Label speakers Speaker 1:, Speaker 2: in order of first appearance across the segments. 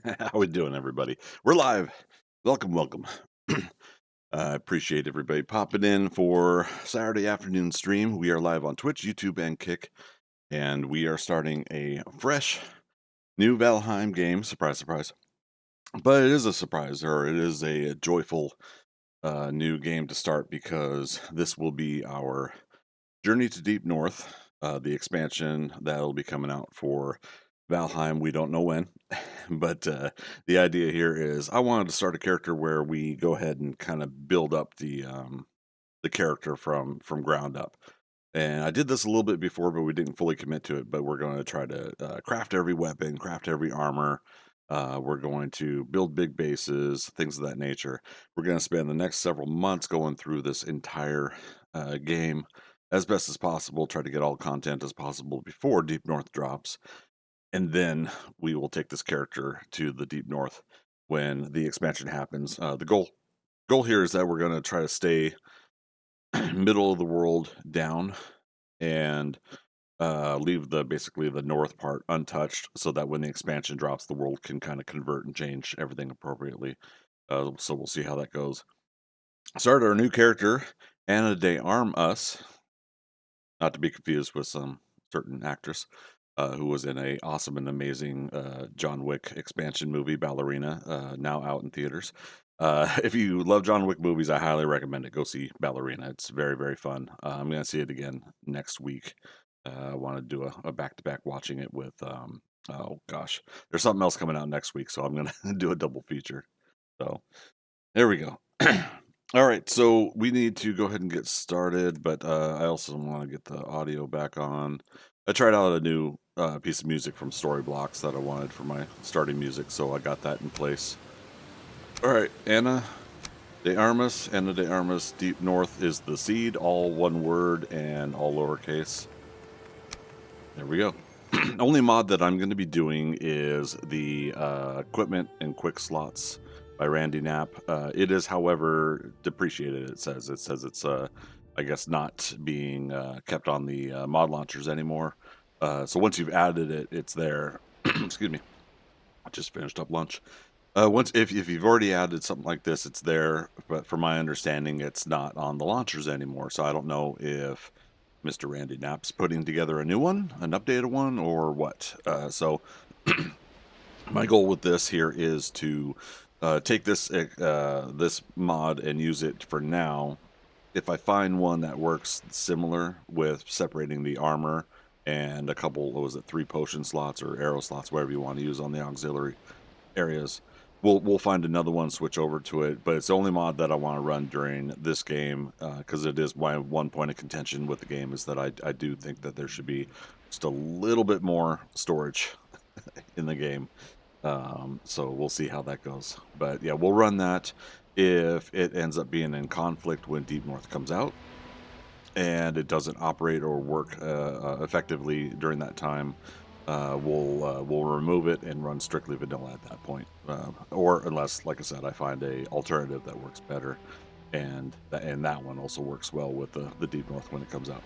Speaker 1: How we doing, everybody? We're live. Welcome, welcome. I appreciate everybody popping in for Saturday afternoon stream. We are live on Twitch, YouTube, and Kick, and we are starting a fresh new Valheim game. Surprise, surprise! But it is a surprise, or it is a joyful new game to start because this will be our Journey to Deep North, the expansion that'll be coming out for Valheim. We don't know when, but the idea here is I wanted to start a character where we go ahead and kind of build up the character from ground up. And I did this a little bit before, but we didn't fully commit to it. But we're going to try to craft every weapon, craft every armor. We're going to build big bases, things of that nature. We're going to spend the next several months going through this entire game as best as possible, try to get all content as possible before Deep North drops. And then we will take this character to the Deep North when the expansion happens. The goal here is that we're going to try to stay middle of the world down and leave basically the north part untouched, so that when the expansion drops, the world can kind of convert and change everything appropriately. So we'll see how that goes. Start our new character, Anna de Armas, not to be confused with some certain actress who was in a awesome and amazing John Wick expansion movie, Ballerina, now out in theaters. If you love John Wick movies, I highly recommend it. Go see Ballerina. It's very, very fun. I'm going to see it again next week. I want to do a back-to-back watching it with, oh gosh, there's something else coming out next week, so I'm going to do a double feature. So there we go. All right, so we need to go ahead and get started, but I also want to get the audio back on. I tried out a new piece of music from Storyblocks that I wanted for my starting music, so I got that in place. All right, Anna de Armas, Deep North is the seed, all one word and all lowercase. There we go. Only mod that I'm going to be doing is the equipment and quick slots by Randy Knapp. It is, however, depreciated. It says it's I guess not being kept on the mod launchers anymore. So once you've added it, it's there. Excuse me. I just finished up lunch. If you've already added something like this, it's there. But from my understanding, it's not on the launchers anymore. So I don't know if Mr. Randy Knapp's putting together a new one, an updated one, or what. So my goal with this here is to take this this mod and use it for now. If I find one that works similar with separating the armor and a couple, what was it, 3 potion slots or arrow slots, whatever you want to use on the auxiliary areas, we'll find another one, switch over to it. But it's the only mod that I want to run during this game, because it is my one point of contention with the game is that I do think that there should be just a little bit more storage in the game. So we'll see how that goes. But yeah, we'll run that. If it ends up being in conflict when Deep North comes out and it doesn't operate or work effectively during that time, we'll remove it and run strictly vanilla at that point, or unless, like I said, I find a alternative that works better, and that one also works well with the Deep North when it comes out.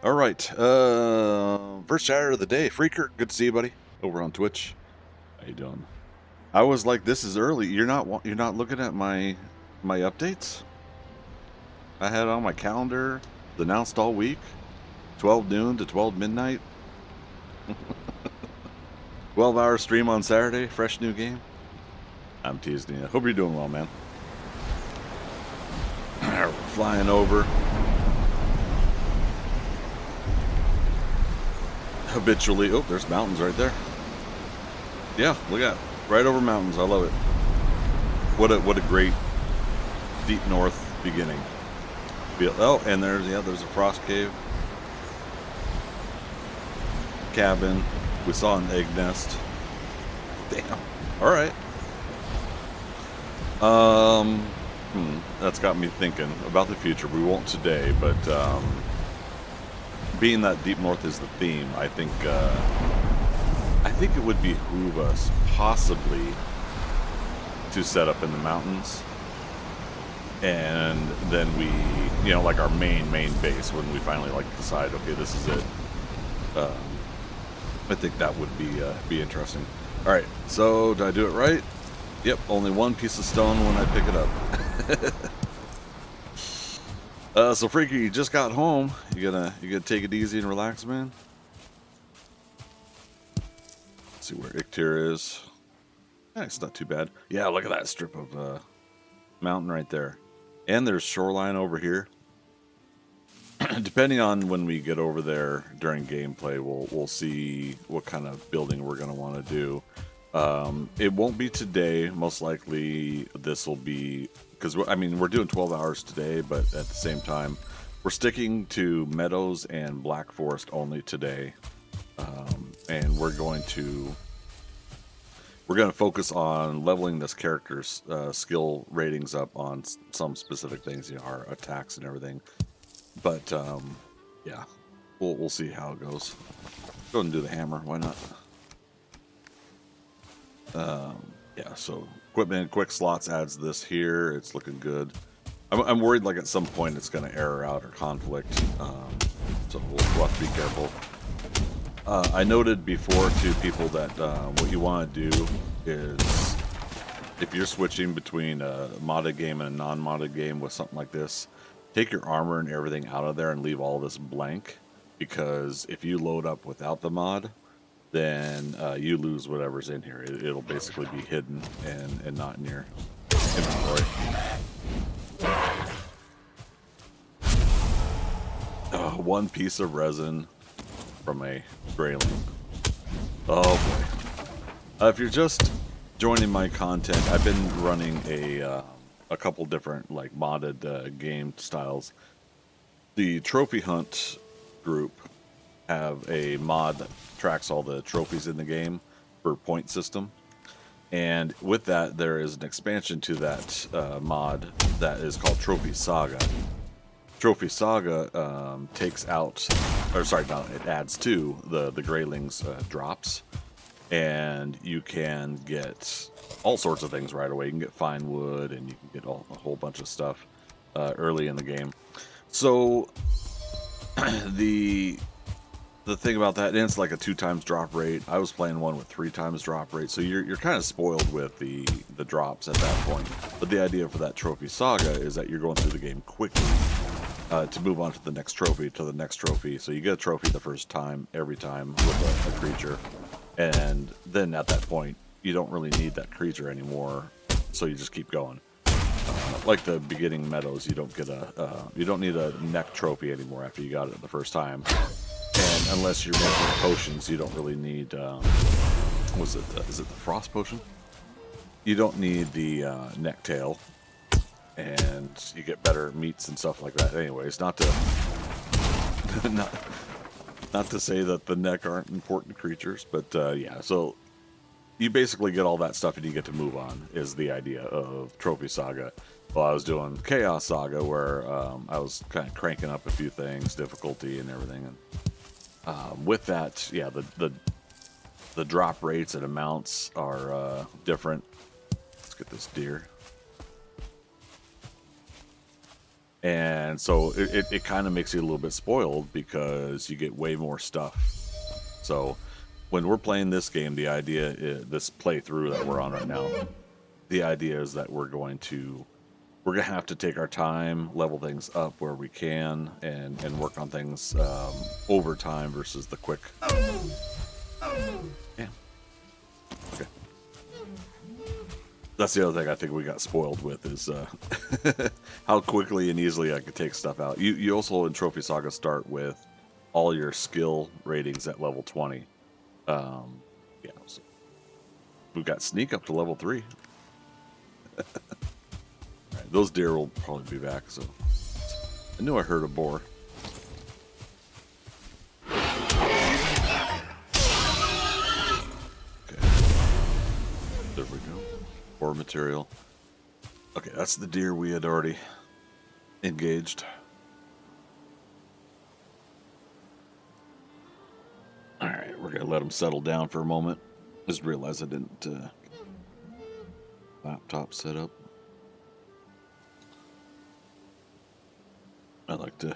Speaker 1: All right, first chatter of the day, Freaker, good to see you, buddy, over on Twitch. How you doing? I was like, this is early. You're not looking at my updates? I had it on my calendar, announced all week, 12 noon to 12 midnight. 12-hour stream on Saturday, fresh new game. I'm teasing you. Hope you're doing well, man. We're flying over. Habitually. Oh, there's mountains right there. Yeah, look at it. Right over mountains. I love it. What a great Deep North beginning. Oh, and there's a frost cave. Cabin. We saw an egg nest. Damn. All right. That's got me thinking about the future. We won't today, but being that Deep North is the theme, I think it would behoove us possibly to set up in the mountains, and then we, like our main base when we finally decide, okay, this is it. I think that would be interesting. All right, so did I do it right? Yep, only one piece of stone when I pick it up. So Freaky, you just got home. You gonna take it easy and relax, man? Let's see where Iktir is. It's not too bad. Yeah, look at that strip of mountain right there. And there's shoreline over here. Depending on when we get over there during gameplay, we'll see what kind of building we're gonna want to do. It won't be today. Most likely, this will be because we're doing 12 hours today, but at the same time, we're sticking to Meadows and Black Forest only today, and we're going to focus on leveling this character's skill ratings up on some specific things, our attacks and everything. But yeah, we'll see how it goes. Go ahead and do the hammer. Why not? Yeah. So equipment, quick slots adds this here. It's looking good. I'm worried like at some point it's going to error out or conflict. So we'll have to be careful. I noted before to people that what you want to do is if you're switching between a modded game and a non-modded game with something like this, take your armor and everything out of there and leave all this blank, because if you load up without the mod, then you lose whatever's in here. It'll basically be hidden and not in your inventory. One piece of resin from a grayling. Oh boy. If you're just joining my content, I've been running a couple different like modded game styles. The trophy hunt group have a mod that tracks all the trophies in the game for point system, and with that there is an expansion to that mod that is called Trophy Saga. Trophy Saga takes out, or sorry, no, it adds to the Greyling's drops, and you can get all sorts of things right away. You can get fine wood, and you can get a whole bunch of stuff early in the game. So the thing about that, and it's like a 2x drop rate. I was playing one with 3x drop rate, so you're kind of spoiled with the drops at that point. But the idea for that Trophy Saga is that you're going through the game quickly to move on to the next trophy, so you get a trophy the first time, every time with a creature, and then at that point you don't really need that creature anymore, so you just keep going. Like the beginning Meadows, you don't need a neck trophy anymore after you got it the first time, and unless you're making potions, you don't really need is it the frost potion? You don't need the neck tail, and you get better meats and stuff like that. Anyways, not to not to say that the neck aren't important creatures, but yeah. So you basically get all that stuff and you get to move on. Is the idea of Trophy Saga. Well, I was doing Chaos Saga where I was kind of cranking up a few things, difficulty and everything, and with that, yeah, the drop rates and amounts are different. Let's get this deer. And so it kind of makes you a little bit spoiled because you get way more stuff. So when we're playing this game, the idea is, this playthrough that we're on right now, the idea is that we're going to have to take our time, level things up where we can, and work on things over time versus the quick. Yeah. Okay. That's the other thing I think we got spoiled with is how quickly and easily I could take stuff out. You also in Trophy Saga start with all your skill ratings at level 20. Yeah, so we've got sneak up to level 3. Right, those deer will probably be back. So I knew I heard a boar. Okay, there we go. Boar material. Okay, that's the deer we had already engaged. All right, we're gonna let them settle down for a moment. Just realized I didn't laptop set up. I like to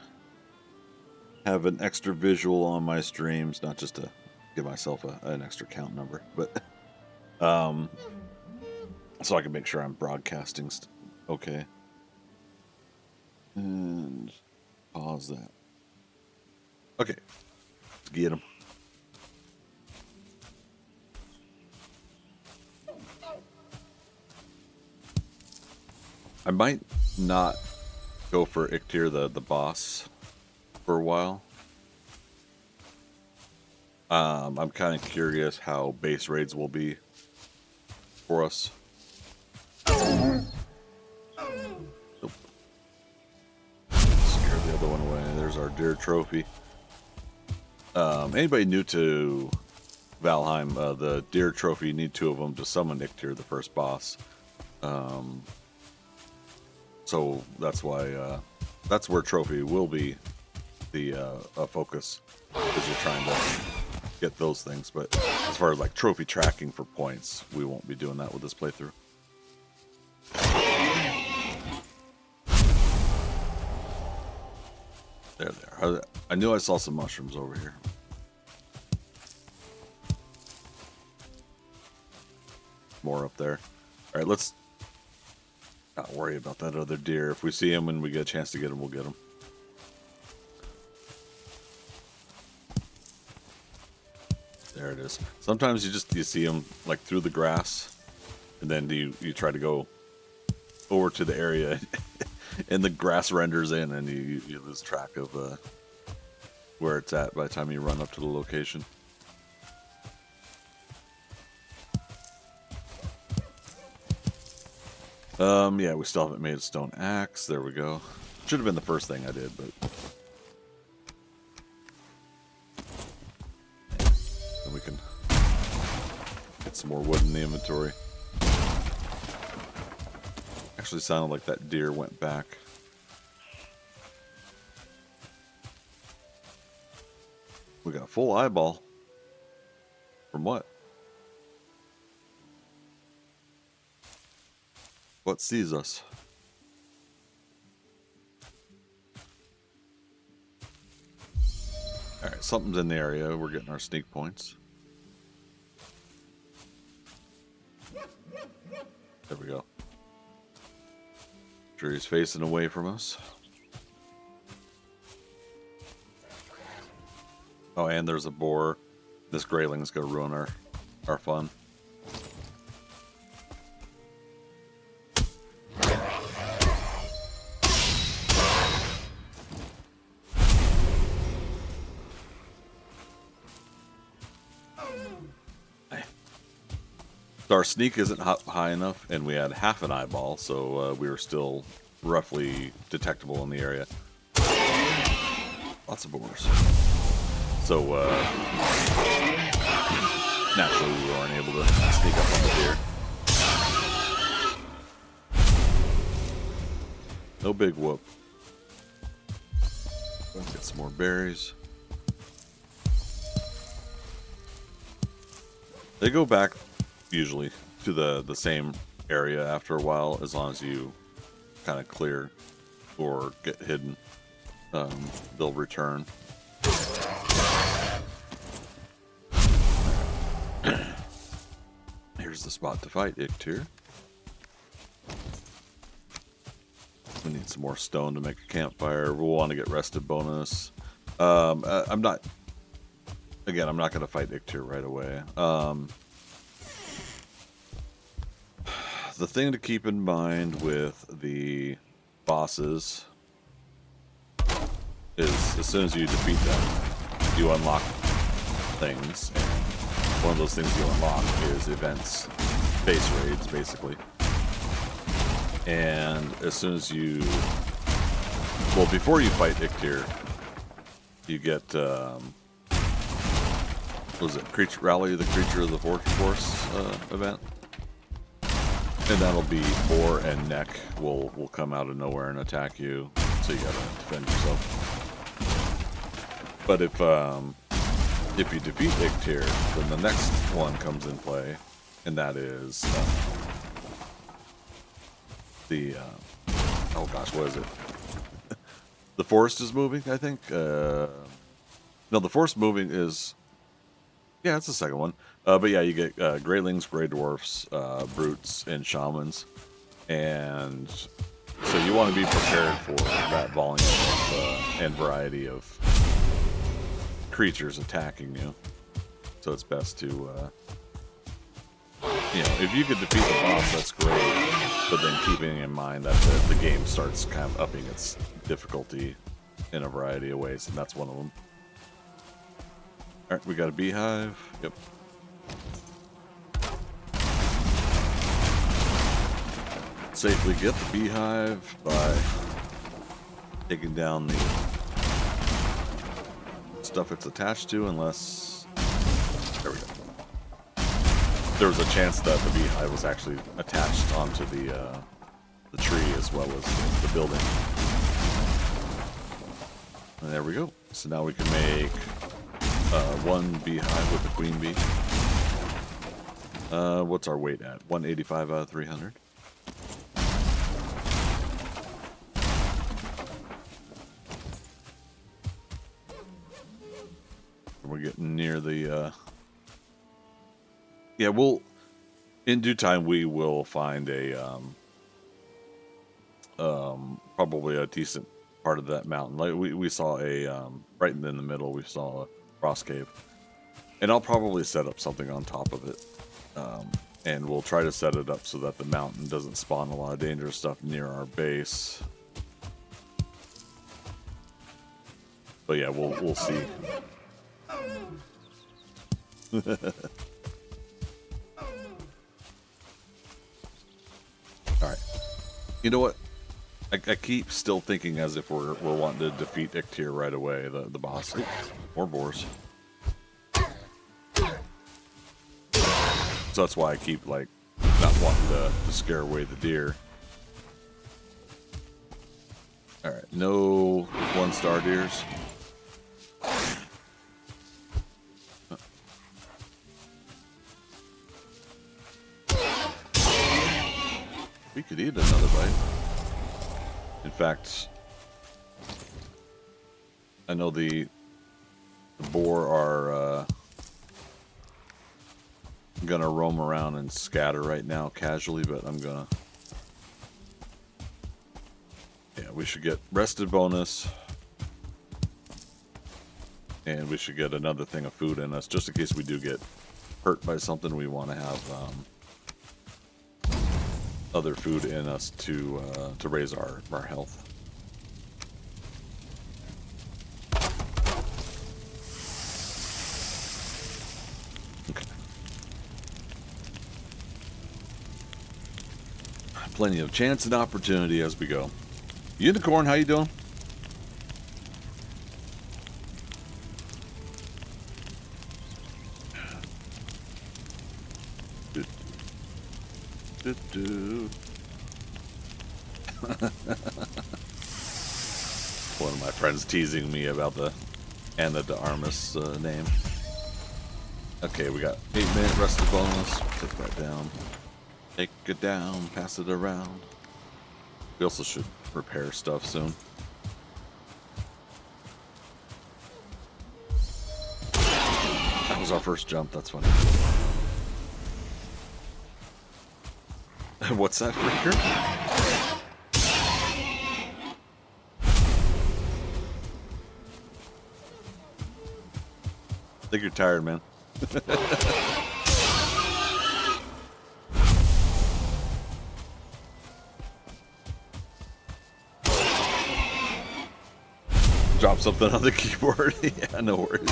Speaker 1: have an extra visual on my streams, not just to give myself an extra count number, but Um, so I can make sure I'm broadcasting. Okay. And pause that. Okay. Let's get him. I might not go for Iktir, the boss, for a while. I'm kind of curious how base raids will be for us. Nope. Scare the other one away. There's our deer trophy. Anybody new to Valheim, the deer trophy, you need 2 of them to summon Iktir, the first boss. So that's why that's where trophy will be the focus, because you're trying to get those things. But as far as like trophy tracking for points, we won't be doing that with this playthrough. There they are. I knew I saw some mushrooms over here. More up there. All right, let's not worry about that other deer. If we see him and we get a chance to get him, we'll get him. There it is. Sometimes you see them like through the grass, and then you try to go over to the area, and the grass renders in, and you lose track of where it's at by the time you run up to the location. Yeah, we still haven't made a stone axe. There we go. Should have been the first thing I did, but then we can get some more wood in the inventory. Actually sounded like that deer went back. We got a full eyeball. From what? What sees us? Alright, something's in the area. We're getting our sneak points. There we go. Sure, he's facing away from us. Oh, and there's a boar. This grayling's gonna ruin our fun. So our sneak isn't high enough, and we had half an eyeball, so we were still roughly detectable in the area. Lots of boars. So naturally we weren't able to sneak up on the deer. No big whoop. Let's get some more berries. They go back usually to the same area after a while, as long as you kind of clear or get hidden. They'll return. Here's the spot to fight Iktir. We need some more stone to make a campfire. We'll want to get rested bonus. I'm not going to fight Iktir right away. The thing to keep in mind with the bosses is as soon as you defeat them, you unlock things, and one of those things you unlock is events, base raids, basically. And as soon as you, well, before you fight Iktir, you get, what was it, Rally the Creature of the Force event? And that'll be boar and neck will come out of nowhere and attack you, so you gotta defend yourself. But if you defeat Iktir, then the next one comes in play, and that is oh gosh, what is it? The forest is moving, I think. No, the forest moving is Yeah, it's the second one. But yeah, you get Greylings, Grey Dwarfs, Brutes, and Shamans. And so you want to be prepared for that volume and variety of creatures attacking you. So it's best to, if you could defeat the boss, that's great. But then keeping in mind that the game starts kind of upping its difficulty in a variety of ways, and that's one of them. All right, we got a beehive. Yep. Safely get the beehive by taking down the stuff it's attached to, unless... There we go. There was a chance that the beehive was actually attached onto the tree as well as the building. And there we go. So now we can make one beehive with the queen bee. What's our weight at? 185 out of 300. We're getting near the... Yeah, we'll... In due time, we will find a... probably a decent part of that mountain. Like we saw a... right in the middle, we saw a frost cave. And I'll probably set up something on top of it. And we'll try to set it up so that the mountain doesn't spawn a lot of dangerous stuff near our base. But yeah, we'll see. Alright. You know what? I keep still thinking as if we're wanting to defeat Iktir right away, the boss. More boars. So that's why I keep, like, not wanting to scare away the deer. Alright, no 1-star deers. We could eat another bite. In fact, I know the boar are gonna roam around and scatter right now casually, but I'm gonna... Yeah, we should get rested bonus. And we should get another thing of food in us, just in case we do get hurt by something. We want to have other food in us to raise our health. Okay. Plenty of chance and opportunity as we go. Unicorn, how you doing? One of my friends teasing me about the Anna de Armas name. Okay, we got 8-minute rested bonus. Take that down. Take it down, pass it around. We also should repair stuff soon. That was our first jump, that's funny. What's that, freaker? I think you're tired, man. Drop something on the keyboard. Yeah, no worries.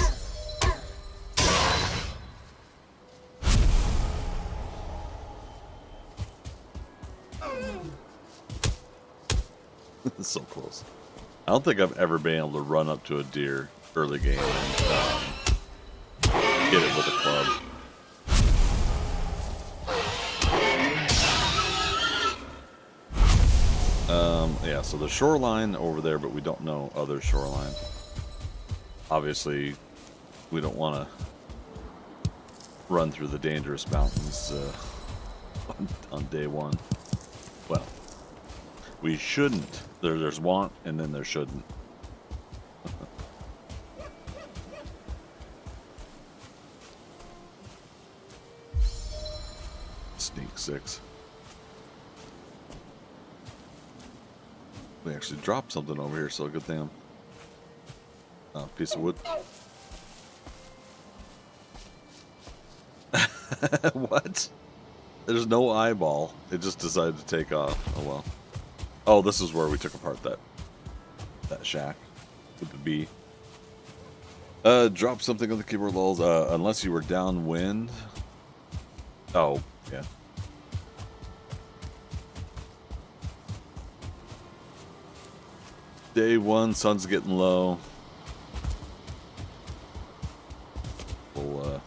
Speaker 1: So close. I don't think I've ever been able to run up to a deer early game and hit it with a club. Yeah, so the shoreline over there, but we don't know other shoreline. Obviously, we don't want to run through the dangerous mountains on day one. Well, we shouldn't. There's want, and then there shouldn't. sticks. We actually dropped something over here, so good thing. Piece of wood. What? There's no eyeball. It just decided to take off. Oh well. Oh, this is where we took apart that shack with the bee. Drop something on the keyboard, lulz. Unless you were downwind. Oh, yeah. Day one, sun's getting low. We'll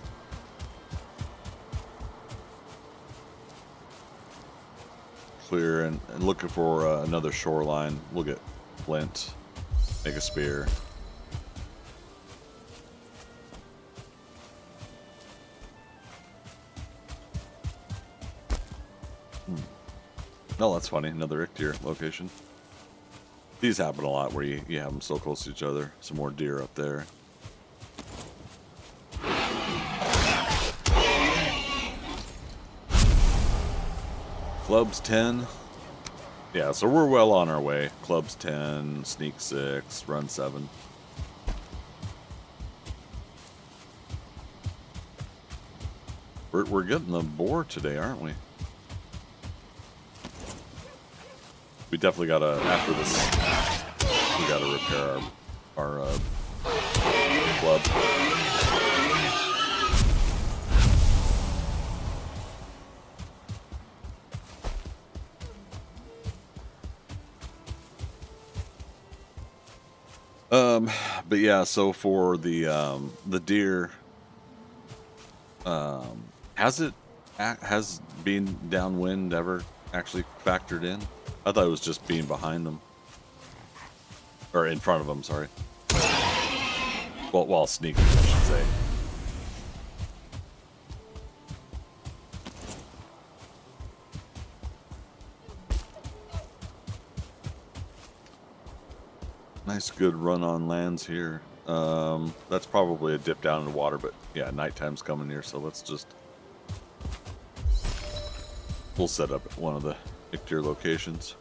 Speaker 1: clear and looking for another shoreline. We'll get flint, make a spear. Oh, that's funny. Another Ictier location. These happen a lot where you have them so close to each other. Some more deer up there. Clubs 10. Yeah, so we're well on our way. Clubs 10, sneak 6, run 7. We're getting the boar today, aren't we? We definitely gotta, after this, we gotta repair our club. But yeah, so for the deer, has being downwind ever actually factored in? I thought it was just being behind them. Or in front of them, sorry. Well, while sneaking, I should say. Nice, good run on lands here. That's probably a dip down in the water, but yeah, nighttime's coming here, so let's just... We'll set up at one of the Ictier locations.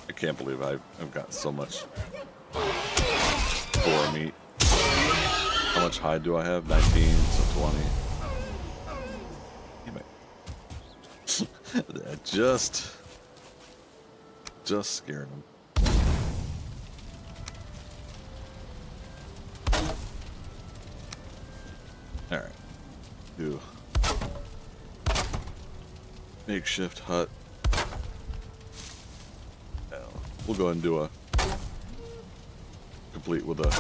Speaker 1: I can't believe I've got so much boar meat. How much hide do I have? 19, so 20. Damn it. That just scared him. Alright. Do makeshift hut. We'll go ahead and do a complete with a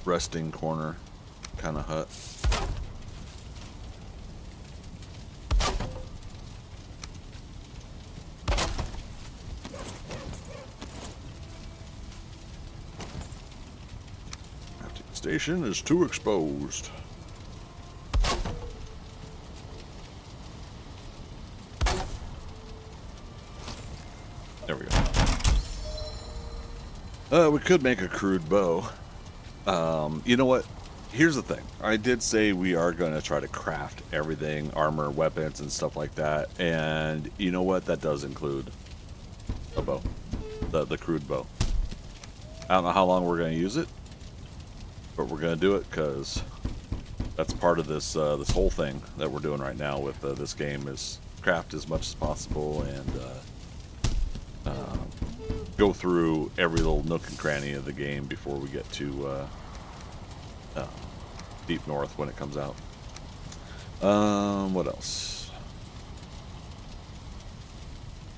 Speaker 1: resting corner kind of hut. Crafting station is too exposed. There we go. We could make a crude bow. You know what? Here's the thing. I did say we are going to try to craft everything, armor, weapons, and stuff like that. And you know what? That does include a bow, the crude bow. I don't know how long we're going to use it, but we're going to do it because that's part of this this whole thing that we're doing right now with this game is craft as much as possible and go through every little nook and cranny of the game before we get to Deep North when it comes out. What else?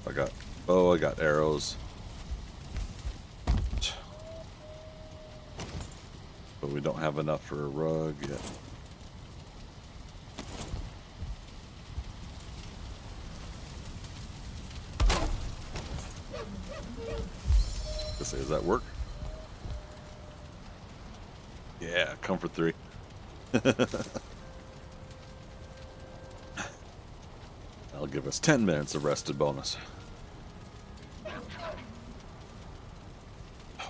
Speaker 1: I got arrows. But we don't have enough for a rug yet. Does that work? Yeah, comfort 3. That'll give us 10 minutes of rested bonus.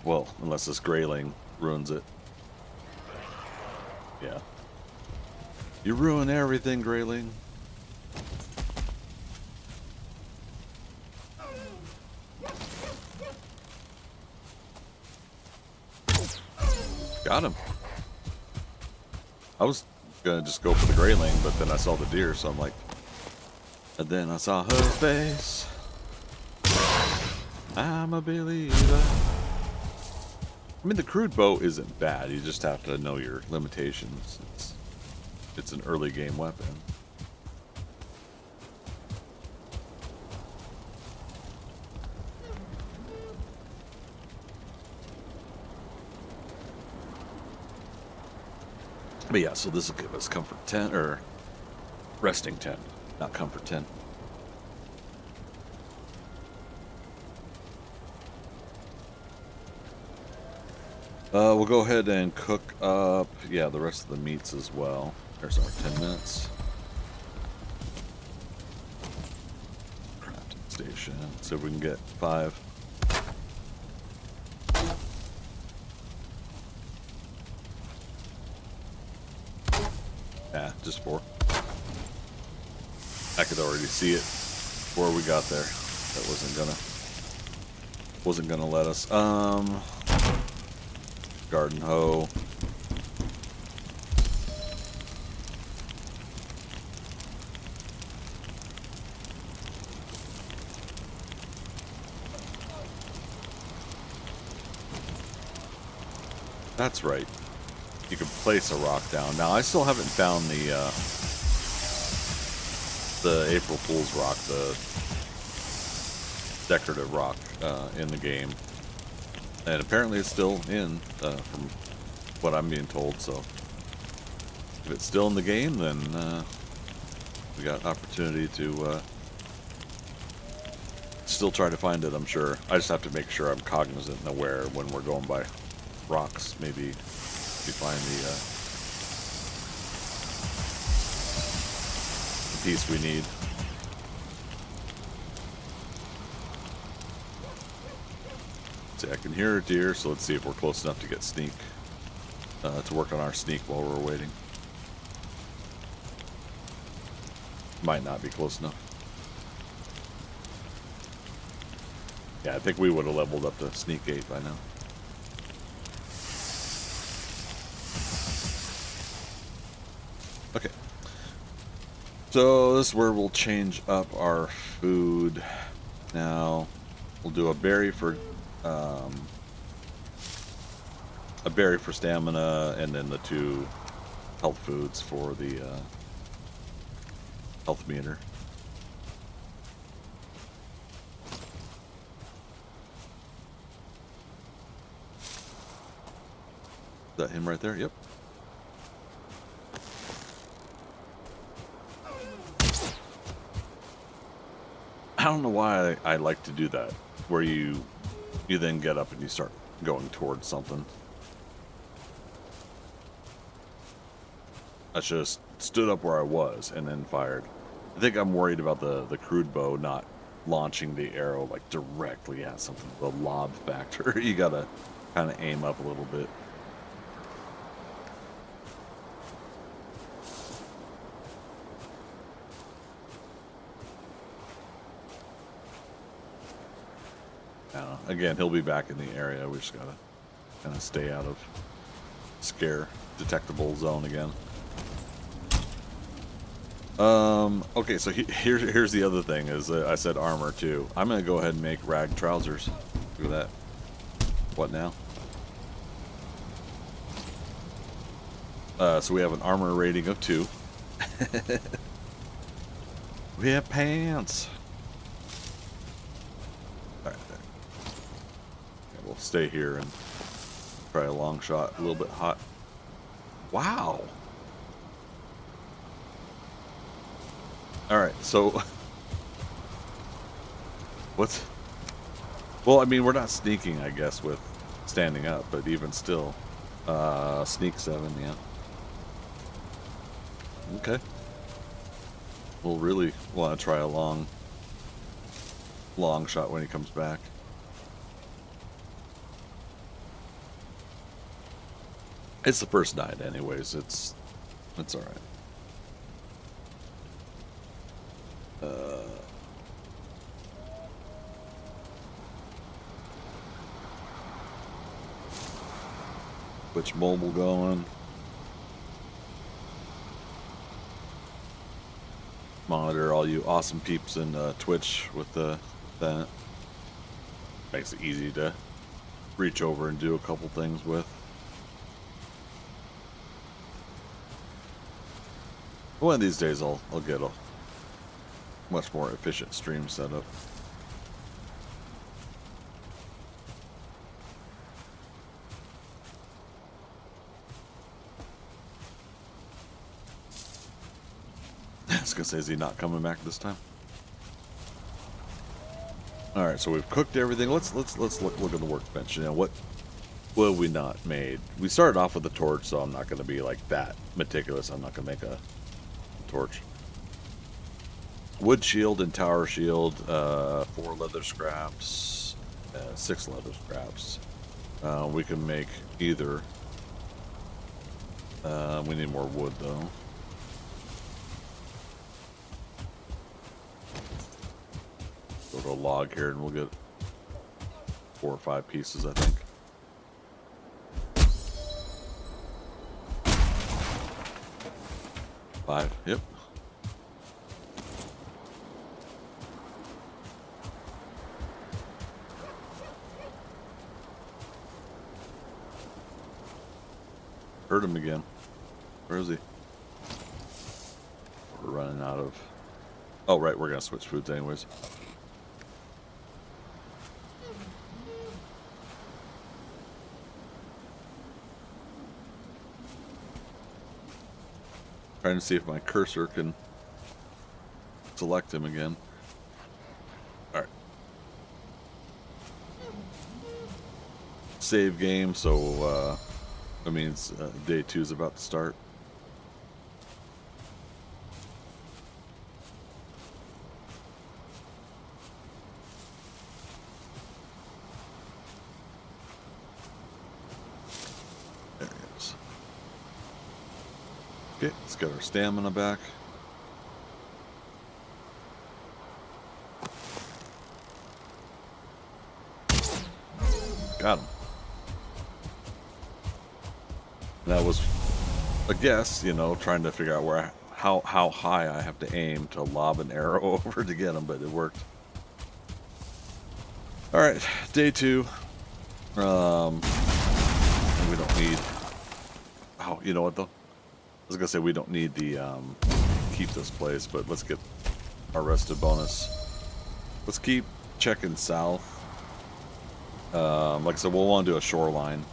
Speaker 1: Well, unless this grayling ruins it. Yeah. You ruin everything, grayling. Got him. I was gonna just go for the grayling, but then I saw the deer, so I'm like... And then I saw her face. I'm a believer. I mean, the crude bow isn't bad. You just have to know your limitations. It's an early game weapon. But yeah, so this will give us comfort 10, or resting 10, not comfort 10. We'll go ahead and cook up, yeah, the rest of the meats as well. There's our 10 minutes. Crafting station. See if we can get 5. Yeah, just 4. I could already see it before we got there. That wasn't gonna let us. Garden hoe. That's right. You can place a rock down. Now I still haven't found the April Fool's rock, the decorative rock in the game, and apparently it's still in from what I'm being told. So if it's still in the game, then we got opportunity to still try to find it. I'm sure. I just have to make sure I'm cognizant and aware when we're going by rocks. Maybe we find the piece we need. See, I can hear a deer, so let's see if we're close enough to get sneak, to work on our sneak while we're waiting. Might not be close enough. Yeah, I think we would have leveled up to sneak 8 by now. Okay. So this is where we'll change up our food. Now we'll do a berry for stamina, and then the 2 health foods for the health meter. Is that him right there? Yep. I don't know why I like to do that, where you then get up and you start going towards something. I just stood up where I was and then fired. I think I'm worried about the crude bow not launching the arrow like directly at something. The lob factor. You gotta kind of aim up a little bit. Again, he'll be back in the area. We just gotta kind of stay out of scare detectable zone again. Okay, so here's the other thing is I said armor too. I'm gonna go ahead and make rag trousers. Look at that. What now? So we have an armor rating of 2. We have pants. All right, yeah, we'll stay here and try a long shot. A little bit hot. Wow. All right, so what's... Well, I mean, we're not sneaking, I guess, with standing up, but even still, sneak 7, yeah. Okay. we'll really want to try a long shot when he comes back. It's the first night anyways. It's all right. Which mobile going? Monitor all you awesome peeps in Twitch with that. Makes it easy to reach over and do a couple things with. One of these days I'll get a much more efficient stream setup. I was gonna say, is he not coming back this time? All right, so we've cooked everything. Let's look at the workbench. You know, what have we not made? We started off with a torch, so I'm not gonna be like that meticulous. I'm not gonna make a torch. Wood shield and tower shield, 4 leather scraps, 6 leather scraps. We can make either. We need more wood though. Go to a log here and we'll get 4 or 5 pieces, I think. Five, yep. Heard him again. Where is he? We're running out of... Oh, right, we're gonna switch foods anyways. Trying to see if my cursor can select him again. Alright. Save game, so that means day 2 is about to start. There he is. Okay, let's get our stamina back. Got him. That was a guess, you know, trying to figure out how high I have to aim to lob an arrow over to get him, but it worked. All right, day 2. We don't need. Oh, you know what though? I was gonna say we don't need the keep this place, but let's get our rested bonus. Let's keep checking south. Like I said, we'll want to do a shoreline.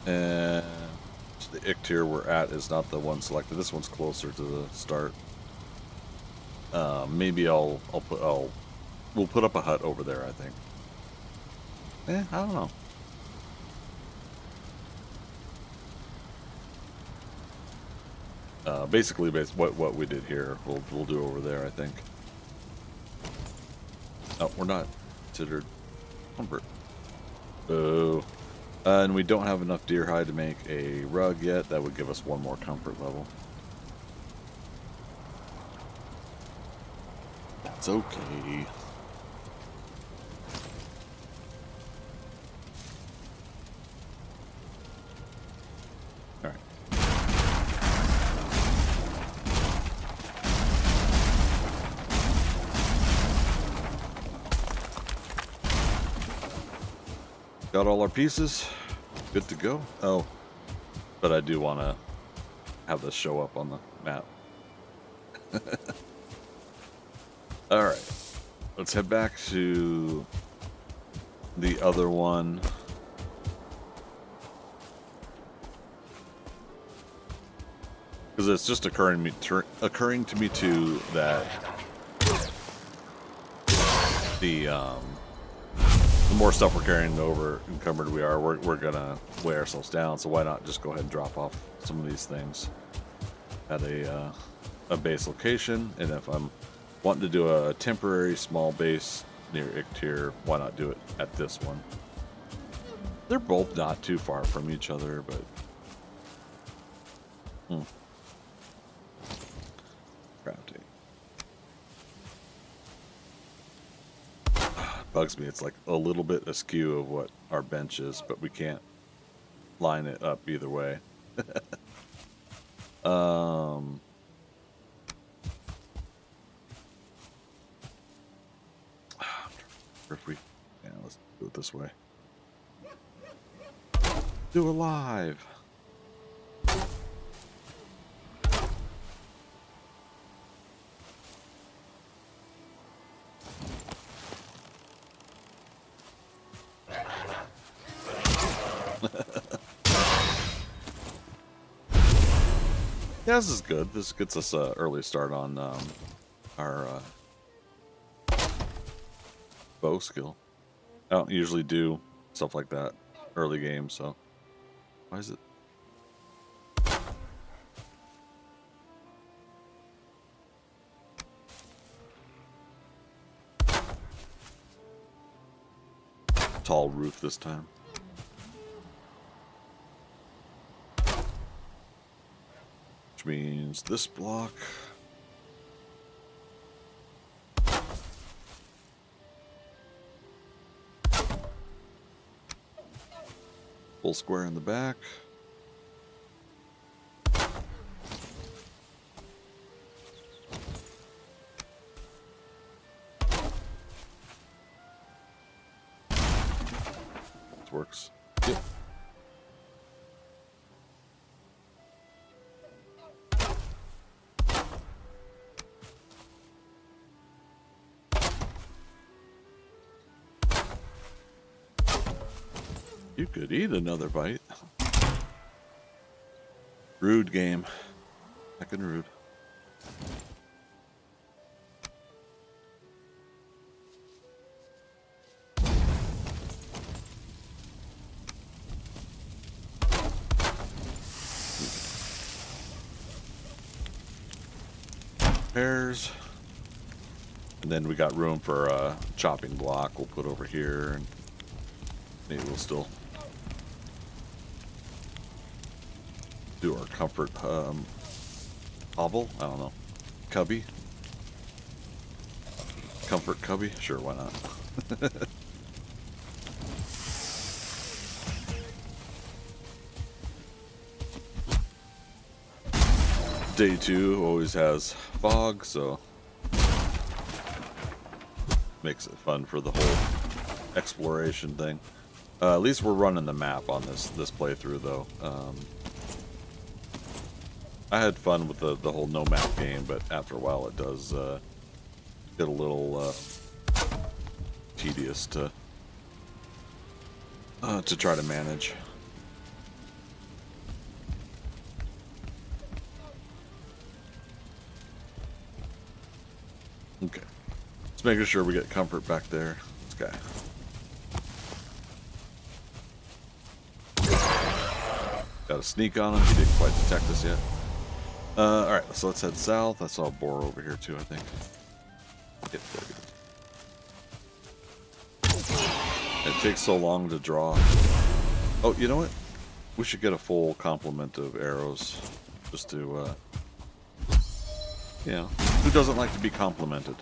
Speaker 1: And the Ictier we're at is not the one selected. This one's closer to the start. Maybe we'll put up a hut over there, I think. I don't know. Basically, what we did here, we'll do over there, I think. Oh, we're not considered comfort. Oh. And we don't have enough deer hide to make a rug yet. That would give us 1 more comfort level. That's okay. All right. Got all our pieces. Good to go. Oh, but I do want to have this show up on the map. All right, let's head back to the other one. Because it's just occurring to me too that the more stuff we're carrying over encumbered we are, we're gonna weigh ourselves down. So why not just go ahead and drop off some of these things? at a base location, and if I'm wanting to do a temporary small base near Iktir, why not do it at this one? They're both not too far from each other, but crafting. Bugs me. It's like a little bit askew of what our bench is, but we can't line it up either way. If we, yeah, let's do it this way. Do it live. Yeah, this is good. This gets us an early start on our bow skill. I don't usually do stuff like that early game, so why is it? Tall roof this time. Which means this block. Full square in the back. This works. Yep. You could eat another bite. Rude game. Heckin' rude. Pairs. And then we got room for a chopping block we'll put over here, and maybe we'll still do our comfort hovel. I don't know. Cubby. Comfort cubby? Sure, why not? Day 2 always has fog, so makes it fun for the whole exploration thing. At least we're running the map on this playthrough, though. I had fun with the whole no map game, but after a while it does get a little tedious to try to manage. Okay, just making sure we get comfort back there. This guy. Got a sneak on him. He didn't quite detect us yet. Alright, so let's head south. I saw a boar over here too, I think. Yep, there we go. It takes so long to draw. Oh, you know what? We should get a full complement of arrows. Just to, yeah. Who doesn't like to be complimented?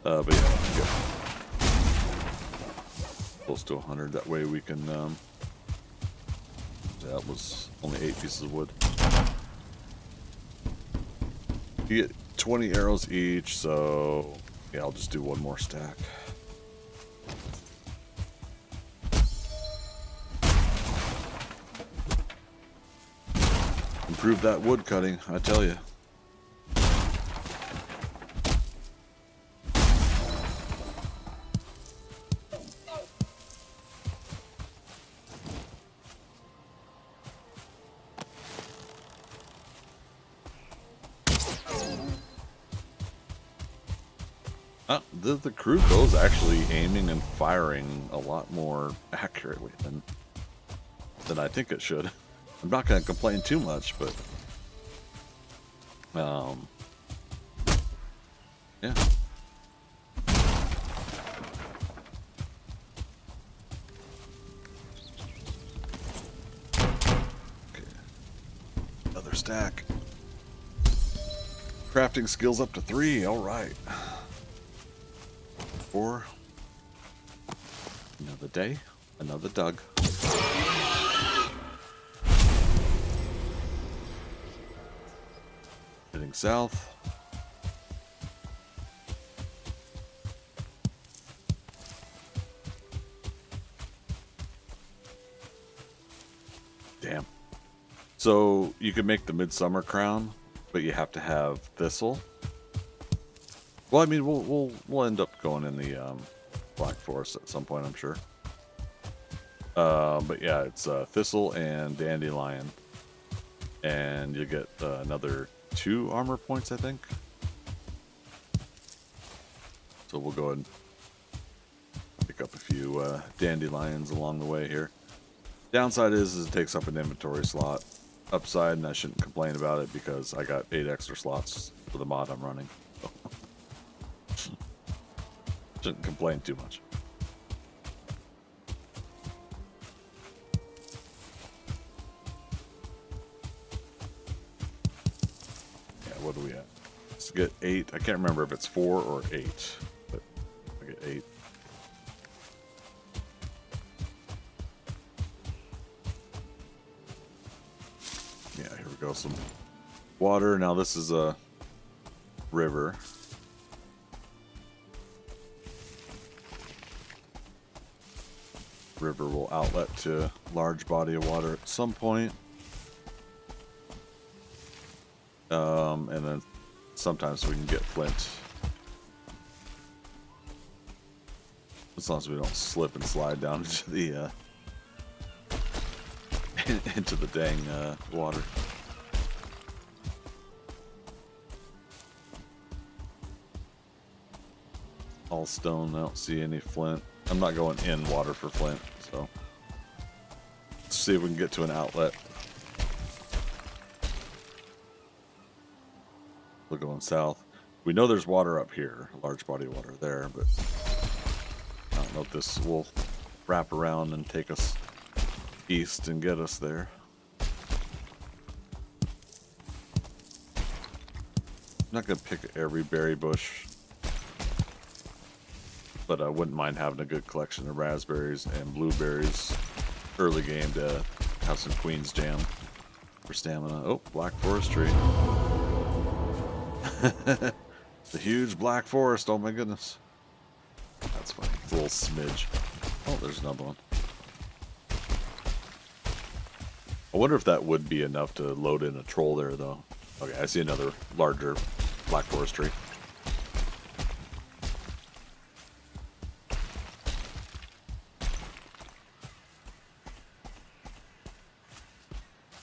Speaker 1: But yeah, good. Close to 100. That way we can, that was only 8 pieces of wood. You get 20 arrows each, so yeah, I'll just do one more stack. Improve that wood cutting, I tell you. The crew goes actually aiming and firing a lot more accurately than I think it should. I'm not going to complain too much, but yeah. Okay. Another stack. Crafting skills up to 3. All right. 4. Another day. Another Doug. Heading south. Damn. So you can make the midsummer crown, but you have to have thistle. Well, I mean, we'll end up going in the Black Forest at some point, I'm sure. But yeah, it's thistle and dandelion, and you get another 2 armor points, I think. So we'll go ahead and pick up a few dandelions along the way here. Downside is it takes up an inventory slot. Upside, and I shouldn't complain about it because I got 8 extra slots for the mod I'm running. So. Shouldn't complain too much. Yeah, what are we at? Let's get 8. I can't remember if it's 4 or 8, but I get 8. Yeah, here we go. Some water. Now this is a river. River will outlet to large body of water at some point. And then sometimes we can get flint. As long as we don't slip and slide down into the into the dang water. All stone. I don't see any flint. I'm not going in water for flint, so let's see if we can get to an outlet. We're going south. We know there's water up here, a large body of water there, but I don't know if this will wrap around and take us east and get us there. I'm not going to pick every berry bush, but I wouldn't mind having a good collection of raspberries and blueberries early game to have some Queen's Jam for stamina. Oh, black forest tree. The huge black forest, oh my goodness. That's funny. It's a little smidge. Oh, there's another one. I wonder if that would be enough to load in a troll there, though. Okay, I see another larger black forest tree.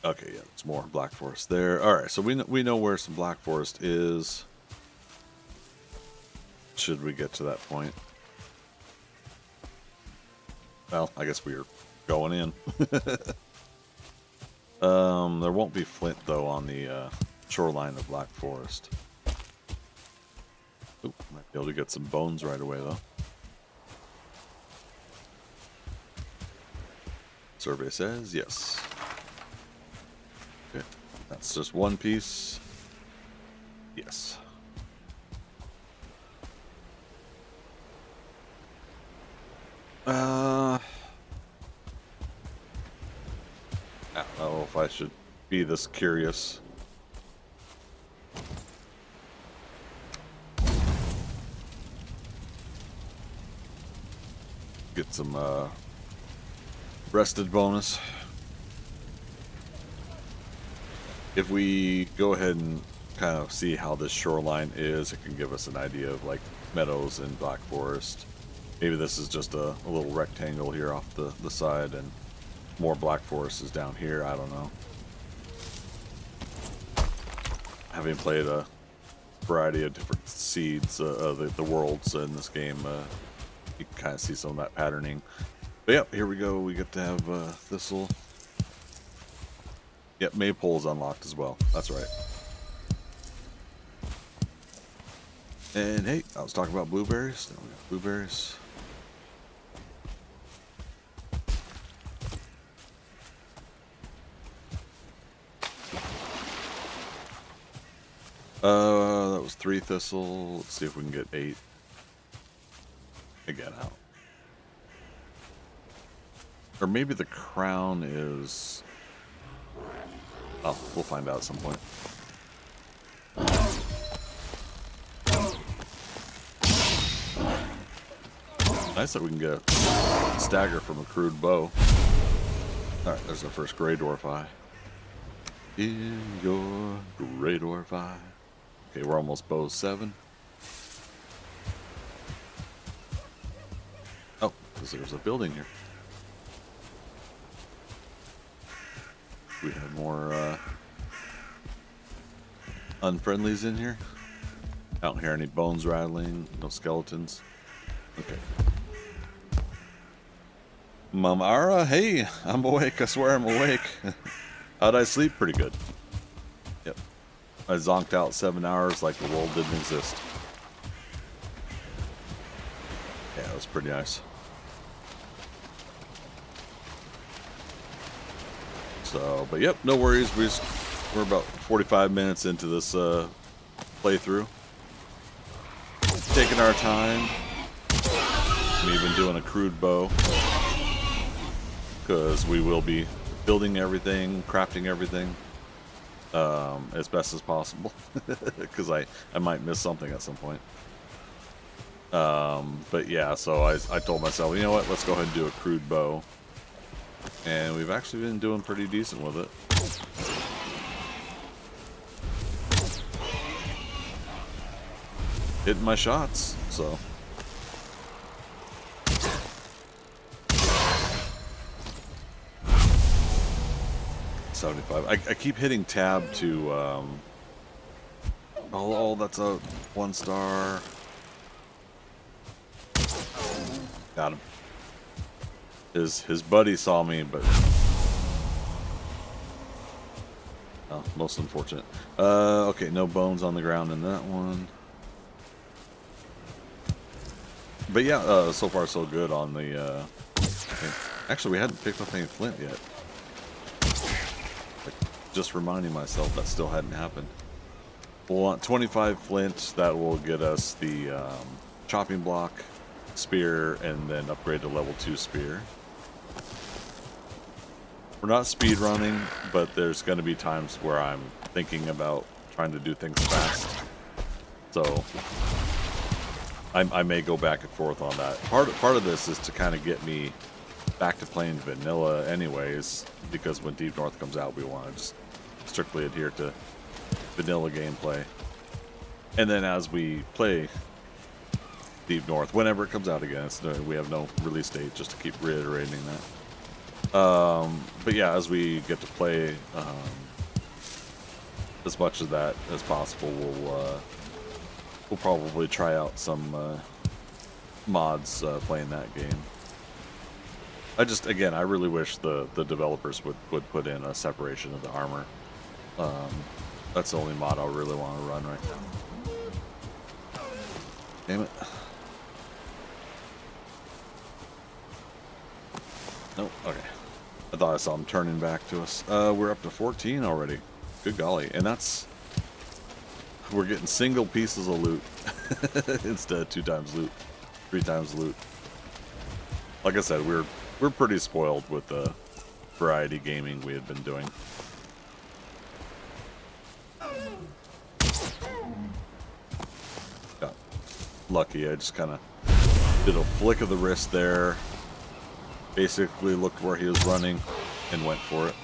Speaker 1: Okay, yeah, there's more black forest there. All right, so we know where some black forest is. Should we get to that point? Well, I guess we are going in. There won't be flint though on the shoreline of Black Forest. Oop, might be able to get some bones right away though. Survey says yes. Okay, that's just one piece. Yes. I don't know if I should be this curious. Get some rested bonus. If we go ahead and kind of see how this shoreline is, it can give us an idea of like Meadows and Black Forest. Maybe this is just a little rectangle here off the side and more Black Forest is down here. I don't know. Having played a variety of different seeds, the worlds in this game, you can kind of see some of that patterning. But yep, here we go. We get to have thistle. Yep, maypole's unlocked as well. That's right. And hey, I was talking about blueberries. Now we got blueberries. That was 3 thistle. Let's see if we can get 8. Again, out. Or maybe the crown is... Oh, we'll find out at some point. Nice that we can get a stagger from a crude bow. Alright, there's our first gray dwarf eye. In your gray dwarf eye. Okay, we're almost bow 7. Oh, because there's a building here. We have more unfriendlies in here. I don't hear any bones rattling, no skeletons. Okay. Mamara, hey, I'm awake. I swear I'm awake. How'd I sleep? Pretty good. Yep. I zonked out 7 hours like the world didn't exist. Yeah, it was pretty nice. So, but yep, no worries. We're about 45 minutes into this playthrough. Taking our time. I'm even doing a crude bow. Because we will be building everything, crafting everything as best as possible. Because I might miss something at some point. But yeah, so I told myself, you know what, let's go ahead and do a crude bow. And we've actually been doing pretty decent with it. Hitting my shots, so. $75. I keep hitting tab to, oh, that's a 1 star. Got him. His buddy saw me, but oh, most unfortunate. Okay, no bones on the ground in that one. But yeah, so far so good on the. Actually, we hadn't picked up any flint yet. Like, just reminding myself that still hadn't happened. We'll want 25 flint. That will get us the chopping block, spear, and then upgrade to level 2 spear. We're not speed running, but there's going to be times where I'm thinking about trying to do things fast. So I may go back and forth on that. Part of this is to kind of get me back to playing vanilla anyways, because when Deep North comes out, we want to just strictly adhere to vanilla gameplay. And then as we play Deep North, whenever it comes out again, we have no release date, just to keep reiterating that. But yeah, as we get to play as much of that as possible, we'll probably try out some mods playing that game. I really wish the developers would put in a separation of the armor. That's the only mod I really want to run right now. Damn it. Nope, okay. I thought I saw him turning back to us. We're up to 14 already. Good golly. And we're getting single pieces of loot instead of 2 times loot, 3 times loot. Like I said, we're pretty spoiled with the variety gaming we had been doing. Got lucky. I just kind of did a flick of the wrist there. Basically looked where he was running and went for it.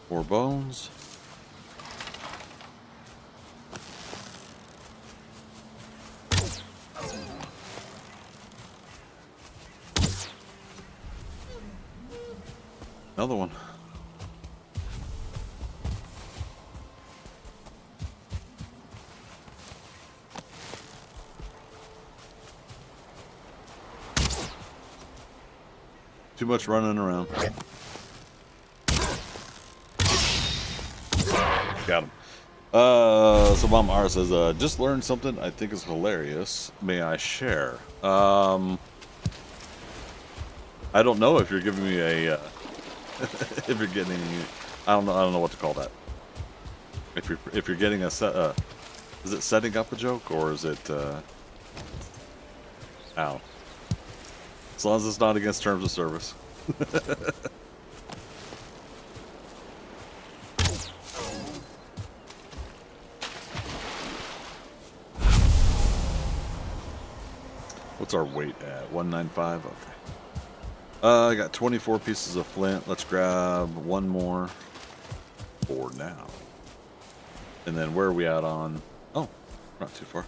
Speaker 1: Four bones. Another one. Too much running around. Got him. So Mom R says, just learned something I think is hilarious. May I share? I don't know if you're giving me a, if you're getting, I don't know what to call that. If you're getting a set, is it setting up a joke or is it, ow. As long as it's not against terms of service. What's our weight at? 195? Okay. I got 24 pieces of flint. Let's grab one more for now. And then where are we at on... Oh, not too far.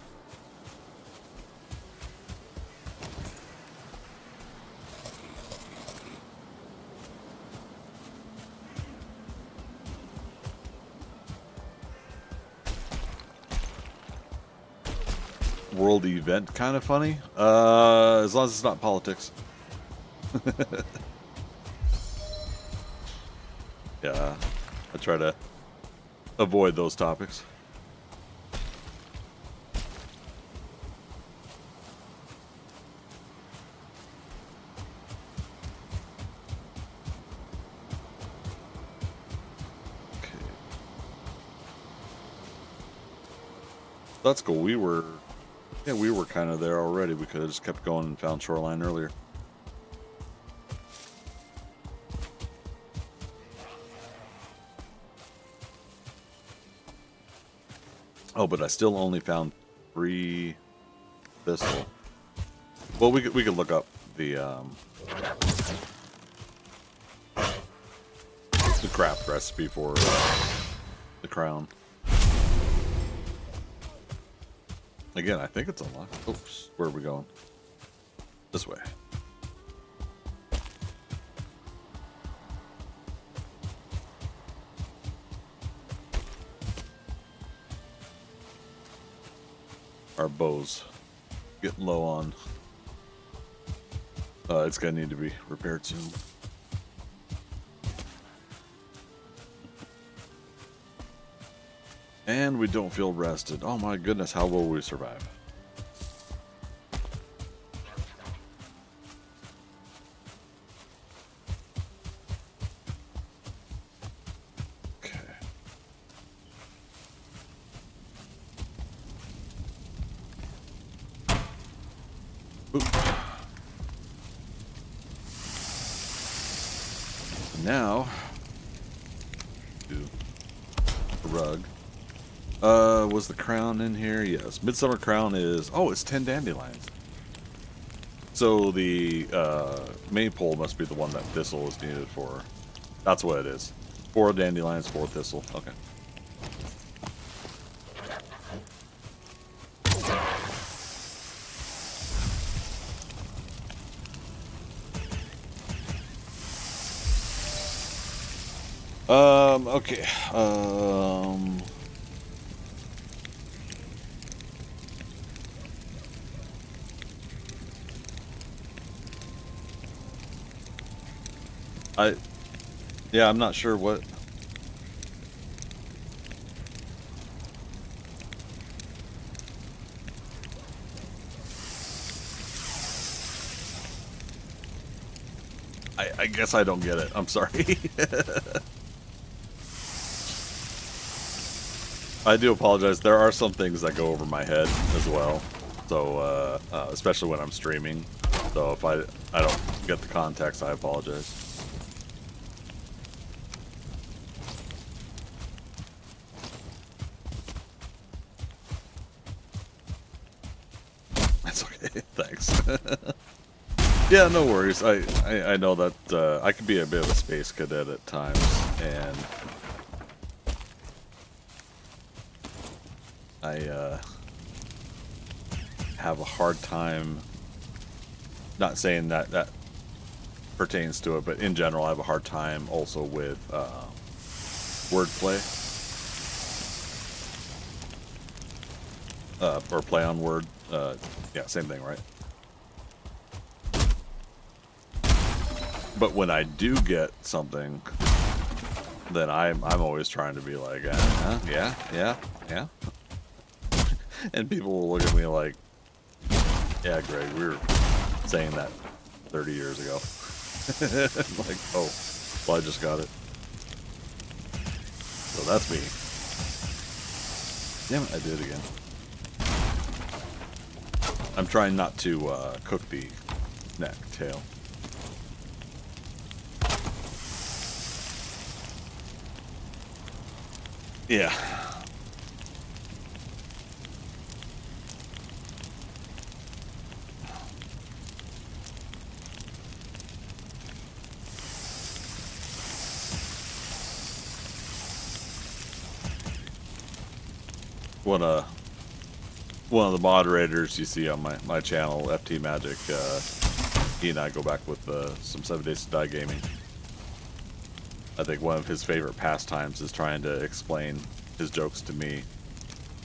Speaker 1: World event kind of funny. As long as it's not politics. Yeah, I try to avoid those topics. Okay. That's cool. We were kind of there already. We could have just kept going and found shoreline earlier. Oh, but I still only found 3 thistle. Well, we could look up the craft recipe for the crown. Again, I think it's unlocked. Oops, where are we going? This way. Our bow's getting low on. It's gonna need to be repaired soon. And we don't feel rested. Oh my goodness, how will we survive? Okay. Oop. Now, do a rug. Was the crown in here? Yes. Midsummer crown is... Oh, it's 10 dandelions. So the maypole must be the one that thistle is needed for. That's what it is. 4 dandelions, 4 thistle. Okay. Okay. Yeah, I'm not sure what. I guess I don't get it. I'm sorry. I do apologize. There are some things that go over my head as well. So, especially when I'm streaming. So if I don't get the context, I apologize. That's okay. Thanks. Yeah, no worries. I know that I can be a bit of a space cadet at times, and I have a hard time, not saying that that pertains to it, but in general I have a hard time also with wordplay, or play on word. Yeah, same thing, right? But when I do get something, then I'm always trying to be like, yeah. And people will look at me like, yeah, Greg, we were saying that 30 years ago. Like, oh, well, I just got it. So that's me. Damn it, I did it again. I'm trying not to cook the neck tail. Yeah. One of the moderators you see on my channel, FT Magic, he and I go back with some 7 Days to Die gaming. I think one of his favorite pastimes is trying to explain his jokes to me.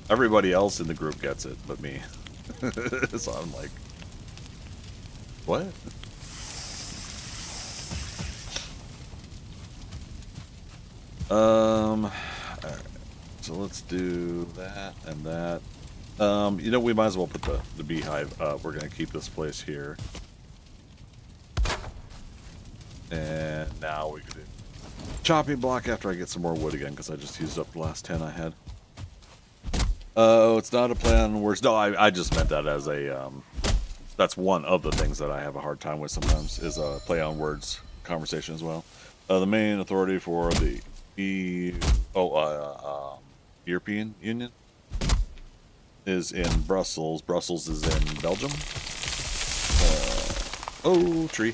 Speaker 1: Everybody else in the group gets it, but me. So I'm like, what? Alright. So let's do that and that. You know, we might as well put the beehive up. We're gonna keep this place here. And now we can do chopping block after I get some more wood again, because I just used up the last 10 I had. Oh, it's not a play on words. No, I just meant that as a, that's one of the things that I have a hard time with sometimes, is a play on words conversation as well. The main authority for the European Union is in Brussels. Brussels is in Belgium. Oh, tree.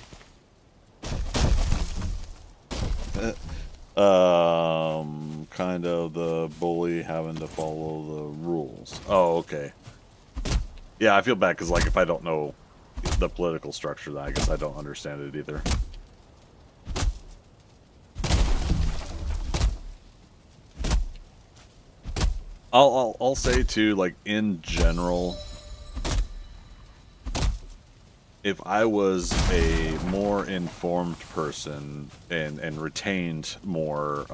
Speaker 1: Kind of the bully having to follow the rules. Oh, okay. Yeah, I feel bad because, like, if I don't know the political structure, then I guess I don't understand it either. I'll say too, like, in general, if I was a more informed person and retained more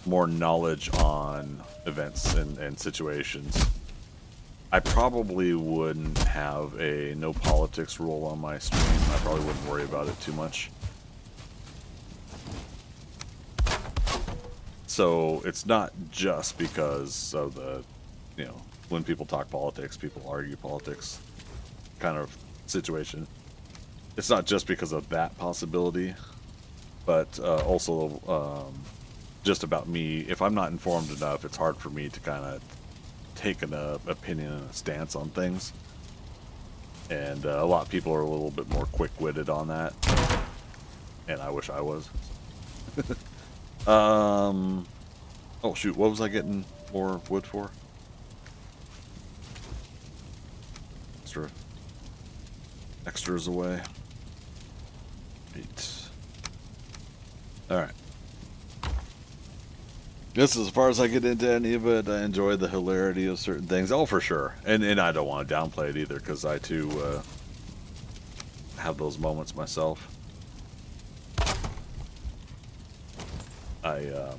Speaker 1: more knowledge on events and situations, I probably wouldn't have a no politics rule on my stream. I probably wouldn't worry about it too much. So it's not just because of the, you know, when people talk politics, people argue politics kind of situation. It's not just because of that possibility, but also just about me. If I'm not informed enough, it's hard for me to kind of take an opinion and a stance on things. And a lot of people are a little bit more quick-witted on that, and I wish I was. Oh shoot, what was I getting more wood for? Extras away. 8. Alright. This is as far as I get into any of it. I enjoy the hilarity of certain things. Oh, for sure. And I don't want to downplay it either, because I too have those moments myself. I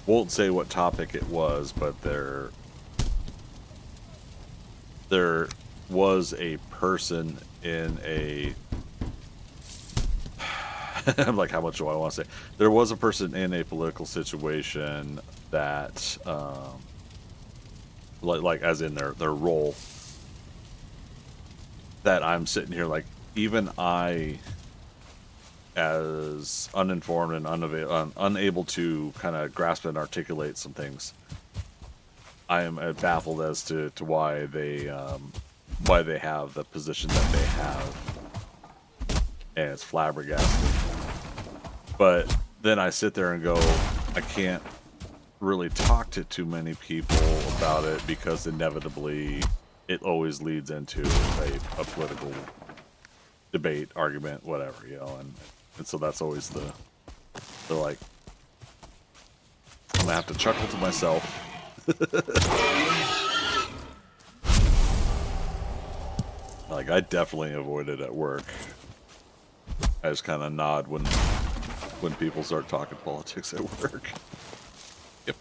Speaker 1: won't say what topic it was, but there was a person in a I'm like, how much do I want to say? There was a person in a political situation that like as in their role, that I'm sitting here like, even I, as uninformed and unable to kind of grasp and articulate some things, I am baffled as to why they have the position that they have, and it's flabbergasted. But then I sit there and go, I can't really talk to too many people about it, because inevitably it always leads into a political debate, argument, whatever, you know, and so that's always the like, I'm gonna have to chuckle to myself. Like, I definitely avoid it at work. I just kind of nod when people start talking politics at work. Yep.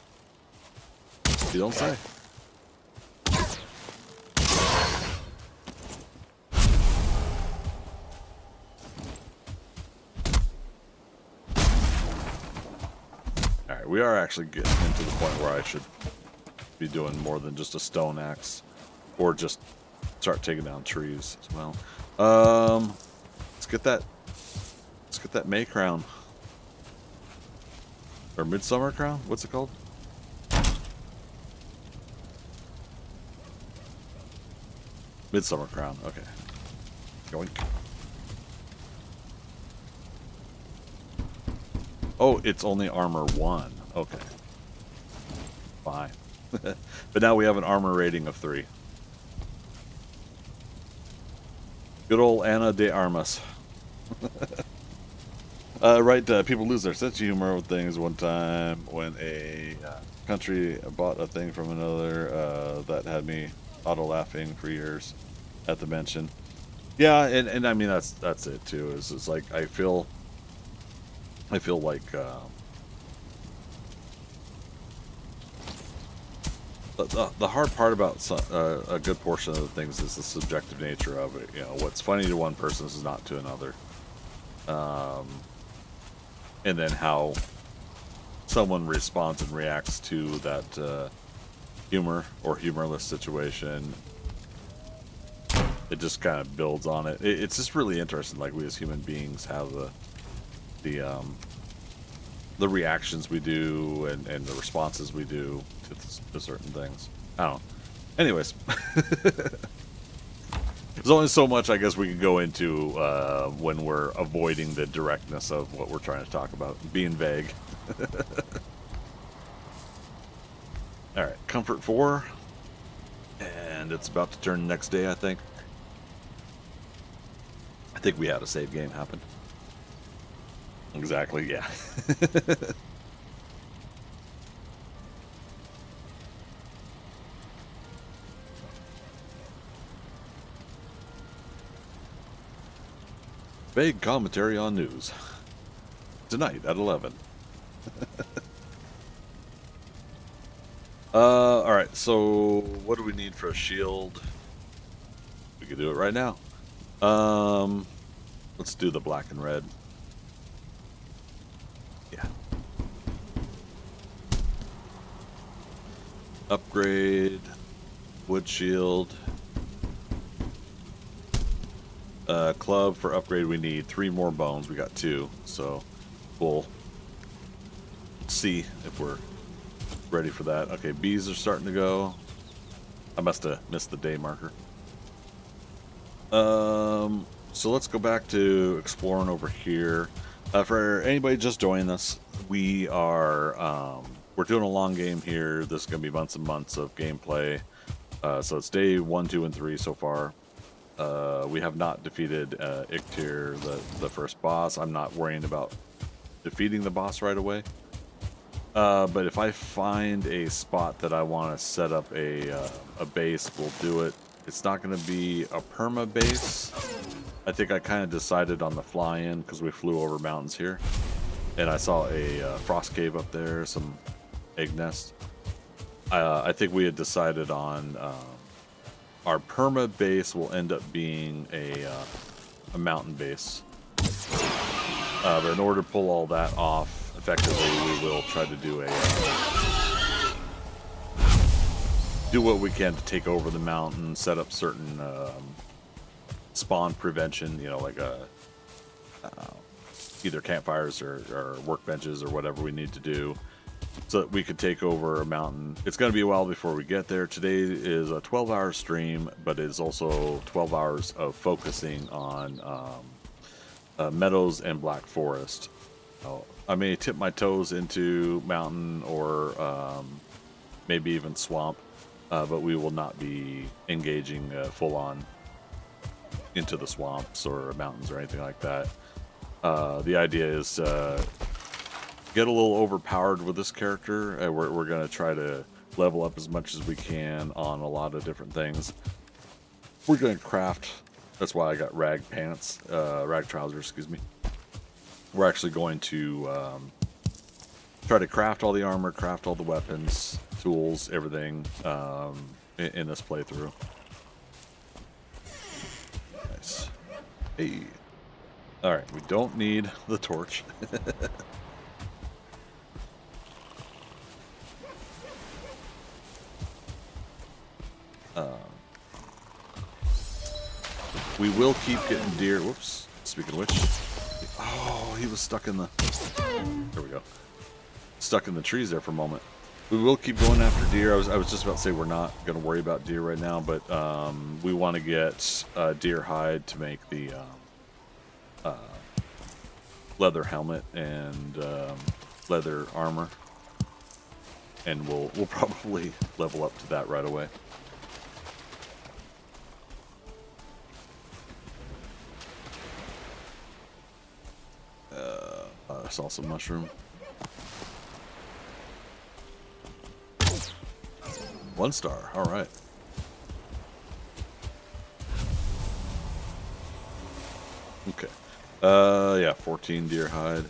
Speaker 1: You don't say. Alright, we are actually getting into the point where I should be doing more than just a stone axe. Or just start taking down trees as well. Let's get that May crown. Or Midsummer crown? What's it called? Midsummer crown, okay. Yoink. Oh, it's only armor 1. Okay. Fine. But now we have an armor rating of 3. Good old Ana de Armas. Right, people lose their sense of humor with things. One time when a country bought a thing from another that had me auto-laughing for years at the mention. Yeah, and I mean, that's it too. It's like, I feel like the hard part about a good portion of the things is the subjective nature of it. You know, what's funny to one person is not to another. And then how someone responds and reacts to that humor or humorless situation, it just kind of builds on it. It's just really interesting. Like, we as human beings have the reactions we do and the responses we do to certain things. I don't know. Anyways. There's only so much, I guess, we can go into when we're avoiding the directness of what we're trying to talk about, being vague. Alright, Comfort 4. And it's about to turn next day, I think. I think we had a save game happen. Exactly, yeah. Vague commentary on news. Tonight at 11. Alright, so what do we need for a shield? We could do it right now. Let's do the black and red. Yeah. Upgrade. Wood shield. Club for upgrade, we need 3 more bones. We got 2, so we'll see if we're ready for that. Okay, bees are starting to go. I must have missed the day marker. So let's go back to exploring over here. For anybody just joining us, we are we're doing a long game here. This is gonna be months and months of gameplay. So it's day 1, 2, and 3 so far. We have not defeated Iktir, the first boss. I'm not worrying about defeating the boss right away. But if I find a spot that I want to set up a base, we'll do it. It's not going to be a perma base. I think I kind of decided on the fly-in because we flew over mountains here. And I saw a frost cave up there, some egg nest. I think we had decided on... our perma base will end up being a mountain base. But in order to pull all that off effectively, we will try to do do what we can to take over the mountain, set up certain spawn prevention, you know, like either campfires or workbenches or whatever we need to do, so that we could take over a mountain. It's going to be a while before we get there. Today is a 12-hour stream, but it's also 12 hours of focusing on Meadows and Black Forest. I may tip my toes into mountain or maybe even swamp, but we will not be engaging full-on into the swamps or mountains or anything like that. The idea is get a little overpowered with this character. We're going to try to level up as much as we can on a lot of different things. We're going to craft. That's why I got rag pants, rag trousers, excuse me. we're actually going to try to craft all the armor, craft all the weapons, tools, everything in this playthrough. Nice. Hey. Alright, we don't need the torch. We will keep getting deer. Whoops. Speaking of which. Oh, he was stuck in the... There we go. Stuck in the trees there for a moment. We will keep going after deer. I was just about to say we're not going to worry about deer right now, but we want to get deer hide to make the leather helmet and leather armor, and we'll probably level up to that right away. I saw some mushroom. 1 star. All right. Okay. Yeah, 14 deer hide.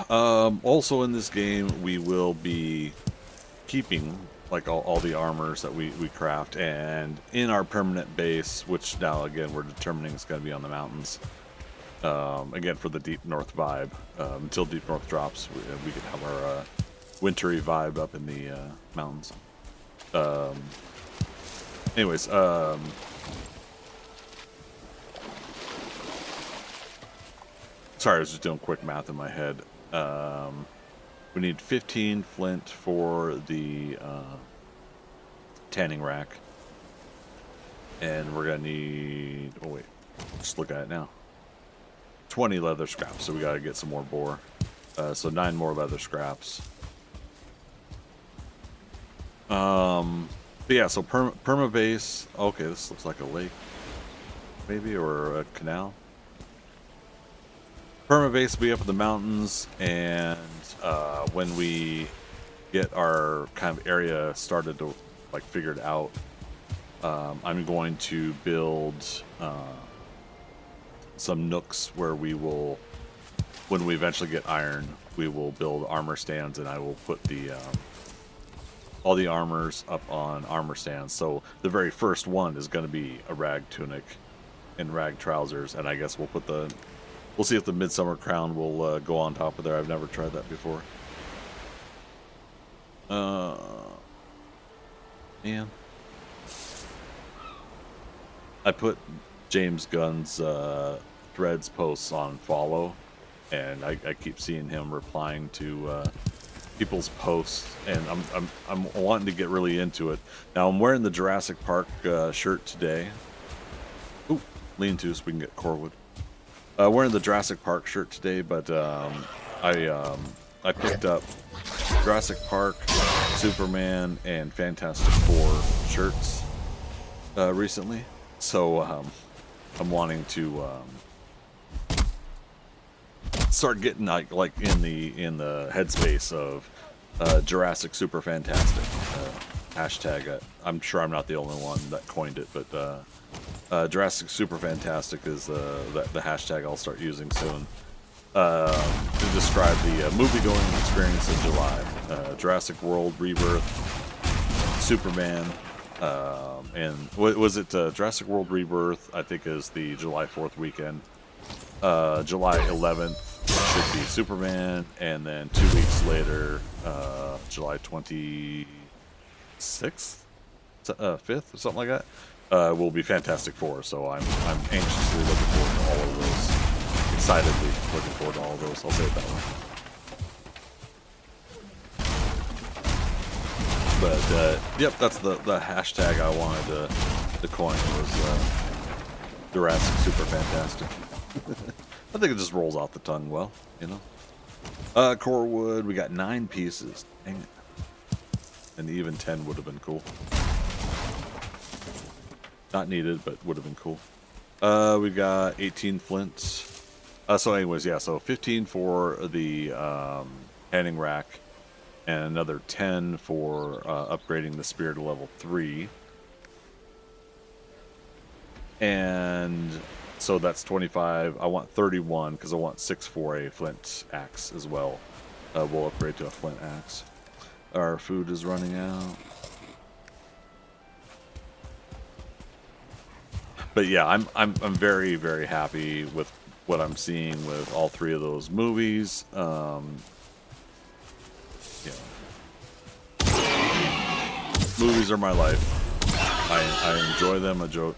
Speaker 1: Also in this game, we will be keeping like all the armors that we craft, and in our permanent base, which now again we're determining is going to be on the mountains. Again, for the Deep North vibe. Until Deep North drops, we can have our wintry vibe up in the mountains. Anyways, sorry, I was just doing quick math in my head. We need 15 flint for the tanning rack. And we're going to need... Oh, wait. Just look at it now. 20 leather scraps, so we got to get some more boar. So 9 more leather scraps. But yeah, so perma base. Okay, this looks like a lake, maybe, or a canal. Perma base will be up in the mountains, and when we get our kind of area started to like figured out, I'm going to build some nooks where we will, when we eventually get iron, we will build armor stands, and I will put the all the armors up on armor stands. So the very first one is going to be a rag tunic and rag trousers, and I guess we'll put the... We'll see if the Midsummer Crown will go on top of there. I've never tried that before. Man. I put James Gunn's threads posts on follow, and I keep seeing him replying to people's posts, and I'm wanting to get really into it. Now I'm wearing the Jurassic Park shirt today. Ooh, lean to so we can get core wood. Wearing the Jurassic Park shirt today, but I picked up Jurassic Park, Superman, and Fantastic Four shirts recently. So I'm wanting to start getting like in the headspace of Jurassic Super Fantastic hashtag. I'm sure I'm not the only one that coined it, but Jurassic Super Fantastic is the hashtag I'll start using soon to describe the movie-going experience in July. Jurassic World Rebirth, Superman, and what was it? Jurassic World Rebirth, I think, is the July 4th weekend. July 11th should be Superman, and then 2 weeks later, July 26th, 5th, or something like that. Will be Fantastic Four, so I'm anxiously looking forward to all of those. Excitedly looking forward to all of those. I'll say it that way. But yep, that's the hashtag I wanted to coin was Jurassic Super Fantastic. I think it just rolls off the tongue well, you know. Core wood, we got 9 pieces. Dang it. And even 10 would have been cool. Not needed, but would have been cool. We got 18 flints. So anyways, yeah, so 15 for the tanning rack, and another 10 for upgrading the spear to level 3. And So that's 25. I want 31 because I want 6 for a flint axe as well. We'll upgrade to a flint axe. Our food is running out. But yeah, I'm very, very happy with what I'm seeing with all 3 of those movies. Yeah. Movies are my life. I enjoy them. I enjoy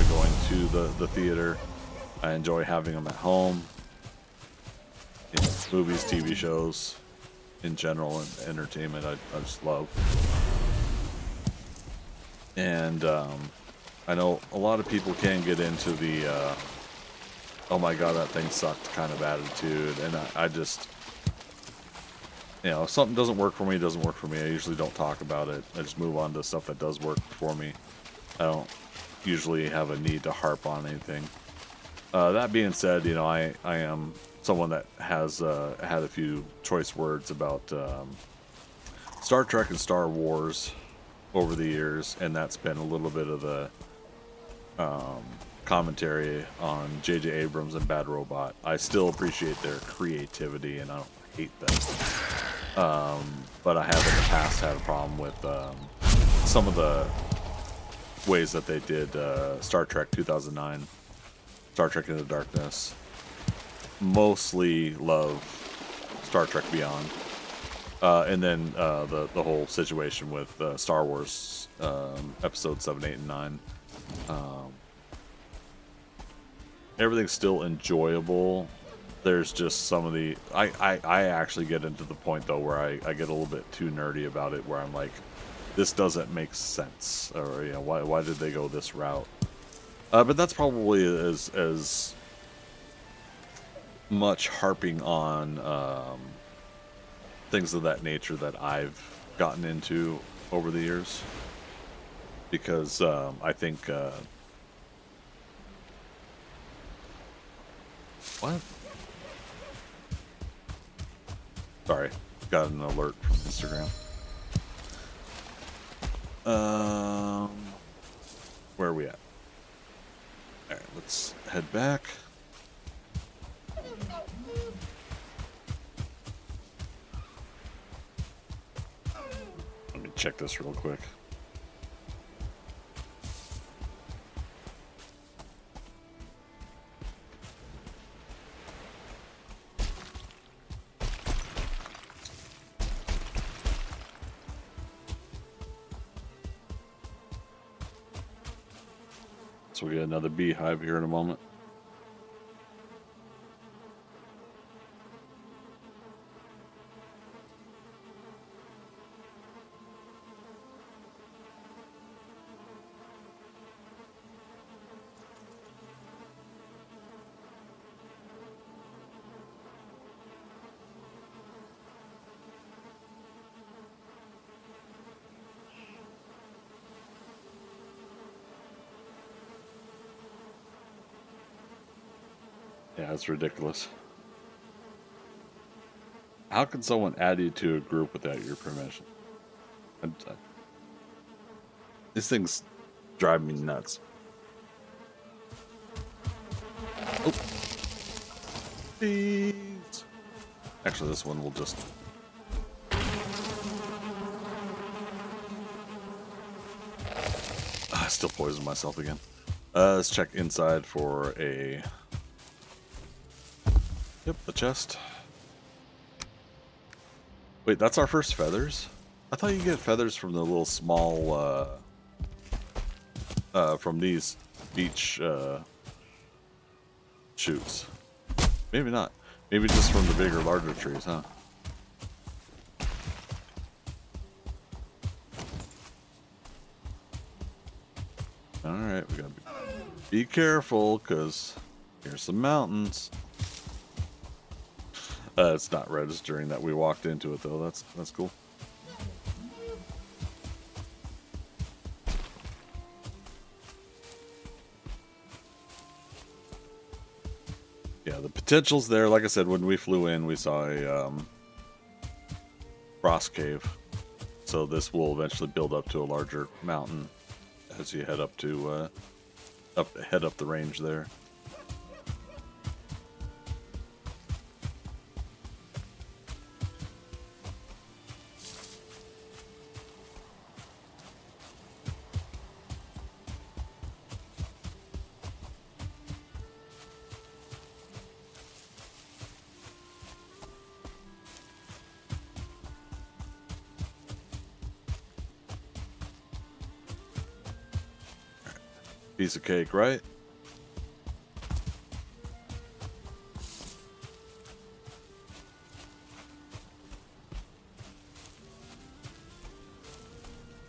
Speaker 1: going to the theater. I enjoy having them at home. You know, movies, TV shows, in general, and entertainment, I just love. And I know a lot of people can get into the oh my god, that thing sucked kind of attitude, and I just, you know, if something doesn't work for me, it doesn't work for me. I usually don't talk about it. I just move on to stuff that does work for me. I don't usually have a need to harp on anything. That being said, you know, I am someone that has had a few choice words about Star Trek and Star Wars over the years, and that's been a little bit of the commentary on J.J. Abrams and Bad Robot. I still appreciate their creativity, and I don't hate them. But I have in the past had a problem with some of the ways that they did Star Trek 2009, Star Trek Into Darkness. Mostly love Star Trek Beyond. And then the whole situation with Star Wars episodes 7, 8, and 9. Everything's still enjoyable. There's just some of the... I actually get into the point, though, where I get a little bit too nerdy about it, where I'm like, this doesn't make sense. Or, you know, why did they go this route? But that's probably as much harping on things of that nature that I've gotten into over the years, because I think what? Sorry, got an alert from Instagram. Where are we at? All right, let's head back. Let me check this real quick. So we get another beehive here in a moment. Yeah, it's ridiculous. How can someone add you to a group without your permission? These things drive me nuts. Oh. Bees. Actually, this one will just... I still poisoned myself again. Let's check inside for a... Yep, the chest. Wait, that's our first feathers? I thought you get feathers from the little small, from these beach, shoots. Maybe not. Maybe just from the bigger, larger trees, huh? Alright, we gotta be careful, because here's some mountains. It's not registering that we walked into it, though. That's cool. Yeah, the potential's there. Like I said, when we flew in, we saw a frost cave. So this will eventually build up to a larger mountain as you head up to head up the range there. Piece of cake, right?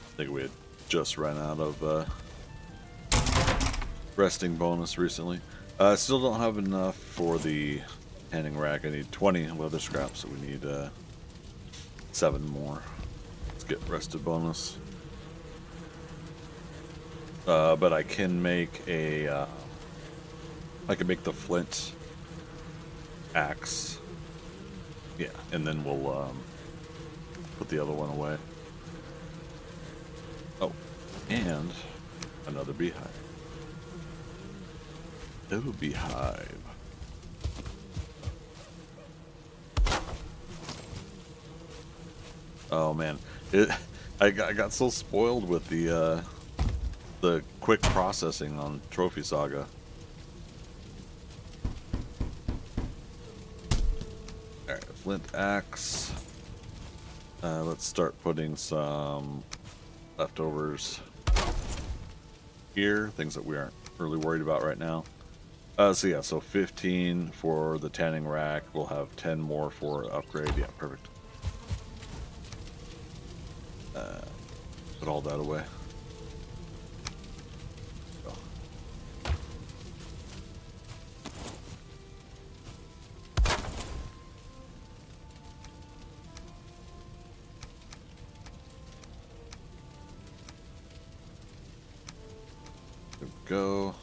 Speaker 1: I think we had just run out of resting bonus recently. Still don't have enough for the tanning rack. I need 20 leather scraps, so we need 7 more. Let's get rested bonus. But I can make a I can make the flint axe. Yeah, and then we'll put the other one away. Oh, and another beehive. Little beehive. Oh man, I got so spoiled with the quick processing on Trophy Saga. All right, flint axe. Let's start putting some leftovers here, things that we aren't really worried about right now. So yeah, so 15 for the tanning rack. We'll have 10 more for upgrade. Yeah, perfect. Put all that away. Oh. There we go.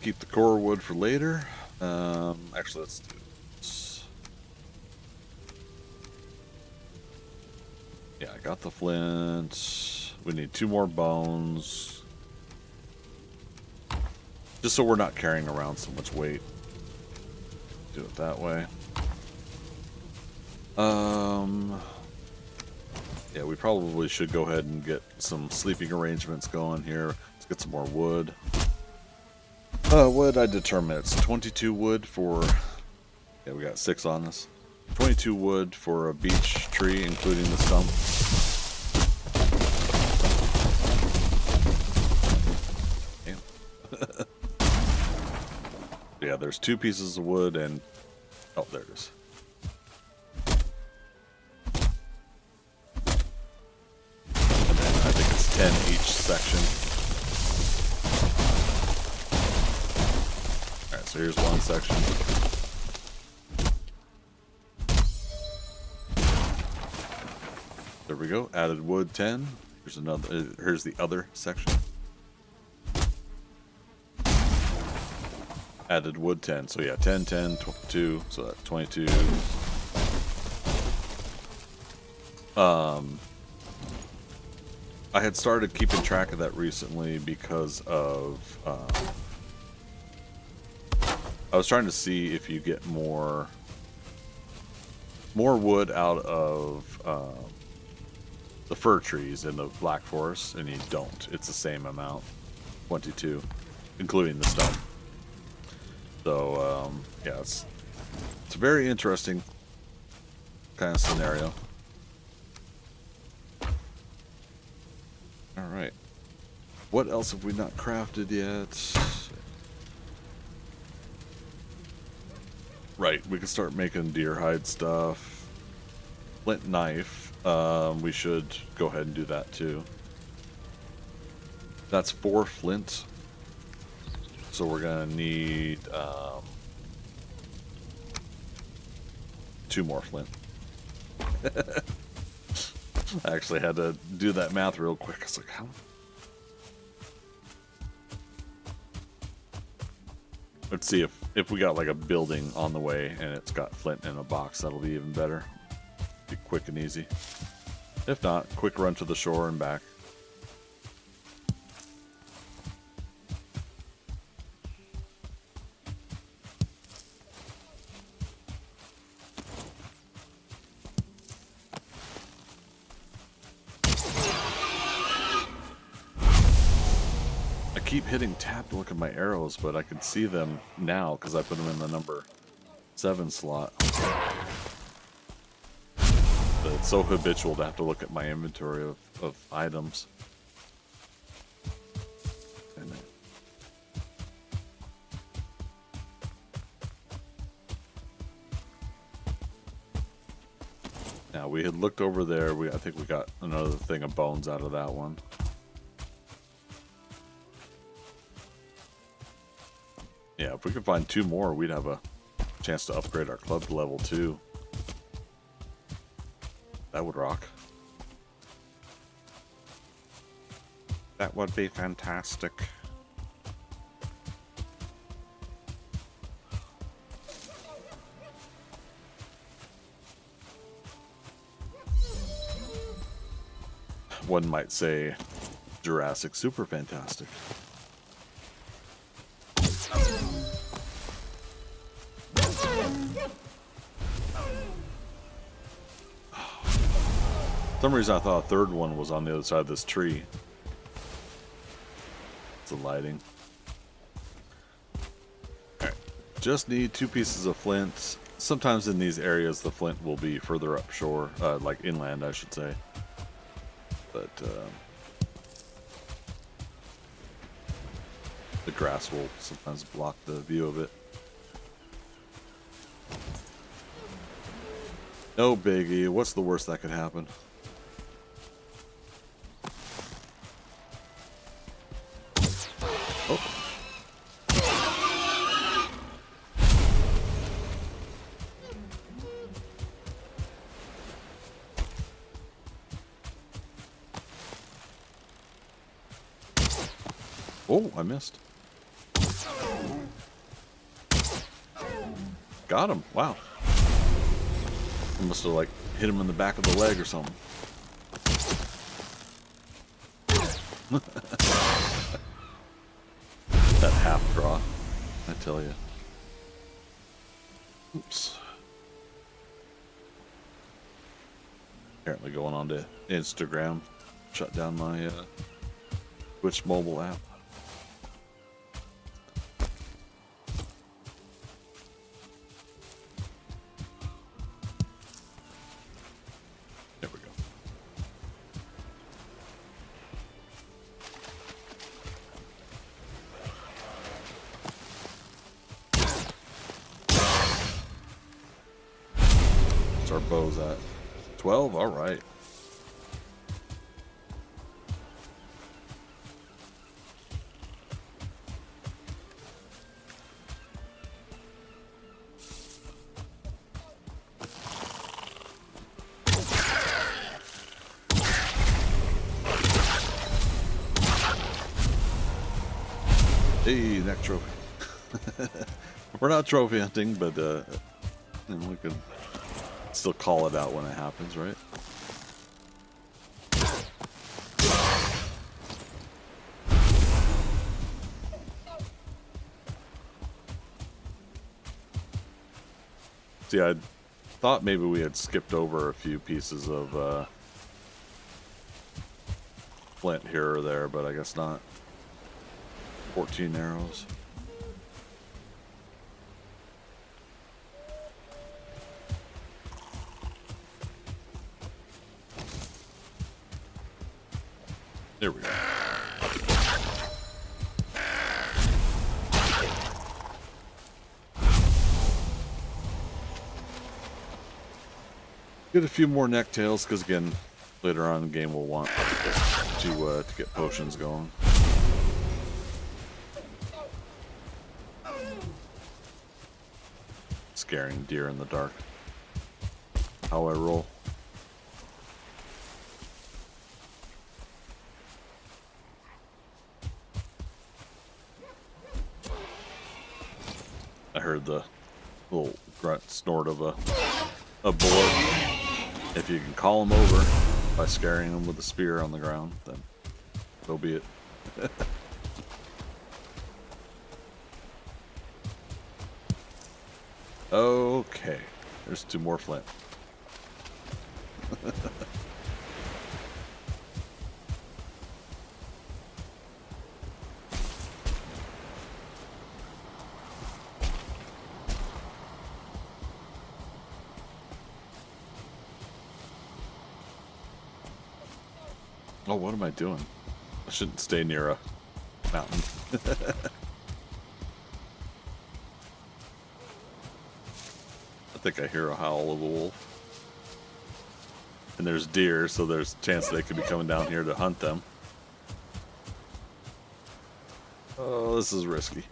Speaker 1: Keep the core wood for later. Actually, let's do this. Yeah, I got the flint. We need 2 more bones. Just so we're not carrying around so much weight. Do it that way. Yeah, we probably should go ahead and get some sleeping arrangements going here. Let's get some more wood. Wood, I determine it's 22 wood for... Yeah, we got 6 on this. 22 wood for a beech tree, including the stump. Damn. Yeah, there's 2 pieces of wood and... Oh, there it is. And then I think it's 10 each section. Alright, so here's one section. There we go. Added wood 10. Here's another. Here's the other section. Added wood 10. So yeah, 10, 10, 22. So that's 22. I had started keeping track of that recently because of I was trying to see if you get more wood out of the fir trees in the black forest, and you don't. It's the same amount, 22, including the stump. So yeah, it's a very interesting kind of scenario. All right, what else have we not crafted yet? Right, we can start making deer hide stuff. Flint knife. We should go ahead and do that too. That's 4 flint. So we're gonna need 2 more flint. I actually had to do that math real quick. I was like, how? Let's see if we got like a building on the way and it's got flint in a box. That'll be even better. Be quick and easy. If not, quick run to the shore and back. I keep hitting tab to look at my arrows, but I can see them now because I put them in the number 7 slot. But it's so habitual to have to look at my inventory of items. Now we had looked over there. I think we got another thing of bones out of that one. Yeah, if we could find 2 more, we'd have a chance to upgrade our club to level 2. That would rock. That would be fantastic. One might say Jurassic super fantastic. For some reason I thought a third one was on the other side of this tree. It's the lighting. Alright. Just need 2 pieces of flint. Sometimes in these areas the flint will be further up shore, like inland I should say. But the grass will sometimes block the view of it. No biggie. What's the worst that could happen? Oh. Oh, I missed. Got him. Wow. I must have like hit him in the back of the leg or something. That half draw, I tell you. Oops. Apparently going on to Instagram. Shut down my Twitch mobile app. There we go. What's our bows at? 12? All right. Hey, neck trophy. We're not trophy hunting, but you know, we can still call it out when it happens, right? See, I thought maybe we had skipped over a few pieces of flint here or there, but I guess not. 14 arrows. There we go. Get a few more necktails, because again, later on in the game we'll want to get potions going. Scaring deer in the dark. How I roll. I heard the little grunt snort of a bullet. If you can call him over by scaring him with a spear on the ground, then so be it. Okay, there's 2 more flint. Oh, what am I doing? I shouldn't stay near a mountain. I think I hear a howl of a wolf. And there's deer, so there's a chance they could be coming down here to hunt them. Oh, this is risky.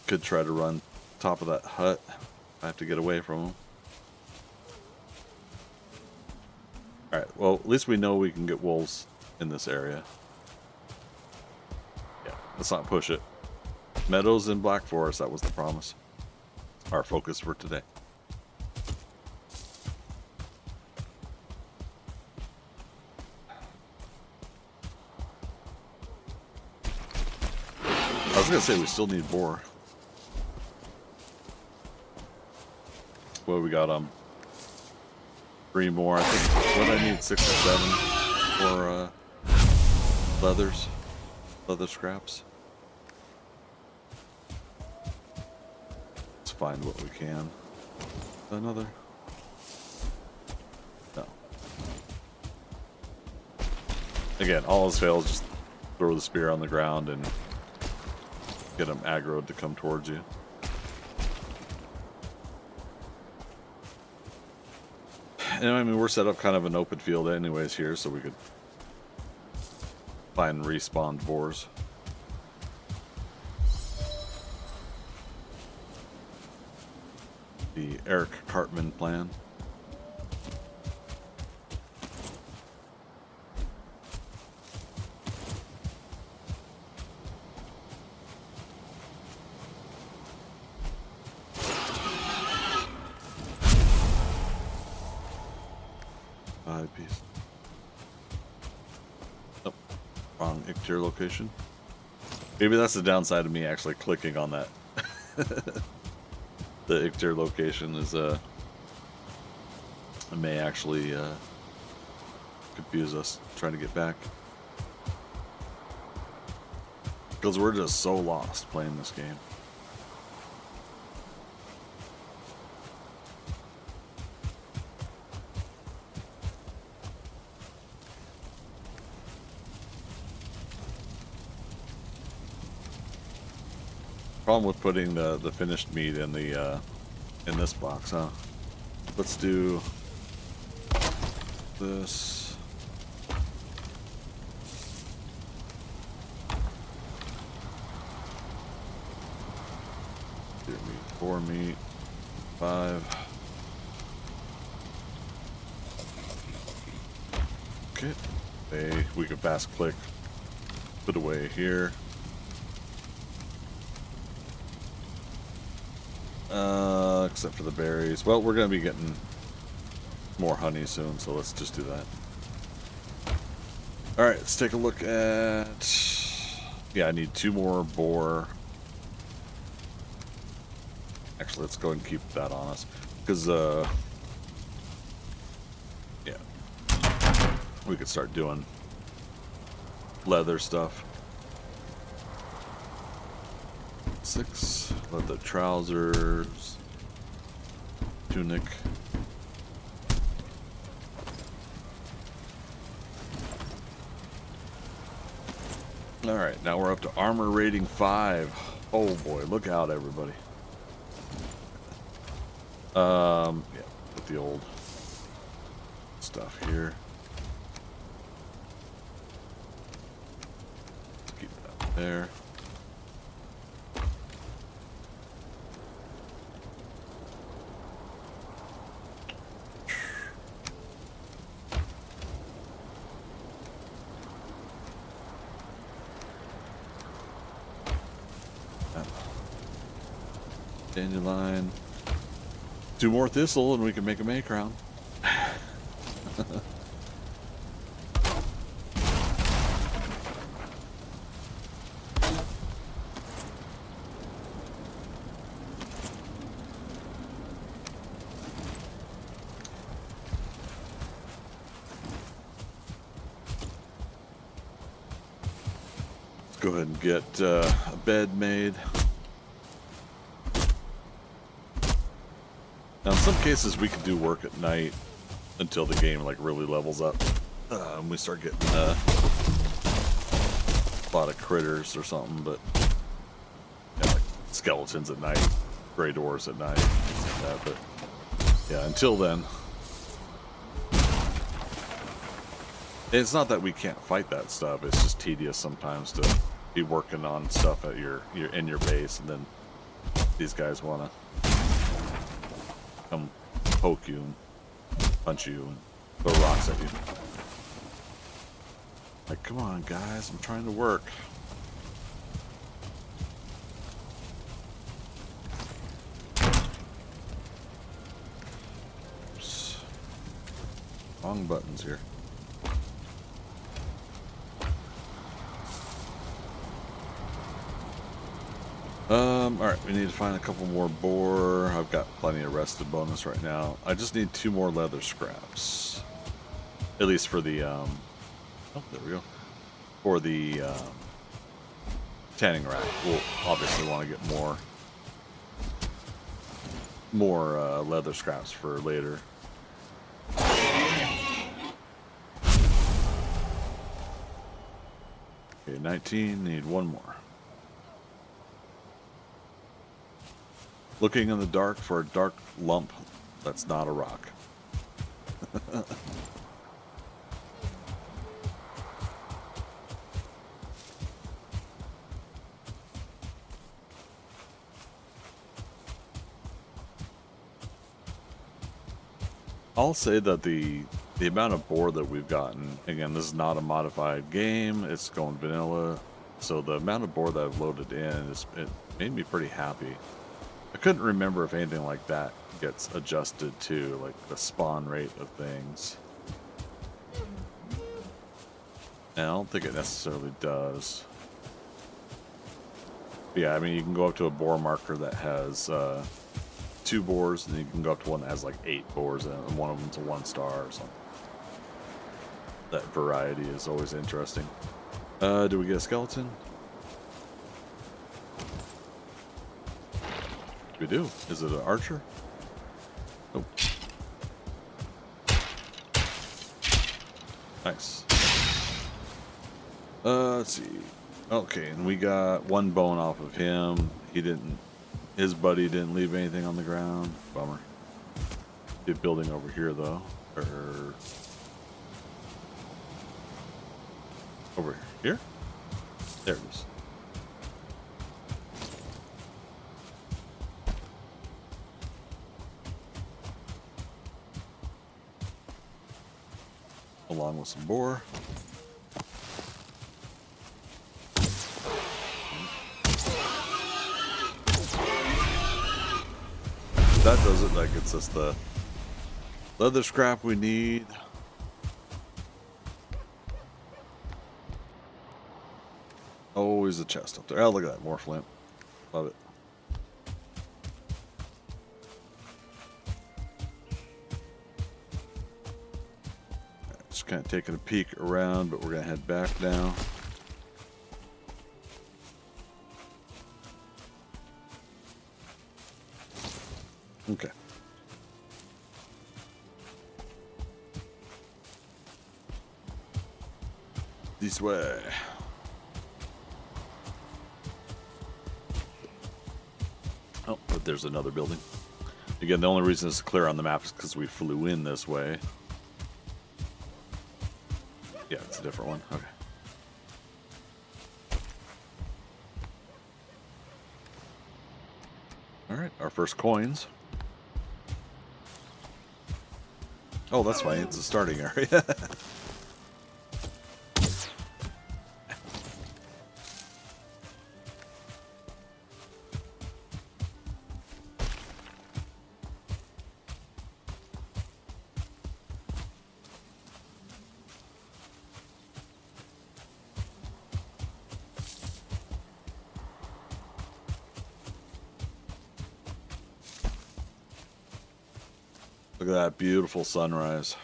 Speaker 1: Could try to run top of that hut. I have to get away from them. Alright, well, at least we know we can get wolves in this area. Yeah, let's not push it. Meadows and Black Forest, that was the promise. Our focus for today. I was gonna say we still need boar. What we got on? 3 more. I think what I need 6 or 7 for leather scraps. Let's find what we can. Another. No. Again, all else fails, just throw the spear on the ground and get them aggroed to come towards you. And I mean, we're set up kind of an open field anyways here, so we could find respawned boars. The Eric Cartman plan. Piece. Nope. Wrong Ictier location. Maybe that's the downside of me actually clicking on that. The Ictier location is it may actually confuse us trying to get back. Because we're just so lost playing this game. Problem with putting the finished meat in the in this box, huh? Let's do this. Deer meat, 4 meat, 5. Okay. Hey, we can fast click. Put away here. Except for the berries. Well, we're going to be getting more honey soon, so let's just do that. Alright, let's take a look at... Yeah, I need 2 more boar. Actually, let's go ahead and keep that on us. Because, yeah. We could start doing leather stuff. 6 leather trousers, tunic. All right, now we're up to armor rating 5. Oh boy, look out, everybody. Yeah, put the old stuff here. Keep that there. Dandelion. 2 more thistle and we can make a May crown. Let's go ahead and get a bed made. Now, in some cases, we could do work at night until the game like really levels up, and we start getting a lot of critters or something. But yeah, like skeletons at night, gray doors at night, things like that. But Yeah, until then. It's not that we can't fight that stuff, it's just tedious sometimes to be working on stuff at your in your base, and then these guys want to come poke you and punch you and throw rocks at you. Like, come on guys, I'm trying to work. Oops. Wrong buttons here. Alright, we need to find a couple more boar. I've got plenty of rested bonus right now. I just need 2 more leather scraps. At least for the, oh, there we go. For the, tanning rack. We'll obviously want to get more leather scraps for later. Okay, 19, need 1 more. Looking in the dark for a dark lump that's not a rock. I'll say that the amount of boar that we've gotten, again, this is not a modified game, it's going vanilla, so the amount of boar that I've loaded in, it made me pretty happy. I couldn't remember if anything like that gets adjusted to, like the spawn rate of things. And I don't think it necessarily does. But yeah, I mean, you can go up to a boar marker that has 2 boars, and you can go up to one that has like 8 boars, and one of them's a 1 star or something. That variety is always interesting. Do we get a skeleton? We do. Is it an archer? Nope. Nice. Let's see. Okay, and we got 1 bone off of him. His buddy didn't leave anything on the ground. Bummer. Get building over here though. Or over here? There it is. Along with some boar. That does it. That gets us the leather scrap we need. Always a chest up there. Oh, look at that. More flint. Love it. Just kind of taking a peek around, but we're going to head back now. Okay. This way. Oh, but there's another building. Again, the only reason it's clear on the map is because we flew in this way. Yeah, it's a different one. Okay. All right, our first coins. Oh, that's fine. It's a starting area. Look at that beautiful sunrise.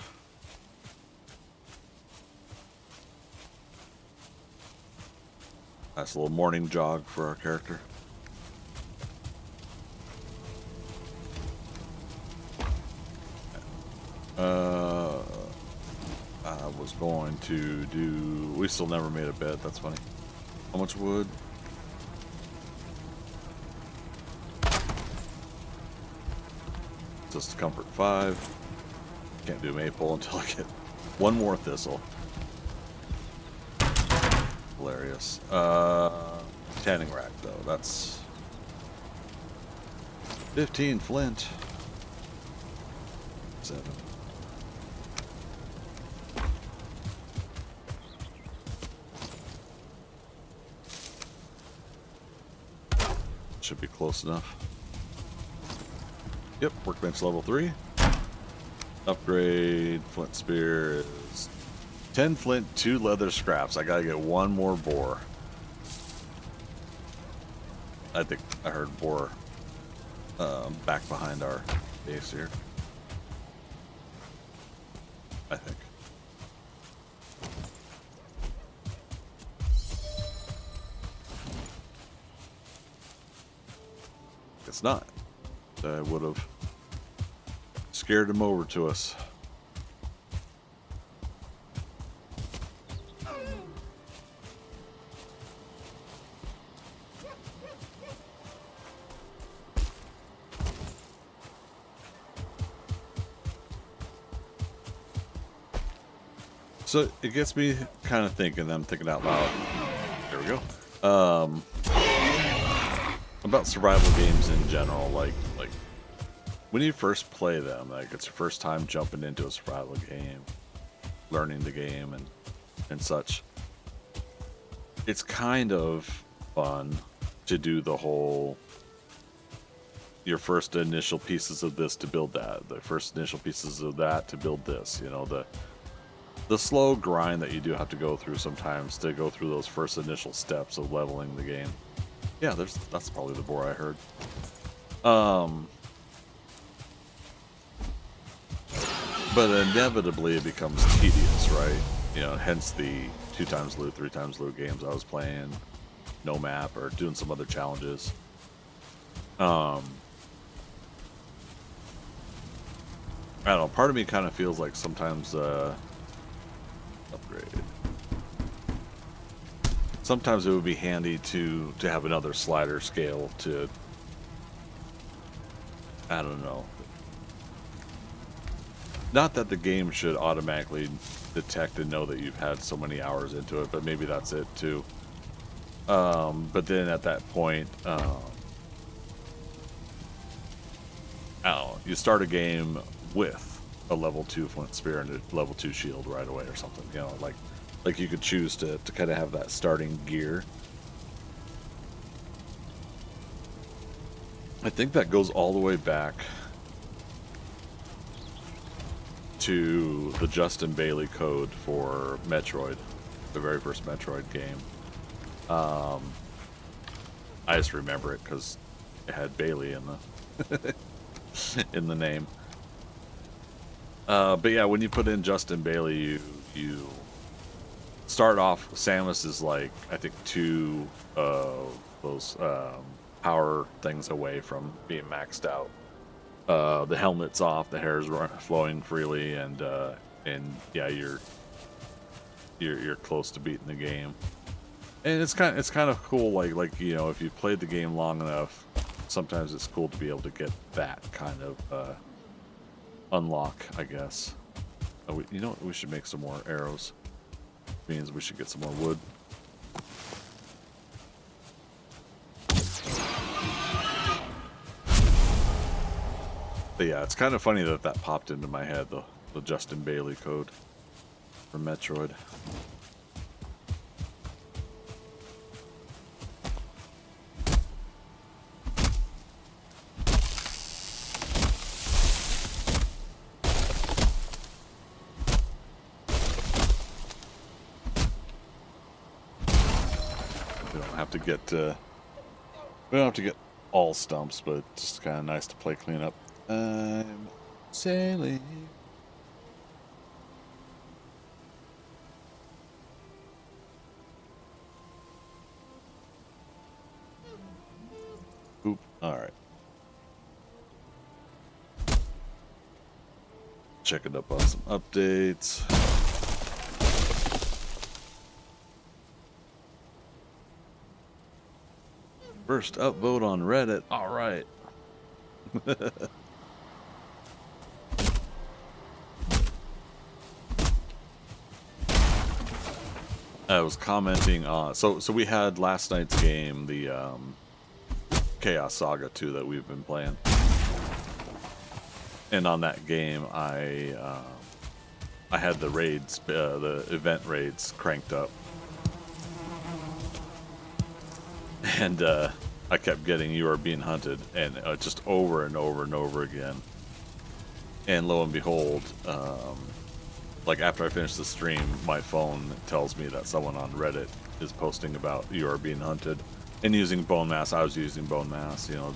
Speaker 1: Nice little morning jog for our character. I was going to do... We still never made a bed. That's funny. How much wood? Just comfort 5. Can't do maple until I get one more thistle. Hilarious. Tanning rack though. That's 15 flint. 7. Should be close enough. Yep, workbench level 3. Upgrade flint spear is 10 flint, 2 leather scraps. I gotta get one more boar. I think I heard boar back behind our base here. I think. It's not. I would have scared him over to us. So it gets me kind of thinking. I'm thinking out loud. There we go. About survival games in general, like when you first play them, like it's your first time jumping into a survival game, learning the game and such. It's kind of fun to do the whole your first initial pieces of this to build that, the first initial pieces of that to build this, you know, the slow grind that you do have to go through sometimes to go through those first initial steps of leveling the game. Yeah, that's probably the boar I heard. But inevitably it becomes tedious, right? You know, hence the 2 times loot, 3 times loot games I was playing, no map, or doing some other challenges. I don't know, part of me kind of feels like sometimes upgrade. Sometimes it would be handy to have another slider scale to, I don't know. Not that the game should automatically detect and know that you've had so many hours into it, but maybe that's it too. But then at that point, I don't know, you start a game with a level 2 flint spear and a level 2 shield right away or something, you know, like you could choose to kind of have that starting gear. I think that goes all the way back to the Justin Bailey code for Metroid, the very first Metroid game. I just remember it because it had Bailey in the in the name. But yeah, when you put in Justin Bailey, you start off. Samus is like, I think 2 of those power things away from being maxed out. The helmet's off, the hair's flowing freely, and yeah, you're close to beating the game. And it's kind of cool, like you know, if you played the game long enough, sometimes it's cool to be able to get that kind of unlock, I guess. You know what? We should make some more arrows. Means we should get some more wood. But yeah, it's kind of funny that popped into my head, the Justin Bailey code for Metroid. We don't have to get all stumps, but it's just kind of nice to play cleanup. I'm sailing. Oop. All right. Checking up on some updates. First upvote on Reddit. All right. I was commenting on so we had last night's game, the Chaos Saga 2 that we've been playing, and on that game I had the raids, the event raids cranked up, and I kept getting "You Are Being Hunted," and just over and over and over again. And lo and behold, like after I finish the stream, my phone tells me that someone on Reddit is posting about "You Are Being Hunted" and using bone mass. I was using bone mass, you know,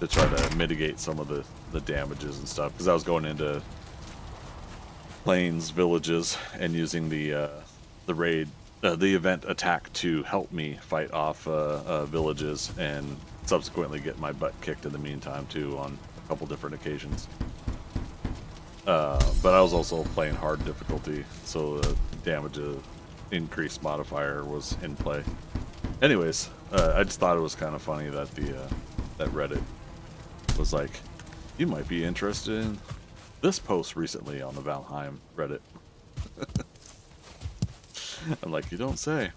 Speaker 1: to try to mitigate some of the damages and stuff, because I was going into plains villages and using the raid, the event attack to help me fight off villages, and subsequently get my butt kicked in the meantime too on a couple different occasions. But I was also playing hard difficulty, so the damage increase modifier was in play. Anyways, I just thought it was kind of funny that that Reddit was like, you might be interested in this post recently on the Valheim Reddit. I'm like, you don't say.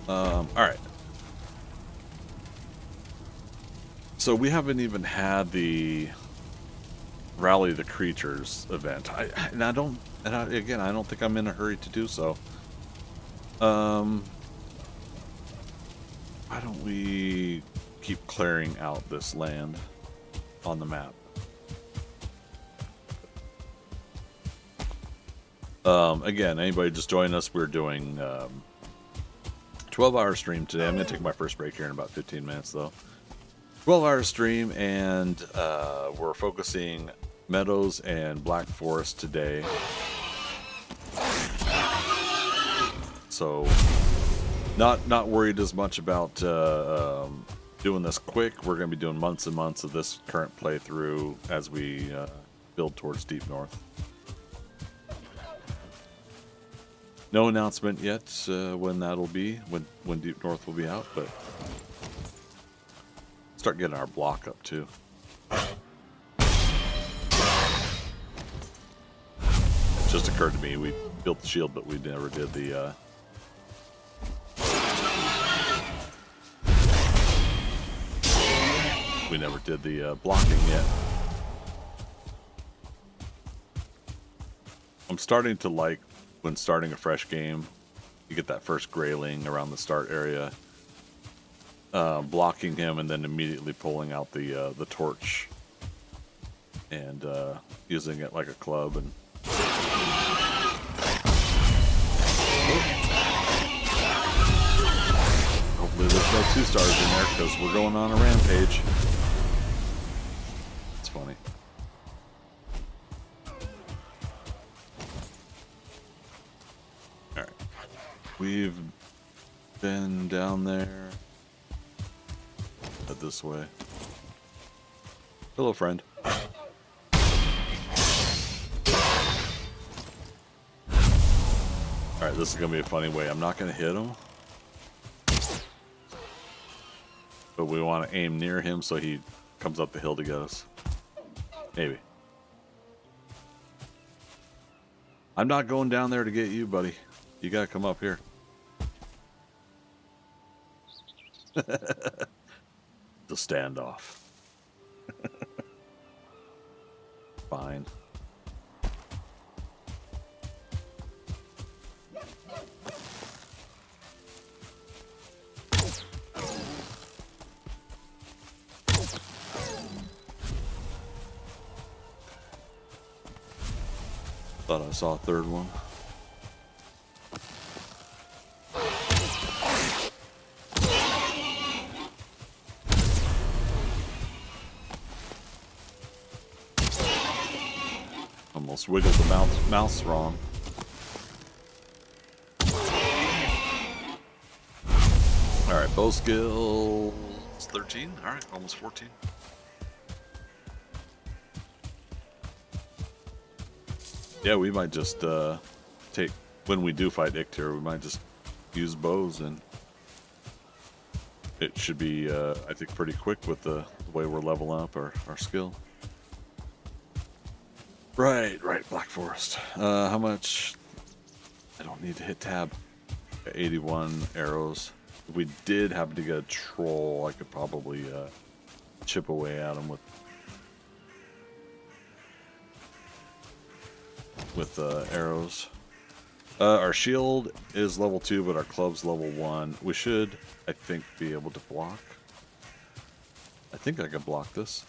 Speaker 1: All right. So we haven't even had the Rally the Creatures event. I don't think I'm in a hurry to do so. Why don't we keep clearing out this land on the map? Again, anybody just join us, we're doing 12-hour stream today. I'm going to take my first break here in about 15 minutes, though. 12-hour stream, and we're focusing Meadows and Black Forest today. So, not worried as much about doing this quick. We're going to be doing months and months of this current playthrough as we build towards Deep North. No announcement yet when that'll be, when Deep North will be out, but start getting our block up too. It just occurred to me, we built the shield, but we never did the blocking yet. I'm starting to like when starting a fresh game, you get that first grayling around the start area, blocking him and then immediately pulling out the torch and using it like a club. And hopefully there's no 2 stars in there, because we're going on a rampage. It's funny. Alright. We've been down there. Head this way. Hello, friend. Alright, this is going to be a funny way. I'm not going to hit him, but we want to aim near him so he comes up the hill to get us. Maybe. I'm not going down there to get you, buddy. You got to come up here. The standoff. Fine. Thought I saw a third one. Almost wiggled the mouse wrong. Alright, bow skills 13. Alright, almost 14. Yeah, we might just take, when we do fight Ictir, we might just use bows, and it should be, I think, pretty quick with the way we're leveling up our skill. Right, Black Forest. How much I don't need to hit tab. 81 arrows. If we did happen to get a troll, I could probably chip away at him with arrows. Our shield is level 2, but our club's level 1. We should, I think, be able to block. I think I can block this.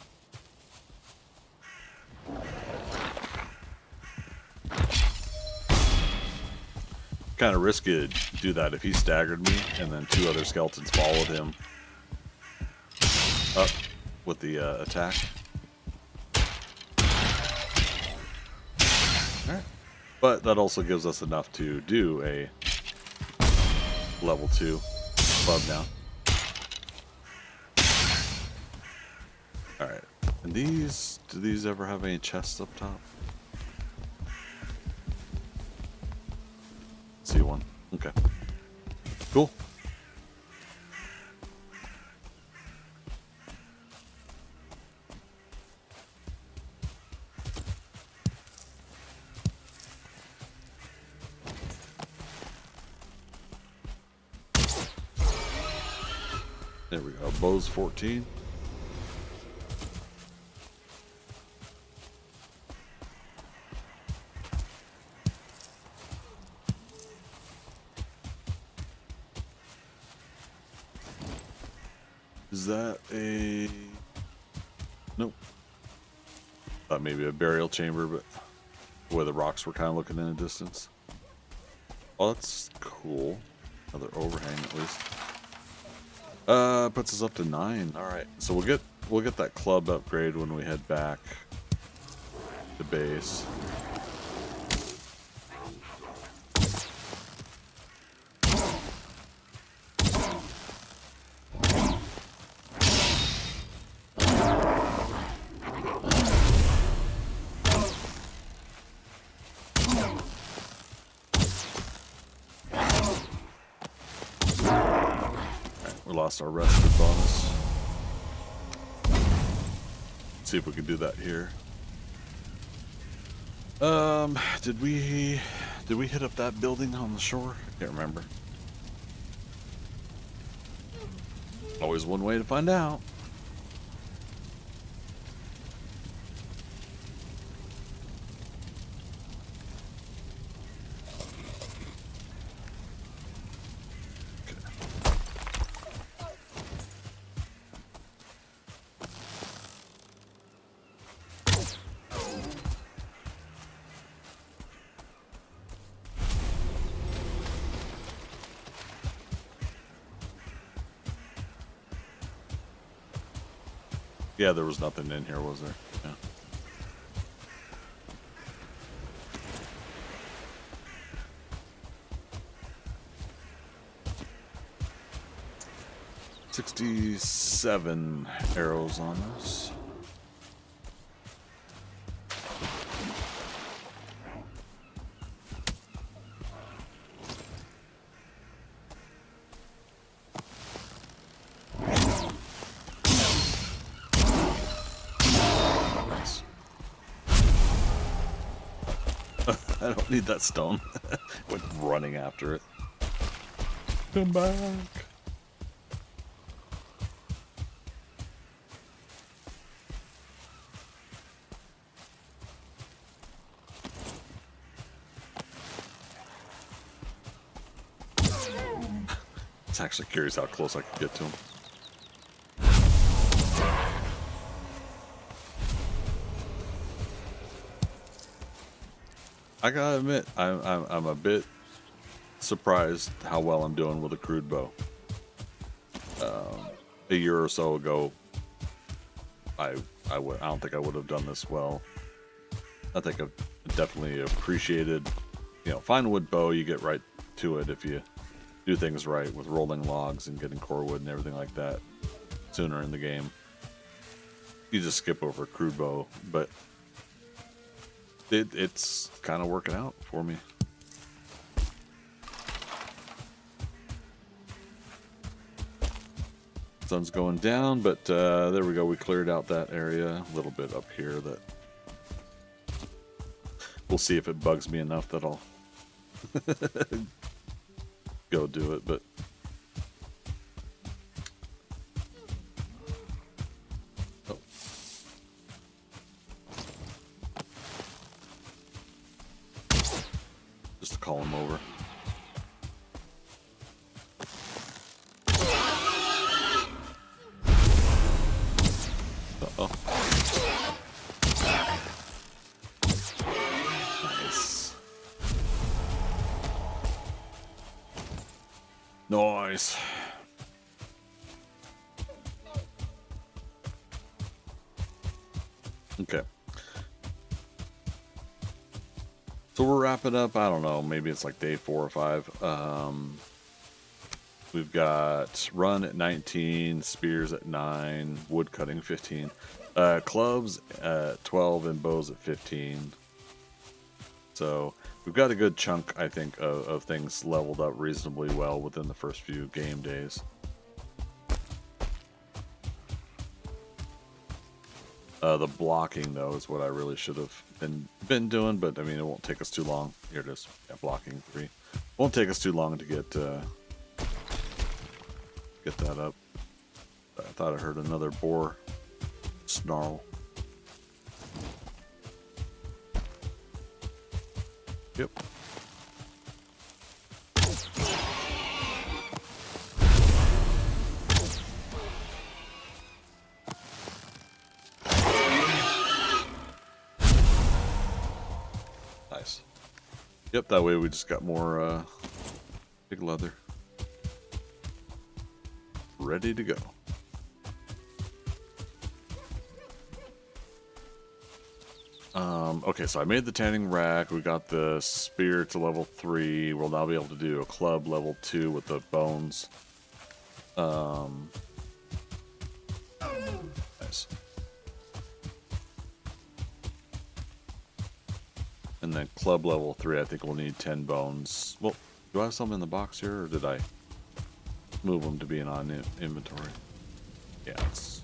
Speaker 1: Kind of risky to do that if he staggered me and then 2 other skeletons followed him up with the attack. Alright. But that also gives us enough to do a level 2 club now. Alright. And these, do these ever have any chests up top? See one. Okay. Cool. There we go. Bow's 14. Is that a... Nope. Thought maybe a burial chamber, but where the rocks were kind of looking in the distance. Oh, that's cool. Another overhang at least. Puts us up to 9. All right, so we'll get that club upgrade when we head back to base. Lost our rested bonus. Let's see if we can do that here. Did we hit up that building on the shore? I can't remember. Always one way to find out. Yeah, there was nothing in here, was there? Yeah. $67 arrows on us. I don't need that stone. Went running after it. Come back. It's actually curious how close I could get to him. I gotta admit, I'm a bit surprised how well I'm doing with a crude bow. A year or so ago, I don't think I would have done this well. I think I've definitely appreciated, fine wood bow. You get right to it if you do things right with rolling logs and getting core wood and everything like that sooner in the game. You just skip over a crude bow, but it's kind of working out for me. Sun's going down, but there we go. We cleared out that area a little bit up here that we'll see if it bugs me enough that I'll go do it, but oh. Just to call him over. Uh-oh. Nice. Nice. Okay. So we're wrapping up. I don't know. Maybe it's like day 4 or 5. We've got run at 19, spears at 9, wood cutting 15, clubs at 12, and bows at 15. So we've got a good chunk, I think, of things leveled up reasonably well within the first few game days. The blocking, though, is what I really should have been doing, but I mean, it won't take us too long. Here it is. Yeah, blocking 3. Won't take us too long to get that up. I thought I heard another boar snarl. Yep. Nice. Yep, that way we just got more big leather. Ready to go. Okay, so I made the tanning rack. We got the spear to level 3. We'll now be able to do a club level 2 with the bones. Nice. And then club level 3, I think we'll need 10 bones. Well, do I have some in the box here, or did I move them to being on inventory? Yeah, it's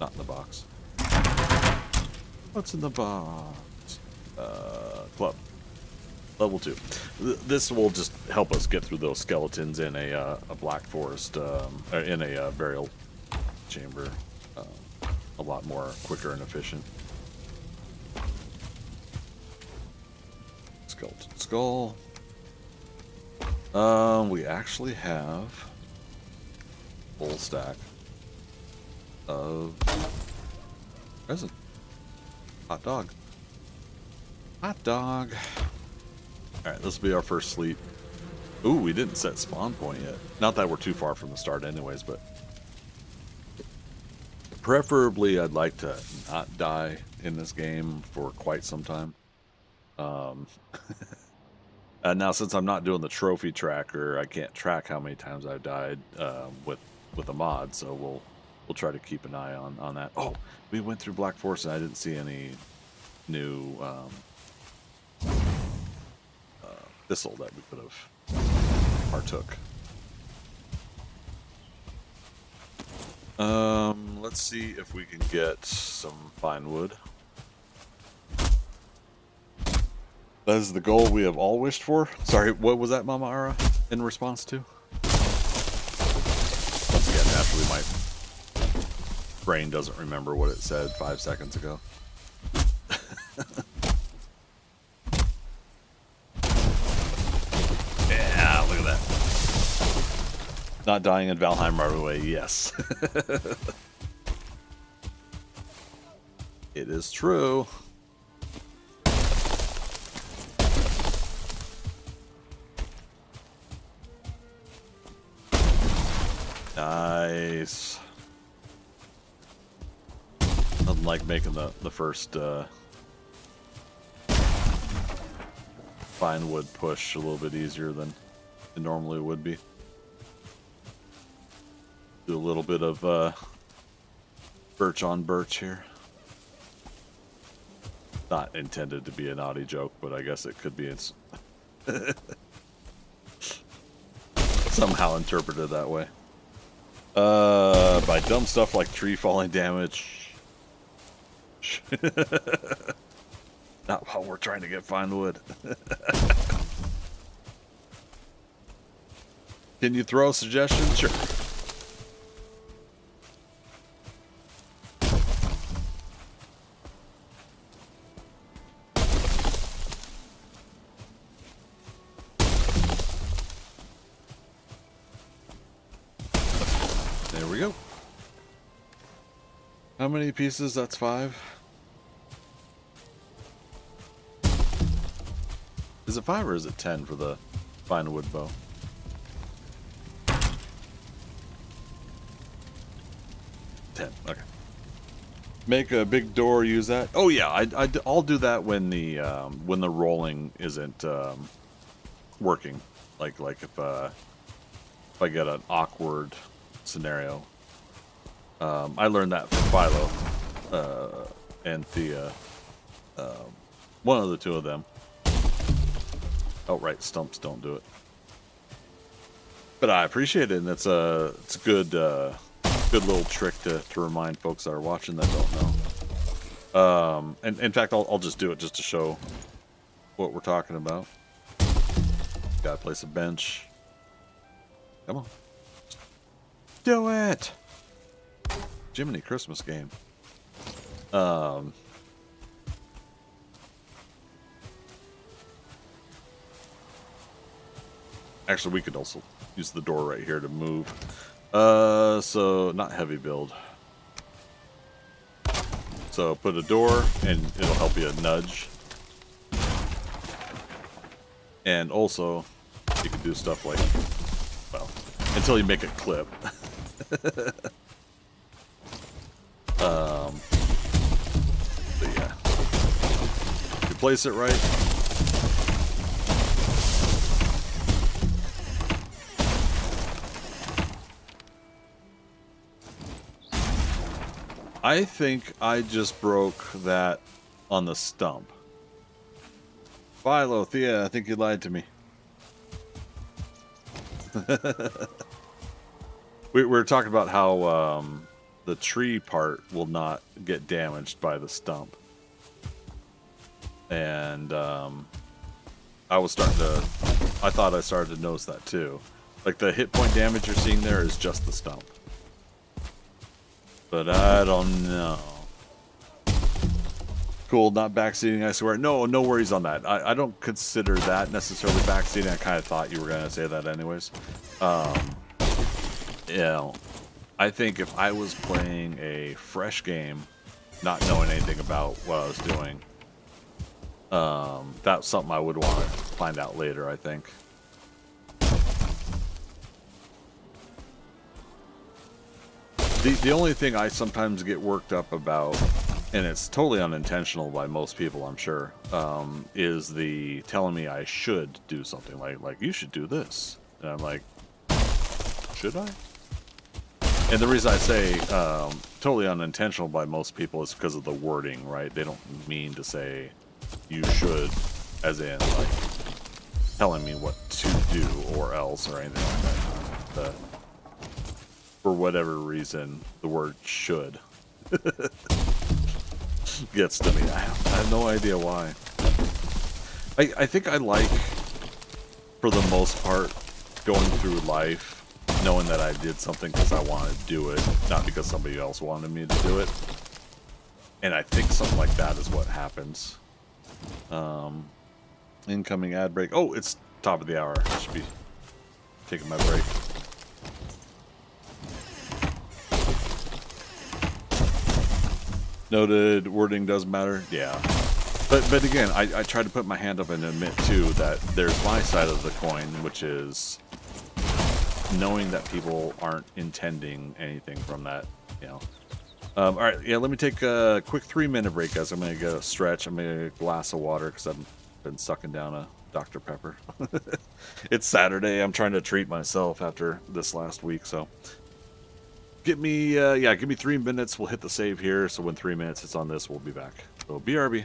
Speaker 1: not in the box. What's in the box? Club. Level 2. This will just help us get through those skeletons in a black forest, in a burial chamber, a lot more quicker and efficient. Skeleton skull. We actually have full stack of resin. Hot dog. Hot dog. Alright, this will be our first sleep. Ooh, we didn't set spawn point yet. Not that we're too far from the start anyways, but preferably I'd like to not die in this game for quite some time. Now since I'm not doing the trophy tracker, I can't track how many times I've died with a mod, so we'll try to keep an eye on that. Oh, we went through Black Forest and I didn't see any new thistle that we could have partook. Let's see if we can get some fine wood. That is the goal we have all wished for. Sorry, what was that, Mama Ara, in response to? Once again, naturally, my brain doesn't remember what it said 5 seconds ago. Yeah, look at that. Not dying in Valheim right away, yes. It is true. Nice. Nothing like making the first fine wood push a little bit easier than it normally would be. Do a little bit of birch on birch here. Not intended to be a naughty joke, but I guess it could be somehow interpreted that way. By dumb stuff like tree falling damage. Not while we're trying to get fine wood. Can you throw a suggestion? Sure. There we go. How many pieces? That's 5. Is it 5 or is it 10 for the fine wood bow? 10. Okay. Make a big door. Use that. Oh yeah, I'll do that when the rolling isn't working. Like if I get an awkward scenario. I learned that from Philo and Thea. One of the two of them. Outright stumps don't do it. But I appreciate it, and it's a good little trick to remind folks that are watching that don't know. And in fact, I'll just do it just to show what we're talking about. Gotta place a bench. Come on. Do it! Jiminy Christmas game. Actually, we could also use the door right here to move. So not heavy build. So put a door, and it'll help you nudge. And also, you can do stuff like, well, until you make it clip. But yeah, if you place it right. I think I just broke that on the stump. Philo, Thea, I think you lied to me. we were talking about how the tree part will not get damaged by the stump. And I thought I started to notice that too. Like the hit point damage you're seeing there is just the stump. But I don't know. Cool, not backseating, I swear. No worries on that. I don't consider that necessarily backseating. I kind of thought you were going to say that anyways. You know, I think if I was playing a fresh game, not knowing anything about what I was doing, that's something I would want to find out later, I think. The only thing I sometimes get worked up about, and it's totally unintentional by most people, I'm sure, is the telling me I should do something, like you should do this. And I'm like, should I? And the reason I say totally unintentional by most people is because of the wording, right? They don't mean to say you should, as in like telling me what to do or else or anything like that. For whatever reason, the word should gets to me. I have no idea why. I think I like, for the most part, going through life knowing that I did something because I wanted to do it, not because somebody else wanted me to do it. And I think something like that is what happens. Incoming ad break. Oh, it's top of the hour. I should be taking my break. Noted, wording does matter. Yeah. But again, I try to put my hand up and admit, too, that there's my side of the coin, which is knowing that people aren't intending anything from that, you know. All right, yeah, let me take a quick 3-minute break, guys. I'm going to go stretch. I'm going to get a glass of water because I've been sucking down a Dr. Pepper. It's Saturday. I'm trying to treat myself after this last week, so... give me 3 minutes. We'll hit the save here. So when 3 minutes hits on this, we'll be back. So BRB.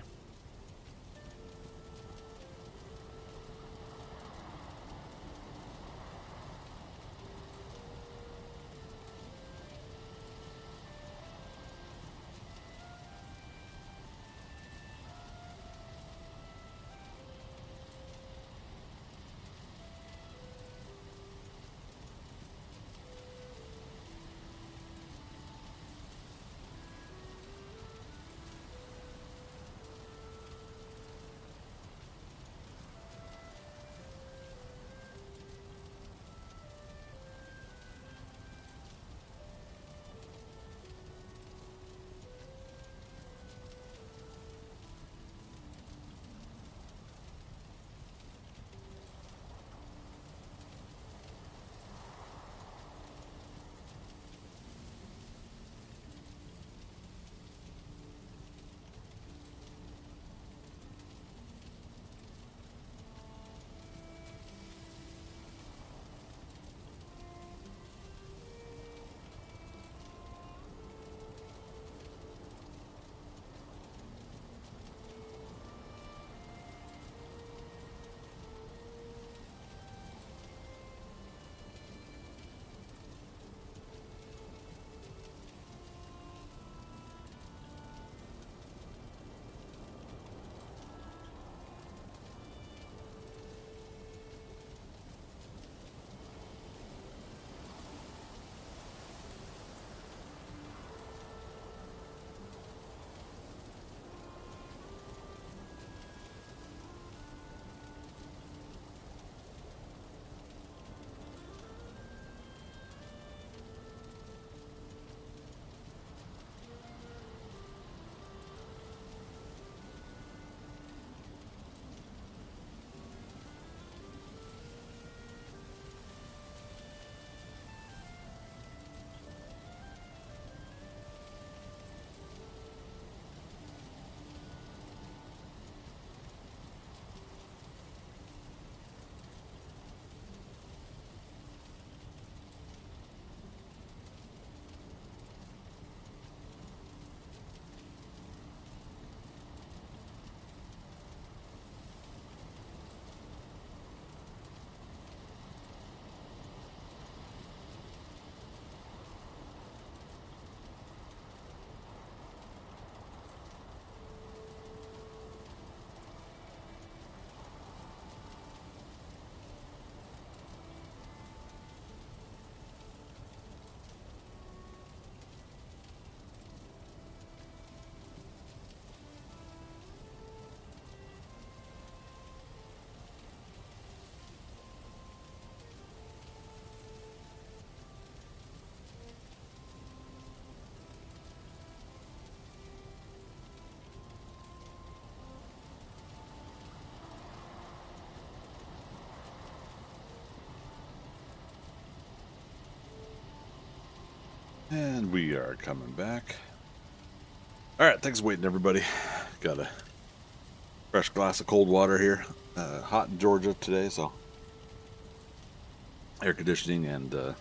Speaker 1: And we are coming back. All right, thanks for waiting, everybody. Got a fresh glass of cold water here. Hot in Georgia today, so air conditioning and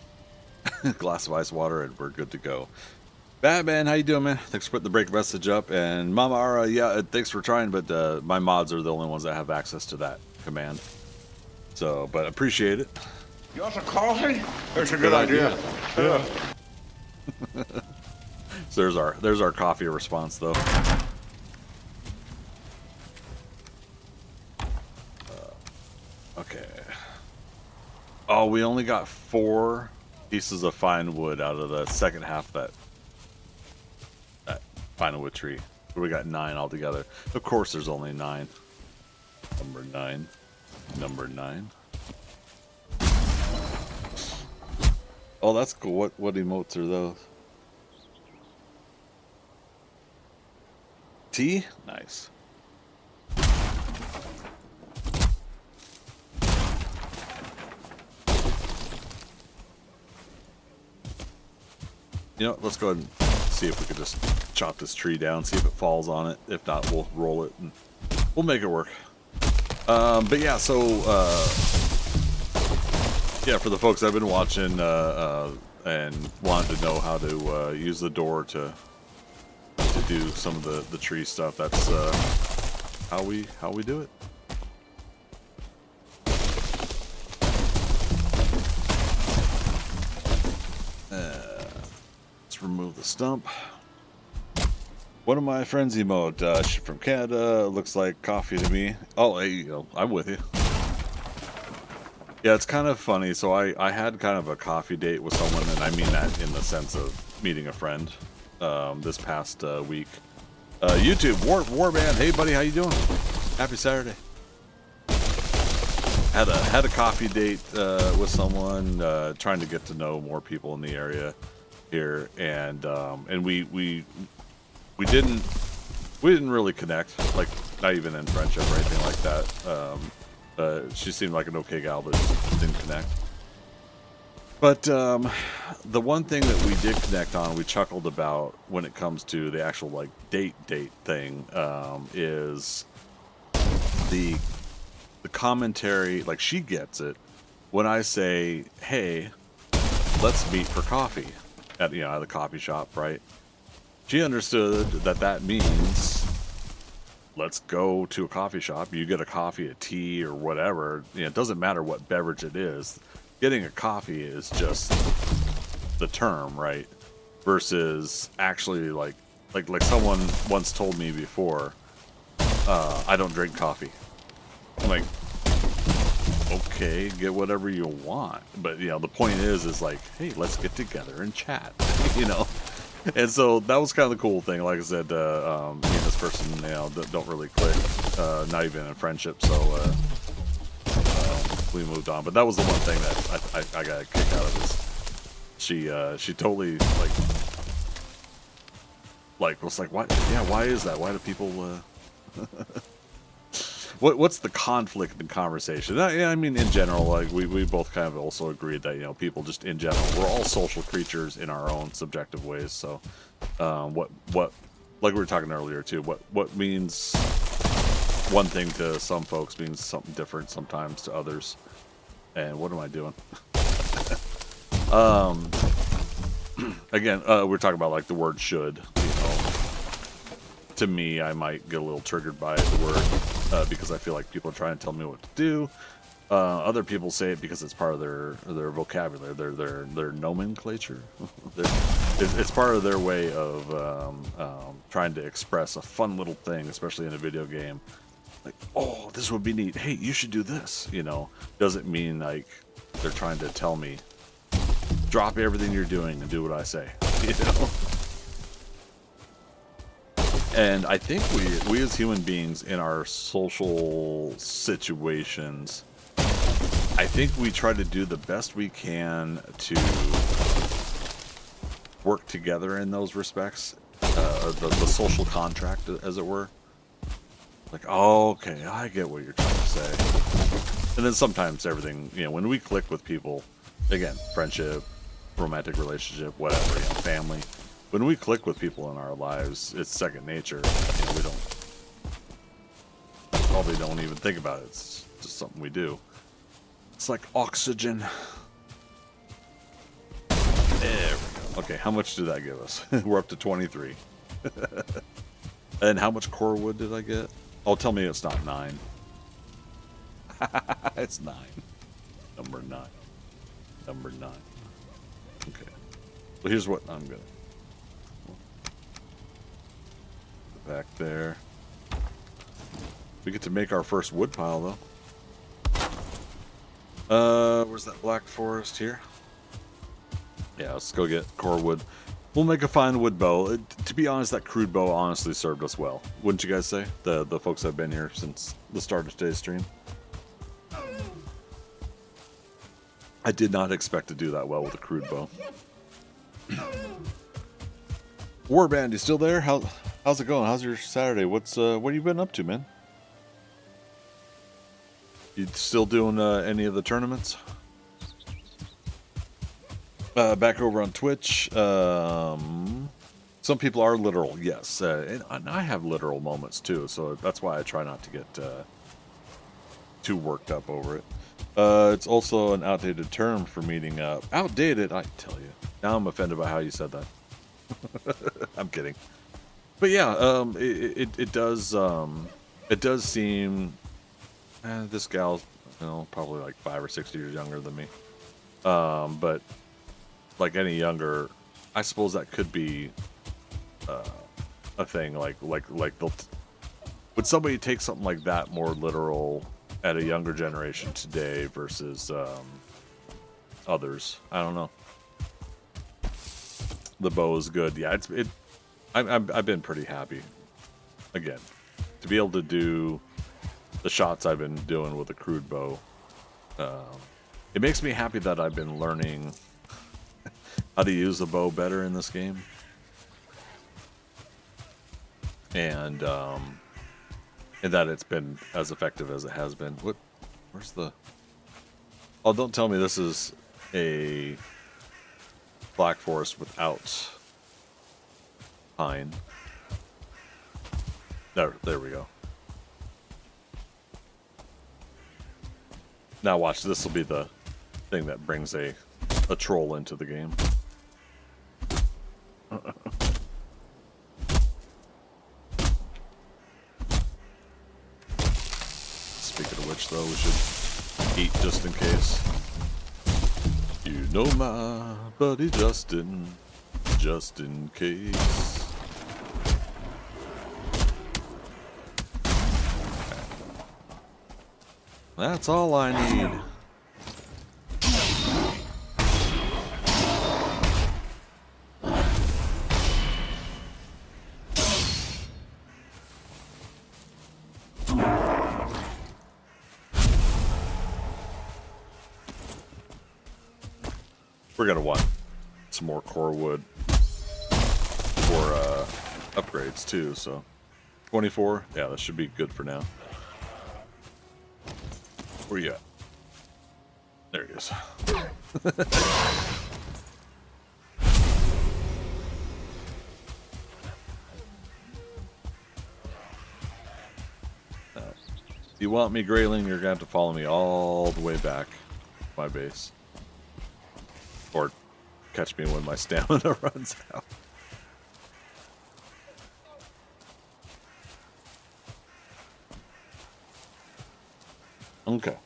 Speaker 1: glass of ice water, and we're good to go. Batman, how you doing, man? Thanks for putting the break message up. And Mama Ara, yeah, thanks for trying, but my mods are the only ones that have access to that command. So, but appreciate it.
Speaker 2: You want some coffee? That's a good idea.
Speaker 1: Yeah. So there's our coffee response, though. Okay. Oh, we only got 4 pieces of fine wood out of the second half of that fine wood tree. We got 9 altogether. Of course, there's only 9. Number 9. Number 9. Oh, that's cool. What emotes are those? T? Nice. You know, let's go ahead and see if we could just chop this tree down, see if it falls on it. If not, we'll roll it and we'll make it work. But yeah, so yeah, for the folks I've been watching and wanted to know how to use the door to do some of the tree stuff, that's how we do it. Let's remove the stump. One of my friends emote, she from Canada, looks like coffee to me. Oh, hey, you know, I'm with you. Yeah, it's kind of funny. So I had kind of a coffee date with someone, and I mean that in the sense of meeting a friend this past week. YouTube, Warman, hey buddy, how you doing? Happy Saturday. Had a coffee date with someone, trying to get to know more people in the area here, and we didn't really connect, like not even in friendship or anything like that. She seemed like an okay gal, but just didn't connect. But the one thing that we did connect on, we chuckled about when it comes to the actual like date thing, is the commentary. Like, she gets it when I say, "Hey, let's meet for coffee," at the coffee shop, right? She understood that means let's go to a coffee shop. You get a coffee, a tea, or whatever. It doesn't matter what beverage it is. Getting a coffee is just the term, right? Versus actually like someone once told me before, I don't drink coffee. I'm like, okay, get whatever you want. But the point is like, hey, let's get together and chat, And so that was kind of the cool thing. Like I said, me and this person, don't really click, not even in friendship. So we moved on. But that was the one thing that I got a kick out of. Is she totally was like, what? Yeah, why is that? Why do people? What's the conflict in conversation? I mean, in general, like we both kind of also agreed that people just in general, we're all social creatures in our own subjective ways. So, what like we were talking earlier too, what means one thing to some folks means something different sometimes to others. And what am I doing? Again, we're talking about like the word should. To me, I might get a little triggered by the word because I feel like people are trying to tell me what to do. Other people say it because it's part of their vocabulary, their nomenclature. It's part of their way of trying to express a fun little thing, especially in a video game. Like, oh, this would be neat. Hey, you should do this. Doesn't mean like they're trying to tell me drop everything you're doing and do what I say. And I think we as human beings in our social situations, I think we try to do the best we can to work together in those respects, the social contract, as it were. Like, oh, okay, I get what you're trying to say. And then sometimes everything, when we click with people, again, friendship, romantic relationship, whatever, family. When we click with people in our lives, it's second nature. We probably don't even think about it. It's just something we do. It's like oxygen. There we go. Okay, how much did that give us? We're up to 23. And how much core wood did I get? Oh, tell me it's not 9. It's 9. Number 9. Number 9. Okay. Well, here's what I'm gonna. Back there. We get to make our first wood pile, though. Where's that black forest here? Yeah, let's go get core wood. We'll make a fine wood bow. To be honest, that crude bow honestly served us well. Wouldn't you guys say? The folks that have been here since the start of today's stream. I did not expect to do that well with a crude bow. Warband, you still there? How's it going? How's your Saturday? What have you been up to, man? You still doing any of the tournaments? Back over on Twitch. Some people are literal, yes, and I have literal moments too. So that's why I try not to get too worked up over it. It's also an outdated term for meeting up. Outdated, I tell you. Now I'm offended by how you said that. I'm kidding. But yeah, it does seem this gal's, probably like 5 or 6 years younger than me. But like any younger, I suppose that could be a thing. Like would somebody take something like that more literal at a younger generation today versus others? I don't know. The bow is good. Yeah, I've been pretty happy. Again, to be able to do the shots I've been doing with a crude bow, it makes me happy that I've been learning how to use the bow better in this game, and that it's been as effective as it has been. Where's the? Oh, don't tell me this is a black forest without pine. There we go. Now watch, this will be the thing that brings a troll into the game. Speaking of which, though, we should eat just in case. You know my buddy Justin, just in case. That's all I need. We're gonna want some more core wood for upgrades too, so 24, yeah, that should be good for now. Where you at? There he is. If you want me, Grayling, you're gonna have to follow me all the way back to my base. Or catch me when my stamina runs out. Okay.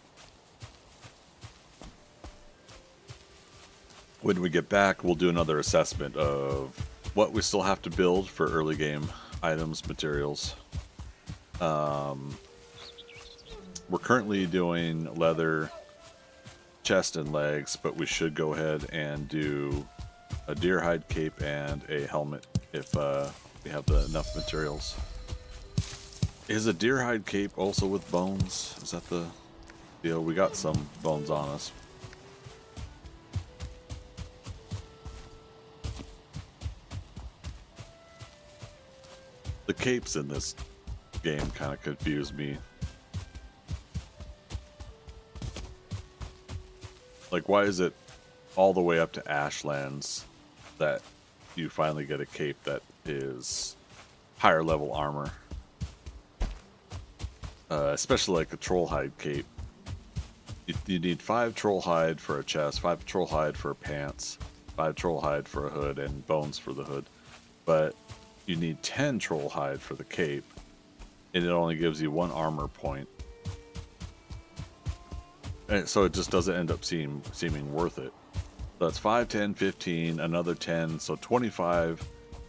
Speaker 1: When we get back, we'll do another assessment of what we still have to build for early game items, materials. We're currently doing leather, chest, and legs, but we should go ahead and do a deer hide cape and a helmet if we have enough materials. Is a deer hide cape also with bones? Is that the deal? We got some bones on us. The capes in this game kind of confuse me. Like, why is it all the way up to Ashlands that you finally get a cape that is higher level armor. Especially like a troll hide cape. You need 5 troll hide for a chest, 5 troll hide for pants, 5 troll hide for a hood, and bones for the hood. But you need 10 troll hide for the cape, and it only gives you 1 armor point. And so it just doesn't end up seeming worth it. So that's 5, 10, 15, another 10, so 25.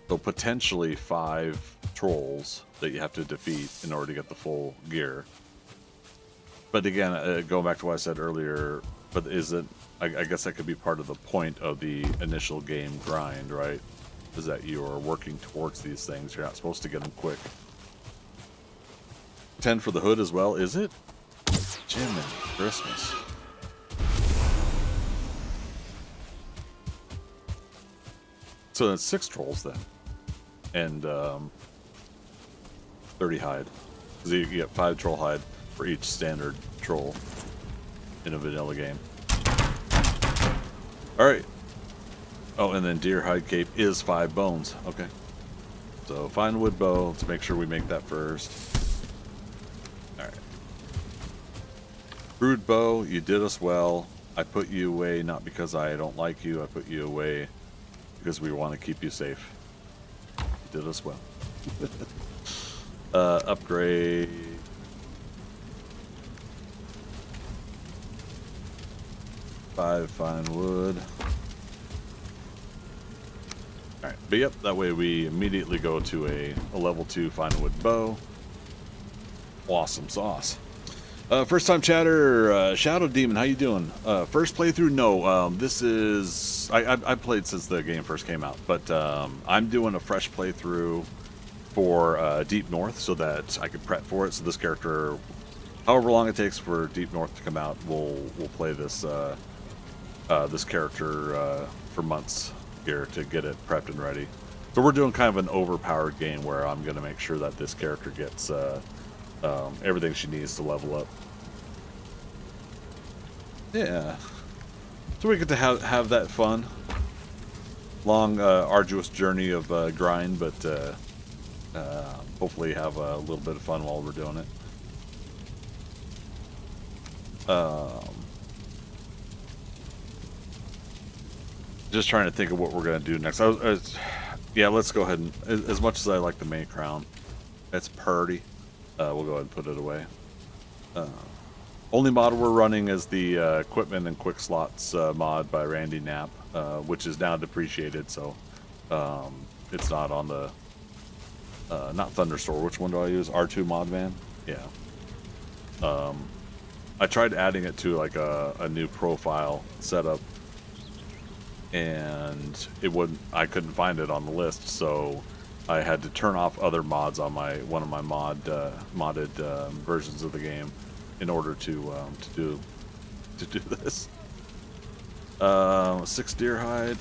Speaker 1: So potentially 5 trolls that you have to defeat in order to get the full gear. But again, going back to what I said earlier, but I guess that could be part of the point of the initial game grind, right? Is that you're working towards these things. You're not supposed to get them quick. 10 for the hood as well, is it? Jiminy Christmas. So that's 6 trolls then. And 30 hide. So you get 5 troll hide for each standard troll in a vanilla game. Alright. Oh, and then deer hide cape is 5 bones. Okay. So fine wood bow. Let's make sure we make that first. Alright. Brood bow, you did us well. I put you away not because I don't like you. I put you away because we want to keep you safe. You did us well. Upgrade. Five fine wood. Alright, but yep, that way we immediately go to a level 2 fine wood bow. Awesome sauce. First time chatter, Shadow Demon, how you doing? First playthrough? No, this is... I played since the game first came out, but I'm doing a fresh playthrough for Deep North so that I can prep for it. So this character, however long it takes for Deep North to come out, we'll play this this character for months here to get it prepped and ready. So we're doing kind of an overpowered game where I'm going to make sure that this character gets everything she needs to level up. Yeah. So we get to have that fun, long, arduous journey of grind, but hopefully have a little bit of fun while we're doing it. Just trying to think of what we're going to do next. Yeah, let's go ahead and, as much as I like the main crown, it's purty. We'll go ahead and put it away. Only mod we're running is the equipment and quick slots mod by Randy Knapp, which is now depreciated, so it's not on the not Thunderstore. Which one do I use? R2 mod van? Yeah. I tried adding it to like a new profile setup, and it wouldn't. I couldn't find it on the list, so I had to turn off other mods on one of my modded versions of the game in order to do this. 6 deer hide.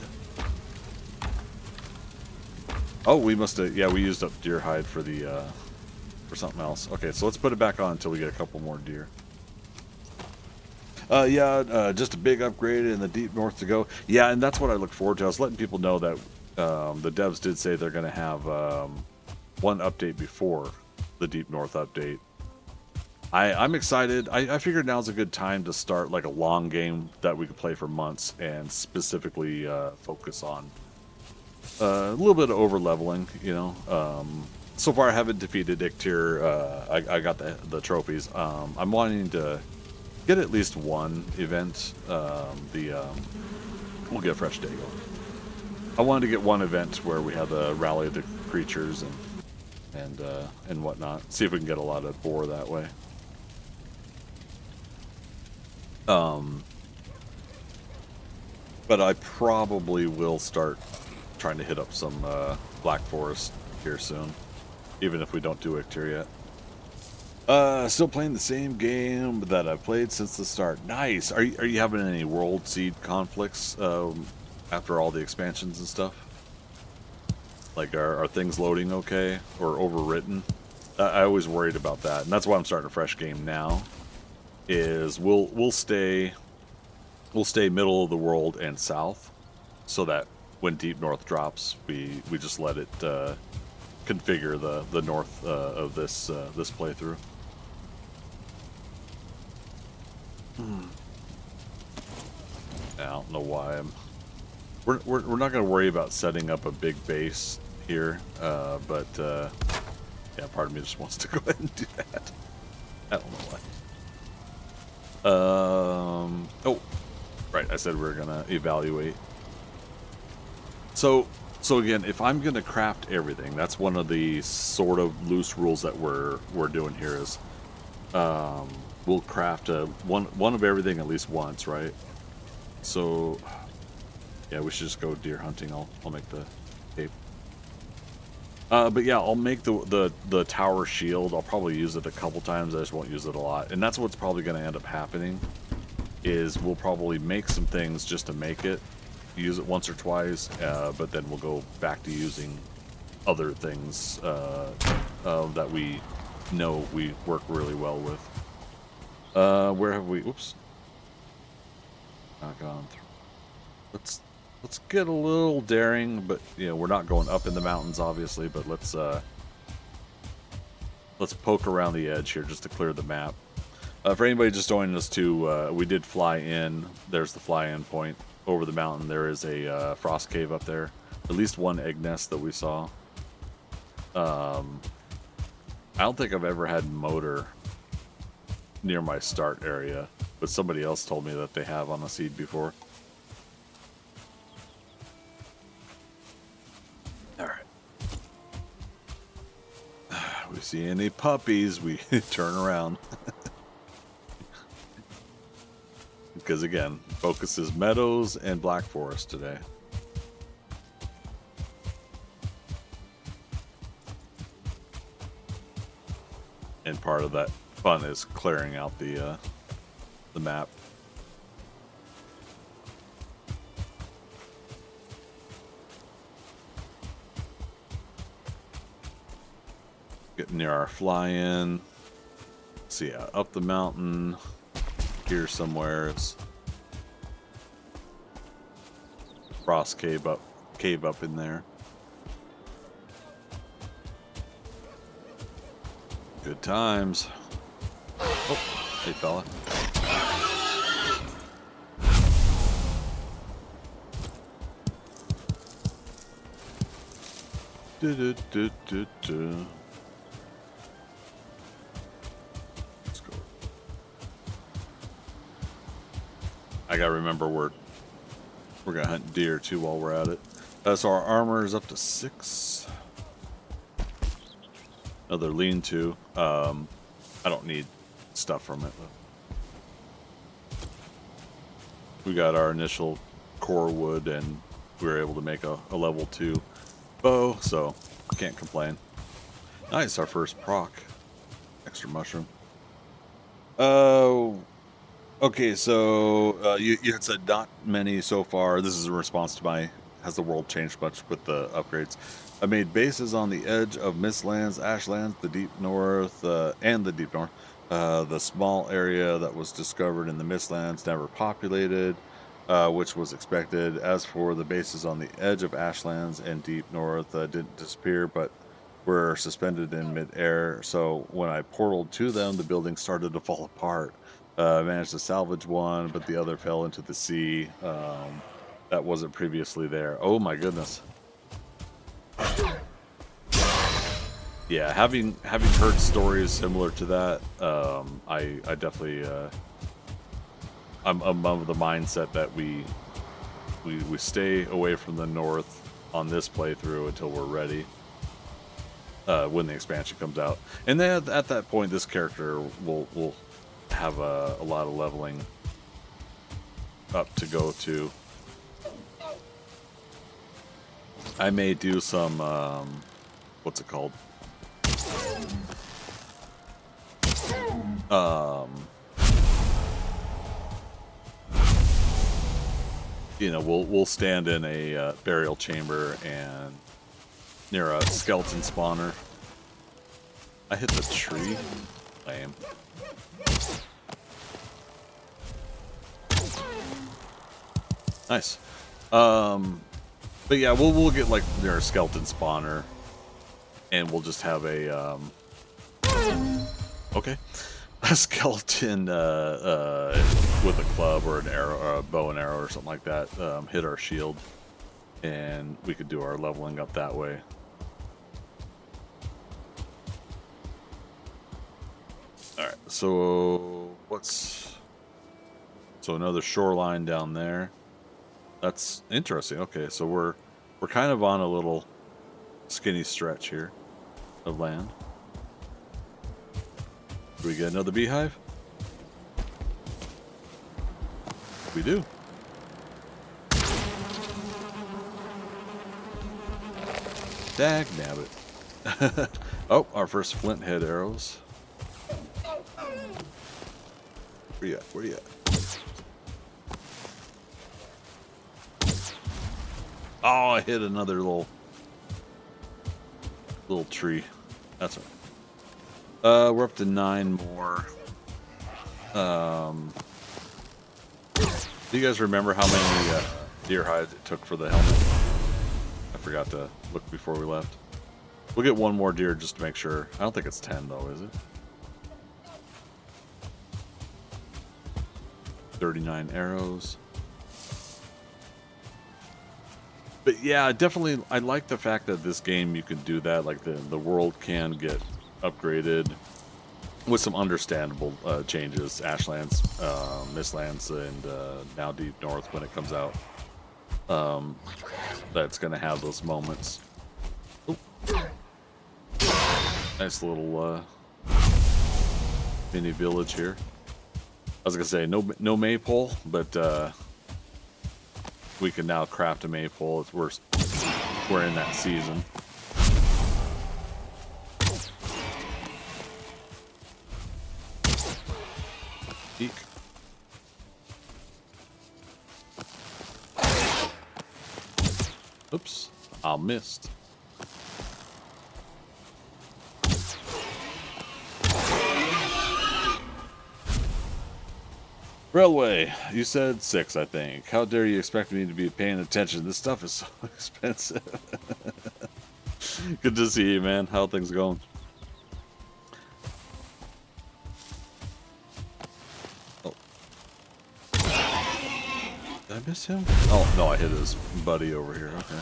Speaker 1: Oh, we must have. Yeah, we used up deer hide for the for something else. Okay, so let's put it back on until we get a couple more deer. Just a big upgrade in the Deep North to go. Yeah, and that's what I look forward to. I was letting people know that the devs did say they're going to have one update before the Deep North update. I'm excited. I figured now's a good time to start like a long game that we could play for months and specifically focus on a little bit of over leveling. You know, so far I haven't defeated Ictyr. I got the trophies. I'm wanting to get at least one event. We'll get a fresh day going. I wanted to get one event where we have the rally of the creatures and whatnot. See if we can get a lot of boar that way. But I probably will start trying to hit up some Black Forest here soon, even if we don't do Ictyr yet. Still playing the same game that I've played since the start. Nice. Are you having any World Seed conflicts after all the expansions and stuff? Like, are things loading okay or overwritten? I always worried about that, and that's why I'm starting a fresh game now. Is we'll stay we'll stay middle of the world and south, so that when Deep North drops, we just let it configure the north of this this playthrough. I don't know why we're not going to worry about setting up a big base here, but yeah, part of me just wants to go ahead and do that. I don't know why. Oh, right. I said we were gonna evaluate. So again, if I'm gonna craft everything, that's one of the sort of loose rules that we're doing here is, we'll craft one of everything at least once, right? So yeah, we should just go deer hunting. I'll make the tape. But yeah, I'll make the tower shield. I'll probably use it a couple times. I just won't use it a lot, and that's what's probably going to end up happening. Is we'll probably make some things just to make it, use it once or twice, but then we'll go back to using other things that we know we work really well with. Where have we? Oops, not gone through. Let's get a little daring, but you know we're not going up in the mountains, obviously. But let's poke around the edge here just to clear the map. For anybody just joining us too, we did fly in. There's the fly-in point over the mountain. There is a frost cave up there. At least one egg nest that we saw. I don't think I've ever had motor near my start area, but somebody else told me that they have on a seed before. All right. We see any puppies, we turn around. Because again, focus is Meadows and Black Forest today. And part of that fun is clearing out the map. Getting near our fly-in. So yeah, up the mountain. Here somewhere it's frost cave up in there. Good times. Oh, hey fella. Let's go. I gotta remember we're gonna hunt deer too while we're at it. So our armor is up to 6. Another lean-to. I don't need stuff from it though. We got our initial core wood, and we were able to make a level 2 bow, so can't complain. Nice, our first proc. Extra mushroom. Okay, so you had said not many so far. This is a response to my, has the world changed much with the upgrades? I made bases on the edge of Mistlands, Ashlands, the Deep North, and the Deep North. The small area that was discovered in the Mistlands never populated, which was expected. As for the bases on the edge of Ashlands and Deep North, didn't disappear, but were suspended in midair. So when I portaled to them, the building started to fall apart. I managed to salvage one, but the other fell into the sea. That wasn't previously there. Oh my goodness. Yeah, having heard stories similar to that, I definitely I'm of the mindset that we stay away from the north on this playthrough until we're ready. When the expansion comes out, and then at that point, this character will have a lot of leveling up to go to. I may do some what's it called? You know, we'll stand in a burial chamber and near a skeleton spawner. I hit the tree. Lame. Nice. But yeah, we'll get like their skeleton spawner, and we'll just have a okay, a skeleton with a club or an arrow, or a bow and arrow or something like that, hit our shield, and we could do our leveling up that way. All right, so another shoreline down there. That's interesting. Okay, so we're kind of on a little skinny stretch here of land. Do we get another beehive? We do. Dag nabbit. Oh, our first flint head arrows. Where you at? Where you at? Oh, I hit another little tree. That's right. We're up to 9 more. Do you guys remember how many deer hides it took for the helmet? I forgot to look before we left. We'll get one more deer just to make sure. I don't think it's 10 though, is it? 39 arrows. But yeah, definitely, I like the fact that this game you can do that. Like the world can get upgraded with some understandable changes. Ashlands, Mistlands, and now Deep North when it comes out. That's going to have those moments. Ooh. Nice little mini village here. I was going to say no maypole, but we can now craft a maypole. We're in that season. Eek. Oops, I missed. Railway, you said 6, I think. How dare you expect me to be paying attention? This stuff is so expensive. Good to see you, man. How are things going? Oh. Did I miss him? Oh, no, I hit his buddy over here. Okay.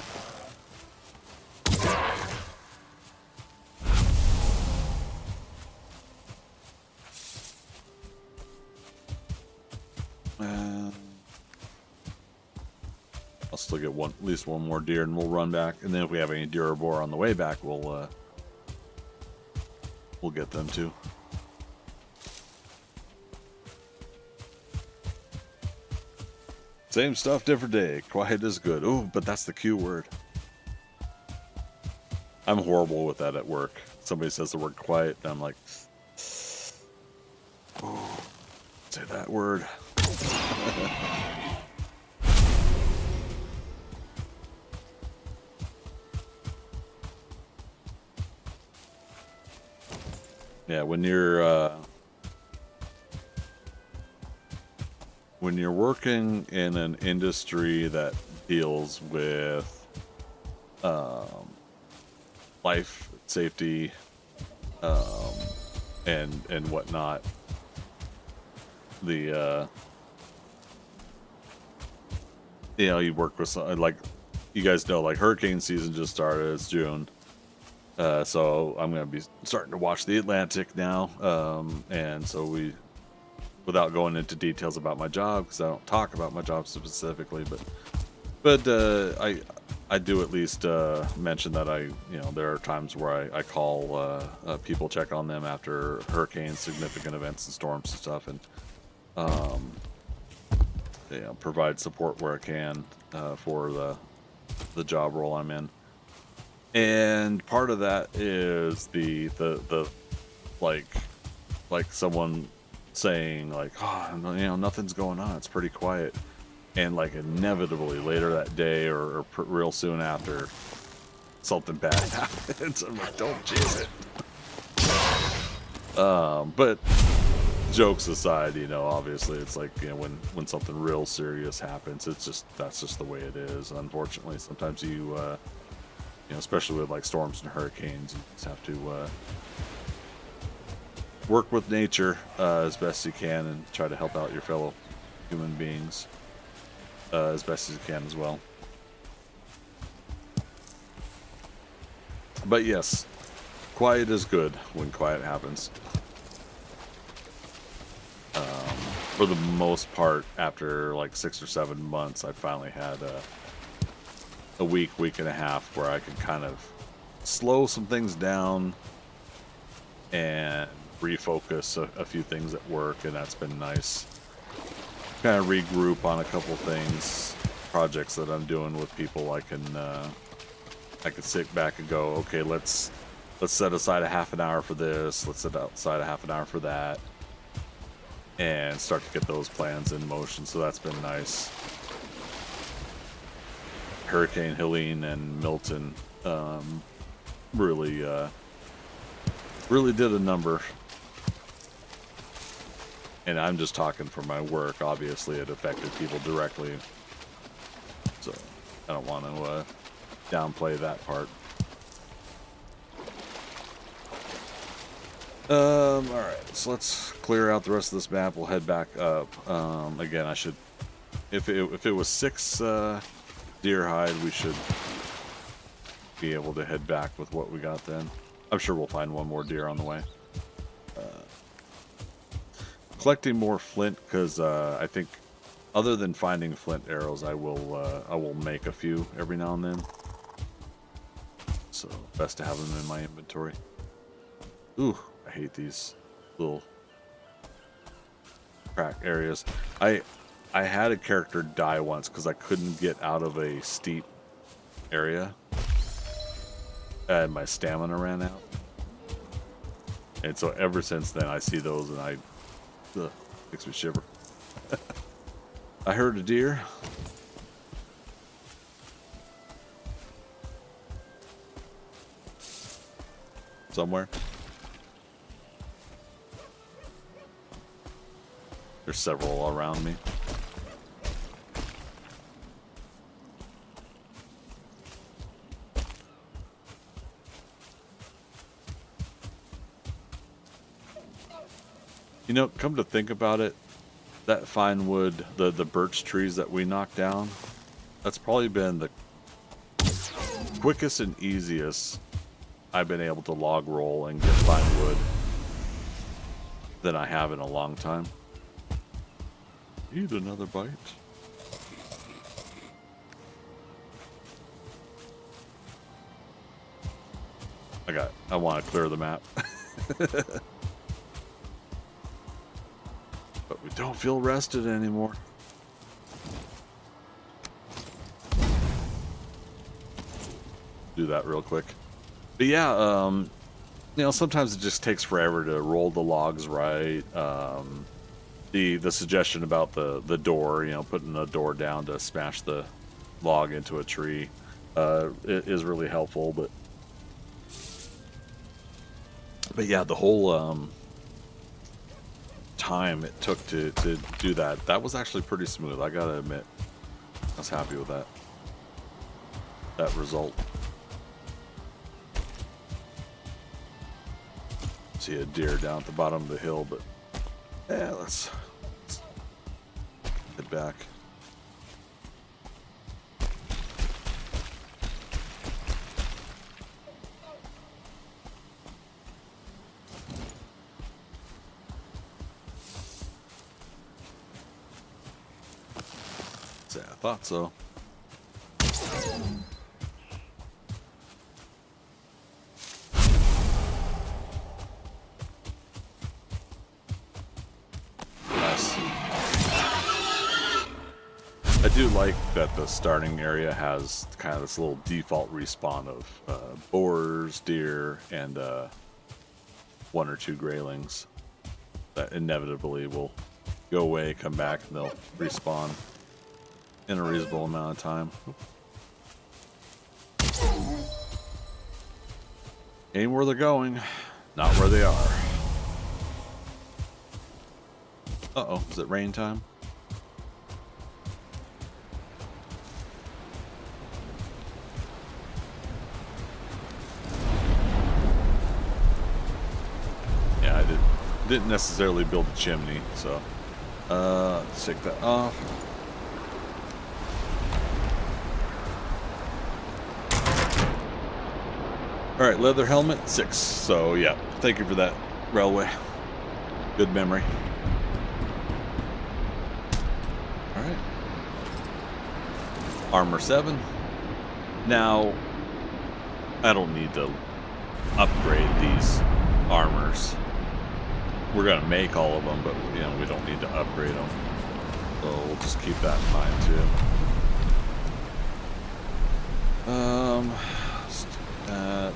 Speaker 1: I'll still get at least one more deer, and we'll run back. And then if we have any deer or boar on the way back, we'll get them too. Same stuff, different day. Quiet is good. Oh, but that's the Q word. I'm horrible with that at work. Somebody says the word quiet, and I'm like, oh, say that word. Yeah, when you're working in an industry that deals with life safety and whatnot, the you work with like you guys know, like hurricane season just started. It's June. So I'm going to be starting to watch the Atlantic now. And so without going into details about my job, because I don't talk about my job specifically, but I do at least mention that there are times where I call people, check on them after hurricanes, significant events and storms and stuff, and provide support where I can for the job role I'm in. And part of that is the like someone saying like, oh, nothing's going on, it's pretty quiet, and like inevitably later that day or real soon after, something bad happens. I'm like, don't chase it. But jokes aside, you know, obviously it's like, you know, when something real serious happens, it's just that's just the way it is. Unfortunately, sometimes you know, especially with like storms and hurricanes, you just have to work with nature as best you can and try to help out your fellow human beings as best as you can as well. But yes, quiet is good when quiet happens. For the most part, after like 6 or 7 months, I finally had a week and a half where I could kind of slow some things down and refocus a few things at work, and that's been nice. Kind of regroup on a couple things, projects that I'm doing with people. I can sit back and go, okay, let's set aside a half an hour for this. Let's set aside a half an hour for that, and start to get those plans in motion. So that's been nice. Hurricane Helene and Milton really did a number. And I'm just talking for my work. Obviously, it affected people directly. So I don't want to downplay that part. All right, so let's clear out the rest of this map. We'll head back up. Again, I should, if it was 6 deer hide, we should be able to head back with what we got then. I'm sure we'll find one more deer on the way. Collecting more flint, because I think other than finding flint arrows, I will make a few every now and then. So best to have them in my inventory. Ooh, I hate these little crack areas. I had a character die once because I couldn't get out of a steep area, and my stamina ran out. And so ever since then, I see those and makes me shiver. I heard a deer. Somewhere. There's several all around me. You know, come to think about it, that fine wood, the birch trees that we knocked down, that's probably been the quickest and easiest I've been able to log roll and get fine wood than I have in a long time. Eat another bite. I want to clear the map. But we don't feel rested anymore. Do that real quick. But yeah, you know, sometimes it just takes forever to roll the logs right. The suggestion about the door, you know, putting the door down to smash the log into a tree, it is really helpful. But yeah, the whole time it took to do that was actually pretty smooth. I gotta admit, I was happy with that result. See a deer down at the bottom of the hill, but yeah, let's head back. Yeah, I thought so. I do like that the starting area has kind of this little default respawn of boars, deer, and 1 or 2 graylings that inevitably will go away, come back, and they'll respawn in a reasonable amount of time. Aim where they're going, not where they are. Uh-oh, is it rain time? Yeah, I didn't necessarily build a chimney, so let's take that off. All right, leather helmet 6. So yeah, thank you for that, railway. Good memory. All right, armor 7. Now I don't need to upgrade these armors. We're gonna make all of them, but you know we don't need to upgrade them. So we'll just keep that in mind too. Let's do that.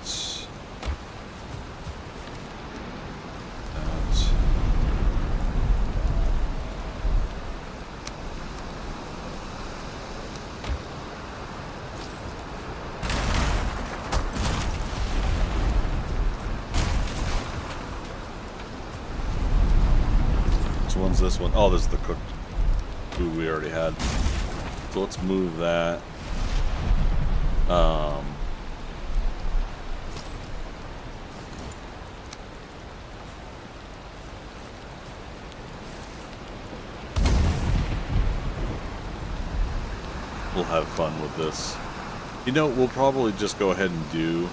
Speaker 1: Which one's this one? Oh, this is the cooked food we already had. So let's move that. We'll have fun with this. You know, we'll probably just go ahead and do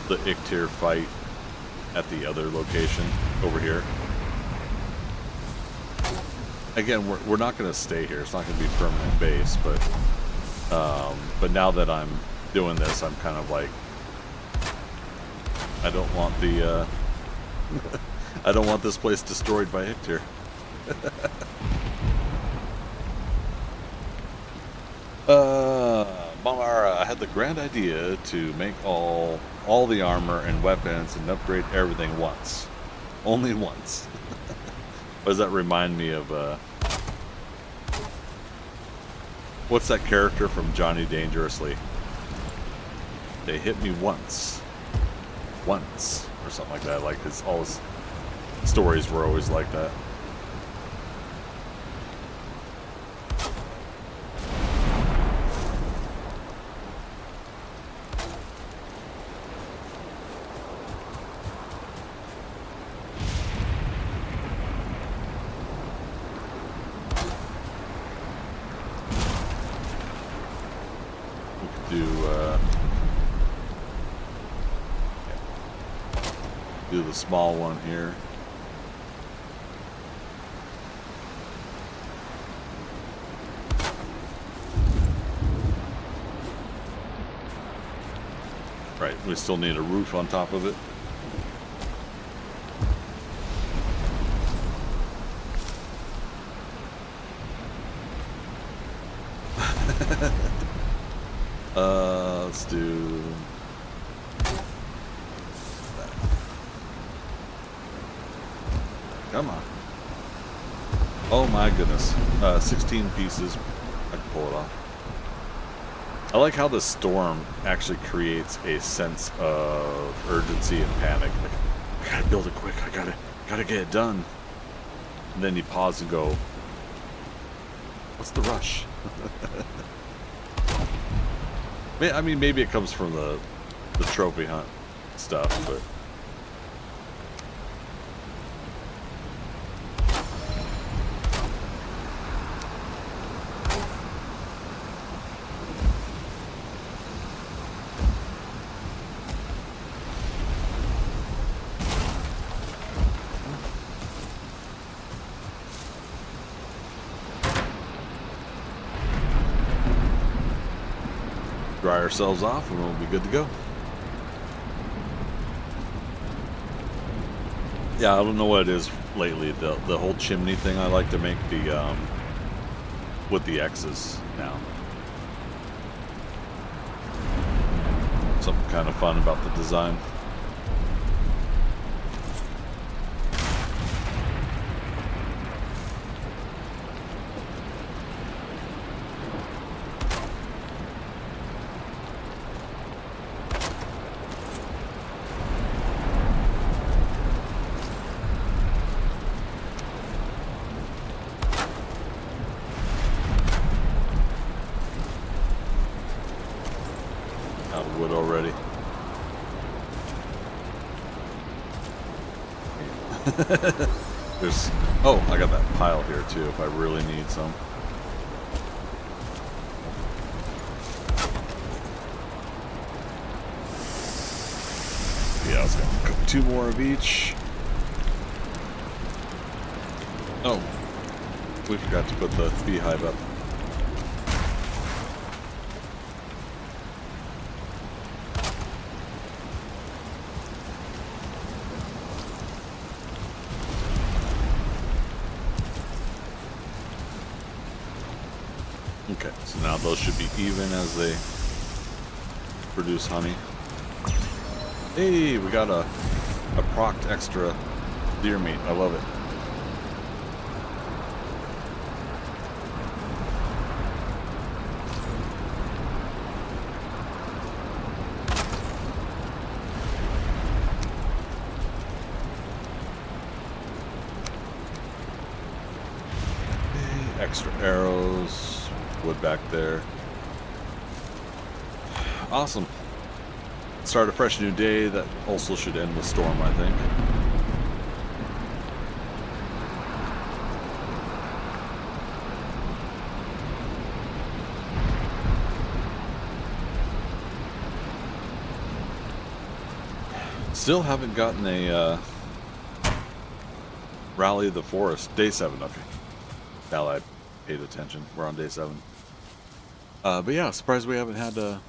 Speaker 1: the Ictir fight at the other location over here. Again, we're not going to stay here. It's not going to be a permanent base, but now that I'm doing this, I'm kind of like, I don't want the I don't want this place destroyed by Ictir. Mamara, I had the grand idea to make all the armor and weapons and upgrade everything once. Only once. What does that remind me of? What's that character from Johnny Dangerously? They hit me once. Once. Or something like that. Like all his stories were always like that. Do the small one here. Right, we still need a roof on top of it. Let's do that. Come on. Oh my goodness. 16 pieces. I can pull it off. I like how the storm actually creates a sense of urgency and panic. Like, I gotta build it quick. I gotta get it done. And then you pause and go, what's the rush? I mean, maybe it comes from the trophy hunt stuff, but dry ourselves off and we'll be good to go. Yeah, I don't know what it is lately. The whole chimney thing, I like to make the with the X's now. Something kind of fun about the design. wood already. There's... Oh, I got that pile here too if I really need some. Yeah, I was gonna cook 2 more of each. Oh, we forgot to put the beehive up. Okay, so now those should be even as they produce honey. Hey, we got a procced extra deer meat. I love it. Extra arrows, wood back there. Awesome. Start a fresh new day. That also should end the storm, I think. Still haven't gotten a Rally of the Forest. Day 7, okay. Now I paid attention. We're on day 7. But yeah, surprised we haven't had a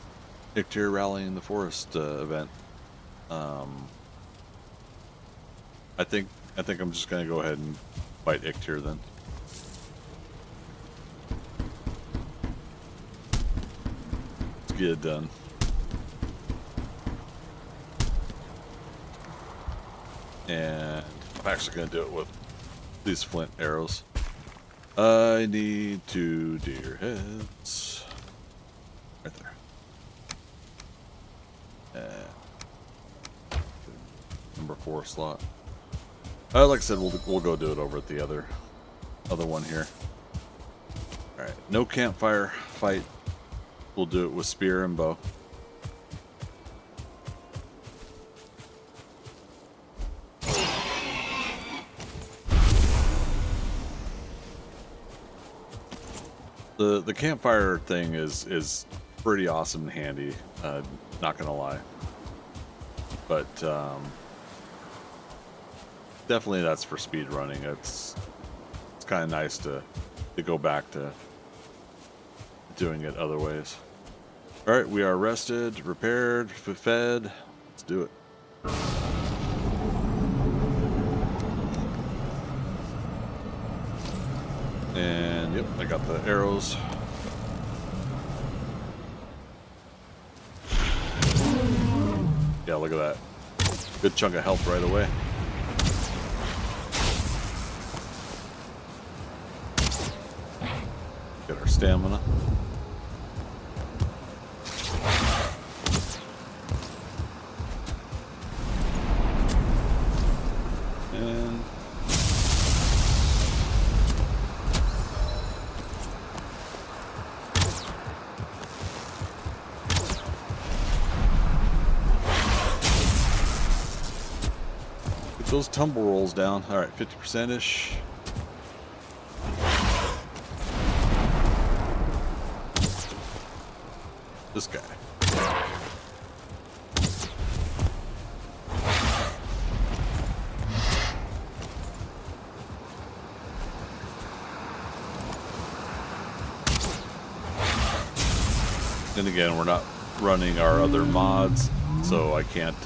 Speaker 1: Ictier Rally in the Forest event. I think I'm just gonna go ahead and fight Ictier then. Let's get it done. And I'm actually gonna do it with these flint arrows. I need 2 deer heads. Right there. Number 4 slot. Like I said, we'll go do it over at the other one here. All right, no campfire fight. We'll do it with spear and bow. The campfire thing is pretty awesome and handy. Not gonna lie, but definitely that's for speed running. It's kind of nice to go back to doing it other ways. All right, we are rested, repaired, fed. Let's do it. And yep, I got the arrows. Yeah, look at that. Good chunk of health right away. Get our stamina. And get those tumble rolls down. All right, 50%-ish. This guy. And again, we're not running our other mods, so I can't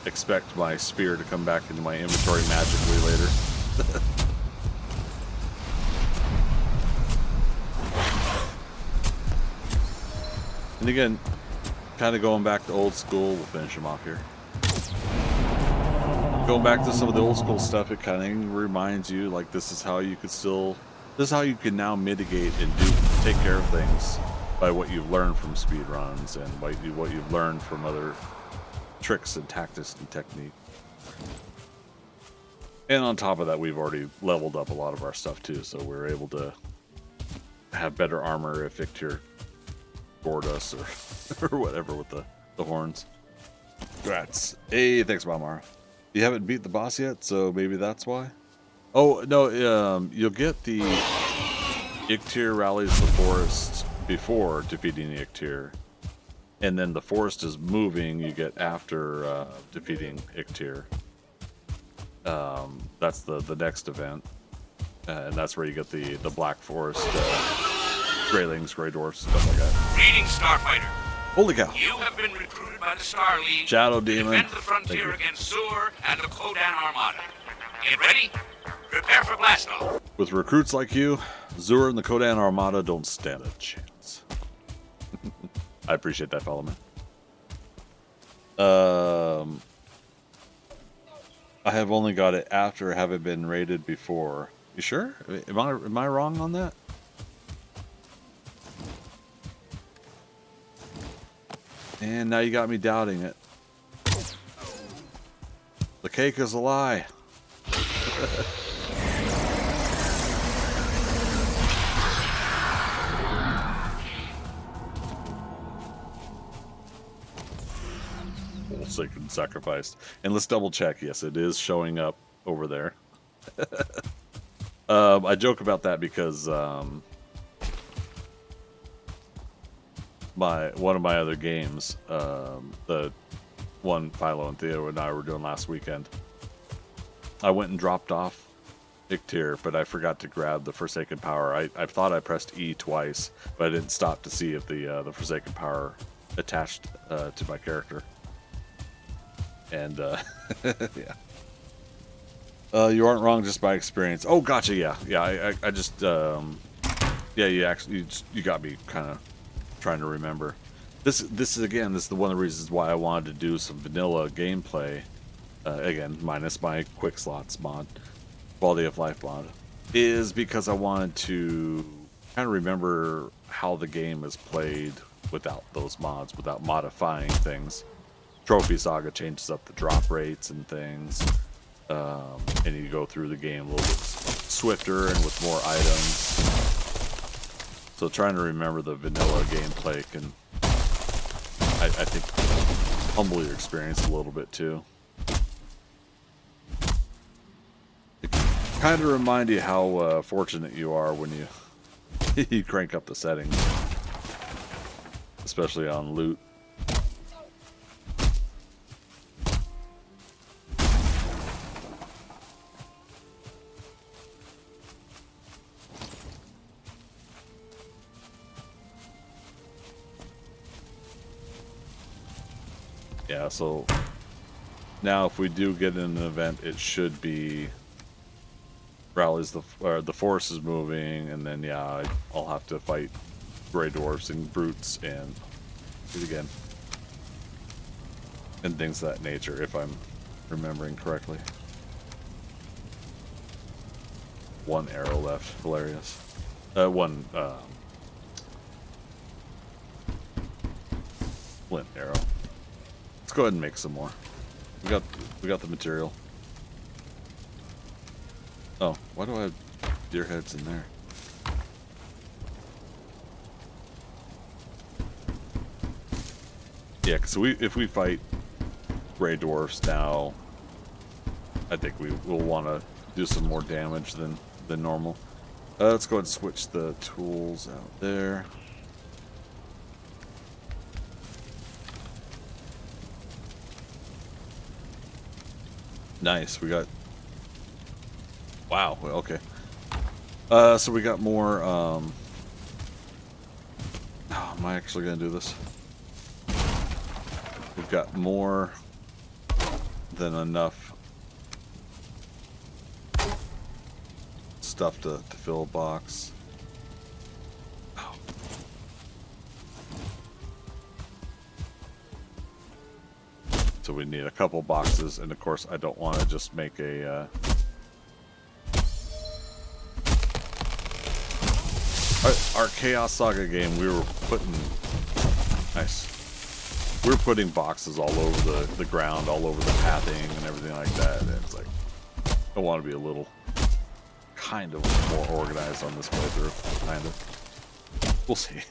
Speaker 1: expect my spear to come back into my inventory magically later. And again, kind of going back to old school, we'll finish him off here. Going back to some of the old school stuff, it kind of reminds you, like, this is how you can now mitigate and take care of things by what you've learned from speedruns and what you've learned from other tricks and tactics and technique. And on top of that, we've already leveled up a lot of our stuff too, so we're able to have better armor if Ictier gored us or or whatever with the horns. Congrats. Hey, thanks, Balmar. You haven't beat the boss yet, so maybe that's why. Oh no, you'll get the Iktir rallies the forest before defeating the Iktir, and then the forest is moving. You get after defeating Iktir. That's the next event, and that's where you get the Black Forest, Greylings, Grey Dwarfs, stuff like that.
Speaker 3: Greetings, Starfighter.
Speaker 1: Holy cow!
Speaker 3: You have been recruited by the Star League
Speaker 1: Shadow
Speaker 3: to
Speaker 1: Demon.
Speaker 3: defend the frontier against Zur and the Kodan Armada. Get ready. Prepare for blast-off.
Speaker 1: With recruits like you, Zur and the Kodan Armada don't stand a chance. I appreciate that, fellow man. I have only got it after having been raided before. You sure? Am I wrong on that? And now you got me doubting it. The cake is a lie. Sacred sacrifice. And let's double check. Yes, it is showing up over there. I joke about that because one of my other games, the one Philo and Theo and I were doing last weekend, I went and dropped off Iktir, but I forgot to grab the Forsaken Power. I thought I pressed E twice, but I didn't stop to see if the Forsaken Power attached to my character. And yeah, you aren't wrong just by experience. Oh, gotcha. Yeah. I just yeah. You got me kind of trying to remember. This is one of the reasons why I wanted to do some vanilla gameplay. Again, minus my quick slots mod, quality of life mod, is because I wanted to kind of remember how the game is played without those mods, without modifying things. Trophy Saga changes up the drop rates and things, and you go through the game a little bit swifter and with more items. So trying to remember the vanilla gameplay can, I think, humble your experience a little bit too. It kind of remind you how fortunate you are when you you crank up the settings, especially on loot. Yeah, so now if we do get in an event, it should be rallies the force is moving, and then yeah, I'll have to fight Grey Dwarfs and Brutes and do it again. And things of that nature, if I'm remembering correctly. One arrow left, hilarious. One flint arrow. Let's go ahead and make some more. We got the material. Oh, why do I have deer heads in there? Yeah, because if we fight Grey Dwarfs now, I think we'll want to do some more damage than normal. Let's go ahead and switch the tools out there. Nice, we got... Wow, okay. So we got more, oh, am I actually gonna do this? We've got more than enough stuff to fill a box. Oh. So we need a couple boxes, and of course I don't want to just make a our Chaos Saga game, we were putting we were putting boxes all over the ground, all over the pathing and everything like that, and it's like I want to be a little kind of more organized on this playthrough, kind of. We'll see.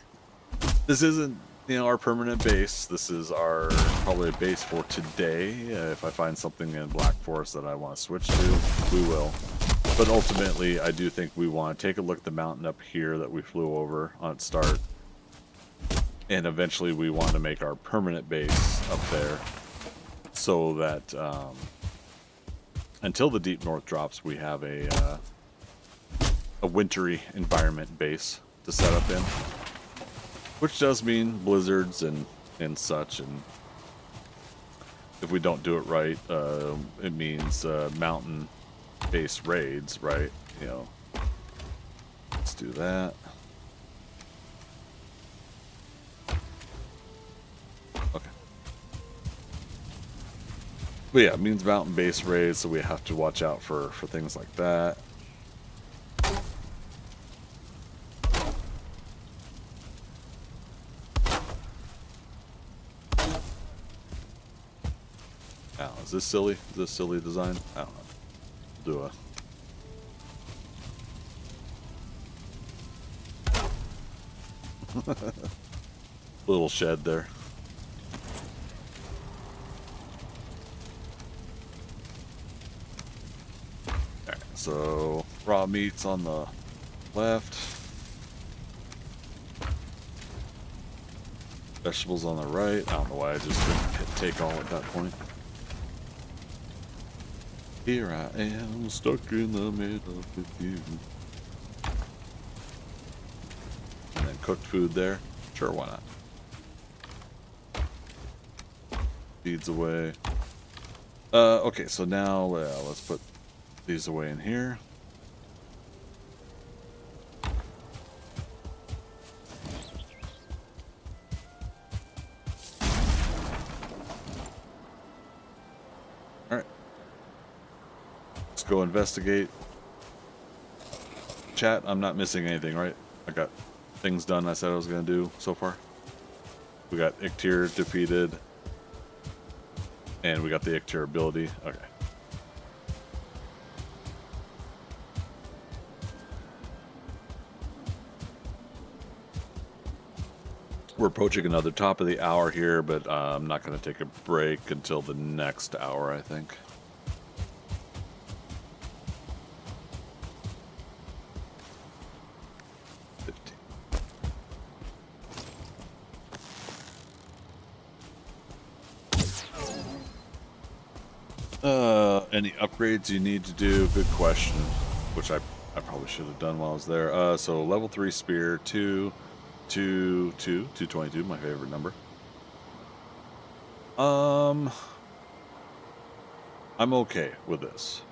Speaker 1: This isn't, our permanent base. This is our probably a base for today. If I find something in Black Forest that I want to switch to, we will. But ultimately, I do think we want to take a look at the mountain up here that we flew over on start. And eventually we want to make our permanent base up there so that until the deep north drops, we have a wintry environment base to set up in. Which does mean blizzards and such, and if we don't do it right, it means mountain base raids, right? Let's do that. Okay. But yeah, it means mountain base raids, so we have to watch out for things like that. Is this silly? Is this silly design? I don't know. Do a little shed there. Alright, so raw meats on the left. Vegetables on the right. I don't know why I just didn't hit take all at that point. Here I am, stuck in the middle with you. And then cooked food there. Sure, why not? Feeds away. Okay, so now let's put these away in here. Go investigate. Chat, I'm not missing anything, right? I got things done I said I was going to do so far. We got Ictyr defeated. And we got the Ictyr ability. Okay. We're approaching another top of the hour here, but I'm not going to take a break until the next hour, I think. Any upgrades you need to do? Good question, which I probably should have done while I was there. So level 3 spear, 222, my favorite number. I'm okay with this.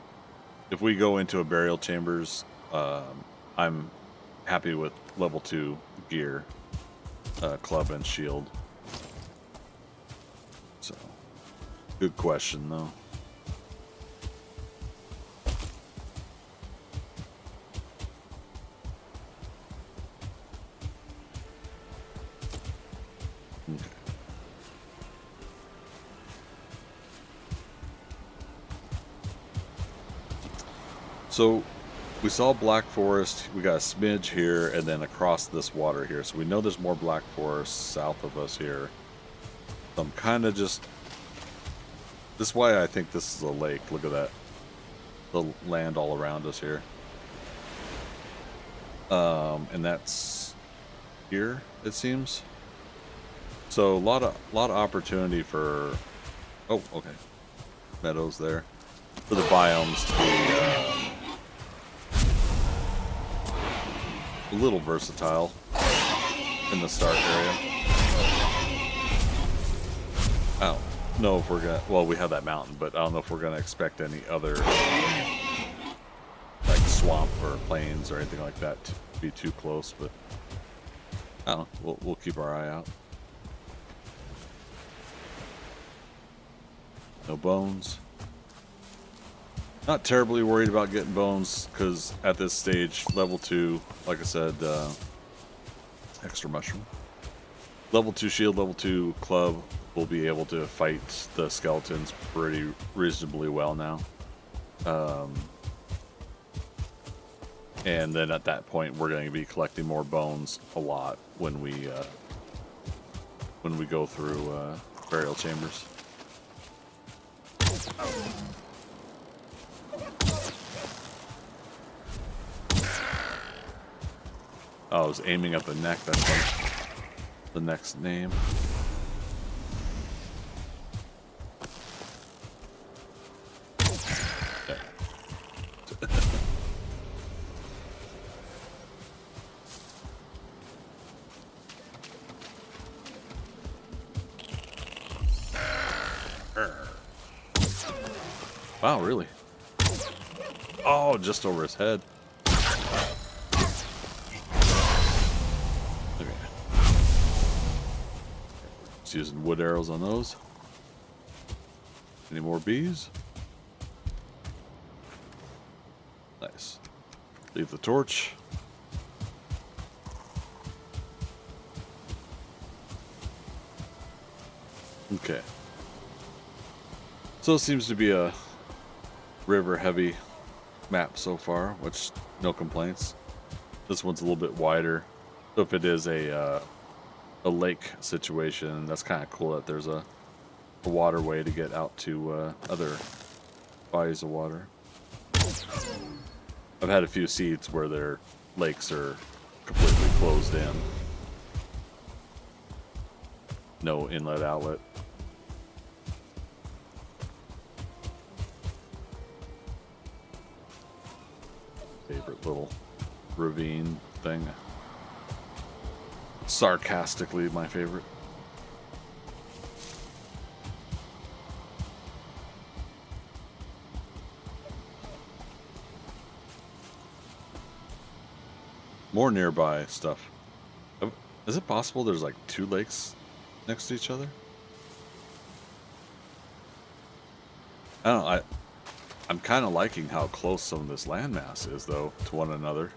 Speaker 1: If we go into a burial chambers, I'm happy with level 2 gear, club and shield. So, good question though. So we saw Black Forest, we got a smidge here, and then across this water here. So we know there's more Black Forest south of us here. So I'm kind of just... This is why I think this is a lake. Look at that. The land all around us here. And that's here, it seems. So a lot of opportunity for... Oh, okay. Meadows there. For the biomes to be... a little versatile in the start area. I don't know if we're gonna, well, we have that mountain, but I don't know if we're gonna expect any other like swamp or plains or anything like that to be too close, but I don't know, we'll keep our eye out. No bones. Not terribly worried about getting bones, because at this stage, level 2, like I said, extra mushroom. Level 2 shield, level 2 club will be able to fight the skeletons pretty reasonably well now. And then at that point, we're going to be collecting more bones a lot when we when we go through burial chambers. Oh, I was aiming at the neck. That's the next name. Okay. Wow, really? Oh, just over his head. Okay. Just using wood arrows on those. Any more bees? Nice. Leave the torch. Okay. So it seems to be a river heavy map so far, which no complaints. This one's a little bit wider. So if it is a lake situation, that's kind of cool that there's a waterway to get out to other bodies of water. I've had a few seeds where their lakes are completely closed in. No inlet outlet. Favorite little ravine thing. Sarcastically my favorite. More nearby stuff. Is it possible there's like 2 lakes next to each other? I don't know. I'm kind of liking how close some of this landmass is, though, to one another.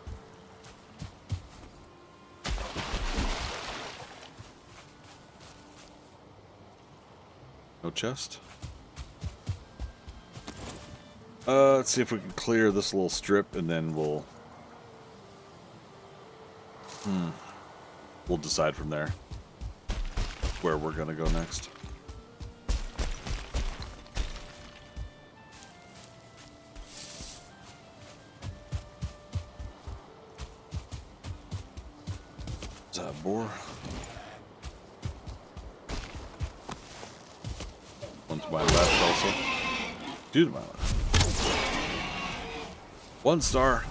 Speaker 1: No chest. Let's see if we can clear this little strip, and then we'll decide from there where we're gonna go next. Is that a boar? One to my left also. 2 to my left. 1 star.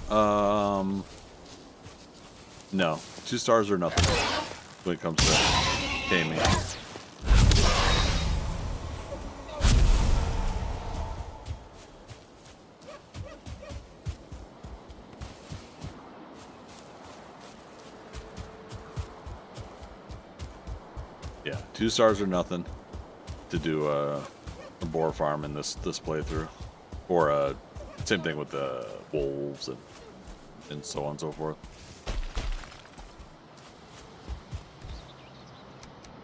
Speaker 1: No. 2 stars or nothing when it comes to taming. Yeah, 2 stars or nothing to do a boar farm in this playthrough, or same thing with the wolves and so on and so forth.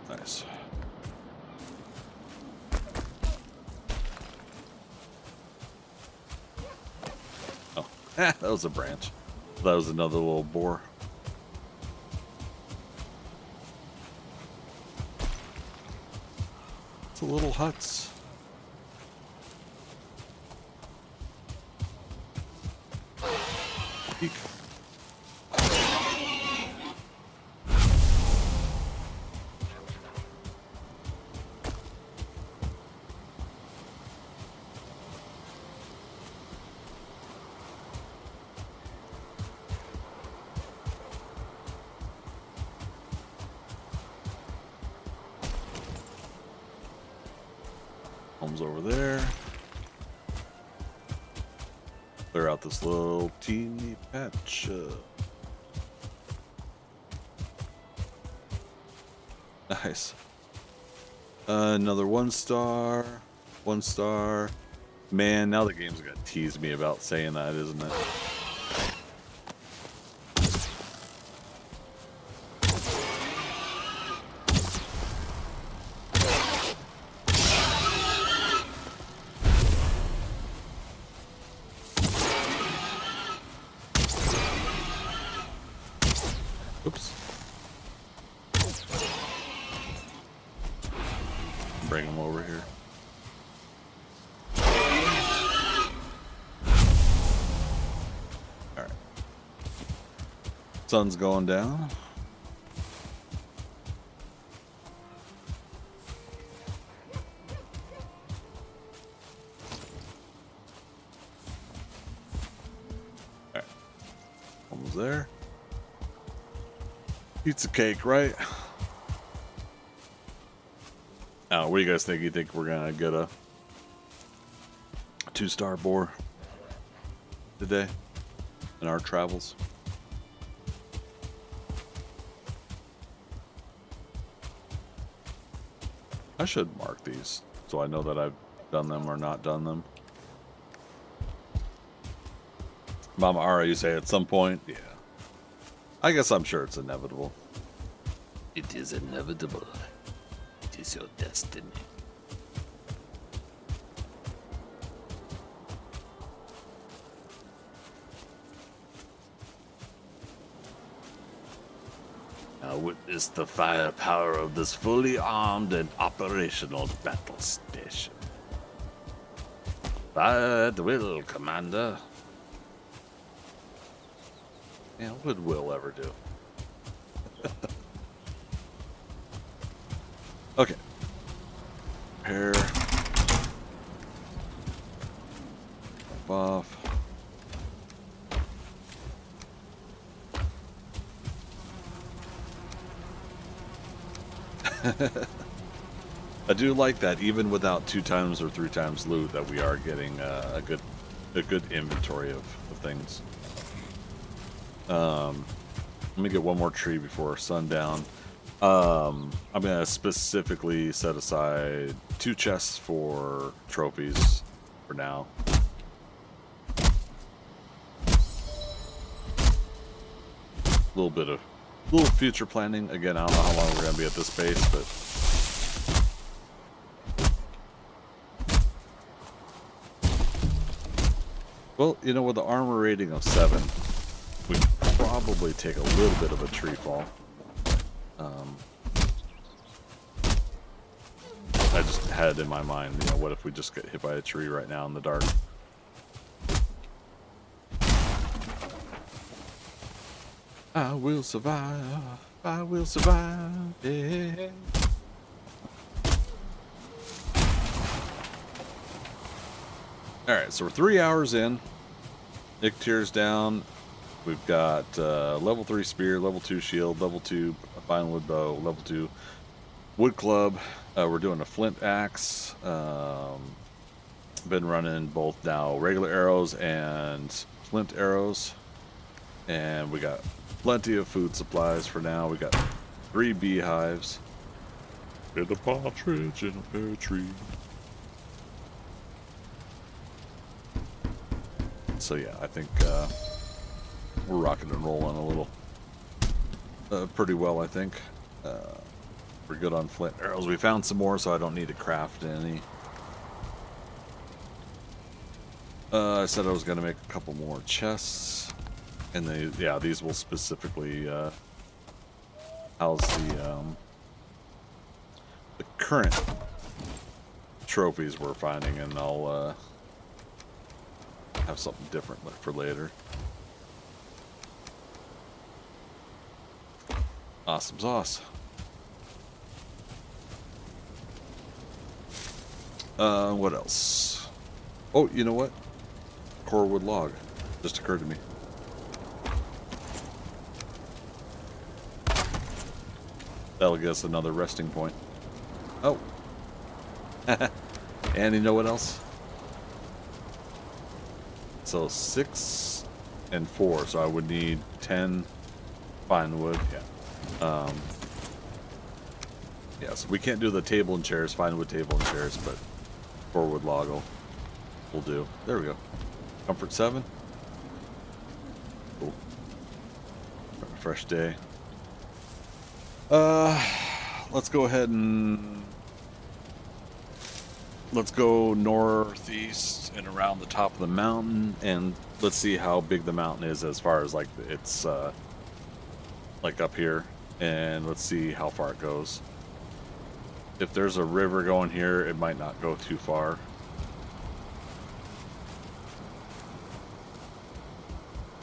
Speaker 1: Nice. Oh, that was a branch. That was another little boar. It's the little huts. Peek. Home's over there. Clear out this little teeny patch. Nice. Another 1 star. 1 star. Man, now the game's gonna tease me about saying that, isn't it? Oops. bring them over here. All right. Sun's going down. All right. Almost there. Pizza cake, right? What do you guys think? You think we're gonna get a 2-star boar today in our travels? I should mark these so I know that I've done them or not done them. Mama Ara, you say at some point? Yeah. I guess I'm sure it's inevitable.
Speaker 4: It is inevitable. It is your destiny. Now witness the firepower of this fully armed and operational battle station. Fire at will, Commander.
Speaker 1: Yeah, what would Will ever do? Okay. Pair. Off. I do like that even without 2 times or 3 times loot that we are getting a good inventory of things. Let me get one more tree before sundown. I'm gonna specifically set aside 2 chests for trophies for now. A little future planning. Again, I don't know how long we're gonna be at this base, but well, you know, with the armor rating of 7, we probably take a little bit of a tree fall. I just had in my mind, you know, what if we just get hit by a tree right now in the dark? I will survive. I will survive. Yeah. All right, so we're 3 hours in. Ictier's down. We've got level 3 spear, level 2 shield, level 2 fine wood bow, level 2 wood club. We're doing a flint axe. Been running both now regular arrows and flint arrows. And we got plenty of food supplies for now. We got 3 beehives. And a partridge in a pear tree. So yeah, I think we're rocking and rolling a little pretty well, I think. We're good on flint arrows. We found some more, so I don't need to craft any. I said I was going to make a couple more chests. And these will specifically house the current trophies we're finding, and I'll have something different for later. Awesome sauce. What else? Oh, you know what? Corewood log just occurred to me. That'll get us another resting point. Oh. And you know what else? So 6 and 4, so I would need 10 fine wood. Yeah. Yeah, so we can't do the table and chairs, fine wood table and chairs, but 4 wood log will do. There we go. Comfort 7. Cool. Fresh day. Let's go ahead and let's go northeast and around the top of the mountain, and let's see how big the mountain is as far as like it's like up here, and let's see how far it goes.
Speaker 4: if there's a river going here, it might not go too far.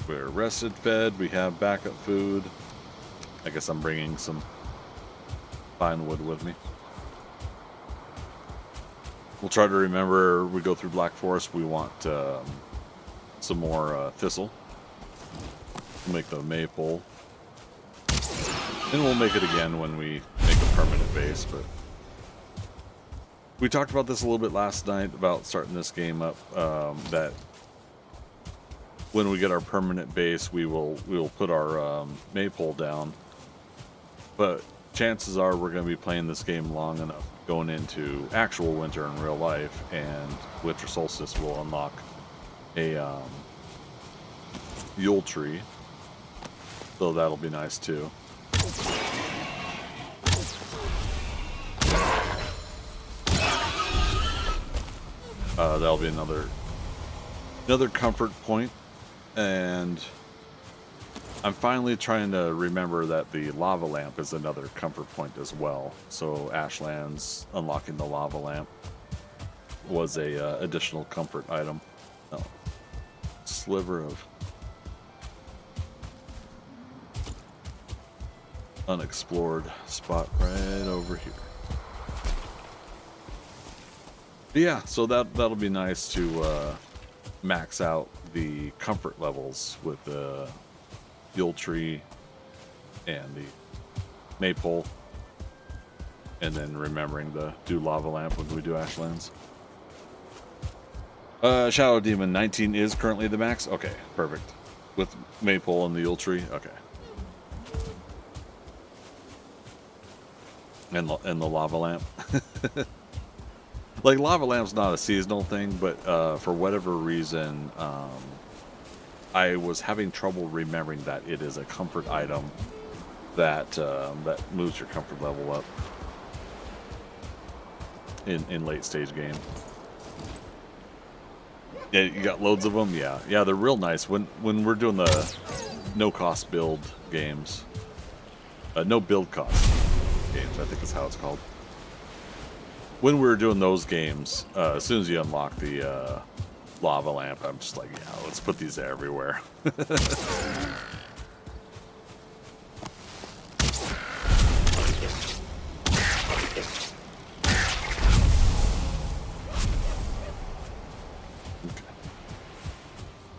Speaker 4: We're rested, fed, we have backup food. I guess I'm bringing some pine wood with me. We'll try to remember, we go through Black Forest, we want some more thistle. We'll make the maple. And we'll make it again when we make a permanent base, but we talked about this a little bit last night about starting this game up, that when we get our permanent base, we will put our maypole down. But chances are we're going to be playing this game long enough going into actual winter in real life, and winter solstice will unlock a Yule tree. So that'll be nice too. That'll be another comfort point, and I'm finally trying to remember that the lava lamp is another comfort point as well. So Ashlands unlocking the lava lamp was a additional comfort item. Oh, sliver of unexplored spot right over here. But yeah, so that'll be nice to max out the comfort levels with the Yule tree and the maypole, and then remembering to do lava lamp when we do Ashlands. Shadow Demon 19 is currently the max. Okay, perfect. With maypole and the Yule tree. Okay. And the lava lamp. Like, lava lamp's not a seasonal thing, but for whatever reason, I was having trouble remembering that it is a comfort item that that moves your comfort level up in late stage game. Yeah, you got loads of them. Yeah, they're real nice when we're doing the no cost build games. No build cost games, I think is how it's called. When we were doing those games, as soon as you unlock the lava lamp, I'm just like, yeah, let's put these everywhere. Okay.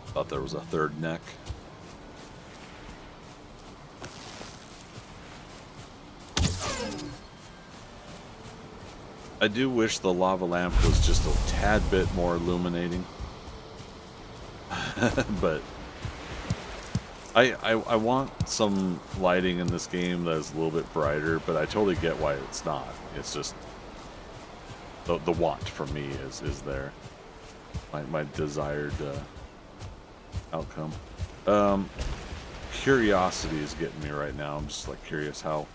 Speaker 4: Thought there was a third neck. I do wish the lava lamp was just a tad bit more illuminating. But I want some lighting in this game that is a little bit brighter, but I totally get why it's not. It's just the want for me is there. My desired outcome. Curiosity is getting me right now. I'm just like curious how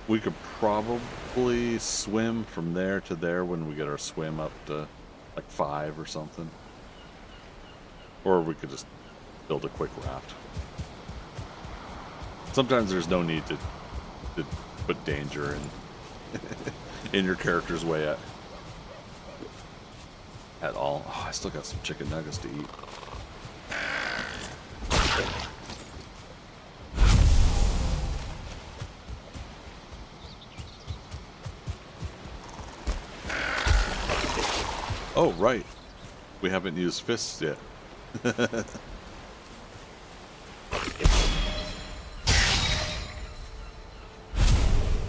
Speaker 4: we could probably swim from there to there when we get our swim up to like 5 or something. Or we could just build a quick raft. Sometimes there's no need to put danger in your character's way at all. Oh, I still got some chicken nuggets to eat. Oh, right. We haven't used fists yet.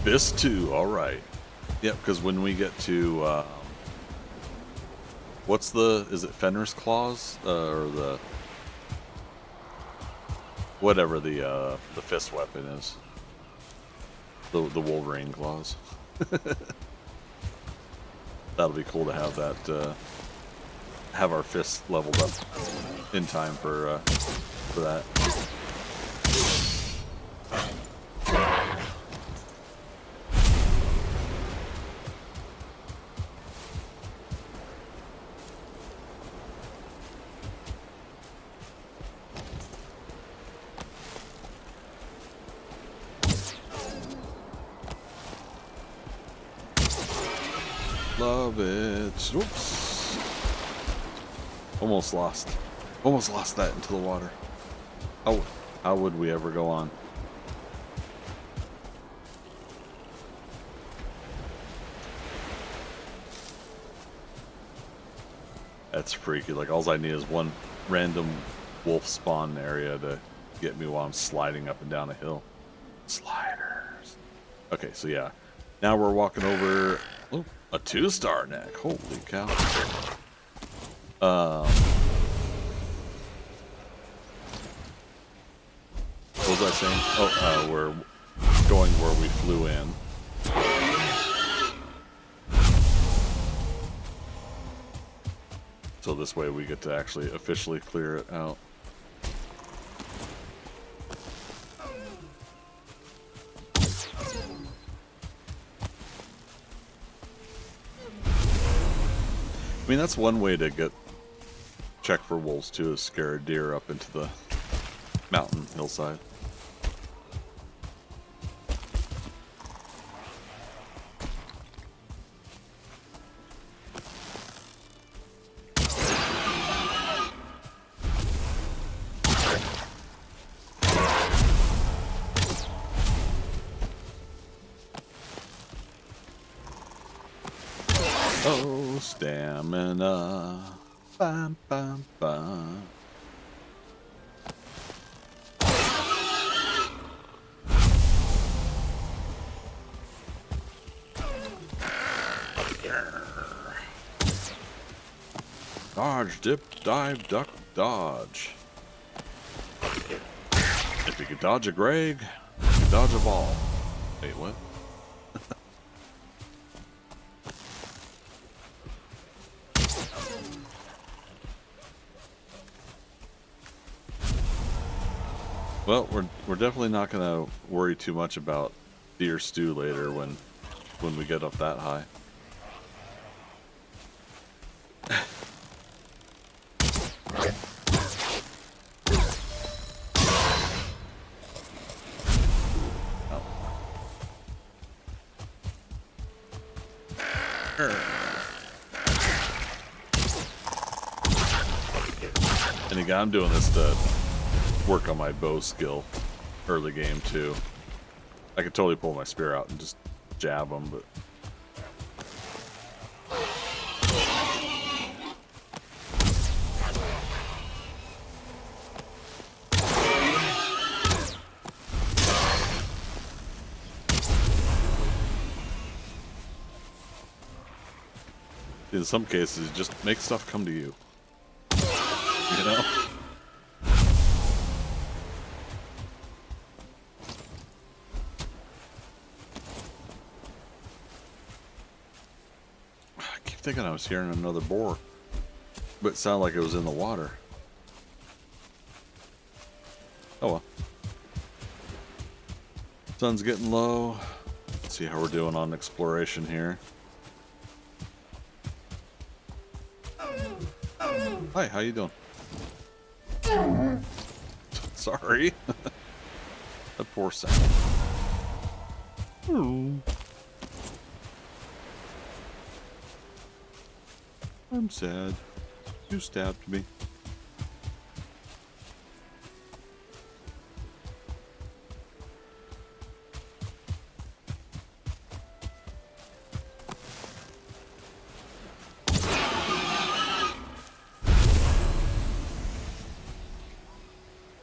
Speaker 4: Fist 2, alright. Yep, because when we get to, is it Fenrir's Claws? Or the, whatever the fist weapon is. The Wolverine Claws. That'll be cool to have that, have our fists leveled up in time for that. Love it. Oops. Almost lost. Almost lost that into the water. How would we ever go on? That's freaky. Like, all I need is one random wolf spawn area to get me while I'm sliding up and down a hill. Sliders. Okay, so yeah. Now we're walking over... Oh, a 2-star neck. Holy cow. What was I saying? Oh, we're going where we flew in. So this way we get to actually officially clear it out. I mean, that's one way to check for wolves too, is scare a deer up into the mountain hillside. Oh, stamina. Bam, bam, bam. Dodge, dip, dive, duck, dodge. If you could dodge a Greg, you could dodge a ball. Wait, what? Well, we're definitely not gonna worry too much about deer stew later when we get up that high. And again, I'm doing this to work on my bow skill early game too. I could totally pull my spear out and just jab them, but in some cases, just make stuff come to you. You know? I keep thinking I was hearing another boar, but it sounded like it was in the water. Oh well. Sun's getting low. Let's see how we're doing on exploration here. Hi, how you doing? Sorry. That poor sound. I'm sad. You stabbed me.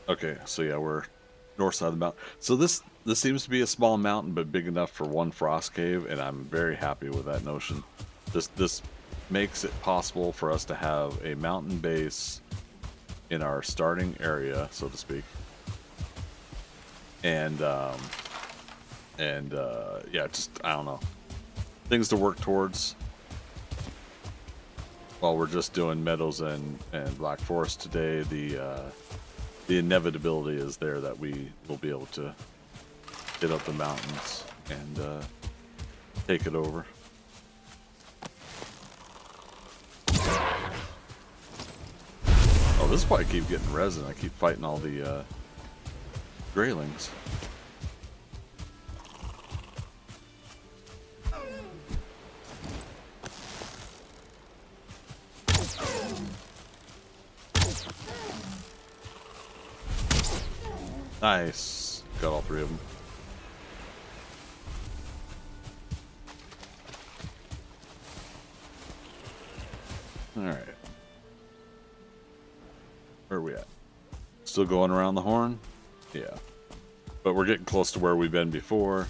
Speaker 4: Okay, so yeah, we're north side of the mountain. So this seems to be a small mountain, but big enough for one frost cave, and I'm very happy with that notion. This makes it possible for us to have a mountain base in our starting area, so to speak. And yeah, just I don't know, things to work towards. While we're just doing Meadows and Black Forest today, the inevitability is there that we will be able to get up the mountains and take it over. Oh, this is why I keep getting resin. I keep fighting all the graylings. Nice. Got all 3 of them. All right. Where are we at? Still going around the horn? Yeah. But we're getting close to where we've been before.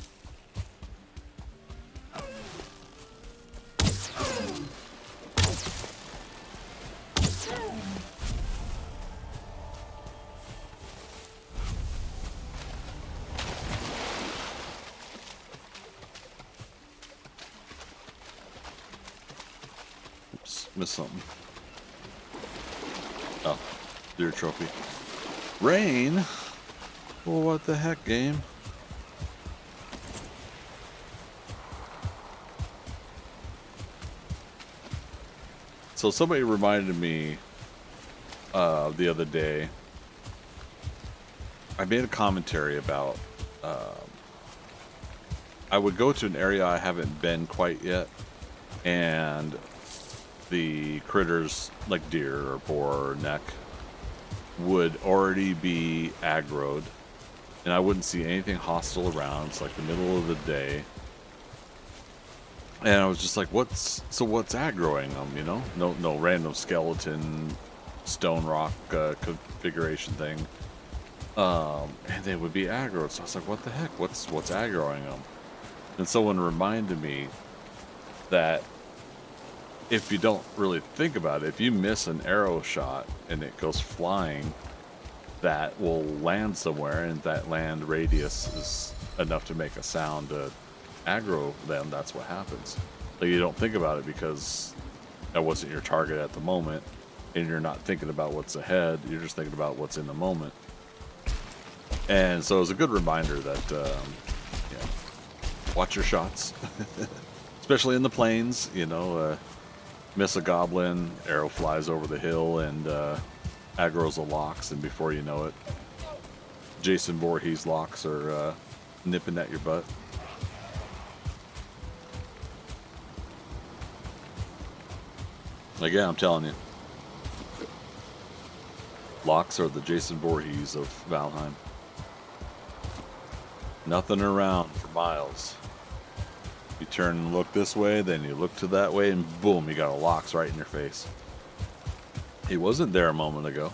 Speaker 4: Oops, missed something. Oh, deer trophy. Rain? Well, what the heck, game? So somebody reminded me the other day. I made a commentary about I would go to an area I haven't been quite yet, and the critters like deer or boar or neck would already be aggroed, and I wouldn't see anything hostile around. It's like the middle of the day, and I was just like, what's aggroing them, you know? No random skeleton stone rock configuration thing. And they would be aggroed. So I was like, what the heck? What's aggroing them? And someone reminded me that if you don't really think about it, if you miss an arrow shot and it goes flying, that will land somewhere, and that land radius is enough to make a sound to aggro them. That's what happens. Like, you don't think about it because that wasn't your target at the moment, and you're not thinking about what's ahead. You're just thinking about what's in the moment. And so it was a good reminder that, yeah, watch your shots, especially in the plains. You know, miss a goblin, arrow flies over the hill and aggro's the locks, and before you know it, Jason Voorhees locks are nipping at your butt. Like, yeah, I'm telling you, locks are the Jason Voorhees of Valheim. Nothing around for miles. You turn and look this way, then you look to that way, and boom, you got a locks right in your face. He wasn't there a moment ago.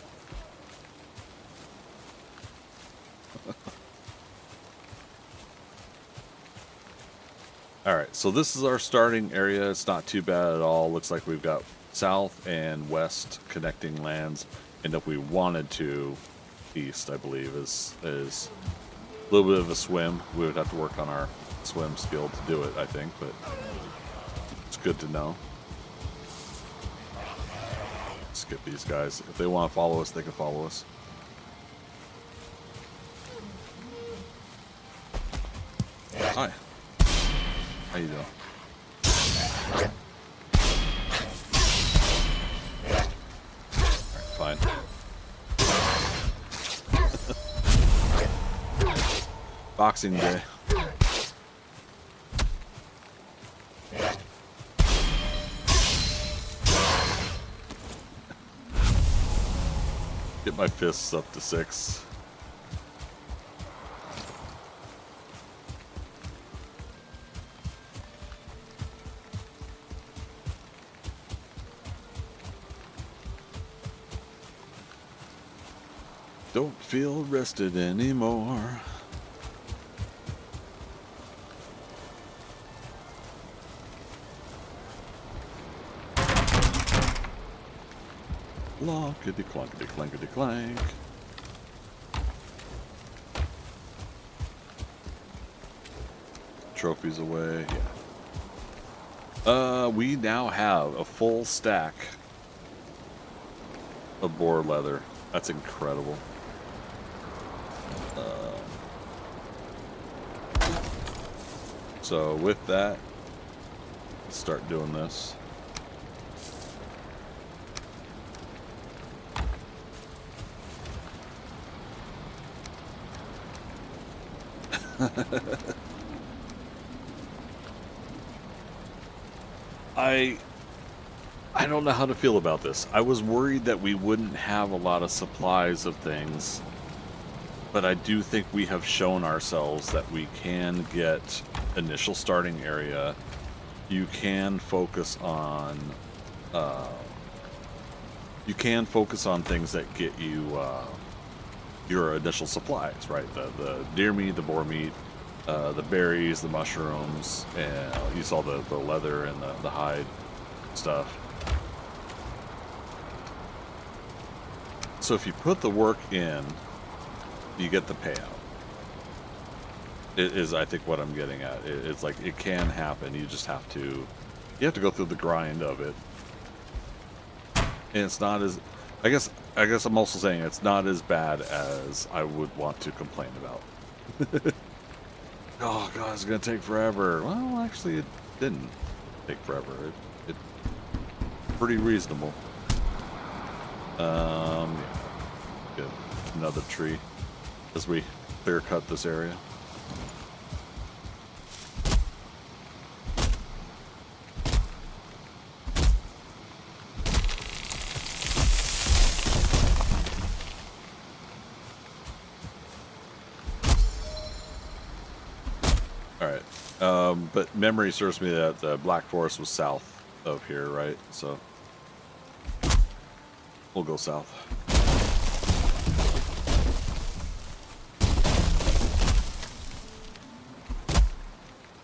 Speaker 4: Alright, so this is our starting area. It's not too bad at all. Looks like we've got south and west connecting lands. And if we wanted to, east, I believe, is a little bit of a swim. We would have to work on our swim skill to do it, I think, but it's good to know. Skip these guys. If they want to follow us, they can follow us. Hi. How you doing? Alright, fine. Boxing Day. Get my fists up to 6. Don't feel rested anymore. Lonkety clonkety clankety clank. Trophies away. Yeah. We now have a full stack of boar leather. That's incredible. So with that, let's start doing this. I don't know how to feel about this. I was worried that we wouldn't have a lot of supplies of things But I do think we have shown ourselves that we can get initial starting area. You can focus on uh, things that get you your initial supplies, right? The deer meat, the boar meat, the berries, the mushrooms, and you saw the leather and the hide stuff. So if you put the work in, you get the payout. It is, I think, what I'm getting at. It's like it can happen. You just have to go through the grind of it, and it's not as, I guess I'm also saying it's not as bad as I would want to complain about. Oh god, it's gonna take forever. Well, actually, it didn't take forever. It pretty reasonable. Yeah. Get another tree as we clear cut this area. All right. But memory serves me that the Black Forest was south of here, right? So we'll go south.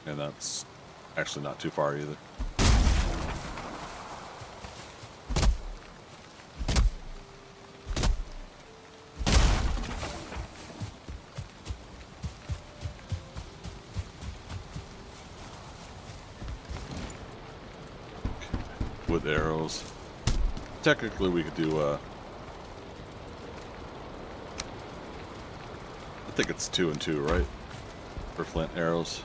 Speaker 4: And that's actually not too far either. With arrows. Technically, we could do I think it's 2 and 2, right? For flint arrows.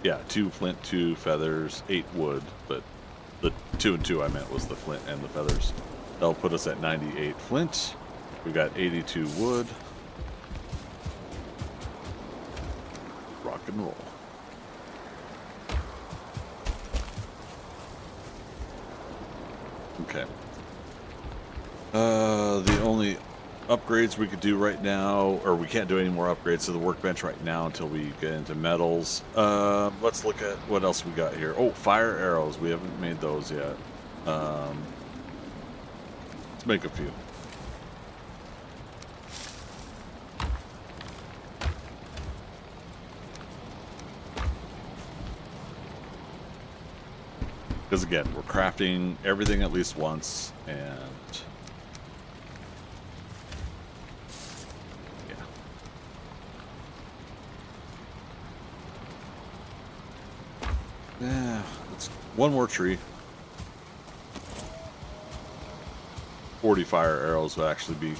Speaker 4: Yeah, 2 flint, 2 feathers, 8 wood, but the 2 and 2 I meant was the flint and the feathers. That'll put us at 98 flint. We got 82 wood. Rock and roll. Okay. The only upgrades we could do right now, or we can't do any more upgrades to the workbench right now until we get into metals. Let's look at what else we got here. Oh, fire arrows. We haven't made those yet. Let's make a few. Because again, we're crafting everything at least once, and yeah, it's one more tree. 40 fire arrows would actually be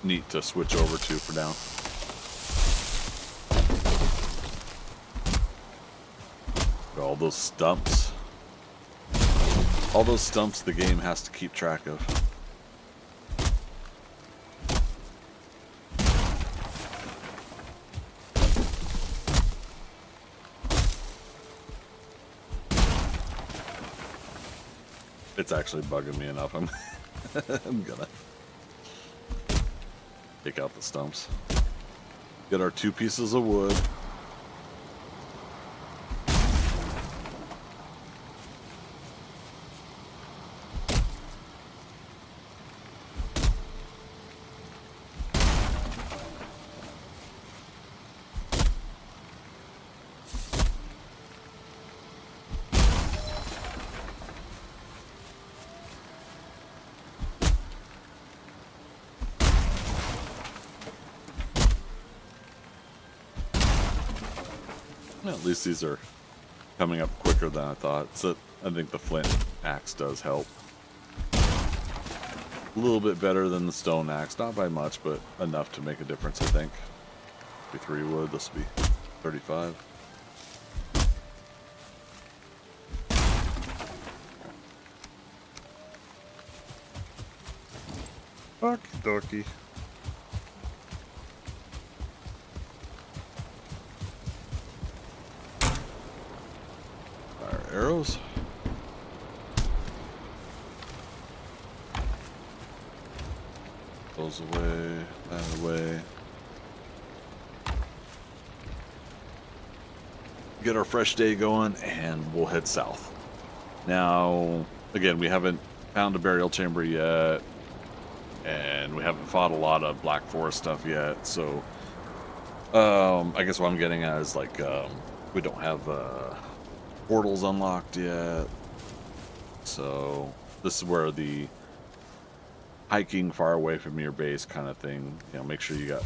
Speaker 4: neat to switch over to for now. All those stumps. All those stumps the game has to keep track of. It's actually bugging me enough. I'm gonna take out the stumps. Get our 2 pieces of wood. Well, at least these are coming up quicker than I thought. So I think the flint axe does help. A little bit better than the stone axe. Not by much, but enough to make a difference, I think. 3 wood. This will be 35. Okie dokie. Arrows. Those away, that away. get our fresh day going, and we'll head south. Now, again, we haven't found a burial chamber yet, and we haven't fought a lot of Black Forest stuff yet. So, I guess what I'm getting at is like we don't have portals unlocked yet. So this is where the hiking far away from your base kind of thing. Make sure you got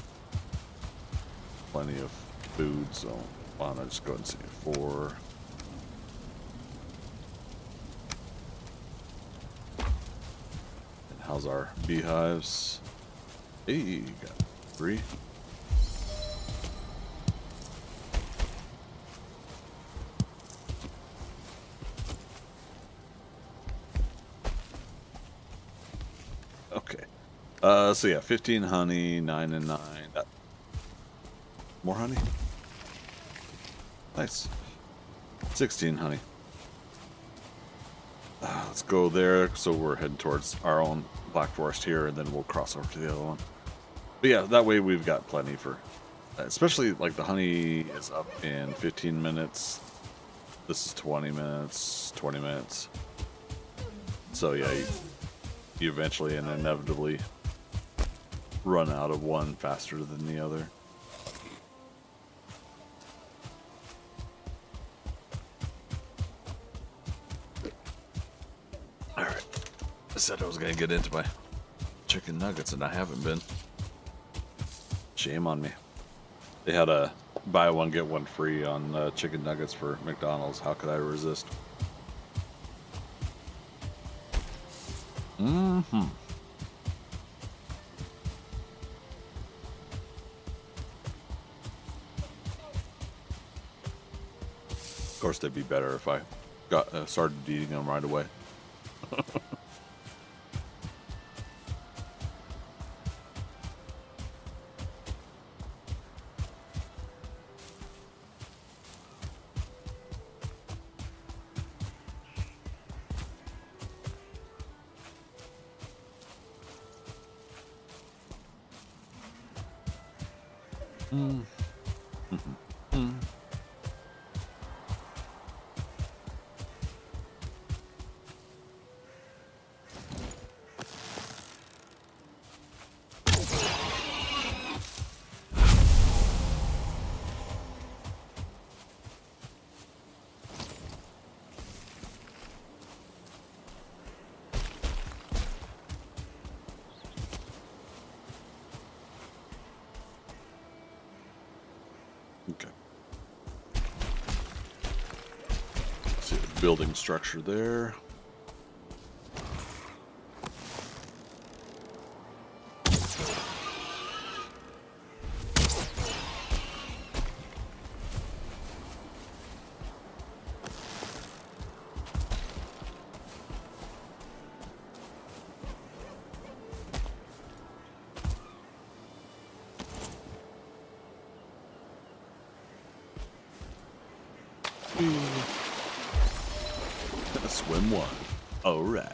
Speaker 4: plenty of food. So why don't I just go ahead and say 4. And how's our beehives? Hey, you got 3. Okay. So yeah, 15 honey, 9 and 9. More honey? Nice. 16 honey. Let's go there. So we're heading towards our own Black Forest here, and then we'll cross over to the other one. But yeah, that way we've got plenty for, especially like the honey is up in 15 minutes. This is 20 minutes, 20 minutes. So yeah, you eventually and inevitably run out of one faster than the other. Alright. I said I was going to get into my chicken nuggets, and I haven't been. Shame on me. They had a buy one, get one free on chicken nuggets for McDonald's. How could I resist? Mm-hmm. Of course, they'd be better if I got started eating them right away. Mm. Mm. Okay. See the building structure there. Swim 1. All right.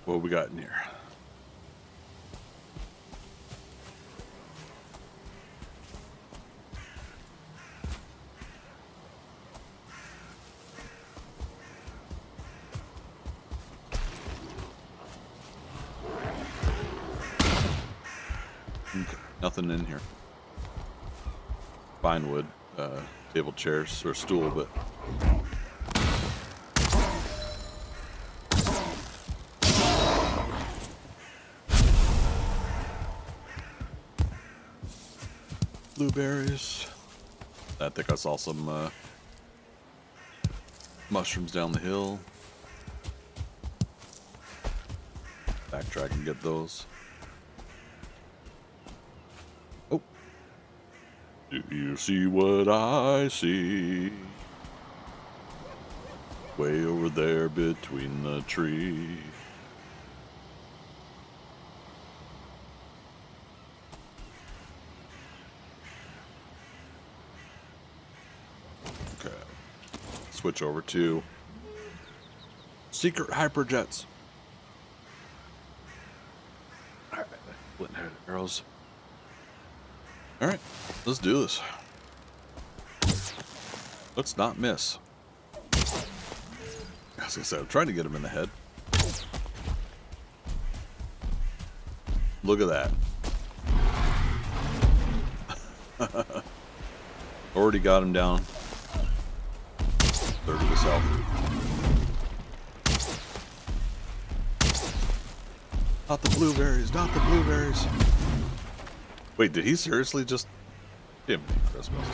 Speaker 4: What we got in here? Nothing in here. Fine wood, table chairs or stool, but blueberries. I think I saw some mushrooms down the hill. Backtrack and get those. Oh. Do you see what I see? Way over there between the trees. switch over to secret hyperjets. All right, flint arrows. All right, let's do this. Let's not miss. As I said, I'm trying to get him in the head. Look at that. Already got him down. Third of his health. Not the blueberries, not the blueberries. Wait, did he seriously just... Damn, Christmas.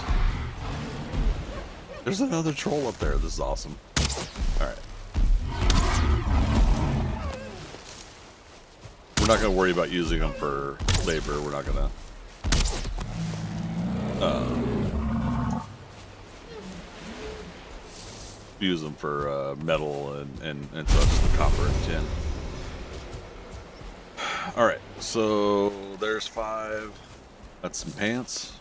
Speaker 4: There's another troll up there. This is awesome. Alright. We're not going to worry about using them for labor. We're not going to... use them for metal and such, the copper and tin. Alright, so there's 5. That's some pants.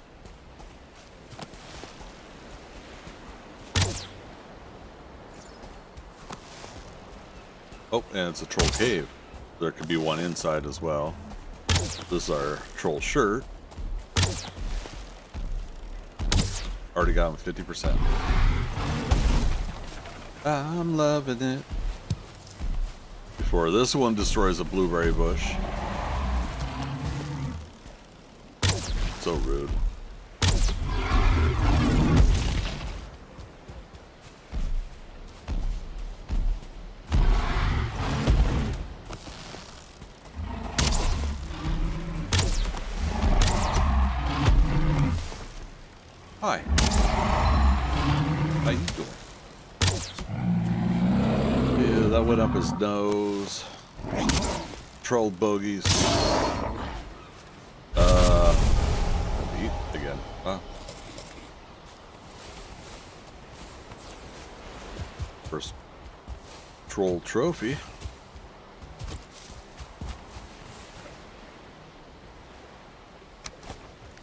Speaker 4: Oh, and it's a troll cave. There could be one inside as well. This is our troll shirt. Already got him 50%. I'm loving it. Before this one destroys a blueberry bush. So rude. Hi. How you doing? Yeah, that went up his nose. Troll bogeys. Eat again. Wow. First troll trophy.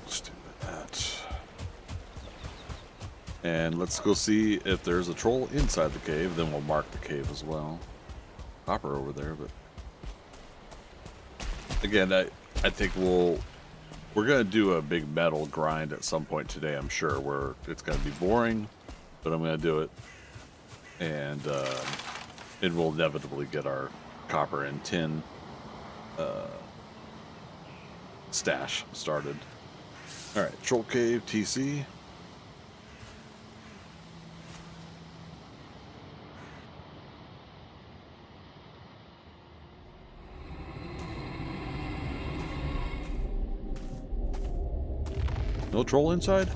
Speaker 4: Let's do that. And let's go see if there's a troll inside the cave. Then we'll mark the cave as well. Copper over there, but again, I think we're gonna do a big metal grind at some point today. I'm sure where it's gonna be boring, but I'm gonna do it, and it will inevitably get our copper and tin stash started. All right, troll cave TC. No troll inside?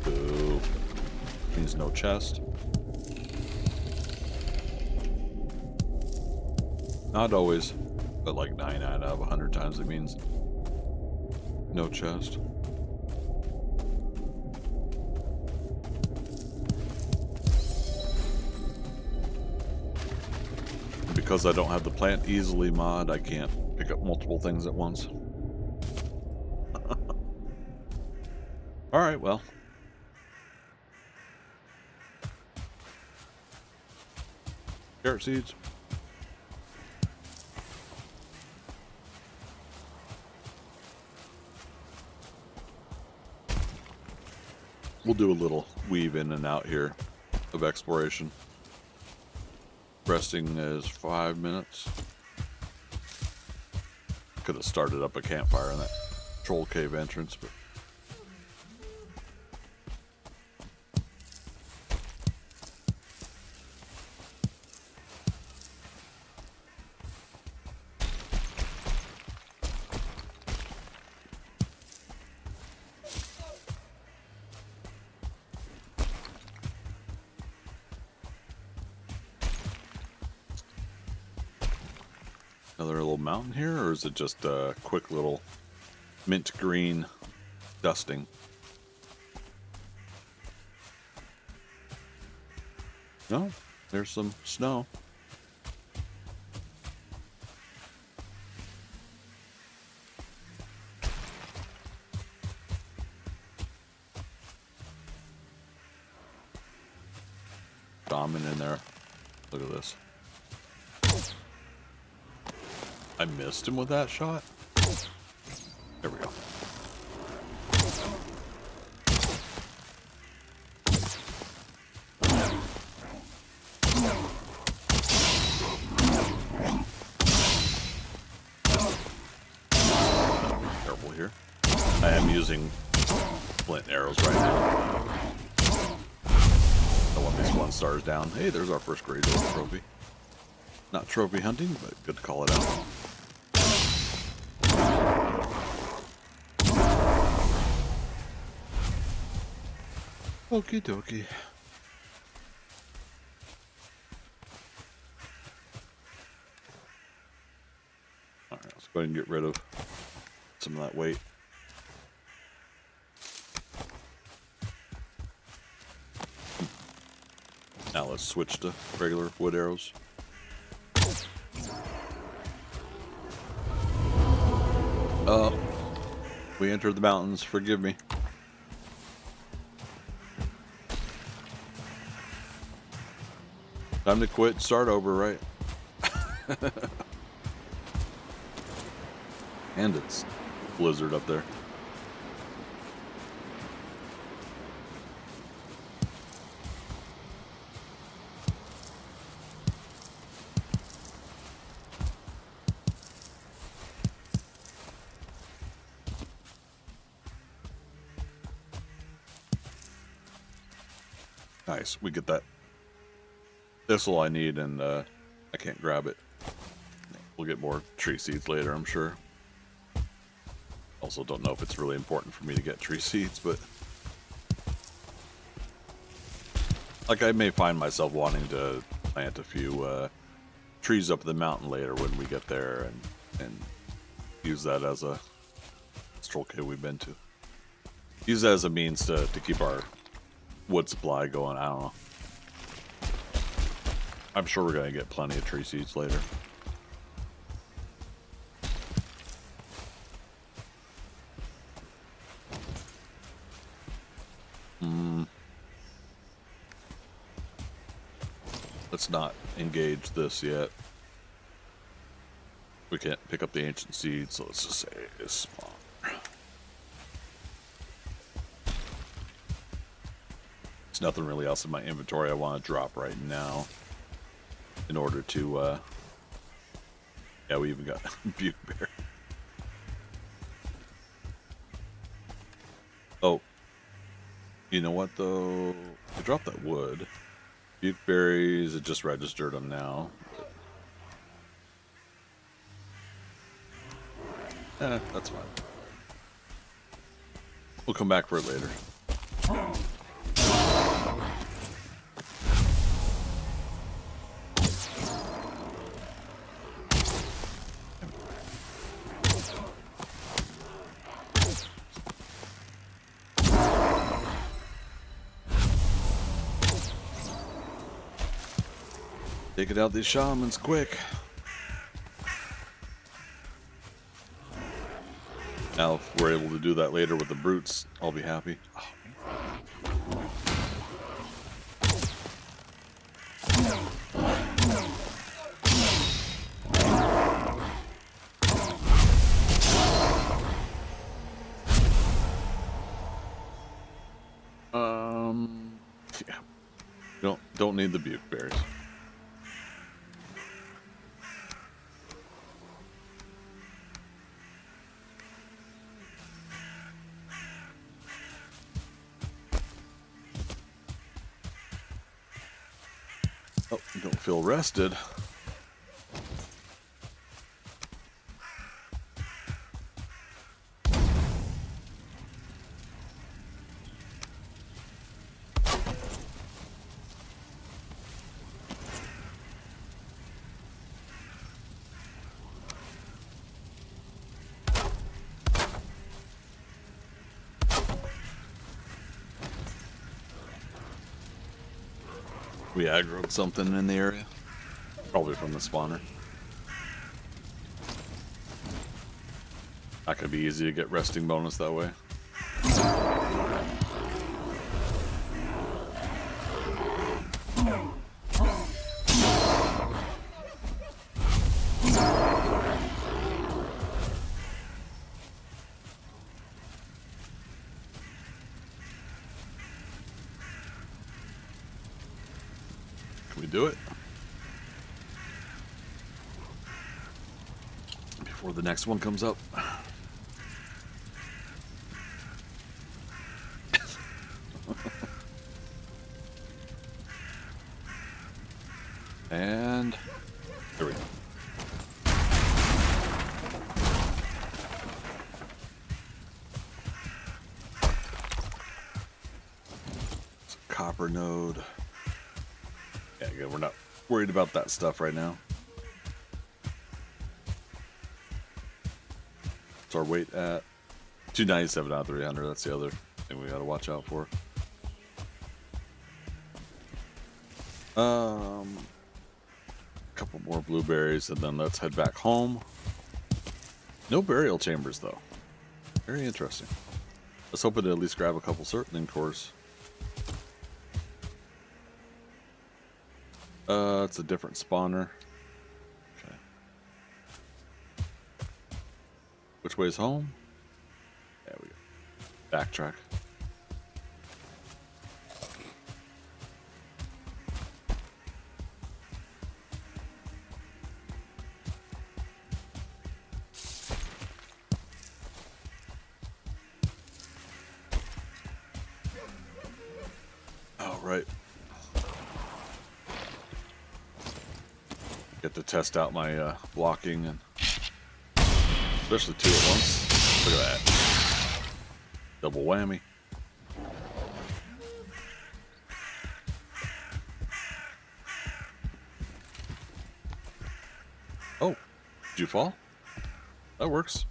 Speaker 4: Boo. Means no chest. Not always, but like 9 out of 100 times it means no chest. And because I don't have the plant easily mod, I can't pick up multiple things at once. Alright, well. Carrot seeds. We'll do a little weave in and out here of exploration. Resting is 5 minutes. Could have started up a campfire in that troll cave entrance, but another little mountain here, or is it just a quick little mint green dusting? No, there's some snow. shaman in there. Look at this. I missed him with that shot. There we go. Careful here. I am using flint arrows right now. I want these 1 stars down. Hey, there's our first Grey Dwarf trophy. Not trophy hunting, but good to call it out. Okie dokie. Alright, let's go ahead and get rid of some of that weight. Now let's switch to regular wood arrows. We entered the mountains, forgive me. Time to quit, start over, right? And it's blizzard up there. Nice, we get that thistle I need, and I can't grab it. We'll get more tree seeds later, I'm sure. Also don't know if it's really important for me to get tree seeds, but like I may find myself wanting to plant a few trees up the mountain later when we get there, and use that as a stroll kit we've been to. Use that as a means to keep our wood supply going. I don't know. I'm sure we're gonna get plenty of tree seeds later. Let's not engage this yet. We can't pick up the ancient seeds, so let's just say it's spawn. There's nothing really else in my inventory I want to drop right now in order to, yeah, we even got Butte Bear. Oh, you know what though? I dropped that wood. Butte berries, it just registered them now. That's fine. We'll come back for it later. Take it out these shamans quick. Now, if we're able to do that later with the brutes, I'll be happy. Yeah. Don't need the buke berries. Oh, you don't feel rested. We aggroed something in the area. Probably from the spawner. Not gonna be easy to get resting bonus that way. do it before the next one comes up. And here we go. It's a copper node. Yeah, good. We're not worried about that stuff right now. What's our weight at? 297 out of 300. That's the other thing we got to watch out for. Couple more blueberries, and then let's head back home. No burial chambers, though. Very interesting. Let's hope to at least grab a couple certain cores. It's a different spawner. Okay. Which way's home? There we go. Backtrack. Right. Get to test out my blocking, and especially two at once. Look at that. Double whammy. Oh, did you fall? That works.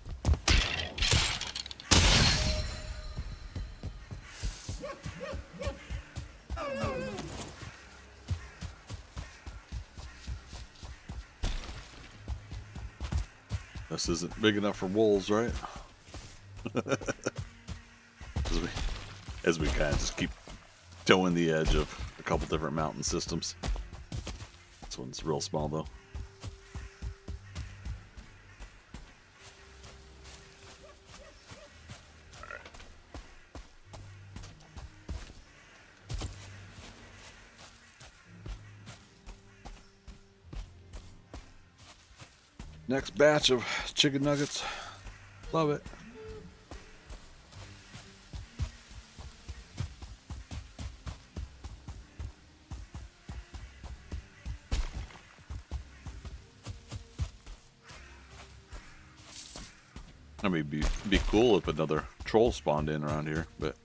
Speaker 4: This isn't big enough for wolves, right? as we kind of just keep towing the edge of a couple different mountain systems. This one's real small, though. Next batch of chicken nuggets. Love it. I mean, be cool if another troll spawned in around here, but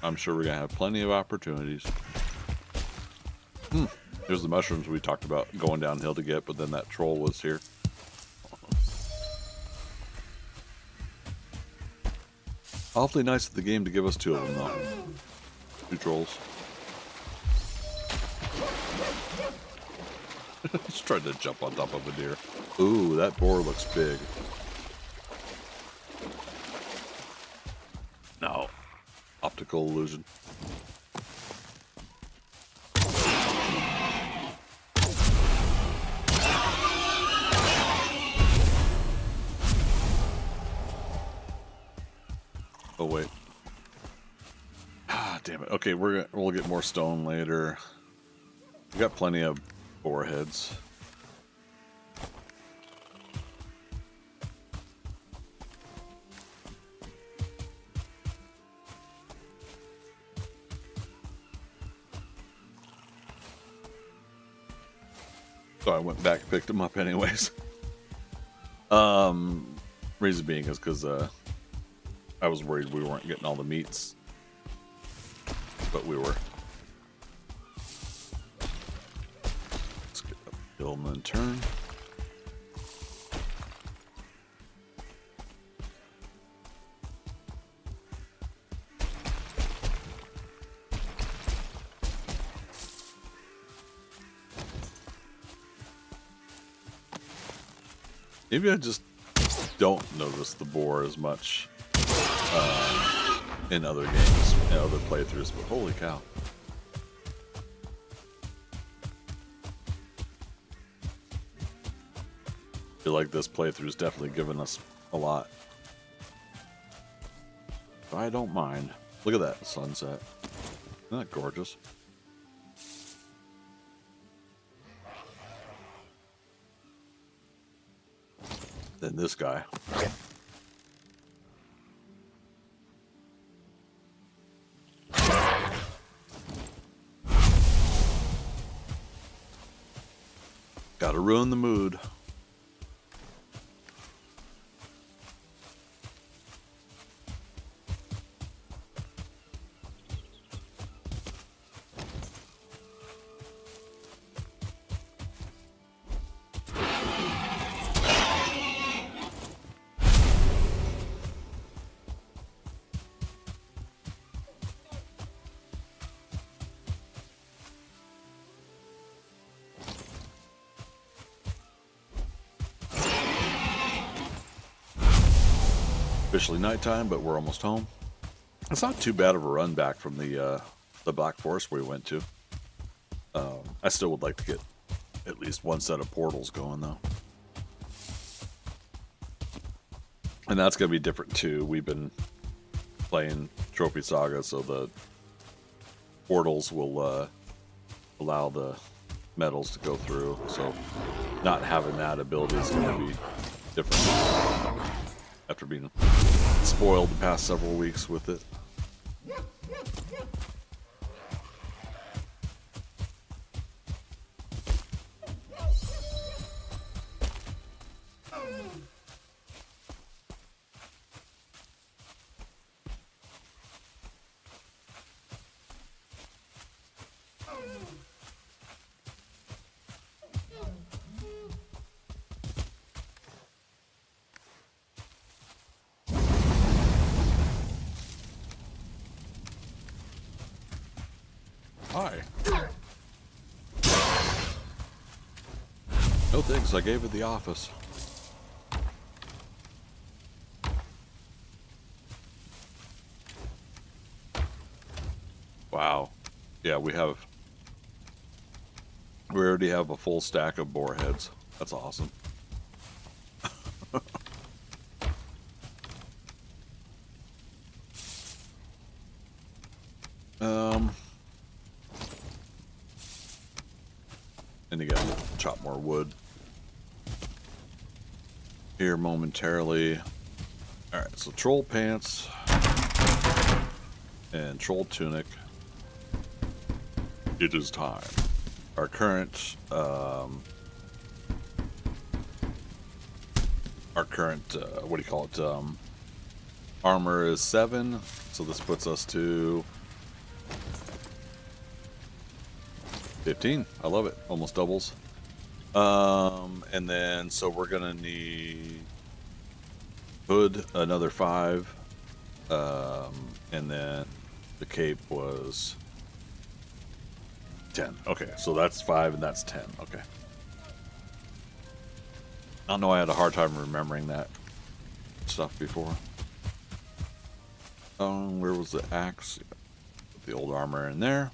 Speaker 4: I'm sure we're gonna have plenty of opportunities. Here's the mushrooms we talked about going downhill to get, but then that troll was here. Awfully nice of the game to give us two of them, though. Two trolls. Just tried to jump on top of a deer. Ooh, that boar looks big. No. Optical illusion. Oh wait. Ah, damn it. Okay, we'll get more stone later. We got plenty of boar heads. So I went back, picked them up anyways. Reason being is because I was worried we weren't getting all the meats, but we were. Let's get up the hill and then turn. Maybe I just don't notice the boar as much in other games, in other playthroughs, but holy cow. I feel like this playthrough's definitely given us a lot. But I don't mind. Look at that sunset. Isn't that gorgeous? Then this guy. Gotta ruin the mood. Officially nighttime, but we're almost home. It's not too bad of a run back from the Black Forest we went to. I still would like to get at least one set of portals going though, and that's gonna be different too. We've been playing Trophy Saga, so the portals will allow the metals to go through. So not having that ability is gonna be different after being spoiled the past several weeks with it. Hi. No thanks, I gave it the office. Wow. Yeah, we already have a full stack of boar heads. That's awesome. And again, chop more wood here momentarily. All right, so troll pants and troll tunic. It is time. Our current what do you call it? Armor is 7, so this puts us to 15. I love it. Almost doubles. And then so we're gonna need hood another 5. And then the cape was 10. Okay, so that's 5 and that's 10. Okay. I don't know, I had a hard time remembering that stuff before. Where was the axe? Put the old armor in there.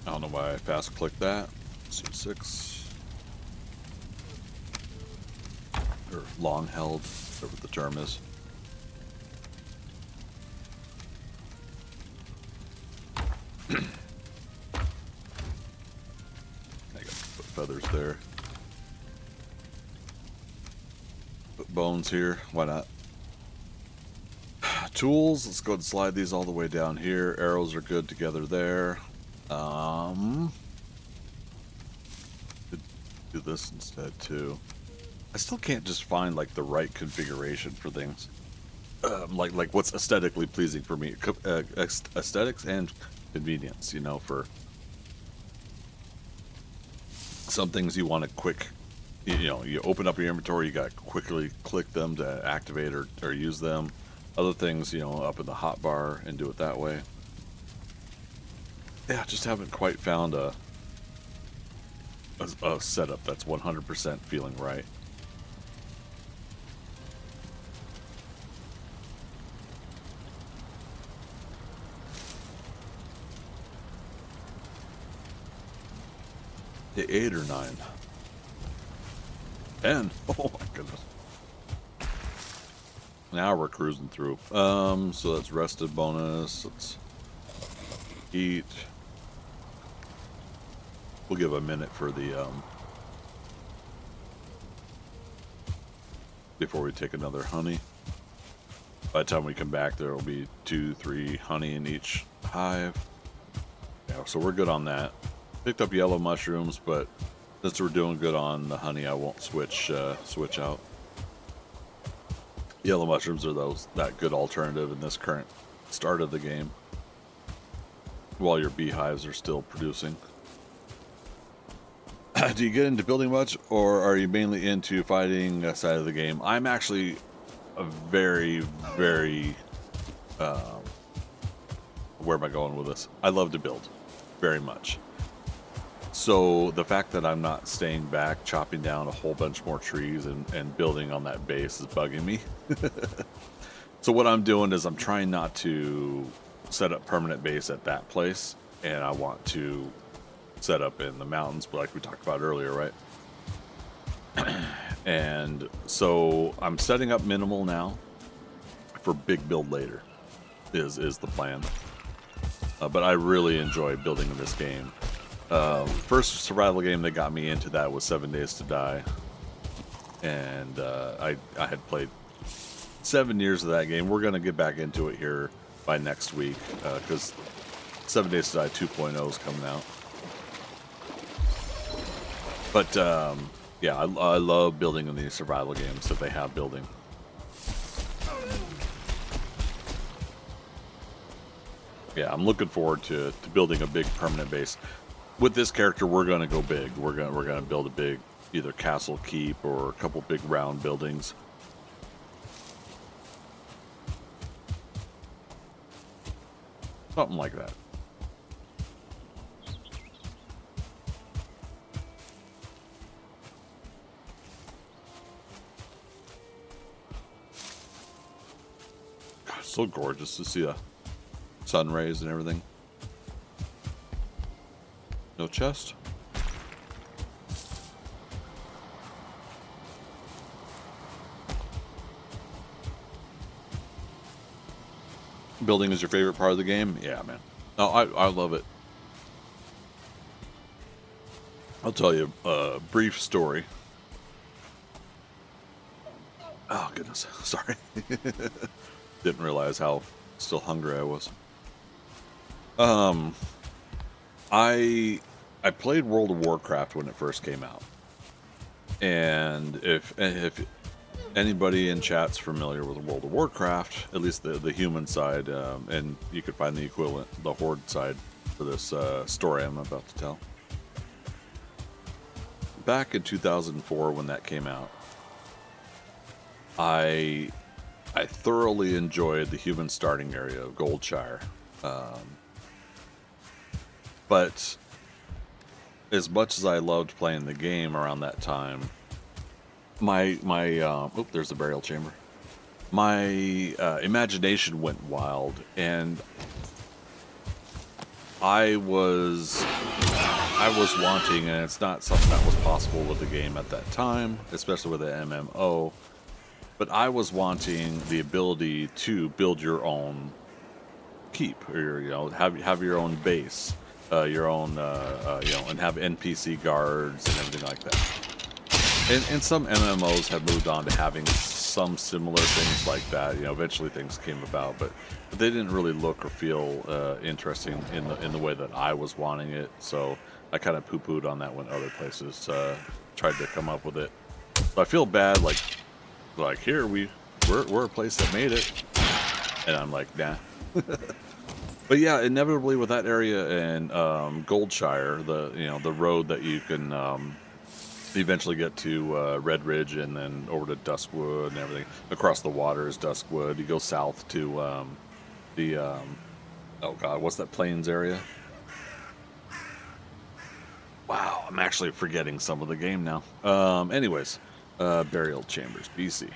Speaker 4: I don't know why I fast clicked that. C6. Or long held, whatever the term is. I got to put feathers there. Put bones here. Why not? Tools. Let's go ahead and slide these all the way down here. Arrows are good together there. Could do this instead too. I still can't just find like the right configuration for things. Like what's aesthetically pleasing for me. Aesthetics and convenience, you know, for some things you want to quick, you know, you open up your inventory, you got to quickly click them to activate or use them. Other things, you know, up in the hotbar and do it that way. Yeah, just haven't quite found a setup that's 100% feeling right. The 8 or 9? 10? Oh my goodness. Now we're cruising through. So that's rested bonus. Let's eat. We'll give a minute for the before we take another honey. By the time we come back, there will be 2, 3 honey in each hive. Yeah, so we're good on that. Picked up yellow mushrooms, but since we're doing good on the honey, I won't switch out. Yellow mushrooms are that good alternative in this current start of the game, while your beehives are still producing. Do you get into building much, or are you mainly into fighting side of the game? I'm actually a very, very, where am I going with this? I love to build, very much. So the fact that I'm not staying back, chopping down a whole bunch more trees and building on that base is bugging me. So what I'm doing is I'm trying not to set up permanent base at that place, and I want to set up in the mountains, like we talked about earlier, right? And so I'm setting up minimal now for big build later is the plan. But I really enjoy building in this game. First survival game that got me into that was 7 Days to Die, and I had played 7 years of that game. We're going to get back into it here by next week, because 7 Days to Die 2.0 is coming out. But yeah, I love building in these survival games that they have building. Yeah, I'm looking forward to building a big permanent base. With this character, we're going to go big. We're going to build a big either castle, keep, or a couple big round buildings. Something like that. God, it's so gorgeous to see the sun rays and everything. No chest? Building is your favorite part of the game? Yeah, man. No, I love it. I'll tell you a brief story. Oh, goodness. Sorry. Didn't realize how still hungry I was. I played World of Warcraft when it first came out. And if anybody in chat's familiar with World of Warcraft, at least the human side, and you could find the equivalent, the Horde side, for this story I'm about to tell. Back in 2004 when that came out, I thoroughly enjoyed the human starting area of Goldshire. But as much as I loved playing the game around that time, there's the burial chamber. My imagination went wild, and I was wanting, and it's not something that was possible with the game at that time, especially with the MMO, but I was wanting the ability to build your own keep, or have your own base, your own and have NPC guards and everything like that. And some MMOs have moved on to having some similar things like that. Eventually things came about, but they didn't really look or feel interesting in the way that I was wanting it. So I kind of poo-pooed on that when other places tried to come up with it. So I feel bad, like here we're a place that made it, and I'm like, nah. But yeah, inevitably with that area in Goldshire, the road that you can eventually get to Red Ridge and then over to Duskwood and everything. Across the water is Duskwood. You go south to oh god, what's that plains area? Wow, I'm actually forgetting some of the game now. Anyways, burial chambers, BC.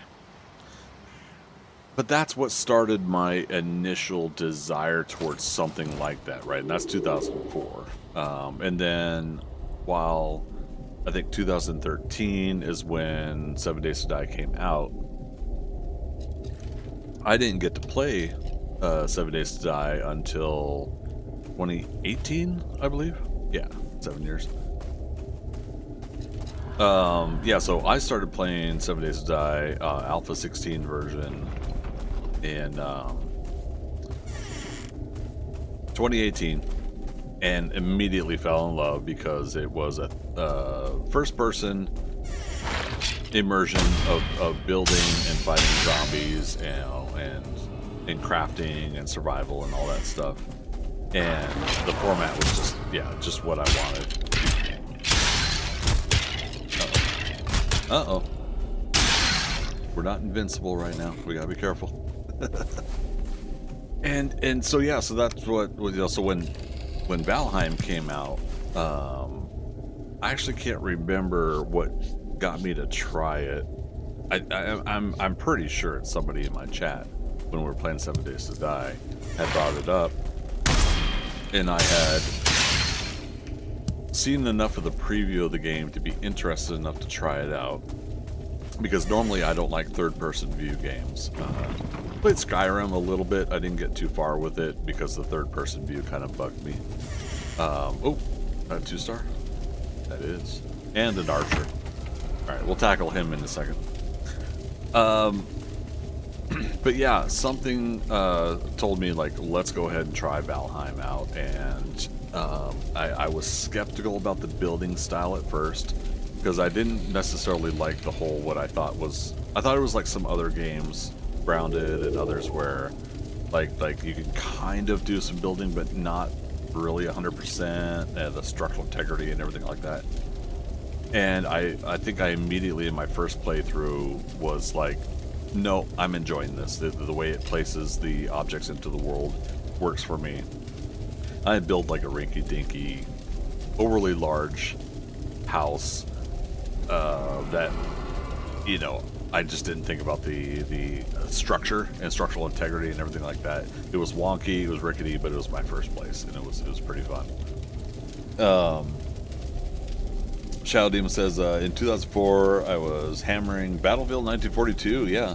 Speaker 4: But that's what started my initial desire towards something like that, right? And that's 2004. And then while I think 2013 is when 7 Days to Die came out, I didn't get to play 7 Days to Die until 2018, I believe. Yeah, 7 years. Yeah, so I started playing 7 Days to Die Alpha 16 version in 2018, and immediately fell in love because it was a first-person immersion of building and fighting zombies, and crafting and survival and all that stuff. And the format was just what I wanted. Uh-oh. We're not invincible right now. We gotta be careful. and so yeah, so that's what, so when Valheim came out, I actually can't remember what got me to try it. I'm pretty sure it's somebody in my chat when we were playing 7 Days to Die had brought it up, and I had seen enough of the preview of the game to be interested enough to try it out, because normally I don't like third-person view games. Played Skyrim a little bit. I didn't get too far with it because the third-person view kind of bugged me. Oh, a 2-star? That is. And an archer. Alright, we'll tackle him in a second. But yeah, something told me, like, let's go ahead and try Valheim out, and I was skeptical about the building style at first, because I didn't necessarily like the whole, what I thought it was like some other games, Grounded and others, where like you can kind of do some building but not really 100%, and the structural integrity and everything like that. And I think I immediately in my first playthrough was like, no, I'm enjoying this. The way it places the objects into the world works for me. I built like a rinky-dinky, overly large house that, you know, I just didn't think about the structure and structural integrity and everything like that. It was wonky, it was rickety, but it was my first place, and it was pretty fun. Shadow Demon says, in 2004, I was hammering Battlefield 1942, yeah.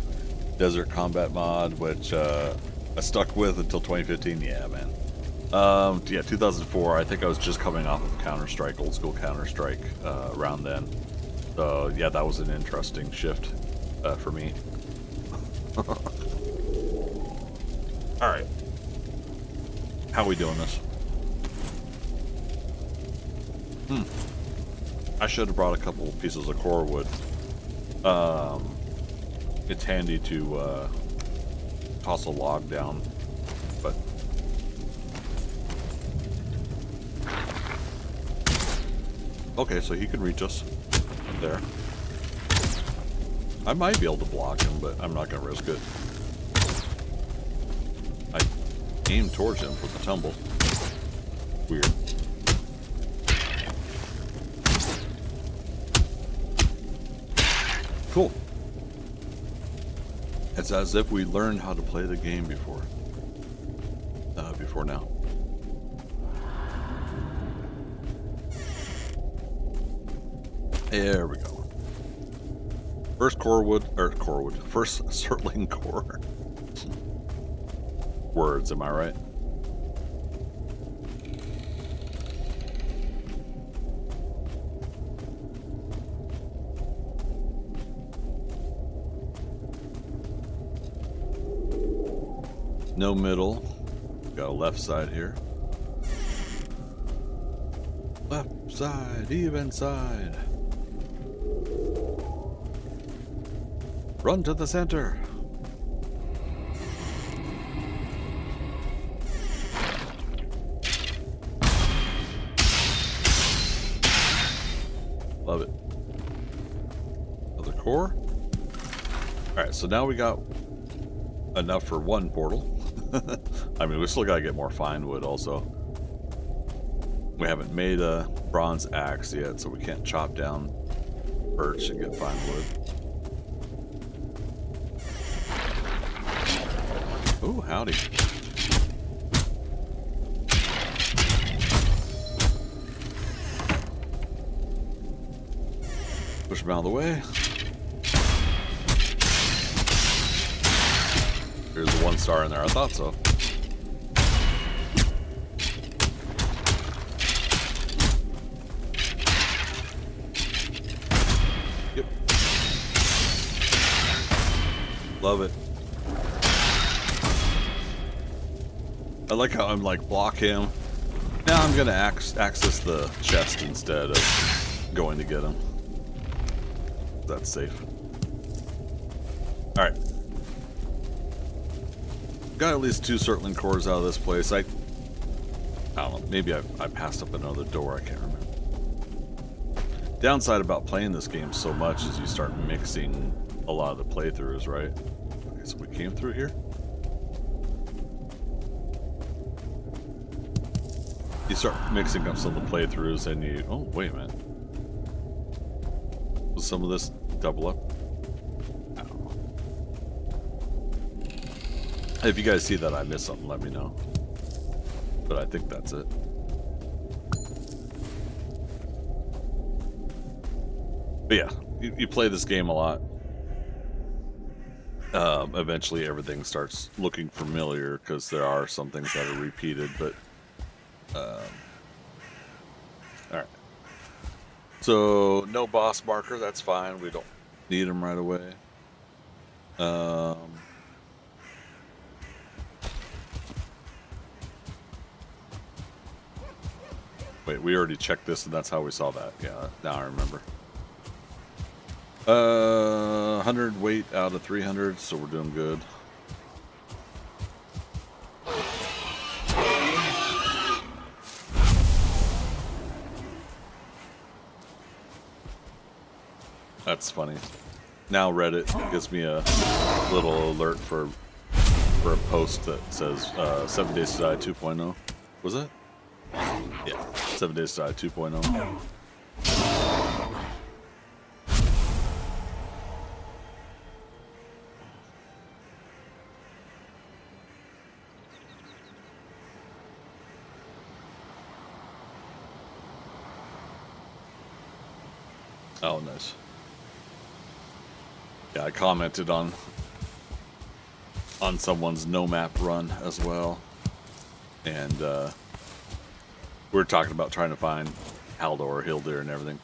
Speaker 4: Desert Combat mod, which I stuck with until 2015, yeah, man. Yeah, 2004, I think I was just coming off of Counter-Strike, old school Counter-Strike, around then. So, yeah, that was an interesting shift for me. Alright. How are we doing this? I should have brought a couple pieces of core wood. It's handy to toss a log down, but okay, so he can reach us there. I might be able to block him, but I'm not gonna risk it. I aimed towards him for the tumble. Weird. Cool. It's as if we learned how to play the game before now. There we go. First first Surtling core. Words, am I right? No middle. Got a left side here. Left side, even side. Run to the center. Love it. Another core. Alright, so now we got enough for one portal. I mean, we still gotta get more fine wood also. We haven't made a bronze axe yet, so we can't chop down birch and get fine wood. Ooh, howdy. Push him out of the way. Here's 1 star in there. I thought so. Yep. Love it. I like how I'm like, block him. Now I'm gonna access the chest instead of going to get him. That's safe. Alright. Got at least 2 circling cores out of this place. I don't know, maybe I passed up another door, I can't remember. Downside about playing this game so much is you start mixing a lot of the playthroughs, right? Okay, so we came through here. You start mixing up some of the playthroughs and you... Oh, wait a minute. Was some of this double up? I don't know. If you guys see that I missed something, let me know. But I think that's it. But yeah, you play this game a lot. Eventually everything starts looking familiar because there are some things that are repeated, but... Alright. So, no boss marker, that's fine. We don't need him right away. Wait, we already checked this and that's how we saw that. Yeah, now I remember. 100 weight out of 300, so we're doing good. That's funny. Now Reddit gives me a little alert for a post that says 7 Days to Die 2.0. Was it? Yeah, 7 Days to Die 2.0. Oh, nice. Yeah, I commented on someone's no map run as well, and we were talking about trying to find Haldor, Hildir, and everything.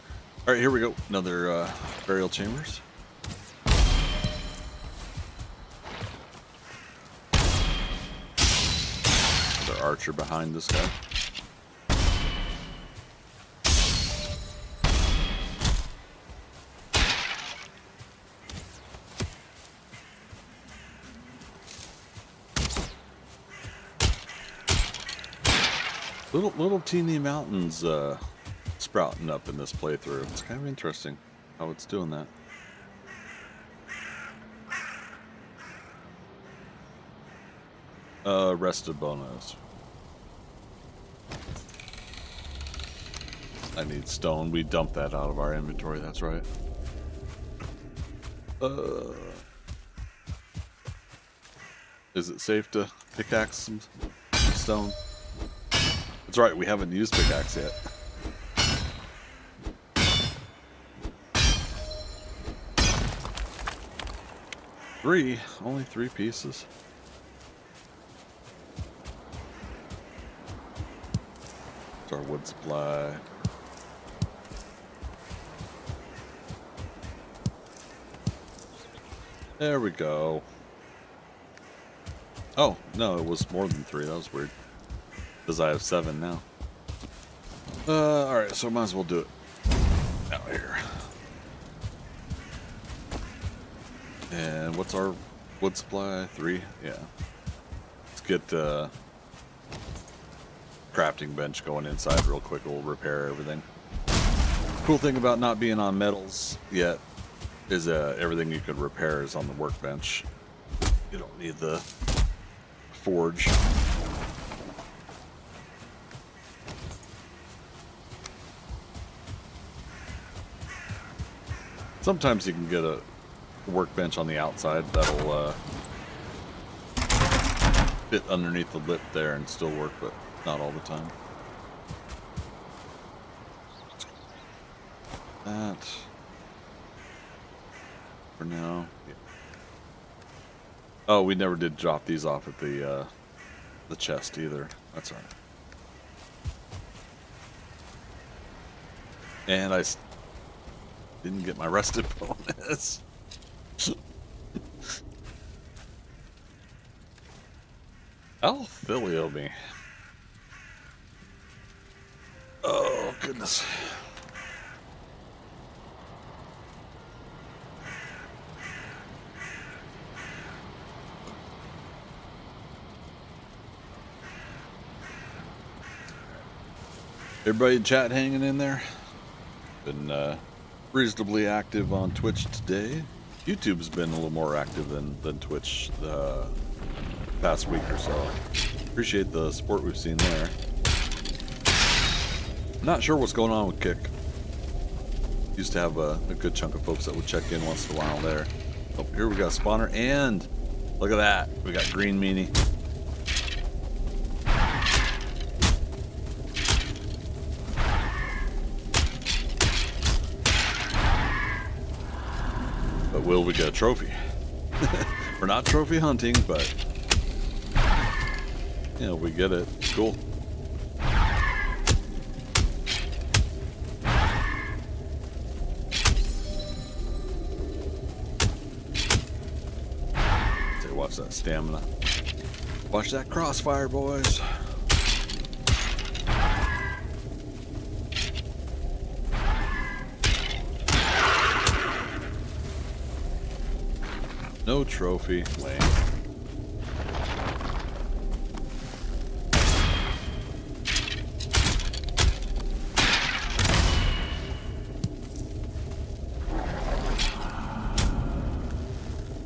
Speaker 4: All right, here we go. Another burial chambers. Another archer behind this guy. Little teeny mountains sprouting up in this playthrough. It's kind of interesting how it's doing that. Rested bonus. I need stone. We dumped that out of our inventory, that's right. Is it safe to pickaxe some stone? That's right, we haven't used pickaxe yet. Only 3 pieces. It's our wood supply. There we go. Oh, no, it was more than 3. That was weird. Because I have 7 now. Alright, so might as well do it out here. And what's our wood supply? 3? Yeah. Let's get crafting bench going inside real quick. We'll repair everything. Cool thing about not being on metals yet is everything you could repair is on the workbench. You don't need the forge. Sometimes you can get a workbench on the outside that'll fit underneath the lip there and still work, but not all the time. That for now. Yeah. Oh, we never did drop these off at the chest either. That's all right. And I didn't get my rested bonus. Oh, filio me. Oh, goodness. Everybody in chat hanging in there? Been reasonably active on Twitch today. YouTube's been a little more active than Twitch the past week or so. Appreciate the support we've seen there. Not sure what's going on with Kick. Used to have a good chunk of folks that would check in once in a while there. Oh, here we got a spawner, and look at that. We got green meanie. But will we get a trophy? We're not trophy hunting, but you know, we get it. Cool. Watch that stamina. Watch that crossfire, boys. No trophy. Lame.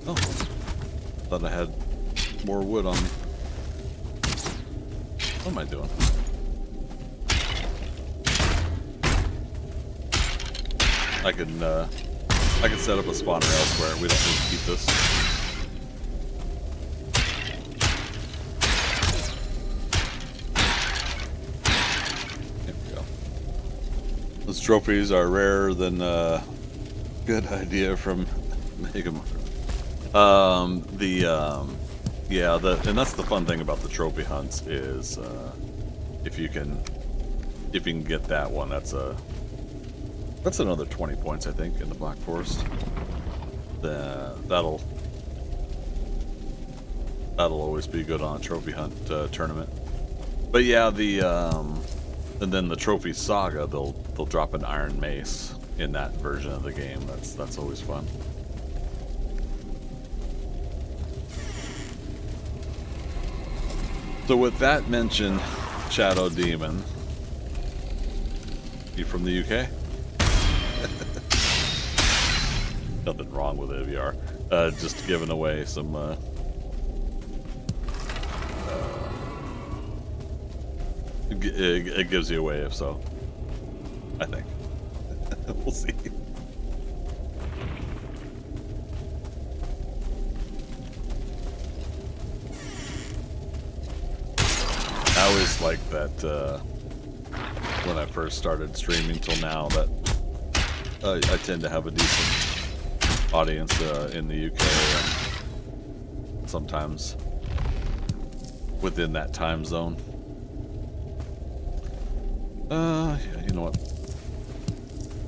Speaker 4: Oh. Thought I had more wood on me. What am I doing? I can set up a spawner elsewhere. We don't need to keep this. There we go. Those trophies are rarer than good idea from Mega Man. Yeah, and that's the fun thing about the trophy hunts is if you can get that one, that's another 20 points I think in the Black Forest. That'll always be good on a trophy hunt tournament. But yeah, and then the trophy saga, they'll drop an iron mace in that version of the game. That's always fun. So with that mentioned, Shadow Demon, you from the UK? Nothing wrong with it if you are. Just giving away some it gives you away if so. I think. We'll see. I always liked that when I first started streaming till now that I tend to have a decent audience in the UK and sometimes within that time zone. Yeah, you know what?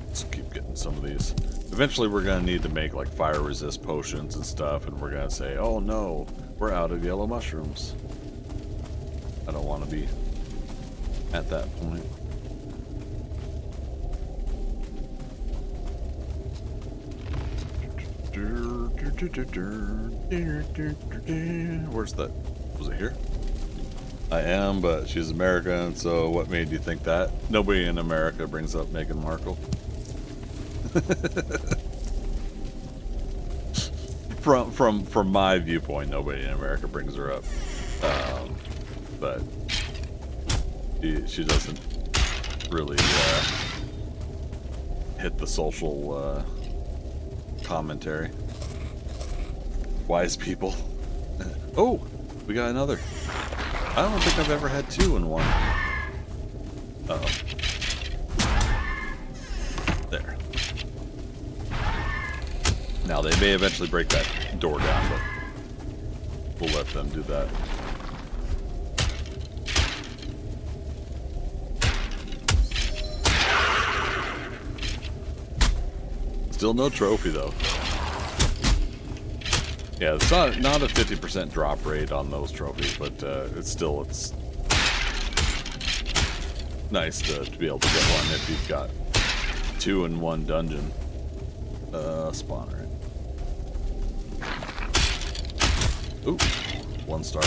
Speaker 4: Let's keep getting some of these. Eventually we're gonna need to make like fire resist potions and stuff, and we're gonna say, oh no, we're out of yellow mushrooms. I don't want to be at that point. Where's that? Was it here? I am, but she's American, so what made you think that? Nobody in America brings up Meghan Markle. From my viewpoint, nobody in America brings her up. But she doesn't really hit the social commentary. Wise people. Oh, we got another. I don't think I've ever had two in one. Uh-oh. There. Now they may eventually break that door down, but we'll let them do that. Still no trophy though. Yeah, it's not a 50% drop rate on those trophies, but it's nice to be able to get one if you've got 2 in 1 dungeon. Spawner. Ooh, 1 star.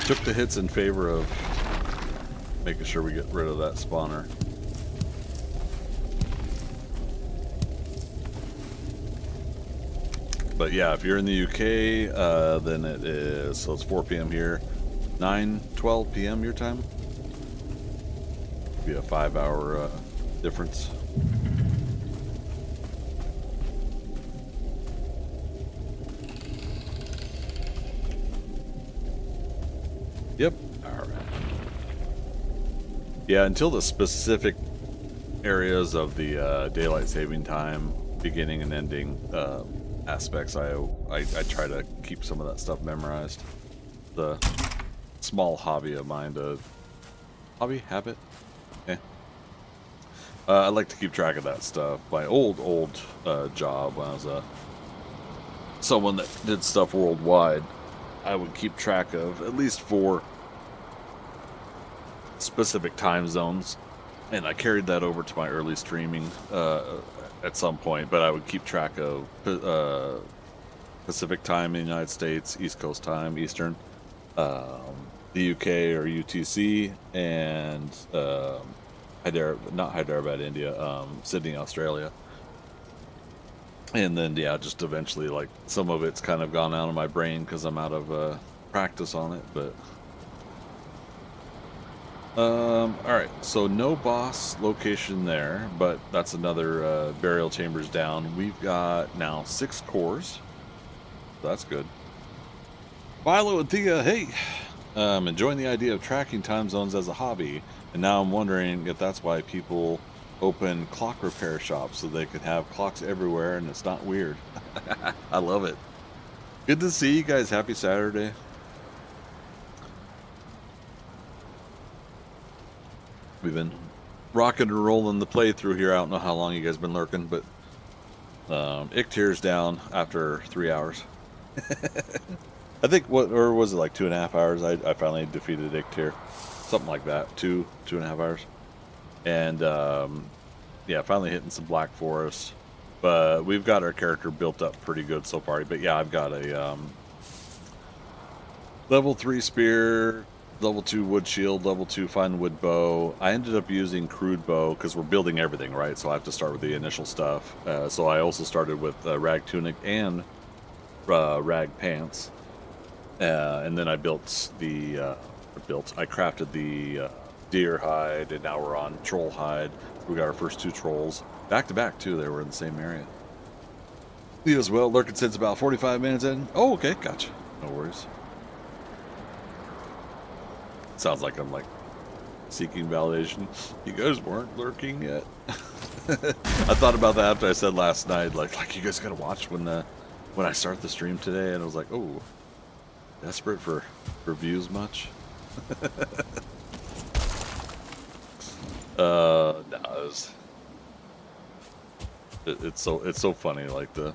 Speaker 4: Took the hits in favor of making sure we get rid of that spawner. But yeah, if you're in the UK, then it is, so it's 4 p.m. here, 12 p.m. your time. Be a 5-hour difference. Yep. All right. Yeah, until the specific areas of the daylight saving time, beginning and ending aspects, I try to keep some of that stuff memorized. The small hobby of mine, habit. I like to keep track of that stuff. My old job when I was someone that did stuff worldwide, I would keep track of at least 4 specific time zones, and I carried that over to my early streaming at some point. But I would keep track of Pacific time in the United States, East Coast time, Eastern, the UK or UTC, and not Hyderabad, India, Sydney, Australia. And then, yeah, just eventually, like, some of it's kind of gone out of my brain because I'm out of practice on it, but... Alright, so no boss location there, but that's another burial chambers down. We've got now 6 cores. So that's good. Philo and Thea, hey! Enjoying the idea of tracking time zones as a hobby, and now I'm wondering if that's why people open clock repair shops, so they could have clocks everywhere and it's not weird. I love it. Good to see you guys. Happy Saturday. We've been rocking and rolling the playthrough here. I don't know how long you guys been lurking, but Ictier's down after 3 hours. I think or was it like 2.5 hours? I finally defeated Ictier, something like that. 2.5 hours, and yeah, finally hitting some Black Forest. But we've got our character built up pretty good so far. But yeah, I've got a level 3 spear, level 2 wood shield, level 2 fine wood bow. I ended up using crude bow because we're building everything, right? So I have to start with the initial stuff. So I also started with rag tunic and rag pants. And then I built I crafted the deer hide, and now we're on troll hide. We got our first 2 trolls. Back to back, too. They were in the same area. You as well. Lurking since about 45 minutes in. Oh, okay. Gotcha. No worries. Sounds like I'm, like, seeking validation. You guys weren't lurking yet. I thought about that after I said last night, like you guys gotta watch when I start the stream today, and I was like, oh, desperate for views much? No, it's so funny, like the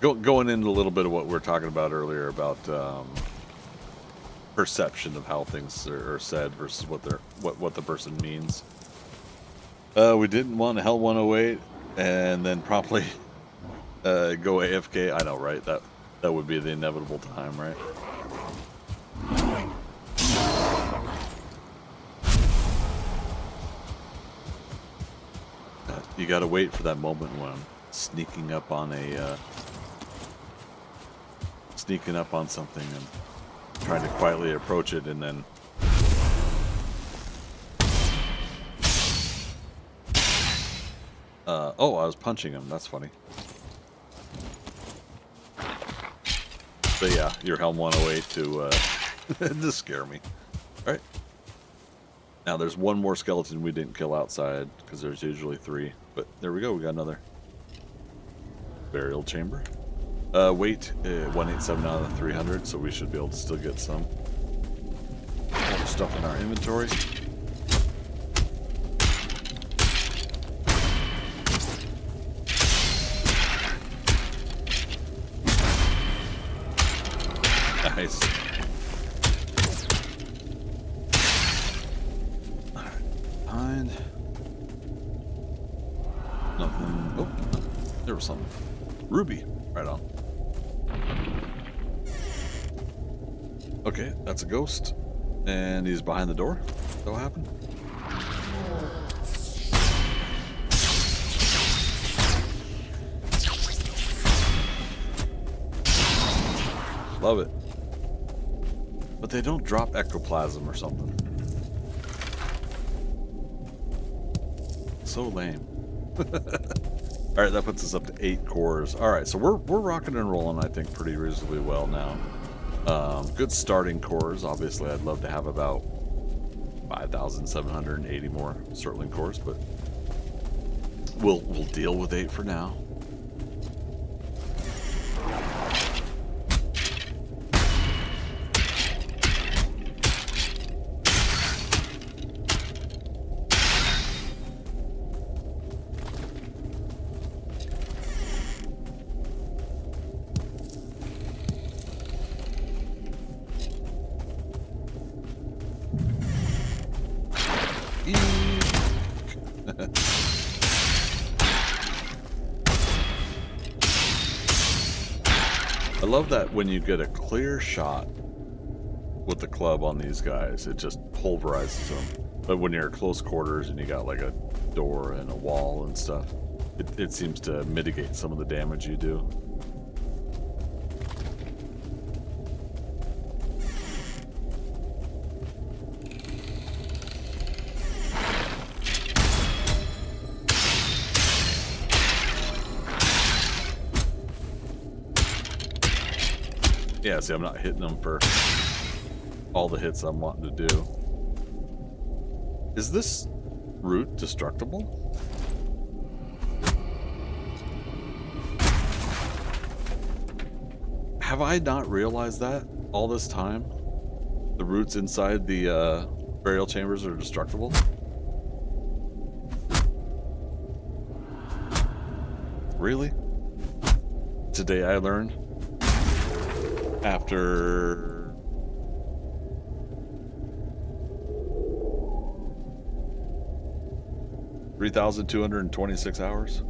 Speaker 4: going into a little bit of what we were talking about earlier about perception of how things are said versus what the person means. We didn't want to Hell 108 and then promptly go AFK. I know, right? That would be the inevitable time, right? You gotta wait for that moment when I'm sneaking up on something and trying to quietly approach it, and then oh, I was punching him. That's funny. But yeah, your Helm 108 to scare me. All right. Now there's one more skeleton we didn't kill outside because there's usually 3. But there we go. We got another. burial chamber. Weight 187 out of 300, so we should be able to still get some more stuff in our inventory. Nice. Alright, behind. Nothing. Oh, there was something. Ruby. Right on. Okay, that's a ghost. And he's behind the door. That what happened? Love it. But they don't drop ectoplasm or something. So lame. All right, that puts us up to 8 cores. All right, so we're rocking and rolling, I think, pretty reasonably well now. Good starting cores. Obviously, I'd love to have about 5,780 more Sterling cores, but we'll deal with 8 for now. I love that when you get a clear shot with the club on these guys, it just pulverizes them. But when you're at close quarters and you got like a door and a wall and stuff, it seems to mitigate some of the damage you do. Yeah, see, I'm not hitting them for all the hits I'm wanting to do. Is this root destructible? Have I not realized that all this time? The roots inside the burial chambers are destructible? Really? Today I learned. After 3,226 hours.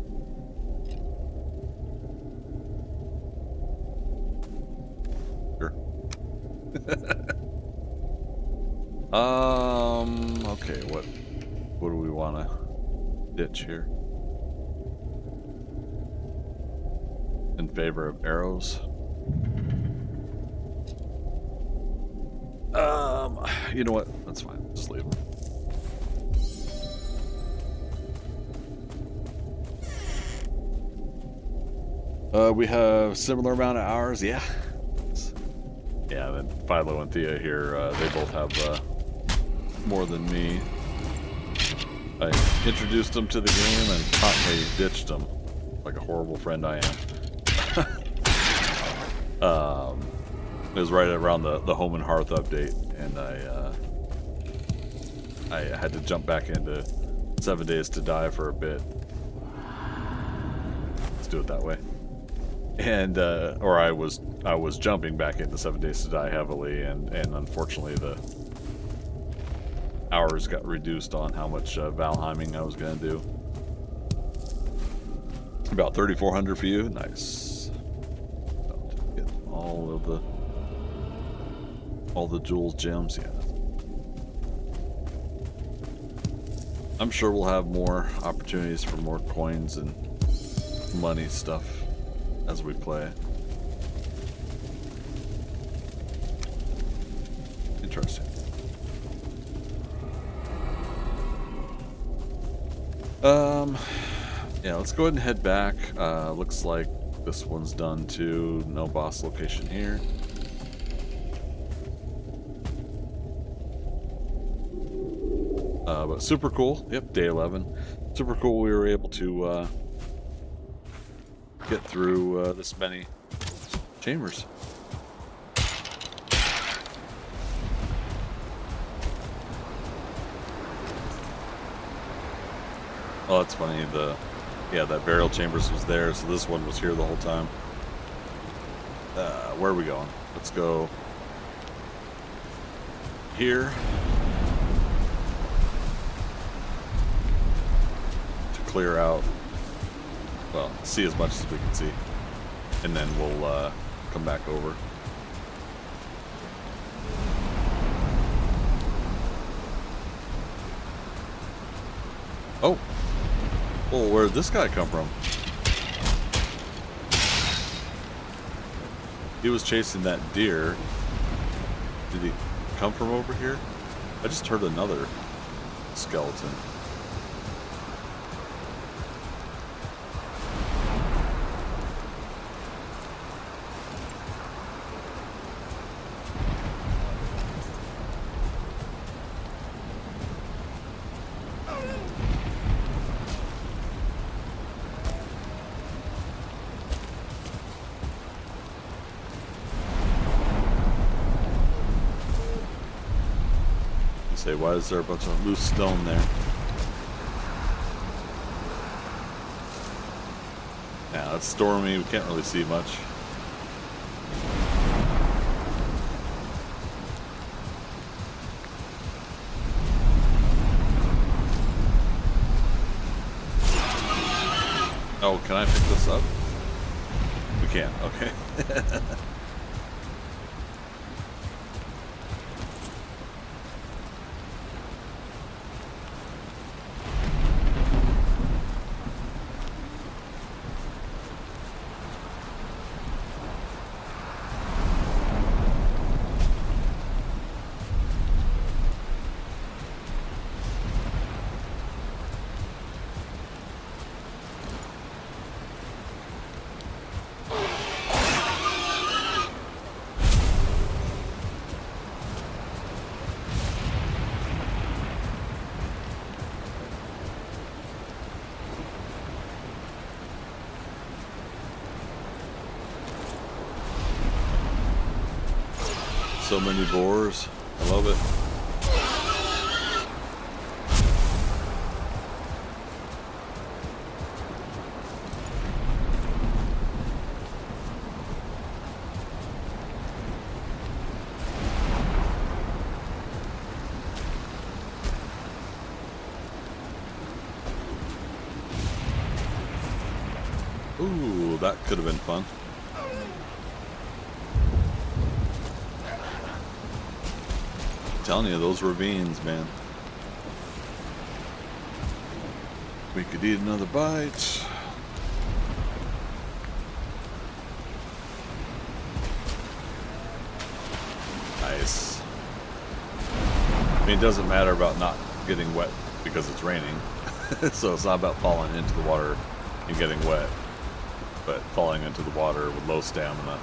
Speaker 4: Sure. Okay, what do we want to ditch here? In favor of arrows. You know what? That's fine. Just leave them. We have similar amount of hours. Yeah. Yeah, then Philo and Thea here, they both have more than me. I introduced them to the game and promptly ditched them like a horrible friend I am. It was right around the Home and Hearth update, and I had to jump back into 7 Days to Die for a bit. Let's do it that way. And or I was jumping back into 7 Days to Die heavily, and unfortunately the hours got reduced on how much Valheiming I was going to do. About 3,400 for you. Nice. Get all the jewels, gems. Yeah. I'm sure we'll have more opportunities for more coins and money stuff as we play. Interesting. Yeah, let's go ahead and head back. Looks like this one's done too. No boss location here. But super cool. Yep, day 11. Super cool we were able to get through this many chambers. Oh, that's funny. That burial chambers was there, so this one was here the whole time. Where are we going? Let's go here to clear out. Well, see as much as we can see, and then we'll come back over. Oh, well, where'd this guy come from? He was chasing that deer. Did he come from over here? I just heard another skeleton. Say, why is there a bunch of loose stone there? Yeah, it's stormy. We can't really see much. Oh, can I pick this up? We can. Okay. So many boars. I love it. Ooh, that could have been fun. I'm telling you, those ravines, man. We could eat another bite. Nice. I mean, it doesn't matter about not getting wet because it's raining. So it's not about falling into the water and getting wet, but falling into the water with low stamina,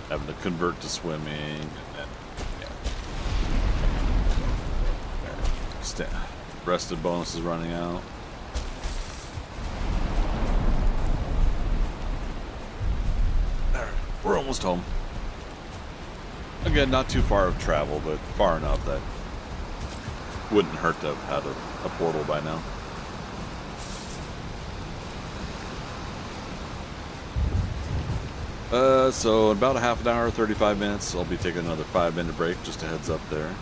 Speaker 4: having to convert to swimming, and then rested bonus is running out. Alright, we're almost home. Again, not too far of travel, but far enough that wouldn't hurt to have had a portal by now. So in about a half an hour, 35 minutes, I'll be taking another 5-minute break, just a heads up there.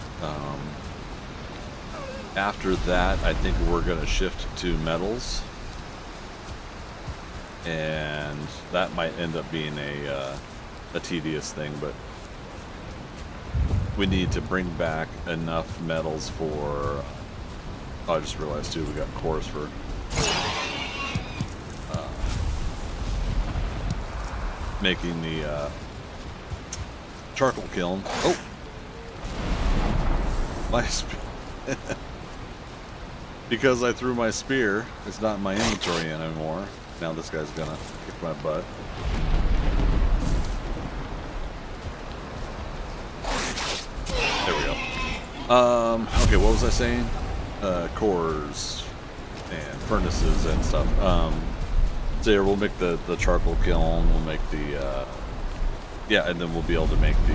Speaker 4: After that, I think we're going to shift to metals, and that might end up being a tedious thing, but we need to bring back enough metals for, I just realized too, we got cores for making the charcoal kiln. Oh! My because I threw my spear, it's not in my inventory anymore. Now this guy's gonna kick my butt. There we go. Okay, what was I saying? Cores and furnaces and stuff. So yeah, we'll make the charcoal kiln. We'll make the yeah, and then we'll be able to make the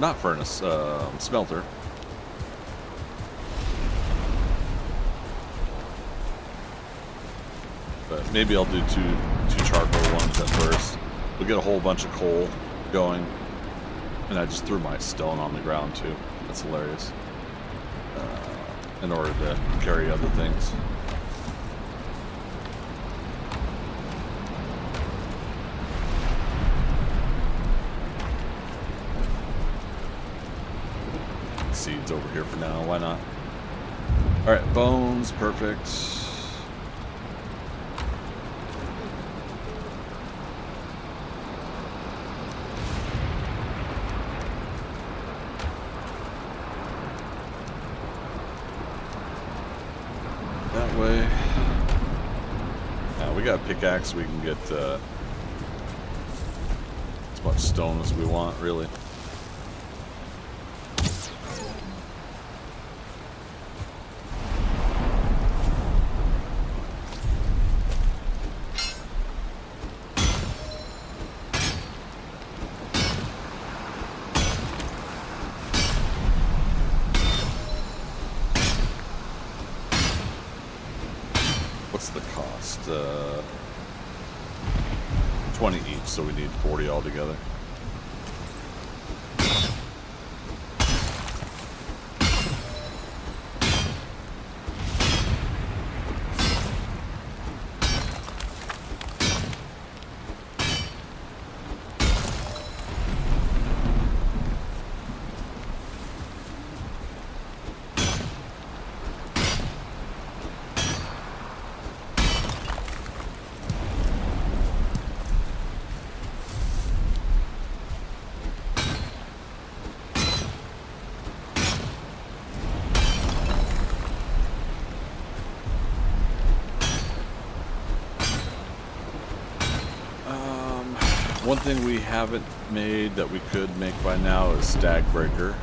Speaker 4: not furnace, smelter. But maybe I'll do two charcoal ones at first. We'll get a whole bunch of coal going, and I just threw my stone on the ground too. That's hilarious. In order to carry other things. Seeds over here for now. Why not? All right, bones, perfect. That way. Now we got a pickaxe. We can get as much stone as we want, really. What's the cost? 20 each, so we need 40 altogether. One thing we haven't made that we could make by now is Stag Breaker.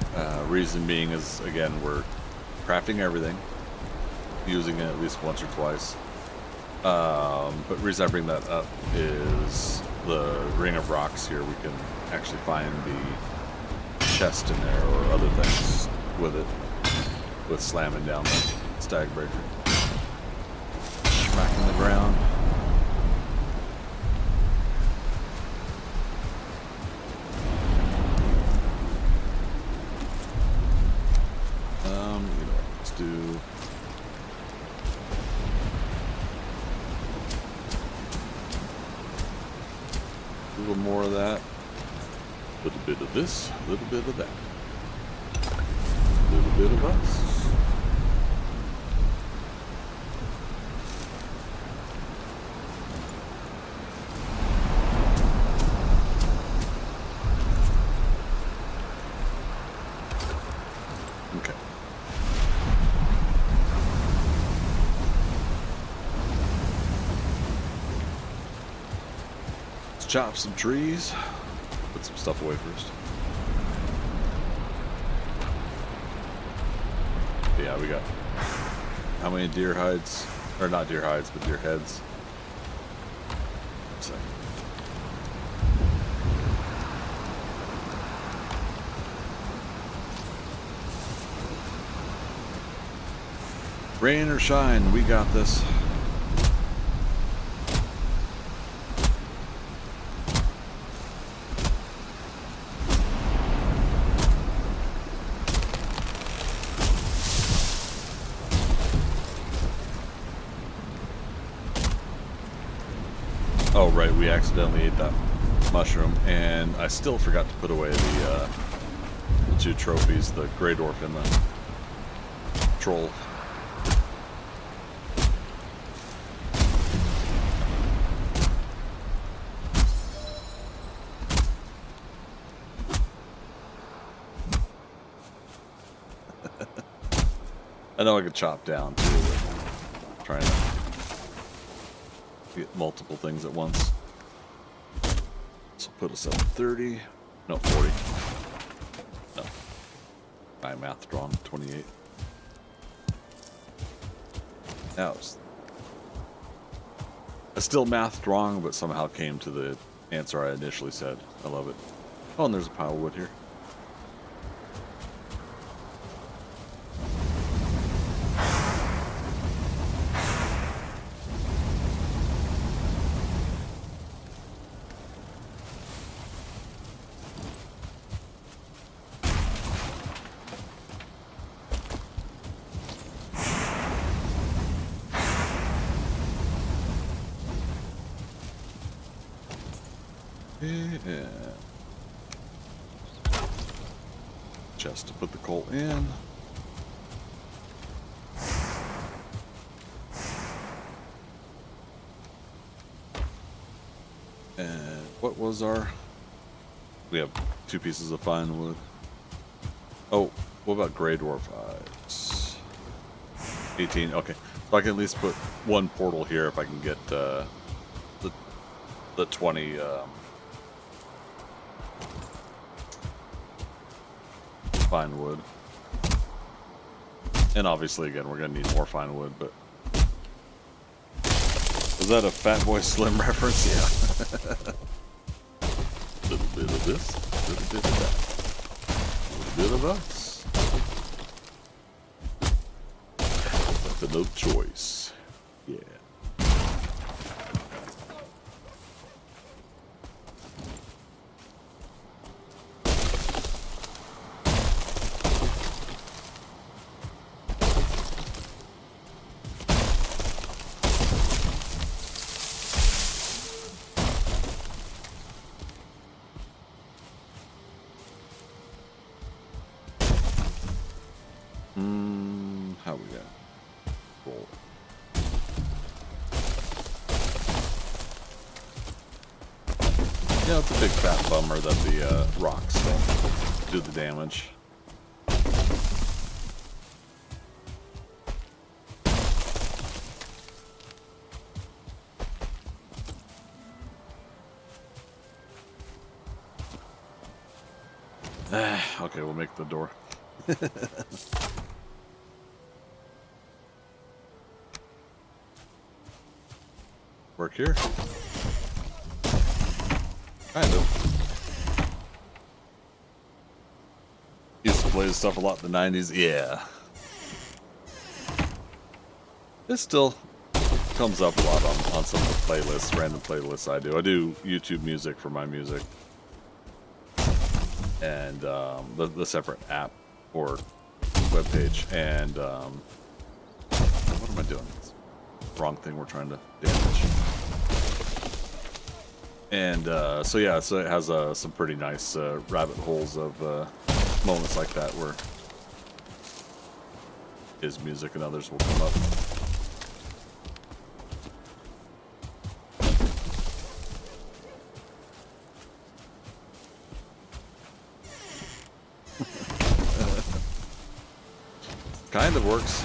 Speaker 4: Reason being is, again, we're crafting everything, using it at least once or twice. But reason I bring that up is the Ring of Rocks here. We can actually find the chest in there or other things with it, with slamming down the Stag Breaker. Smacking the ground. Do a little more of that, a little bit of this, a little bit of that, a little bit of us. Okay. Chop some trees, put some stuff away first. Yeah, we got how many deer hides? Or not deer hides, but deer heads. So. Rain or shine, we got this. Oh, right, we accidentally ate that mushroom, and I still forgot to put away the two trophies, the Grey Dwarf and the Troll. I know I could chop down too, but trying to get multiple things at once. So put us up 30, no 40. No, my math wrong. 28. Now, I still mathed wrong, but somehow came to the answer I initially said. I love it. Oh, and there's a pile of wood here. Yeah. Just to put the coal in. And what was our... We have 2 pieces of fine wood. Oh, what about gray dwarf eyes? 18, okay. So I can at least put 1 portal here if I can get the 20 fine wood. And obviously, again, we're going to need more fine wood, but... Was that a Fatboy Slim reference? Yeah. Little bit of this, little bit of that. Little bit of us. Nothing of choice. Yeah. How we got? Roll. Yeah, it's a big fat bummer that the rocks don't do the damage. Okay, we'll make the door. Work here? Kind of. Used to play this stuff a lot in the 90s. Yeah. It still comes up a lot on some of the playlists, random playlists I do. I do YouTube music for my music. And the separate app or webpage. And what am I doing? Wrong thing we're trying to damage. And so yeah, so it has some pretty nice rabbit holes of moments like that where his music and others will come up. Kind of works.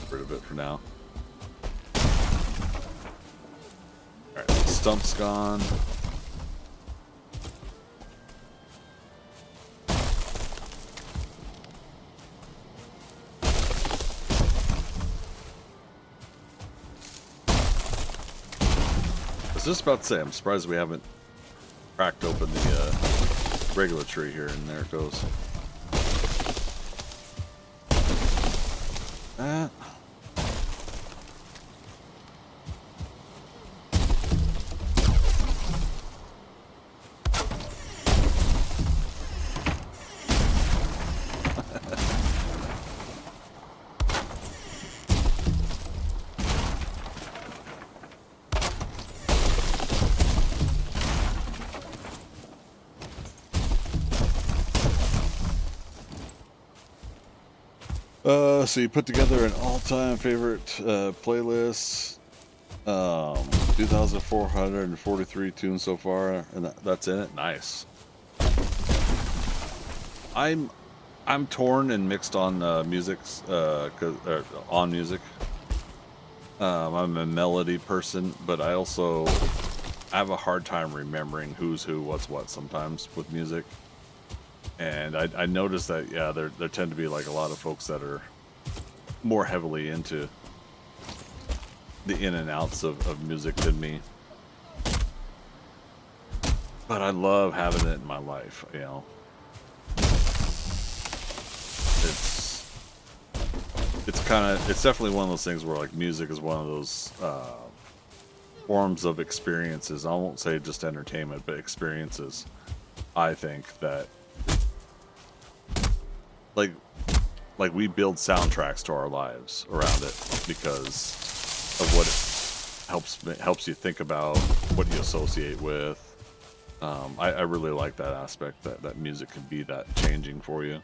Speaker 4: Get rid of it for now. Alright, stump's gone. I was just about to say, I'm surprised we haven't cracked open the regular tree here, and there it goes. So you put together an all-time favorite playlist, 2,443 tunes so far, and that's in it. Nice. I'm torn and mixed on music, on music. I'm a melody person, but I have a hard time remembering who's who, what's what sometimes with music. And I noticed that, yeah, there tend to be like a lot of folks that are more heavily into the in and outs of music than me. But I love having it in my life, you know. It's definitely one of those things where like music is one of those forms of experiences. I won't say just entertainment, but experiences. I think that like we build soundtracks to our lives around it because of what it helps you think about, what you associate with. I really like that aspect, that music can be that changing for you.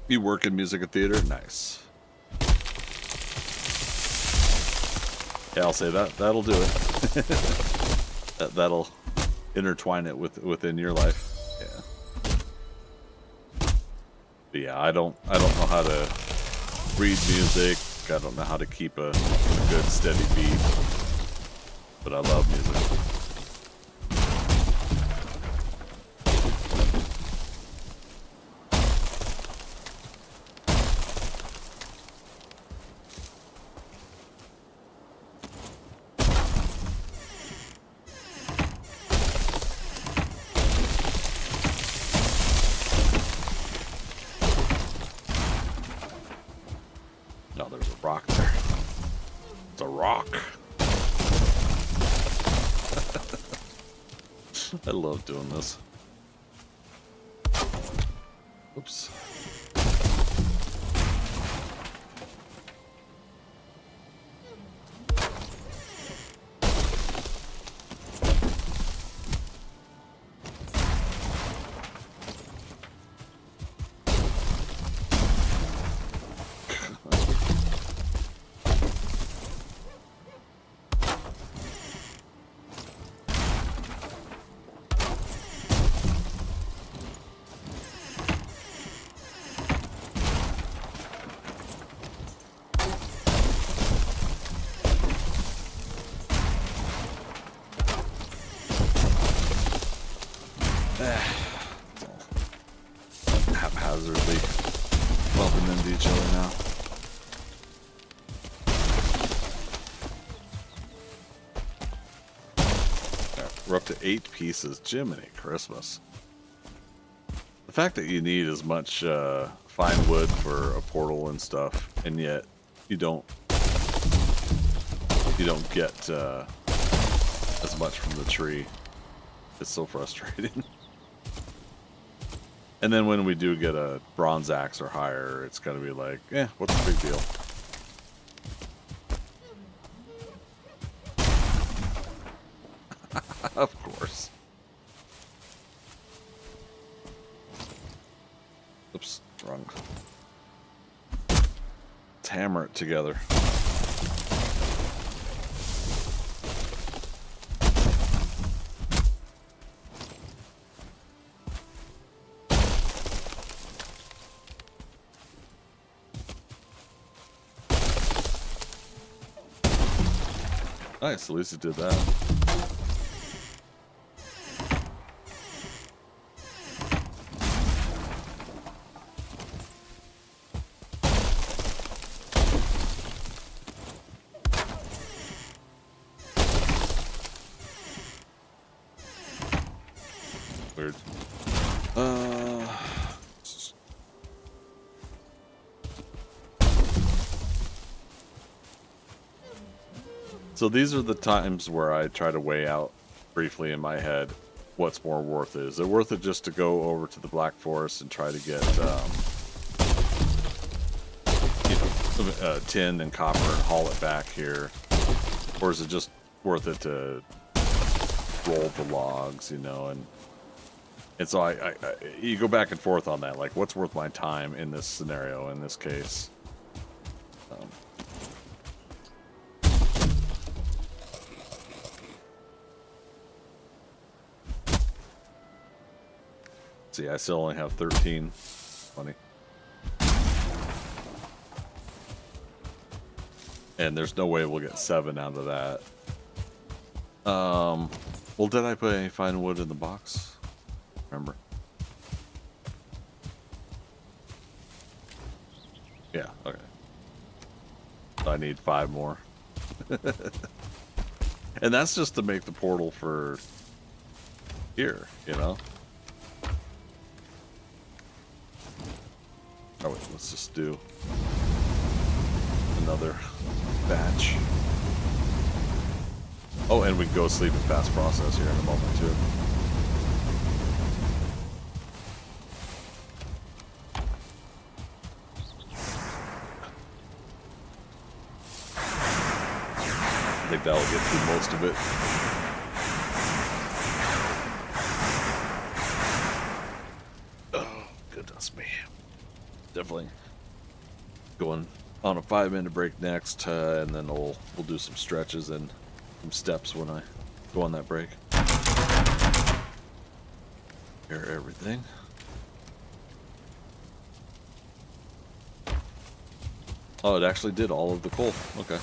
Speaker 4: You work in music and theater? Nice. Yeah, I'll say that'll do it. That'll intertwine it within your life. Yeah. But yeah, I don't know how to read music. I don't know how to keep a good steady beat. But I love music. No, there's a rock there. It's a rock. I love doing this. Oops. Haphazardly bumping into each other now. We're up to 8 pieces. Jiminy Christmas. The fact that you need as much fine wood for a portal and stuff, and yet you don't get as much from the tree. It's so frustrating. And then when we do get a bronze axe or higher, it's gonna be like, what's the big deal? Of course. Oops, wrong. Let's hammer it together. Nice, at least it did that. Weird. So these are the times where I try to weigh out briefly in my head what's more worth it. Is it worth it just to go over to the Black Forest and try to get tin and copper and haul it back here? Or is it just worth it to roll the logs, and so you go back and forth on that, like what's worth my time in this scenario, in this case. See, I still only have 13. Funny. And there's no way we'll get 7 out of that. Well, did I put any fine wood in the box? Remember? Yeah, okay. I need 5 more. And that's just to make the portal for here, you know? Oh wait, let's just do another batch. Oh, and we can go sleep and fast process here in a moment too. I think that'll get through most of it. Oh, goodness me. Definitely going on a 5-minute break next, and then we'll do some stretches and some steps when I go on that break. Air everything. Oh, it actually did all of the coal. Okay.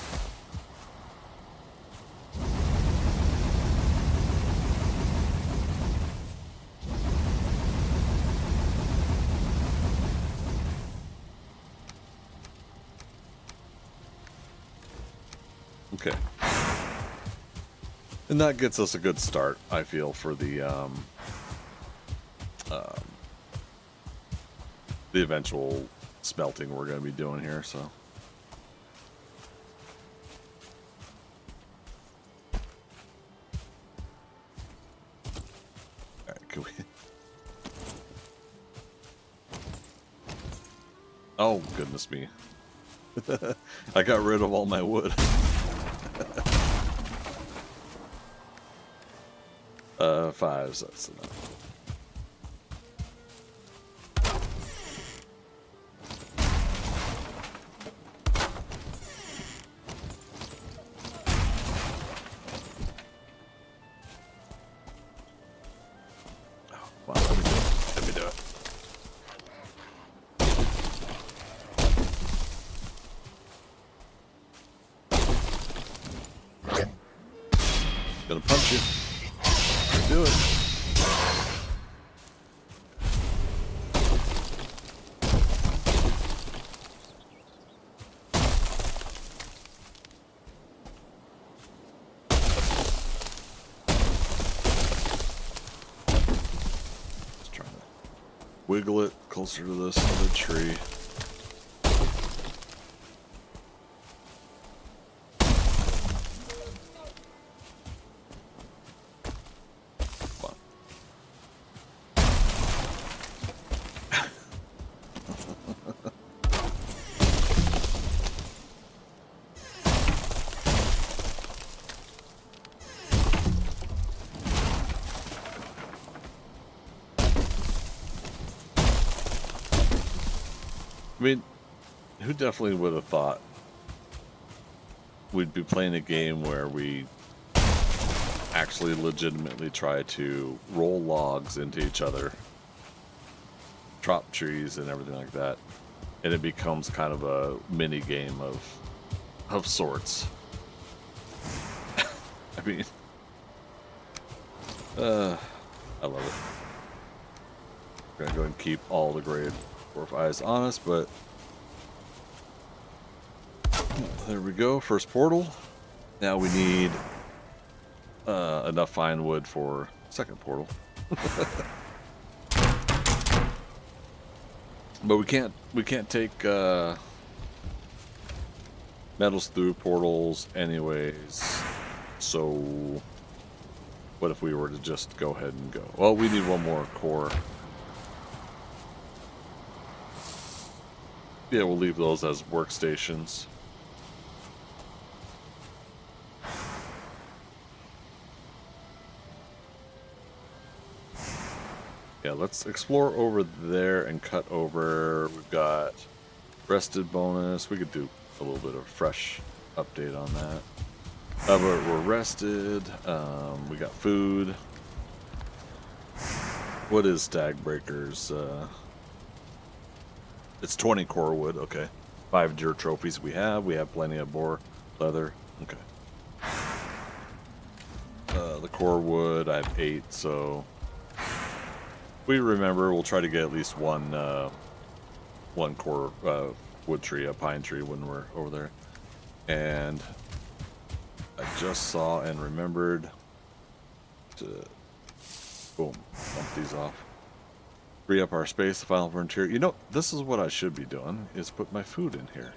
Speaker 4: Okay. And that gets us a good start, I feel, for the eventual smelting we're going to be doing here, so. Alright, can we... Oh, goodness me. I got rid of all my wood. 5, so that's enough. Wow, let me do it. Let me do it. Gonna punch you. Do it. Just trying to wiggle it closer to this other tree. I mean, who definitely would have thought we'd be playing a game where we actually legitimately try to roll logs into each other, chop trees and everything like that, and it becomes kind of a mini game of sorts. I mean, I love it. I'm gonna go ahead and keep all the grade 4 or 5s on us, but there we go. First portal. Now we need enough fine wood for second portal. But we can't take metals through portals anyways. So what if we were to just go ahead and go? Well, we need one more core. Yeah, we'll leave those as workstations. Yeah, let's explore over there and cut over. We've got rested bonus. We could do a little bit of fresh update on that. But we're rested. We got food. What is Stag Breakers? It's 20 core wood. Okay. 5 deer trophies we have. We have plenty of boar leather. Okay. The core wood, I have 8, so we remember we'll try to get at least one core wood tree, a pine tree when we're over there. And I just saw and remembered to, boom, dump these off. Free up our space, the final frontier. You know, this is what I should be doing, is put my food in here.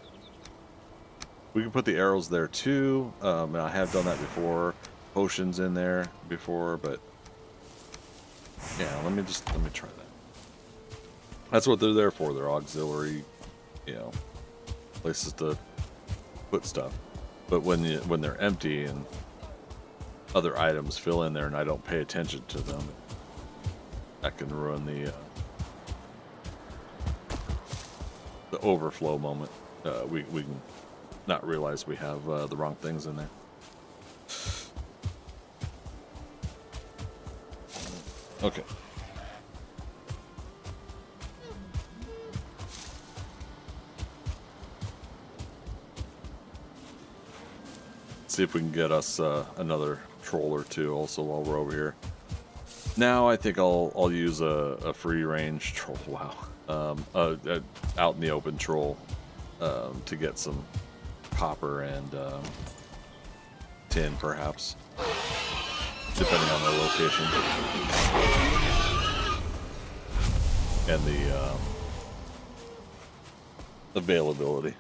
Speaker 4: We can put the arrows there too. And I have done that before. Potions in there before, but yeah, let me try that. That's what they're there for. They're auxiliary, you know, places to put stuff. But when they're empty and other items fill in there and I don't pay attention to them, that can ruin the overflow moment. We can not realize we have the wrong things in there. Okay. See if we can get us another troll or two also while we're over here. Now I think I'll use a free range troll. Wow, out in the open troll to get some copper and tin, perhaps, depending on their location and the availability.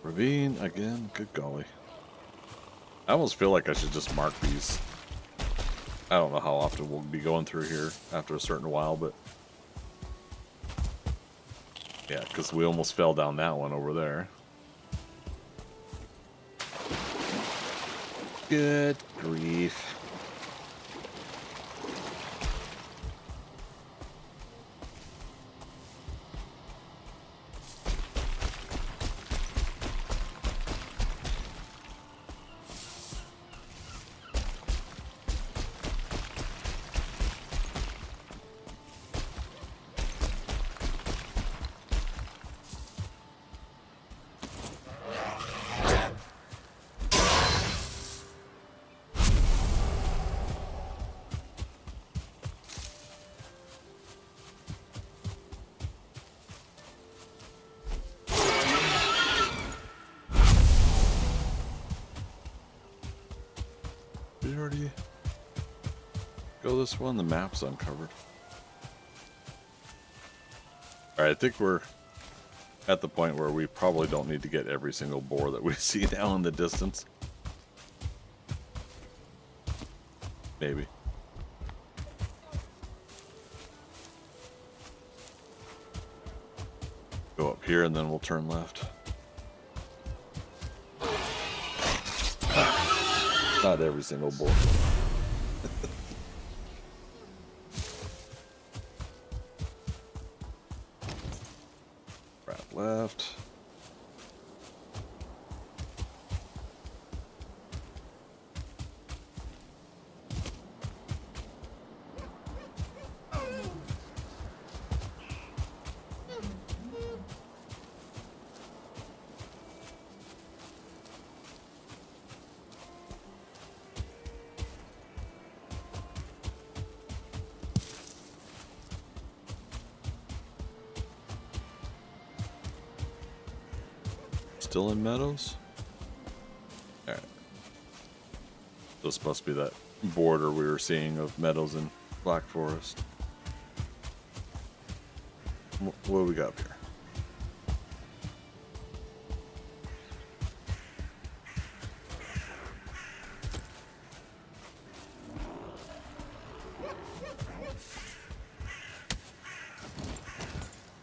Speaker 4: Ravine again, good golly. I almost feel like I should just mark these. I don't know how often we'll be going through here after a certain while, but yeah, because we almost fell down that one over there. Good grief. Did we already go this one? The map's uncovered. Alright, I think we're at the point where we probably don't need to get every single boar that we see now in the distance. Maybe. Go up here and then we'll turn left. Not every single boar. Right, left. Still in Meadows? Alright. This must be that border we were seeing of Meadows and Black Forest. What do we got up here?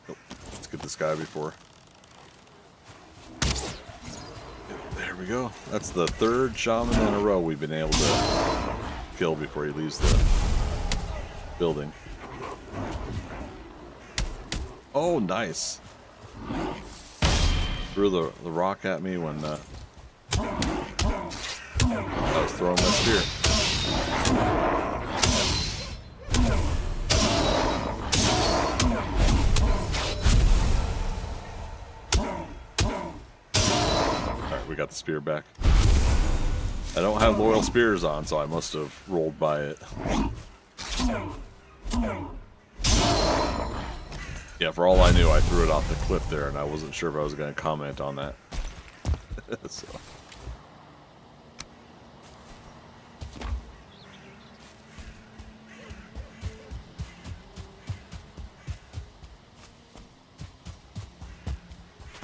Speaker 4: Oh, let's get this guy before. There we go. That's the third shaman in a row we've been able to kill before he leaves the building. Oh, nice. Threw the rock at me when I was throwing my spear. got the spear back. I don't have loyal spears on, so I must have rolled by it. Yeah, for all I knew, I threw it off the cliff there, and I wasn't sure if I was going to comment on that. So.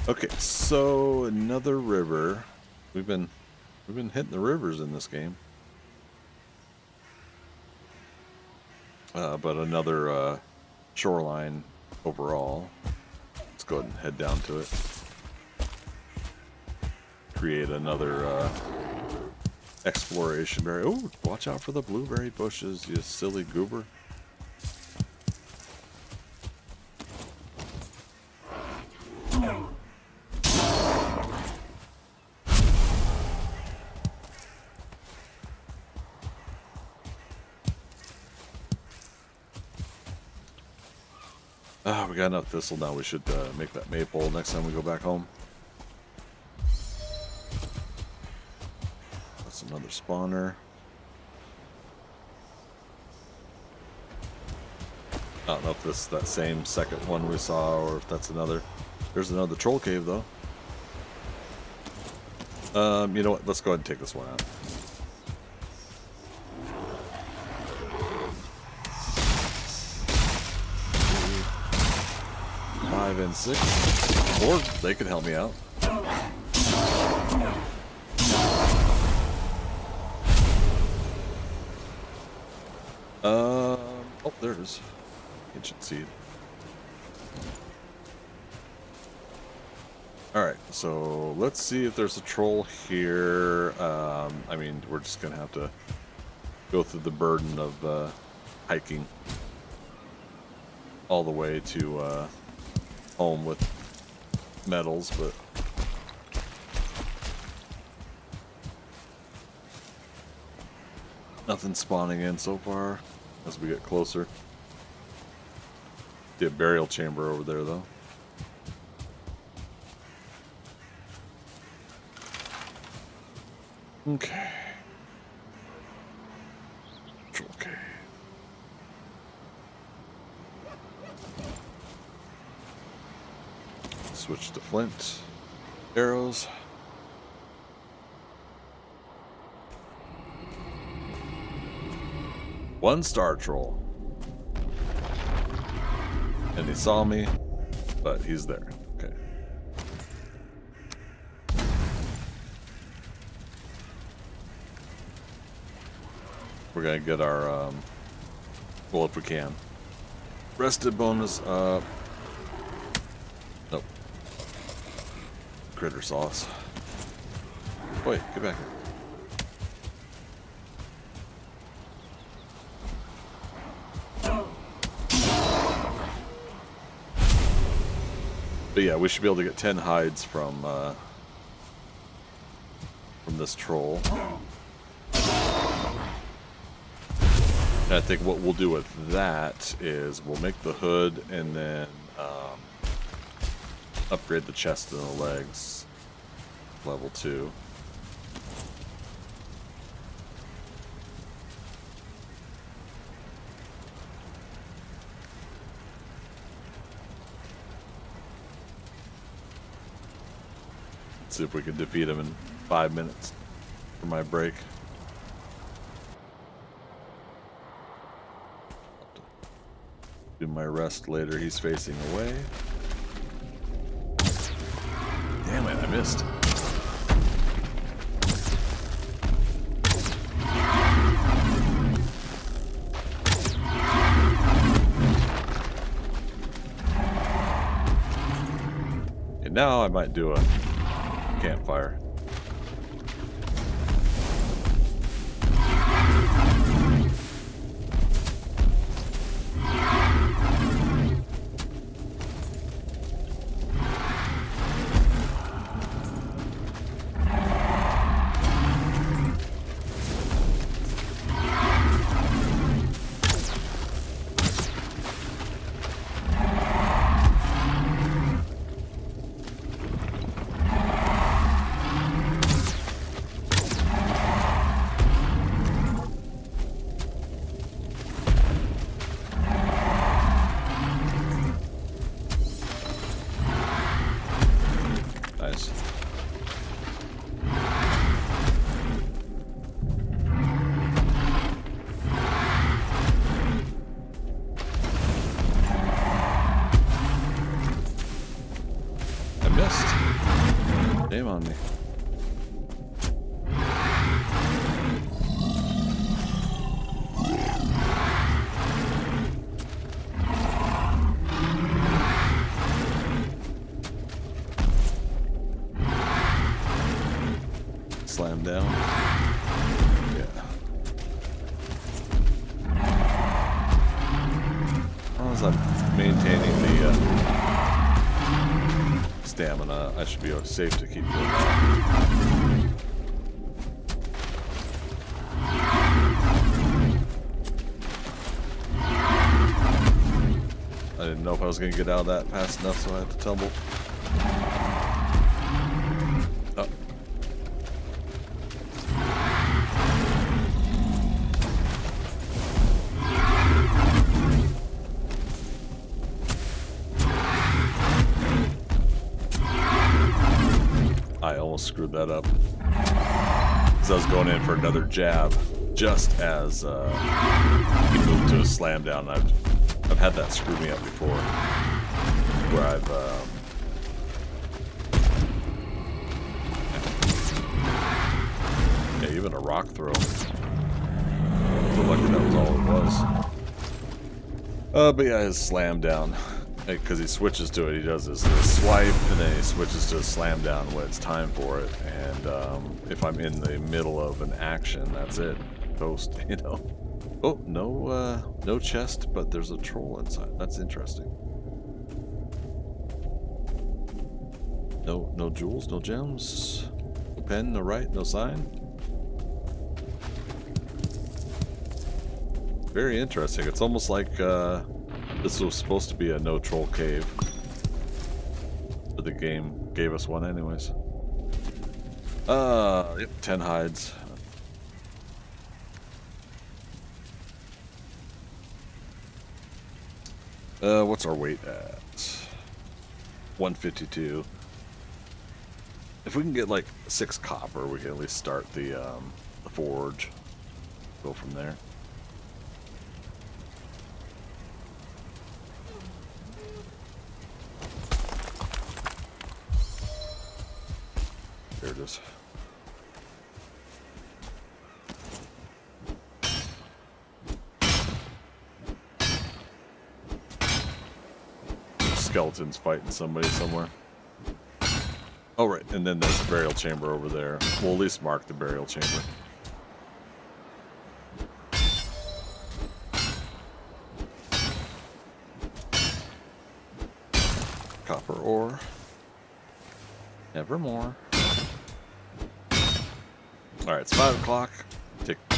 Speaker 4: Okay, so another river. We've been hitting the rivers in this game. But another shoreline overall. Let's go ahead and head down to it. Create another exploration berry. Oh, watch out for the blueberry bushes, you silly goober. We got enough thistle now. We should make that maple next time we go back home. That's another spawner. I don't know if this is that same second one we saw or if that's another. There's another troll cave though. You know what? Let's go ahead and take this one out. 5 and 6, or they could help me out. Oh, there's ancient seed. Alright, so let's see if there's a troll here. I mean, we're just gonna have to go through the burden of hiking all the way to home with Meadows, but nothing spawning in so far as we get closer. The burial chamber over there though. Okay. Okay. Switch to flint. Arrows. One star troll. And he saw me, but he's there. Okay. We're gonna get our, well, if we can. Rested bonus up. Nope. Critter sauce. Wait, get back here. But yeah, we should be able to get 10 hides from this troll. And I think what we'll do with that is we'll make the hood and then upgrade the chest and the legs. Level 2. See if we can defeat him in 5 minutes for my break. Do my rest later. He's facing away. Damn it, I missed. And now I might do a campfire. shame on me. Slam down. Yeah. As long as I'm maintaining the stamina, I should be safe to keep doing that. I didn't know if I was going to get out of that fast enough, so I had to tumble. Oh. I almost screwed that up. Because I was going in for another jab just as he moved to a slam down. I've had that screw me up before. Where I've yeah, even a rock throw. So lucky that was all it was. But yeah, his slam down. Because he switches to it, he does this swipe, and then he switches to a slam down when it's time for it. And if I'm in the middle of an action, that's it. Toast, you know. Oh, no chest, but there's a troll inside. That's interesting. No jewels, no gems, no pen, no right, no sign. Very interesting. It's almost like this was supposed to be a no troll cave, but the game gave us one anyways. Yep, 10 hides. What's our weight at? 152. If we can get like 6 copper, we can at least start the forge. Go from there. There it is. Skeletons fighting somebody somewhere. Oh, right. And then there's a burial chamber over there. We'll at least mark the burial chamber. Copper ore. Nevermore. Alright, it's 5 o'clock. Take a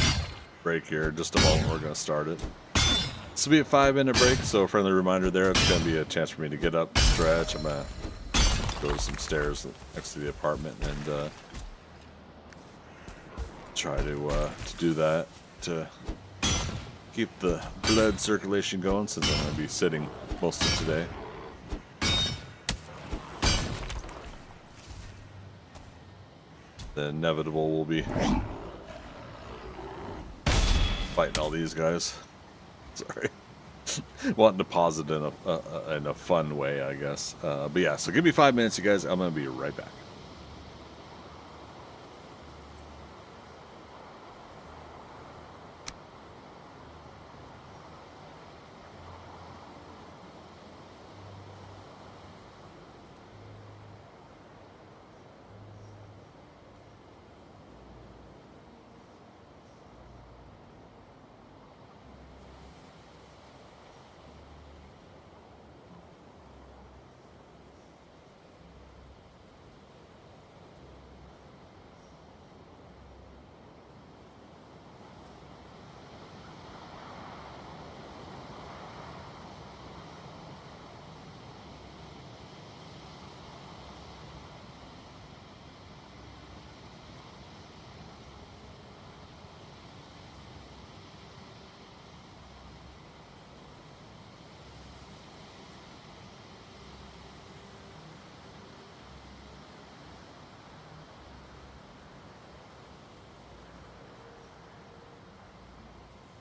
Speaker 4: break here. Just a moment, we're going to start it. This will be a 5-minute break, so a friendly reminder there. It's going to be a chance for me to get up, stretch. I'm going to go to some stairs next to the apartment and try to do that to keep the blood circulation going, since I'm going to be sitting most of today. The inevitable will be fighting all these guys. Sorry. Wanting to pause it in a fun way, I guess. But yeah, so give me 5 minutes, you guys. I'm going to be right back.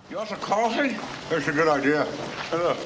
Speaker 2: You want some coffee? That's a good idea. Hey, look.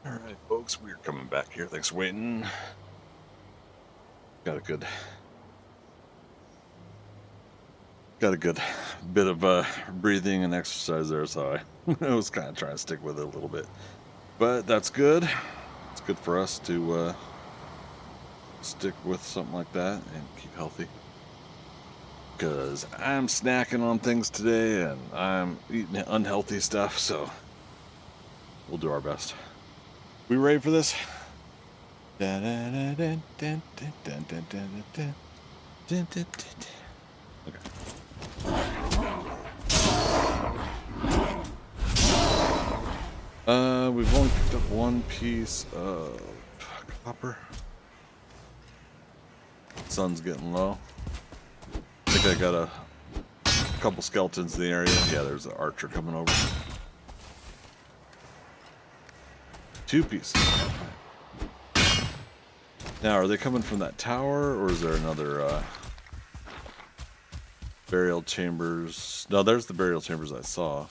Speaker 4: All right, folks, we're coming back here. Thanks for waiting. Got a good, got a good bit of breathing and exercise there, so I was kind of trying to stick with it a little bit. But that's good. It's good for us to stick with something like that and keep healthy. Because I'm snacking on things today and I'm eating unhealthy stuff, so we'll do our best. We ready for this? Okay. We've only picked up one piece of copper. Sun's getting low. I think I got a couple skeletons in the area. Yeah, there's an archer coming over. 2 pieces. Now, are they coming from that tower, or is there another burial chambers? No, there's the burial chambers I saw.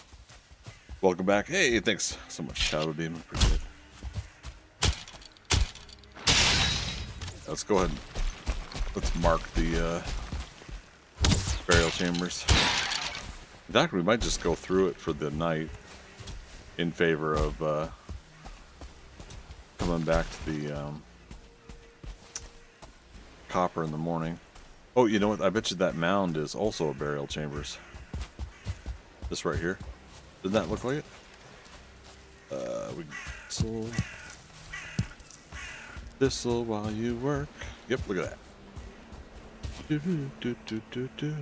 Speaker 4: Welcome back. Hey, thanks so much, Shadow Demon. Appreciate it. Let's go ahead and let's mark the burial chambers. In fact, we might just go through it for the night in favor of coming back to the copper in the morning. Oh, you know what? I bet you that mound is also a burial chambers. This right here. Doesn't that look like it? We thistle while you work. Yep, look at that. Do, do, do, do, do.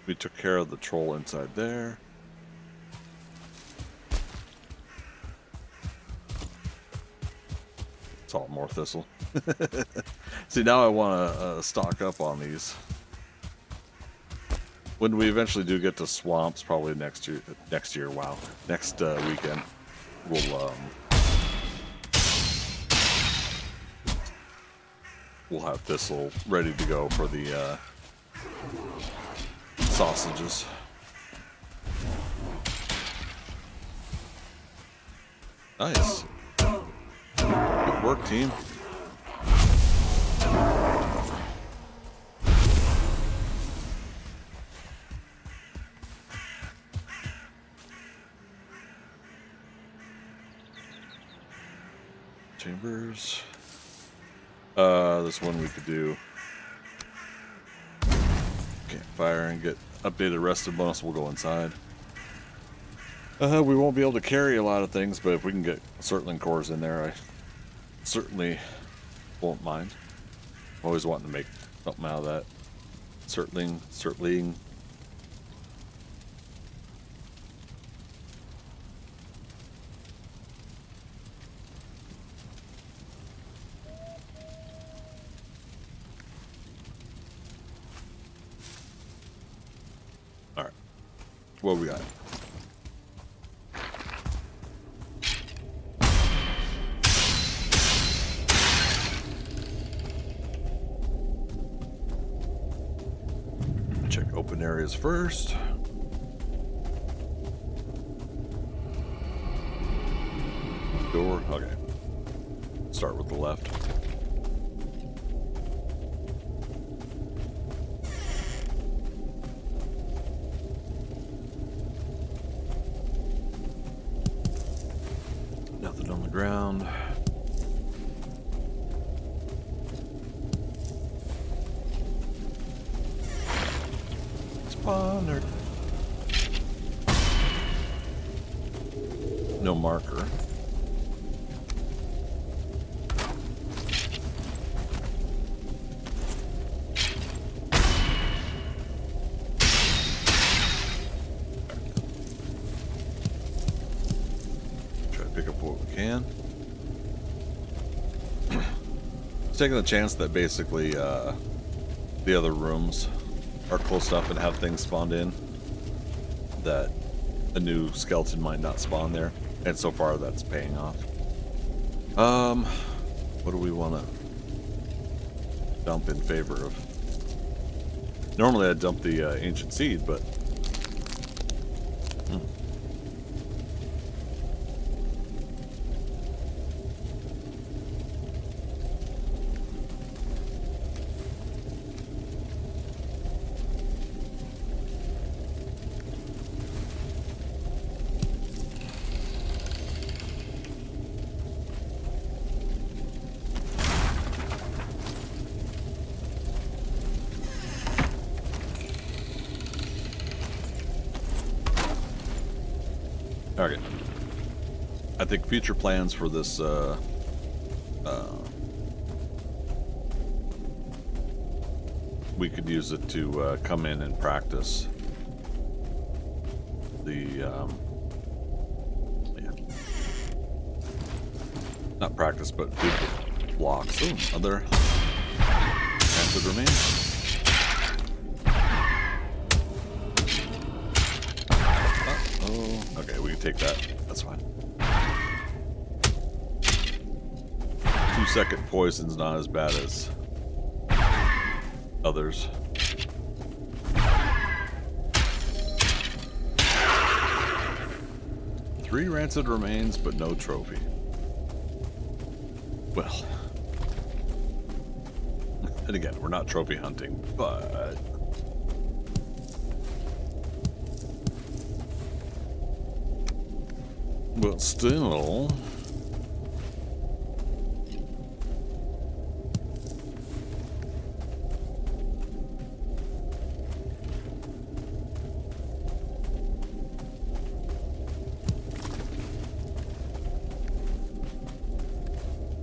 Speaker 4: We took care of the troll inside there. It's all more thistle. See, now I want to stock up on these. When we eventually do get to swamps, probably next year, wow, next weekend, we'll have thistle ready to go for the sausages. Nice. Good work, team. Chambers. This one we could do campfire and get updated rested bonus. We'll go inside. We won't be able to carry a lot of things, but if we can get Surtling cores in there, I certainly won't mind. Always wanting to make something out of that. Surtling. All right, what we got? Check open areas first. Door, okay. Start with the left. Nothing on the ground. Spawner. No marker. Try to pick up what we can. Taking the chance that basically the other rooms are close enough and have things spawned in that a new skeleton might not spawn there, and so far that's paying off. What do we want to dump in favor of? Normally I'd dump the ancient seed, but Okay. I think future plans for this we could use it to come in and practice the yeah. Not practice, but do the blocks. Ooh, other rancid remains. Oh, okay, we can take that. That's fine. 2-second poison's not as bad as others. Three rancid remains, but no trophy. Well, and again, we're not trophy hunting, but still.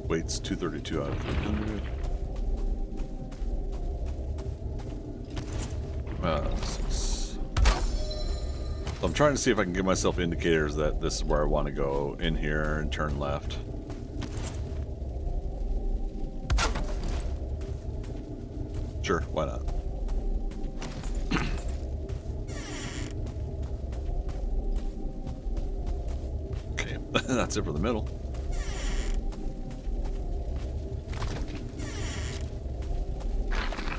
Speaker 4: Weight's 232 out of 300. So I'm trying to see if I can give myself indicators that this is where I want to go in here and turn left. Sure, why not? Okay, that's it for the middle.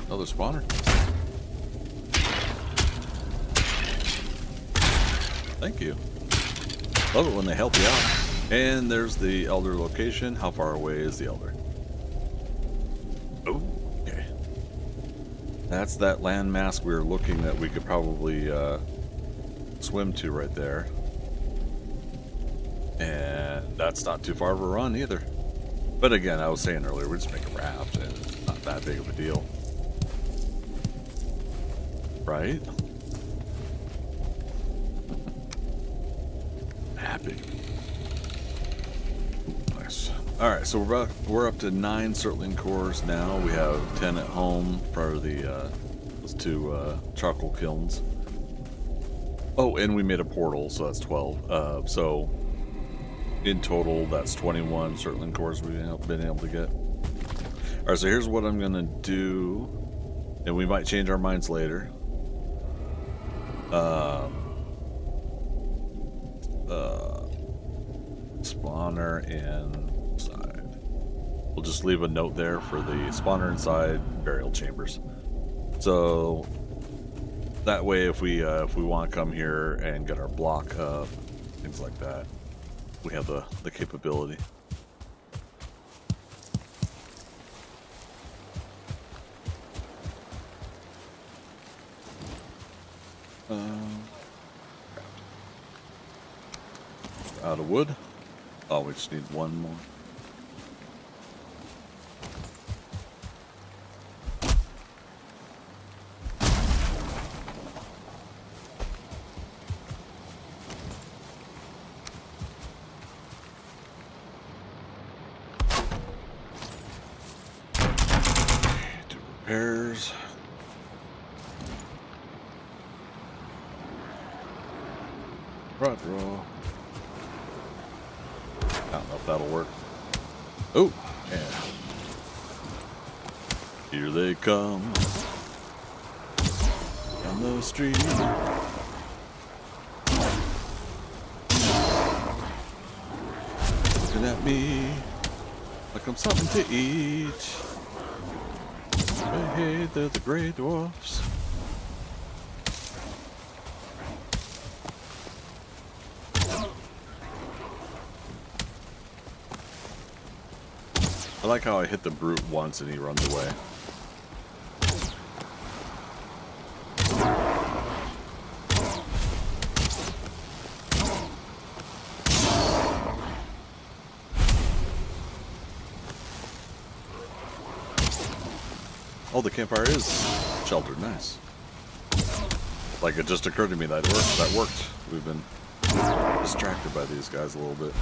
Speaker 4: Another spawner. Thank you. Love it when they help you out. And there's the elder location. How far away is the elder? Oh, okay. That's that landmass we were looking that we could probably swim to right there. And that's not too far of a run either. But again, I was saying earlier, we just make a raft and it's not that big of a deal. Right? Happy. Nice. Alright, so we're up to 9 Surtling cores now. We have 10 at home for the those 2 charcoal kilns. Oh, and we made a portal, so that's 12. So in total, that's 21 Surtling cores we've been able to get. Alright, so here's what I'm gonna do, and we might change our minds later. Spawner inside. We'll just leave a note there for the spawner inside, burial chambers. So that way, if we want to come here and get our block up, things like that, we have the capability. Out of wood. Oh, we just need one more. Do repairs. Right row. I don't know if that'll work. Oh, yeah. Here they come down the street. Looking at me like I'm something to eat. Hey, they're the gray dwarfs. I like how I hit the brute once and he runs away. Oh, the campfire is sheltered. Nice. Like it just occurred to me that worked. We've been distracted by these guys a little bit.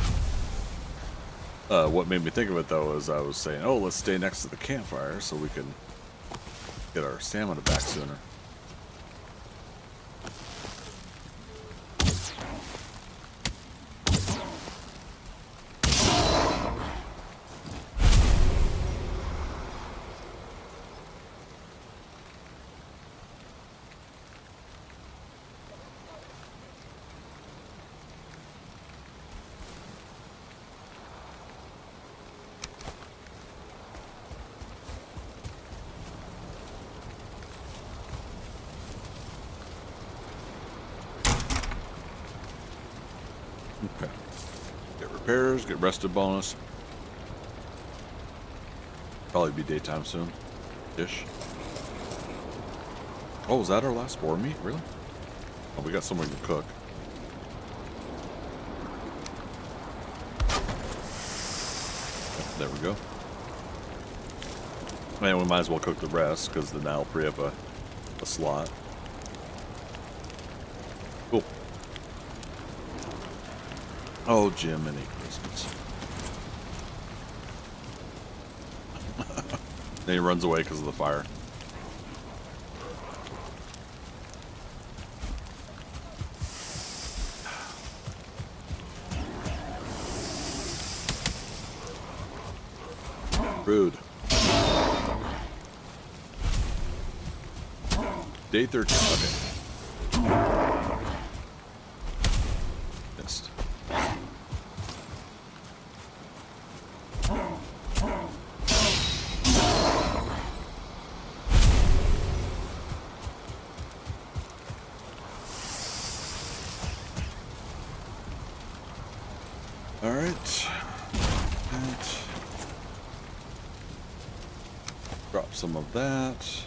Speaker 4: What made me think of it though is I was saying, oh, let's stay next to the campfire so we can get our stamina back sooner. Okay. Get repairs, get rested bonus. Probably be daytime soon. Ish. Oh, is that our last boar meat? Really? Oh, we got somewhere to cook. There we go. Man, we might as well cook the rest, because then that'll free up a slot. Cool. Oh, Jiminy Christmas. Then he runs away because of the fire. Rude. Day 13. Okay. Missed. All right. Drop some of that.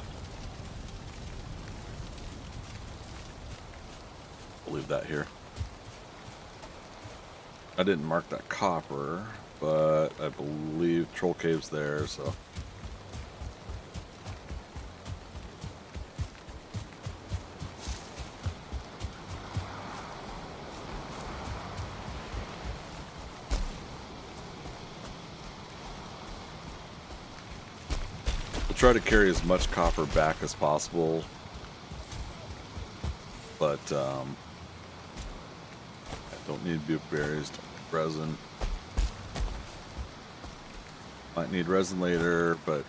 Speaker 4: We'll leave that here. I didn't mark that copper, but I believe Troll Cave's there, so. We'll try to carry as much copper back as possible, but I don't need berries, don't need resin. Might need resin later, but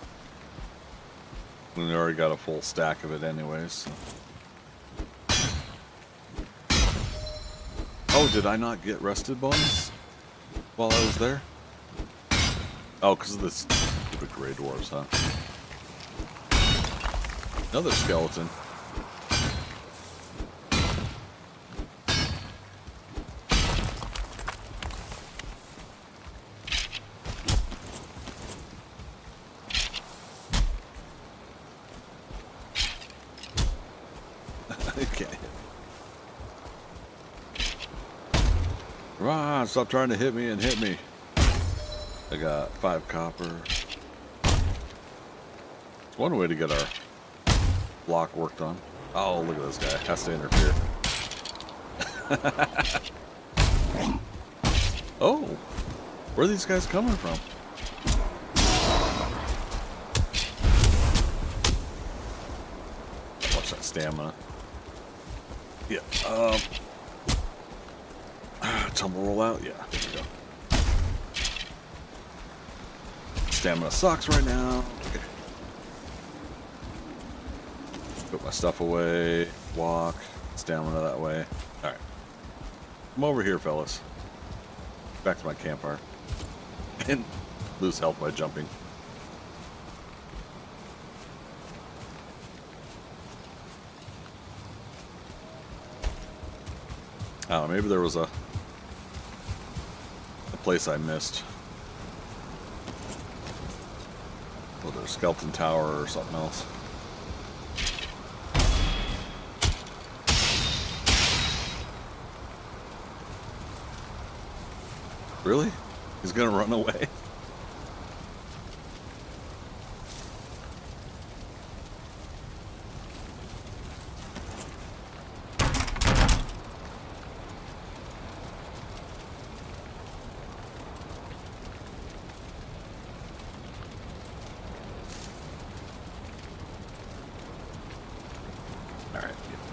Speaker 4: we already got a full stack of it anyways. So. Oh, did I not get rested bonus while I was there? Oh, because of this stupid gray dwarves, huh? Another skeleton. Okay. Come on, stop trying to hit me and hit me. I got 5 copper. It's one way to get our block worked on. Oh, look at this guy. Has to interfere. Oh, where are these guys coming from? Watch that stamina. Yeah. Tumble roll out. Yeah, there we go. Stamina sucks right now. Okay. Put my stuff away. Walk. Stamina that way. All right. Come over here, fellas. Back to my campfire. And lose health by jumping. I don't know, maybe there was a place I missed. Whether a skeleton tower or something else. Really? He's gonna run away?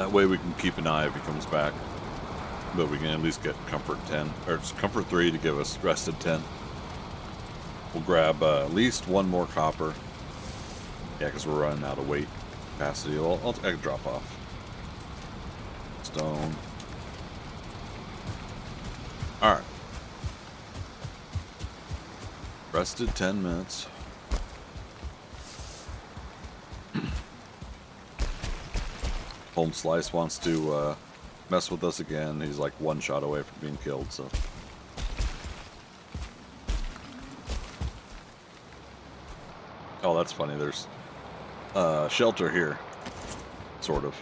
Speaker 4: That way we can keep an eye if he comes back. But we can at least get comfort 10, or it's comfort 3 to give us rested 10. We'll grab at least one more copper. Yeah, because we're running out of weight capacity. I can drop off. Stone. Alright. Rested 10 minutes. Home Slice wants to mess with us again. He's like one shot away from being killed, so. Oh, that's funny. There's shelter here. Sort of.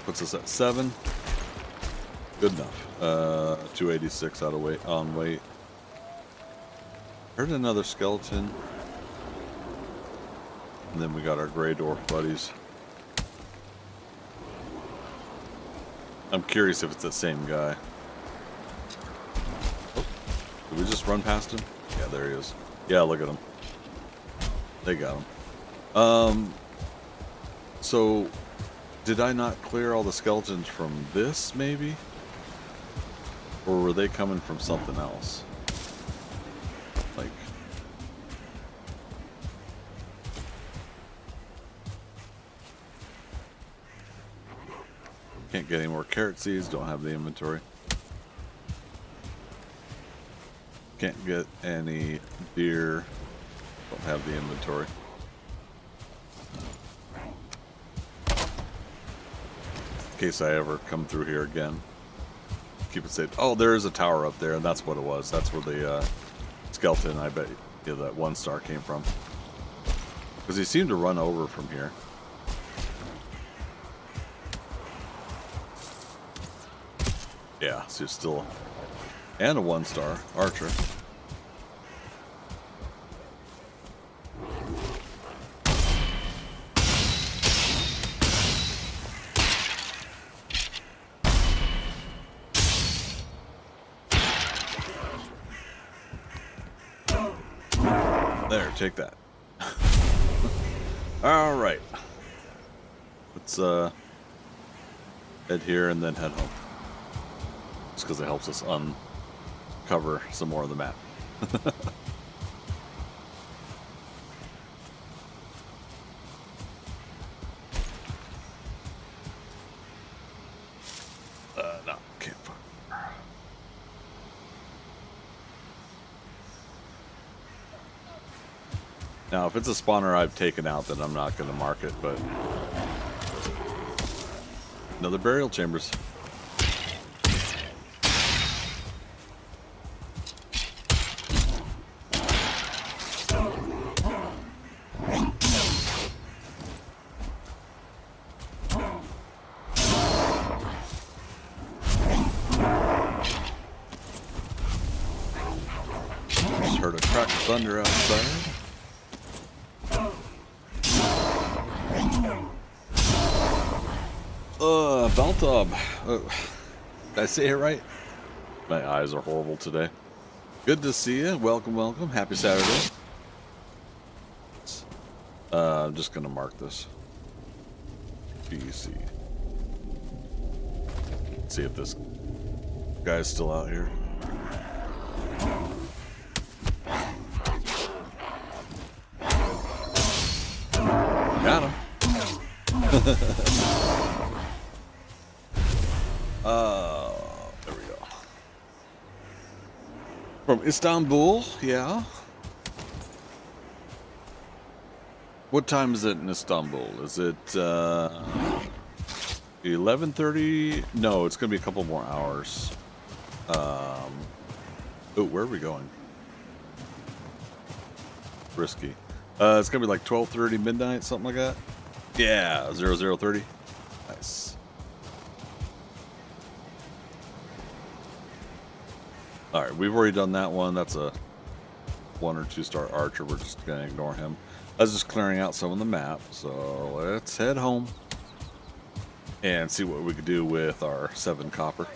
Speaker 4: Puts us at 7. Good enough. 286 out of weight on weight. Heard another skeleton. And then we got our gray dwarf buddies. I'm curious if it's the same guy. Oh, did we just run past him? Yeah, there he is. Yeah, look at him. They got him. So did I not clear all the skeletons from this, maybe? Or were they coming from something else? Like... Can't get any more carrot seeds, don't have the inventory. Can't get any deer, don't have the inventory. In case I ever come through here again. Keep it safe. Oh, there is a tower up there, and that's what it was. That's where the skeleton, I bet, yeah, that 1 star came from. Because he seemed to run over from here. Yeah, so he's still... And a 1 star archer. There, take that. All right. Let's head here and then head home. Just because it helps us uncover some more of the map. No, can't find. Now, if it's a spawner I've taken out, then I'm not going to mark it, but... Another burial chambers. Just heard a crack of thunder outside. Baltob. Did I say it right? My eyes are horrible today. Good to see you. Welcome, welcome. Happy Saturday. I'm just gonna mark this. BC. See if this guy's still out here. Got him. There we go. From Istanbul, yeah. What time is it in Istanbul? Is it 11:30? No, it's gonna be a couple more hours. Oh, where are we going? Risky. It's gonna be like 12:30 midnight, something like that. Yeah, 00:30. Nice. All right, we've already done that one. That's a 1 or 2 star archer. We're just gonna ignore him. I was just clearing out some of the map, so let's head home and see what we could do with our 7 copper.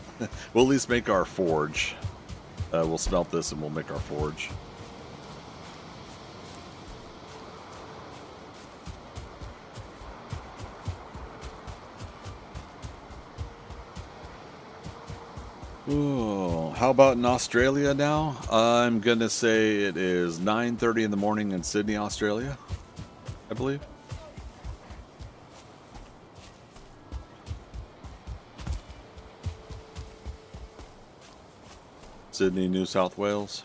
Speaker 4: We'll at least make our forge. We'll smelt this and we'll make our forge. Oh, how about in Australia now? I'm gonna say it is 9:30 in the morning in Sydney, Australia, I believe. Sydney, New South Wales.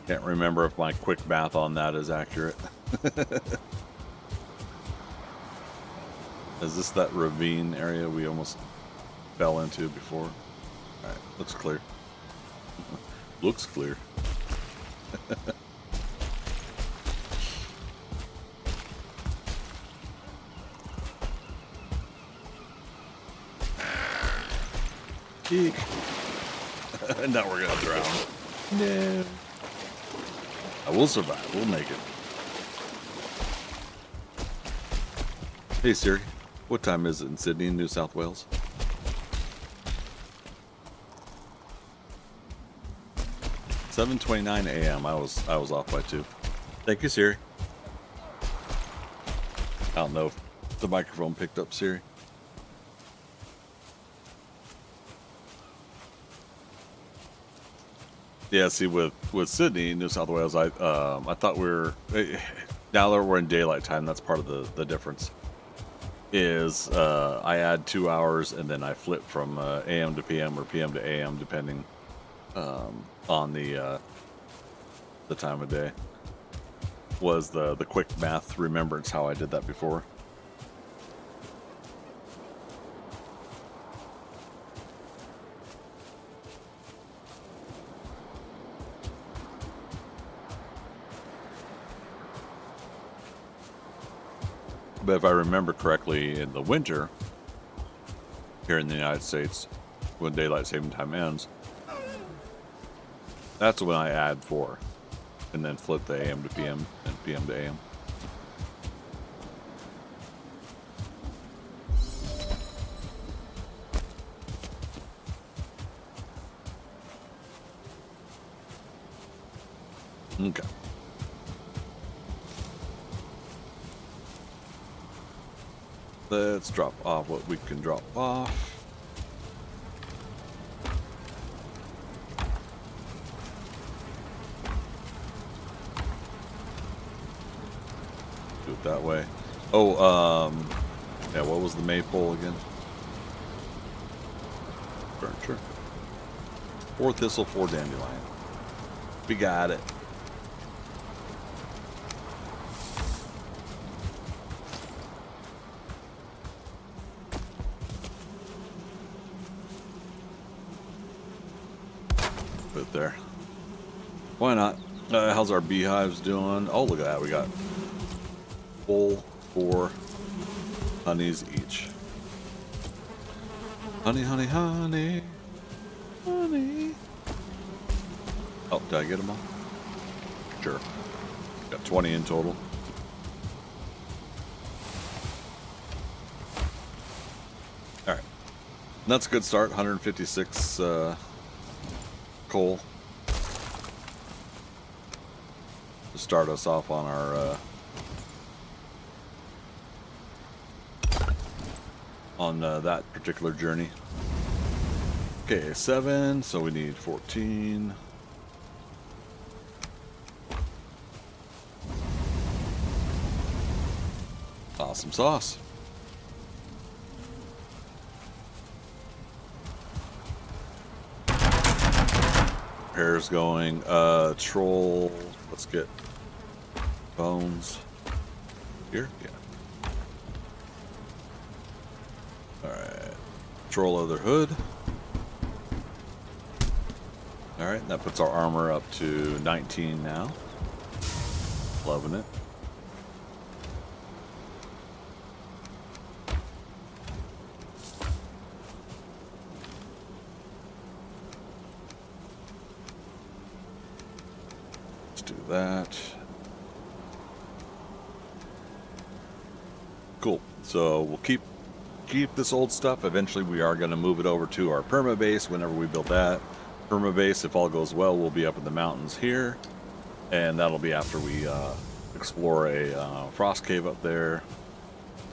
Speaker 4: Can't remember if my quick math on that is accurate. Is this that ravine area we almost fell into before? Alright, looks clear. Looks clear. Eek. Now we're gonna drown. No. I will survive. We'll make it. Hey Siri, what time is it in Sydney, New South Wales? 7:29 a.m. I was off by 2. Thank you, Siri. I don't know if the microphone picked up Siri. Yeah, see, with Sydney, New South Wales, I thought we were now that we're in daylight time. That's part of the difference. Is I add 2 hours and then I flip from AM to PM or PM to AM depending on the time of day. Was the quick math remembrance how I did that before. But if I remember correctly, in the winter here in the United States, when daylight saving time ends, that's when I add 4 and then flip the AM to PM and PM to AM. Okay. Let's drop off what we can drop off. Do it that way. Oh, yeah, what was the maypole again? Furniture. 4 thistle, 4 dandelion. We got it. Put it there. Why not? How's our beehives doing? Oh, look at that. We got full 4 honeys each. Honey, honey, honey. Honey. Oh, did I get them all? Sure. Got 20 in total. Alright. That's a good start. 156 coal to start us off on our that particular journey. Okay, 7, so we need 14. Awesome sauce. Repairs going. Troll. Let's get bones here. Yeah. Alright. Troll other hood. Alright, that puts our armor up to 19 now. Loving it. that. Cool. So we'll keep this old stuff. Eventually we are going to move it over to our perma base whenever we build that. Perma base, if all goes well, will be up in the mountains here. And that'll be after we explore a frost cave up there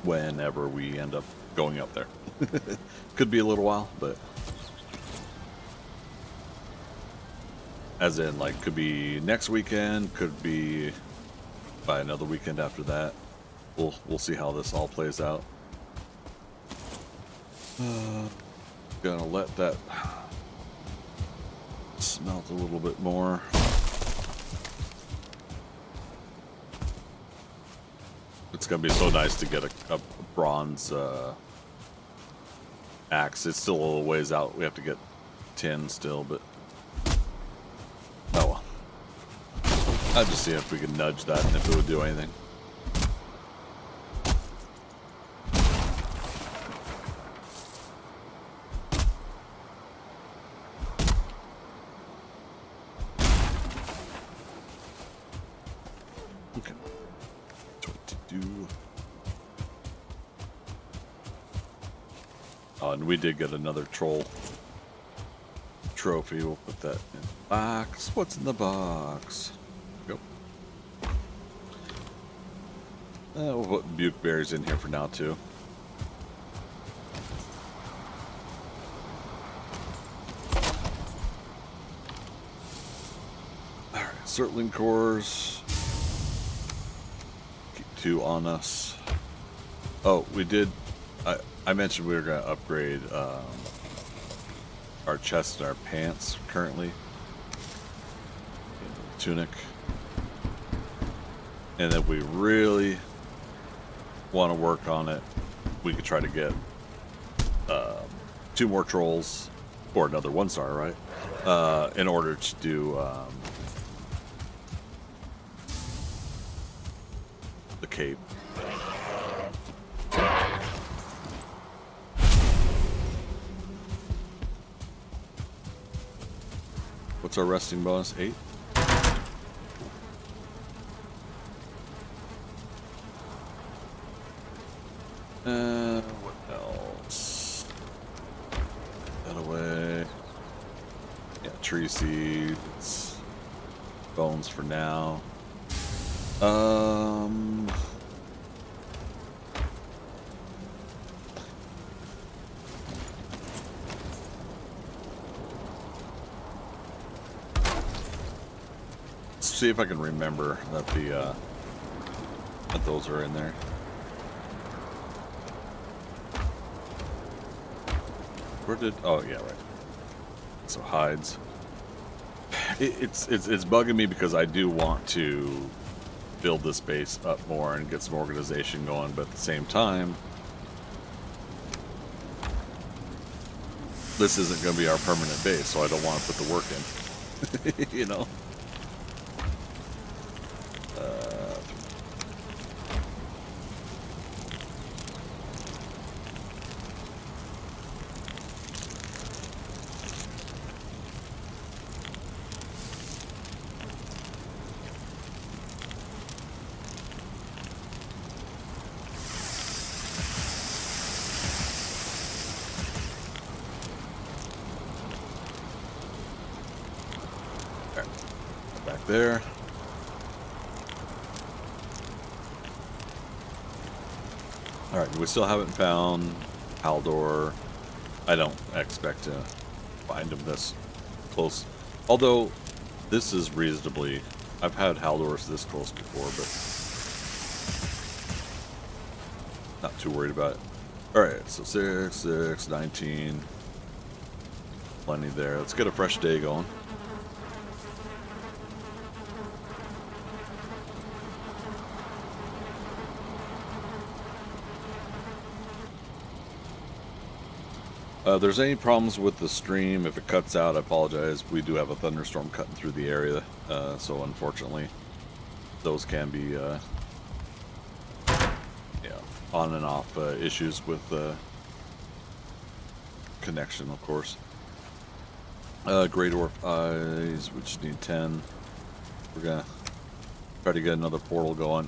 Speaker 4: whenever we end up going up there. Could be a little while, but as in, like, could be next weekend, could be by another weekend after that. We'll see how this all plays out. Gonna let that smelt a little bit more. It's gonna be so nice to get a bronze axe. It's still a little ways out. We have to get tin still, but oh well. I'll just see if we can nudge that and if it would do anything. Okay. 22. Oh, and we did get another troll trophy. We'll put that in the box. What's in the box? Go. We'll put buke berries in here for now too. All right, circling cores. Keep 2 on us. Oh, we did. I mentioned we were going to upgrade our chest and our pants currently. Tunic. And if we really want to work on it, we could try to get 2 more trolls, or another 1-star, right? In order to do the cape. What's our resting bonus? 8? What else? That away. Yeah, tree seeds. Bones for now. See if I can remember that that those are in there. Where did? Oh yeah, right. So hides. It's bugging me because I do want to build this base up more and get some organization going, but at the same time, this isn't going to be our permanent base, so I don't want to put the work in. You know. Back there. Alright, we still haven't found Haldor. I don't expect to find him this close. Although, this is reasonably... I've had Haldors this close before, but... not too worried about it. Alright, so 6, 6, 19. Plenty there. Let's get a fresh day going. If there's any problems with the stream, if it cuts out, I apologize. We do have a thunderstorm cutting through the area, so unfortunately, those can be on and off issues with connection, of course. Great Dwarf Eyes, we just need 10. We're gonna Try to get another portal going.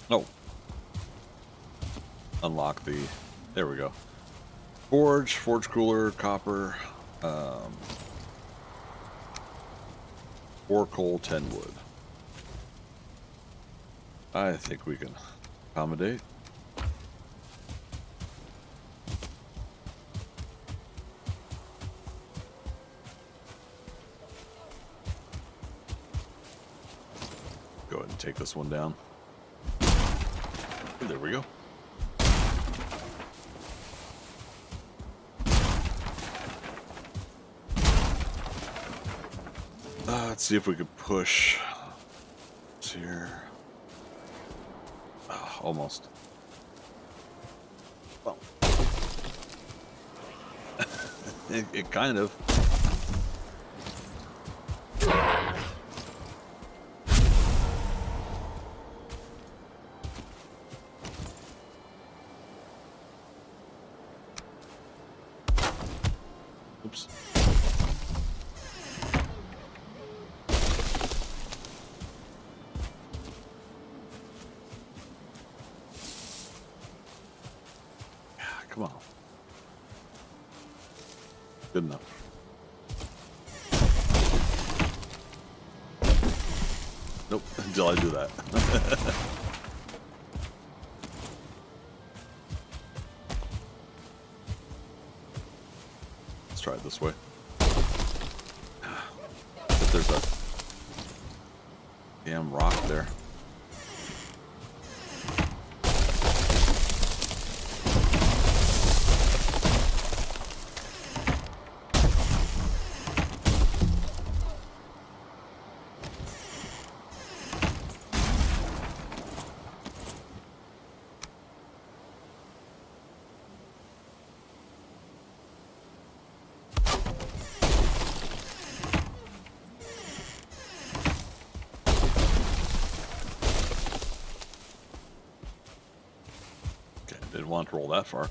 Speaker 4: No. Unlock the. There we go. Forge cooler, copper, 4 coal, 10 wood. I think we can accommodate. Go ahead and take this one down. There we go. Let's see if we could push this here. Oh, almost. Well, it kind of. Oops. Come on. Good enough. Nope, until I do that. Let's try it this way. If there's a damn rock there. Didn't want to roll that far.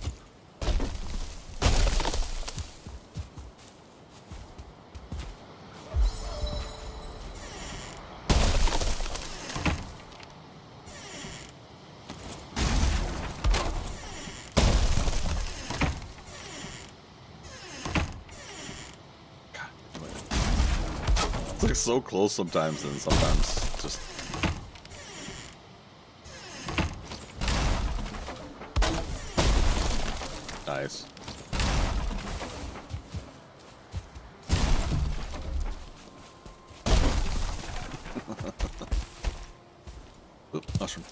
Speaker 4: God, it's like so close sometimes, and sometimes just. Nice. Oop, mushroom.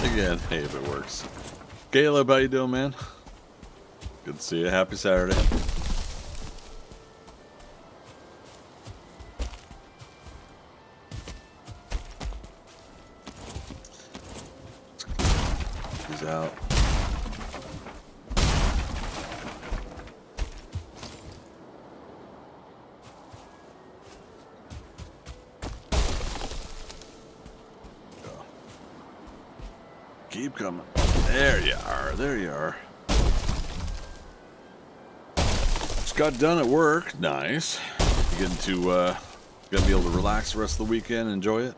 Speaker 4: Again, hey, if it works. Caleb, how you doing, man? Good to see you. Happy Saturday. He's out. Keep coming. There you are. There you are. Just got done at work. Nice. You getting to gonna be able to relax the rest of the weekend and enjoy it.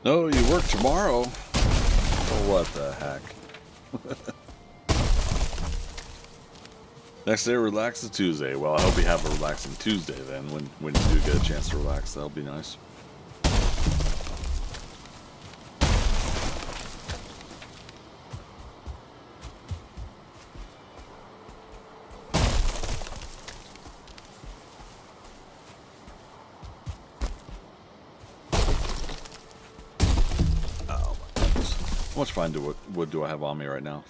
Speaker 4: No, you work tomorrow. Oh, what the heck? Next day, relax is Tuesday. Well, I hope you have a relaxing Tuesday then. When you do get a chance to relax, that'll be nice. How much fine wood do I have on me right now?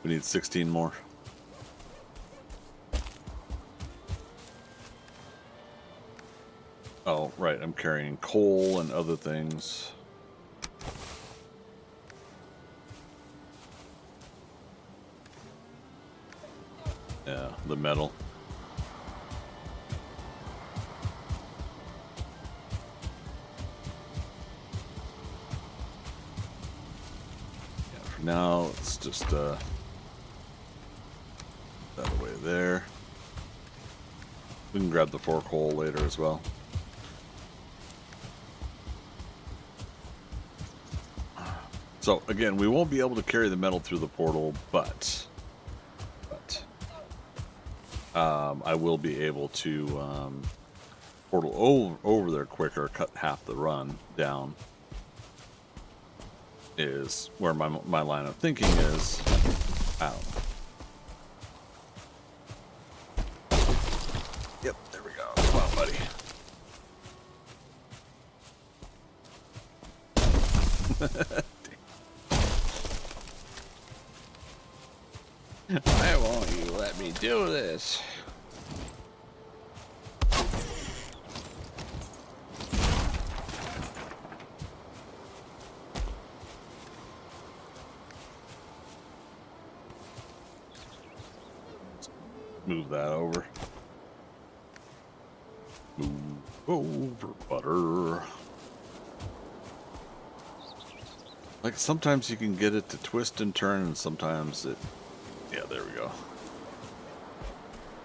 Speaker 4: We need 16 more. Oh, right. I'm carrying coal and other things. Yeah, the metal. Yeah, for now, let's just that away there. We can grab the 4 coal later as well. So again, we won't be able to carry the metal through the portal, but I will be able to portal over there quicker, cut half the run down. Is where my line of thinking is. Ow. Yep, there we go. Come on, buddy.
Speaker 5: Why won't you let me do this?
Speaker 4: Move that over. Move over, butter. Like, sometimes you can get it to twist and turn, and sometimes it... Yeah, there we go.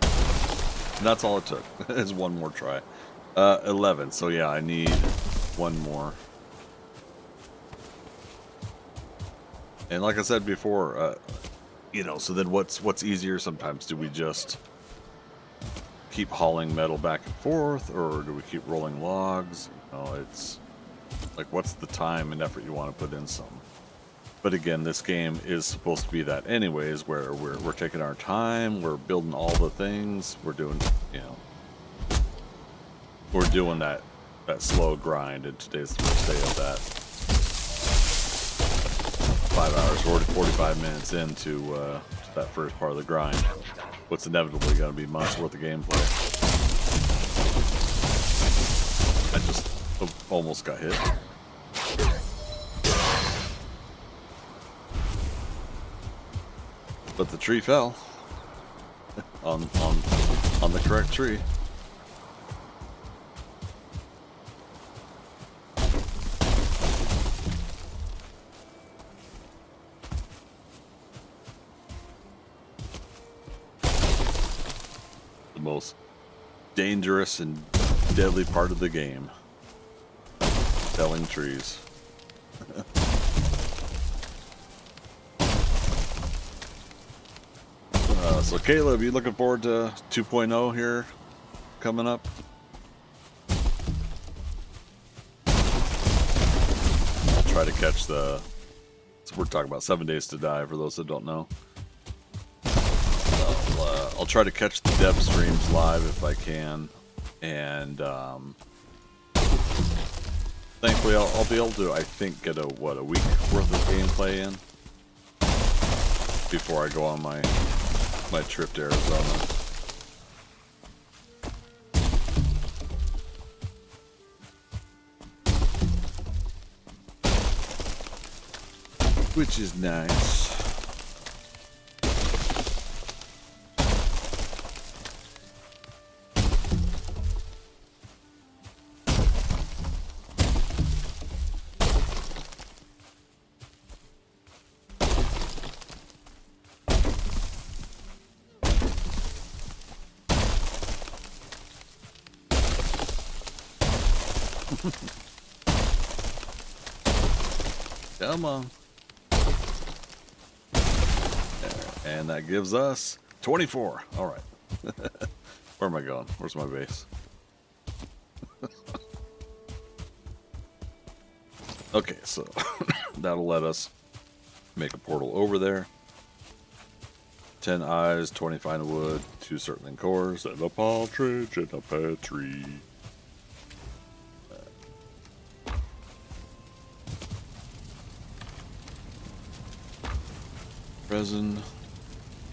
Speaker 4: And that's all it took, is one more try. 11, so yeah, I need one more. And like I said before, you know, so then what's easier sometimes? Do we just keep hauling metal back and forth, or do we keep rolling logs? You know, it's like, what's the time and effort you want to put in something? But again, this game is supposed to be that anyways, where we're taking our time, we're building all the things, we're doing, you know, we're doing that slow grind, and today's the first day of that. 5 hours, 45 minutes into that first part of the grind. What's inevitably going to be months worth of gameplay. I just almost got hit. But the tree fell on the correct tree. The most dangerous and deadly part of the game. Felling trees. So Caleb, you looking forward to 2.0 here coming up? I'll try to catch the... So we're talking about 7 Days to Die, for those that don't know. I'll try to catch the dev streams live if I can. And thankfully I'll be able to, I think, get a week worth of gameplay in before I go on my trip to Arizona. Which is nice. Come on. And that gives us 24. All right. Where am I going? Where's my base? Okay, so that'll let us make a portal over there. 10 eyes, 20 fine wood, 2 circling cores, and a partridge in a pear tree. Resin.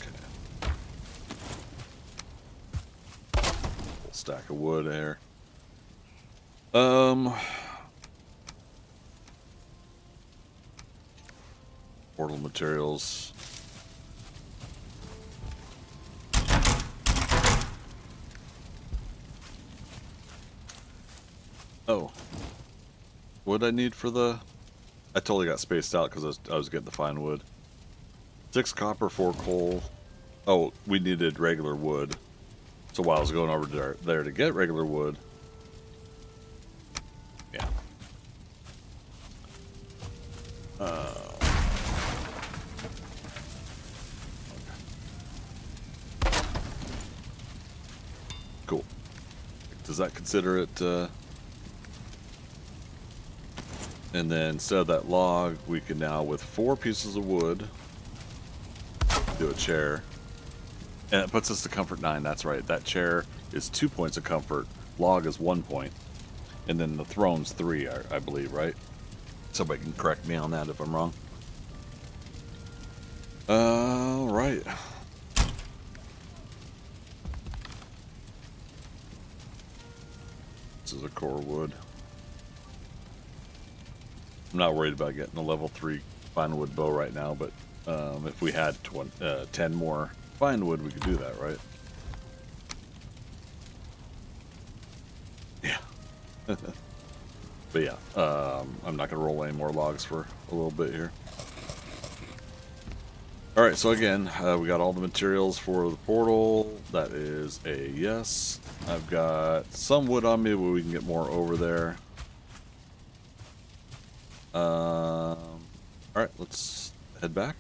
Speaker 4: Okay. Full stack of wood there. Portal materials. Oh. What I need for the... I totally got spaced out because I was getting the fine wood. 6 copper, 4 coal. Oh, we needed regular wood. So while I was going over there to get regular wood... Yeah. Cool. Does that consider it... And then instead of that log, we can now, with 4 pieces of wood, do a chair. And it puts us to comfort 9, that's right. That chair is 2 points of comfort. Log is 1 point. And then the throne's 3, I believe, right? Somebody can correct me on that if I'm wrong. Alright. This is a core wood. I'm not worried about getting a level 3 fine wood bow right now, but if we had 10 more fine wood, we could do that, right? Yeah. But yeah, I'm not going to roll any more logs for a little bit here. Alright, so again, we got all the materials for the portal. That is a yes. I've got some wood on me, but we can get more over there. Alright, let's head back.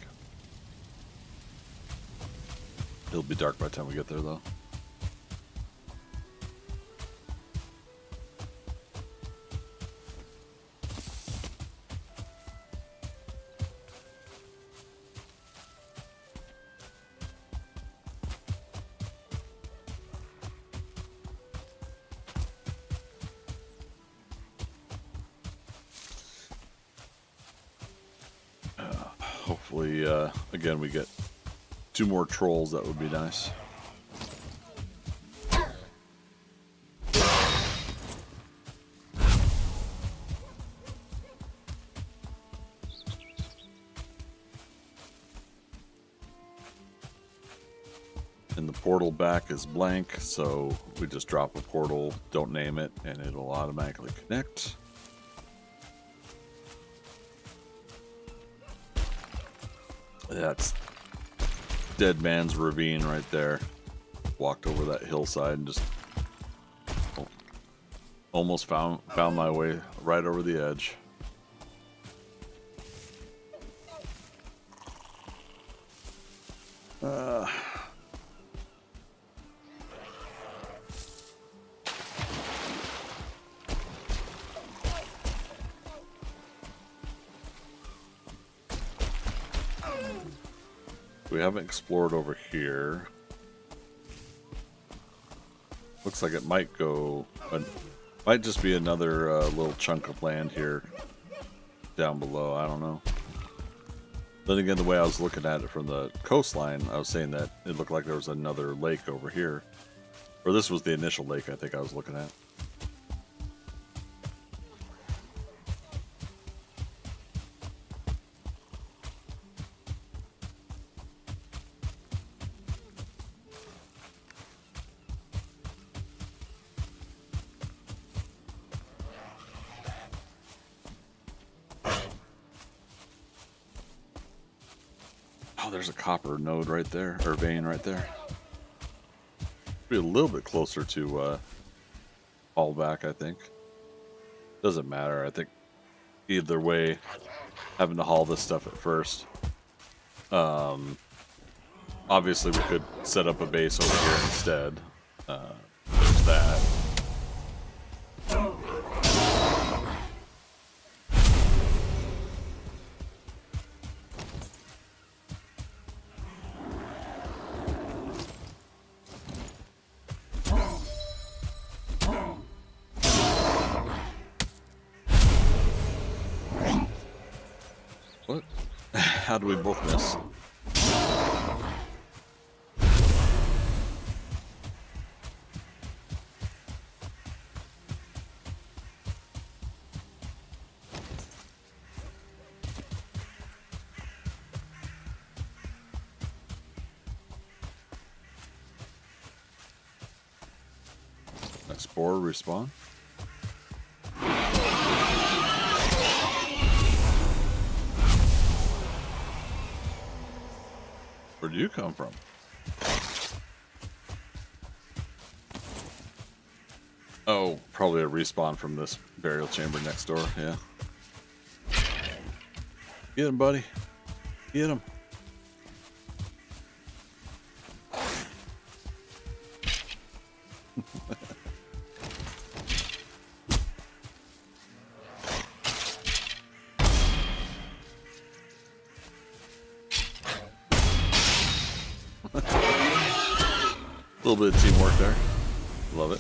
Speaker 4: It'll be dark by the time we get there, though. Hopefully, again, we get 2 more trolls. That would be nice. And the portal back is blank, so we just drop a portal, don't name it, and it'll automatically connect. That's Dead Man's Ravine right there. Walked over that hillside and just almost found my way right over the edge. We haven't explored over here. Looks like it might might just be another little chunk of land here down below. I don't know. Then again, the way I was looking at it from the coastline, I was saying that it looked like there was another lake over here. Or this was the initial lake I think I was looking at. Oh, there's a copper node right there, or vein right there. Be a little bit closer to haul back, I think. Doesn't matter. I think either way, having to haul this stuff at first. Obviously, we could set up a base over here instead. There's that. What? How do we both miss? Spore respawn. Where'd you come from? Oh, probably a respawn from this burial chamber next door, yeah. Get him, buddy. Get him. A little bit of teamwork there. Love it.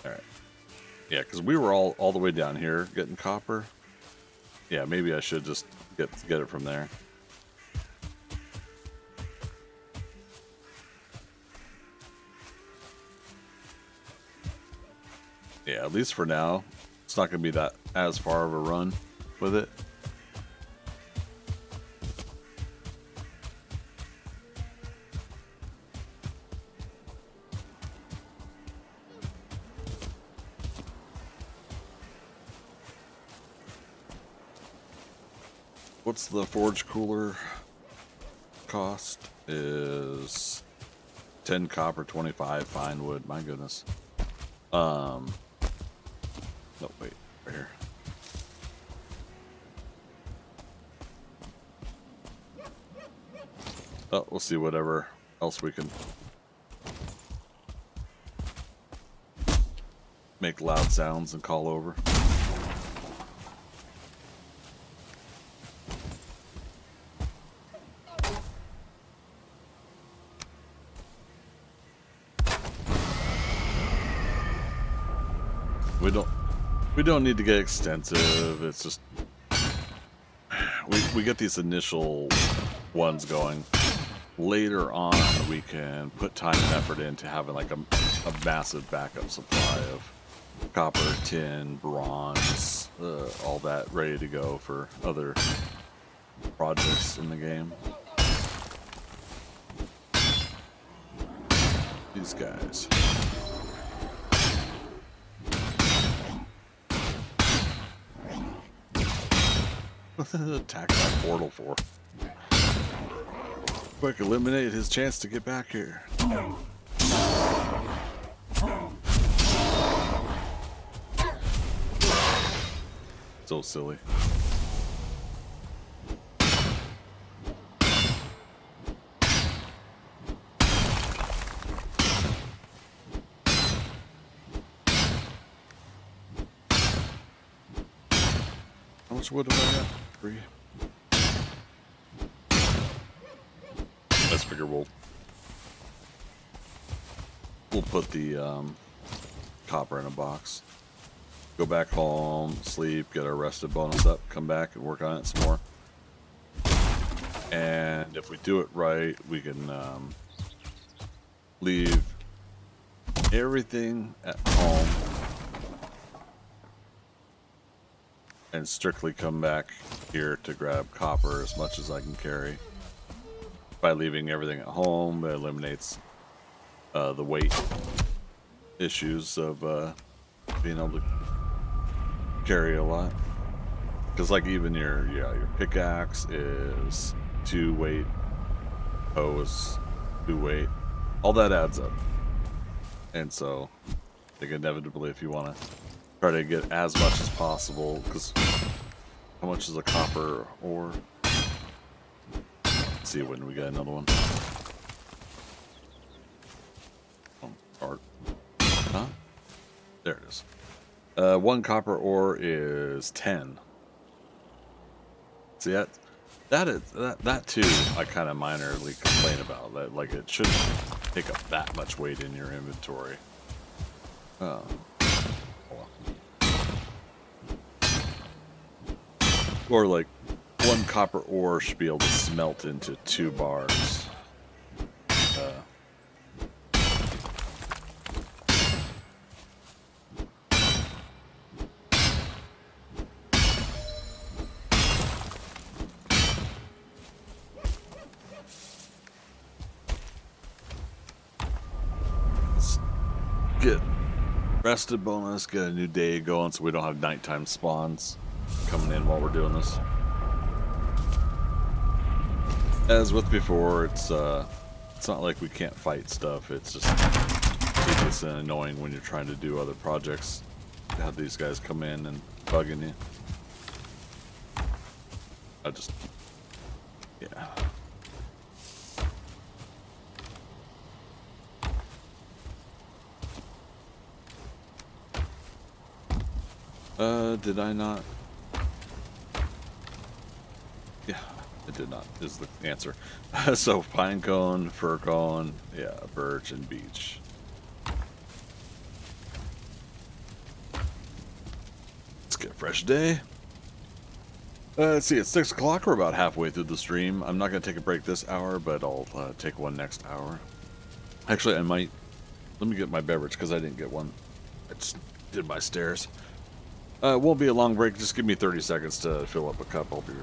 Speaker 4: Alright. Yeah, because we were all the way down here getting copper. Yeah, maybe I should just get it from there. Yeah, at least for now. It's not going to be that as far of a run with it. What's the forge cooler cost? Is 10 copper, 25 fine wood. My goodness. No, wait, right here. Oh, we'll see whatever else we can make loud sounds and call over. We don't need to get extensive. It's just we get these initial ones going. Later on, we can put time and effort into having like a massive backup supply of copper, tin, bronze, all that ready to go for other projects in the game. These guys. Attack that portal for. Quick, eliminate his chance to get back here. So silly. How much wood have I got? 3. Let's figure we'll put the copper in a box. Go back home, sleep, get our rested bonus up, come back and work on it some more. And if we do it right, we can leave everything at home and strictly come back here to grab copper as much as I can carry. By leaving everything at home, it eliminates the weight issues of being able to carry a lot. Because like even your pickaxe is 2 weight, hoe is 2 weight, all that adds up. And so I think inevitably if you want to try to get as much as possible, because how much is a copper ore? Let's see when we got another one. Oh, art. Huh? There it is. 1 copper ore is 10. See that too I kind of minorly complain about. That like it shouldn't take up that much weight in your inventory. Or like 1 copper ore should be able to smelt into 2 bars. get rested bonus, get a new day going so we don't have nighttime spawns coming in while we're doing this. As with before, it's not like we can't fight stuff, it's just tedious and annoying when you're trying to do other projects to have these guys come in and bugging you. Yeah. Did I not? Yeah, I did not, is the answer. So pine cone, fir cone, yeah, birch and beech. Let's get a fresh day. Let's see, it's 6 o'clock. We're about halfway through the stream. I'm not going to take a break this hour, but I'll take one next hour. Actually, I might. Let me get my beverage because I didn't get one. I just did my stairs. It won't be a long break. Just give me 30 seconds to fill up a cup. I'll be here.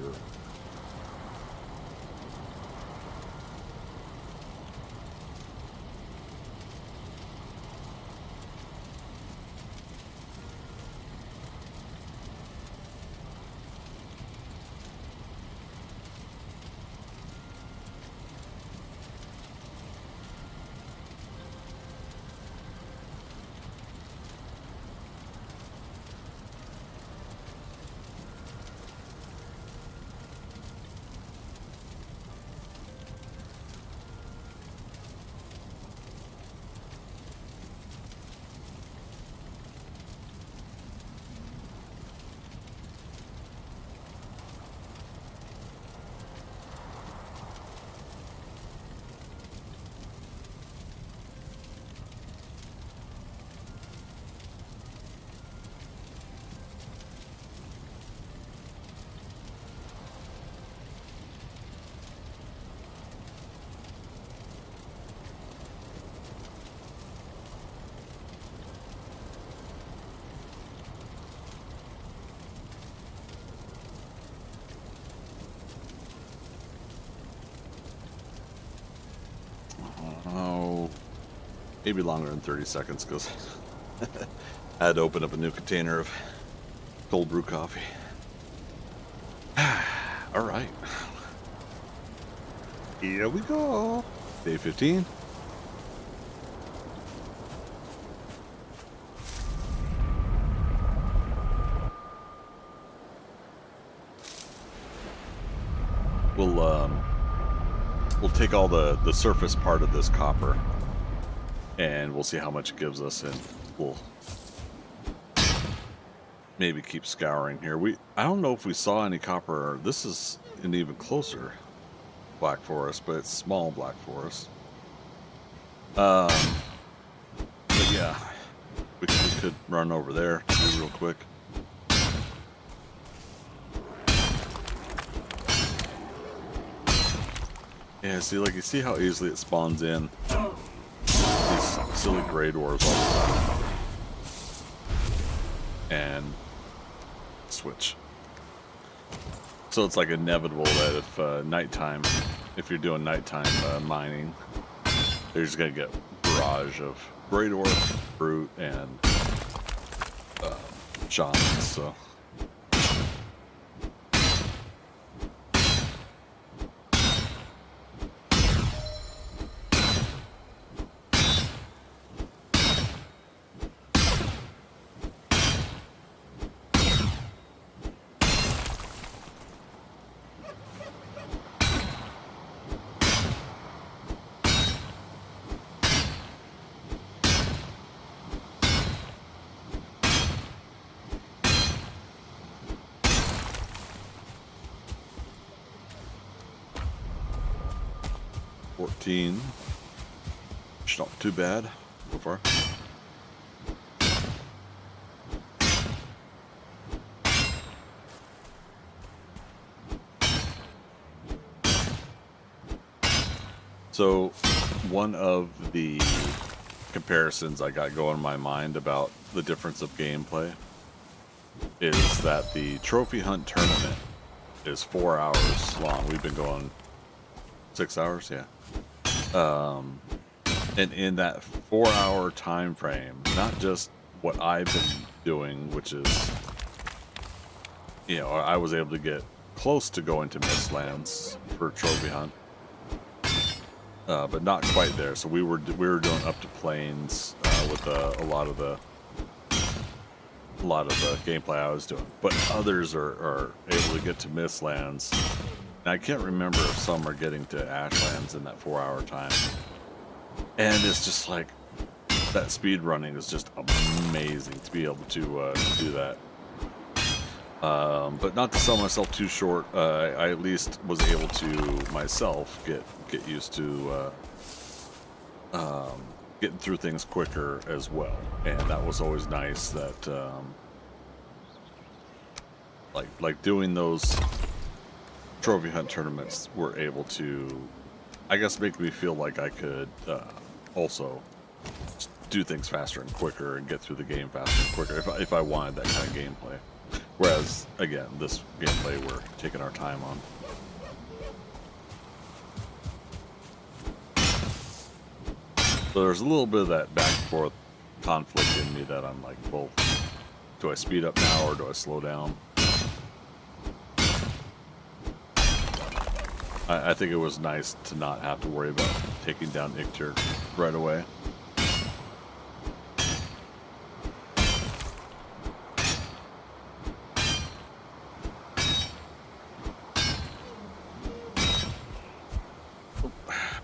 Speaker 4: Oh, maybe longer than 30 seconds because I had to open up a new container of cold brew coffee. All right. Here we go. Day 15. We'll take all the surface part of this copper and we'll see how much it gives us, and we'll maybe keep scouring here. I don't know if we saw any copper. This is an even closer black forest, but it's small black forest. But yeah, we could run over there real quick. Yeah, see, like, you see how easily it spawns in these silly gray dwarves all the time. And switch. So it's like inevitable that if you're doing nighttime mining, you're just gonna get a barrage of gray dwarf, brute, and shamans. So. It's not too bad so far. So one of the comparisons I got going in my mind about the difference of gameplay is that the trophy hunt tournament is 4 hours long. We've been going 6 hours, yeah. And in that 4-hour time frame, not just what I've been doing, which is, I was able to get close to going to Mistlands for a trophy hunt, but not quite there. So we were doing up to plains with a lot of the gameplay I was doing. But others are able to get to Mistlands. And I can't remember if some are getting to Ashlands in that 4-hour time. And it's just like that speed running is just amazing to be able to do that. But not to sell myself too short, I at least was able to myself get used to getting through things quicker as well, and that was always nice. That like doing those trophy hunt tournaments were able to, I guess, make me feel like I could also do things faster and quicker and get through the game faster and quicker if I wanted that kind of gameplay. Whereas, again, this gameplay we're taking our time on. So there's a little bit of that back and forth conflict in me that I'm like, well, do I speed up now or do I slow down? I think it was nice to not have to worry about taking down Ictor right away.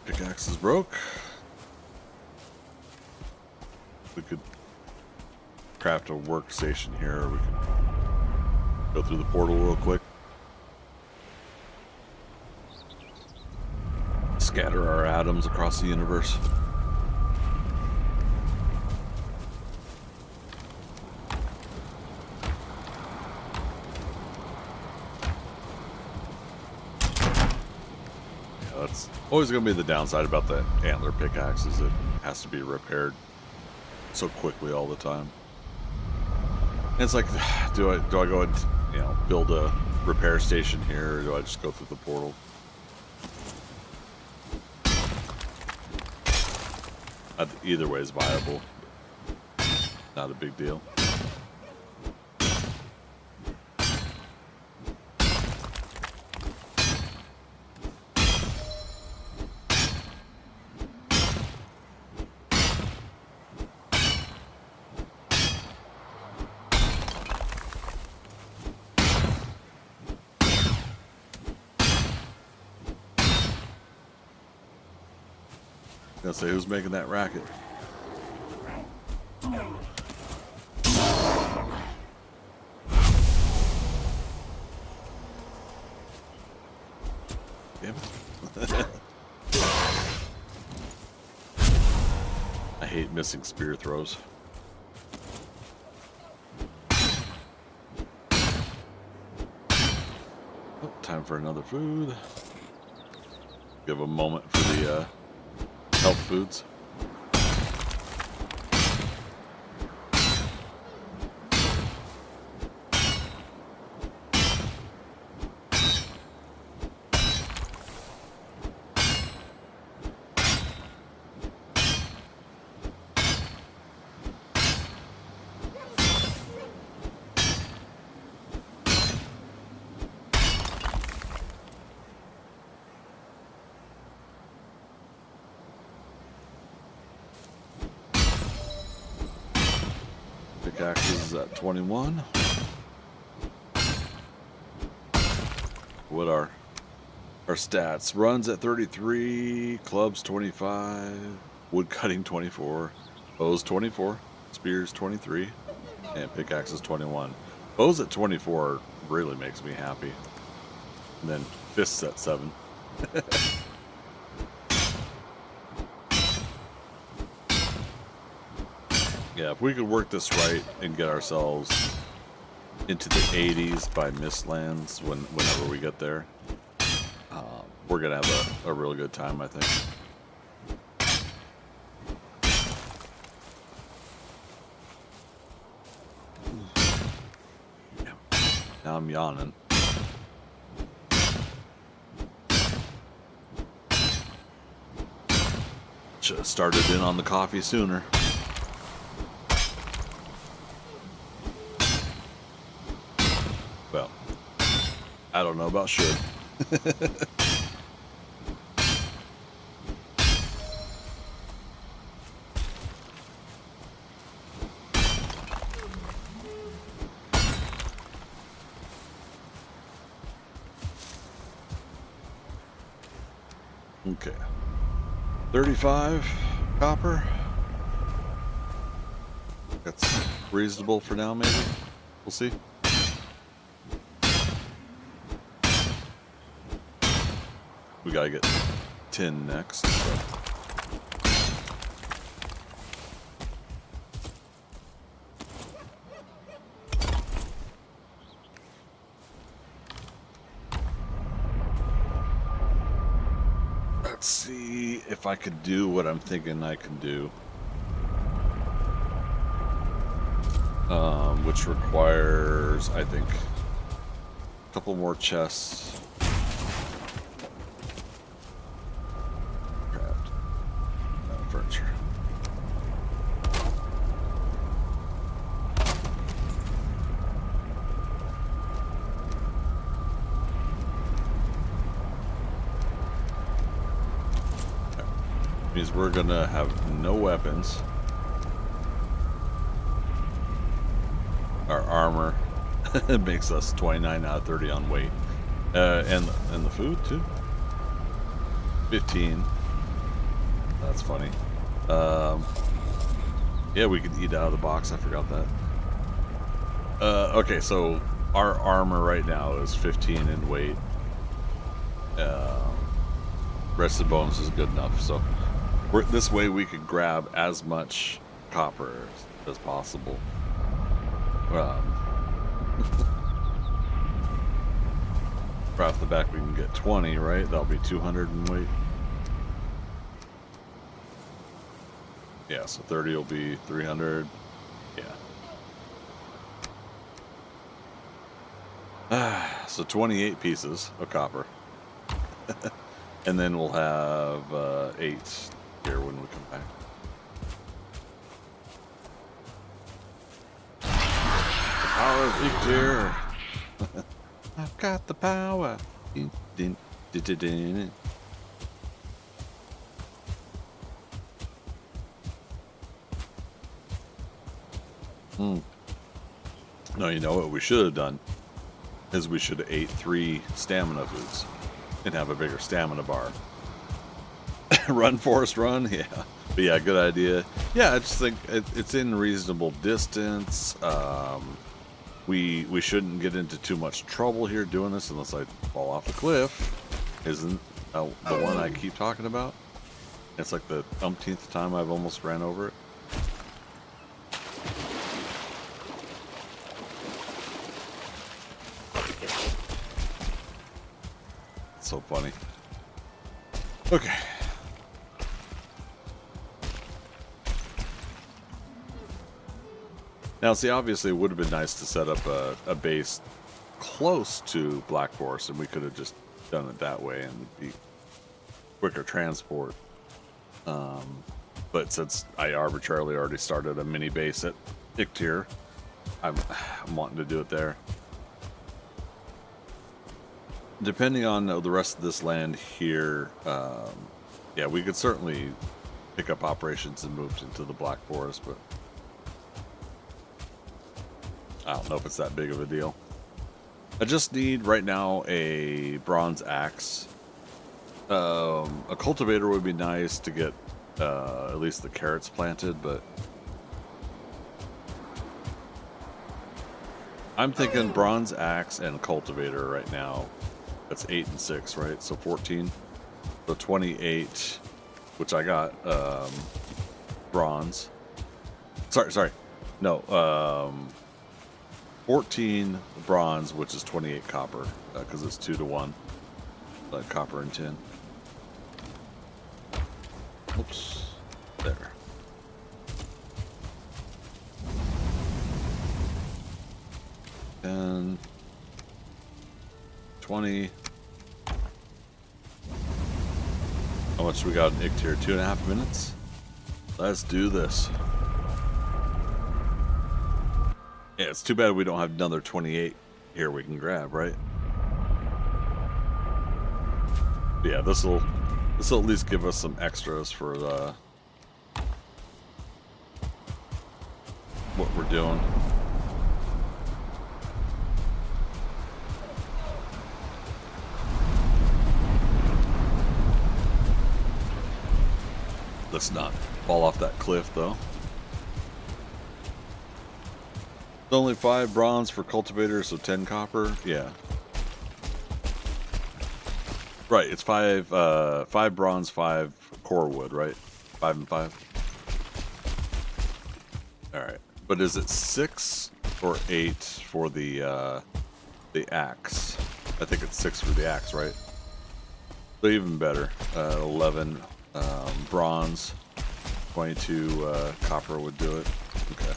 Speaker 4: Pickaxe is broke. We could craft a workstation here. Or we could go through the portal real quick. Scatter our atoms across the universe. Yeah, that's always going to be the downside about the antler pickaxe, is it has to be repaired so quickly all the time. And it's like, do I go and build a repair station here, or do I just go through the portal? Either way is viable. Not a big deal. Gonna say, who's making that racket? Damn it. I hate missing spear throws. Oh, time for another food. Give a moment for the health foods. Pickaxes at 21. What are our stats? Runs at 33, clubs 25, wood cutting 24, bows 24, spears 23, and pickaxes 21. Bows at 24 really makes me happy. And then fists at 7. Yeah, if we could work this right and get ourselves into the 80s by Mistlands whenever we get there, we're going to have a real good time, I think. Yeah. Now I'm yawning. Should have started in on the coffee sooner. Well, I don't know about should. Okay. 35 copper. That's reasonable for now, maybe. We'll see. We gotta get tin next. So. Let's see if I could do what I'm thinking I can do. Which requires, I think, a couple more chests. Craft. Furniture. Means we're gonna have no weapons. Our armor makes us 29 out of 30 on weight, and the food too. 15. That's funny. Yeah, we could eat out of the box. I forgot that. Okay, so our armor right now is 15 in weight. Rest of the bones is good enough. So this way we could grab as much copper as possible. Right off the back, we can get 20, right? That'll be 200 in weight. Yeah, so 30 will be 300. Yeah. So 28 pieces of copper. And then we'll have 8 here when we come back. Power of Victor. I've got the power. No, you know what we should have done is we should have ate 3 stamina foods and have a bigger stamina bar. Run, Forrest, run. Yeah. But yeah, good idea. Yeah, I just think it's in reasonable distance. We shouldn't get into too much trouble here doing this unless I fall off a cliff. Isn't the one I keep talking about? It's like the umpteenth time I've almost ran over it. It's so funny. Okay. Now, see, obviously it would have been nice to set up a base close to Black Forest, and we could have just done it that way and be quicker transport. But since I arbitrarily already started a mini base at Iktir, I'm wanting to do it there. Depending on the rest of this land here, yeah, we could certainly pick up operations and move into the Black Forest, but I don't know if it's that big of a deal. I just need right now a bronze axe. A cultivator would be nice to get at least the carrots planted, but I'm thinking bronze axe and cultivator right now. That's 8 and 6, right? So 14. So 28, which I got bronze. Sorry. No, 14 bronze, which is 28 copper, because it's 2 to 1, like copper and tin. Oops, there. And 20. How much we got in Iktir? 2.5 minutes. Let's do this. Yeah, it's too bad we don't have another 28 here we can grab, right? But yeah, this'll at least give us some extras for the what we're doing. Let's not fall off that cliff, though. It's only 5 bronze for cultivators, so 10 copper. Yeah. Right, it's 5 bronze, 5 core wood, right? 5 and 5. Alright. But is it 6 or 8 for the axe? I think it's 6 for the axe, right? So even better. 11 bronze, 22 copper would do it. Okay.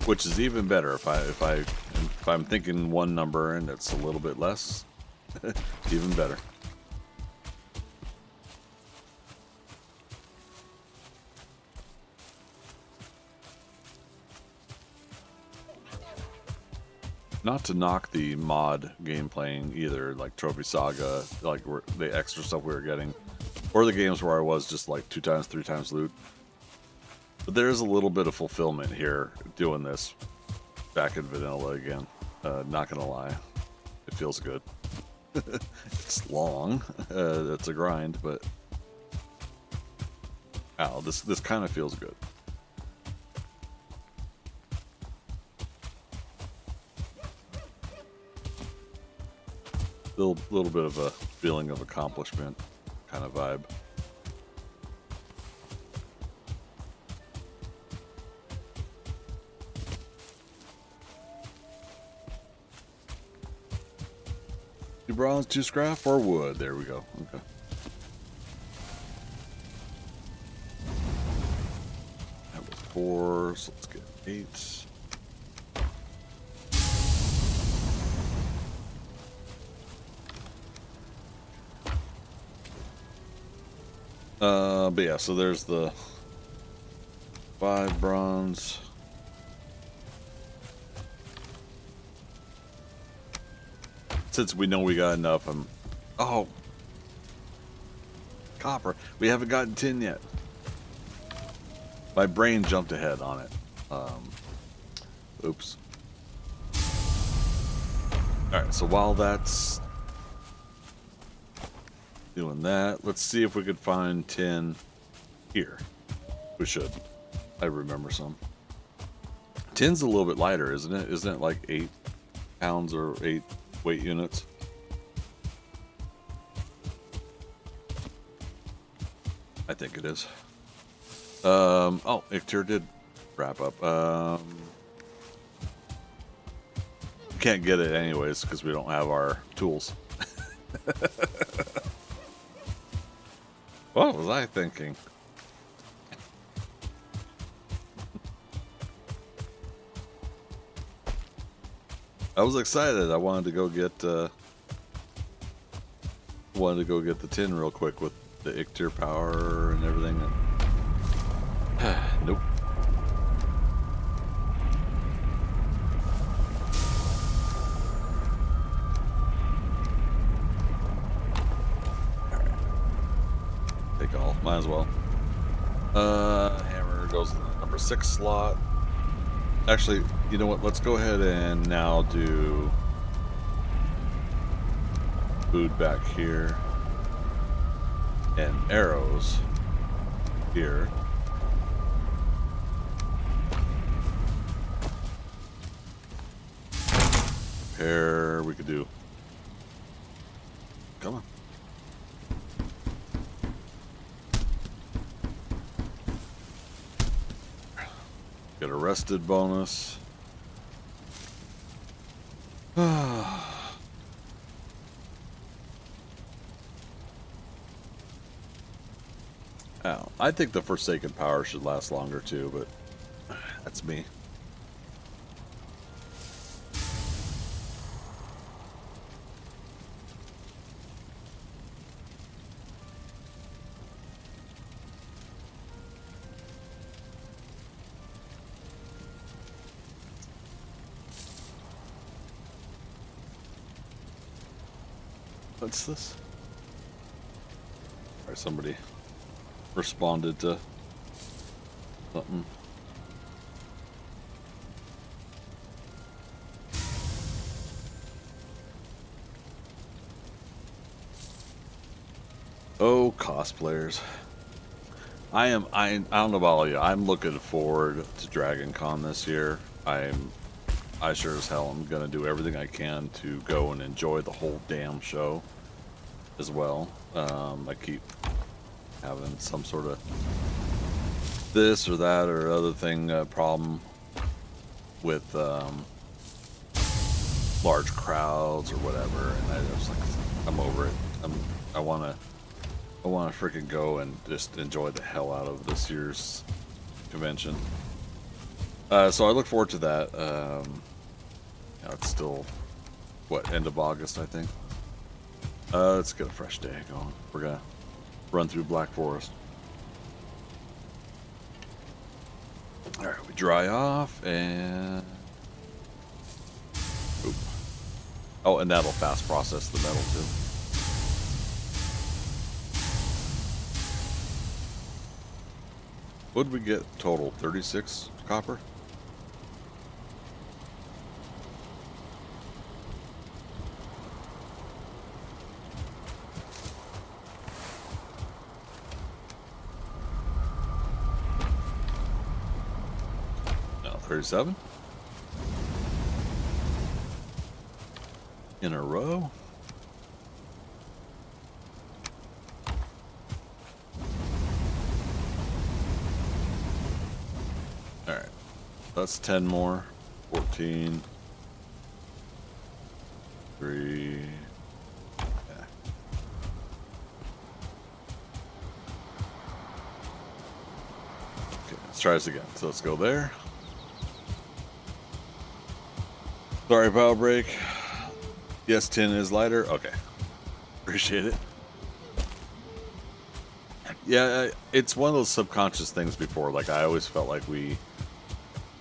Speaker 4: Which is even better if I'm thinking one number and it's a little bit less, even better. Not to knock the mod game playing either, like Trophy Saga, like the extra stuff we were getting, or the games where I was just like 2 times, 3 times loot. But there's a little bit of fulfillment here doing this back in vanilla again. Not gonna lie, it feels good. It's long, it's a grind, but ow, this kind of feels good. Little bit of a feeling of accomplishment kind of vibe. Two bronze, 2 scrap, or wood. There we go. Okay. That was 4, so let's get 8. But yeah, so there's the 5 bronze. Since we know we got enough, oh, copper. We haven't gotten tin yet. My brain jumped ahead on it. Oops. Alright, so while that's doing that, let's see if we could find tin here. We should. I remember some. Tin's a little bit lighter, isn't it? Isn't it like 8 pounds or 8 weight units? I think it is. Oh, Icter did wrap up. Can't get it anyways because we don't have our tools. What was I thinking? I was excited. I wanted to go get the tin real quick with the Icter power and everything. Nope. Take all. Might as well. Hammer goes in the number 6 slot. Actually, you know what? Let's go ahead and now do food back here and arrows here. Repair we could do. Come on. Get arrested bonus. Ow. I think the Forsaken power should last longer too, but that's me. What's this? All right, somebody responded to something. Oh, cosplayers. I don't know about all you. I'm looking forward to Dragon Con this year. I sure as hell am gonna do everything I can to go and enjoy the whole damn show as well. I keep having some sort of this or that or other thing problem with large crowds or whatever, and I was like, I'm over it. I wanna freaking go and just enjoy the hell out of this year's convention. So I look forward to that. It's still what, end of August, I think. Let's get a fresh day going. We're gonna run through Black Forest. All right, we dry off and oop. Oh, and that'll fast process the metal too. What did we get total? 36 copper? No, 37? In a row? Alright, that's 10 more. 14. 3. Yeah. Okay, let's try this again. So let's go there. Sorry, power break. Yes, tin is lighter. Okay. Appreciate it. Yeah, it's one of those subconscious things before. Like, I always felt like we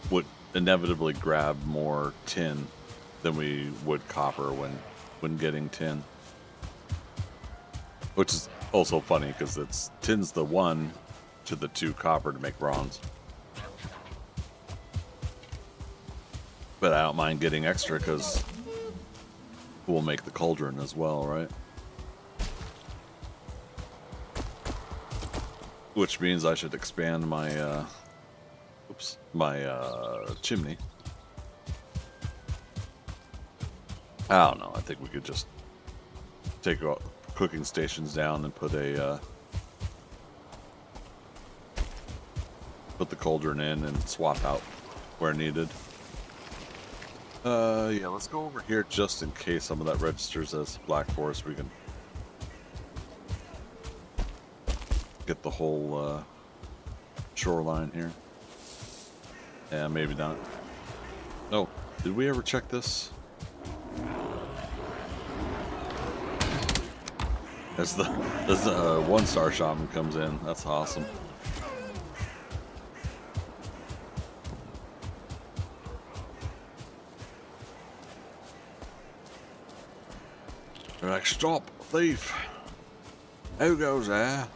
Speaker 4: would inevitably grab more tin than we would copper when getting tin. Which is also funny because it's tin's the 1 to the 2 copper to make bronze. But I don't mind getting extra because we'll make the cauldron as well, right? Which means I should expand my chimney. I don't know. I think we could just take cooking stations down and put the cauldron in and swap out where needed. Yeah, let's go over here just in case some of that registers as Black Forest. We can get the whole shoreline here. Yeah, maybe not. Oh, did we ever check this? As the 1-star shaman comes in. That's awesome. They're like, stop, thief. Who goes there?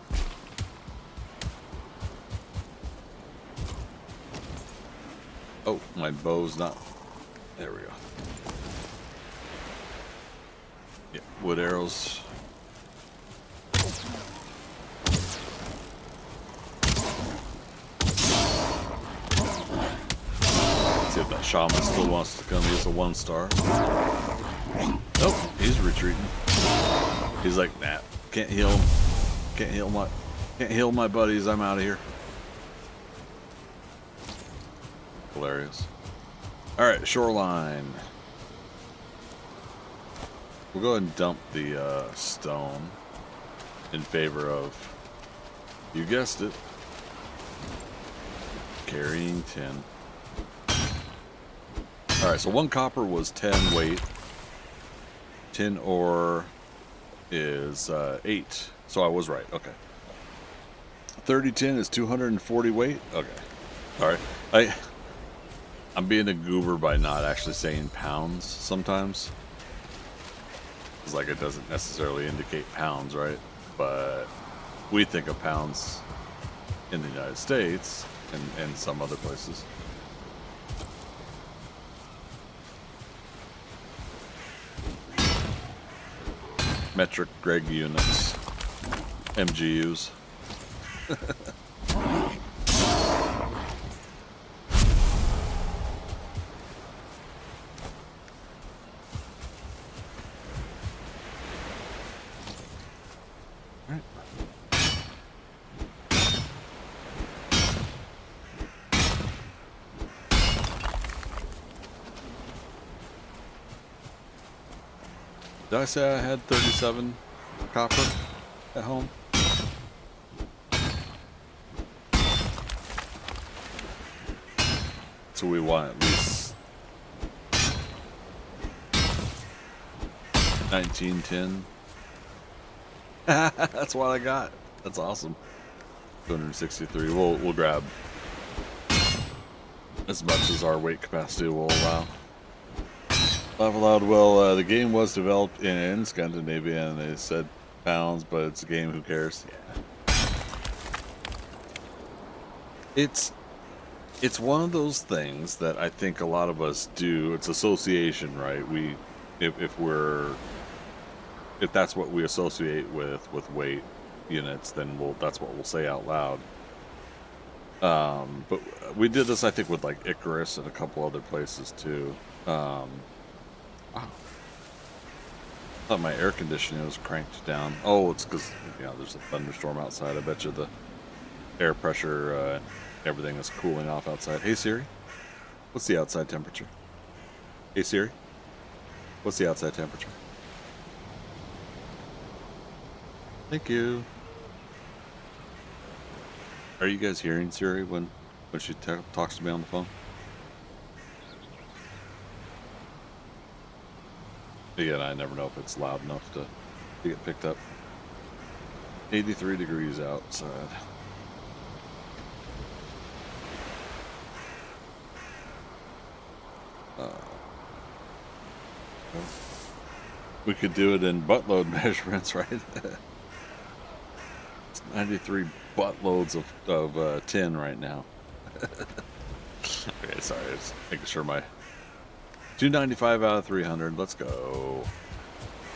Speaker 4: Oh, my bow's not. There we go. Yeah, wood arrows. Let's see if that shaman still wants to come. He's a 1-star. Nope, he's retreating. He's like, nah, can't heal him. Can't heal my buddies. I'm out of here. Hilarious. All right, shoreline. We'll go ahead and dump the stone in favor of, you guessed it, carrying tin. All right, so 1 copper was 10 weight. Tin ore is 8, so I was right. Okay. 30 tin is 240 weight. Okay. All right. I'm being a goober by not actually saying pounds sometimes. It's like it doesn't necessarily indicate pounds, right? But we think of pounds in the United States and some other places. Metric Greg units, MGUs. Did I say I had 37 copper at home? So we want at least 1910. That's what I got. That's awesome. 263. We'll grab as much as our weight capacity will allow. Laugh aloud. Well, the game was developed in Scandinavia, and they said pounds, but it's a game. Who cares? Yeah. It's one of those things that I think a lot of us do. It's association, right? If that's what we associate with weight units, then that's what we'll say out loud. But we did this, I think, with like Icarus and a couple other places too. Wow. I thought my air conditioning was cranked down. Oh, it's because there's a thunderstorm outside. I bet you the air pressure, everything is cooling off outside. Hey Siri, what's the outside temperature? Hey Siri, what's the outside temperature? Thank you. Are you guys hearing Siri when she talks to me on the phone? Again, I never know if it's loud enough to get picked up. 83 degrees outside. We could do it in buttload measurements, right? It's 93 buttloads of tin right now. Okay, sorry, just making sure my 295 out of 300. Let's go.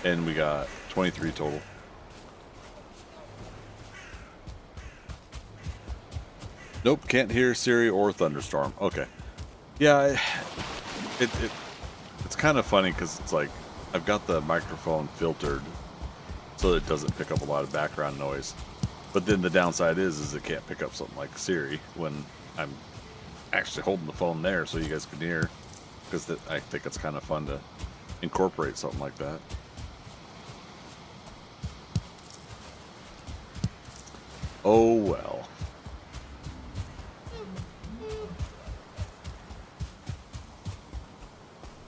Speaker 4: And we got 23 total. Nope, can't hear Siri or thunderstorm. Okay. Yeah, it's kind of funny because it's like I've got the microphone filtered so that it doesn't pick up a lot of background noise. But then the downside is it can't pick up something like Siri when I'm actually holding the phone there so you guys can hear. Because I think it's kind of fun to incorporate something like that. Oh well.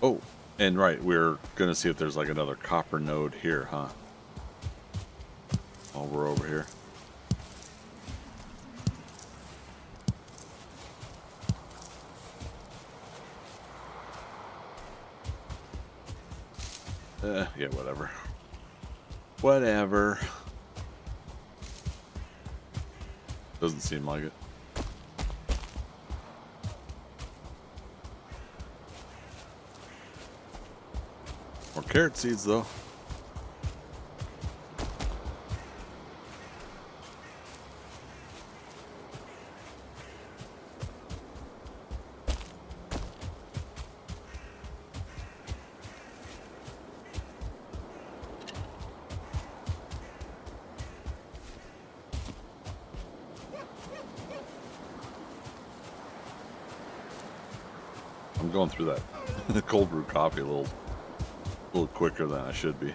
Speaker 4: Oh, and right, we're gonna see if there's like another copper node here, huh? While we're over here. Yeah, whatever. Whatever. Doesn't seem like it. More carrot seeds, though. I'm going through that cold brew coffee a little quicker than I should be.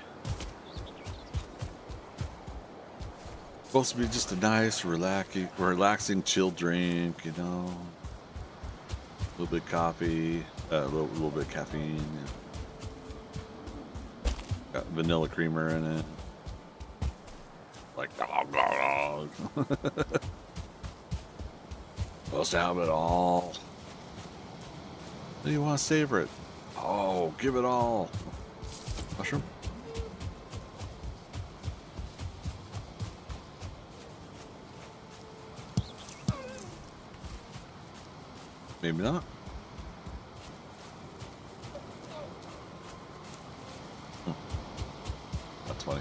Speaker 4: Supposed to be just a nice, relaxing, chill drink, you know. A little bit of coffee, a little bit of caffeine. Yeah. Got vanilla creamer in it. Like dog. Supposed to have it all. Do you want to savor it? Oh, give it all. Mushroom? Maybe not. Hmm, that's funny.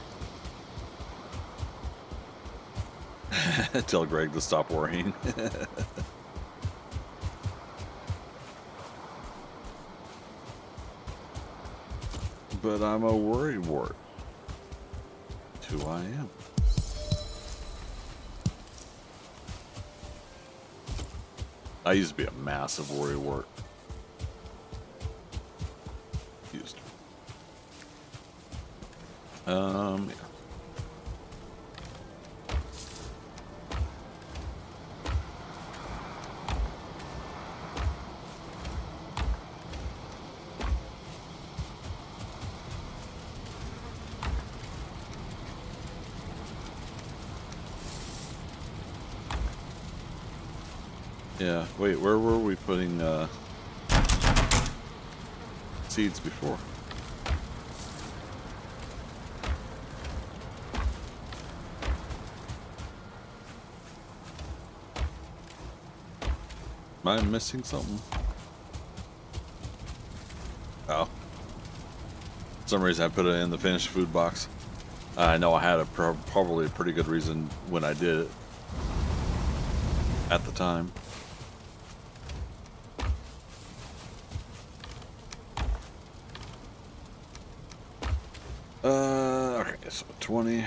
Speaker 4: Tell Greg to stop worrying. But I'm a worrywart. That's who I am. I used to be a massive worrywart. Used to. Yeah. Yeah, wait, where were we putting seeds before? Am I missing something? Oh. For some reason I put it in the finished food box. I know I had probably a pretty good reason when I did it at the time. Okay, so 20.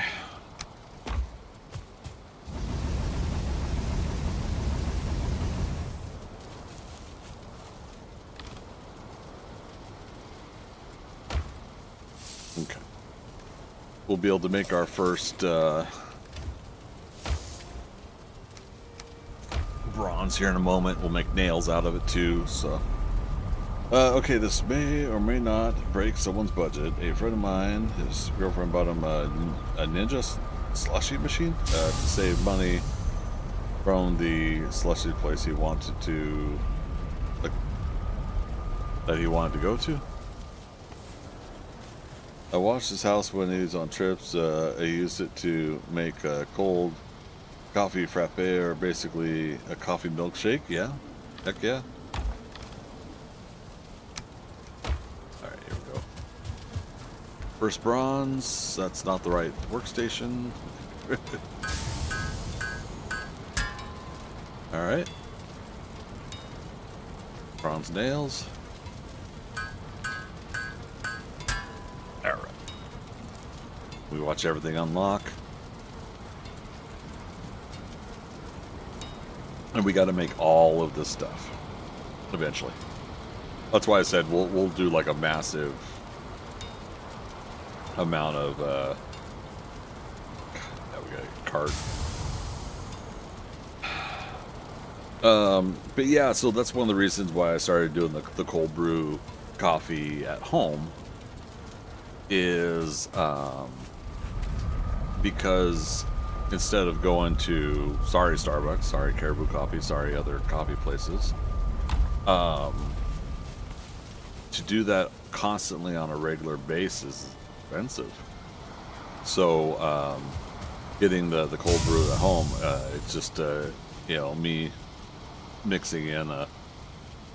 Speaker 4: Okay. We'll be able to make our first bronze here in a moment. We'll make nails out of it too, so. Okay, this may or may not break someone's budget. A friend of mine, his girlfriend bought him a Ninja slushy machine to save money from the slushy place he wanted to, that he wanted to go to. I watched his house when he was on trips. I used it to make a cold coffee frappe, or basically a coffee milkshake. Yeah, heck yeah. Alright, here we go. First bronze. That's not the right workstation. Alright. Bronze nails. Alright. We watch everything unlock. And we got to make all of this stuff eventually. That's why I said we'll do like a massive amount of now we got a cart. But yeah, so that's one of the reasons why I started doing the cold brew coffee at home is because instead of going to, sorry Starbucks, sorry Caribou Coffee, sorry other coffee places, to do that constantly on a regular basis is expensive. So getting the cold brew at home, it's just you know, me mixing in a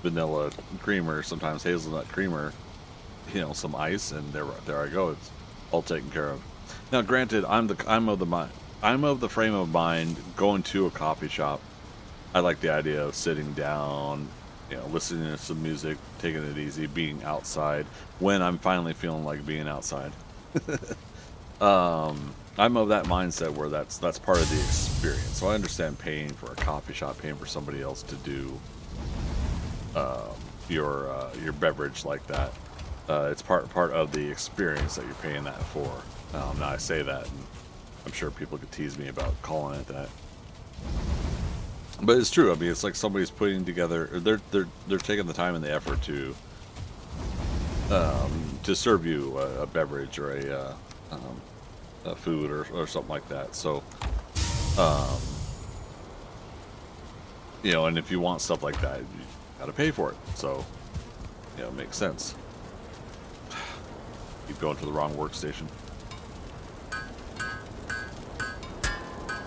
Speaker 4: vanilla creamer, sometimes hazelnut creamer, you know, some ice, and there I go. It's all taken care of. Now, granted, I'm of the frame of mind going to a coffee shop. I like the idea of sitting down, you know, listening to some music, taking it easy, being outside when I'm finally feeling like being outside. I'm of that mindset where that's part of the experience. So I understand paying for a coffee shop, paying for somebody else to do your beverage like that. It's part of the experience that you're paying that for. Now I say that, and I'm sure people could tease me about calling it that, but it's true. I mean, it's like somebody's putting together. They're taking the time and the effort to serve you a beverage or a food or something like that. So, you know, and if you want stuff like that, you got to pay for it. So, you know, it makes sense. Keep going to the wrong workstation.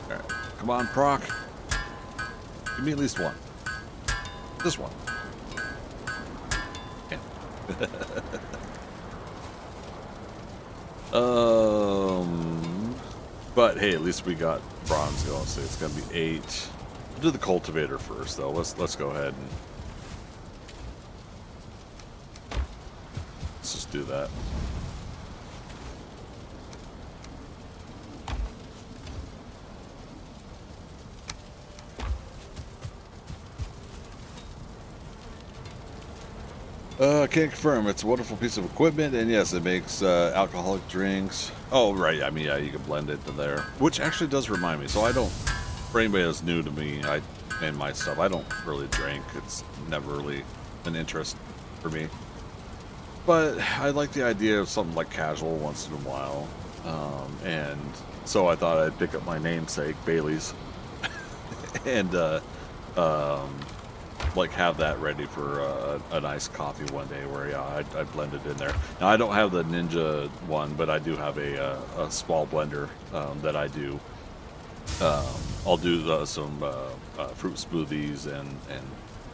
Speaker 4: Alright, come on, Proc. Give me at least one. This one. But hey, at least we got bronze going, so it's gonna be 8. We'll do the cultivator first, though. Let's go ahead and let's just do that. I can't confirm. It's a wonderful piece of equipment, and yes, it makes alcoholic drinks. Oh, right. I mean, yeah, you can blend it to there. Which actually does remind me. So I don't, for anybody that's new to me, and my stuff, I don't really drink. It's never really an interest for me. But I like the idea of something like casual once in a while. And so I thought I'd pick up my namesake, Bailey's, and like have that ready for a nice coffee one day where yeah I blend it in there. Now I don't have the Ninja one, but I do have a small blender that I do. I'll do some fruit smoothies and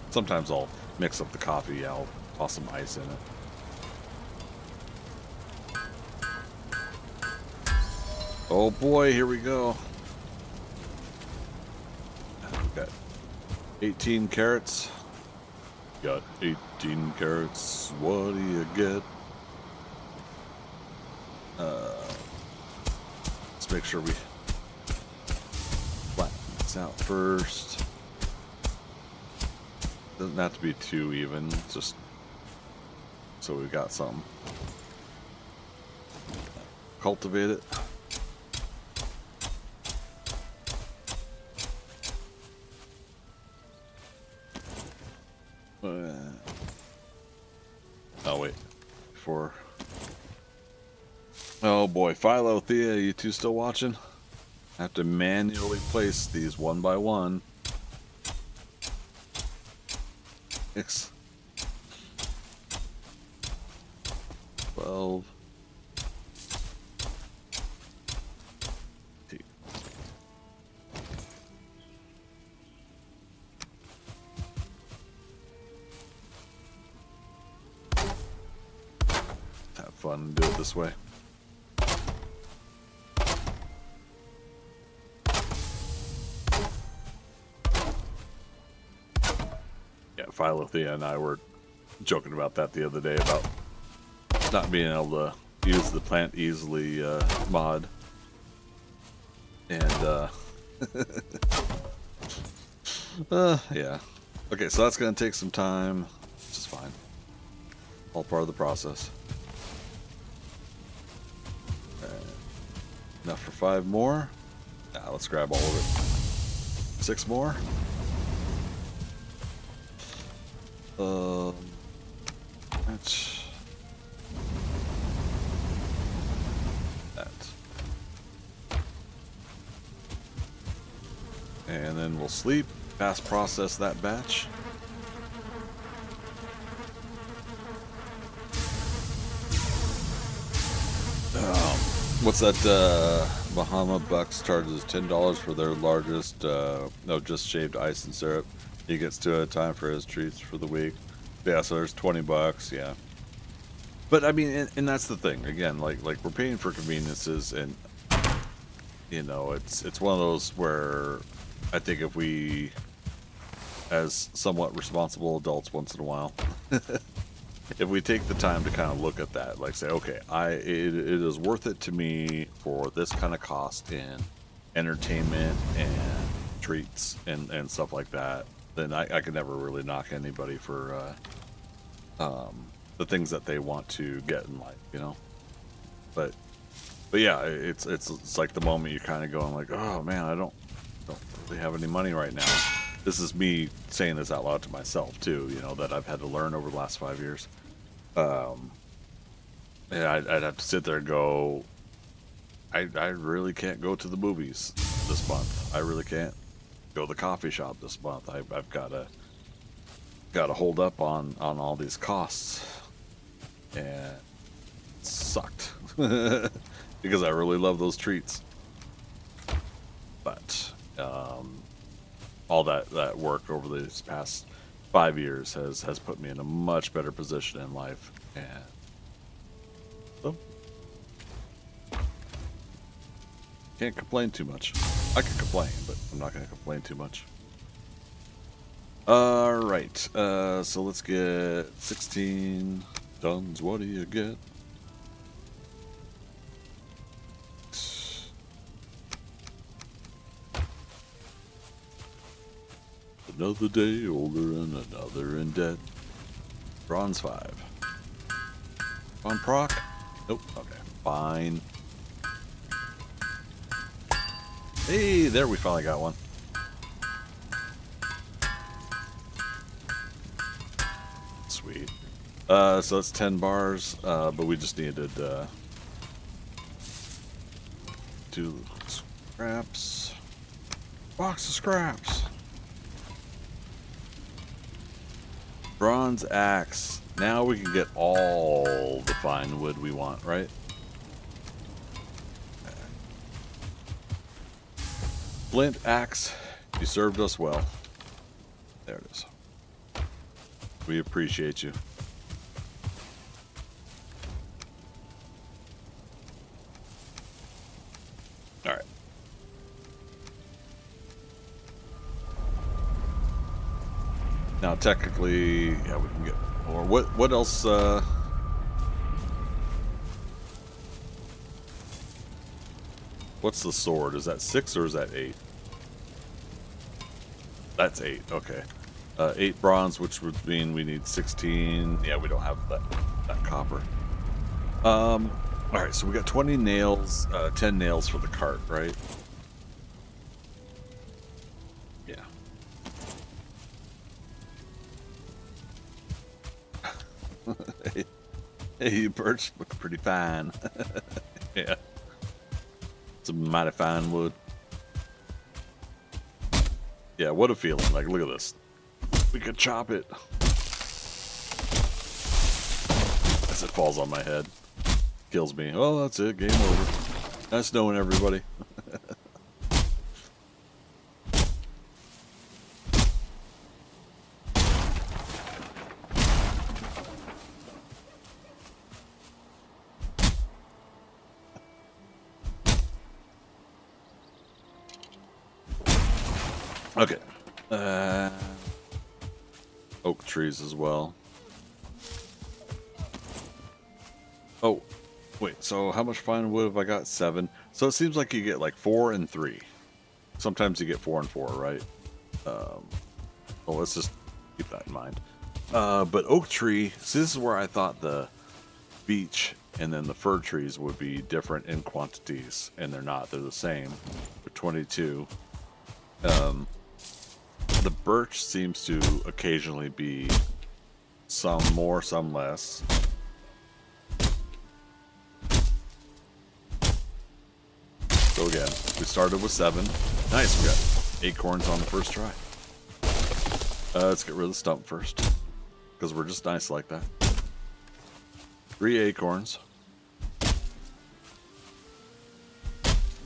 Speaker 4: sometimes I'll mix up the coffee. I'll toss some ice in it. Oh boy, here we go. Okay. 18 carrots. Got 18 carrots. What do you get? Let's make sure we flatten this out first. Doesn't have to be too even, just so we got something. Cultivate it. Oh wait, before. Oh boy, Philo, Thea, you two still watching? I have to manually place these one by one. 6, 12. Have fun and do it this way. Yeah, Philothea and I were joking about that the other day about not being able to use the plant easily mod. And yeah. Okay, so that's gonna take some time, which is fine. All part of the process. Enough for 5 more. Now let's grab all of it. 6 more. That's that. And then we'll sleep. Fast process that batch. What's that? Bahama Bucks charges $10 for their largest, no, just shaved ice and syrup. He gets 2 at a time for his treats for the week. Yeah, so there's $20. Yeah, but I mean, and that's the thing. Again, like we're paying for conveniences, and you know, it's one of those where I think if we, as somewhat responsible adults, once in a while. If we take the time to kind of look at that, like say, okay, it is worth it to me for this kind of cost in entertainment and treats and stuff like that, then I could never really knock anybody for the things that they want to get in life, you know. But yeah, it's like the moment you're kind of going like, oh man, I don't really have any money right now. This is me saying this out loud to myself too, you know, that I've had to learn over the last 5 years. And I'd have to sit there and go, I really can't go to the movies this month. I really can't go to the coffee shop this month. I've got to hold up on all these costs, and it sucked because I really love those treats. But all that work over these past 5 years has put me in a much better position in life. And so, can't complain too much. I can complain, but I'm not going to complain too much. All right, so let's get 16 tons. What do you get? Another day older and another in debt. Bronze 5. On proc? Nope. Okay. Fine. Hey, there we finally got one. Sweet. So it's 10 bars, but we just needed 2 scraps. Box of scraps. Bronze axe. Now we can get all the fine wood we want, right? Flint axe. You served us well. There it is. We appreciate you. All right. Now, technically, yeah, we can get more. What else? What's the sword? Is that 6 or is that 8? That's 8. Okay. 8 bronze, which would mean we need 16. Yeah, we don't have that copper. All right, so we got 20 nails, 10 nails for the cart, right? Yeah. Hey, you birch look pretty fine. Yeah. It's a mighty fine wood. Yeah, what a feeling. Like, look at this. We could chop it. As it falls on my head. Kills me. Oh, that's it. Game over. Nice knowing everybody. Okay. Oak trees as well. Oh, wait. So how much fine wood have I got? 7. So it seems like you get like 4 and 3. Sometimes you get 4 and 4, right? Well, let's just keep that in mind. But oak tree. See, this is where I thought the beech and then the fir trees would be different in quantities, and they're not. They're the same. They're 22. The birch seems to occasionally be some more, some less. So again, we started with 7. Nice, we got acorns on the first try. Let's get rid of the stump first, because we're just nice like that. 3 acorns.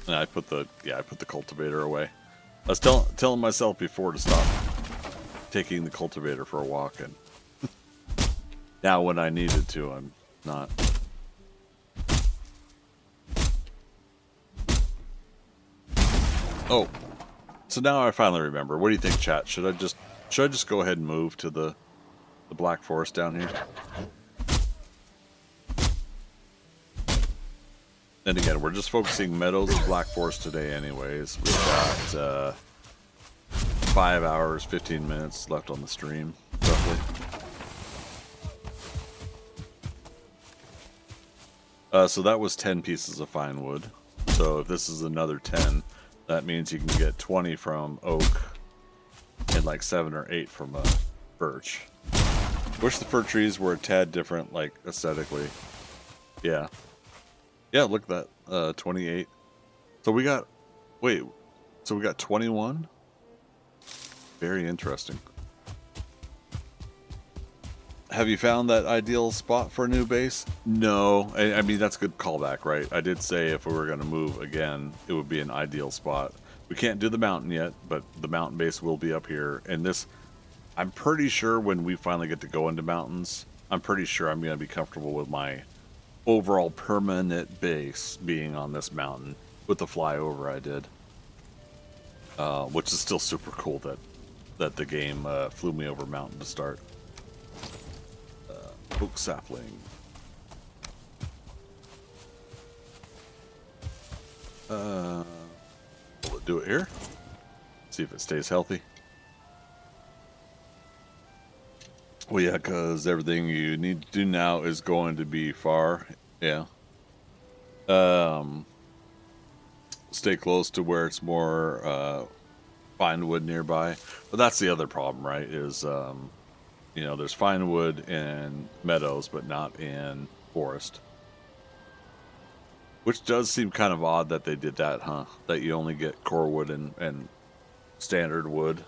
Speaker 4: And I put the cultivator away. I was telling myself before to stop taking the cultivator for a walk, and now when I needed to, I'm not. Oh, so now I finally remember. What do you think, chat? Should I just go ahead and move to the Black Forest down here? And again, we're just focusing Meadows and Black Forest today anyways. We've got 5 hours, 15 minutes left on the stream, roughly. So that was 10 pieces of fine wood. So if this is another 10, that means you can get 20 from oak and like 7 or 8 from birch. Wish the fir trees were a tad different, like aesthetically. Yeah. Yeah, look at that. 28. So we got... Wait. So we got 21? Very interesting. Have you found that ideal spot for a new base? No. I mean, that's a good callback, right? I did say if we were going to move again, it would be an ideal spot. We can't do the mountain yet, but the mountain base will be up here. And this... I'm pretty sure when we finally get to go into mountains... I'm pretty sure I'm going to be comfortable with my overall permanent base being on this mountain with the flyover I did. Which is still super cool that the game flew me over mountain to start. Oak sapling. Will it do it here? See if it stays healthy. Well, yeah, because everything you need to do now is going to be far. Yeah. Stay close to where it's more fine wood nearby. But that's the other problem, right? Is you know, there's fine wood in Meadows, but not in Forest. Which does seem kind of odd that they did that, huh? That you only get core wood and standard wood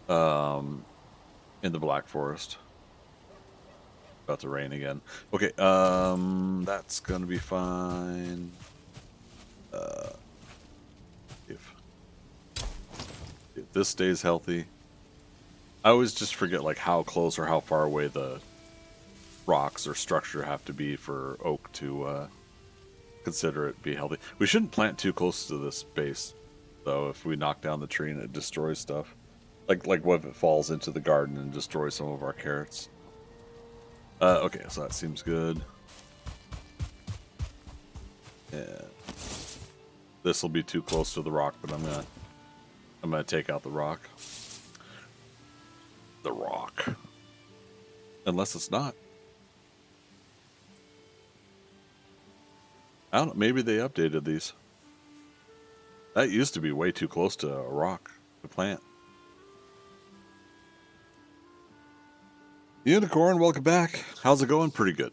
Speaker 4: in the Black Forest. About to rain again. Okay, that's gonna be fine. If this stays healthy. I always just forget like how close or how far away the rocks or structure have to be for oak to consider it be healthy. We shouldn't plant too close to this base, though. If we knock down the tree and it destroys stuff, like what if it falls into the garden and destroys some of our carrots? Okay, so that seems good. Yeah, this will be too close to the rock, but I'm gonna take out the rock. The rock, unless it's not. I don't know, maybe they updated these. That used to be way too close to a rock to plant. Unicorn, welcome back. How's it going? Pretty good.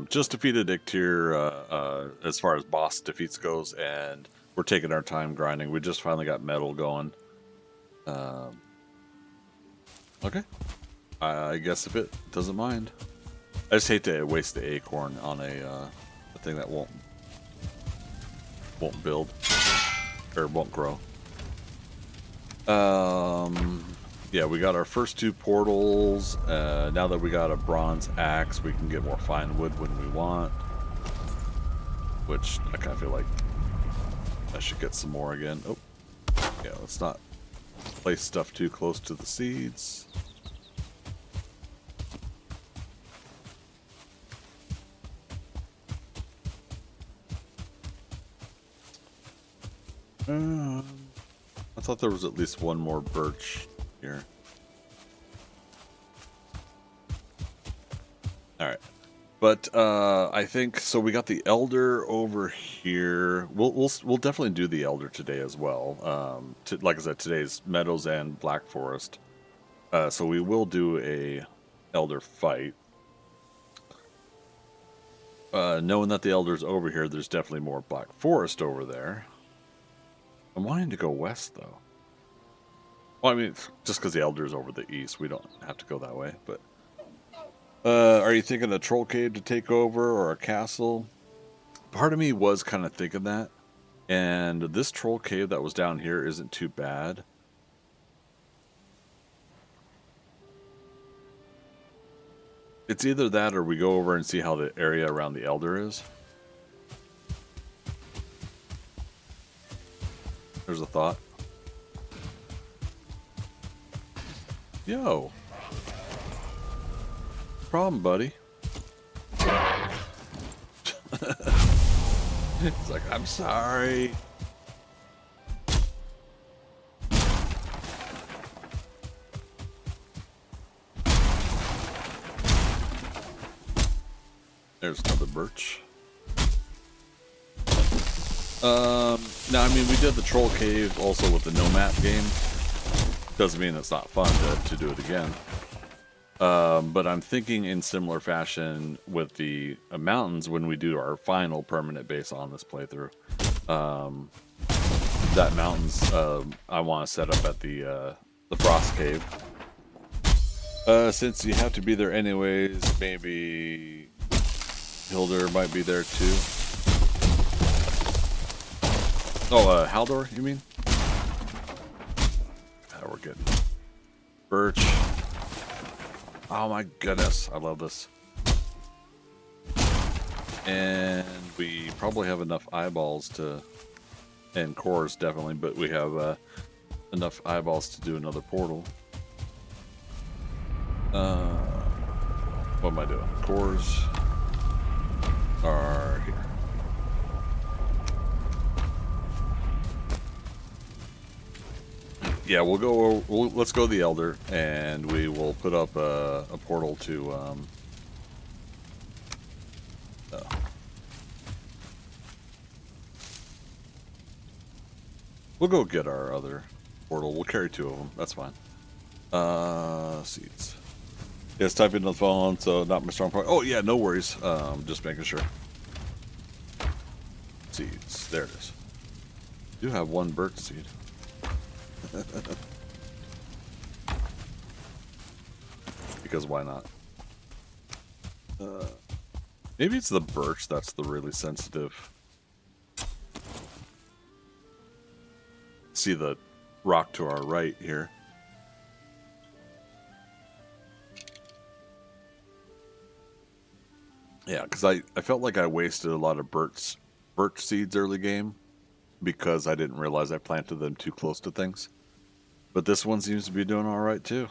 Speaker 4: Just defeated Ictyr as far as boss defeats goes, and we're taking our time grinding. We just finally got metal going. Okay. I guess if it doesn't mind. I just hate to waste the acorn on a thing that won't build or won't grow. Yeah, we got our first two portals. Now that we got a bronze axe, we can get more fine wood when we want. Which I kind of feel like I should get some more again. Oh, yeah, let's not place stuff too close to the seeds. I thought there was at least one more birch here. All right, but I think so. We got the elder over here. We'll definitely do the elder today as well. Like I said, today's Meadows and Black Forest. So we will do a elder fight. Knowing that the elder's over here, there's definitely more Black Forest over there. I'm wanting to go west, though. Well, I mean, just because the elder's over the east, we don't have to go that way. But are you thinking a troll cave to take over or a castle? Part of me was kind of thinking that. And this troll cave that was down here isn't too bad. It's either that or we go over and see how the area around the elder is. There's a thought. Yo. Problem, buddy. It's like, I'm sorry. There's another birch. Now, I mean, we did the troll cave also with the no map game. Doesn't mean it's not fun to do it again. But I'm thinking in similar fashion with the mountains when we do our final permanent base on this playthrough. That mountains I want to set up at the frost cave. Since you have to be there anyways, maybe Hildur might be there too. Oh, Haldor, you mean? We're getting birch. Oh my goodness, I love this. And we probably have enough eyeballs to, and cores definitely, but we have enough eyeballs to do another portal. What am I doing? Cores are here. Yeah, let's go the Elder, and we will put up a portal to we'll go get our other portal. We'll carry 2 of them. That's fine. Seeds. Yes, type in on the phone, so not my strong point. Oh yeah, no worries. Just making sure. Seeds. There it is. Do have 1 birch seed. Because why not? Maybe it's the birch that's the really sensitive. See the rock to our right here. Yeah, because I felt like I wasted a lot of birch seeds early game because I didn't realize I planted them too close to things. But this one seems to be doing all right too.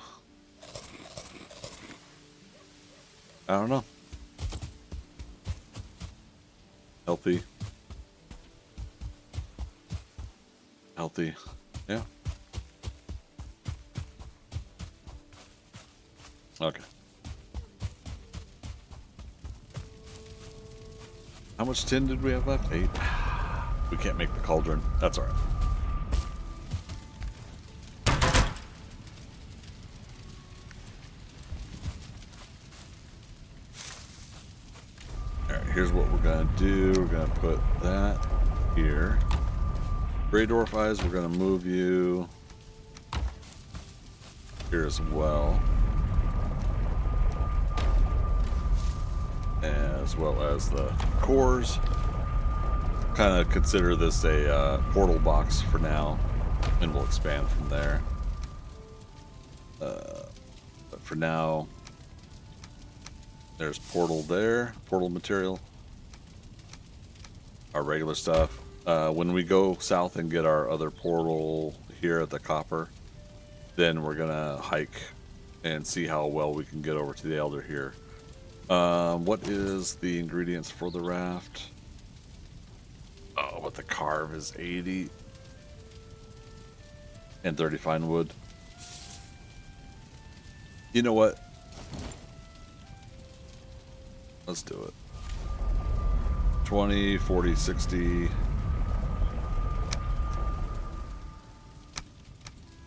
Speaker 4: I don't know. Healthy. Healthy. Yeah. Okay. How much tin did we have left? 8. We can't make the cauldron. That's alright. Alright, here's what we're gonna do. We're gonna put that here. Grey Dwarf Eyes, we're gonna move you here as well. As well as the cores. Kind of consider this a portal box for now, and we'll expand from there. But for now, there's portal there, portal material, our regular stuff. When we go south and get our other portal here at the copper, then we're gonna hike and see how well we can get over to the Elder here. What is the ingredients for the raft? Oh, but the carve is 80 and 30 fine wood. You know what? Let's do it. 20, 40, 60.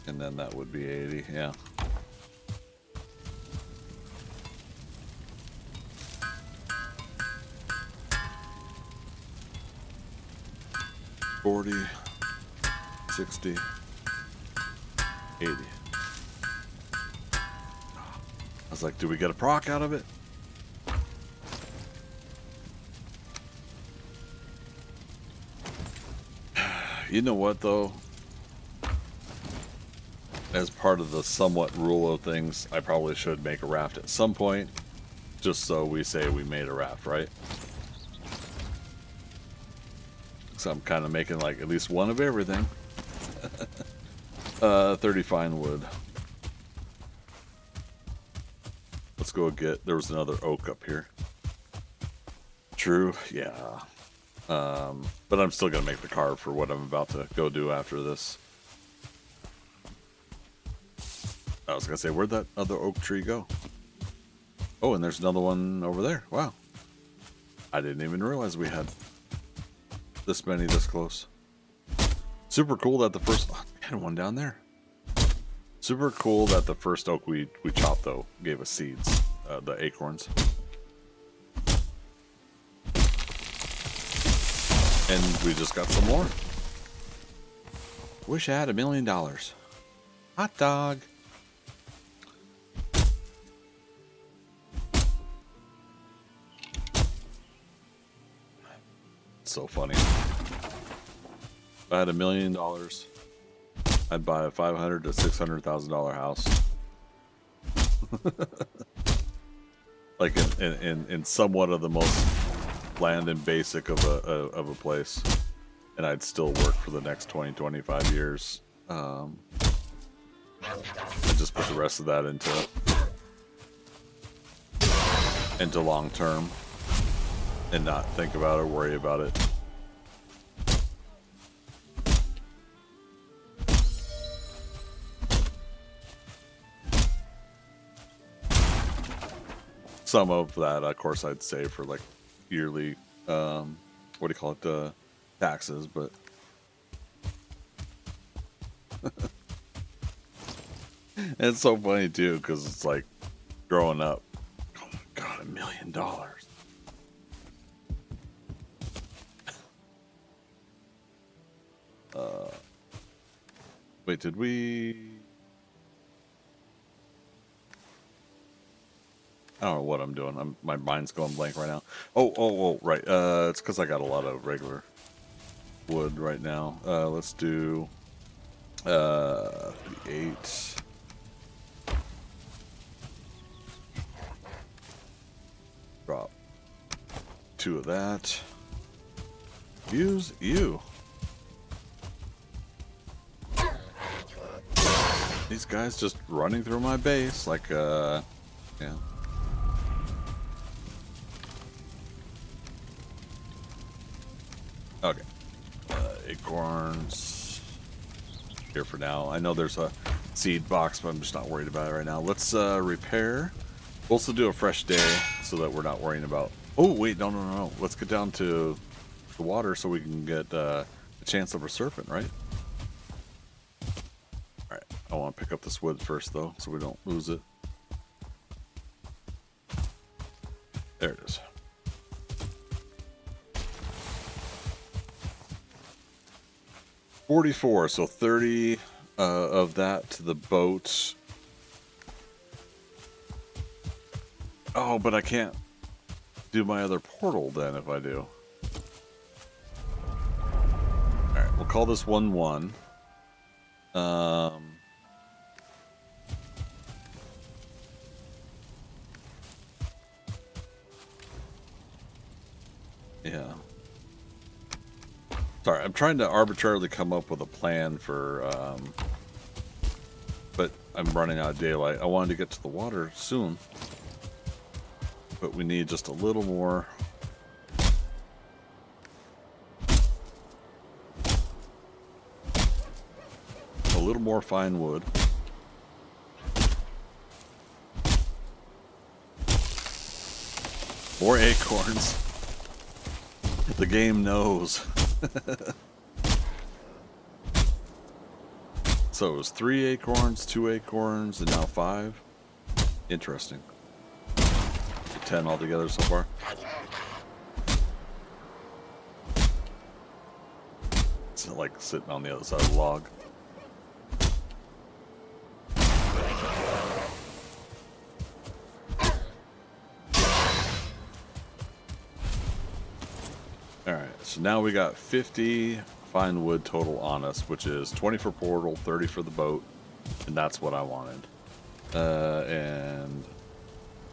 Speaker 4: And then that would be 80, yeah. $40, $60, $80. I was like, do we get a proc out of it? You know what, though? As part of the somewhat rule of things, I probably should make a raft at some point, just so we say we made a raft, right? So I'm kind of making like at least one of everything. 30 fine wood. Let's go get, there was another oak up here. True, yeah. But I'm still gonna make the carve for what I'm about to go do after this. I was gonna say, where'd that other oak tree go? Oh, and there's another one over there. Wow. I didn't even realize we had this many this close. Super cool that the first, oh, man, one down there. Super cool that the first oak we chopped though gave us seeds, the acorns. And we just got some more. Wish I had $1 million. Hot dog. So funny. If I had $1 million, I'd buy a $500,000 to $600,000 house. like in somewhat of the most bland and basic of a place, and I'd still work for the next 20-25 years. I just put the rest of that into long term and not think about it or worry about it. Some of that, of course, I'd save for like yearly, what do you call it, taxes, but it's so funny too, because it's like growing up, oh my God, $1 million. Wait, did we? I don't know what I'm doing. My mind's going blank right now. Oh, right. It's because I got a lot of regular wood right now. Let's do 8. Drop 2 of that. Use you. These guys just running through my base like yeah. Okay. Acorns here for now. I know there's a seed box, but I'm just not worried about it right now. Let's repair. We'll also do a fresh day so that we're not worrying about. Oh wait, no. Let's get down to the water so we can get a chance of a serpent, right? All right. I want to pick up this wood first though, so we don't lose it. There it is. $44, so 30 of that to the boat. Oh, but I can't do my other portal then if I do. Alright, we'll call this 1-1. Yeah. Sorry, I'm trying to arbitrarily come up with a plan for, but I'm running out of daylight. I wanted to get to the water soon, but we need just a little more. A little more fine wood. More acorns. The game knows. So it was 3 acorns, 2 acorns, and now 5. Interesting. 10 altogether so far. It's like sitting on the other side of the log. Alright, so now we got 50 fine wood total on us, which is 20 for portal, 30 for the boat, and that's what I wanted. And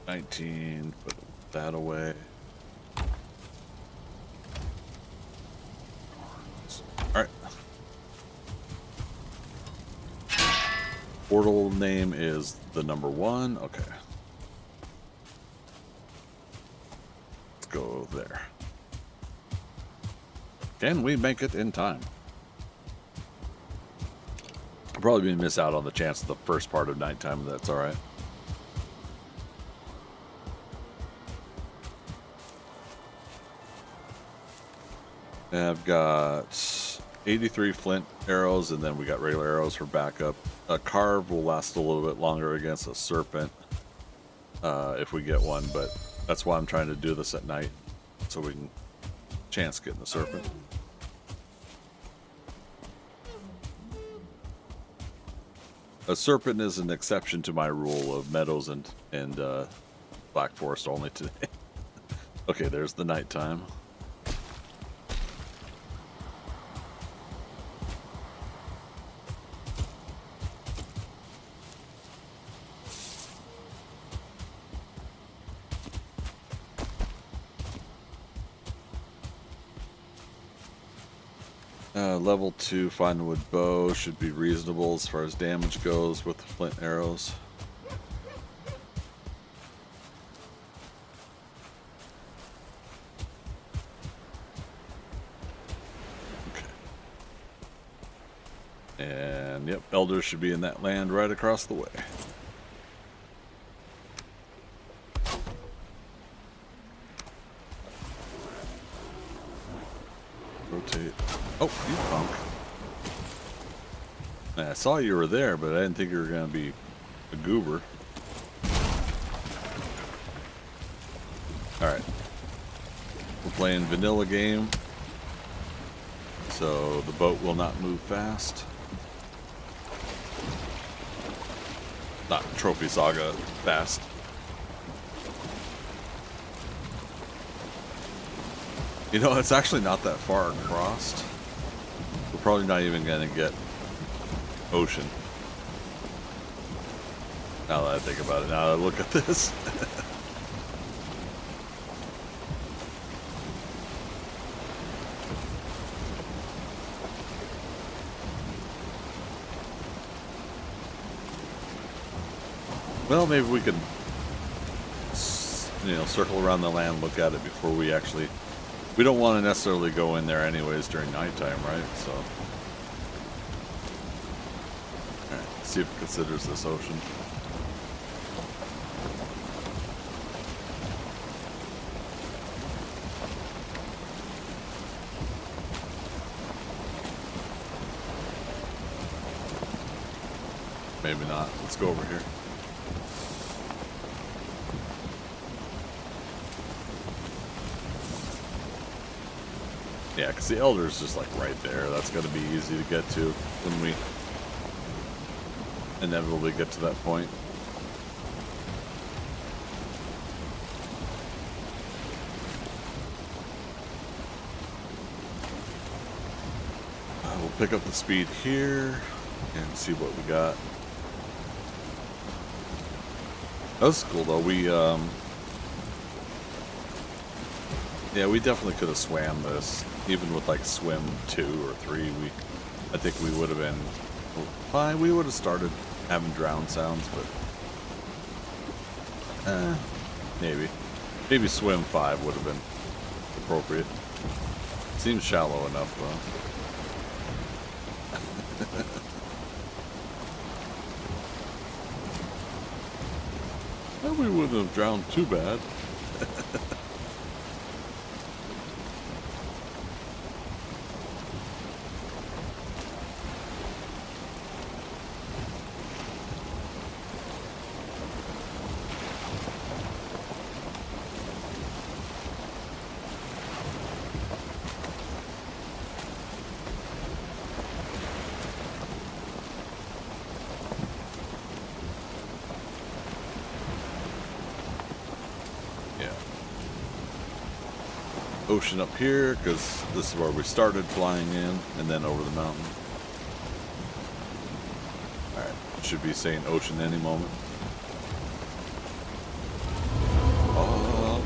Speaker 4: 19, put that away. Alright. Portal name is the number 1. Okay. Let's go there. Can we make it in time? I'll probably miss out on the chance of the first part of nighttime, but that's alright. I've got 83 flint arrows, and then we got regular arrows for backup. A carve will last a little bit longer against a serpent if we get one, but that's why I'm trying to do this at night, so we can chance getting the serpent. A serpent is an exception to my rule of Meadows and Black Forest only today. Okay, there's the nighttime. Level 2 fine wood bow should be reasonable as far as damage goes with the flint arrows. And yep, elders should be in that land right across the way. Rotate. Oh, you punk. I saw you were there, but I didn't think you were going to be a goober. Alright. We're playing vanilla game, so the boat will not move fast. Not Trophy Saga fast. You know, it's actually not that far across. We're probably not even going to get ocean. Now that I think about it, now that I look at this. Well, maybe we can, you know, circle around the land, look at it before we actually... We don't want to necessarily go in there anyways during nighttime, right? So... Alright, see if it considers this ocean. Maybe not. Let's go over here. Yeah, because the Elder is just like right there. That's going to be easy to get to when we inevitably get to that point. We'll pick up the speed here and see what we got. That was cool though. Yeah, we definitely could have swam this. Even with like swim 2 or 3, I think we would have been fine. We would have started having drown sounds, but maybe swim 5 would have been appropriate. Seems shallow enough though. Well, we wouldn't have drowned too bad. Ocean up here because this is where we started flying in, and then over the mountain. Alright, should be saying ocean any moment. Oh.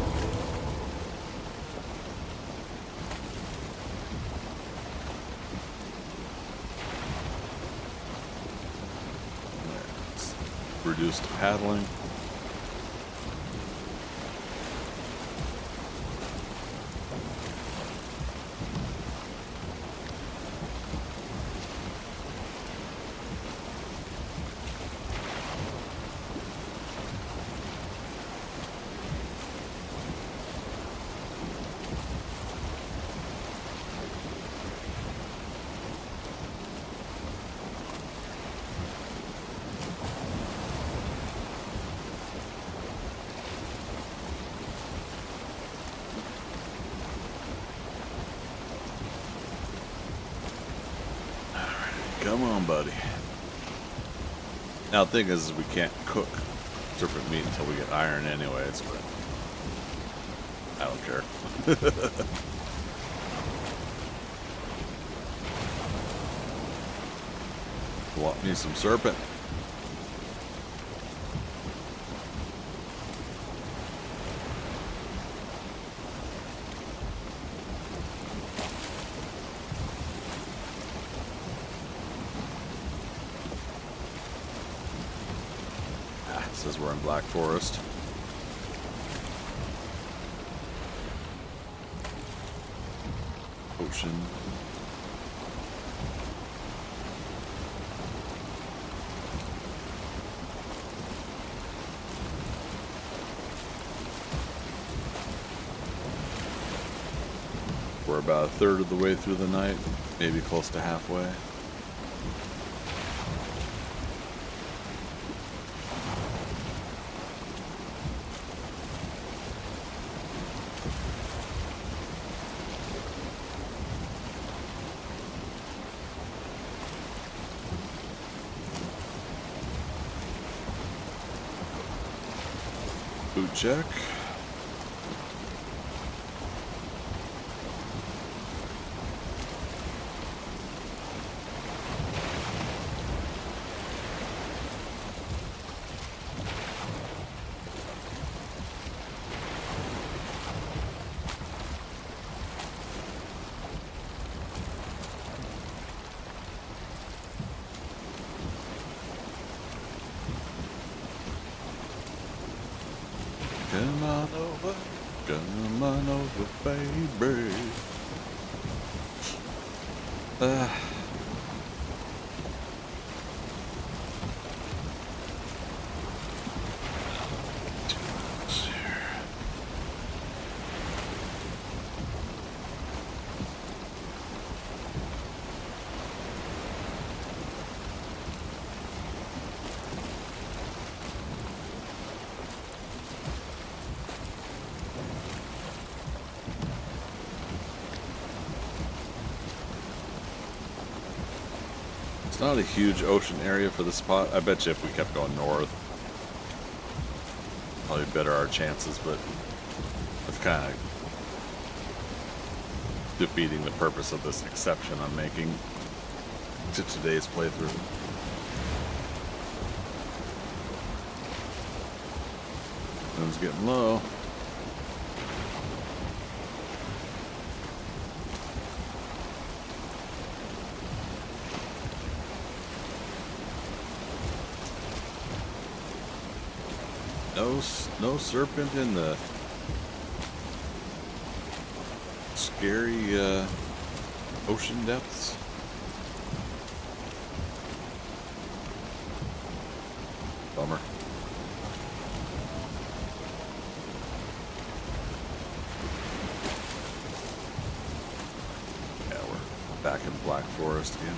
Speaker 4: Reduced paddling. Come on, buddy. Now, the thing is we can't cook serpent meat until we get iron anyways, but I don't care. Want me some serpent? Says we're in Black Forest. Ocean. We're about a third of the way through the night, maybe close to halfway. Boot check. Come on over, baby. It's not a huge ocean area for the spot. I bet you if we kept going north, probably better our chances, but it's kind of defeating the purpose of this exception I'm making to today's playthrough. Moon's getting low. No serpent in the scary ocean depths. Bummer. Yeah, we're back in Black Forest again.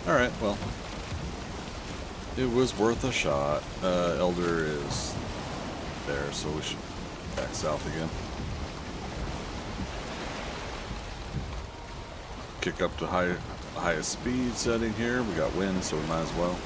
Speaker 4: Alright, well. It was worth a shot. Elder is there, so we should back south again. Kick up to highest speed setting here. We got wind, so we might as well.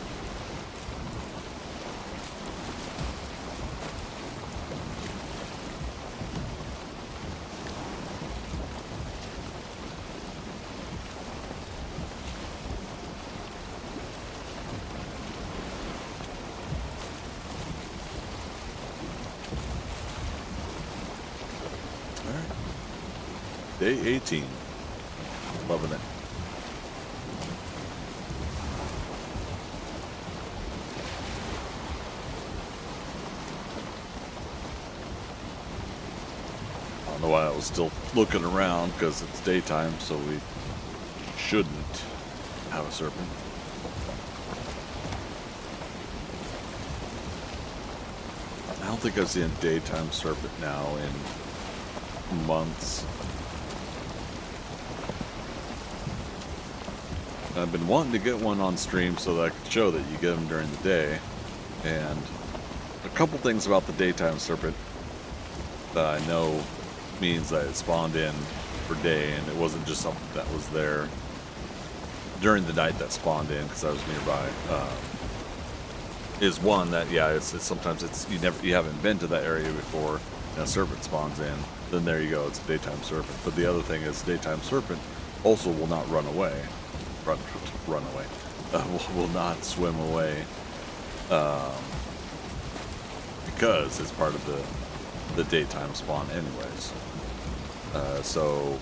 Speaker 4: Day 18. Loving it. I don't know why I was still looking around, because it's daytime, so we shouldn't have a serpent. I don't think I've seen a daytime serpent now in months. I've been wanting to get one on stream so that I could show that you get them during the day. And a couple things about the daytime serpent that I know means that it spawned in for day, and it wasn't just something that was there during the night that spawned in because I was nearby. Is one that, yeah, it's sometimes it's you haven't been to that area before and a serpent spawns in, then there you go, it's a daytime serpent. But the other thing is daytime serpent also will not run away. Run away. Will not swim away, because it's part of the daytime spawn anyways. So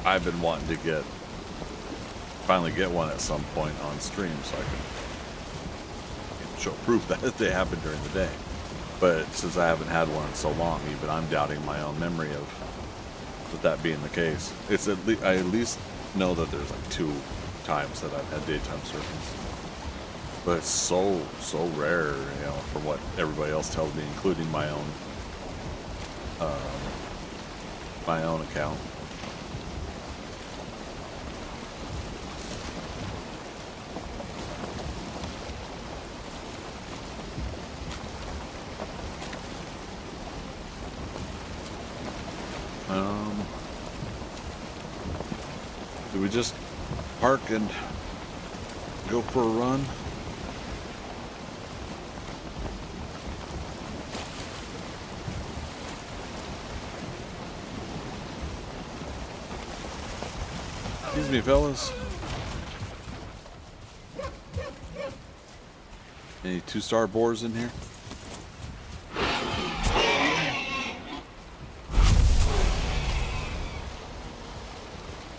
Speaker 4: I've been wanting to finally get one at some point on stream so I can show proof that they happen during the day. But since I haven't had one in so long, even I'm doubting my own memory of that being the case. It's I at least know that there's like 2 times that I've had daytime serpents. But it's so rare, you know, from what everybody else tells me, including my own account. Do we just park and go for a run? Excuse me, fellas. Any 2-star boars in here?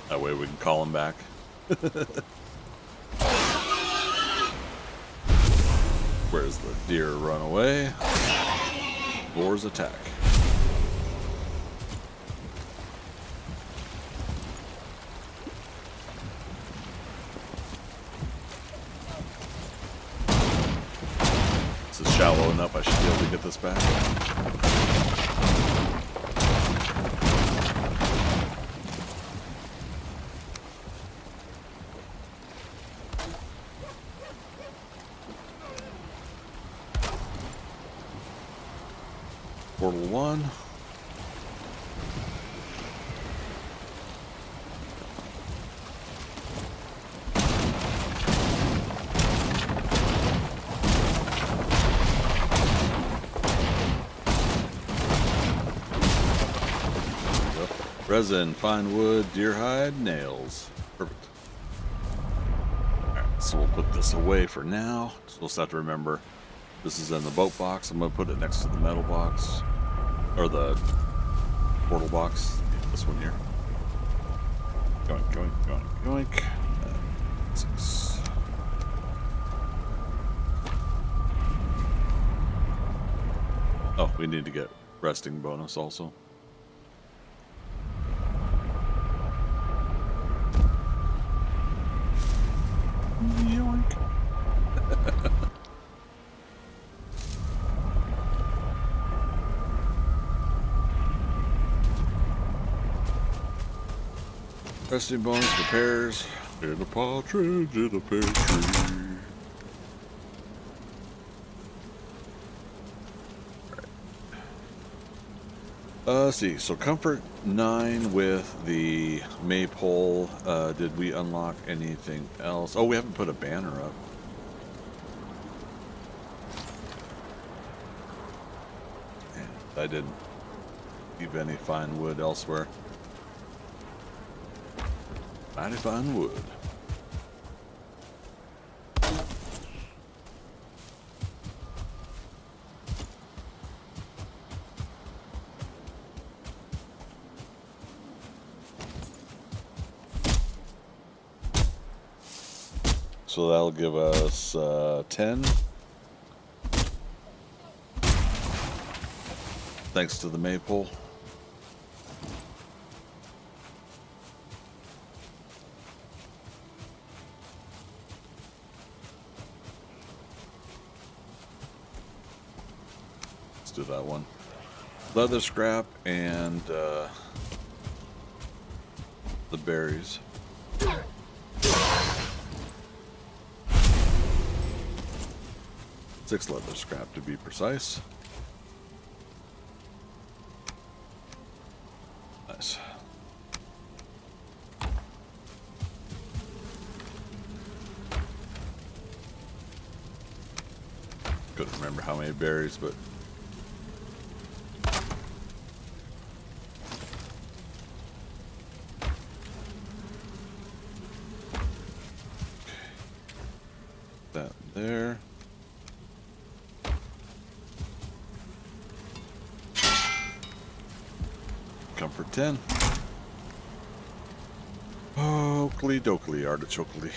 Speaker 4: That way we can call them back. Where's the deer run away? Boars attack. This is shallow enough, I should be able to get this back. Portal 1. Resin, fine wood, deer hide, nails. Perfect. Alright, so we'll put this away for now. So we'll just have to remember this is in the boat box. I'm going to put it next to the metal box. Or the portal box. Yeah, this one here. Yoink, yoink, yoink, yoink. 6. Oh, we need to get resting bonus also. Yoink. Resting bonus repairs in a partridge in a pear tree. Let's see. So comfort 9 with the maypole. Did we unlock anything else? Oh, we haven't put a banner up. And I didn't leave any fine wood elsewhere. Mighty fine wood. So that'll give us 10. Thanks to the maypole. Let's do that one. Leather scrap and the berries. Six leather scrap to be precise. Nice. Couldn't remember how many berries, but that there. Comfort 10. Oakley dokley artichokely.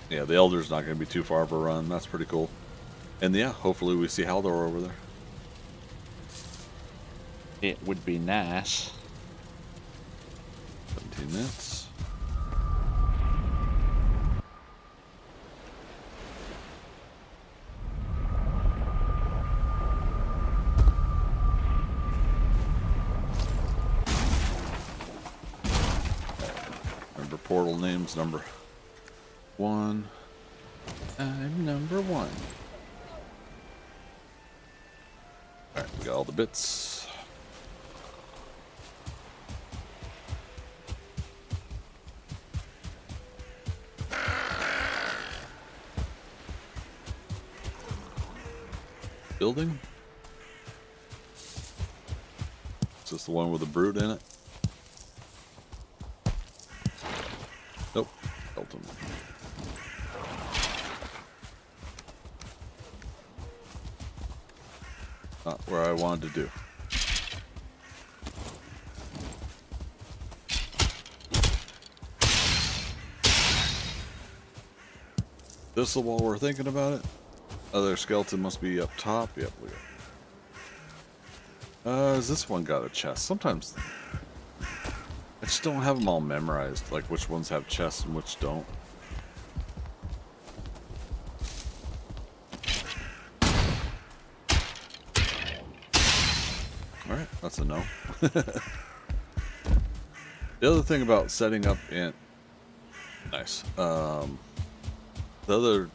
Speaker 4: Yeah, the Elder's not going to be too far of a run. That's pretty cool. And yeah, hopefully we see Haldor over there.
Speaker 5: It would be nice.
Speaker 4: 17 minutes. Remember portal names number 1.
Speaker 5: I'm number 1.
Speaker 4: Alright, we got all the bits. Building? Is this the one with the brute in it? Nope. Elton. Not where I wanted to do. This is while we're thinking about it. Other skeleton must be up top. Yep, we got. Has this one got a chest? Sometimes I just don't have them all memorized, like which ones have chests and which don't. Alright, that's a no. The other thing about setting up in... Nice. The other,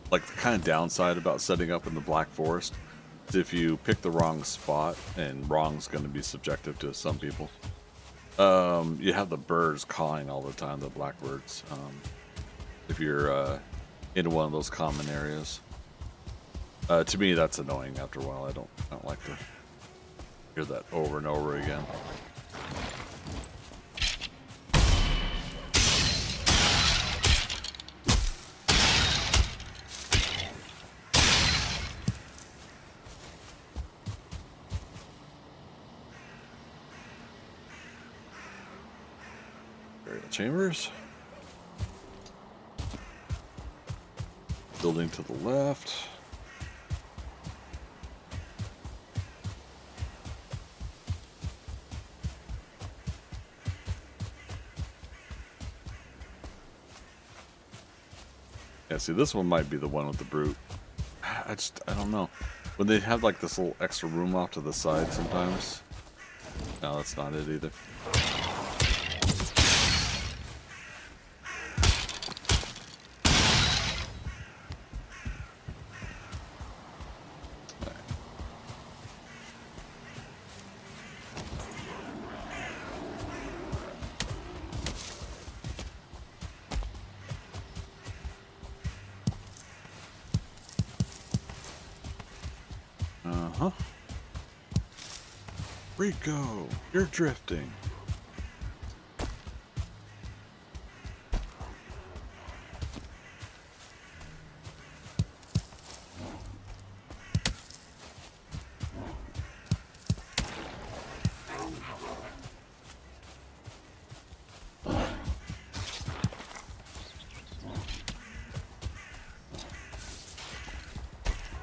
Speaker 4: like, the kind of downside about setting up in the Black Forest is if you pick the wrong spot, and wrong's going to be subjective to some people, you have the birds cawing all the time, the blackbirds, if you're in one of those common areas. To me, that's annoying after a while. I don't like to hear that over and over again. Chambers. Building to the left. Yeah, see, this one might be the one with the brute. I don't know. When they have like this little extra room off to the side sometimes. No, that's not it either. Uh-huh. Rico, you're drifting.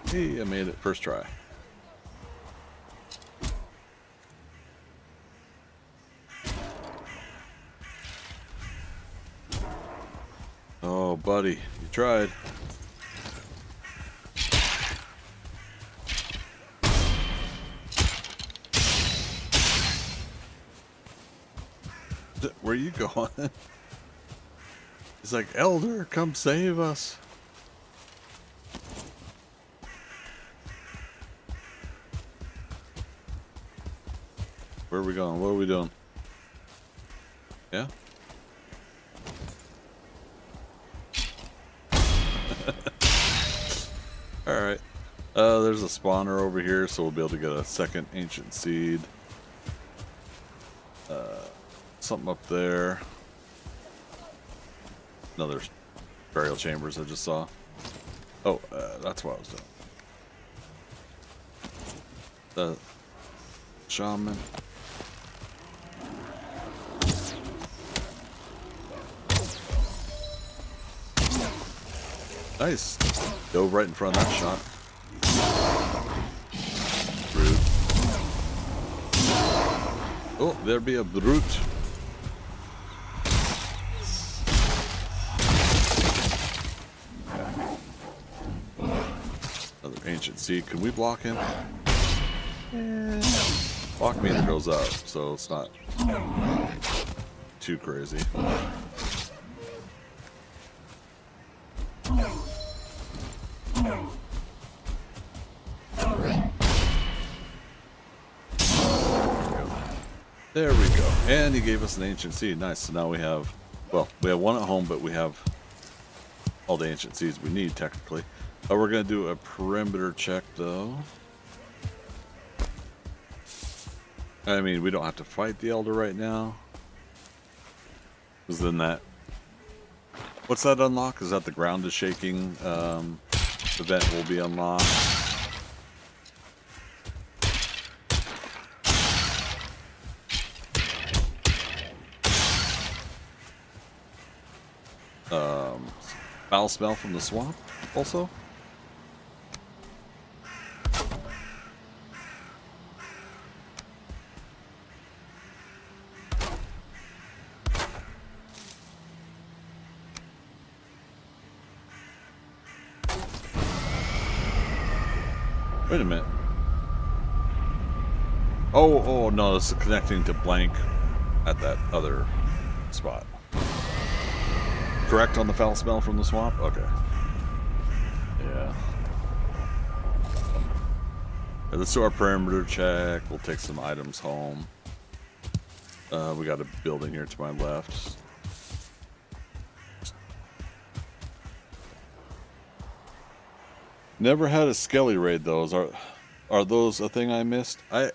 Speaker 4: Hey, I made it first try. Oh, buddy, you tried. Where are you going? He's like, Elder, come save us. Where are we going? What are we doing? Yeah? Alright. There's a spawner over here, so we'll be able to get a second ancient seed. Something up there. Another burial chambers I just saw. Oh, that's what I was doing. The shaman. Nice. Dove right in front of that shot. Brute. Oh, there be a brute. Another ancient seed. Can we block him? Block meter goes up, so it's not too crazy. There we go. And he gave us an ancient seed. Nice. So now we have, well, we have one at home, but we have all the ancient seeds we need, technically. We're going to do a perimeter check, though. I mean, we don't have to fight the Elder right now. Because then that... What's that unlock? Is that the ground is shaking event will be unlocked? Foul smell from the swamp, also. Wait a minute. Oh no, this is connecting to blank at that other spot. Correct on the foul smell from the swamp? Okay. Yeah. Let's do our perimeter check. We'll take some items home. We got a building here to my left. Never had a skelly raid those. Are those a thing I missed? I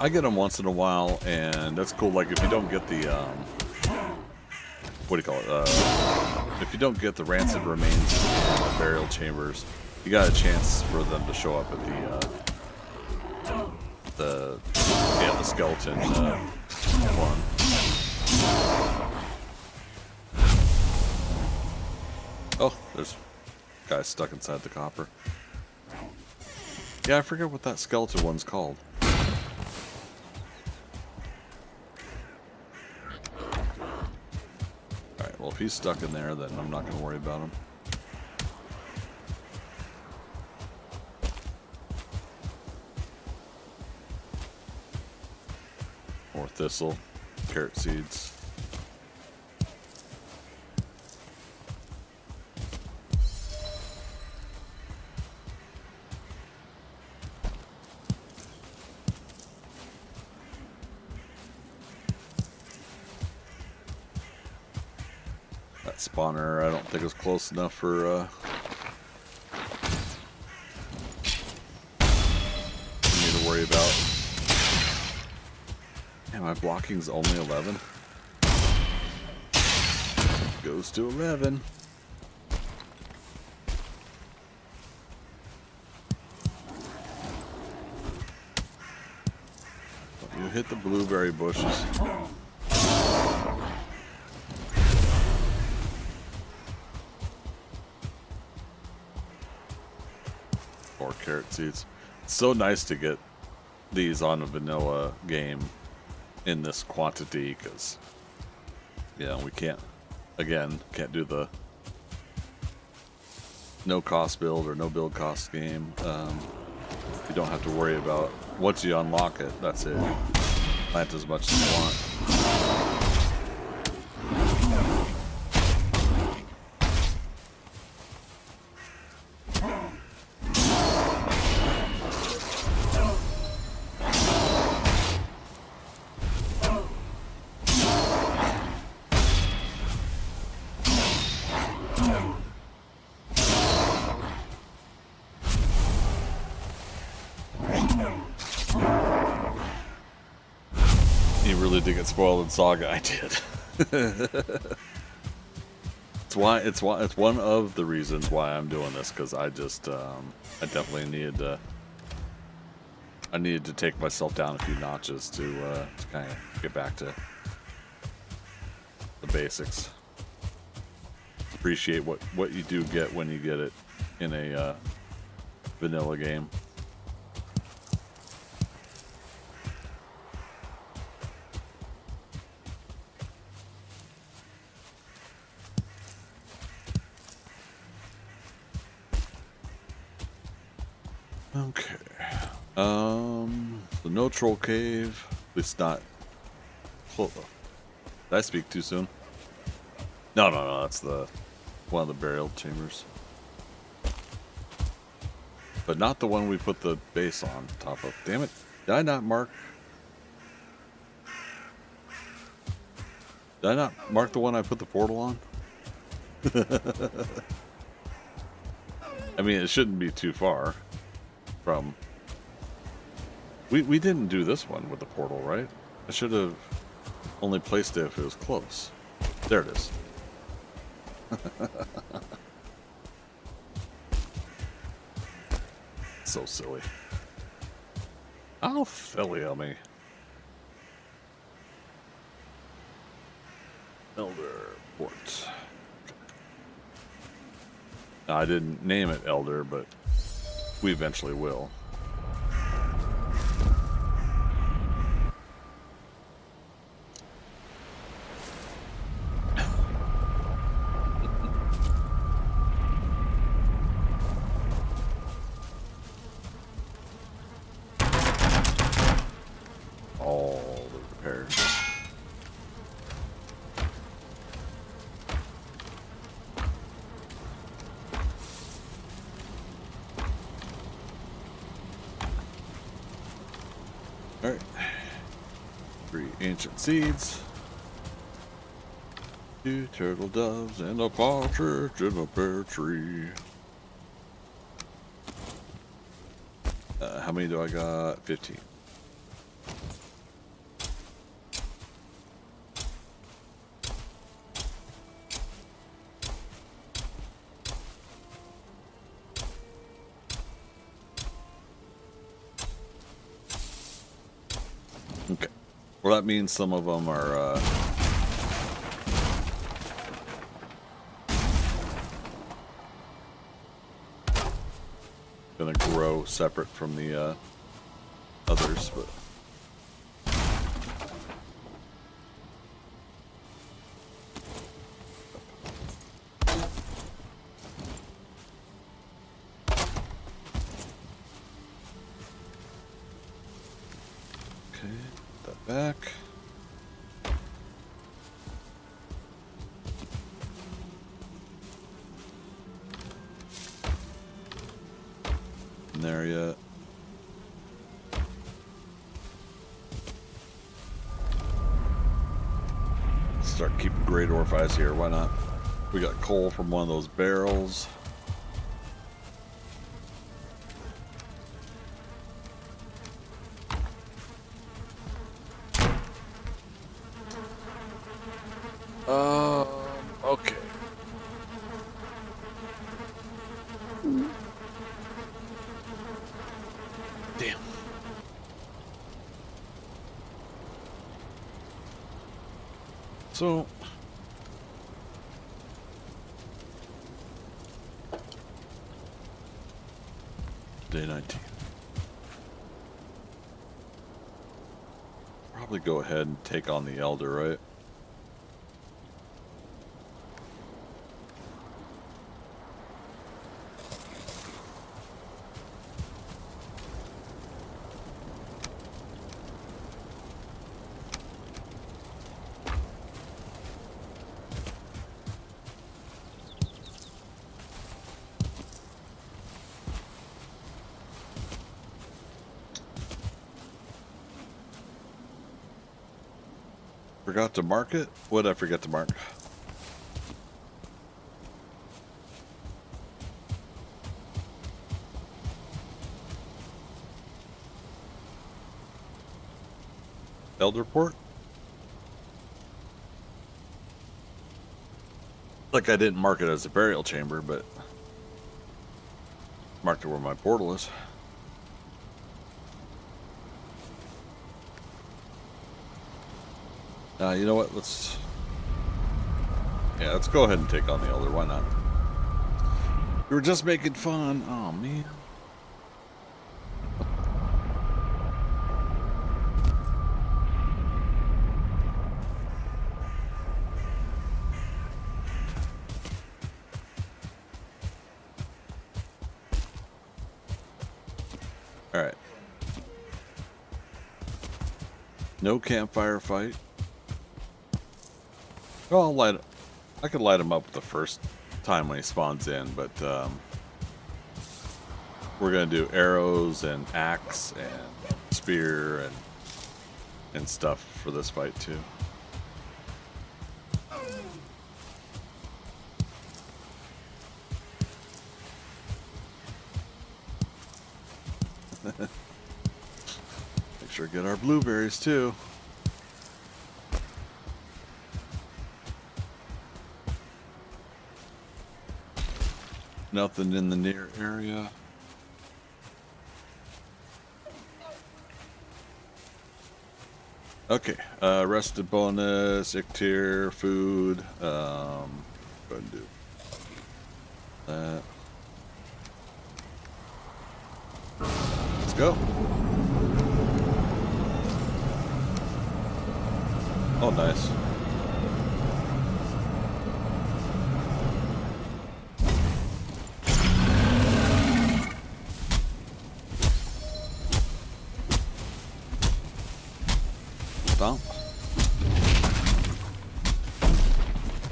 Speaker 4: get them once in a while, and that's cool. Like if you don't get the what do you call it? If you don't get the rancid remains in the burial chambers, you got a chance for them to show up at the skeleton one. Oh, there's guys stuck inside the copper. Yeah, I forget what that skeleton one's called. Alright, well if he's stuck in there, then I'm not going to worry about him. More thistle, carrot seeds. That spawner, I don't think is close enough for me to worry about. Yeah, my blocking's only 11. Goes to 11. You hit the blueberry bushes. Or carrot seeds. It's so nice to get these on a vanilla game in this quantity, because we can't do the no cost build or no build cost game. You don't have to worry about, once you unlock it, that's it. Plant as much as you want. You really did get spoiled in Saga. I did. It's one of the reasons why I'm doing this, because I just I definitely needed to take myself down a few notches to kind of get back to the basics. appreciate what you do get when you get it in a vanilla game. Okay. The no troll cave. At least not. Did I speak too soon? No. That's one of the burial chambers, but not the one we put the base on top of. Damn it! Did I not mark? Did I not mark the one I put the portal on? I mean, it shouldn't be too far from. We didn't do this one with the portal, right? I should have only placed it if it was close. There it is. So silly. How silly of me. Elder Port. Now, I didn't name it Elder, but we eventually will. All the repairs. All right. 3 ancient seeds. 2 turtle doves and a partridge in a pear tree. How many do I got? 15. Okay. Well, that means some of them are gonna grow separate from the others, but okay, put that back. There yet. Start keeping great orphies here, why not? We got coal from one of those barrels. Okay. Damn. So day 19. Probably go ahead and take on the Elder, right? Forgot to mark it? What did I forget to mark? Elderport? Like I didn't mark it as a burial chamber, but marked it where my portal is. You know what? Let's Yeah, let's go ahead and take on the elder. Why not? We were just making fun. Oh, man. All right. No campfire fight. Well, I could light him up the first time when he spawns in, but we're gonna do arrows and axe and spear and stuff for this fight too. Make sure to get our blueberries too. Nothing in the near area. Okay, rested bonus, Ictier, food. Go ahead and do that. Let's go. Oh, nice. Stomp.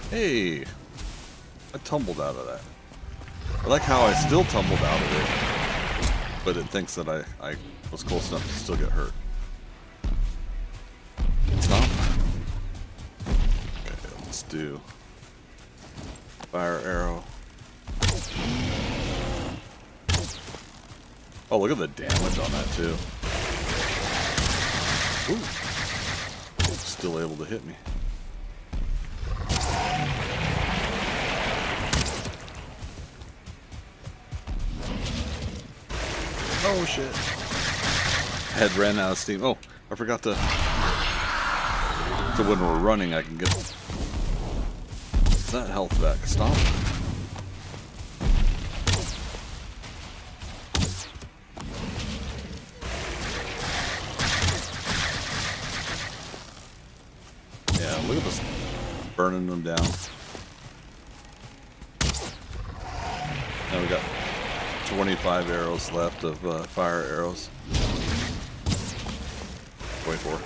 Speaker 4: Hey, I tumbled out of that. I like how I still tumbled out of it, but it thinks that I was close enough to still get hurt. Stomp. Okay, let's do fire arrow. Oh, look at the damage on that too. Ooh. Still able to hit me. Oh shit. Head ran out of steam. Oh, I forgot to. So when we're running, I can get that health back. Stomp. Yeah, look at this. Burning them down. Now we got 25 arrows left of fire arrows. Wait for it.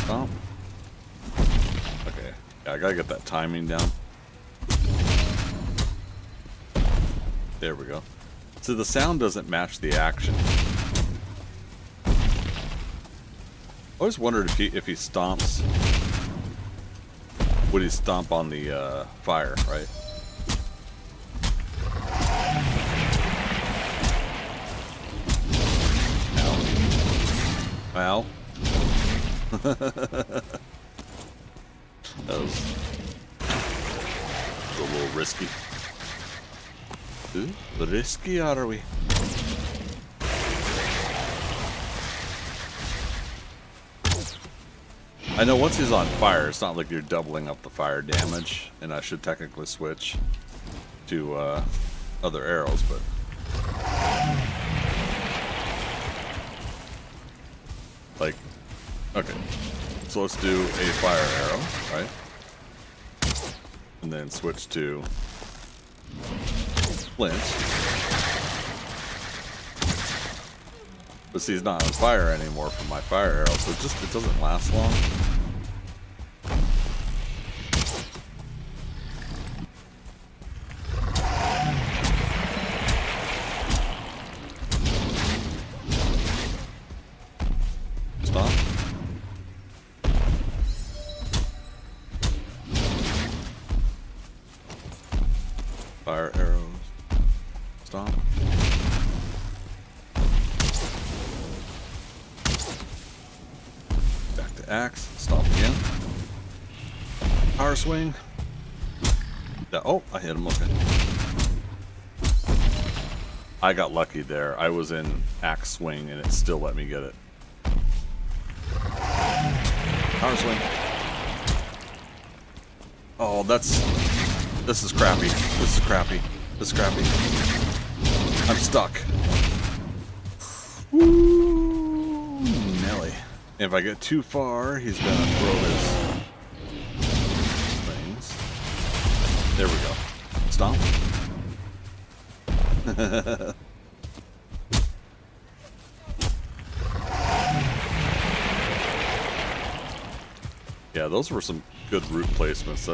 Speaker 4: Stomp. Okay, yeah, I gotta get that timing down. There we go. So the sound doesn't match the action. I always wondered if he stomps, would he stomp on the fire, right? Ow. Ow. That was a little risky. Ooh, risky are we? I know once he's on fire, it's not like you're doubling up the fire damage, and I should technically switch to other arrows, but like, okay, so let's do a fire arrow, right? And then switch to flint. But see, he's not on fire anymore from my fire arrow, so it doesn't last long. Stop. Fire arrows. Stop. Back to axe. Stop again. Power swing. Yeah, oh, I hit him. Okay. I got lucky there. I was in axe swing and it still let me get it. Power swing. Oh, this is crappy. This is crappy. This is crappy. I'm stuck. Woo, Nelly. If I get too far, he's gonna throw his things. There we go. Stomp. Yeah, those were some good root placements.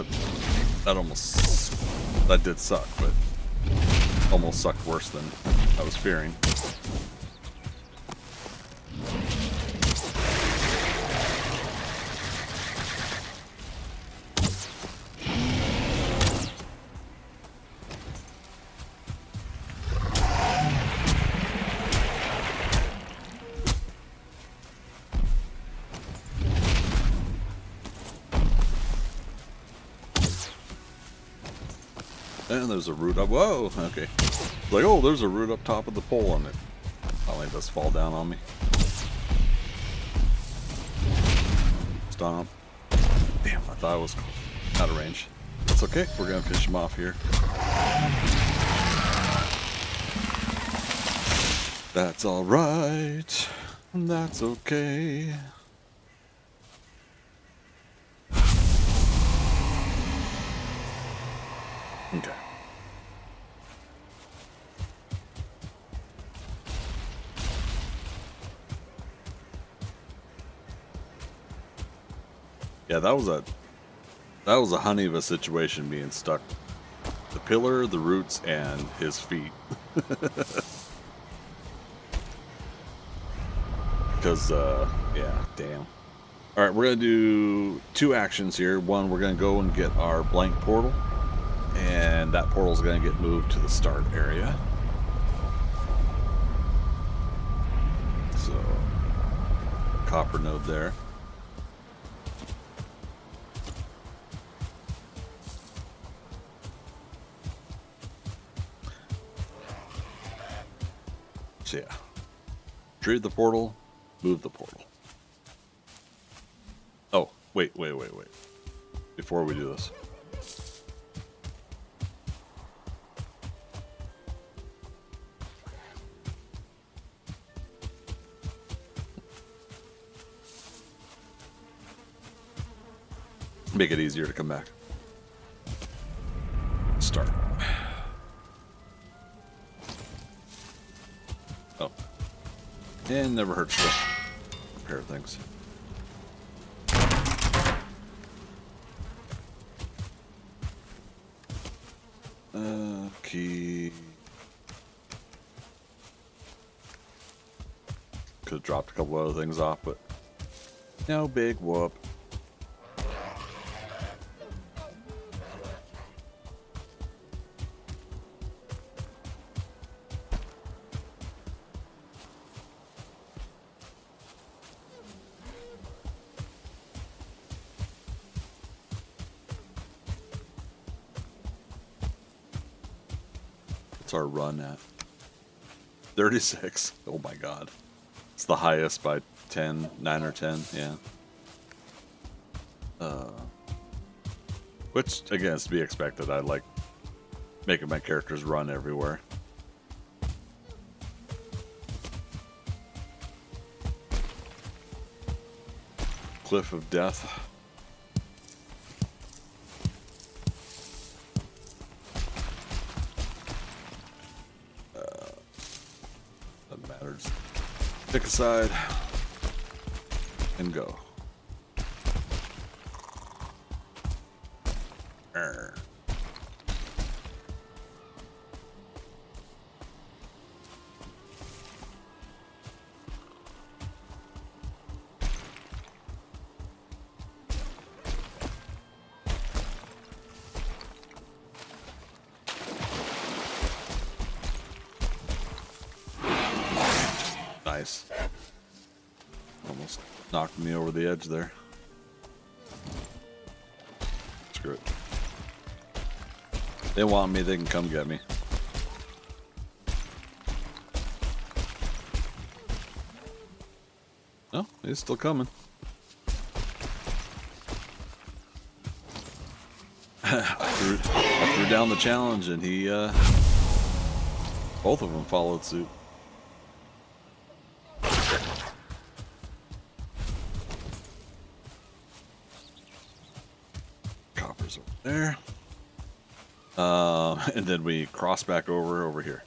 Speaker 4: That did suck, but almost sucked worse than I was fearing. And there's a root up. Whoa, okay. Like, oh, there's a root up top of the pole on it. Finally does fall down on me. Stomp. Damn, I thought I was out of range. That's okay. We're going to finish him off here. That's alright. That's okay. Okay. Yeah, that was a honey of a situation being stuck. The pillar, the roots, and his feet. Because, yeah, damn. Alright, we're going to do two actions here. One, we're going to go and get our blank portal. And that portal's going to get moved to the start area. So, copper node there. So yeah, trade the portal, move the portal. Oh, wait. Before we do this. Make it easier to come back. Start. Oh. And never hurts to repair things. Key. Could have dropped a couple other things off, but no big whoop. What's our run at? 36. Oh my god. It's the highest by 10, 9 or 10, yeah. Which, again, is to be expected. I like making my characters run everywhere. Cliff of Death. Doesn't matter. Just pick a side and go. Arr. Nice. Almost knocked me over the edge there. Screw it. They want me, they can come get me. Oh, he's still coming. I threw down the challenge and he, both of them followed suit. Copper's over there. And then we cross back over here.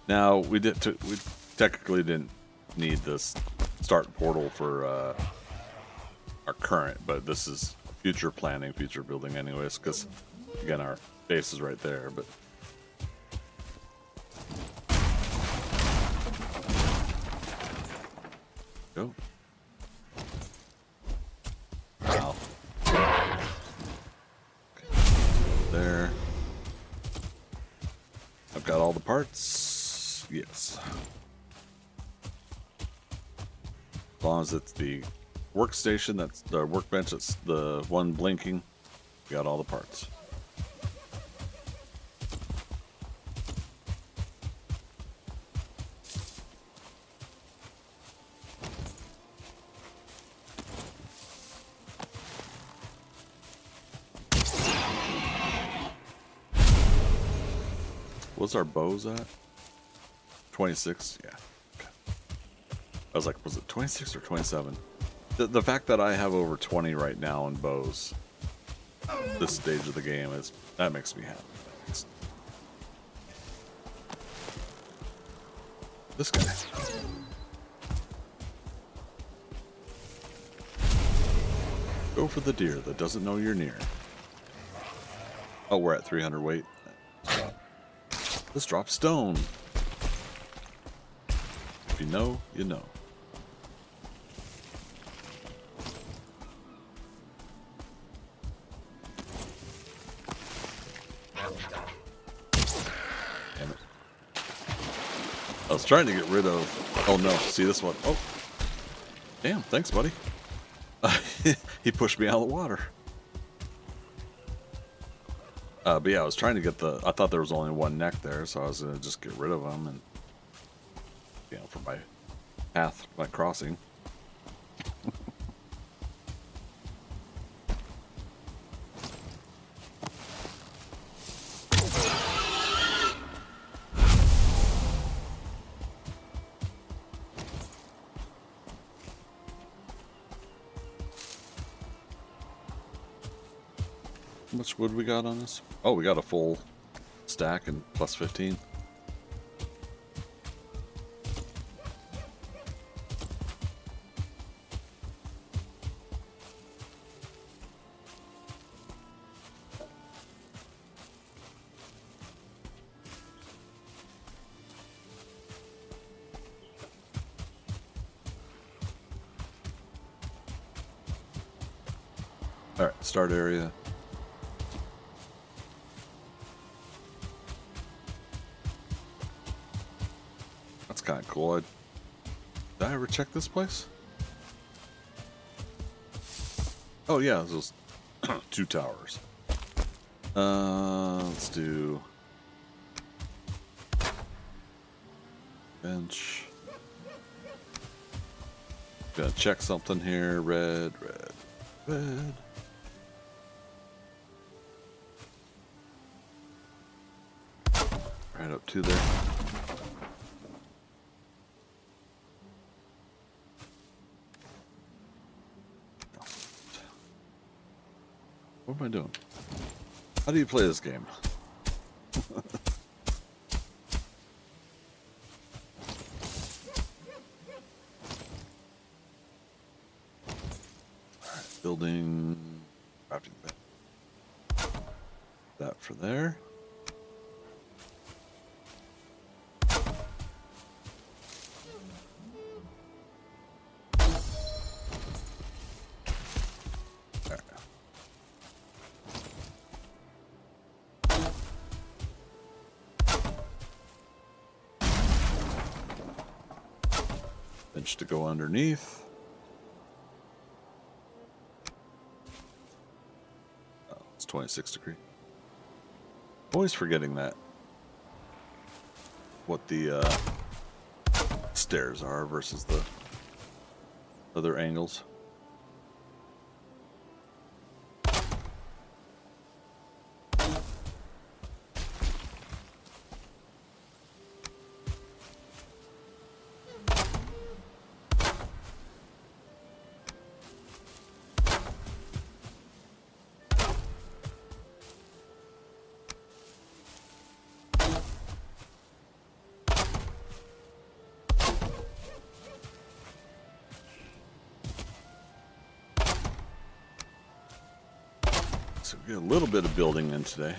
Speaker 4: Now we technically didn't need this start portal for our current, but this is future planning, future building anyways, because again our base is right there. But go. Wow. Okay. There. I've got all the parts. Yes. As long as it's the workstation, that's the workbench, that's the one blinking. We got all the parts. What's our bows at? 26? Yeah. Okay. I was like, was it 26 or 27? The fact that I have over 20 right now in bows, this stage of the game, that makes me happy. This guy. Go for the deer that doesn't know you're near. Oh, we're at 300 weight. Let's drop stone. If you know, you know. Damn it. I was trying to get rid of... Oh no, see this one? Oh. Damn, thanks buddy. He pushed me out of the water. But yeah, I was trying to get I thought there was only one neck there, so I was going to just get rid of them and, you know, for my path, my crossing. How much wood we got on this? Oh, we got a full stack and plus 15. All right, start area. Kind of cool. Did I ever check this place? Oh yeah, those 2 towers. Let's do bench. Gotta check something here. Red. Right up to there. What am I doing? How do you play this game? Alright, building crafting bed. That for there. Bench to go underneath. 26 degree. Always forgetting that. What the stairs are versus the other angles. So we get a little bit of building in today.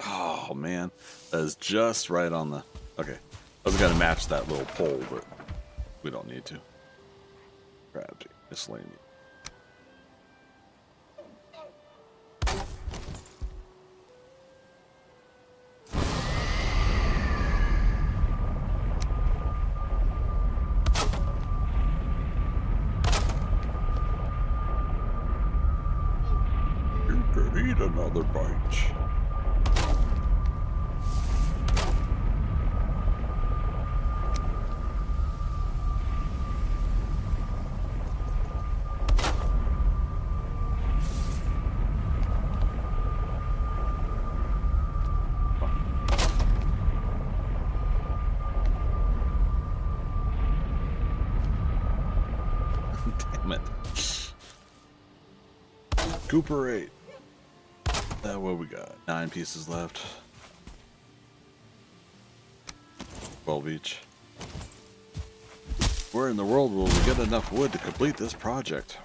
Speaker 4: Oh man, that is just right on the. Okay, I was gonna match that little pole, but we don't need to. Gravity, miscellaneous. You could eat another bite. Damn it. Cooper 8. What we got? 9 pieces left. 12 each. Where in the world will we get enough wood to complete this project?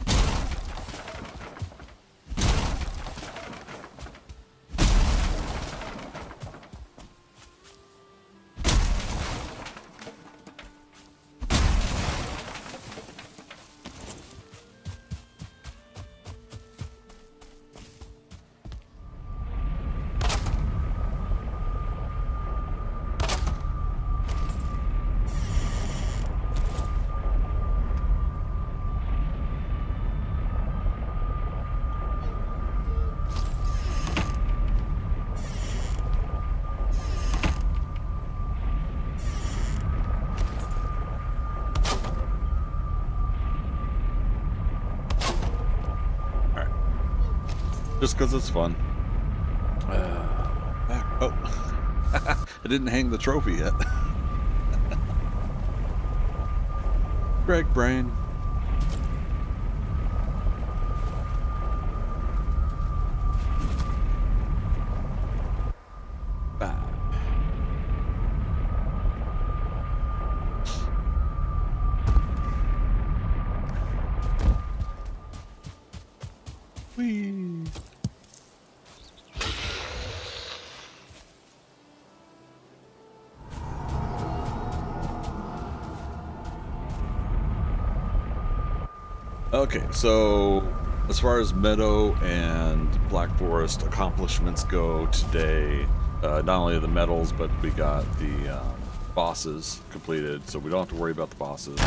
Speaker 4: Just because it's fun. Oh, I didn't hang the trophy yet. Greg Brain. Whee. Okay, so as far as Meadow and Black Forest accomplishments go today, not only the medals, but we got the bosses completed, so we don't have to worry about the bosses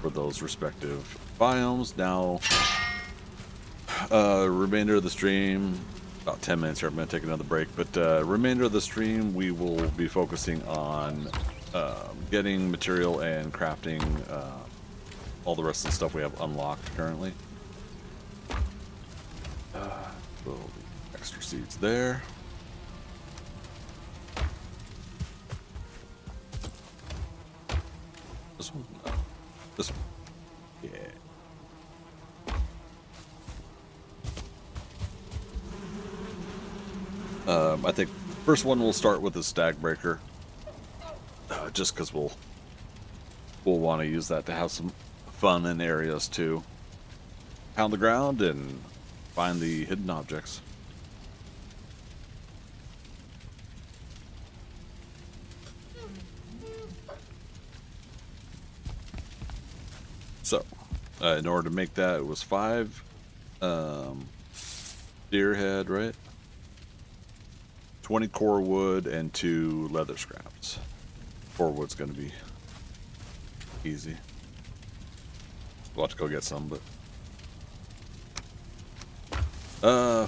Speaker 4: for those respective biomes. Now, remainder of the stream, about 10 minutes here, I'm going to take another break, but remainder of the stream, we will be focusing on getting material and crafting all the rest of the stuff we have unlocked currently. So the extra seeds there. This one? No. This one. Yeah. I think first one we'll start with the Stag Breaker. Just because we'll want to use that to have some fun in areas to pound the ground and find the hidden objects. So, in order to make that, it was 5 deer head, right? 20 core wood and 2 leather scraps. Forward's gonna be easy. We'll have to go get some, but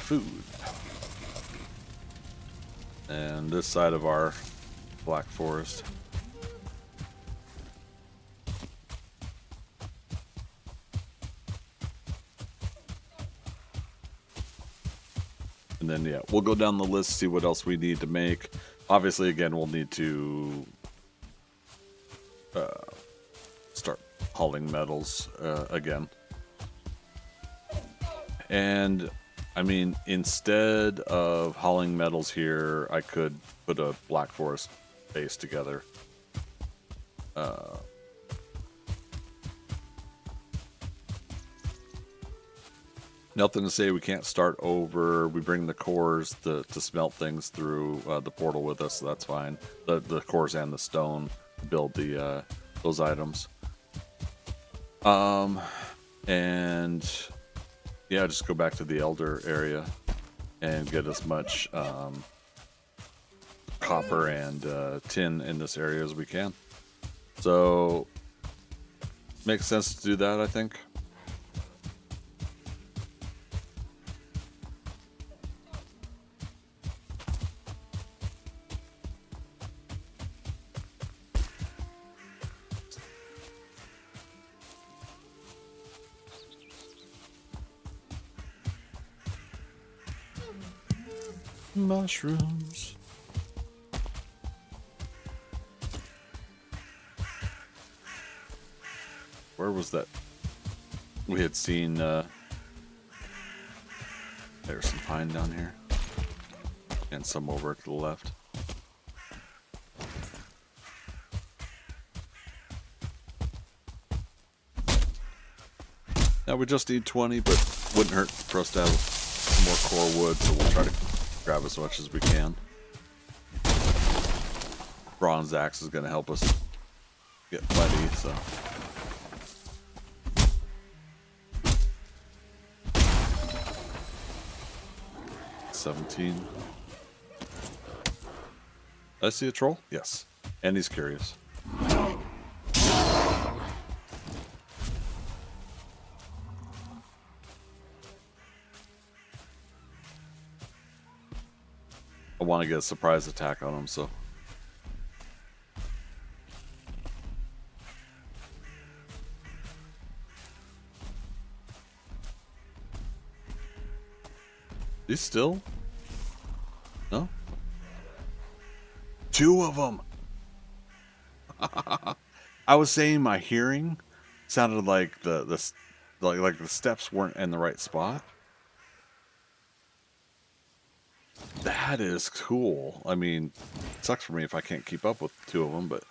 Speaker 4: food. And this side of our black forest. And then, yeah, we'll go down the list, see what else we need to make. Obviously, again, we'll need to start hauling metals again. And, I mean, instead of hauling metals here, I could put a black forest base together. Nothing to say we can't start over. We bring the cores to smelt things through the portal with us, so that's fine. The cores and the stone build the those items. And yeah, just go back to the Elder area and get as much copper and tin in this area as we can. So makes sense to do that, I think. Mushrooms. Where was that? We had seen there's some pine down here. And some over to the left. Now we just need 20, but wouldn't hurt for us to have some more core wood, so we'll try to grab as much as we can. Bronze axe is going to help us get plenty, so. $17. Did I see a troll? Yes. And he's curious. I want to get a surprise attack on him, so. He's still? No? 2 of them! I was saying my hearing sounded like the steps weren't in the right spot. That is cool. I mean, it sucks for me if I can't keep up with 2 of them, but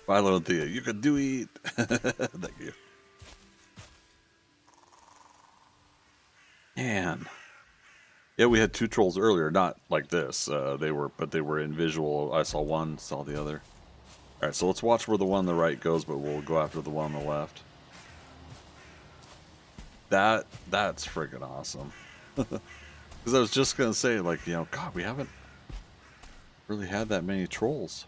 Speaker 4: Philo Thea, you could do it. Thank you. Man. Yeah, we had 2 trolls earlier, not like this. They were in visual. I saw one, saw the other. All right, so let's watch where the one on the right goes, but we'll go after the one on the left. That's friggin' awesome. Because I was just gonna say, like, you know, God, we haven't really had that many trolls.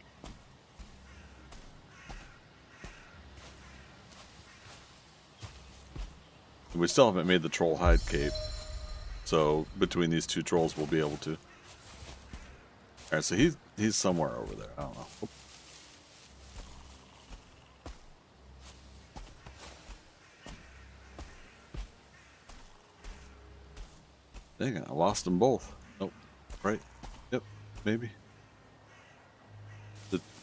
Speaker 4: We still haven't made the troll hide cape. So between these 2 trolls, we'll be able to. All right, so he's somewhere over there. I don't know. Oop. Dang it, I lost them both. Nope. Right? Yep, maybe.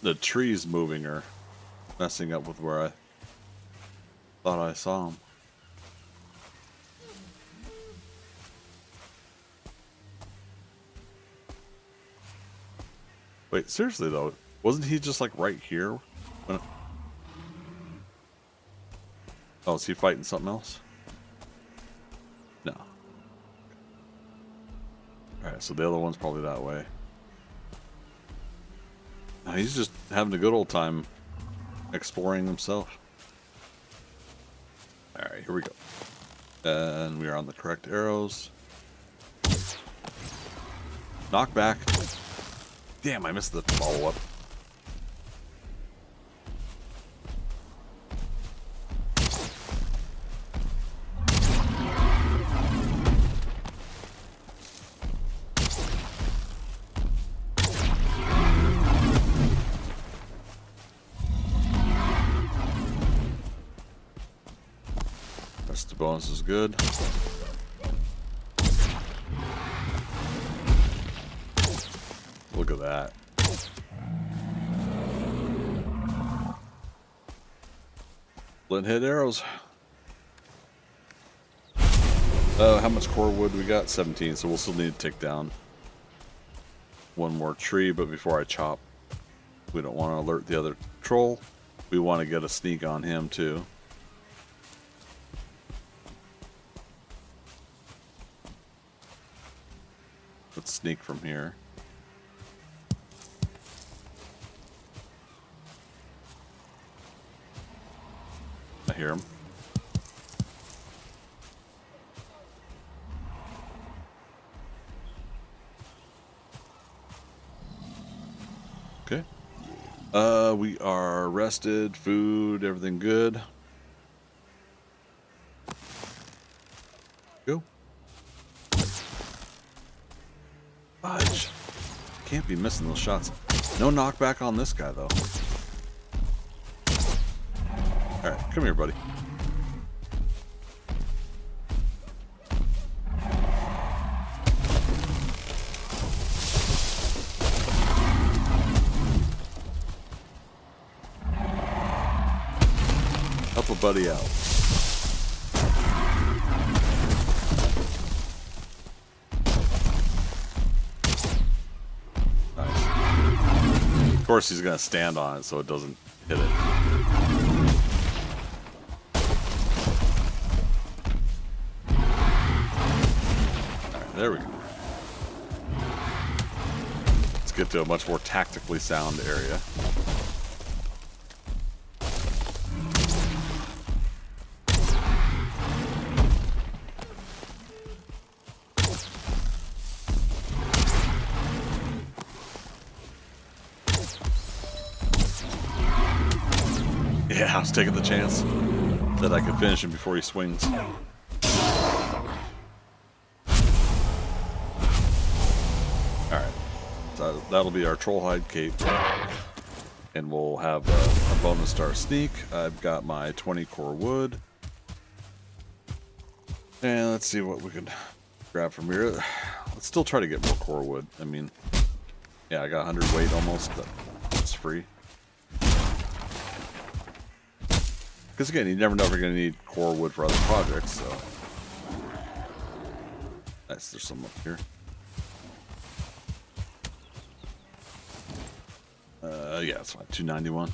Speaker 4: The trees moving are messing up with where I thought I saw them. Wait, seriously though, wasn't he just like right here? When... Oh, is he fighting something else? No. Alright, so the other one's probably that way. No, he's just having a good old time exploring himself. Alright, here we go. And we are on the correct arrows. Knock back. Damn, I missed the follow-up. Rest of the bonus is good. Look at that. Flint hit arrows. How much core wood we got? 17, so we'll still need to take down one more tree, but before I chop, we don't want to alert the other troll. We want to get a sneak on him too. Let's sneak from here. I hear him. Okay. We are rested, food, everything good. Go. Fudge. Can't be missing those shots. No knockback on this guy, though. Alright, come here, buddy. Help a buddy out. Nice. Of course, he's going to stand on it so it doesn't hit it. Alright, there we go. Let's get to a much more tactically sound area. Yeah, I was taking the chance that I could finish him before he swings. Alright, so that'll be our troll hide cape. And we'll have a bonus star sneak. I've got my 20 core wood. And let's see what we can grab from here. Let's still try to get more core wood. I mean, yeah, I got 100 weight almost, but it's free. Because again, you never know if you're going to need core wood for other projects, so. Nice, there's some up here. Yeah, it's fine. 291.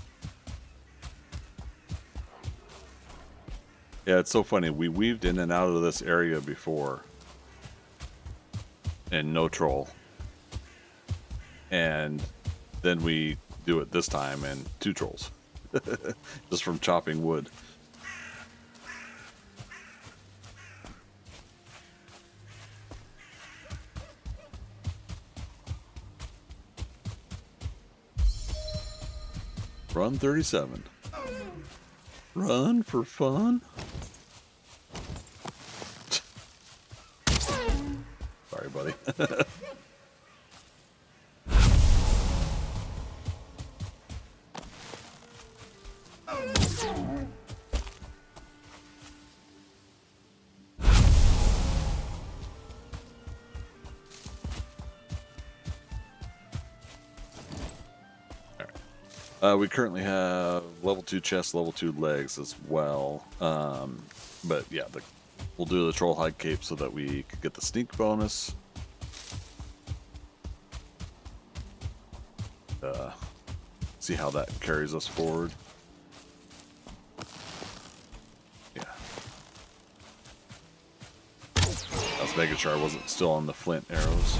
Speaker 4: Yeah, it's so funny. We weaved in and out of this area before. And no troll. And then we do it this time and 2 trolls. Just from chopping wood. Run 37. Run for fun? Sorry, buddy. We currently have level 2 chest, level 2 legs as well. But yeah, we'll do the troll hide cape so that we can get the sneak bonus. See how that carries us forward. Yeah. I was making sure I wasn't still on the flint arrows.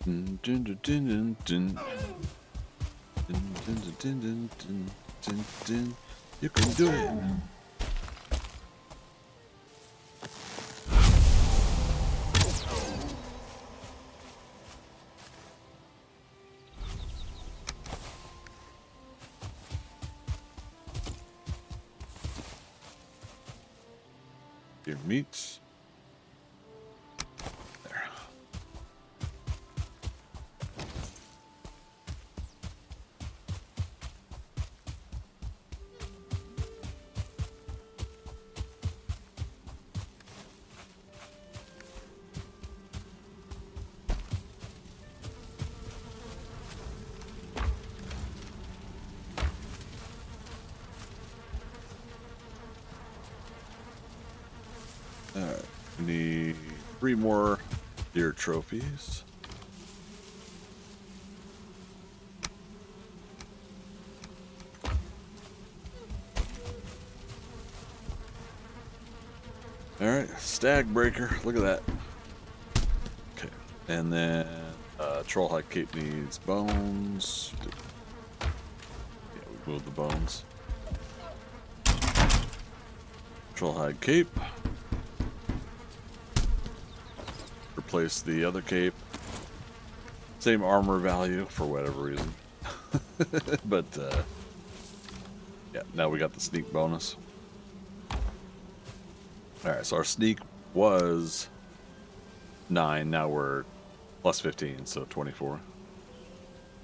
Speaker 4: Dun, dun, dun, dun, dun, dun. Dun, dun, dun, dun, dun, dun, dun, dun. You can do it. Your meats. There. Alright, we need 3 more deer trophies. Alright, stag breaker, look at that. Okay, and then troll hide cape needs bones. Yeah, we moved the bones. Troll hide cape. Replace the other cape. Same armor value for whatever reason. But yeah, now we got the sneak bonus. Alright, so our sneak was 9, now we're plus 15, so 24.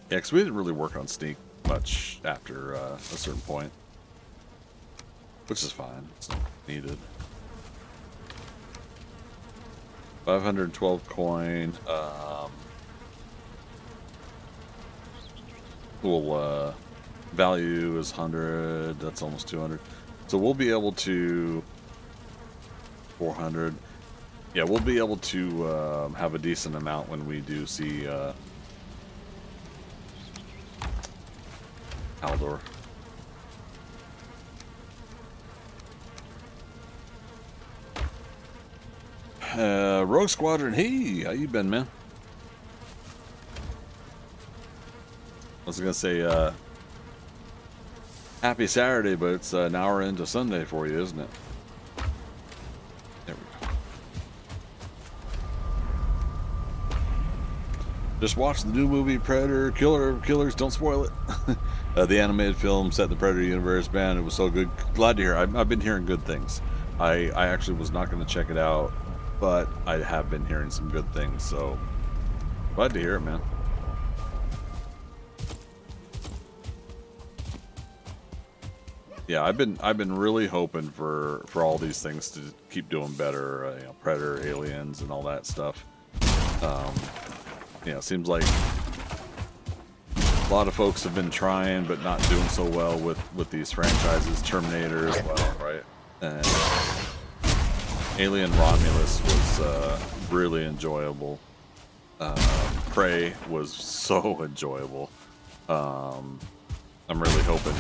Speaker 4: Yeah, because we didn't really work on sneak much after a certain point. Which is fine, it's not needed. 512 coin. Value is 100. That's almost 200. So we'll be able to 400. Yeah, we'll be able to have a decent amount when we do see Haldor. Rogue Squadron, hey, how you been, man? I was gonna say, happy Saturday, but it's an hour into Sunday for you, isn't it? There we go. Just watched the new movie Predator, Killers, don't spoil it. The animated film set in the Predator universe, man, it was so good. Glad to hear. I've been hearing good things. I actually was not going to check it out, but I have been hearing some good things, so glad to hear it, man. Yeah, I've been really hoping for all these things to keep doing better. You know, Predator, Aliens, and all that stuff. Yeah, it seems like a lot of folks have been trying, but not doing so well with these franchises. Terminator as well, right? And Alien Romulus was really enjoyable. Prey was so enjoyable. I'm really hoping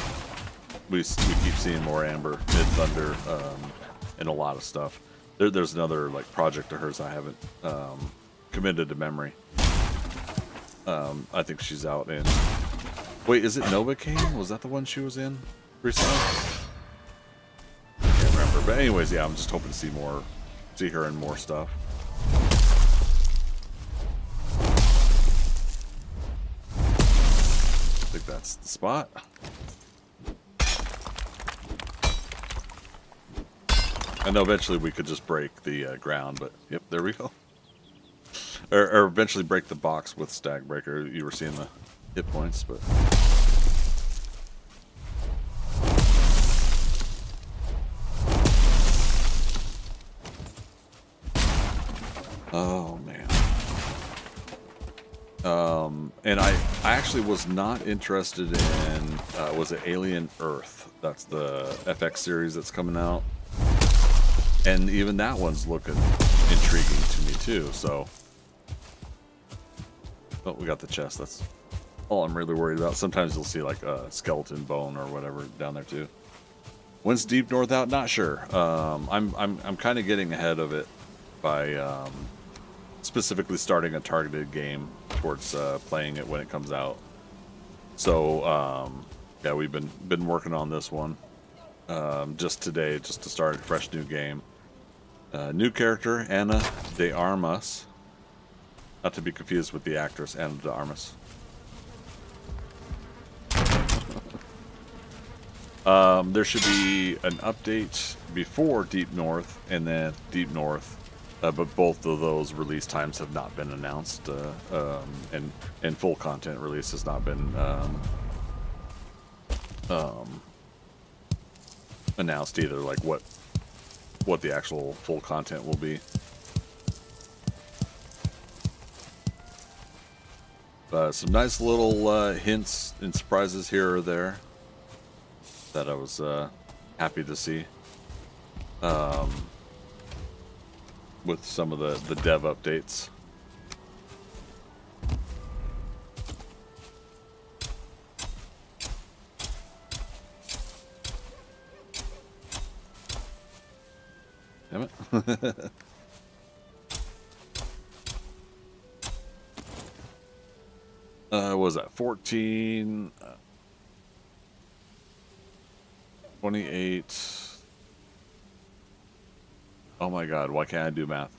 Speaker 4: we keep seeing more Amber, Mid Thunder, and a lot of stuff. There's another like project of hers I haven't committed to memory. I think she's out in. Wait, is it Novocaine? Was that the one she was in recently? I can't remember. But anyways, yeah, I'm just hoping to see her in more stuff. I think that's the spot. I know eventually we could just break the ground, but yep, there we go. Or eventually break the box with Stag Breaker. You were seeing the hit points, but... Oh, man. And I actually was not interested in, was it Alien Earth? That's the FX series that's coming out. And even that one's looking intriguing to me too, so... Oh, we got the chest. That's all I'm really worried about. Sometimes you'll see like a skeleton bone or whatever down there too. When's Deep North out? Not sure. I'm kind of getting ahead of it by specifically starting a targeted game towards playing it when it comes out. So yeah, we've been working on this one just today, just to start a fresh new game. New character, Ana de Armas. Not to be confused with the actress Ana de Armas. There should be an update before Deep North and then Deep North, but both of those release times have not been announced, and full content release has not been announced either, like what the actual full content will be. Some nice little hints and surprises here or there that I was happy to see with some of the dev updates. Damn it. What was that? 14, 28. Oh my god, why can't I do math?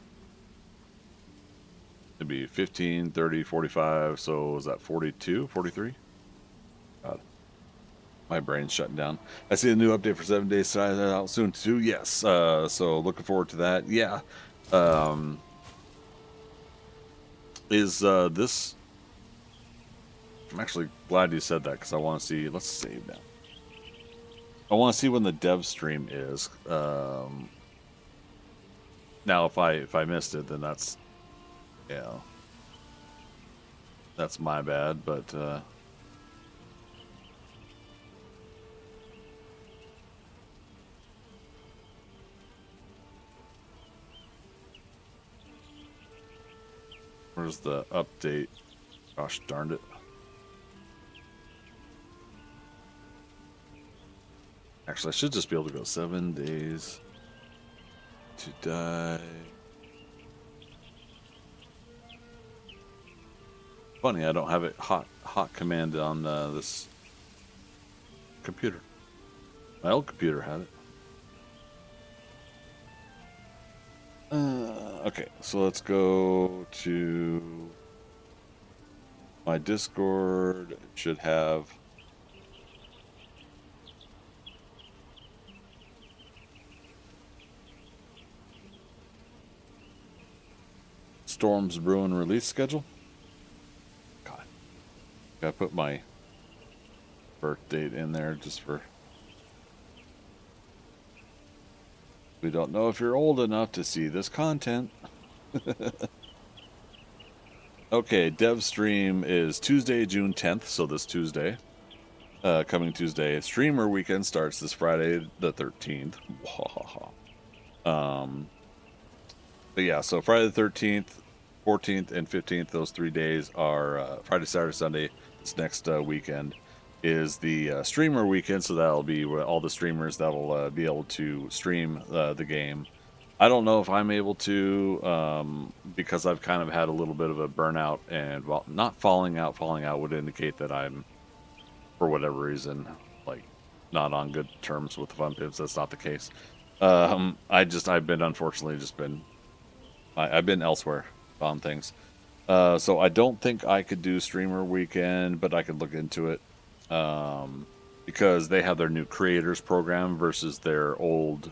Speaker 4: It'd be 15, 30, 45, so was that 42, 43? God. My brain's shutting down. I see a new update for 7 days out soon too. Yes, so looking forward to that. Yeah. Is this... I'm actually glad you said that, because I want to see... Let's save that. I want to see when the dev stream is. Now, if I missed it, then that's... Yeah. That's my bad, but... Where's the update? Gosh darn it. Actually, I should just be able to go 7 days to die. Funny, I don't have it hot command on this computer. My old computer had it. Okay, so let's go to my Discord. It should have Storm's Ruin release schedule. God, gotta put my birth date in there just for... We don't know if you're old enough to see this content. Okay, dev stream is Tuesday, June 10th, so this Tuesday. Coming Tuesday. Streamer weekend starts this Friday, the 13th. But yeah, so Friday the 13th, 14th, and 15th, those 3 days are Friday, Saturday, Sunday. This next weekend is the streamer weekend, so that'll be all the streamers that'll be able to stream the game. I don't know if I'm able to, because I've kind of had a little bit of a burnout, and well, not falling out would indicate that I'm, for whatever reason, like not on good terms with the Fun Pimps. That's not the case. I've been unfortunately I've been elsewhere on things. So I don't think I could do streamer weekend, but I could look into it. Because they have their new creators program versus their old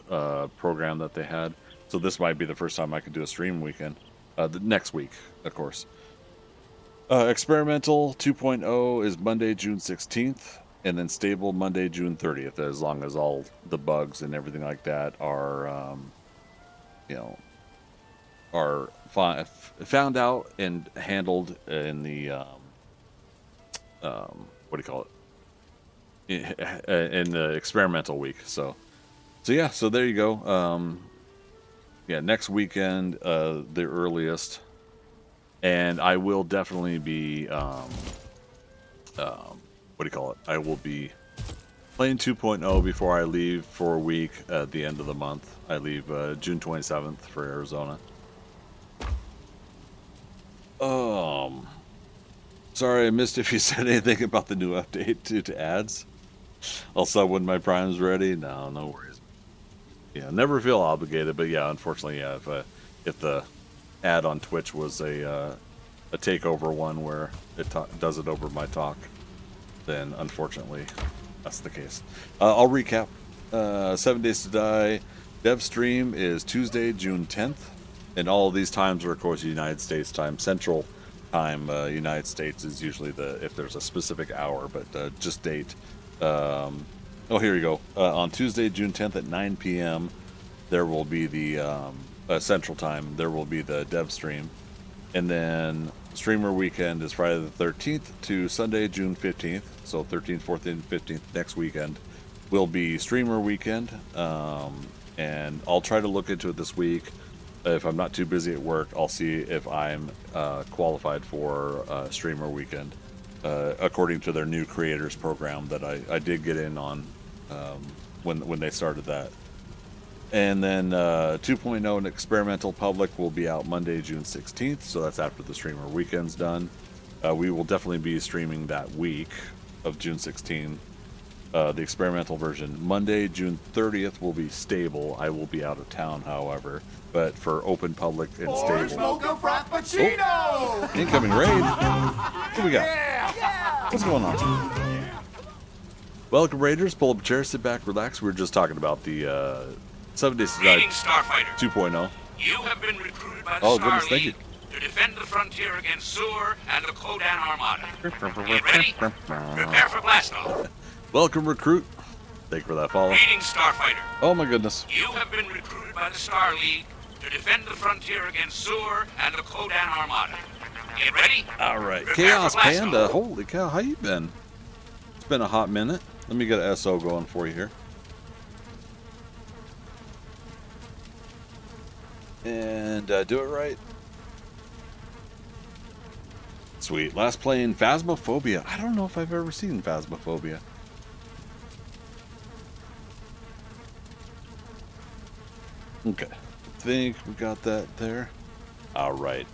Speaker 4: program that they had. So this might be the first time I could do a stream weekend. The next week, of course. Experimental 2.0 is Monday, June 16th, and then stable Monday, June 30th, as long as all the bugs and everything like that are, are found out and handled in the, what do you call it? In the experimental week. So yeah, so there you go. Yeah, next weekend, the earliest, and I will definitely be what do you call it? I will be playing 2.0 before I leave for a week at the end of the month. I leave June 27th for Arizona. Um, Sorry I missed if you said anything about the new update to ads. I'll sub when my Prime's ready. No, no worries. Yeah, never feel obligated, but yeah, unfortunately, yeah, if the ad on Twitch was a takeover one where it does it over my talk, then unfortunately that's the case. I'll recap. 7 Days to Die dev stream is Tuesday, June 10th, and all of these times are of course United States time. Central time, United States is usually if there's a specific hour, but just date. Oh, here you go. On Tuesday, June 10th at 9 p.m. there will be the Central time. There will be the dev stream, and then streamer weekend is Friday the 13th to Sunday, June 15th. So 13th, 14th, 15th next weekend will be streamer weekend. And I'll try to look into it this week. If I'm not too busy at work, I'll see if I'm qualified for streamer weekend, according to their new creators program that I did get in on when they started that. And then 2.0 and experimental public will be out Monday, June 16th. So that's after the streamer weekend's done. We will definitely be streaming that week of June 16th. The experimental version. Monday, June 30th will be stable. I will be out of town, however. But for open public and stable.
Speaker 2: Mocha Frappuccino!
Speaker 4: Oh, incoming raid. What do we got? What's going on? Welcome, Raiders. Pull up a chair, sit back, relax. We were just talking about the 7 Days to Die
Speaker 3: Greetings, Starfighter.
Speaker 4: 2.0.
Speaker 3: You have been recruited by the
Speaker 4: Oh,
Speaker 3: Star
Speaker 4: goodness, thank
Speaker 3: League
Speaker 4: you.
Speaker 3: to defend the frontier against Sur and the Kodan Armada. Get ready? Prepare for blastoff.
Speaker 4: Welcome, recruit. Thank you for that follow.
Speaker 3: Greetings, Starfighter.
Speaker 4: Oh my goodness.
Speaker 3: You have been recruited by the Star League to defend the frontier against Sur and the Kodan Armada. Get ready?
Speaker 4: All right,
Speaker 3: Prepare
Speaker 4: Chaos
Speaker 3: for blast
Speaker 4: Panda.
Speaker 3: off.
Speaker 4: Holy cow, how you been? It's been a hot minute. Let me get an SO going for you here. And do it right. Sweet. Last playing Phasmophobia. I don't know if I've ever seen Phasmophobia. Okay. I think we got that there. All right.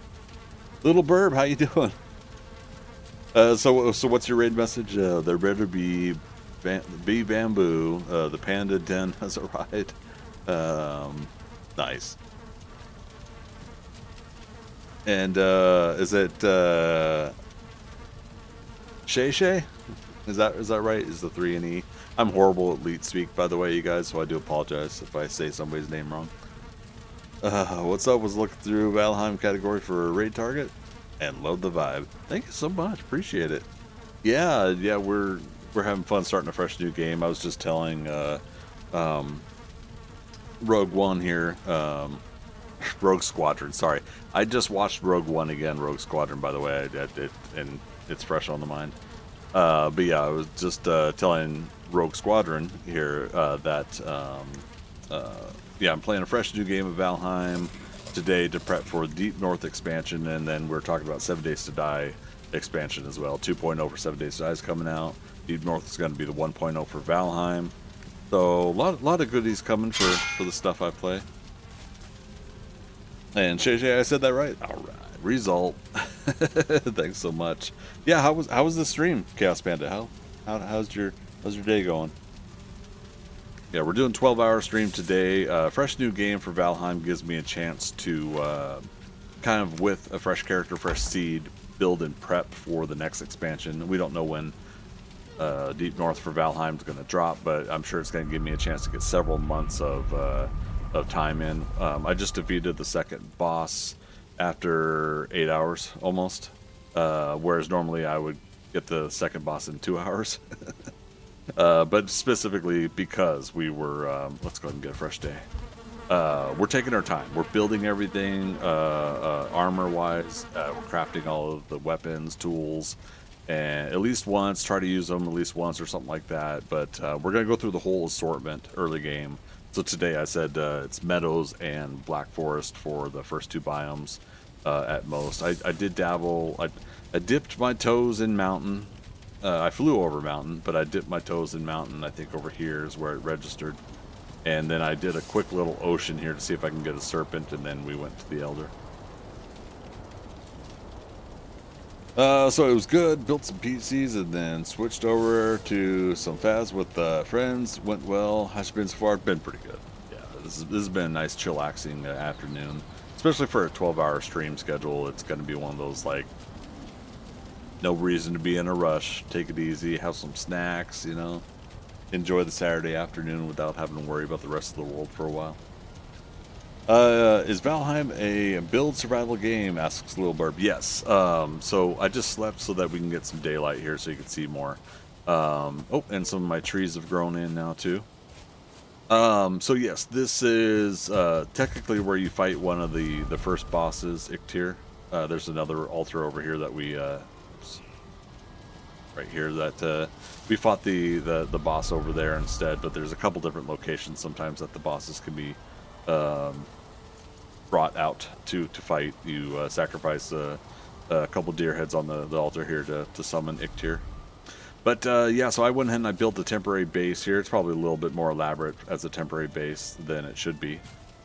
Speaker 4: Little Burb, how you doing? So what's your raid message? There better be bamboo. The panda den has arrived. Nice. And is it Shay Shay? Is that right? Is the 3 and E? I'm horrible at leet speak, by the way, you guys, so I do apologize if I say somebody's name wrong. What's up? Was looking through Valheim category for raid target, and love the vibe. Thank you so much. Appreciate it. Yeah, we're having fun starting a fresh new game. I was just telling Rogue One here. Rogue Squadron. Sorry, I just watched Rogue One again. Rogue Squadron, by the way, and it's fresh on the mind. But yeah, I was just telling Rogue Squadron here that yeah, I'm playing a fresh new game of Valheim today to prep for Deep North expansion, and then we're talking about 7 Days to Die expansion as well. 2.0 for 7 Days to Die is coming out. Deep North is going to be the 1.0 for Valheim. So a lot of goodies coming for the stuff I play. And Shay, I said that right. All right, result. Thanks so much. Yeah, how was the stream, Chaos Panda? How's your day going? Yeah, we're doing 12-hour stream today. Fresh new game for Valheim gives me a chance to kind of, with a fresh character, fresh seed, build and prep for the next expansion. We don't know when Deep North for Valheim is going to drop, but I'm sure it's going to give me a chance to get several months of time in. I just defeated the second boss after 8 hours almost, whereas normally I would get the second boss in 2 hours. But specifically because we were, let's go ahead and get a fresh day. We're taking our time. We're building everything armor-wise. We're crafting all of the weapons, tools, and at least once, try to use them at least once or something like that. But we're going to go through the whole assortment early game. So today I said it's Meadows and Black Forest for the first 2 biomes at most. I did dabble. I dipped my toes in mountain. I flew over mountain, but I dipped my toes in mountain. I think over here is where it registered. And then I did a quick little ocean here to see if I can get a serpent, and then we went to the elder. So it was good. Built some PCs and then switched over to some FAS with friends. Went well. How's it been so far? Been pretty good. Yeah, this has been a nice chillaxing afternoon, especially for a 12-hour stream schedule. It's going to be one of those like no reason to be in a rush. Take it easy. Have some snacks. You know, enjoy the Saturday afternoon without having to worry about the rest of the world for a while. Is Valheim a build survival game? Asks Lil Burb. Yes. So I just slept so that we can get some daylight here so you can see more. Oh, and some of my trees have grown in now too. So yes, this is technically where you fight one of the first bosses, Iktir. There's another altar over here that we right here that we fought the boss over there instead. But there's a couple different locations sometimes that the bosses can be brought out to fight. You sacrifice a couple deer heads on the altar here to summon Iktir. But yeah, so I went ahead and I built a temporary base here. It's probably a little bit more elaborate as a temporary base than it should be,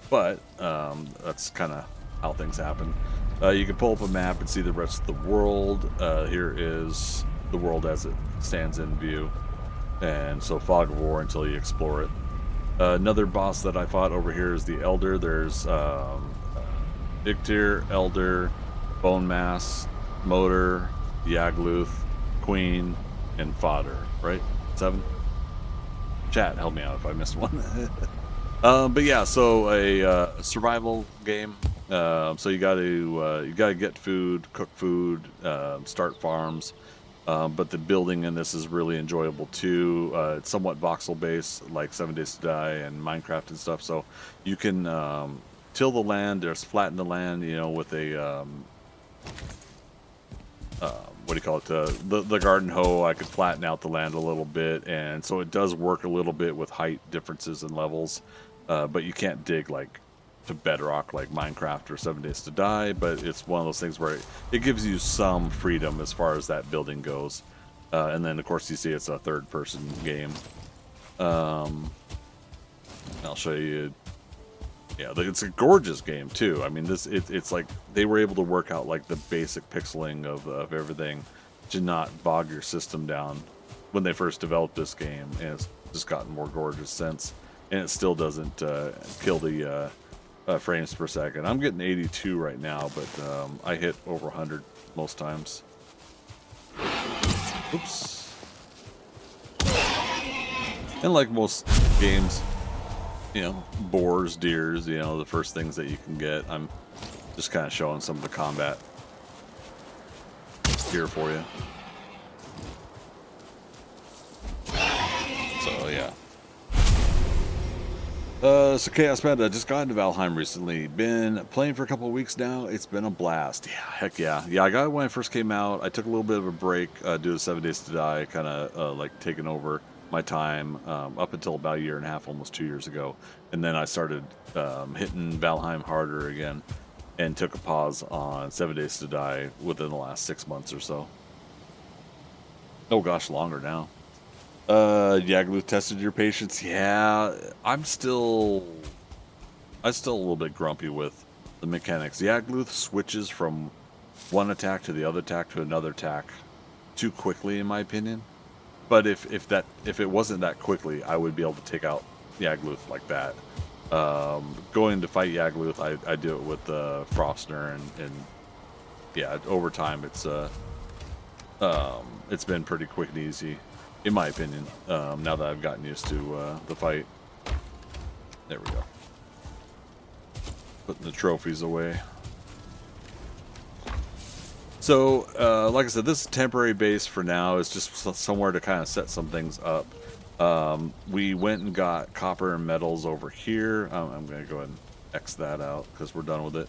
Speaker 4: but that's kind of how things happen. You can pull up a map and see the rest of the world. Here is the world as it stands in view, and so fog of war until you explore it. Another boss that I fought over here is the Elder. There's Iktir, Elder, Bone Mass, Motor, Yagluth, Queen, and Fodder, right? 7? Chat, help me out if I missed one. But yeah, so a survival game. So you gotta get food, cook food, start farms. But the building in this is really enjoyable too. It's somewhat voxel based, like 7 Days to Die and Minecraft and stuff. So you can till the land, or flatten the land, you know, with a what do you call it? The garden hoe. I could flatten out the land a little bit, and so it does work a little bit with height differences and levels. But you can't dig like to bedrock like Minecraft or 7 Days to Die, but it's one of those things where it gives you some freedom as far as that building goes. And then of course you see it's a third-person game. I'll show you. Yeah, it's a gorgeous game too. I mean, it's like they were able to work out like the basic pixeling of everything to not bog your system down when they first developed this game, and it's just gotten more gorgeous since. And it still doesn't kill the frames per second. I'm getting 82 right now, but I hit over 100 most times. Oops. And like most games, you know, boars, deers, you know, the first things that you can get. I'm just kind of showing some of the combat here for you. So yeah. So Chaos Panda, just got into Valheim recently. Been playing for a couple of weeks now. It's been a blast. Yeah, heck yeah. Yeah, I got it when I first came out. I took a little bit of a break due to 7 Days to Die, kind of like taking over my time up until about a year and a half, almost 2 years ago. And then I started hitting Valheim harder again and took a pause on 7 Days to Die within the last 6 months or so. Oh gosh, longer now. Yagluth tested your patience. Yeah, I'm still a little bit grumpy with the mechanics. Yagluth switches from one attack to the other attack to another attack too quickly, in my opinion. But if it wasn't that quickly, I would be able to take out Yagluth like that. Going to fight Yagluth, I do it with Frostner, and yeah, over time it's been pretty quick and easy, in my opinion, now that I've gotten used to the fight. There we go. Putting the trophies away. So, like I said, this is temporary base for now. It's just somewhere to kind of set some things up. We went and got copper and metals over here. I'm going to go ahead and X that out because we're done with it.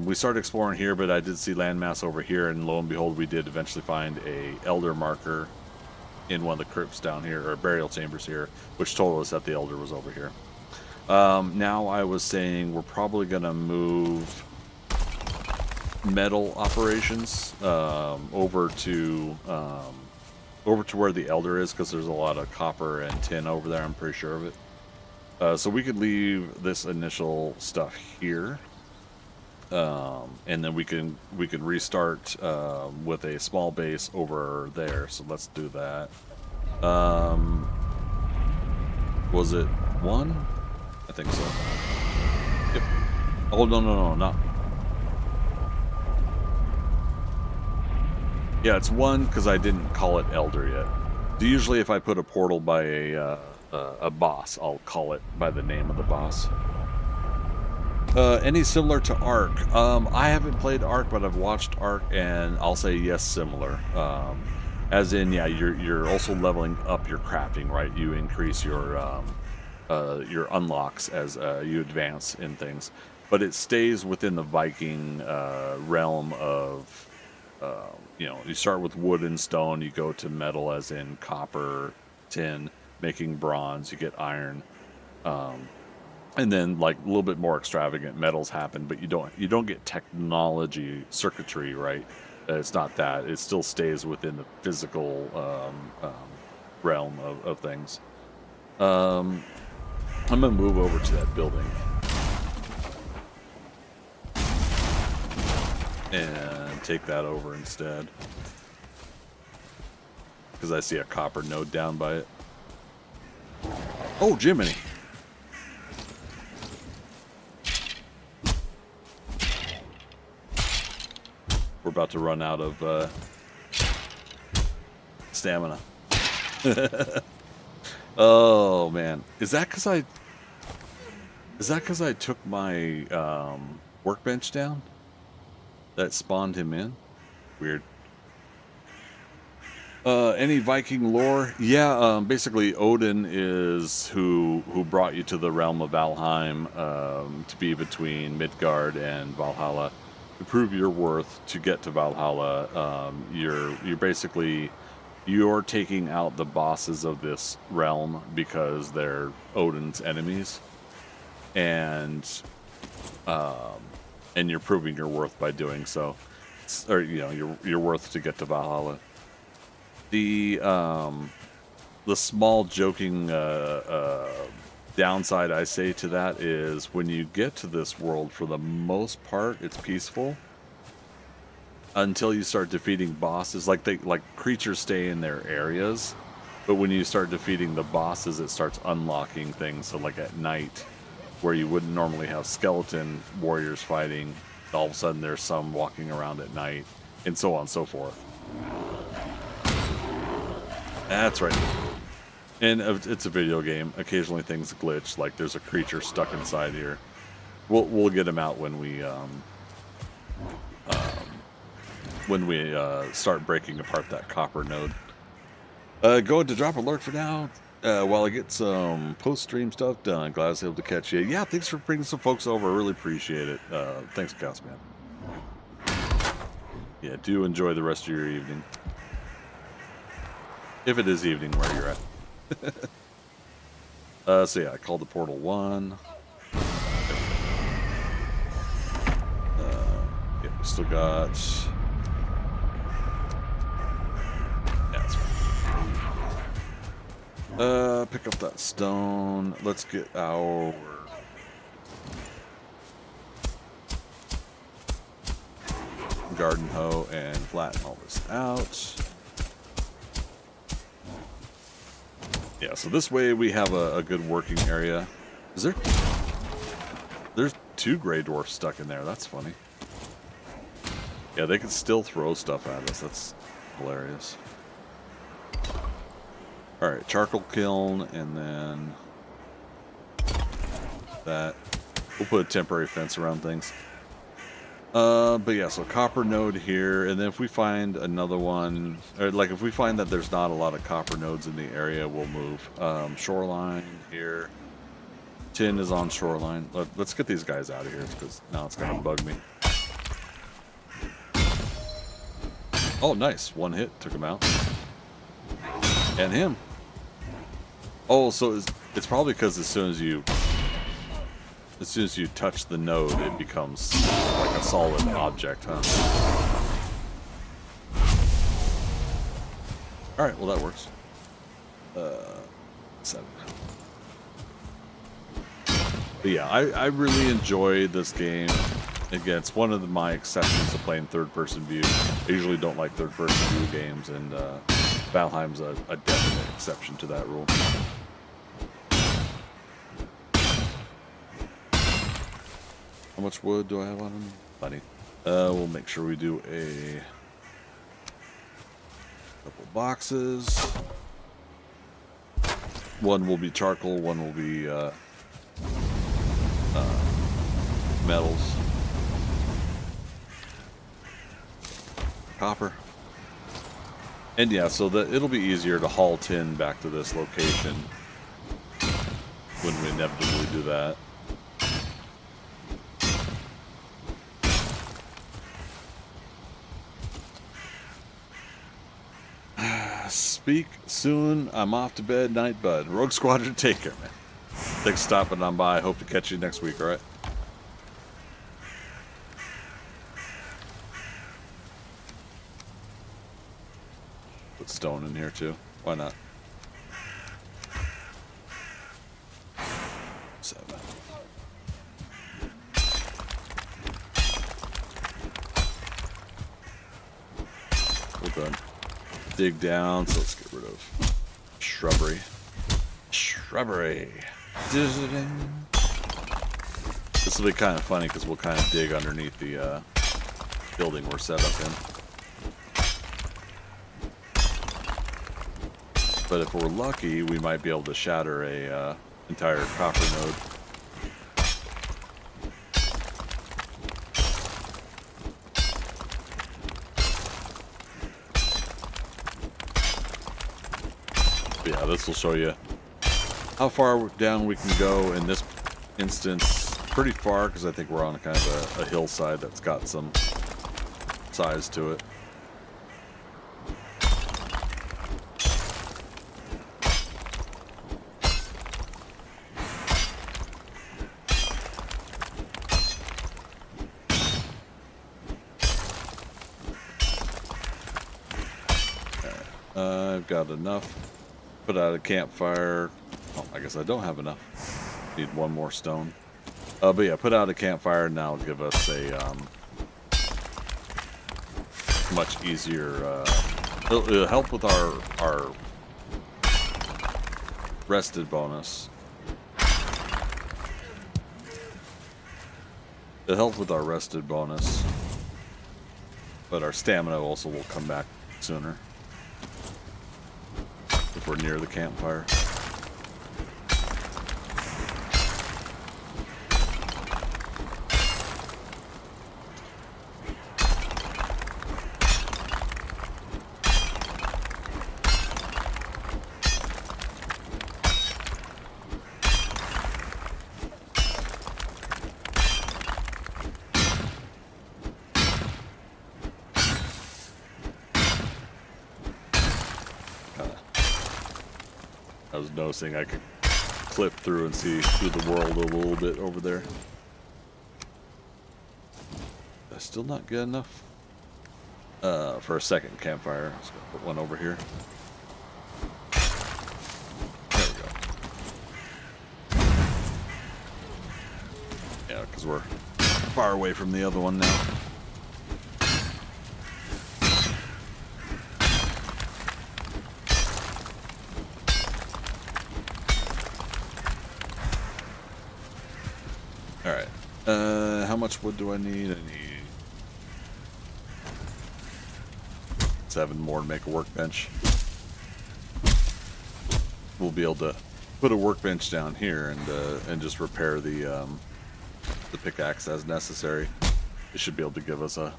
Speaker 4: We started exploring here, but I did see landmass over here, and lo and behold, we did eventually find a elder marker in one of the crypts down here, or burial chambers here, which told us that the elder was over here. Now I was saying we're probably going to move metal operations over to where the elder is, because there's a lot of copper and tin over there. I'm pretty sure of it. So we could leave this initial stuff here. and then we can restart with a small base over there. So let's do that. Was it 1? I think so. Yep. Oh no, not. Yeah, it's 1 because I didn't call it Elder yet. So usually, if I put a portal by a boss, I'll call it by the name of the boss. Any similar to Ark? I haven't played Ark, but I've watched Ark, and I'll say yes, similar. As in, yeah, you're also leveling up your crafting, right? You increase your unlocks as you advance in things, but it stays within the Viking realm of, you start with wood and stone, you go to metal, as in copper, tin, making bronze, you get iron. And then like a little bit more extravagant metals happen, but you don't get technology circuitry, right? It's not that. It still stays within the physical realm of things. I'm gonna move over to that building and take that over instead, because I see a copper node down by it. Oh, Jiminy! We're about to run out of stamina. Oh man, is that because I took my workbench down? That spawned him in? Weird. Any Viking lore? Yeah, basically Odin is who brought you to the realm of Valheim, to be between Midgard and Valhalla. To prove your worth to get to Valhalla, you're basically you're taking out the bosses of this realm because they're Odin's enemies, and you're proving your worth by doing so, or your worth to get to Valhalla. The small joking downside I say to that is when you get to this world, for the most part, it's peaceful until you start defeating bosses. Like creatures stay in their areas, but when you start defeating the bosses, it starts unlocking things. So like at night, where you wouldn't normally have skeleton warriors fighting, all of a sudden there's some walking around at night, and so on and so forth. That's right. And it's a video game. Occasionally things glitch, like there's a creature stuck inside here. We'll get him out when we start breaking apart that copper node. Going to drop alert for now. While I get some post-stream stuff done. Glad I was able to catch you. Yeah, thanks for bringing some folks over. I really appreciate it. Thanks, Gus, man. Yeah, do enjoy the rest of your evening. If it is evening where you're at. So yeah, I called the portal 1. Yeah, we still got... Yeah, that's fine. Pick up that stone. Let's get our... garden hoe and flatten all this out. Yeah, so this way we have a good working area. Is there... There's 2 gray dwarfs stuck in there. That's funny. Yeah, they can still throw stuff at us. That's hilarious. Alright, charcoal kiln, and then... that. We'll put a temporary fence around things. But yeah, so copper node here, and then if we find another one, or like if we find that there's not a lot of copper nodes in the area, we'll move. Shoreline here. Tin is on shoreline. Let's get these guys out of here, because now it's gonna bug me. Oh, nice. 1 hit, took him out. And him. Oh, so it's probably because as soon as you touch the node, it becomes like a solid object, huh? Alright, well that works. 7. But yeah, I really enjoy this game. Again, it's one of my exceptions to playing third-person view. I usually don't like third-person view games, and Valheim's a definite exception to that rule. How much wood do I have on him? Plenty. We'll make sure we do a couple boxes. One will be charcoal, one will be metals. Copper. And yeah, so that it'll be easier to haul tin back to this location when we inevitably do that. Speak soon. I'm off to bed. Night, bud. Rogue Squadron, take care, man. Thanks for stopping on by. Hope to catch you next week, alright? Put stone in here, too. Why not? 7. We're done. Dig down, so let's get rid of shrubbery. Shrubbery. This will be kind of funny because we'll kind of dig underneath the building we're set up in. But if we're lucky, we might be able to shatter a entire copper node. Yeah, this will show you how far down we can go. In this instance, pretty far, because I think we're on kind of a hillside that's got some size to it. I've got enough. Put out a campfire. Oh, I guess I don't have enough. Need one more stone. But yeah, put out a campfire and that'll give us a much easier. It'll help with our rested bonus. It'll help with our rested bonus, but our stamina also will come back sooner if we're near the campfire. I was noticing I could clip through and see through the world a little bit over there. Did I still not get enough? For a second campfire. Let's go put one over here. There we go. Yeah, because we're far away from the other one now. Alright. How much wood do I need? I need 7 more to make a workbench. We'll be able to put a workbench down here and just repair the pickaxe as necessary. It should be able to give us a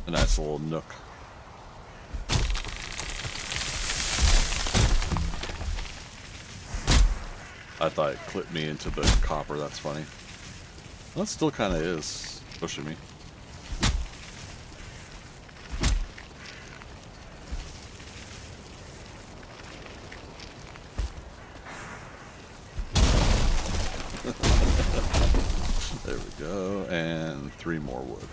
Speaker 4: nice little nook. I thought it clipped me into the copper. That's funny. Well, it still kind of is pushing me. There we go. And 3 more wood.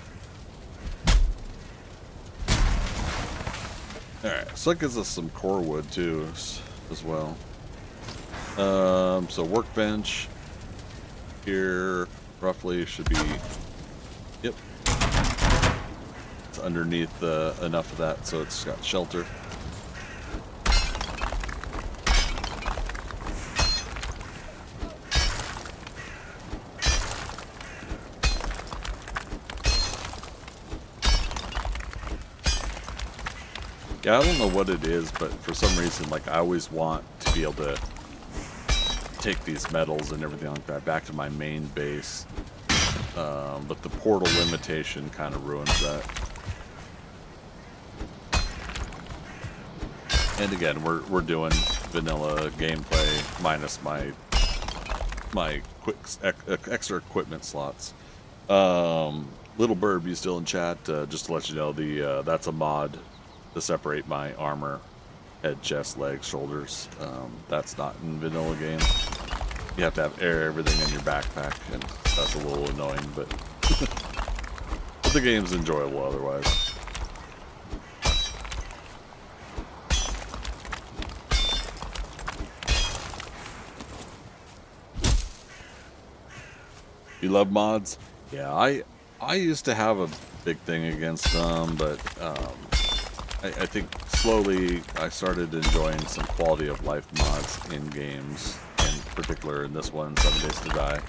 Speaker 4: Alright, so that gives us some core wood too, as well. So workbench here, roughly should be. Yep. It's underneath enough of that, so it's got shelter. Yeah, I don't know what it is, but for some reason, like, I always want to be able to take these metals and everything like that back to my main base. But the portal limitation kind of ruins that. And again, we're doing vanilla gameplay minus my quick extra equipment slots. Little Burb, you still in chat? Just to let you know, that's a mod to separate my armor, head, chest, legs, shoulders. That's not in vanilla game. You have to have everything in your backpack, and that's a little annoying, but, but the game's enjoyable otherwise. You love mods? Yeah, I used to have a big thing against them, but I think slowly I started enjoying some quality of life mods in games, in particular in this one, 7 Days to Die.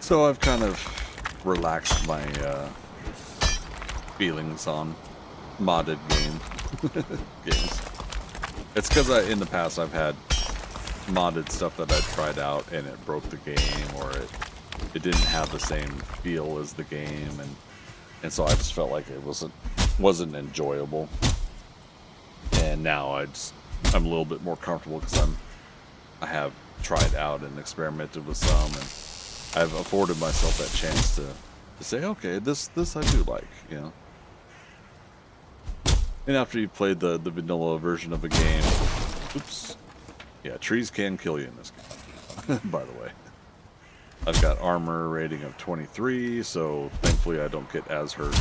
Speaker 4: So I've kind of relaxed my feelings on modded games. It's because in the past I've had modded stuff that I tried out and it broke the game, or it didn't have the same feel as the game, and so I just felt like it wasn't enjoyable. And now I'm a little bit more comfortable because I have tried out and experimented with some, and I've afforded myself that chance to say, okay, this I do like, you know. And after you've played the vanilla version of a game, oops, yeah, trees can kill you in this game. By the way, I've got armor rating of 23, so thankfully I don't get as hurt.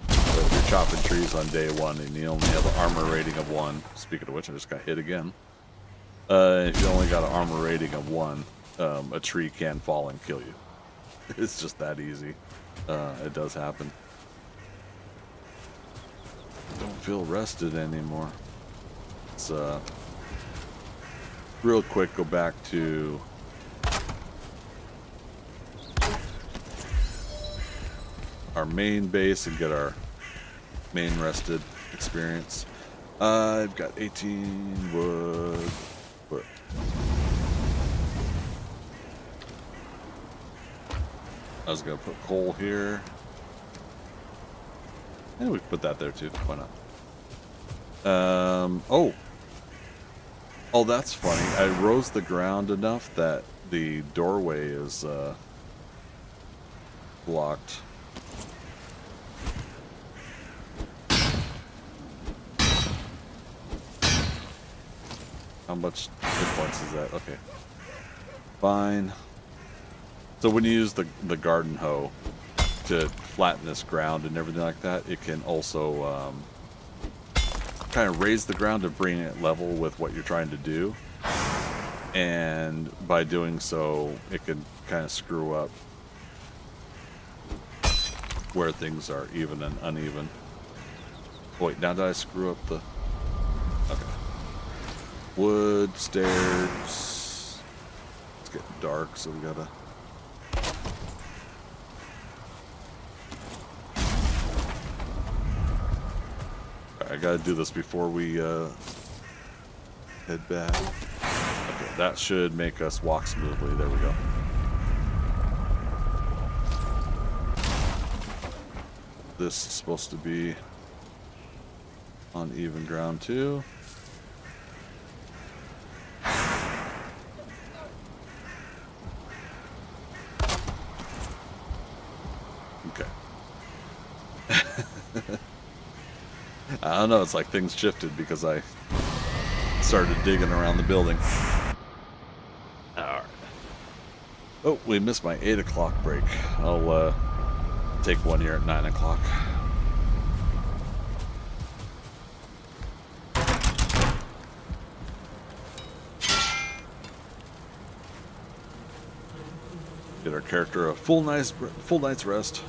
Speaker 4: But if you're chopping trees on day one and you only have an armor rating of 1, speaking of which, I just got hit again. If you only got an armor rating of 1, a tree can fall and kill you. It's just that easy. It does happen. Don't feel rested anymore. Let's real quick go back to our main base and get our main rested experience. I've got 18 wood. But I was gonna put coal here. And we can put that there too. Why not? Oh, that's funny. I rose the ground enough that the doorway is blocked. How much hit points is that? Okay. Fine. So when you use the garden hoe to flatten this ground and everything like that, it can also kind of raise the ground to bring it level with what you're trying to do. And by doing so, it can kind of screw up where things are even and uneven. Wait, now did I screw up the... Okay. Wood, stairs. It's getting dark, so we gotta... I gotta do this before we head back. Okay, that should make us walk smoothly. There we go. This is supposed to be on even ground too. Okay. I don't know, it's like things shifted because I started digging around the building. Alright. Oh, we missed my 8 o'clock break. I'll take one here at 9 o'clock. Get our character a full night's rest.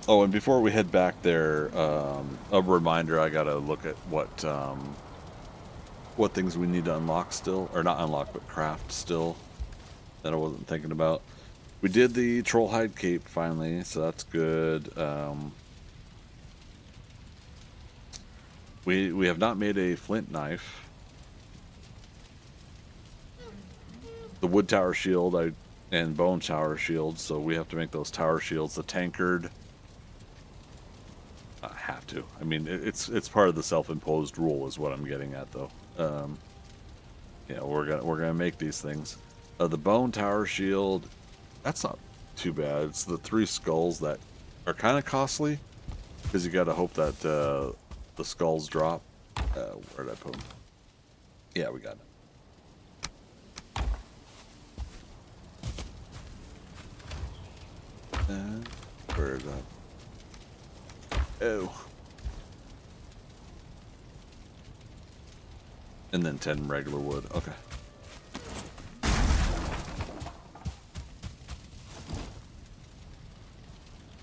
Speaker 4: Oh, and before we head back there, a reminder: I gotta look at what things we need to unlock still, or not unlock, but craft still. That I wasn't thinking about. We did the troll hide cape finally, so that's good. We have not made a flint knife. The wood tower shield and bone tower shield, so we have to make those tower shields. The tankard, I have to. I mean, it's part of the self-imposed rule, is what I'm getting at, though. Yeah, we're gonna make these things. The bone tower shield, that's not too bad. It's the 3 skulls that are kind of costly, because you got to hope that the skulls drop. Where did I put them? Yeah, we got it. Where is that? Oh. And then 10 regular wood. Okay.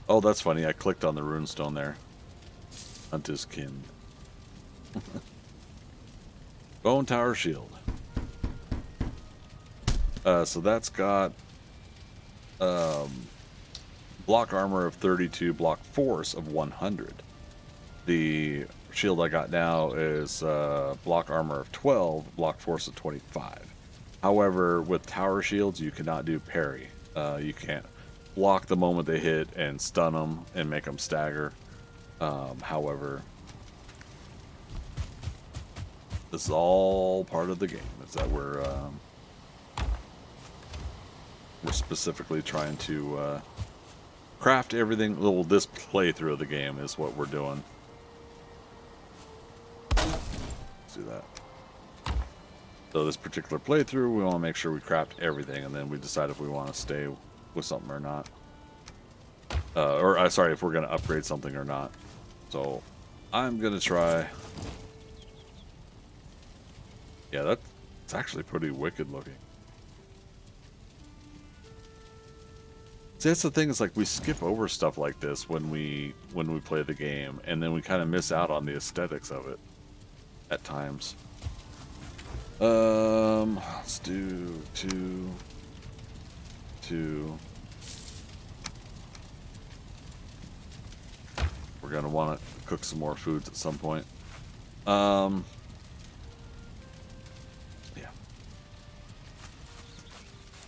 Speaker 4: Oh, that's funny. I clicked on the runestone there. Hunt his kin. Bone tower shield. So that's got block armor of 32, block force of 100. The shield I got now is block armor of 12, block force of 25. However, with tower shields, you cannot do parry. You can't block the moment they hit and stun them and make them stagger. However, this is all part of the game. Is that we're specifically trying to craft everything. Well, this playthrough of the game is what we're doing. Let's do that. So this particular playthrough, we want to make sure we craft everything, and then we decide if we want to stay with something or not. Sorry, if we're going to upgrade something or not. So I'm going to try. Yeah, that's actually pretty wicked looking. See, that's the thing, is like we skip over stuff like this when we play the game, and then we kind of miss out on the aesthetics of it at times. Let's do 2. We're gonna want to cook some more foods at some point. Yeah.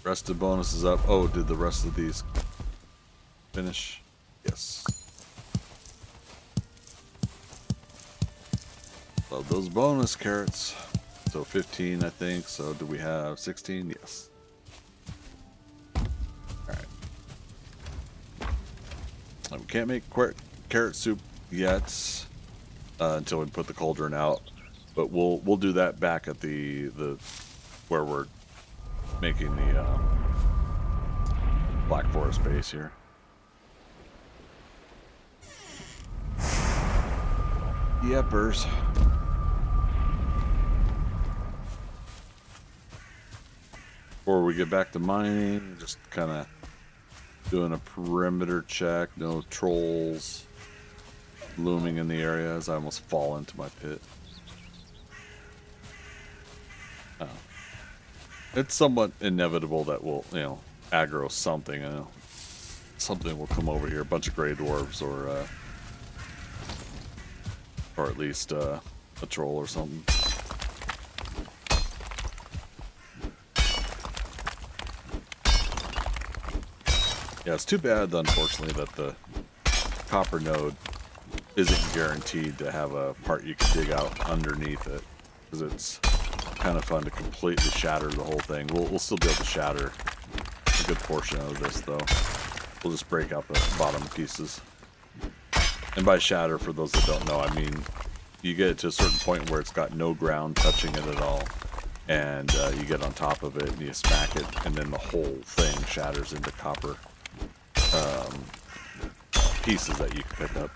Speaker 4: Rest of bonus is up. Oh, did the rest of these finish? Yes. Love those bonus carrots. So 15, I think. So do we have 16? Yes. Alright. We can't make carrot soup yet until we put the cauldron out. But we'll do that back at the where we're making the Black Forest base here. Yepers. Before we get back to mining, just kind of doing a perimeter check. No trolls looming in the area as I almost fall into my pit. Oh. It's somewhat inevitable that we'll, aggro something. Something will come over here. A bunch of gray dwarves, or at least a troll or something. Yeah, it's too bad, unfortunately, that the copper node isn't guaranteed to have a part you can dig out underneath it, because it's kind of fun to completely shatter the whole thing. We'll still be able to shatter a good portion of this, though. We'll just break out the bottom pieces. And by shatter, for those that don't know, I mean you get it to a certain point where it's got no ground touching it at all, and you get on top of it and you smack it, and then the whole thing shatters into copper pieces that you can pick up.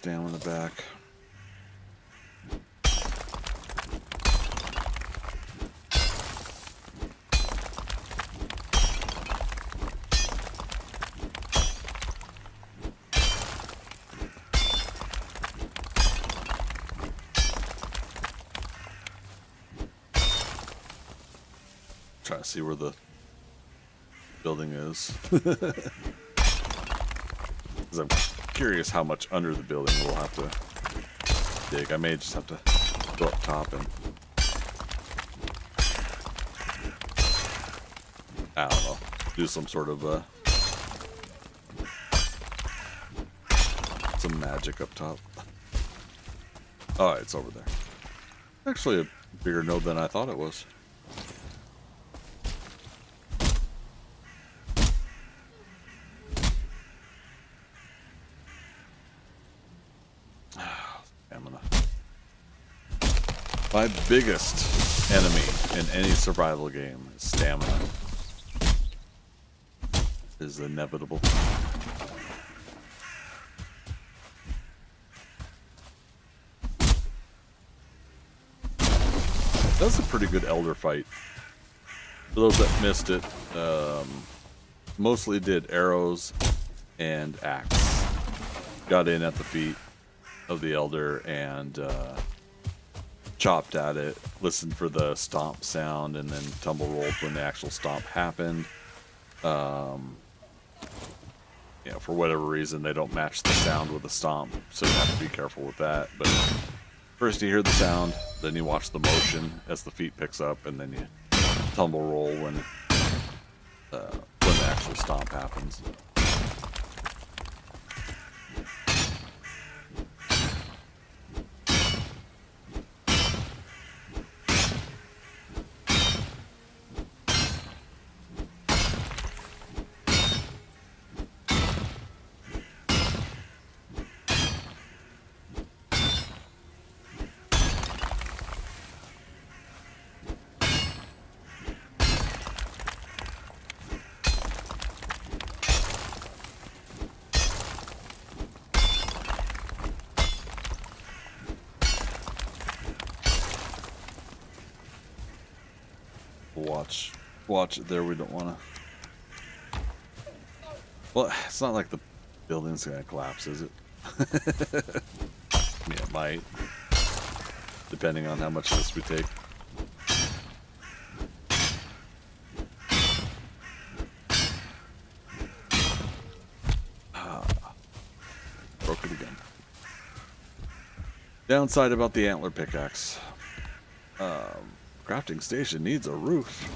Speaker 4: stamina back. Trying to see where the building is. Because I'm curious how much under the building we'll have to dig. I may just have to go up top and I don't know, do some sort of some magic up top. Oh, it's over there. Actually a bigger node than I thought it was. Stamina. My biggest enemy in any survival game is stamina. It is inevitable. That's a pretty good elder fight. For those that missed it, mostly did arrows and axe. Got in at the feet of the elder and chopped at it, listened for the stomp sound, and then tumble rolled when the actual stomp happened. You know, for whatever reason, they don't match the sound with the stomp, so you have to be careful with that. But first you hear the sound, then you watch the motion as the feet picks up, and then you tumble roll when the actual stomp happens. Watch it there. We don't want to. Well, it's not like the building's gonna collapse, is it? I mean, it might, depending on how much of this we take. Broke it again. Downside about the antler pickaxe. Crafting station needs a roof.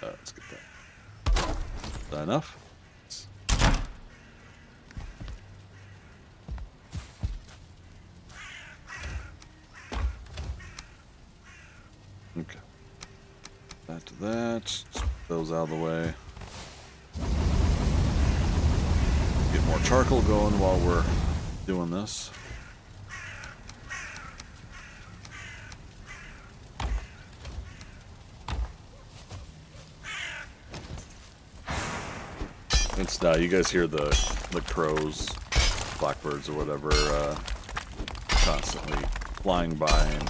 Speaker 4: Let's get that. Is that enough? Okay. That to that. Just put those out of the way. Get more charcoal going while we're doing this. It's now you guys hear the crows, blackbirds or whatever, constantly flying by and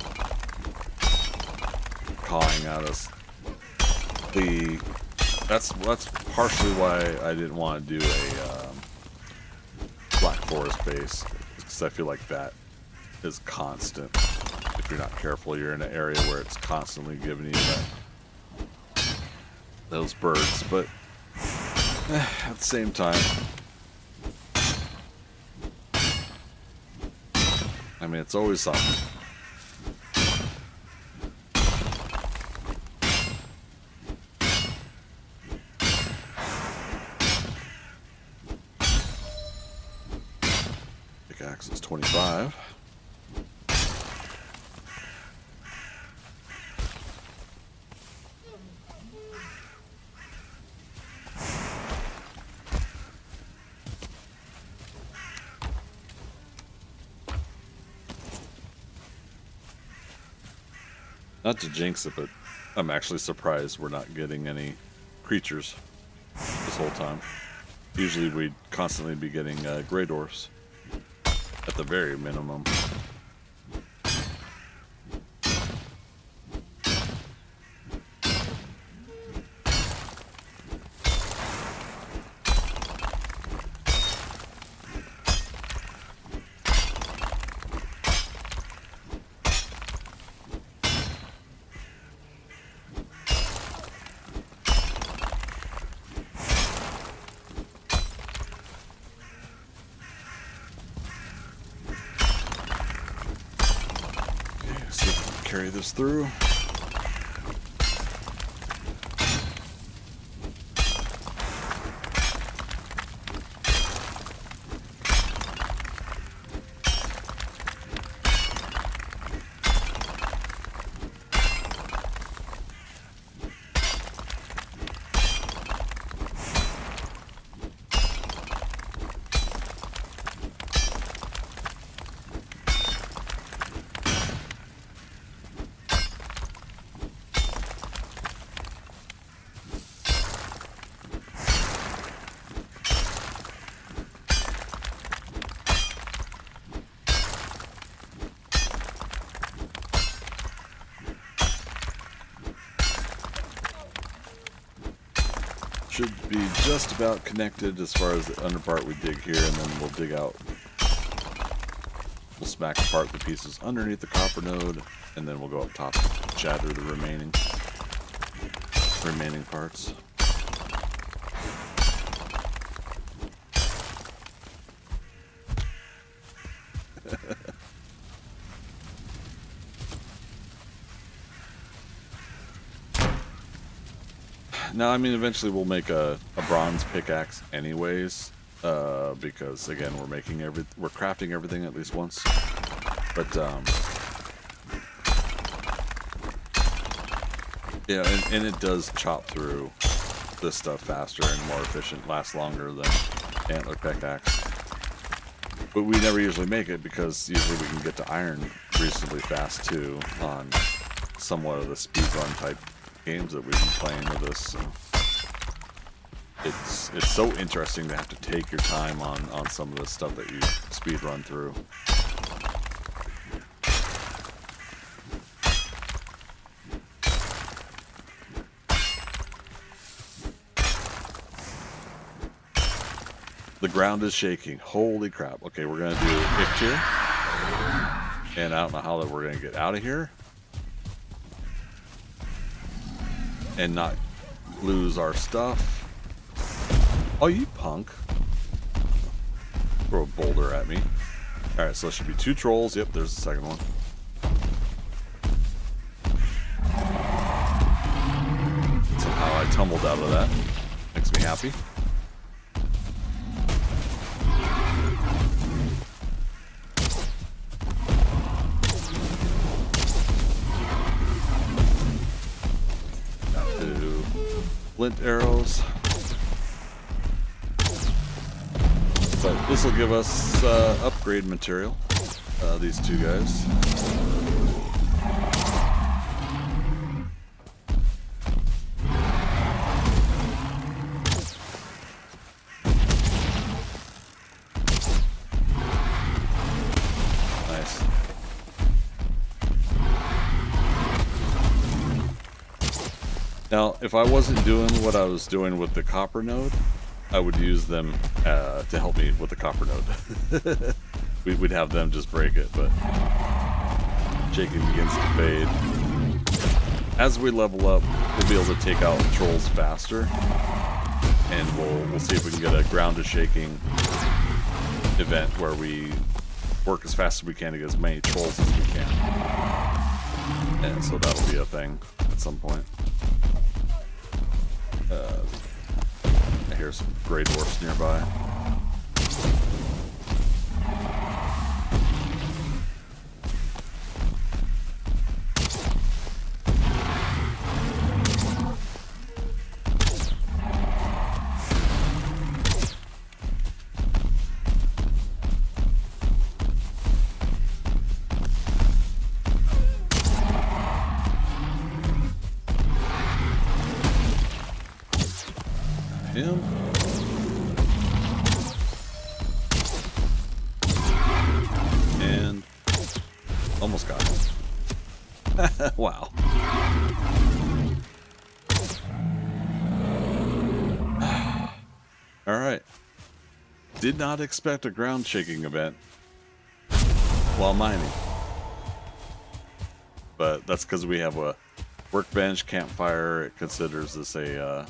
Speaker 4: cawing at us. That's partially why I didn't want to do a black forest base, because I feel like that is constant. If you're not careful, you're in an area where it's constantly giving you those birds, but at the same time, I mean, it's always something. Pickaxe is 25. Not to jinx it, but I'm actually surprised we're not getting any creatures this whole time. Usually we'd constantly be getting gray dwarfs at the very minimum. Carry this through. Should be just about connected as far as the under part we dig here, and then we'll dig out. We'll smack apart the pieces underneath the copper node, and then we'll go up top and shatter the remaining parts. Now, I mean, eventually we'll make a bronze pickaxe anyways, because again, we're crafting everything at least once. But yeah, and it does chop through this stuff faster and more efficient, lasts longer than antler pickaxe. But we never usually make it because usually we can get to iron reasonably fast too on somewhat of the speedrun type games that we've been playing with this. So it's so interesting to have to take your time on some of the stuff that you speed run through. The ground is shaking. Holy crap. Okay, we're gonna do Ick here. And I don't know how that we're gonna get out of here and not lose our stuff. Oh, you punk. Throw a boulder at me. Alright, so there should be 2 trolls. Yep, there's the second one. Somehow I tumbled out of that. Makes me happy. Flint arrows. But this will give us upgrade material, these 2 guys. Nice. Now, if I wasn't doing what I was doing with the copper node, I would use them to help me with the copper node. We'd have them just break it, but shaking begins to fade. As we level up, we'll be able to take out trolls faster, and we'll see if we can get a ground to shaking event where we work as fast as we can to get as many trolls as we can. And so that'll be a thing at some point. I hear some gray dwarfs nearby. him. And almost got him. Wow. All right. Did not expect a ground shaking event while mining. But that's because we have a workbench, campfire. It considers this a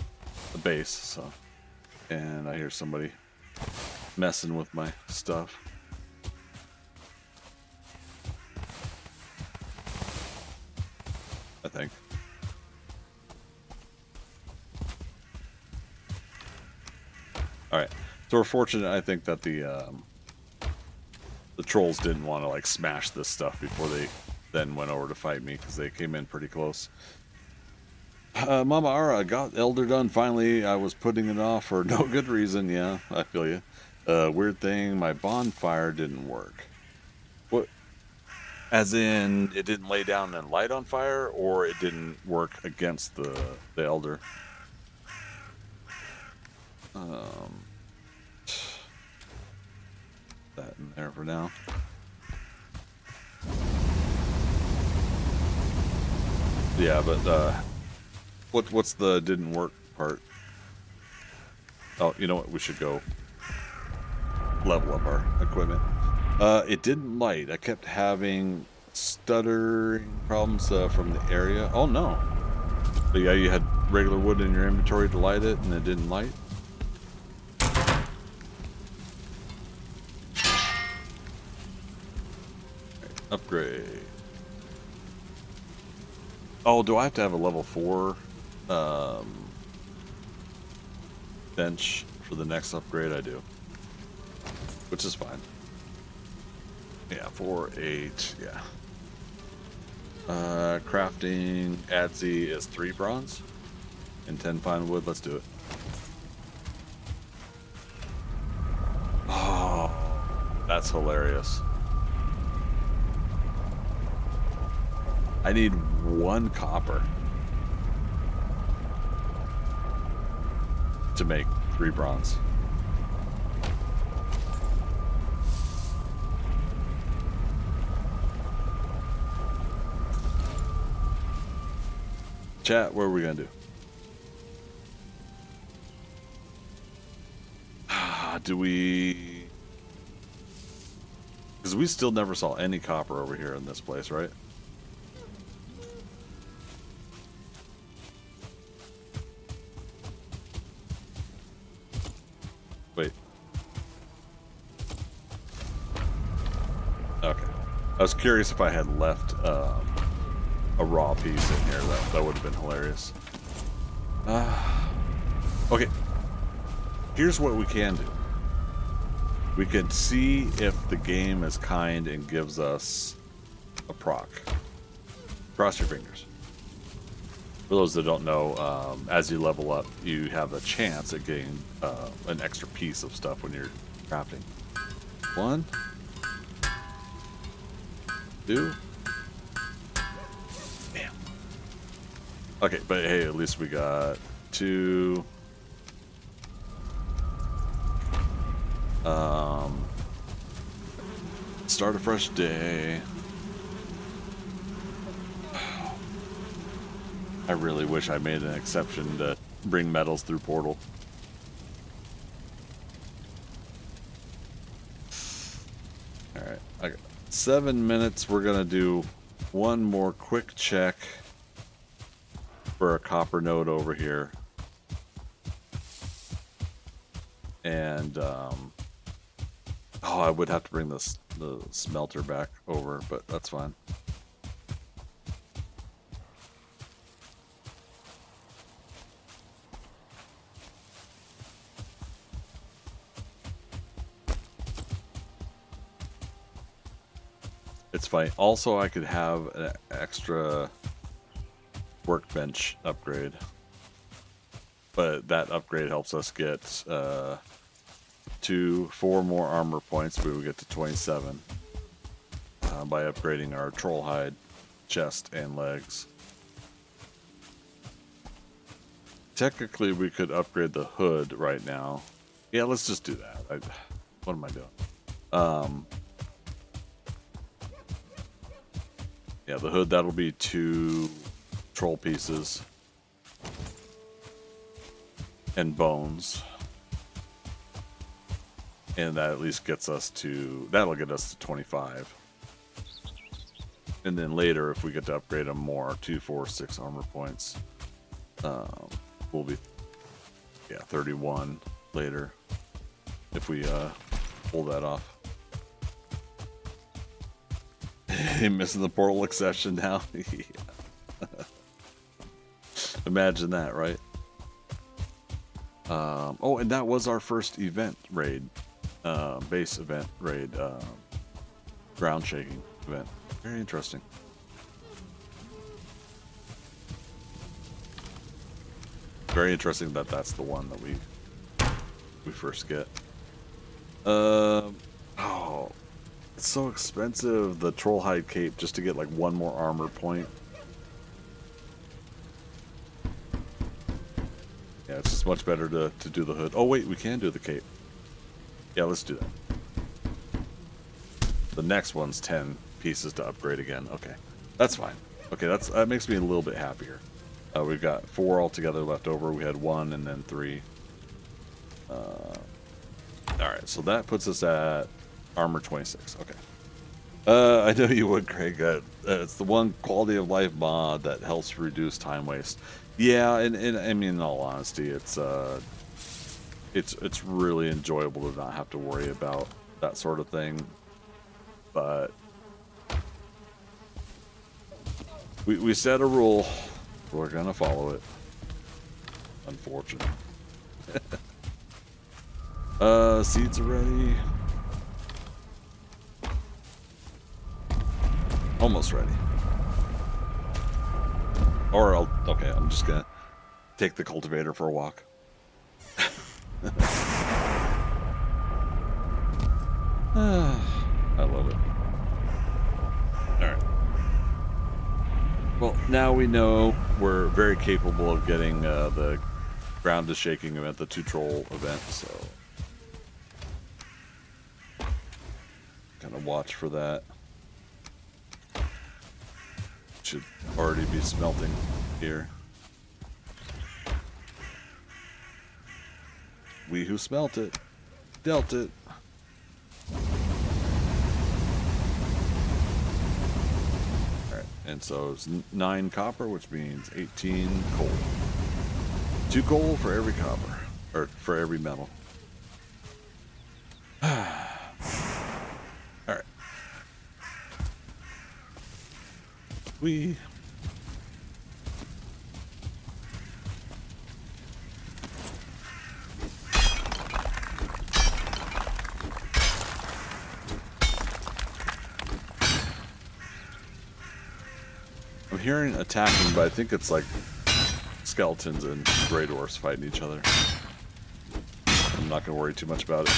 Speaker 4: base. So, and I hear somebody messing with my stuff. I think. All right. So we're fortunate, I think, that the trolls didn't want to like smash this stuff before they then went over to fight me, because they came in pretty close. Mama Ara got Elder done finally. I was putting it off for no good reason. Yeah, I feel you. Weird thing, my bonfire didn't work. What? As in, it didn't lay down and light on fire, or it didn't work against the Elder? That in there for now. Yeah, but what's the didn't work part? Oh, you know what? We should go level up our equipment. It didn't light. I kept having stuttering problems from the area. Oh no! But yeah, you had regular wood in your inventory to light it, and it didn't light. Upgrade. Oh, do I have to have a level 4 bench for the next upgrade? I do. Which is fine. Yeah, 4, 8, yeah. Crafting ADZ is 3 bronze and 10 fine wood. Let's do it. Oh, that's hilarious. I need 1 copper to make 3 bronze. Chat, what are we gonna do? Do we... Because we still never saw any copper over here in this place, right? Wait. Okay. I was curious if I had left a raw piece in here. That would have been hilarious. Okay. Here's what we can do. We can see if the game is kind and gives us a proc. Cross your fingers. For those that don't know, as you level up, you have a chance at getting an extra piece of stuff when you're crafting. 1, 2. Damn. Okay, but hey, at least we got 2. Start a fresh day. I really wish I made an exception to bring metals through portal. Alright, I got 7 minutes. We're gonna do one more quick check for a copper node over here. And oh, I would have to bring the smelter back over, but that's fine. It's fine. Also, I could have an extra workbench upgrade, but that upgrade helps us get 4 more armor points. We will get to 27 by upgrading our troll hide chest and legs. technically we could upgrade the hood right now. Yeah, let's just do that. What am I doing? Yeah, the hood, that'll be 2 troll pieces and bones. And that at least gets us to, that'll get us to 25. And then later, if we get to upgrade them more, 2, 4, 6 armor points, we'll be, 31 later if we pull that off. Missing the portal accession now. Imagine that, right? Oh, and that was our first event raid, base event raid, ground shaking event. Very interesting. Very interesting that that's the one that we first get. Oh, it's so expensive, the troll hide cape, just to get like 1 more armor point. Yeah, it's just much better to do the hood. Oh wait, we can do the cape. Yeah, let's do that. The next one's 10 pieces to upgrade again. Okay, that's fine. Okay, that makes me a little bit happier. We've got 4 altogether left over. We had 1 and then 3. Alright, so that puts us at armor 26. Okay. I know you would, Craig. It's the one quality of life mod that helps reduce time waste. Yeah, and I mean, in all honesty, it's really enjoyable to not have to worry about that sort of thing. But we set a rule. We're gonna follow it. Unfortunately. Seeds are ready. Almost ready. Or okay, I'm just gonna take the cultivator for a walk. I love it. Alright. Well, now we know we're very capable of getting the ground is shaking event, the 2 troll event, so kind of watch for that. Should already be smelting here. We who smelt it, dealt it. Alright, and so it's 9 copper, which means 18 coal. 2 coal for every copper, or for every metal. Alright. We... I'm hearing attacking, but I think it's like skeletons and grey dwarfs fighting each other. I'm not going to worry too much about it.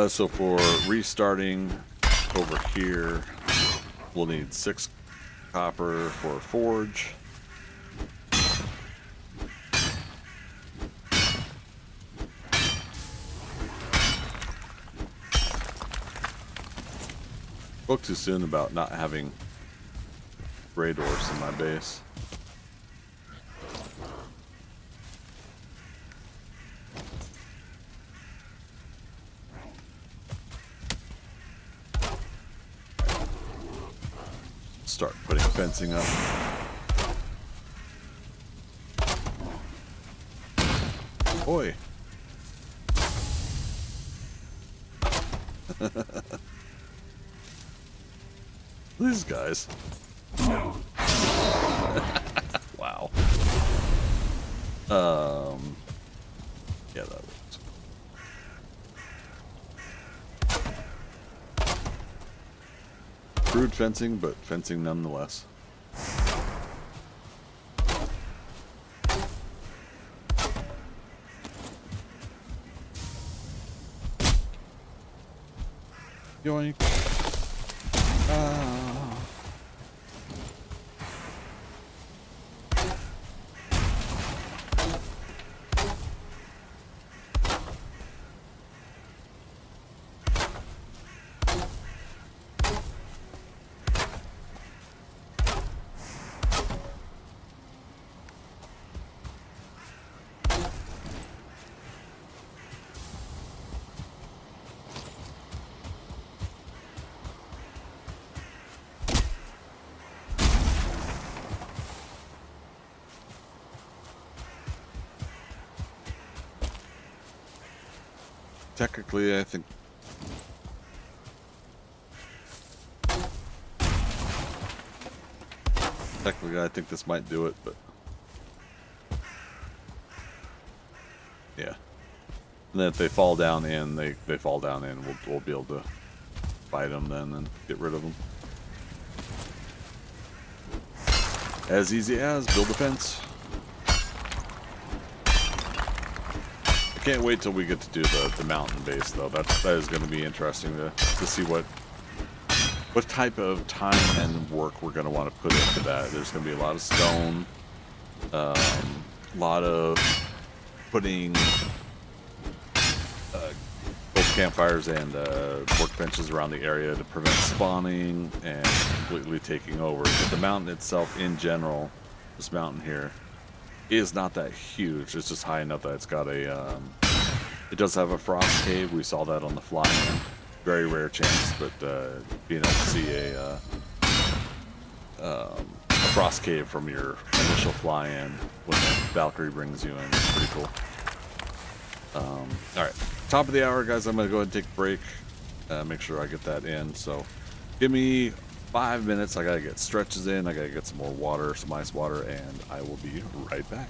Speaker 4: So for restarting over here, we'll need 6 copper for a forge. Spoke too soon about not having grey dwarfs in my base. Start putting fencing up. Boy. These guys. Wow. Yeah, that works. Crude fencing, but fencing nonetheless. Yoink. Ah. Technically, I think this might do it, but yeah. And then if they fall down in, they fall down in, we'll be able to fight them then and get rid of them. As easy as build a fence. I can't wait till we get to do the mountain base though. That is going to be interesting to see what type of time and work we're going to want to put into that. There's going to be a lot of stone, a lot of putting both campfires and workbenches around the area to prevent spawning and completely taking over. But the mountain itself in general, this mountain here, is not that huge. It's just high enough that it's got a it does have a frost cave. We saw that on the fly-in. Very rare chance, but being able to see a frost cave from your initial fly-in when the Valkyrie brings you in is pretty cool. All right, top of the hour, guys. I'm gonna go ahead and take a break. Make sure I get that in. So, give me 5 minutes. I gotta get stretches in. I gotta get some more water, some ice water, and I will be right back.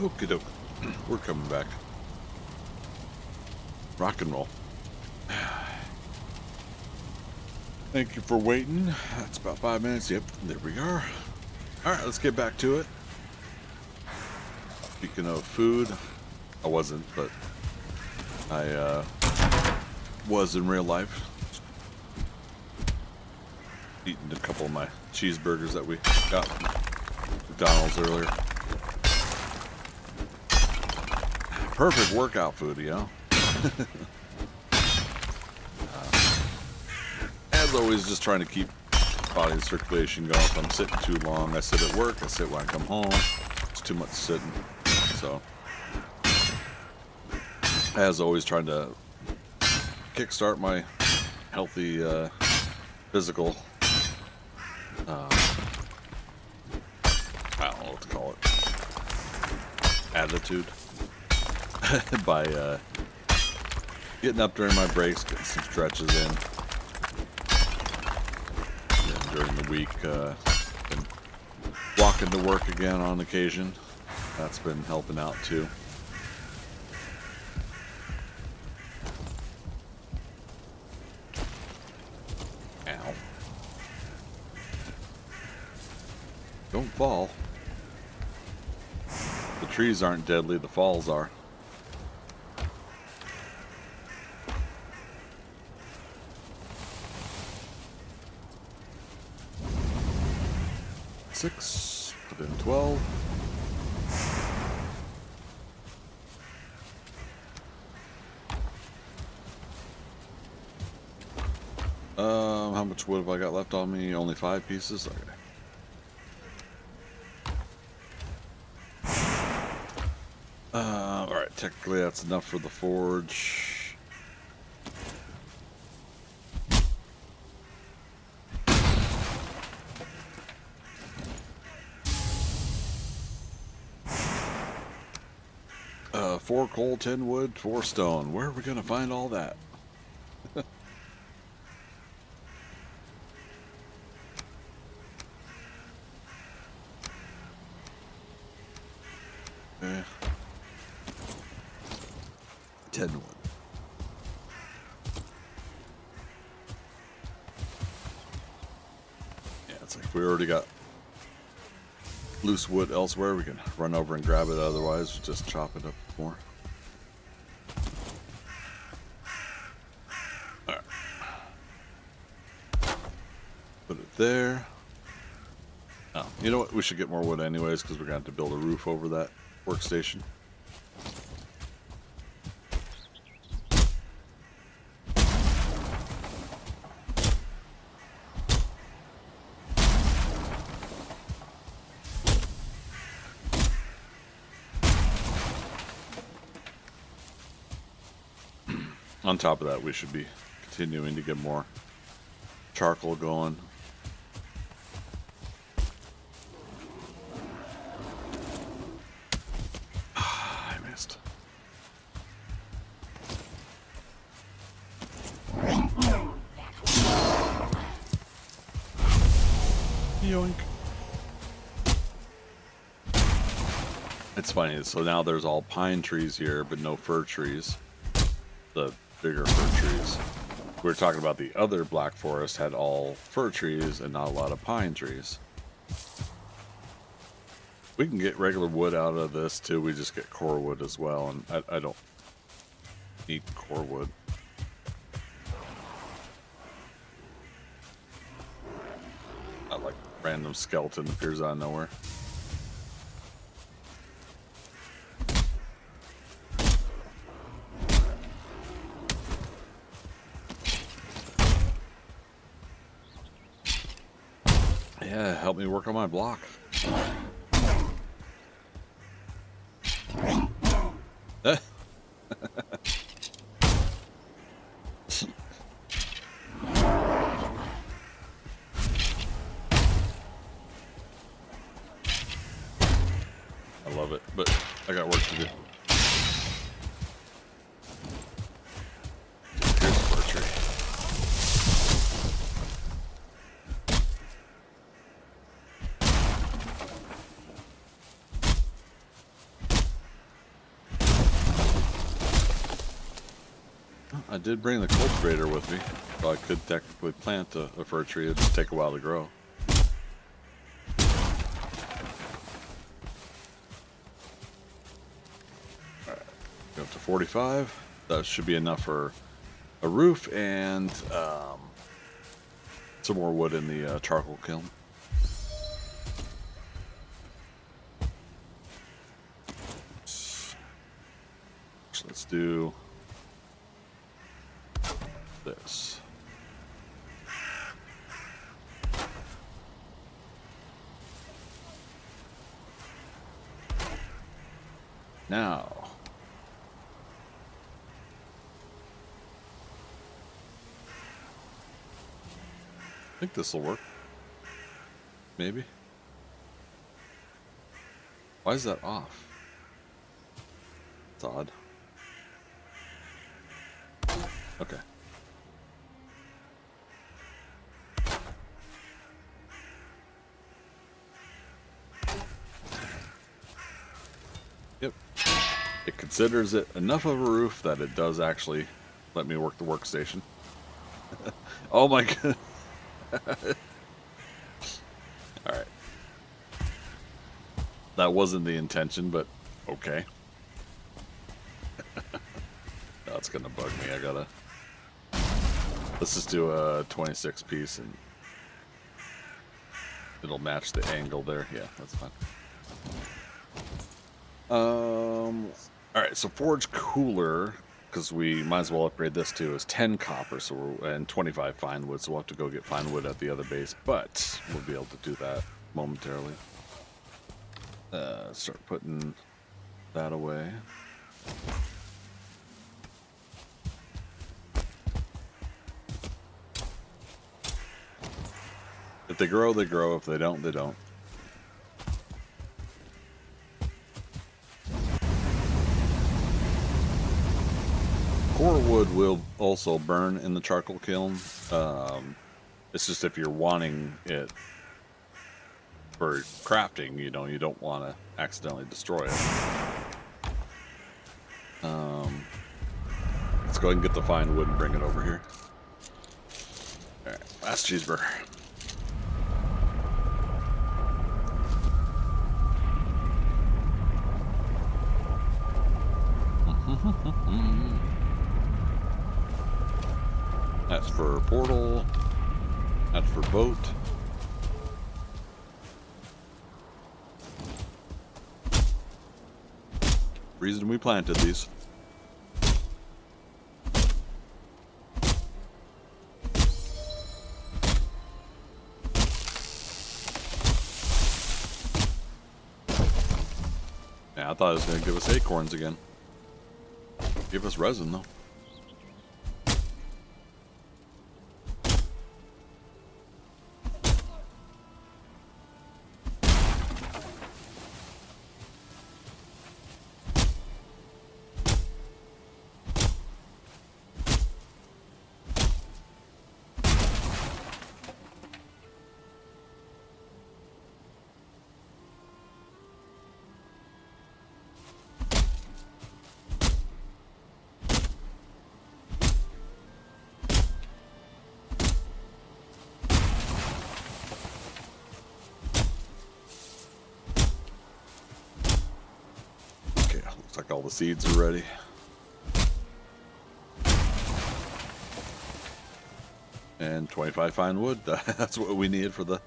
Speaker 4: Okie doke. We're coming back. Rock and roll. Thank you for waiting. That's about 5 minutes. Yep, there we are. All right, let's get back to it. Speaking of food, I wasn't, but I was in real life. Eating a couple of my cheeseburgers that we got from McDonald's earlier. Perfect workout food, you know. As always, just trying to keep body circulation going. If I'm sitting too long, I sit at work. I sit when I come home. It's too much sitting. So, as always, trying to kickstart my healthy physical. I don't know what to call it. Attitude. By getting up during my breaks, getting some stretches in. During the week, been walking to work again on occasion. That's been helping out too. Ow. Don't fall. The trees aren't deadly, the falls are. Six, put in 12. How much wood have I got left on me? Only 5 pieces? Okay. Alright, technically that's enough for the forge. Four coal, 10 wood, 4 stone. Where are we gonna find all that? Okay. 10 wood. Yeah, it's like we already got loose wood elsewhere. We can run over and grab it, otherwise we'll just chop it up more. Alright. Put it there. Oh, you know what? We should get more wood anyways, because we're going to have to build a roof over that workstation. On top of that, we should be continuing to get more charcoal going. I missed. Yoink. It's funny, so now there's all pine trees here, but no fir trees. The bigger fir trees. We were talking about the other black forest had all fir trees and not a lot of pine trees. We can get regular wood out of this too. We just get core wood as well, and I don't need core wood. Not like random skeleton appears out of nowhere. Yeah, help me work on my block. I love it, but I got work to do. Here's the fir tree. I did bring the cultivator with me, so I could technically plant a fir tree. It'd just take a while to grow. Alright, go up to 45. That should be enough for a roof and some more wood in the charcoal kiln. So let's do this. Now, I think this will work. Maybe. Why is that off? It's odd. Okay. Yep. It considers it enough of a roof that it does actually let me work the workstation. Oh my god. Alright. That wasn't the intention, but okay. That's gonna bug me. I gotta... Let's just do a 26 piece and it'll match the angle there. Yeah, that's fine. Alright, so forge cooler, because we might as well upgrade this too, is 10 copper and 25 fine wood, so we'll have to go get fine wood at the other base, but we'll be able to do that momentarily. Start putting that away. If they grow, they grow. If they don't, they don't. Core wood will also burn in the charcoal kiln. It's just if you're wanting it for crafting, you know, you don't want to accidentally destroy it. Let's go ahead and get the fine wood and bring it over here. Alright, last cheeseburger. That's for portal. That's for boat. Reason we planted these. Yeah, I thought it was going to give us acorns again. Give us resin, though. Looks like all the seeds are ready. And 25 fine wood. That's what we need for the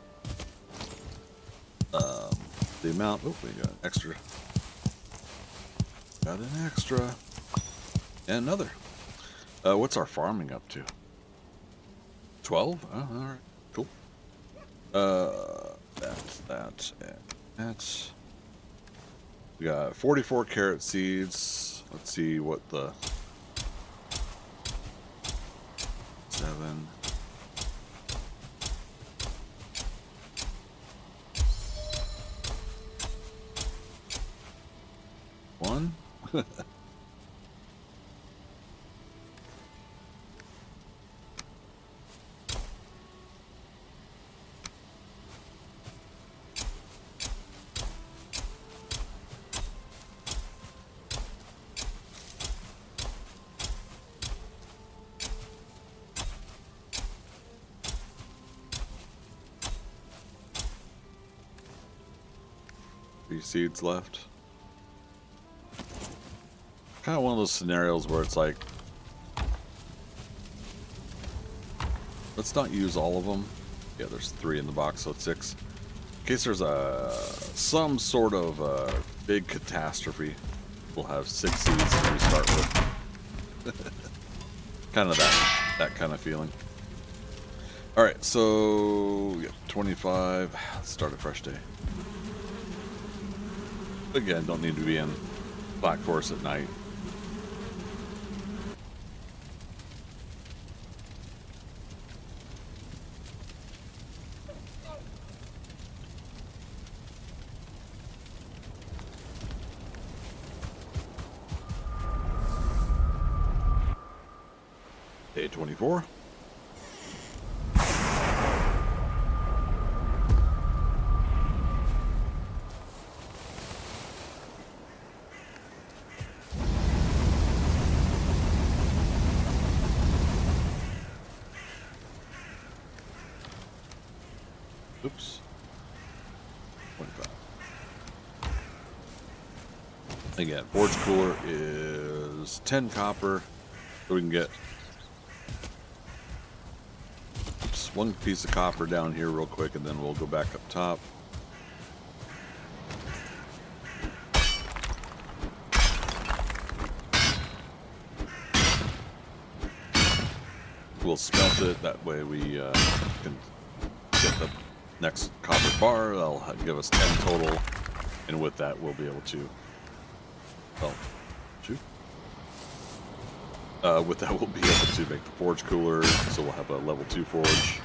Speaker 4: amount. Oh, we got an extra. Got an extra. And another. What's our farming up to? 12? Oh, all right. Cool. That's it. That's... We got 44 carrot seeds. Let's see what the... 7... One? 3 seeds left. Kind of one of those scenarios where it's like, let's not use all of them. Yeah, there's 3 in the box, so it's 6. In case there's some sort of big catastrophe, we'll have 6 seeds to restart with. Kind of that kind of feeling. All right, so yeah, 25. Let's start a fresh day. Again, don't need to be in Black Forest at night. Day 24. Oops. 25. Again, forge cooler is 10 copper, so we can get one piece of copper down here real quick, and then we'll go back up top. We'll smelt it, that way we can get the next copper bar. That'll give us 10 total, and with that we'll be able to, oh, shoot. With that we'll be able to make the forge cooler, so we'll have a level 2 forge.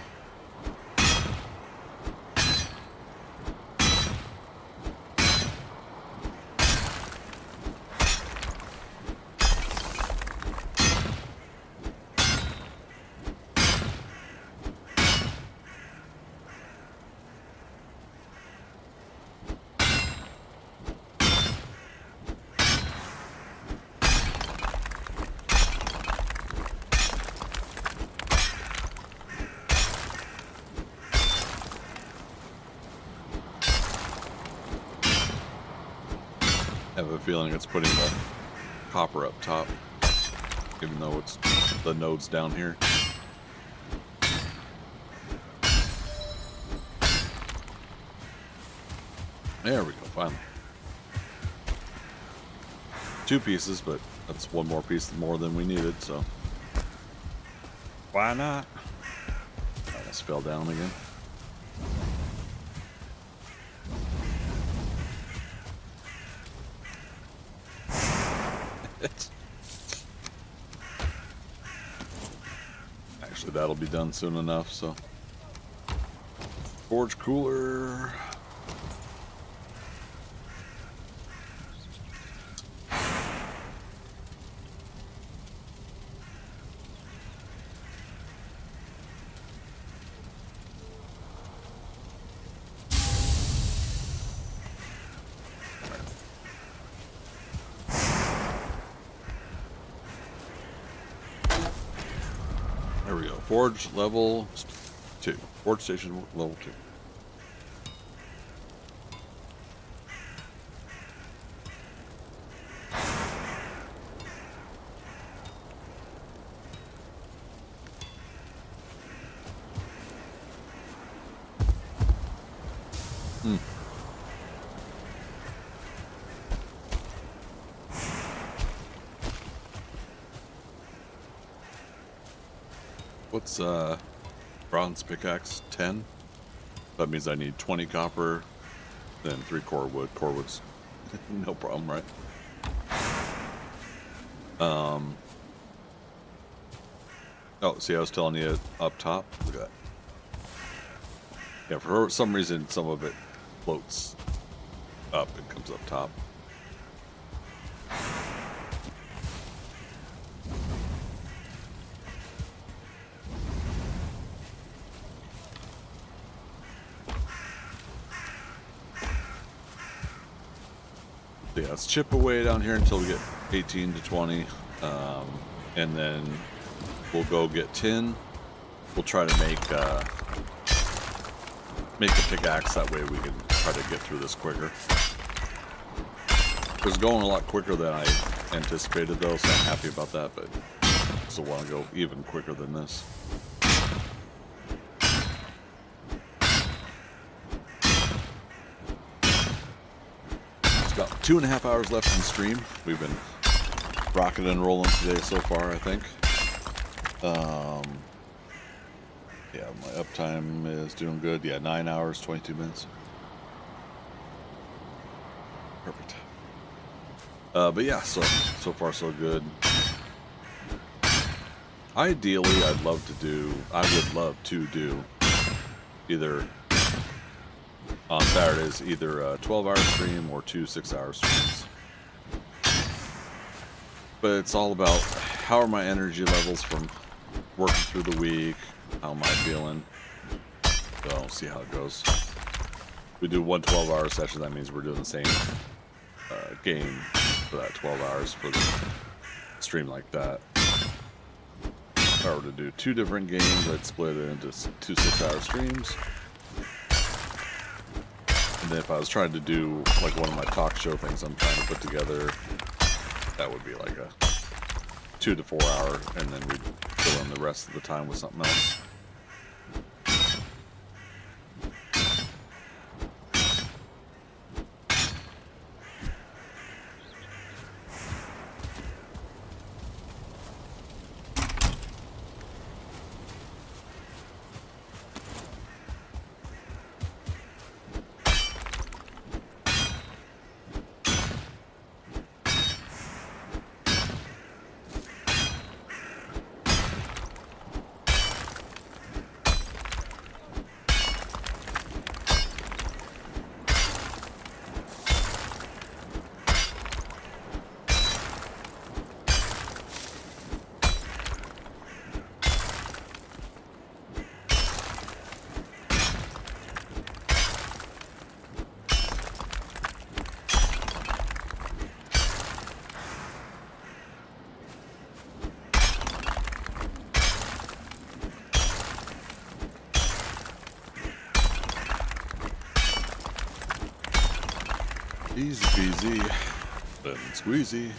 Speaker 4: I have a feeling it's putting the copper up top, even though it's the nodes down here. There we go, finally. 2 pieces, but that's 1 more piece more than we needed, so why not? I almost fell down again. Actually, that'll be done soon enough, so. Forge cooler. There we go. Forge level 2. Forge station level 2. What's bronze pickaxe? 10? That means I need 20 copper, then 3 core wood. Core wood's no problem, right? Oh, see, I was telling you up top. Look at that. Yeah, for some reason, some of it floats up and comes up top. Yeah, let's chip away down here until we get 18 to 20, and then we'll go get tin. We'll try to make a pickaxe, that way we can try to get through this quicker. It was going a lot quicker than I anticipated, though, so I'm happy about that, but I still want to go even quicker than this. It's about 2.5 hours left in the stream. We've been rocking and rolling today so far, I think. Yeah, my uptime is doing good. Yeah, 9 hours, 22 minutes. Perfect. But yeah, so far so good. Ideally, I would love to do either on Saturdays, either a 12-hour stream or 2 6-hour streams. But it's all about how are my energy levels from working through the week, how am I feeling? So I'll see how it goes. We do one 12-hour session, that means we're doing the same game for that 12 hours for the stream like that. If I were to do 2 different games, I'd split it into 2 6-hour streams. And then if I was trying to do like one of my talk show things I'm trying to put together, that would be like a 2 to 4 hour, and then we'd fill in the rest of the time with something else. Easy peasy, lemon squeezy.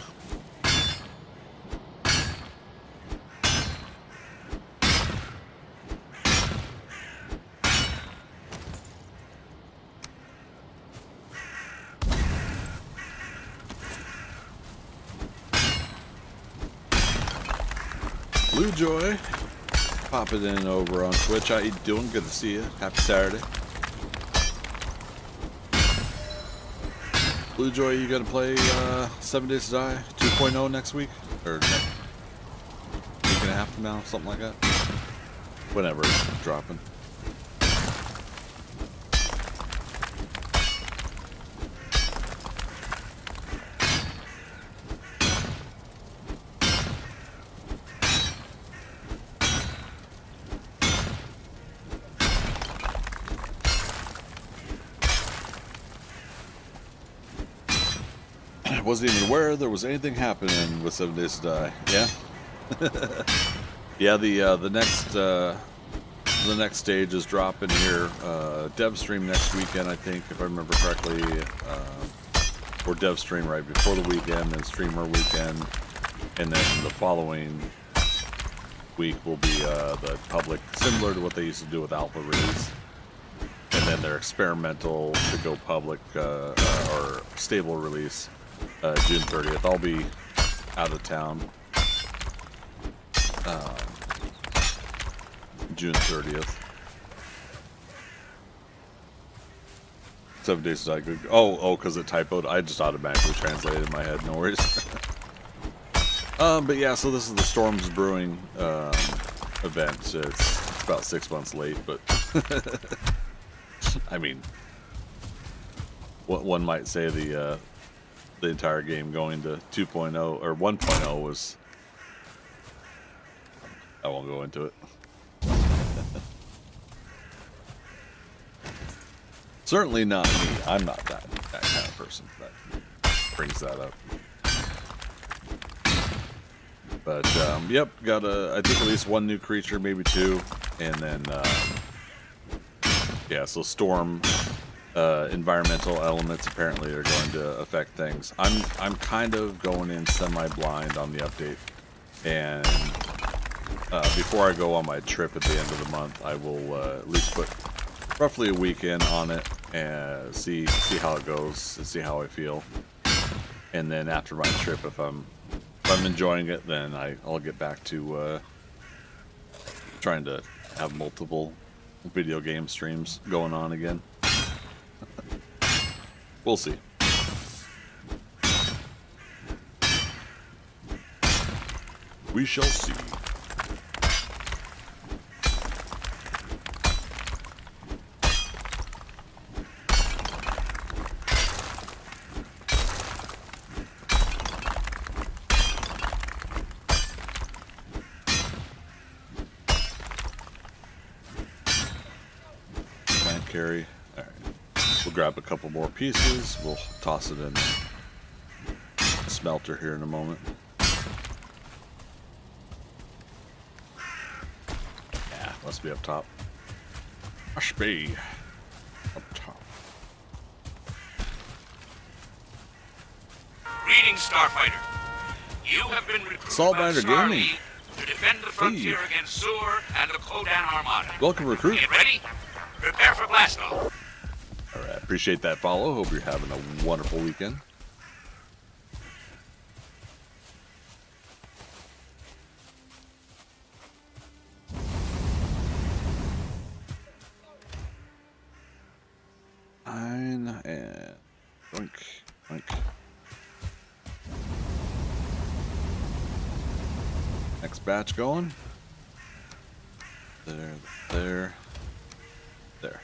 Speaker 4: Blue Joy, pop it in over on Twitch. How you doing? Good to see you. Happy Saturday. Blue Joy, you gonna play 7 Days to Die 2.0 next week? Or week and a half from now, something like that? Whenever it's dropping. Wasn't even aware there was anything happening with 7 Days to Die. Yeah, yeah. The next stage is dropping here. Dev stream next weekend, I think, if I remember correctly. Or dev stream right before the weekend, then streamer weekend, and then the following week will be the public, similar to what they used to do with alpha release. And then their experimental to go public or stable release. June 30th. I'll be out of town. June 30th. 7 Days to Die. Good. Oh, because it typoed. I just automatically translated in my head. No worries. But yeah, so this is the Storms Brewing event. It's about 6 months late, but I mean, what one might say the entire game going to 2.0 or 1.0 was, I won't go into it. Certainly not me. I'm not that kind of person that brings that up. But yep, got I think at least 1 new creature, maybe 2, and then yeah, so Storm environmental elements apparently are going to affect things. I'm kind of going in semi-blind on the update, and before I go on my trip at the end of the month, I will at least put roughly a week in on it and see how it goes and see how I feel. And then after my trip, if I'm enjoying it, then I'll get back to trying to have multiple video game streams going on again. We'll see. We shall see. Plant carry. All right. We'll grab a couple more pieces. We'll toss it in the smelter here in a moment. Yeah, must be up top. Must be up top.
Speaker 3: Greetings, Starfighter. You have been recruited by the
Speaker 4: Saltbinder Gaming.
Speaker 3: Starleague to defend the frontier against Sur and the Kodan Armada.
Speaker 4: Welcome, recruit.
Speaker 3: Get ready? Prepare for blast-off.
Speaker 4: All right, appreciate that follow. Hope you're having a wonderful weekend. Fine, and boink, boink. Next batch going. There, there, there.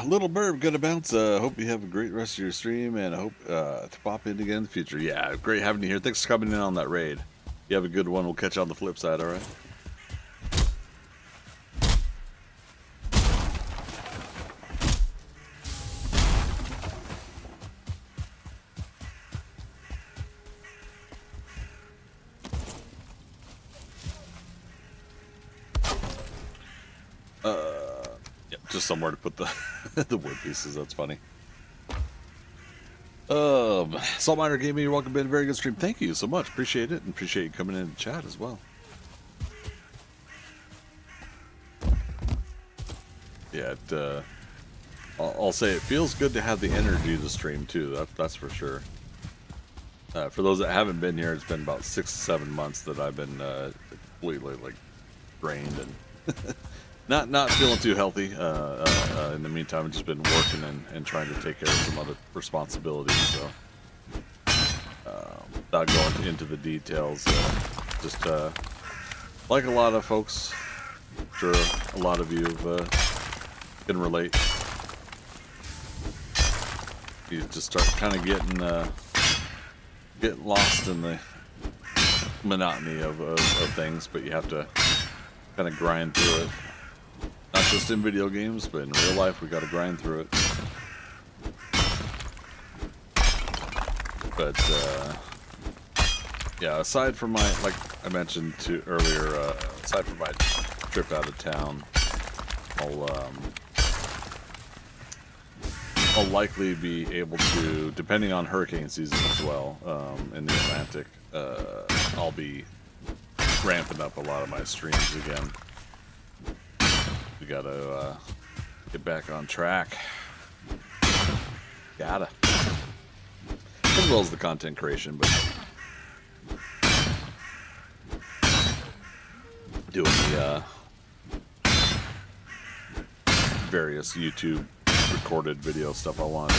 Speaker 4: Little Burb, gonna bounce. Hope you have a great rest of your stream, and I hope to pop in again in the future. Yeah, great having you here. Thanks for coming in on that raid. You have a good one. We'll catch you on the flip side, all right? Yeah, just somewhere to put the the wood pieces. That's funny. Saltminer Gaming, you're welcome. Been a very good stream. Thank you so much. Appreciate it, and appreciate you coming in the chat as well. Yeah, I'll say it feels good to have the energy to stream too. That's for sure. For those that haven't been here, it's been about 6 to 7 months that I've been completely like drained and not feeling too healthy. In the meantime, I've just been working and trying to take care of some other responsibilities. So, not going into the details. Just like a lot of folks, I'm sure a lot of you can relate. You just start kind of getting lost in the monotony of things, but you have to kind of grind through it. Not just in video games, but in real life, we got to grind through it. But yeah, aside from my, like I mentioned earlier, aside from my trip out of town, I'll likely be able to, depending on hurricane season as well, in the Atlantic, I'll be ramping up a lot of my streams again. We gotta get back on track. Gotta. As well as the content creation, but doing the various YouTube recorded video stuff I wanted.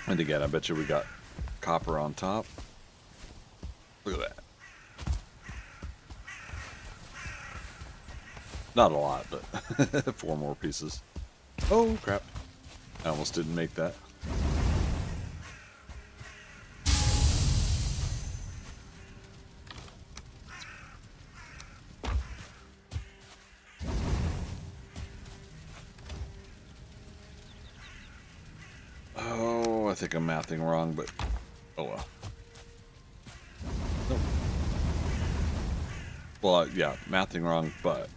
Speaker 4: And again, I bet you we got copper on top. Look at that. Not a lot, but 4 more pieces. Oh, crap. I almost didn't make that. I think I'm mathing wrong, but oh well. Nope. Well, yeah, mathing wrong, but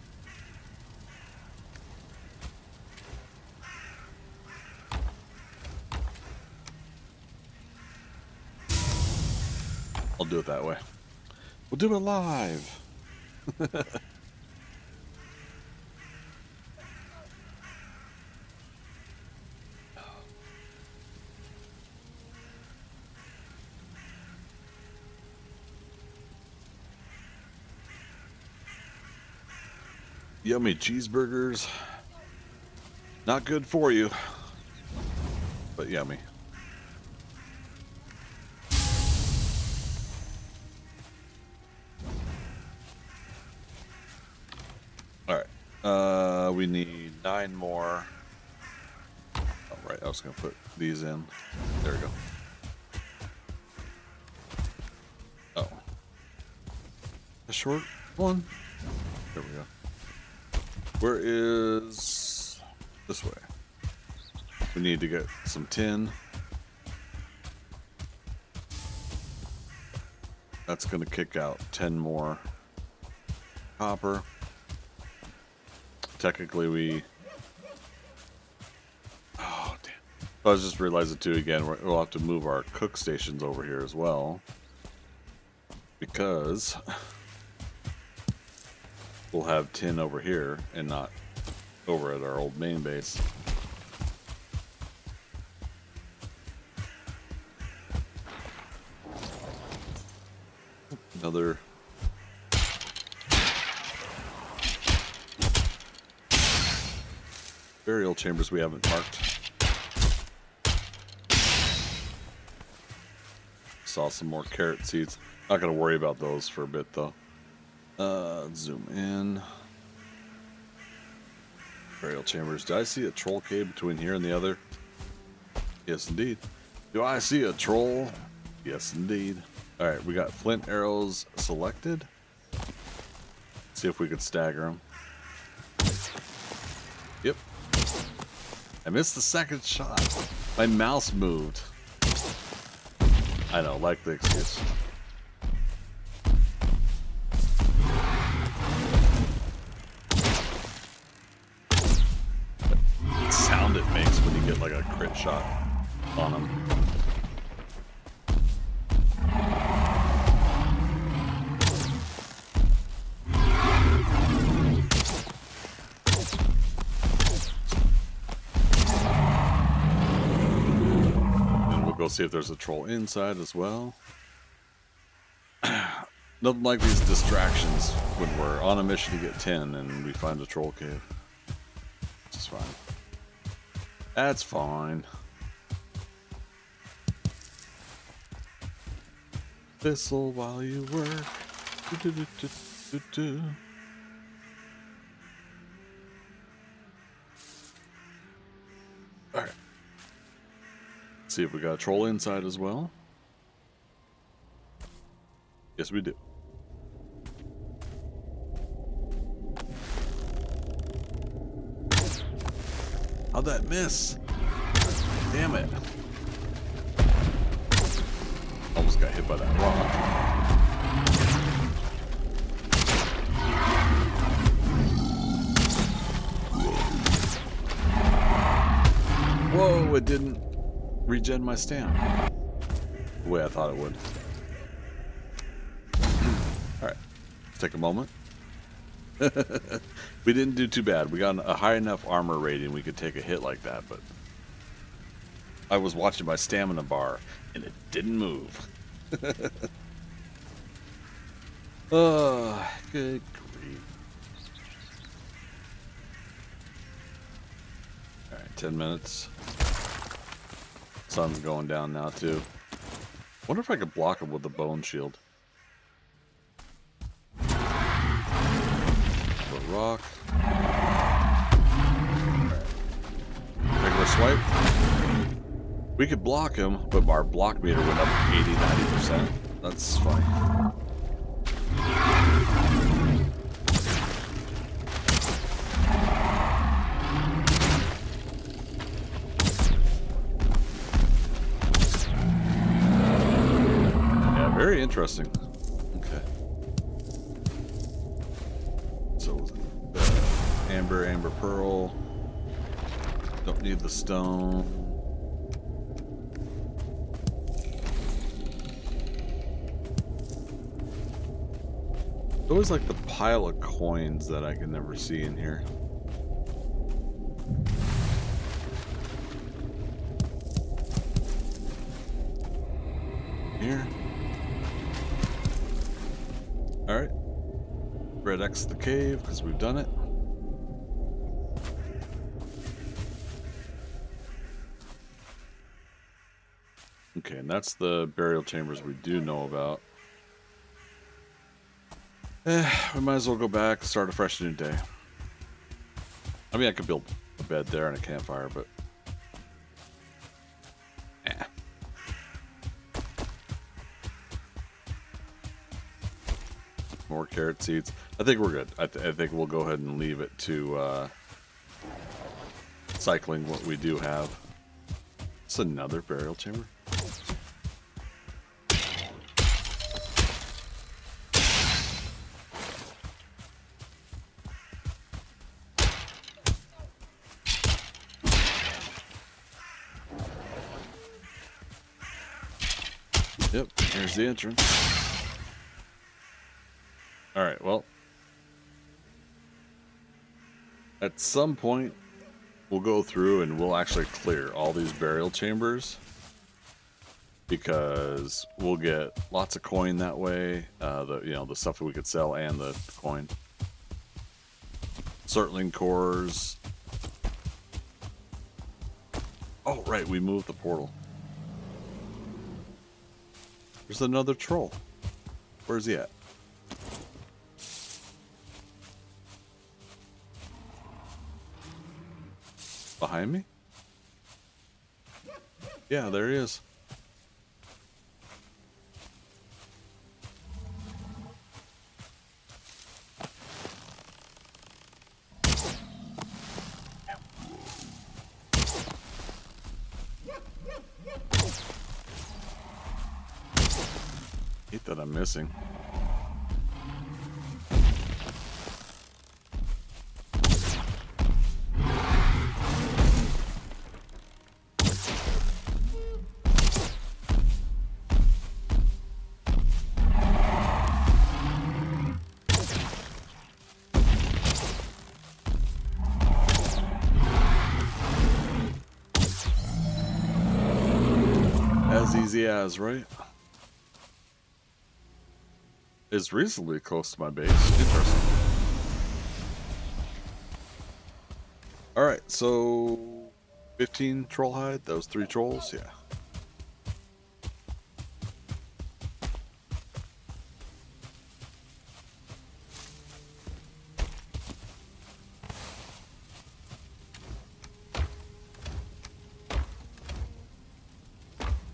Speaker 4: I'll do it that way. We'll do it live. Yummy cheeseburgers. Not good for you, but yummy. All right. We need 9 more. All right. I was gonna put these in. There we go. Oh, a short one. There we go. Where is this way? We need to get some tin. That's going to kick out 10 more copper. Technically, oh, damn. I was just realizing too again, we'll have to move our cook stations over here as well. Because we'll have tin over here and not over at our old main base. Another burial chambers we haven't marked. Saw some more carrot seeds. Not gonna worry about those for a bit though. Zoom in. Burial chambers. Do I see a troll cave between here and the other? Yes, indeed. Do I see a troll? Yes, indeed. All right, we got flint arrows selected. See if we could stagger them. Yep. I missed the second shot. My mouse moved. I know, like the excuse. The sound it makes when you get like a crit shot on him. See if there's a troll inside as well. Nothing like these distractions when we're on a mission to get 10 and we find a troll cave. It's fine. That's fine. Thistle while you work. Do, do, do, do, do. All right. See if we got a troll inside as well. Yes, we do. How'd that miss? Damn it. Almost got hit by that rock. Whoa, it didn't regen my stamina the way I thought it would. Alright, let's take a moment. We didn't do too bad. We got a high enough armor rating we could take a hit like that, but I was watching my stamina bar and it didn't move. Oh, good grief. Alright, 10 minutes. Sun's going down now too. Wonder if I could block him with the bone shield. The rock. Right. Regular swipe. We could block him, but our block meter went up 80-90%. That's fine. interesting. Okay. So, amber pearl. Don't need the stone. It's always like the pile of coins that I can never see in here. Here. Alright. Red X the cave, because we've done it. Okay, and that's the burial chambers we do know about. We might as well go back, start a fresh new day. I mean, I could build a bed there and a campfire, but... More carrot seeds. I think we're good. I think we'll go ahead and leave it to cycling what we do have. It's another burial chamber. Yep, here's the entrance. Alright, well. At some point, we'll go through and we'll actually clear all these burial chambers. Because we'll get lots of coin that way. The stuff that we could sell and the coin. Circling cores. Oh, right, we moved the portal. There's another troll. Where's he at? Behind me? Yeah, there he is. Hate that I'm missing. As easy as, right? Is reasonably close to my base. Interesting. Alright, so 15 troll hide, those 3 trolls, yeah.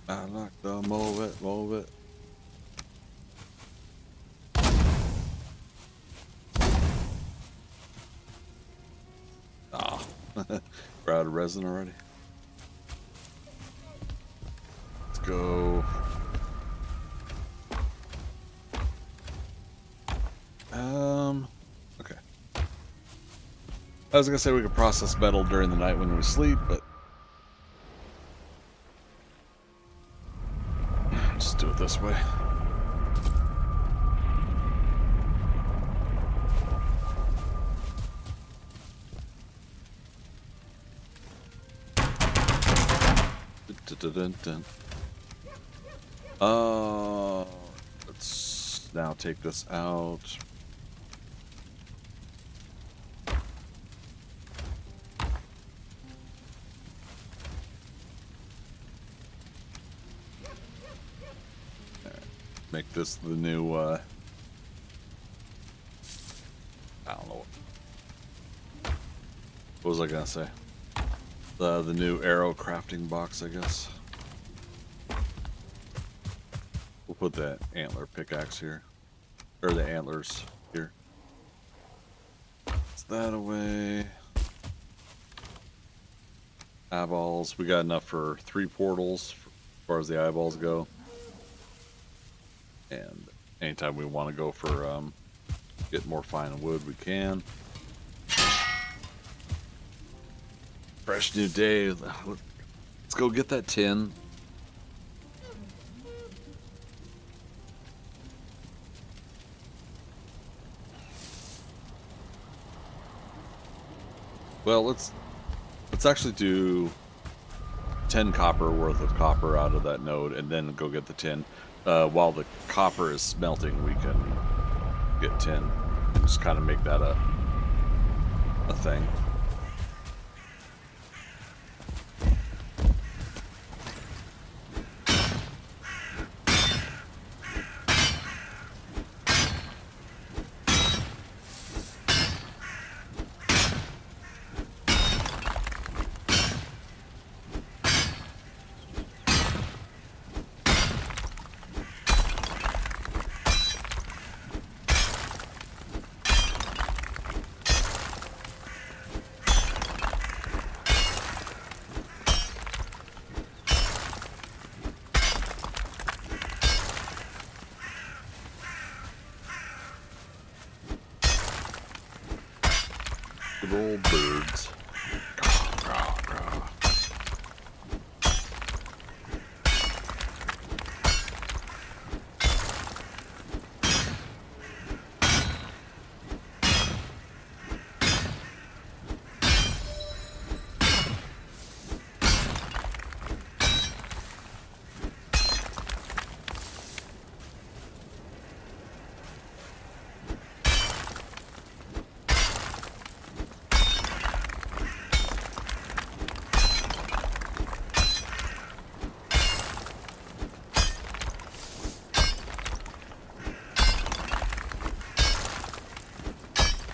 Speaker 4: I like to move it, move it. We're out of resin already. Let's go. Okay. I was gonna say we could process metal during the night when we sleep, but just do it this way. Let's now take this out. Make this the new, I don't know. What was I gonna say? The new arrow crafting box, I guess. We'll put that antler pickaxe here. Or the antlers here. Put that away. Eyeballs. We got enough for 3 portals as far as the eyeballs go. And anytime we want to go for get more fine wood, we can. Fresh new day. Let's go get that tin. Well, let's actually do 10 copper worth of copper out of that node, and then go get the tin. While the copper is smelting, we can get tin, and just kind of make that a thing. Good old birds. Caw, caw, caw.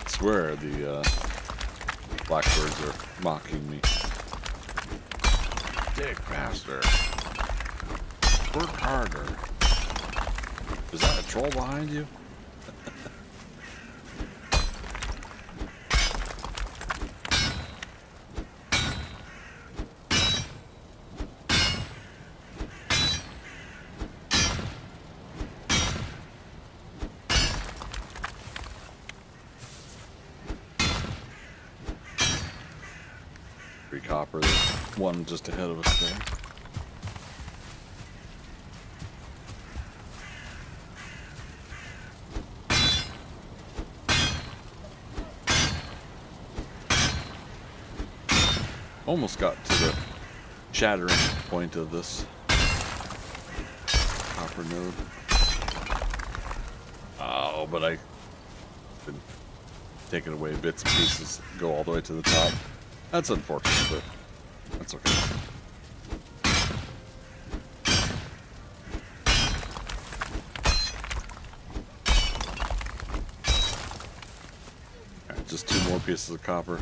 Speaker 4: I swear the blackbirds are mocking me. Dig faster. Work harder. Is that a troll behind you? Copper, there's one just ahead of us there. Almost got to the shattering point of this copper node. Oh, but I've been taking away bits and pieces, go all the way to the top. That's unfortunate, but that's okay. Alright, just 2 more pieces of copper.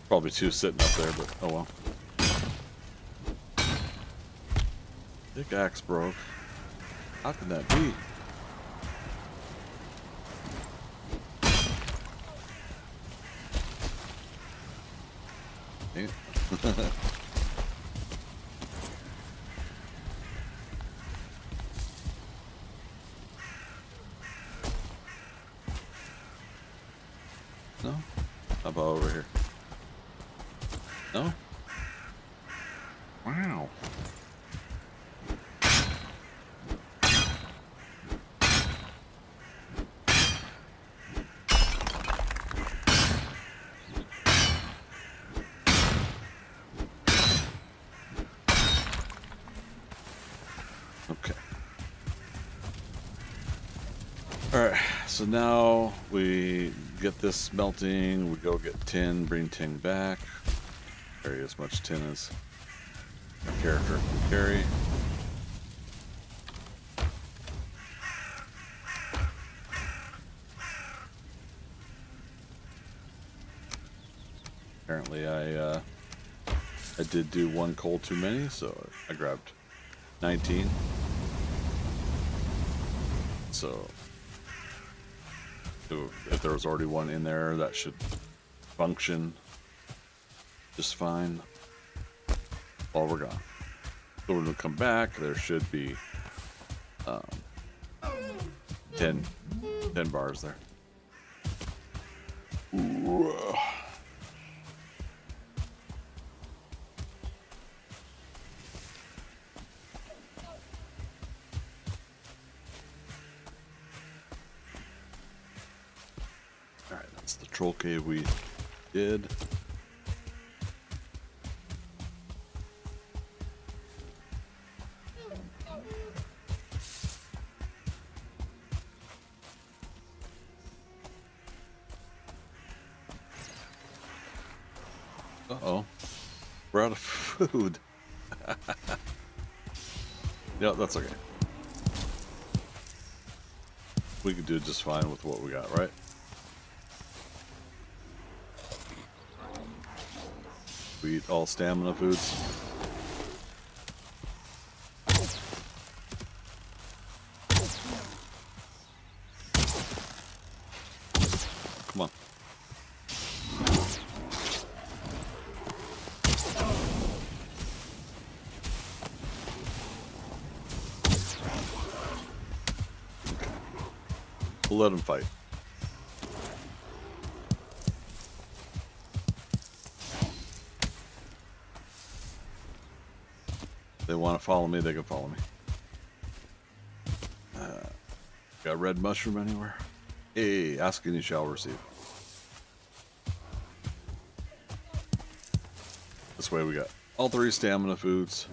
Speaker 4: Probably 2 sitting up there, but oh well. Pickaxe broke. How can that be? No? How about over here? No? Wow. Okay. Alright, so now we get this smelting, we go get tin, bring tin back. Carry as much tin as our character can carry. Apparently I did do 1 coal too many, so I grabbed 19. So if there was already 1 in there, that should function just fine while we're gone. So when we come back, there should be 10 bars there. Ooh. All right, that's the troll cave we did. Uh-oh. We're out of food. Yeah, that's okay. We could do just fine with what we got, right? We eat all stamina foods. Come on. We'll let them fight. If they want to follow me, they can follow me. Got a red mushroom anywhere? Hey, ask and you shall receive. This way we got all 3 stamina foods.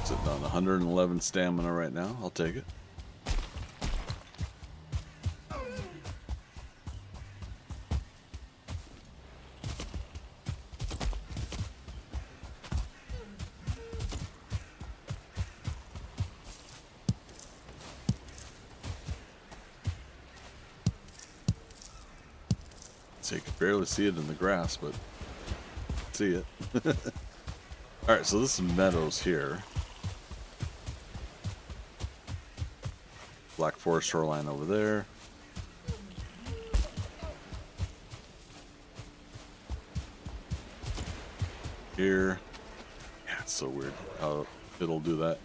Speaker 4: Sitting on 111 stamina right now. I'll take it. So you can barely see it in the grass, but see it. Alright, so this is Meadows here. Black Forest shoreline over there. Here. Yeah, it's so weird how it'll do that.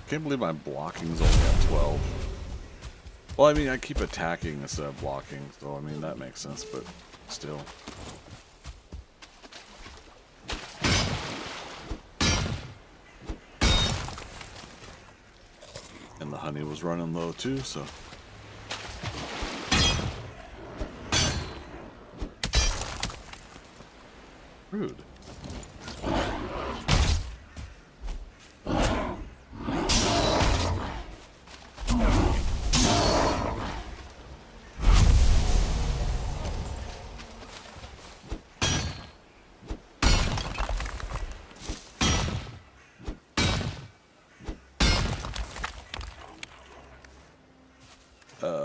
Speaker 4: Can't believe my blocking's only at 12. Well, I mean, I keep attacking instead of blocking, so I mean, that makes sense, but still. And the honey was running low too, so. Rude.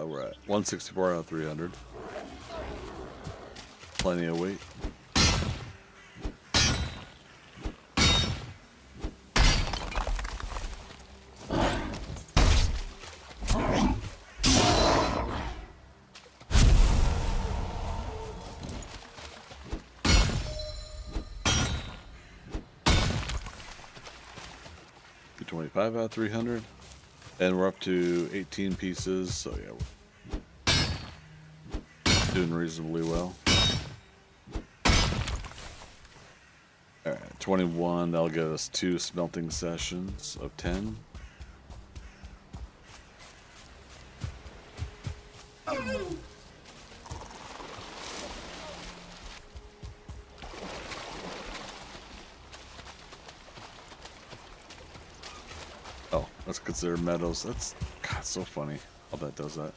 Speaker 4: We're at 164 out of 300. Plenty of weight. $225 out of 300. And we're up to 18 pieces, so yeah, we're doing reasonably well. Alright, 21, that'll get us 2 smelting sessions of 10. Oh, that's considered Meadows. That's, God, so funny how that does that.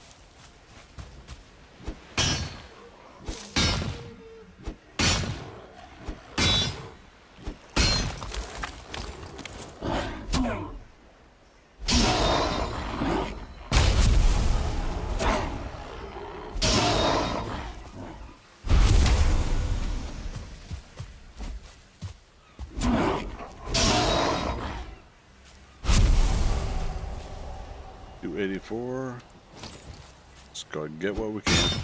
Speaker 4: 284. Let's go ahead and get what we can.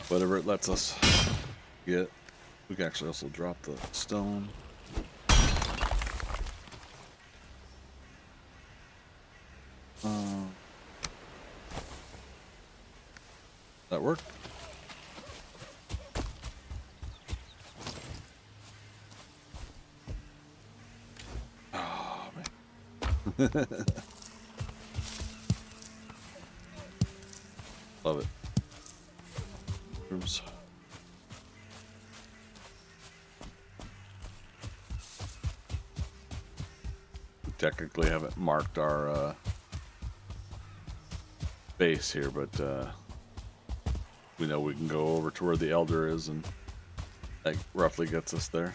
Speaker 4: Whatever it lets us get. We can actually also drop the stone. That work? Oh, man. Love it. Oops. We technically haven't marked our base here, but we know we can go over to where the elder is, and that roughly gets us there.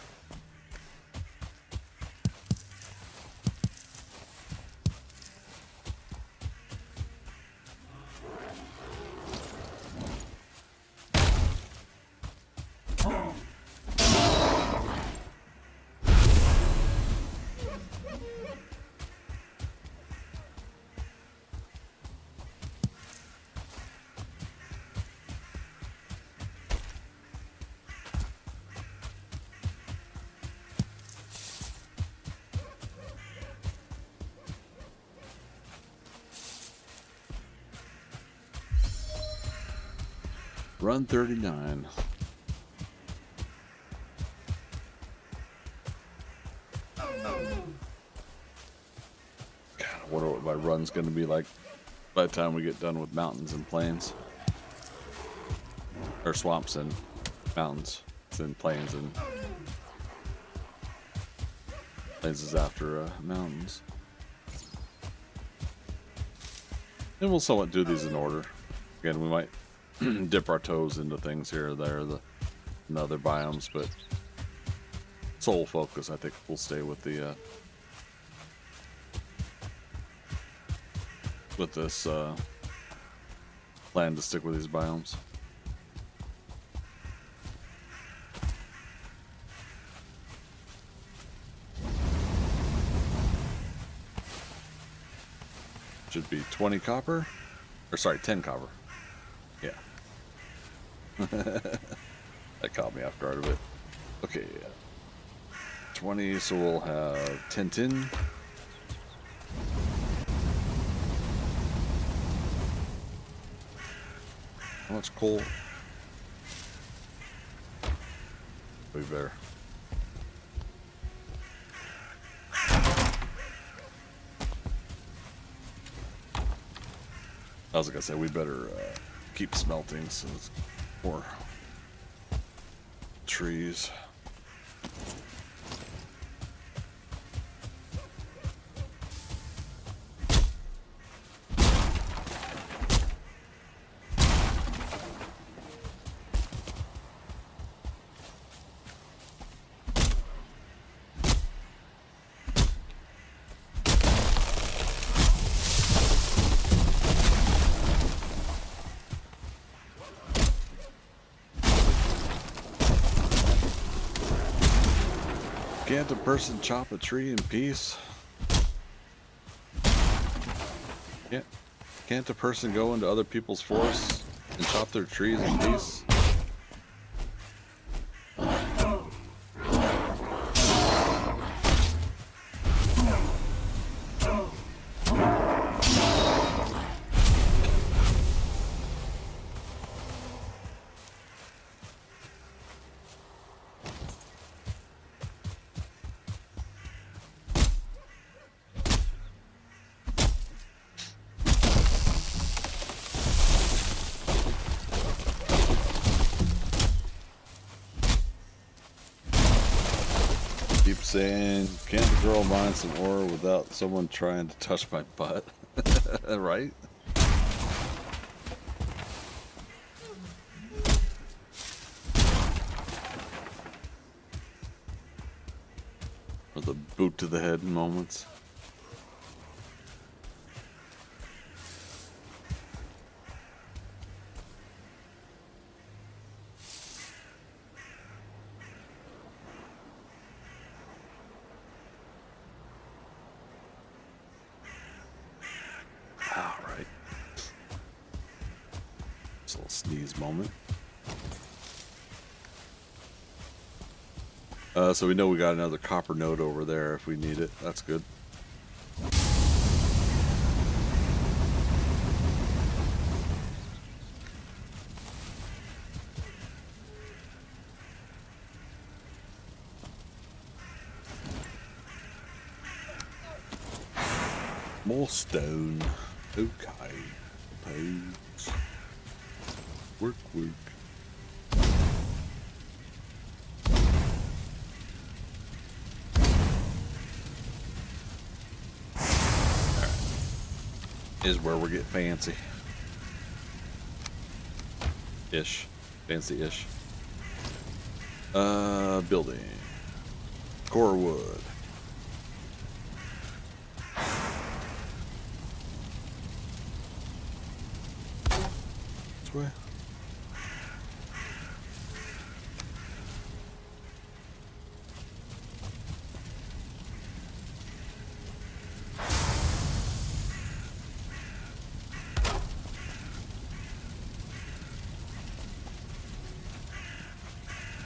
Speaker 4: Run 39. God, I wonder what my run's going to be like by the time we get done with mountains and plains. Or swamps and mountains. It's in plains, and plains is after mountains. And we'll somewhat do these in order. Again, we might dip our toes into things here or there, in other biomes, but sole focus, I think we'll stay with the with this plan to stick with these biomes. Should be 20 copper, or sorry, 10 copper. Yeah. That caught me off guard a bit. Okay, yeah. 20, so we'll have 10 tin. How much coal? We better. I was gonna say we better keep smelting, so it's more trees. Can't a person chop a tree in peace? Can't a person go into other people's forests and chop their trees in peace? Keep saying, can't the girl mine some ore without someone trying to touch my butt? Right? Or the boot to the head moments. sneeze moment. So we know we got another copper node over there if we need it. That's good. More stone. Okay. Pose. Work, work. Is where we get fancy. Ish. Fancy-ish. Building. Core wood. This way.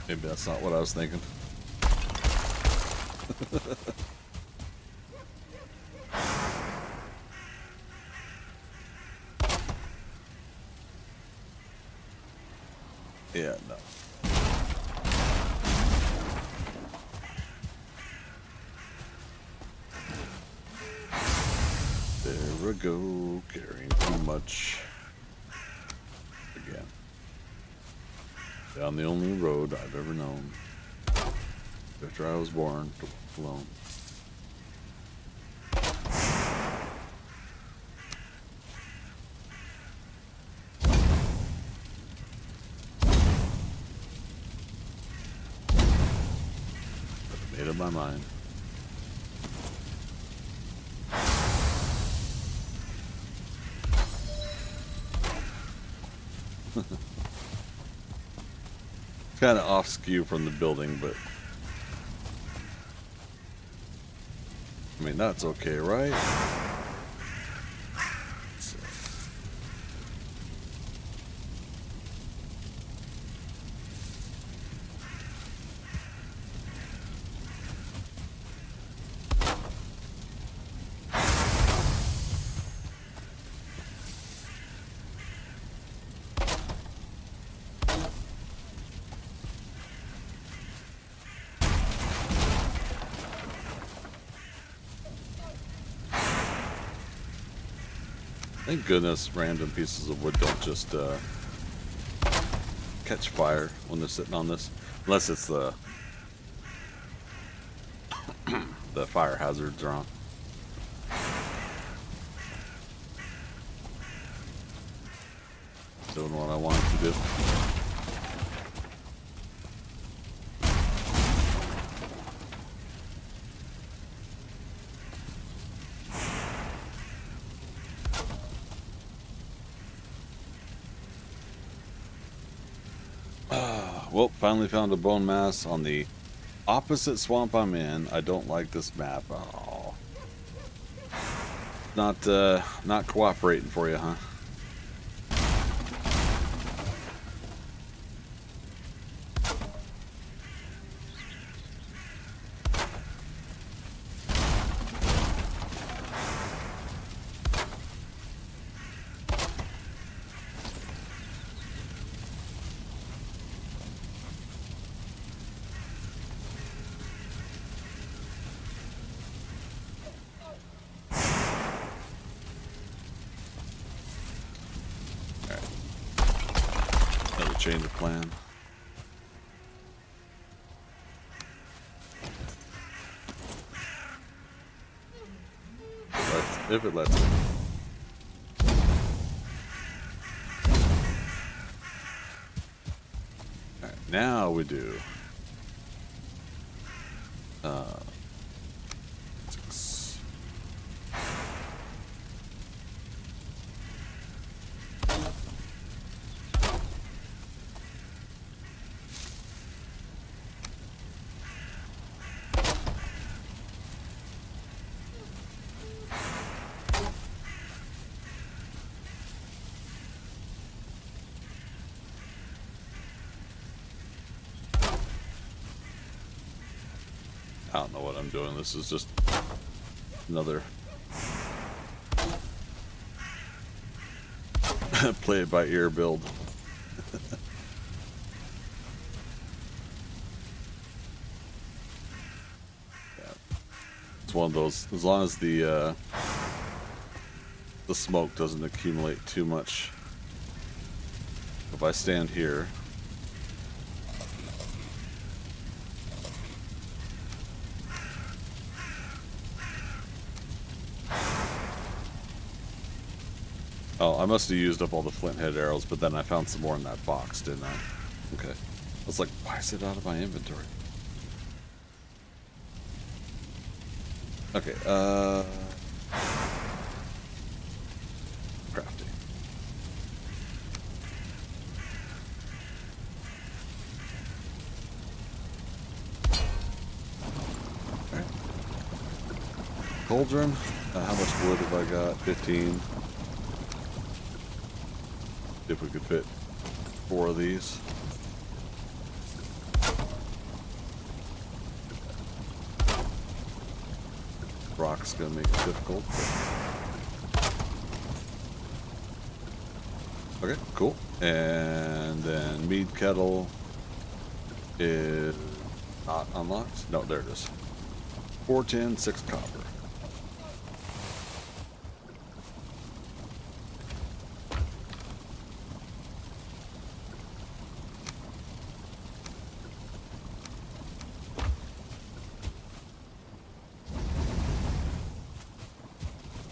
Speaker 4: Maybe that's not what I was thinking. Yeah, no. There we go, carrying too much. Again. Down the only road I've ever known. After I was born, to walk alone. I've made up my mind. Kind of off skew from the building, but I mean that's okay, right? So. Thank goodness random pieces of wood don't just catch fire when they're sitting on this, unless it's the the fire hazards are on. Doing what I wanted to do. Well, finally found a bone mass on the opposite swamp I'm in. I don't like this map. Oh, not cooperating for you, huh? Change of plan. If it lets me. Alright, now we do. Six. I don't know what I'm doing. This is just another play it by ear build. Yeah. It's one of those, as long as the smoke doesn't accumulate too much. If I stand here, oh, I must have used up all the flint head arrows, but then I found some more in that box, didn't I? Okay. I was like, why is it out of my inventory? Okay, crafting. Alright. Cauldron. How much wood have I got? 15. See if we could fit 4 of these. Rock's gonna make it difficult. Okay, cool. And then mead kettle is not unlocked. No, there it is. 4 tin, 6 copper.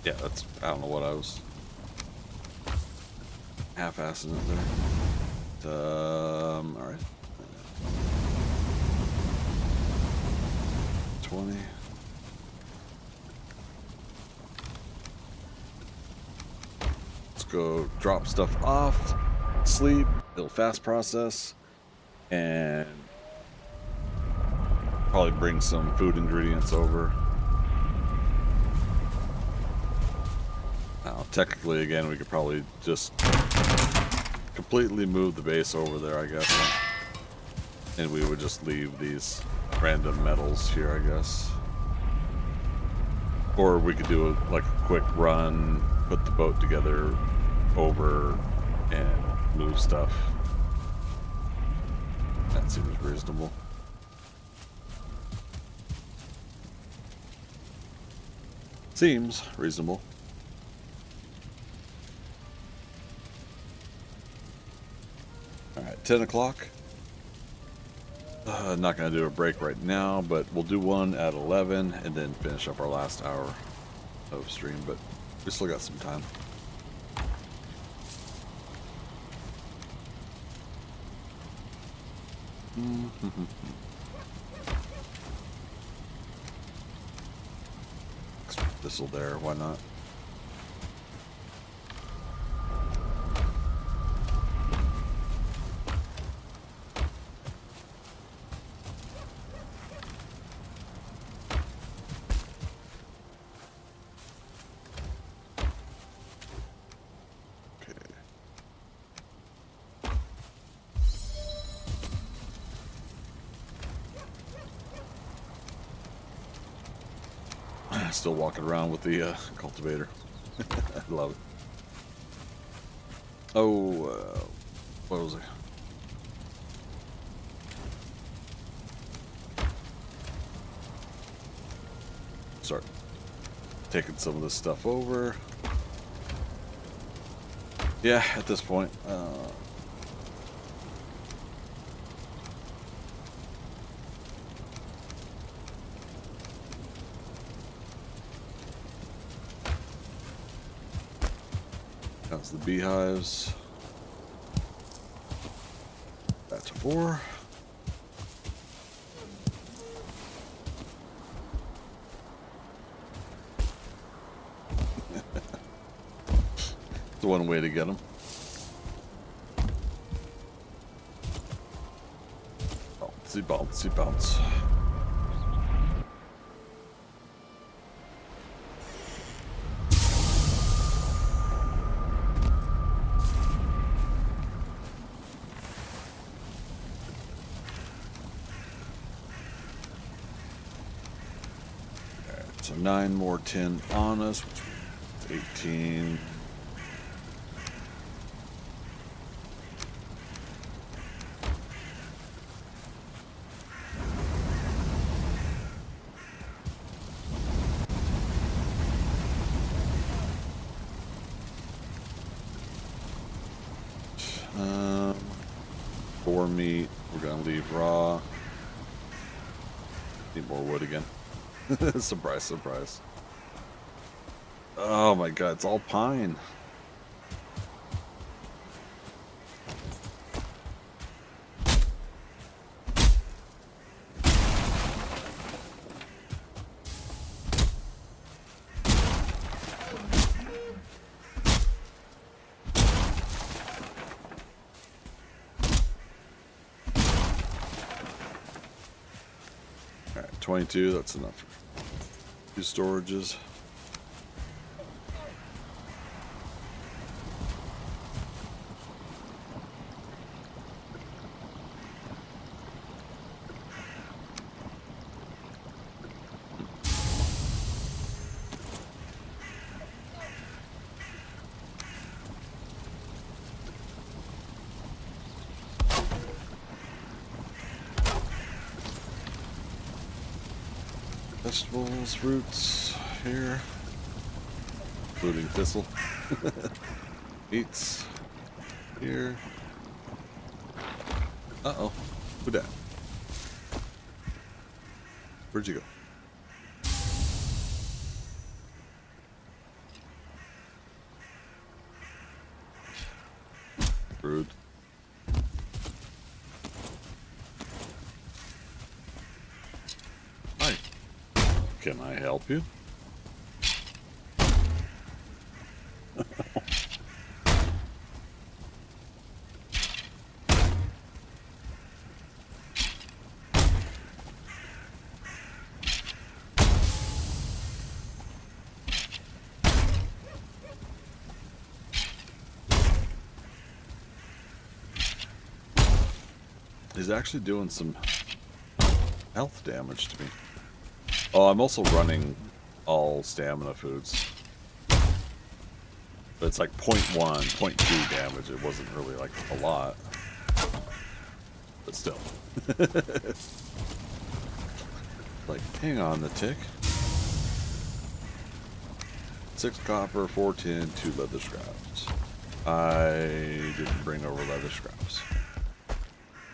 Speaker 4: Yeah, that's, I don't know what I was half-assing it there. Alright. 20. Let's go drop stuff off, sleep, it'll fast process, and probably bring some food ingredients over. Now, technically, again, we could probably just completely move the base over there, I guess. And we would just leave these random metals here, I guess. Or we could do like a quick run, put the boat together over, and move stuff. That seems reasonable. Seems reasonable. Alright, 10 o'clock. Not going to do a break right now, but we'll do one at 11 and then finish up our last hour of stream, but we still got some time. This'll there, why not? Still walking around with the cultivator. I love it. Oh, what was it? Start taking some of this stuff over. Yeah, at this point. That's the beehives. That's 4. It's one way to get them. Bouncy, bouncy, bounce. So 9 more 10 on us, which is 18. Boar meat, we're gonna leave raw. Need more wood again. Surprise, surprise. Oh my god, it's all pine. Alright, 22, that's enough for 2 storages. Vegetables, fruits here, including thistle. Meats here. Uh-oh. Who dat? Where'd you go? Rude. Hi. Can I help you? He's actually doing some health damage to me. Oh, I'm also running all stamina foods. But it's like 0.1, 0.2 damage. It wasn't really like a lot. But still. Like, hang on the tick. 6 copper, 4 tin, 2 leather scraps. I didn't bring over leather scraps.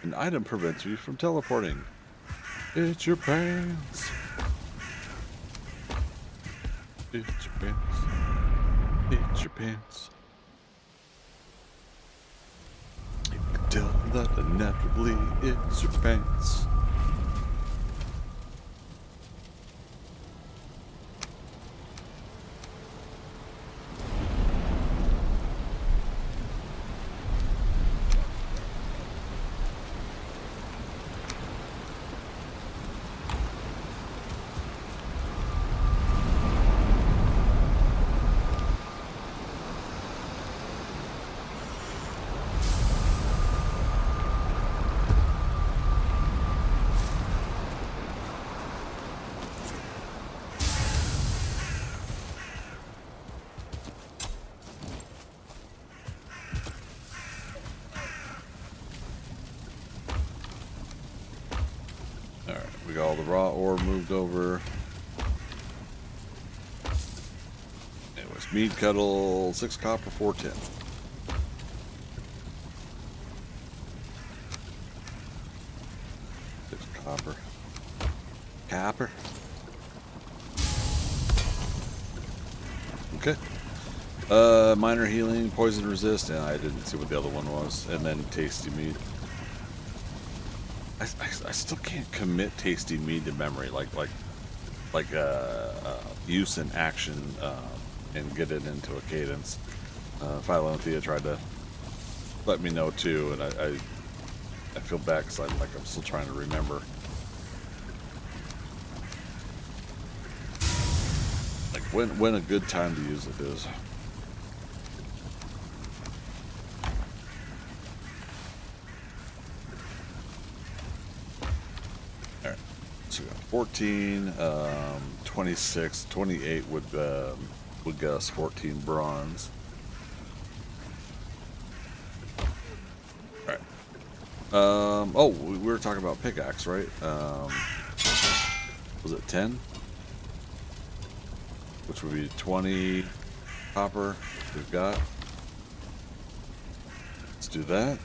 Speaker 4: An item prevents you from teleporting. It's your pants. It's your pants. It's your pants. You can tell that inevitably it's your pants. We got all the raw ore moved over. Anyways, meat kettle, 6 copper, 4 tin. 6 copper. Copper. Okay. Minor healing, poison resist, and I didn't see what the other one was. And then tasty meat. I still can't commit tasty meat to memory, like use in action, and get it into a cadence. Philo and Thea tried to let me know too, and I feel bad because I'm still trying to remember. Like when a good time to use it is. Alright, so we got 14, 26, 28 would get us 14 bronze. All right. Oh, we were talking about pickaxe, right? Was it 10? Which would be 20 copper we've got. Let's do that.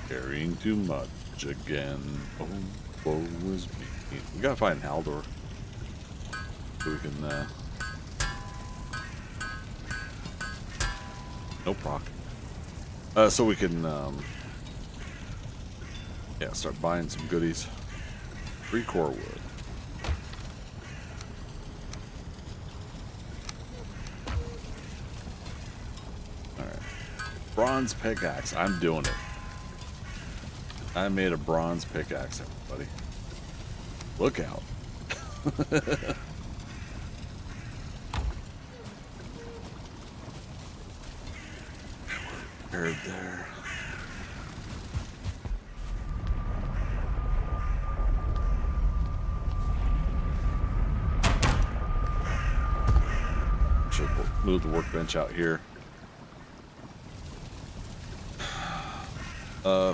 Speaker 4: Carrying too much again. Oh, woe is me. We gotta find Haldor. So we can, no proc. So we can, yeah, start buying some goodies. 3 core wood. Alright. Bronze pickaxe. I'm doing it. I made a bronze pickaxe, everybody. Look out. We're there. Should move the workbench out here.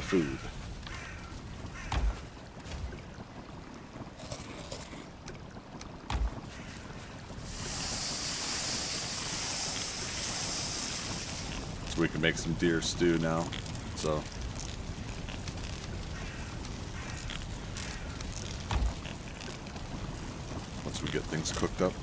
Speaker 4: Food. So we can make some deer stew now. So once we get things cooked up.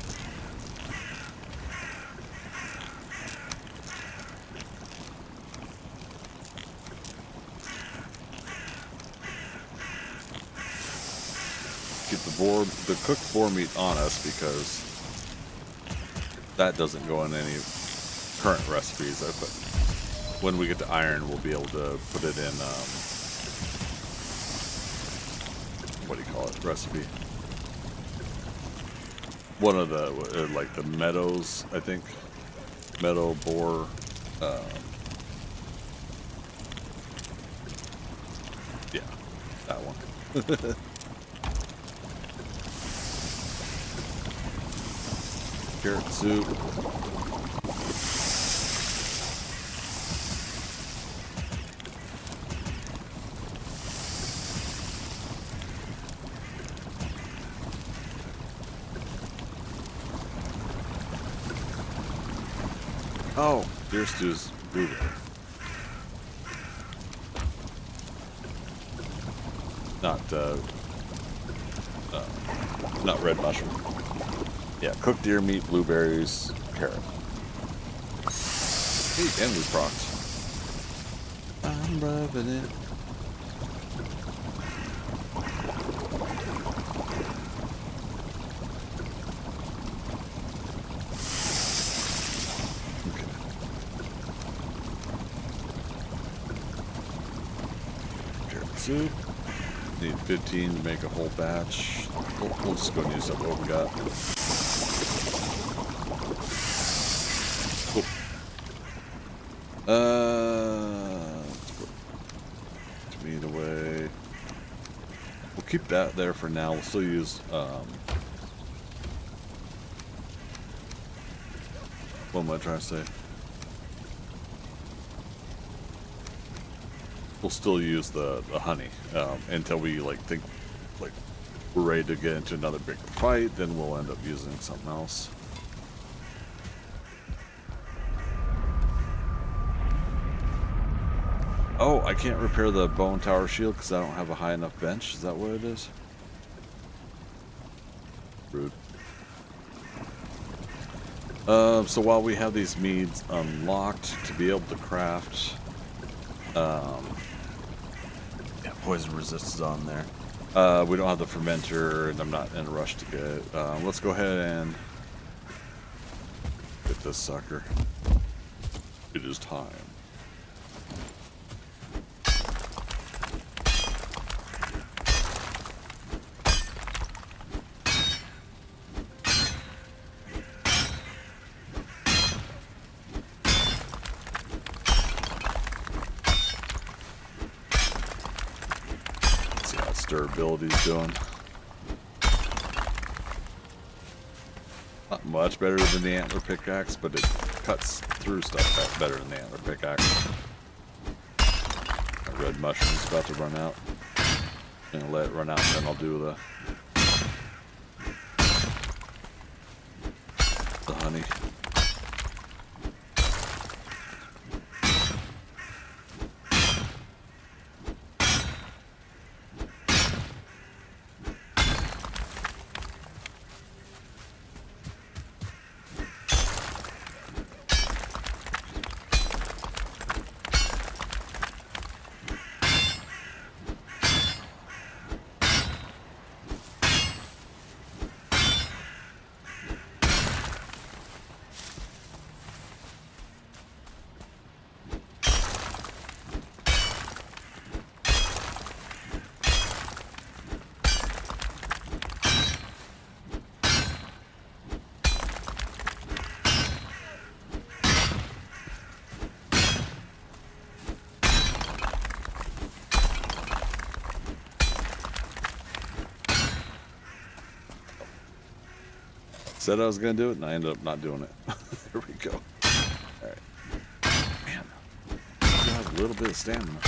Speaker 4: Keep the cooked boar meat on us because that doesn't go in any current recipes. But when we get to iron, we'll be able to put it in what do you call it? Recipe. One of the like the Meadows, I think. Meadow boar. Yeah, that one. Carrot soup. Oh, deer stew's blueberry. Not red mushroom. Yeah, cooked deer meat, blueberries, carrot. Hey, and we procced. I'm rubbing it. Okay. Carrot soup. Need 15 to make a whole batch. We'll just go and use up what we got. Cool. Let's put meat away. We'll keep that there for now. We'll still use what am I trying to say? We'll still use the honey until we think we're ready to get into another big fight. Then we'll end up using something else. Oh, I can't repair the bone tower shield because I don't have a high enough bench. Is that what it is? Rude. So while we have these meads unlocked to be able to craft, yeah, poison resist is on there. We don't have the fermenter, and I'm not in a rush to get it. Let's go ahead and get this sucker. It is time. durability's doing. Not much better than the antler pickaxe, but it cuts through stuff better than the antler pickaxe. My red mushroom's about to run out. I'm gonna let it run out, and then I'll do the honey. Said I was gonna do it, and I ended up not doing it. There we go. All right. Man, I have a little bit of stamina.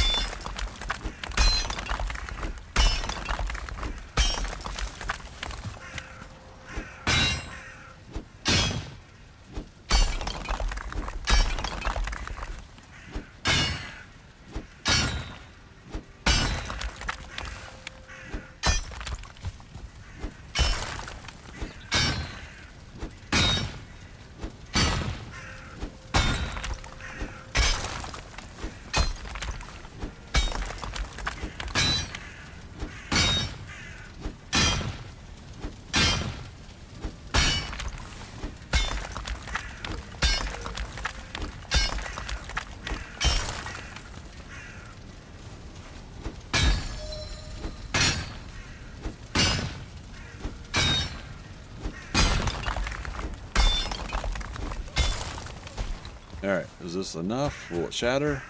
Speaker 4: Alright, is this enough? Will it shatter?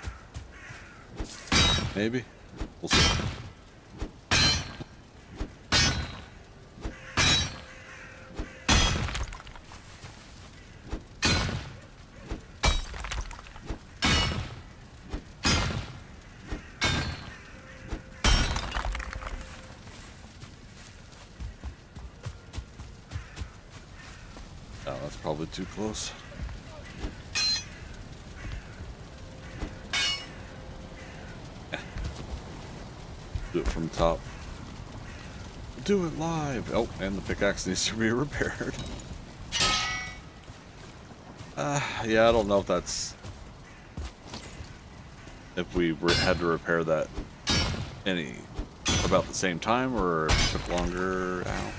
Speaker 4: Maybe? We'll see. Oh, that's probably too close. Do it from top. Do it live. Oh, and the pickaxe needs to be repaired. Yeah, I don't know if that's... if we had to repair that about the same time, or if it took longer. Ow.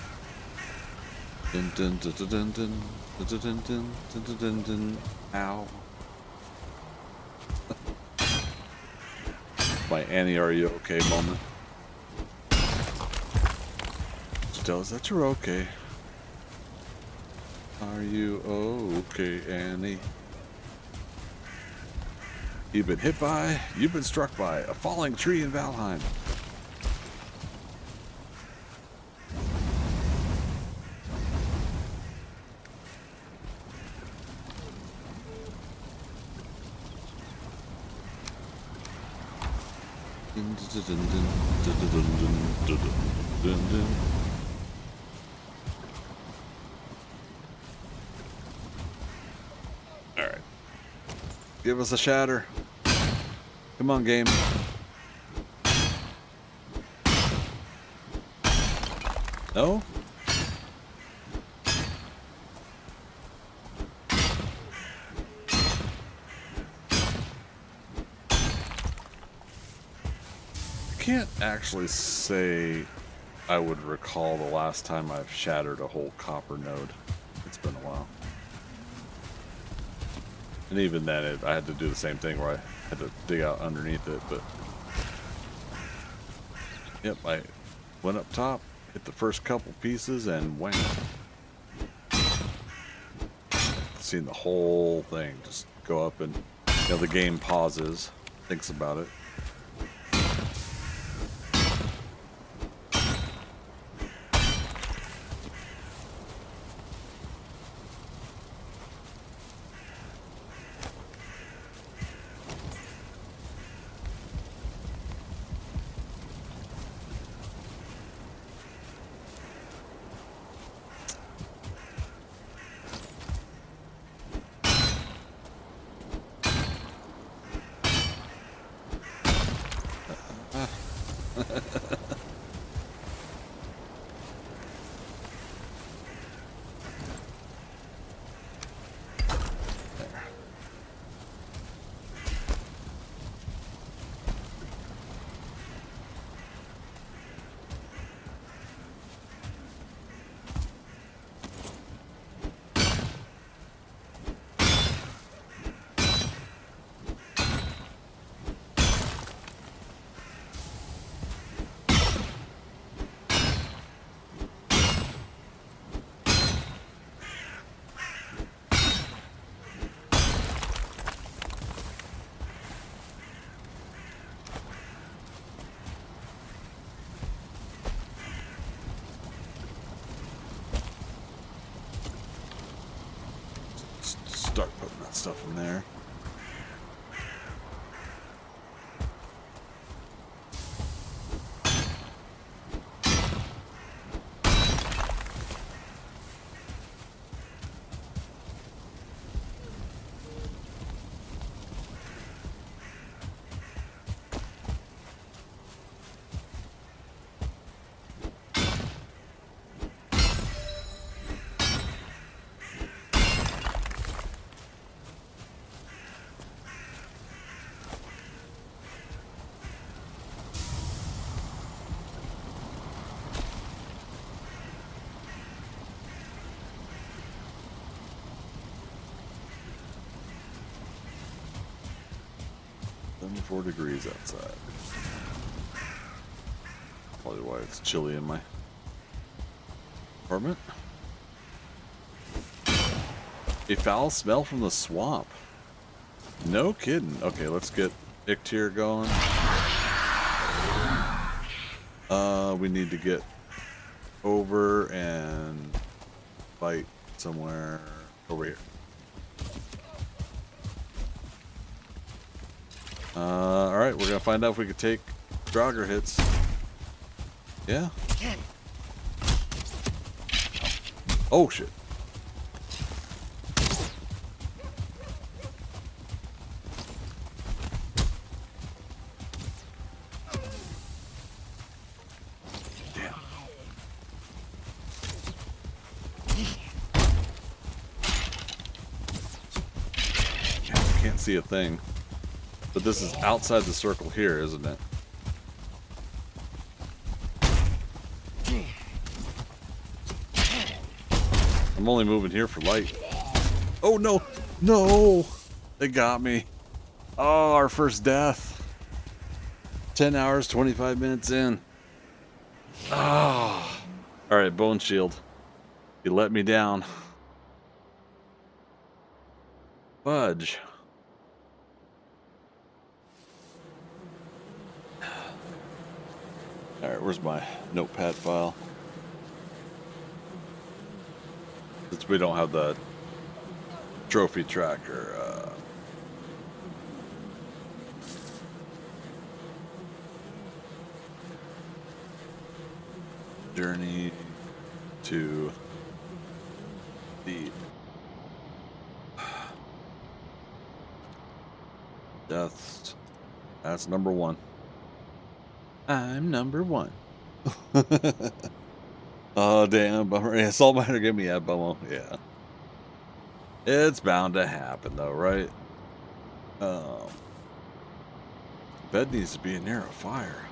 Speaker 4: Dun dun dun dun dun dun dun dun dun dun dun dun. Ow. My Annie, are you okay moment. Tell us that you're okay. Are you okay, Annie? You've been struck by a falling tree in Valheim. Alright. Give us a shatter. Come on, game. No? I can't actually say I would recall the last time I've shattered a whole copper node. It's been a while. And even then, I had to do the same thing where I had to dig out underneath it, but... Yep, I went up top, hit the first couple pieces, and wham. Seen the whole thing just go up, and the game pauses, thinks about it. Start putting that stuff in there. Four degrees outside. Probably why it's chilly in my apartment. A foul smell from the swamp. No kidding. Okay, let's get Ictier going. We need to get over and fight somewhere over here. Alright, we're gonna find out if we can take Draugr hits. Yeah. Oh shit. Damn. Can't see a thing. But this is outside the circle here, isn't it? I'm only moving here for light. Oh no! No! They got me. Oh, our first death. 10 hours, 25 minutes in. Oh. Alright, Bone Shield. You let me down. Fudge. Alright, where's my notepad file? Since we don't have the trophy tracker, journey to the deaths. That's number 1. I'm number 1. Oh, damn, bummer. Yeah, Salt Miner gave me that bummer. Yeah. It's bound to happen, though, right? Bed needs to be near a fire.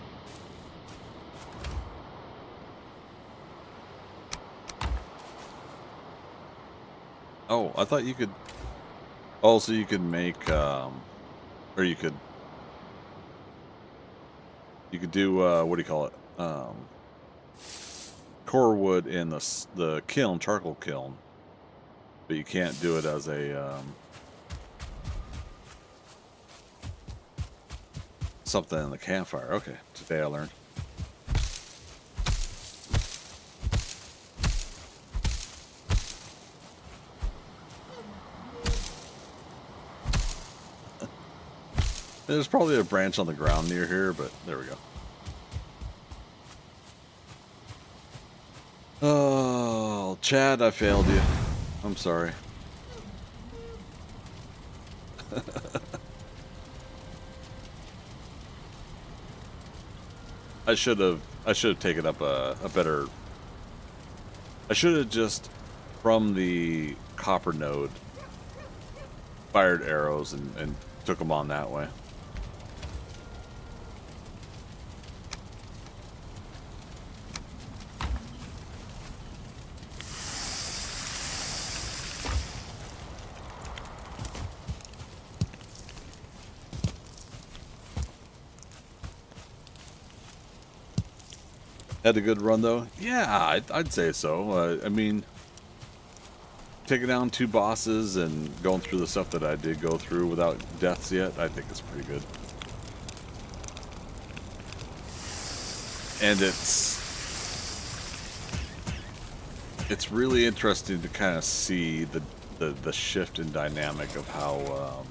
Speaker 4: Oh, I thought you could... Oh, so you could make, or you could do, what do you call it? Core wood in the kiln, charcoal kiln. But you can't do it as a, something in the campfire. Okay, today I learned. There's probably a branch on the ground near here, but there we go. Oh, Chad, I failed you. I'm sorry. I should have I should have taken up a better. I should have just from the copper node fired arrows and took them on that way. Had a good run though. Yeah, I'd say so. I mean, taking down 2 bosses and going through the stuff that I did go through without deaths yet, I think it's pretty good. And it's really interesting to kind of see the shift in dynamic of how.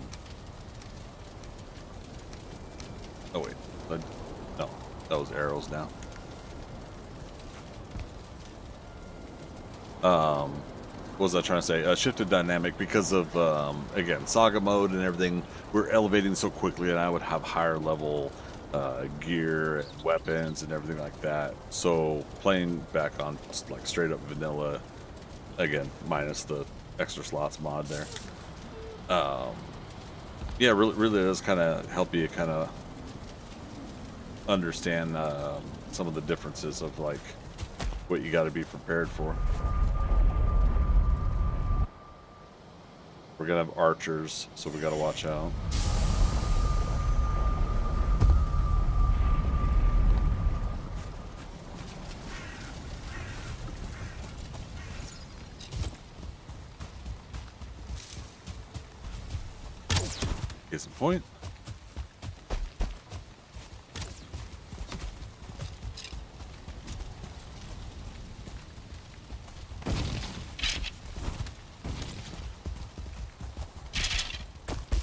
Speaker 4: Oh wait, no, that was arrows now. What was I trying to say? Shifted dynamic because of again saga mode and everything. We're elevating so quickly, and I would have higher level gear and weapons and everything like that. So playing back on like straight up vanilla, again minus the extra slots mod there. Yeah, really does kind of help you kind of understand some of the differences of like what you got to be prepared for. We're gonna have archers, so we gotta watch out. Get some point.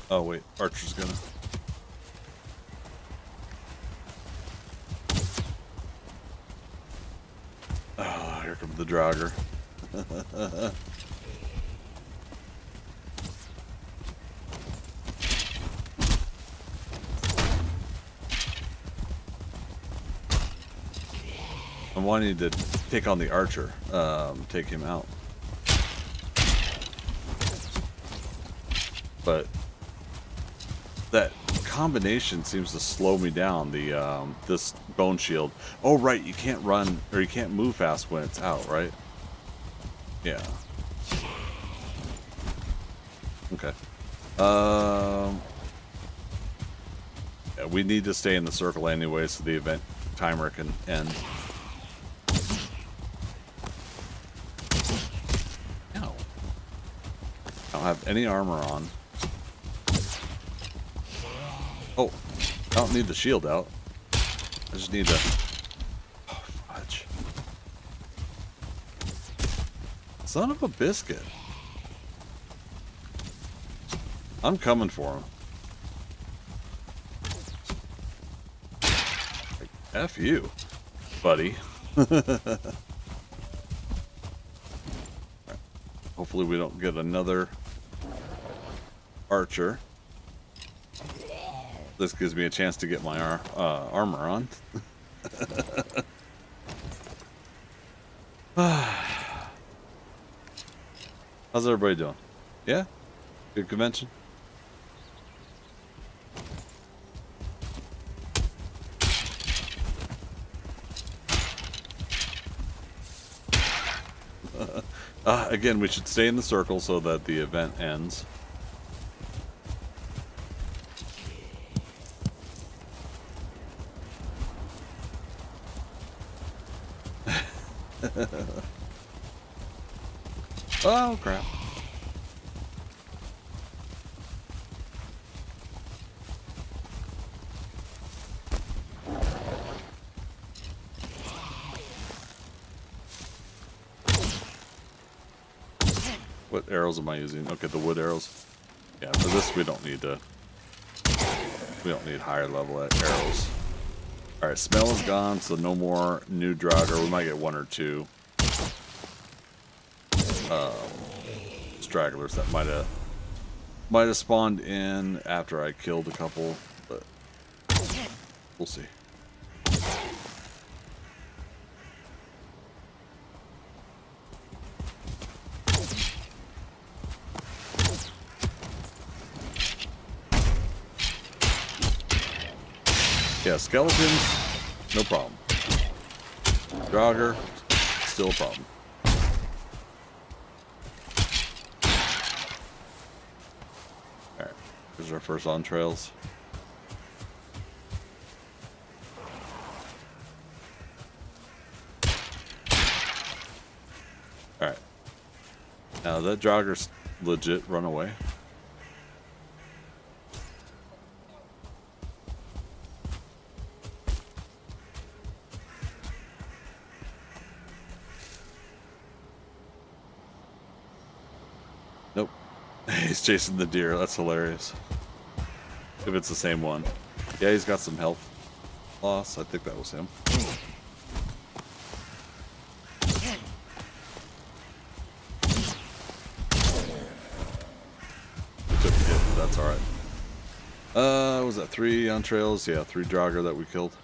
Speaker 4: Oh wait, Archer's gonna. Oh, here comes the Draugr. I'm wanting to take on the Archer, take him out. But that combination seems to slow me down. The this bone shield. Oh right, you can't run or you can't move fast when it's out, right? Yeah. Okay. Yeah, we need to stay in the circle anyway, so the event timer can end. No. I don't have any armor on. Oh, I don't need the shield out. I just need to... Oh, fudge. Son of a biscuit. I'm coming for him. Like, F you, buddy. Hopefully we don't get another archer. This gives me a chance to get my armor on. How's everybody doing? Yeah? Good convention? Again, we should stay in the circle so that the event ends. Oh, crap. What arrows am I using? Okay, the wood arrows. Yeah, for this we don't need higher level arrows. Alright, smell is gone, so no more new Draugr. We might get 1 or 2 stragglers that might have spawned in after I killed a couple, but we'll see. Yeah, skeletons, no problem. Jogger, still a problem. Alright, here's our first entrails. Alright. Now that jogger's legit run away. Nope. He's chasing the deer. That's hilarious. If it's the same one. Yeah, he's got some health loss. I think that was him. He took a hit, but that's alright. Was that 3 on trails? Yeah, 3 jogger that we killed.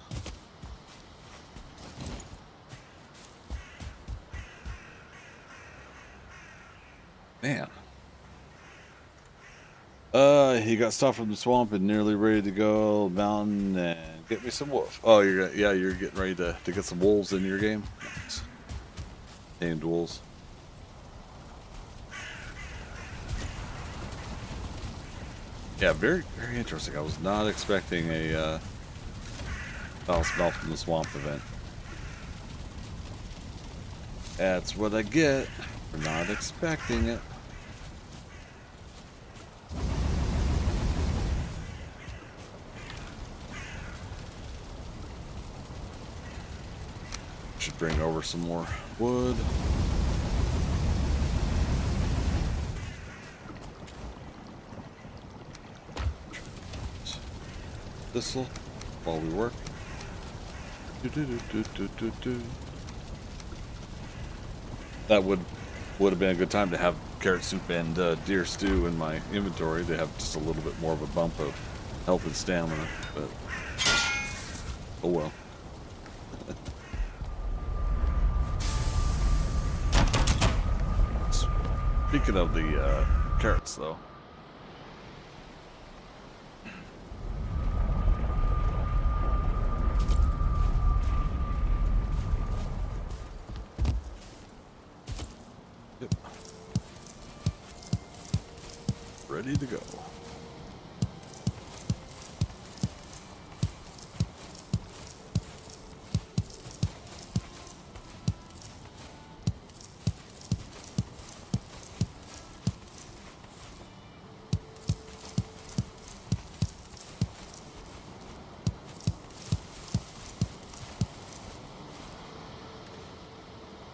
Speaker 4: Man. He got stopped from the swamp and nearly ready to go mountain and get me some wolf. Oh, you're getting ready to get some wolves in your game. Nice. Named wolves. Yeah, very interesting. I was not expecting a foul smell from the swamp event. That's what I get for not expecting it. Should bring over some more wood. This'll while we work. That would have been a good time to have carrot soup and deer stew in my inventory to have just a little bit more of a bump of health and stamina, but oh well. Speaking of the carrots, though. Yep. Ready to go.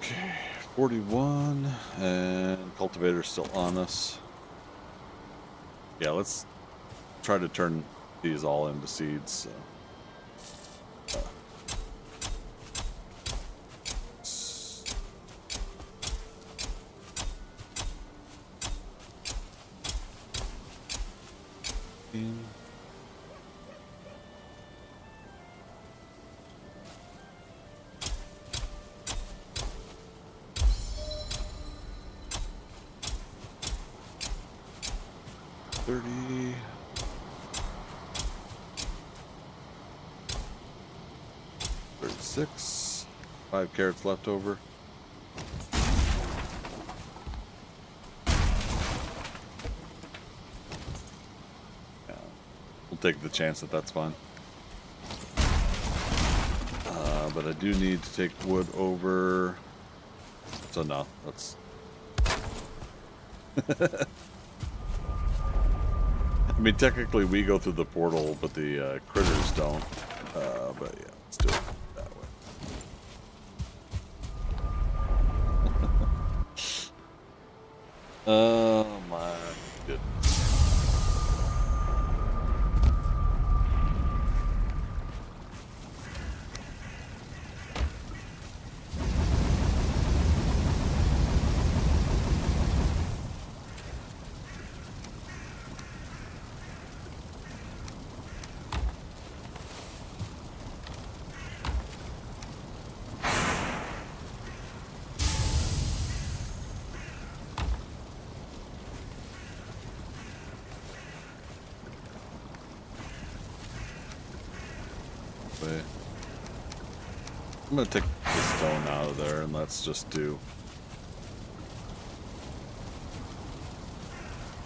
Speaker 4: Okay, 41, and cultivator's still on us. Yeah, let's try to turn these all into seeds. So. Six, 5 carrots left over. Yeah, we'll take the chance that that's fine. But I do need to take wood over. So no, that's. I mean, technically we go through the portal, but the critters don't. But yeah, let's do it. Oh my goodness. I'm gonna take the stone out of there and let's just do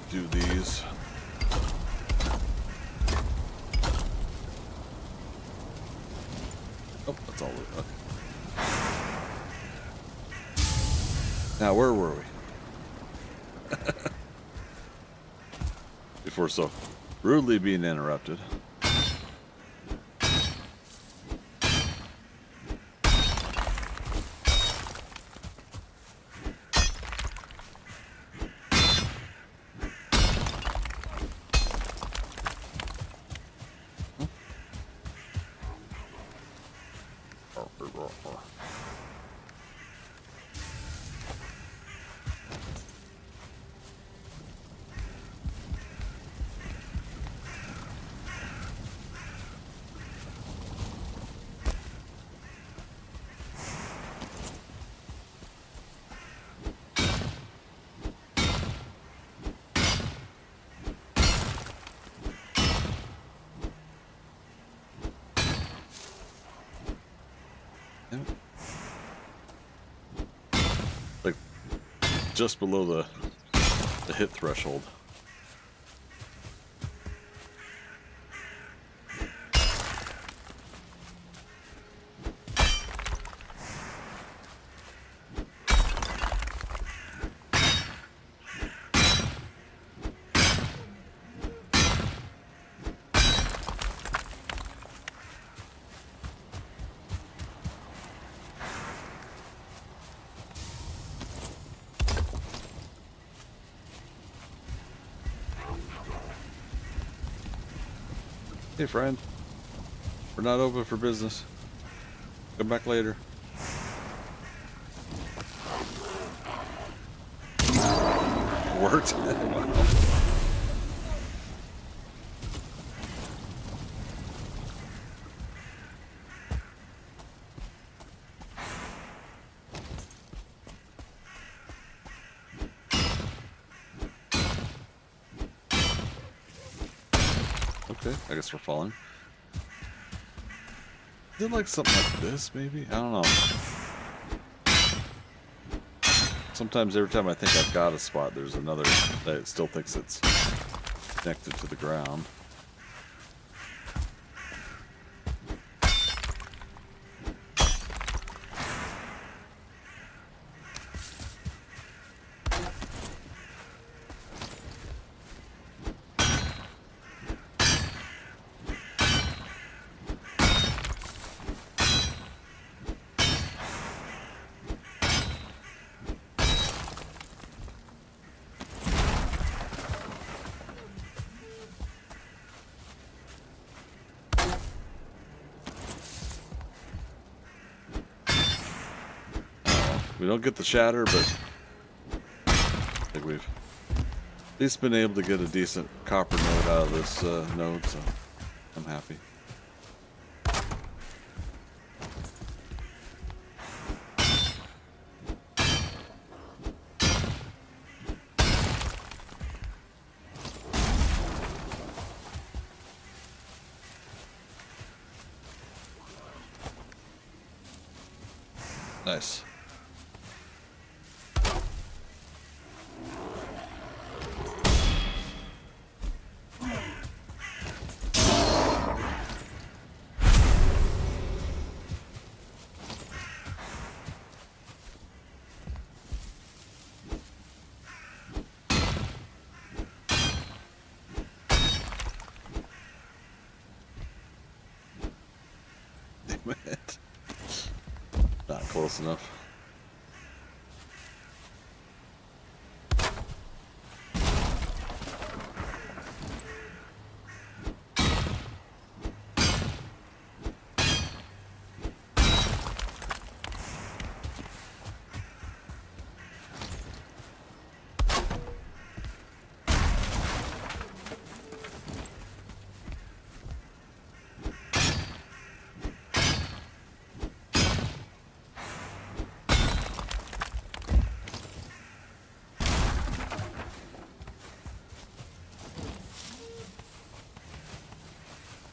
Speaker 4: these. Oh, that's all. Okay. Now, where were we? Before so rudely being interrupted. Like just below the hit threshold. Hey friend, we're not open for business. Come back later. Worked. Wow. Okay, I guess we're falling. Is it like something like this, maybe? I don't know. Sometimes every time I think I've got a spot, there's another that still thinks it's connected to the ground. We don't get the shatter, but I think we've at least been able to get a decent copper node out of this node, so I'm happy. Nice. Damn it. Not close enough.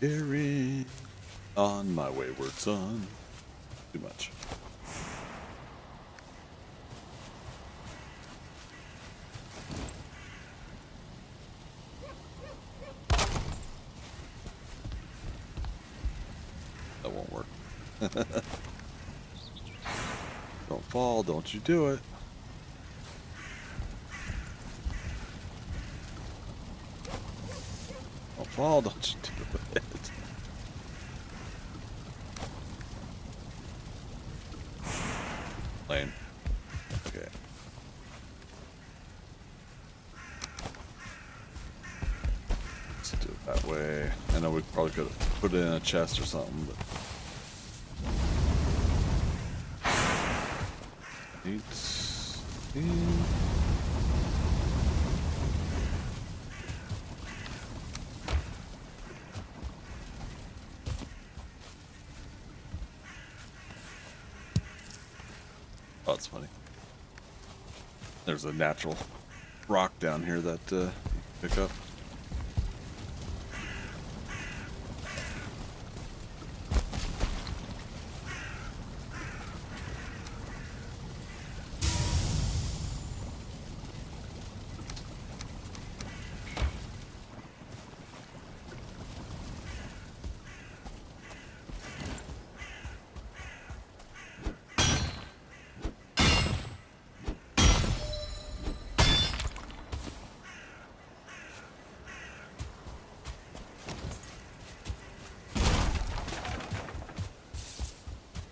Speaker 4: Carrying on my wayward son. Too much. That won't work. Don't fall, don't you do it. Don't fall, don't you do it. Lane. Okay. Let's do it that way. I know we probably could have put it in a chest or something, but 18. Oh, that's funny. There's a natural rock down here that you can pick up.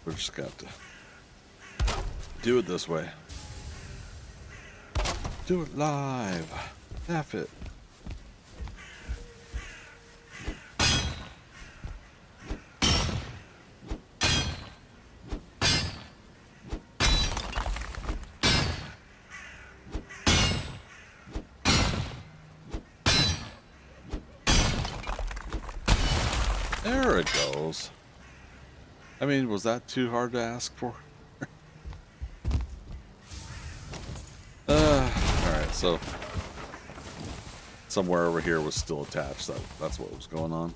Speaker 4: We're just gonna have to do it this way. Do it live. Half it. There it goes. I mean, was that too hard to ask for? Alright, so somewhere over here was still attached. That's what was going on.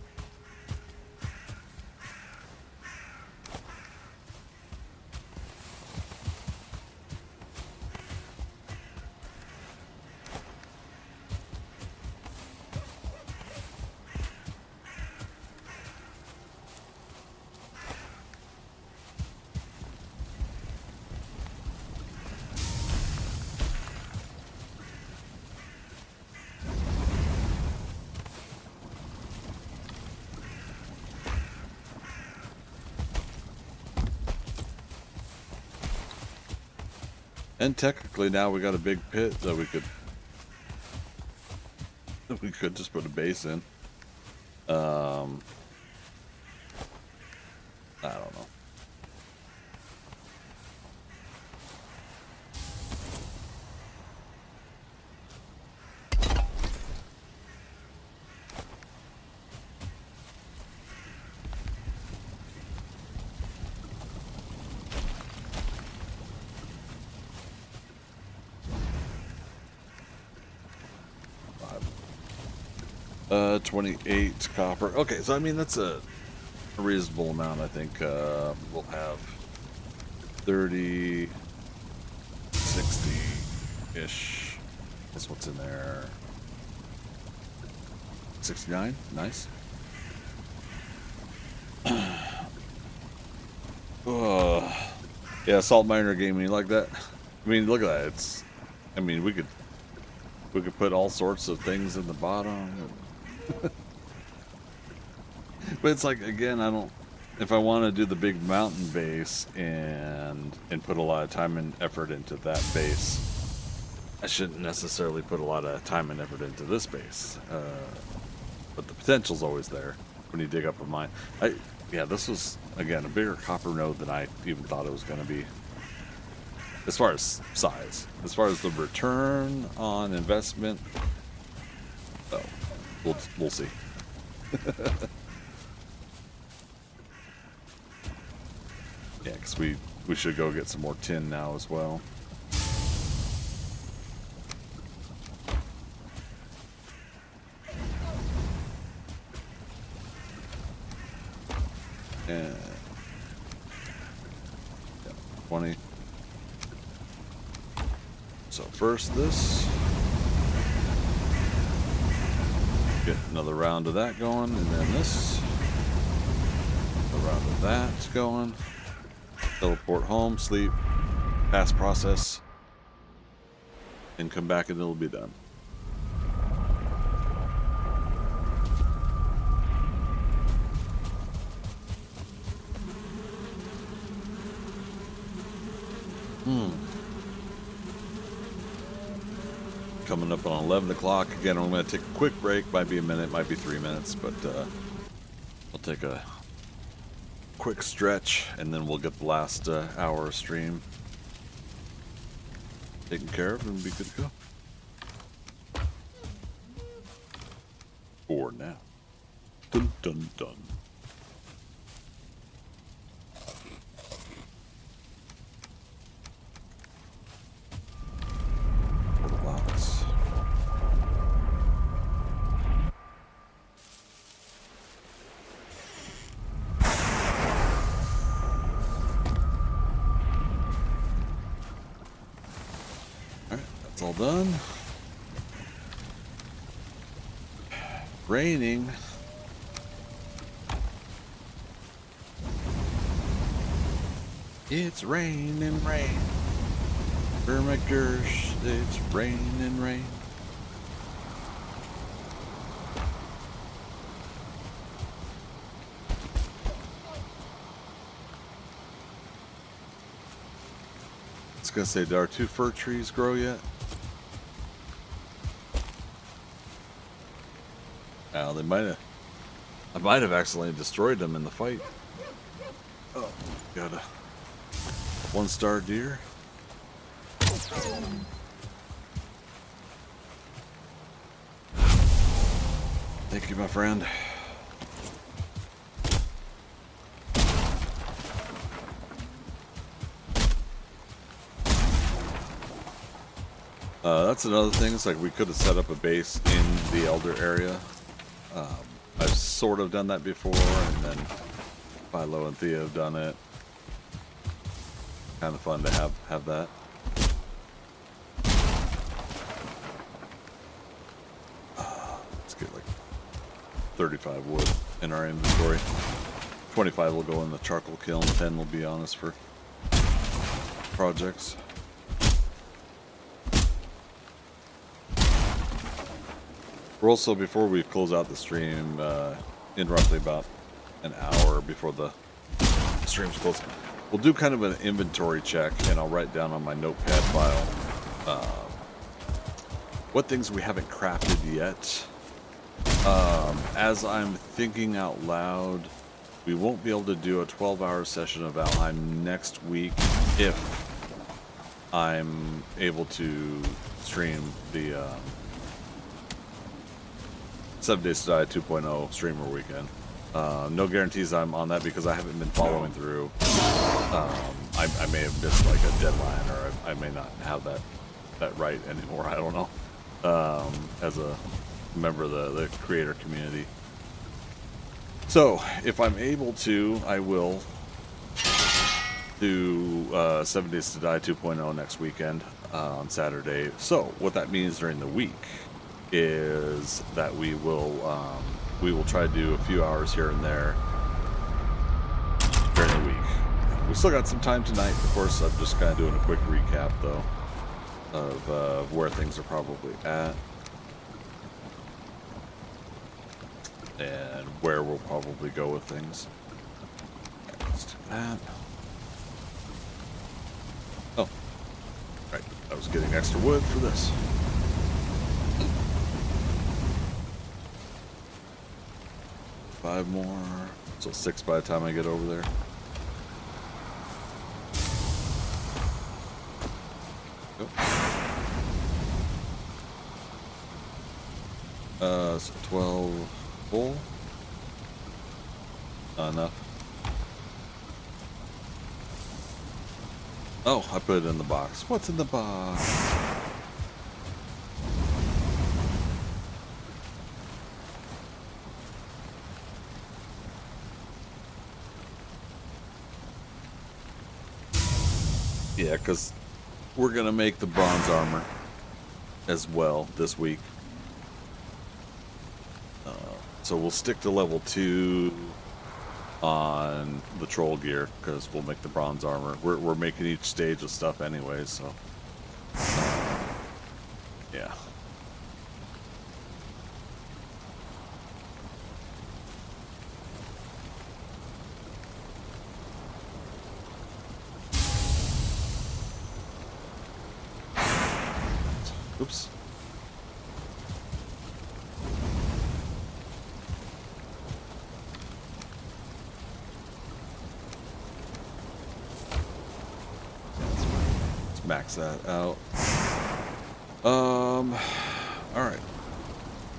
Speaker 4: And technically now we got a big pit that we could just put a base in. I don't know. Uh, 28 copper. Okay, so I mean that's a reasonable amount. I think we'll have 30, 60-ish. That's what's in there. 69. Nice. Yeah, Salt Miner Gaming, you like that? I mean, look at that. It's. I mean, we could put all sorts of things in the bottom. But it's like, again, I don't. If I want to do the big mountain base and put a lot of time and effort into that base, I shouldn't necessarily put a lot of time and effort into this base. But the potential's always there when you dig up a mine. Yeah, this was, again, a bigger copper node than I even thought it was going to be. As far as size. As far as the return on investment, oh, we'll see. Yeah, because we should go get some more tin now as well. And 20. So first this. Get another round of that going, and then this. A round of that going. Teleport home, sleep, pass process, and come back and it'll be done. Coming up on 11 o'clock. Again, I'm going to take a quick break. Might be a minute, might be 3 minutes, but I'll take a quick stretch and then we'll get the last hour of stream taken care of and be good to go. For now. Dun dun dun. All done. Raining. It's raining rain. For my gosh, it's raining rain. I was gonna say, do our 2 fir trees grow yet? They might have. I might have accidentally destroyed them in the fight. Oh, got a 1-star deer. Thank you, my friend. That's another thing. It's like we could have set up a base in the Elder area. I've sort of done that before, and then Philo and Theo have done it. Kind of fun to have that. Let's get like 35 wood in our inventory. 25 will go in the charcoal kiln. 10 will be on us for projects. We're also, before we close out the stream, in roughly about an hour before the stream's closed, we'll do kind of an inventory check, and I'll write down on my notepad file what things we haven't crafted yet. As I'm thinking out loud, we won't be able to do a 12-hour session of Valheim next week if I'm able to stream the 7 Days to Die 2.0 streamer weekend. No guarantees I'm on that because I haven't been following through. I may have missed like a deadline, or I may not have that right anymore. I don't know. As a member of the creator community. So if I'm able to, I will do 7 Days to Die 2.0 next weekend on Saturday. So what that means during the week is that we will try to do a few hours here and there during the week. We still got some time tonight, of course. I'm just kind of doing a quick recap though of where things are probably at and where we'll probably go with things. Let's do that. Oh, right. I was getting extra wood for this. Five more, so 6 by the time I get over there. Go. So 12 full. Not enough. Oh, I put it in the box. What's in the box? Yeah, because we're gonna make the bronze armor as well this week. So we'll stick to level 2 on the troll gear because we'll make the bronze armor. We're making each stage of stuff anyway, so yeah. Oops. Let's max that out. All right.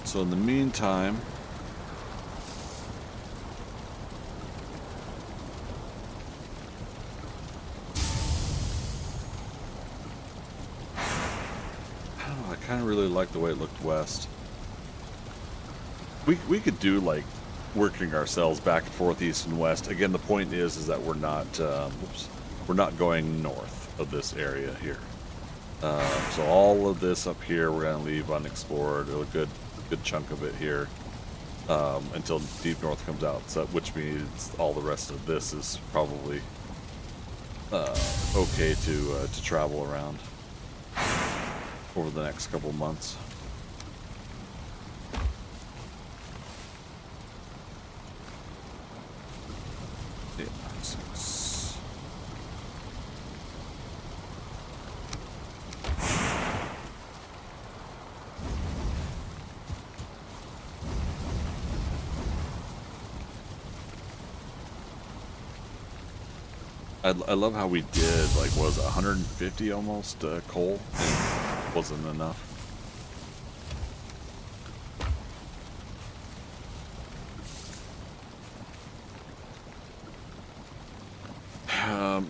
Speaker 4: So in the meantime, I don't know, I kind of really like the way it looked west. We could do like working ourselves back and forth, east and west. Again, the point is that we're not we're not going north of this area here. So all of this up here we're gonna leave unexplored. A good chunk of it here until Deep North comes out. So which means all the rest of this is probably okay to travel around over the next couple months. Yeah, I love how we did, like, what was it, 150 almost coal, and it wasn't enough.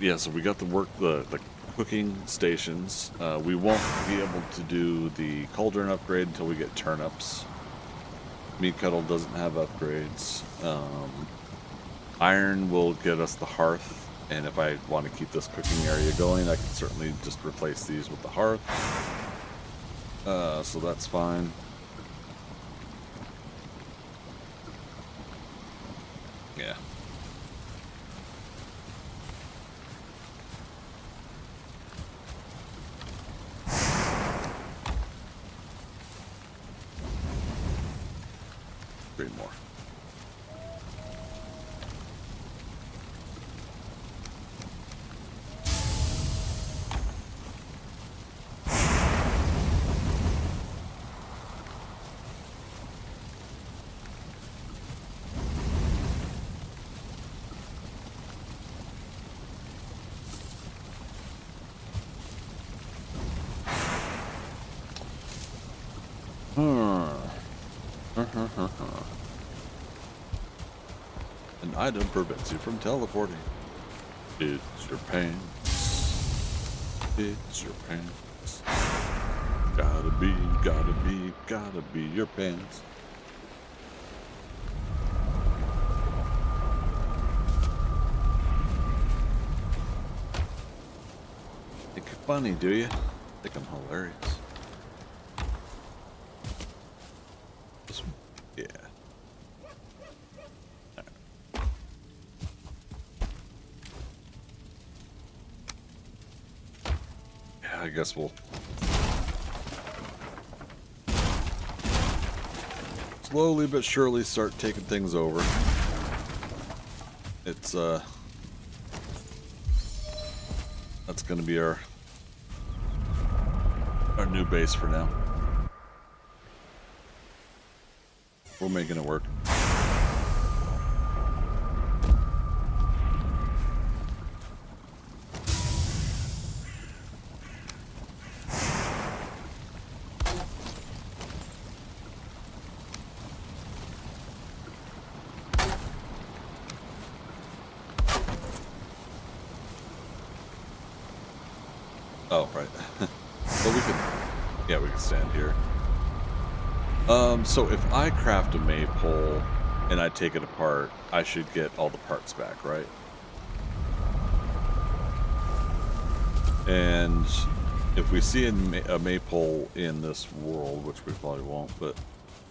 Speaker 4: Yeah, so we got the cooking stations. We won't be able to do the cauldron upgrade until we get turnips. Meat kettle doesn't have upgrades. Iron will get us the hearth. And if I want to keep this cooking area going, I can certainly just replace these with the hearth. So that's fine. Yeah. Three more. An item prevents you from teleporting. It's your pants. It's your pants. Gotta be your pants. Think you're funny, do you? Think I'm hilarious. Yeah. Yeah, I guess we'll slowly but surely start taking things over. It's that's gonna be our new base for now. We're making it work. Oh, right. Well, we can stand here. So if I craft a maypole and I take it apart, I should get all the parts back, right? And if we see a maypole in this world, which we probably won't, but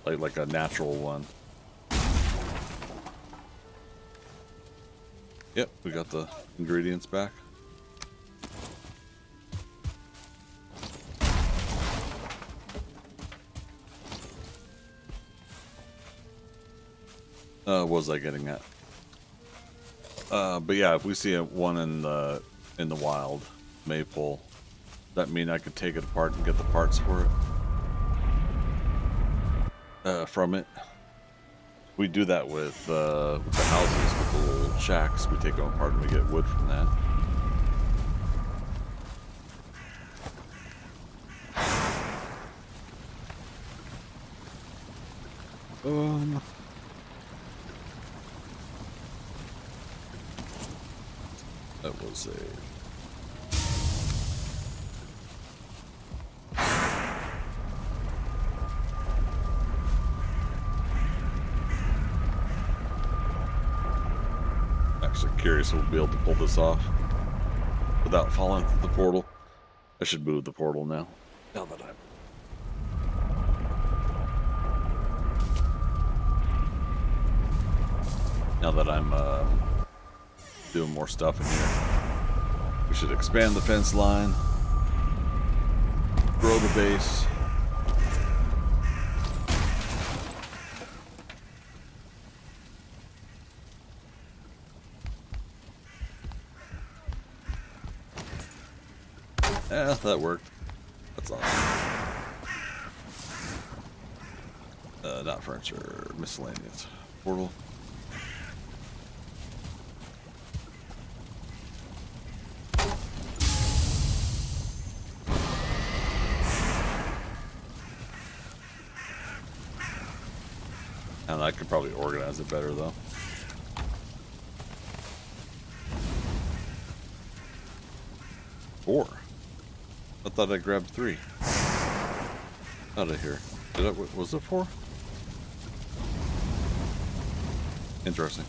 Speaker 4: like a natural one. Yep, we got the ingredients back. What was I getting at? But yeah, if we see one in the wild maypole, that mean I could take it apart and get the parts for it from it. We do that with the houses, with the little shacks. We take them apart and we get wood from that. That was a... Actually curious if we'll be able to pull this off without falling through the portal. I should move the portal now. Now that I'm doing more stuff in here. We should expand the fence line, grow the base. Yeah, that worked. That's awesome. Not furniture, miscellaneous. Portal. And I could probably organize it better though. Four. I thought I grabbed 3. Out of here. Was it 4? Interesting.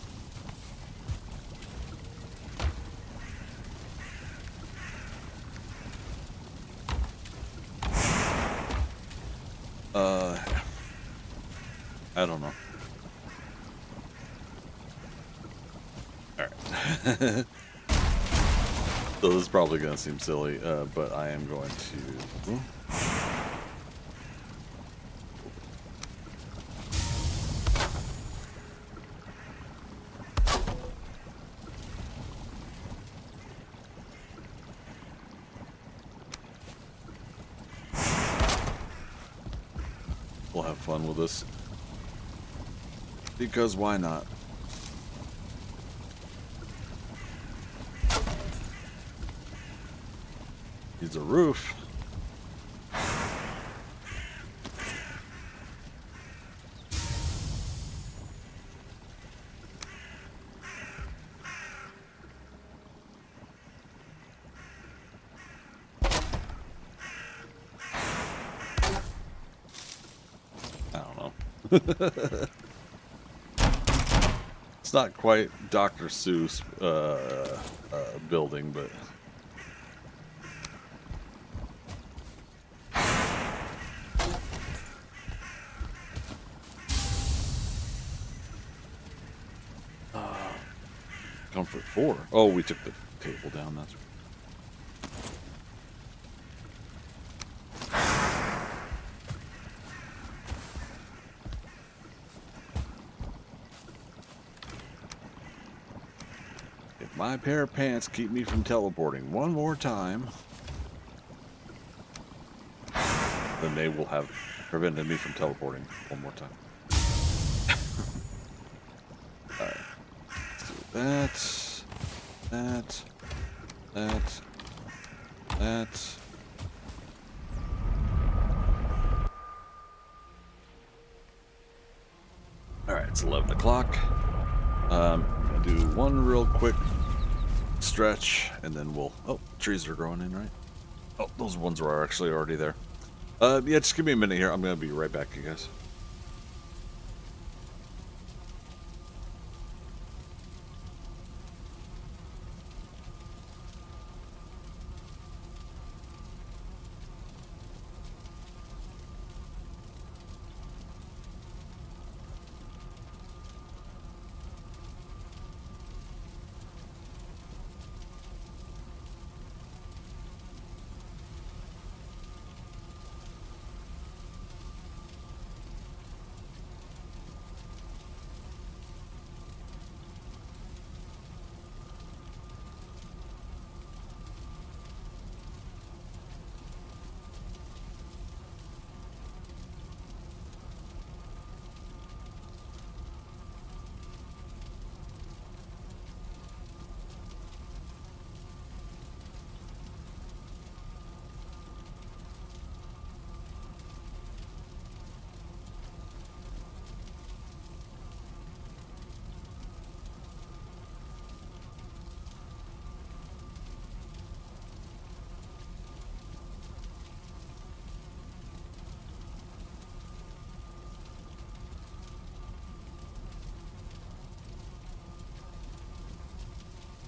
Speaker 4: I don't know. Alright. So this is probably going to seem silly, but I am going to... We'll have fun with this. Because why not? Needs a roof. I don't know. It's not quite Dr. Seuss building, but... Comfort 4. Oh, we took the table down. That's right. If my pair of pants keep me from teleporting one more time, then they will have prevented me from teleporting one more time. Alright. Let's do that. Alright, it's 11 o'clock. I'm gonna do one real quick stretch, and then we'll... Oh, trees are growing in, right? Oh, those ones were actually already there. Yeah, just give me a minute here. I'm gonna be right back, you guys.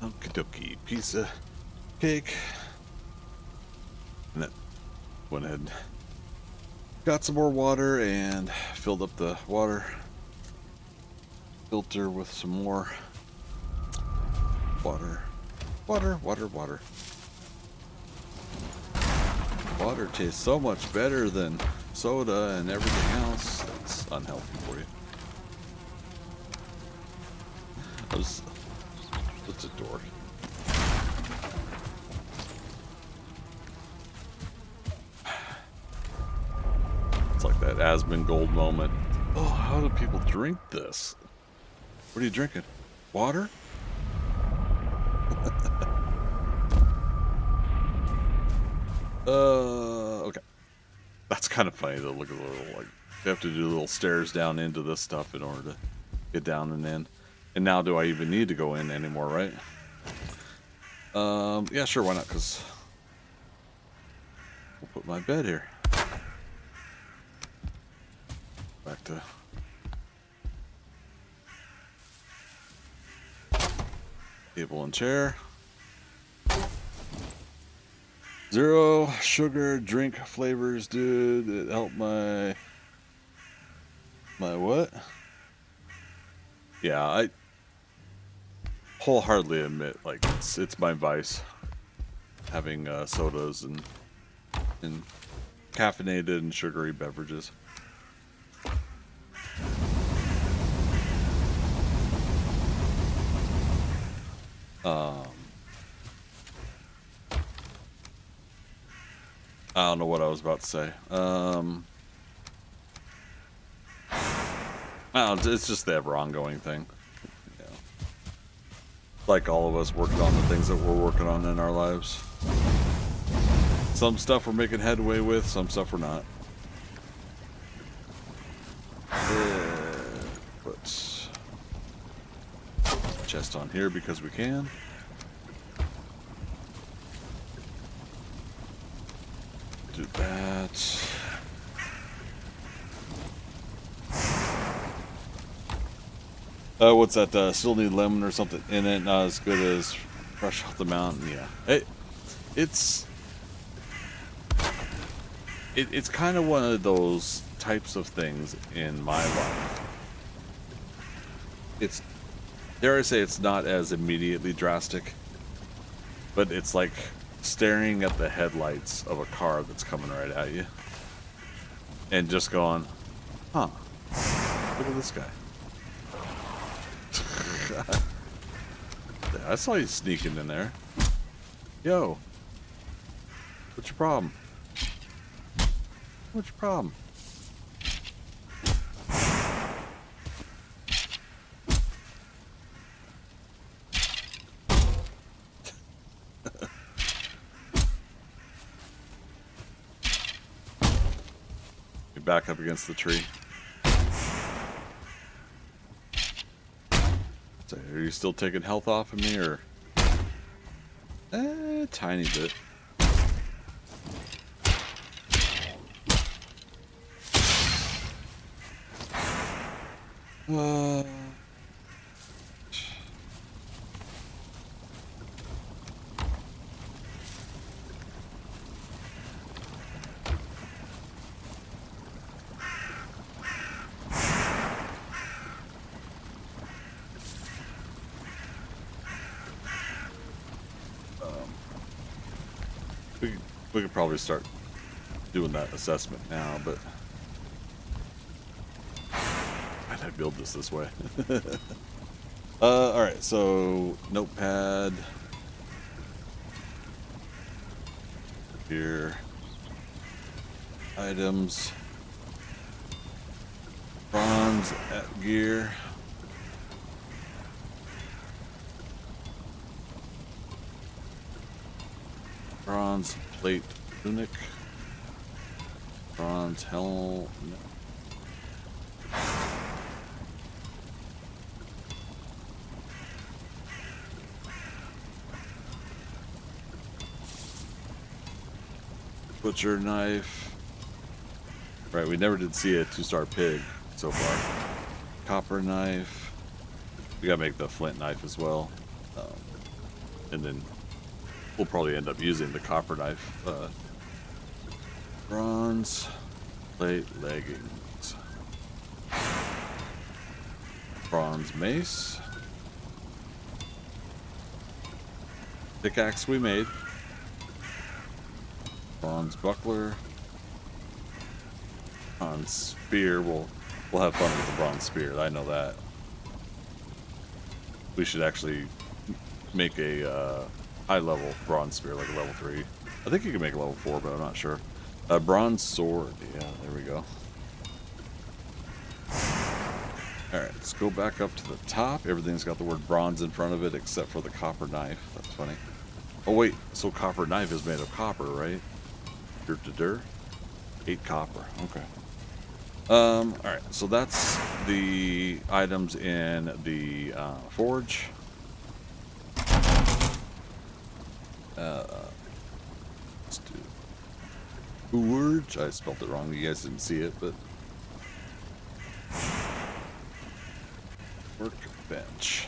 Speaker 4: Okie dokie. Piece of cake. And that went ahead and got some more water and filled up the water filter with some more water. Water. Water tastes so much better than soda and everything else. It's unhealthy for you. It's a dork. It's like that Asmongold moment. Oh, how do people drink this? What are you drinking? Water? Okay. That's kind of funny to look at the little, like, you have to do little stairs down into this stuff in order to get down and in. And now do I even need to go in anymore, right? Yeah, sure, why not? Because we'll put my bed here. Back to table and chair. 0 sugar drink flavors, dude. It helped my what? Yeah, I wholeheartedly admit, like, it's my vice having sodas and caffeinated and sugary beverages. I don't know what I was about to say. It's just the ever ongoing thing. Yeah. Like all of us working on the things that we're working on in our lives. Some stuff we're making headway with, some stuff we're not. Put chest on here because we can. Do that. What's that? Still need lemon or something in it. Not as good as fresh off the mountain. Yeah, it's kind of one of those types of things in my life. It's, dare I say, it's not as immediately drastic, but it's like staring at the headlights of a car that's coming right at you and just going, huh, look at this guy. I saw you sneaking in there. Yo, what's your problem? What's your problem? You back up against the tree. So, are you still taking health off of me, or? Tiny bit. We could probably start doing that assessment now, but why'd I build this way? Alright, so notepad here, items, bronze at gear, bronze plate tunic, bronze helmet. Butcher knife. Right, we never did see a 2-star pig so far. Copper knife. We gotta make the flint knife as well. and then we'll probably end up using the copper knife. Bronze plate leggings. Bronze mace. Pickaxe we made. Bronze buckler. Bronze spear. We'll have fun with the bronze spear. I know that. We should actually make a high level bronze spear, like a level 3. I think you can make a level 4, but I'm not sure. A bronze sword. Yeah, there we go. Alright, let's go back up to the top. Everything's got the word bronze in front of it except for the copper knife. That's funny. Oh wait, so copper knife is made of copper, right? 8 copper. Okay. Alright, so that's the items in the forge. Let's do forge. I spelled it wrong. You guys didn't see it, but workbench.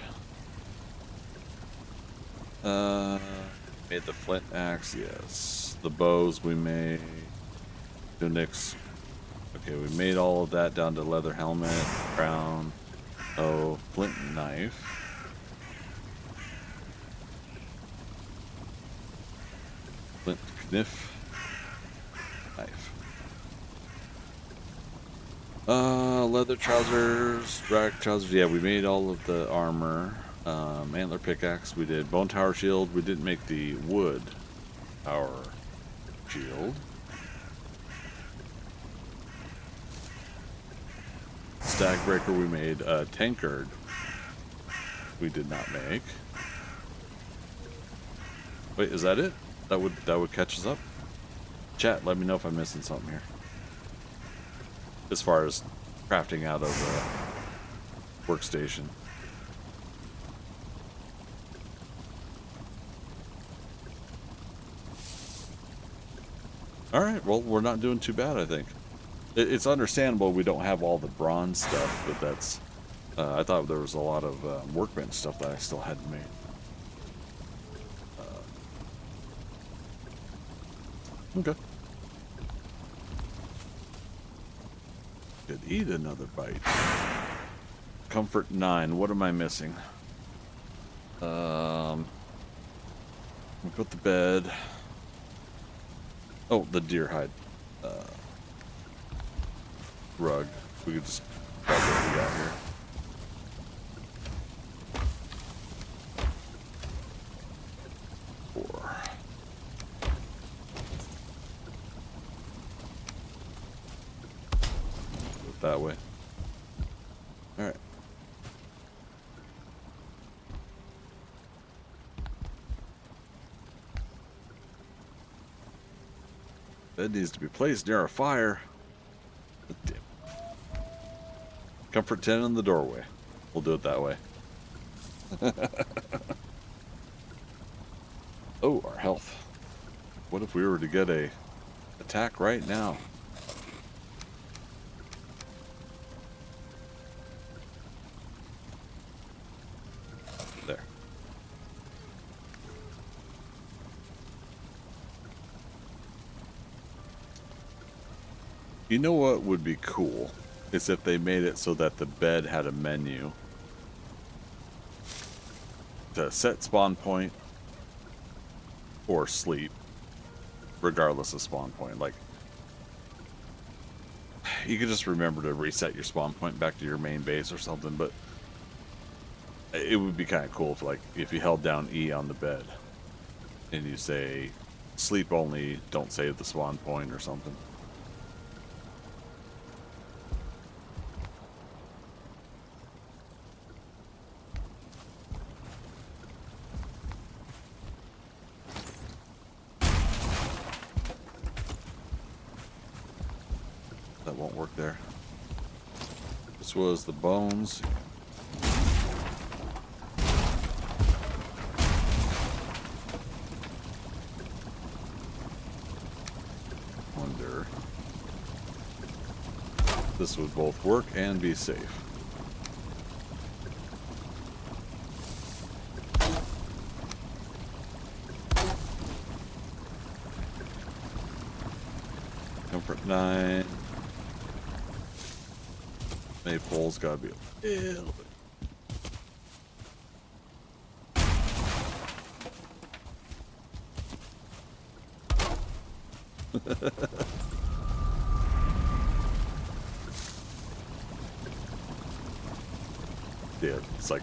Speaker 4: Made the flint axe, yes. The bows we made. Tunics. Okay, we made all of that down to leather helmet, crown. Oh, flint knife. Flint kniff. Knife. Leather trousers, drag trousers. Yeah, we made all of the armor. Antler pickaxe. We did bone tower shield. We didn't make the wood tower shield. Stag breaker we made. Tankard we did not make. Wait, is that it? That would catch us up? Chat, let me know if I'm missing something here. As far as crafting out of the workstation. Alright, well, we're not doing too bad, I think. It's understandable we don't have all the bronze stuff, but that's... I thought there was a lot of workbench stuff that I still hadn't made. Okay. Could eat another bite. Comfort 9. What am I missing? We put the bed. Oh, the deer hide. Rug. We could just grab what we got here. That way. All right. Bed needs to be placed near a fire. Damn. Comfort 10 in the doorway. We'll do it that way. Oh, our health. What if we were to get a attack right now? There. You know what would be cool? Is if they made it so that the bed had a menu to set spawn point or sleep, regardless of spawn point. Like, you could just remember to reset your spawn point back to your main base or something, but it would be kind of cool if, like, if you held down E on the bed and you say sleep only, don't save the spawn point or something. That won't work there. This was the bones. Wonder. This would both work and be safe. Comfort 9. Maypole's gotta be a little bit. Yeah, it's like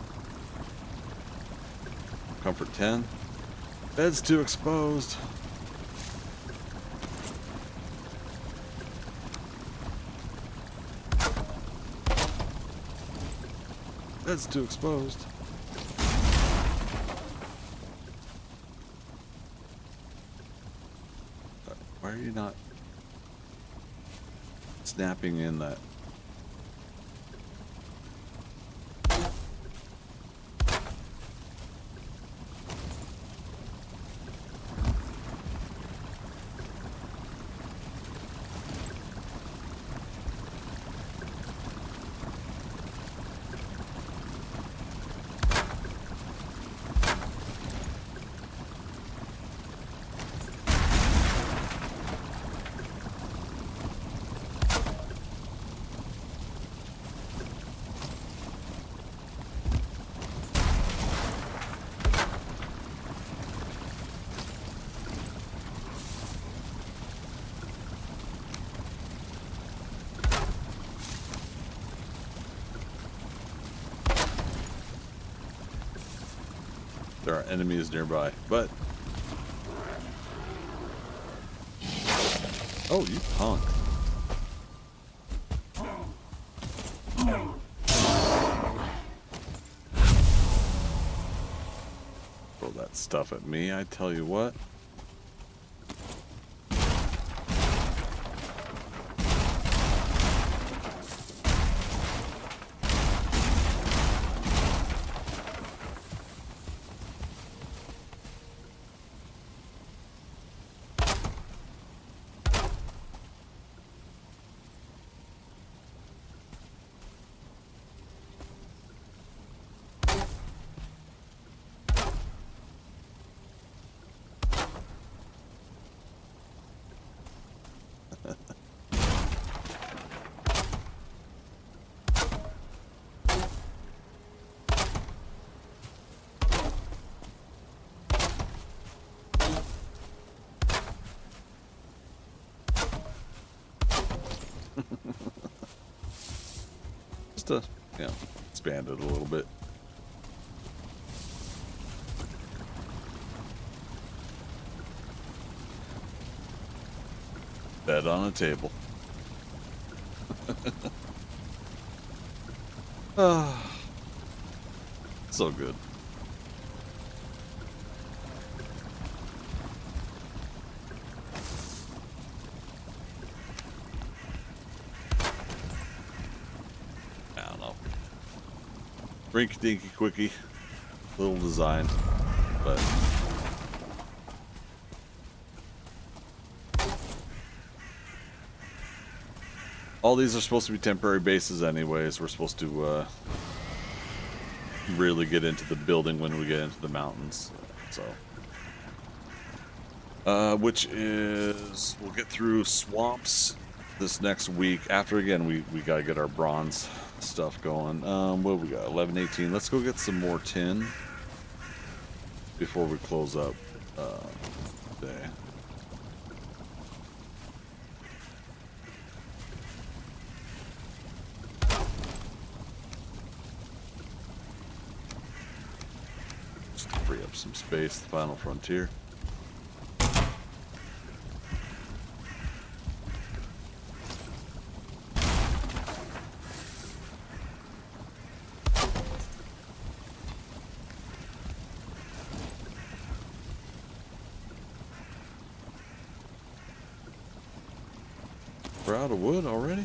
Speaker 4: comfort 10. Bed's too exposed. Bed's too exposed. Why are you not snapping in that? There are enemies nearby, but... Oh, you punk. Throw that stuff at me, I tell you what. Just to, you know, expand it a little bit. Bed on a table. Ah, so good. I don't know. Rinky dinky quickie. Little design, but all these are supposed to be temporary bases anyways. We're supposed to really get into the building when we get into the mountains. So, which is, we'll get through swamps this next week. After, again, we got to get our bronze stuff going. What we got? 11, 18. Let's go get some more tin before we close up today. Just to free up some space. The final frontier. We're out of wood already?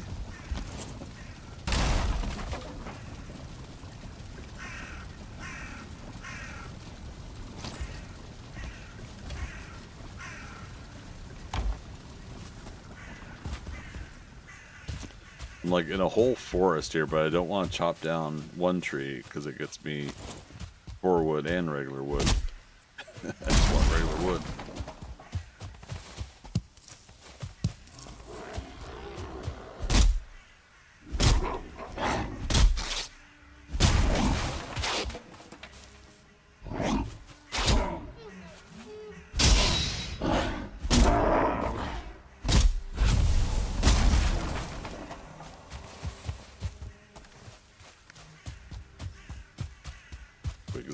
Speaker 4: I'm like in a whole forest here, but I don't want to chop down one tree because it gets me 4 wood and regular wood. I just want regular wood.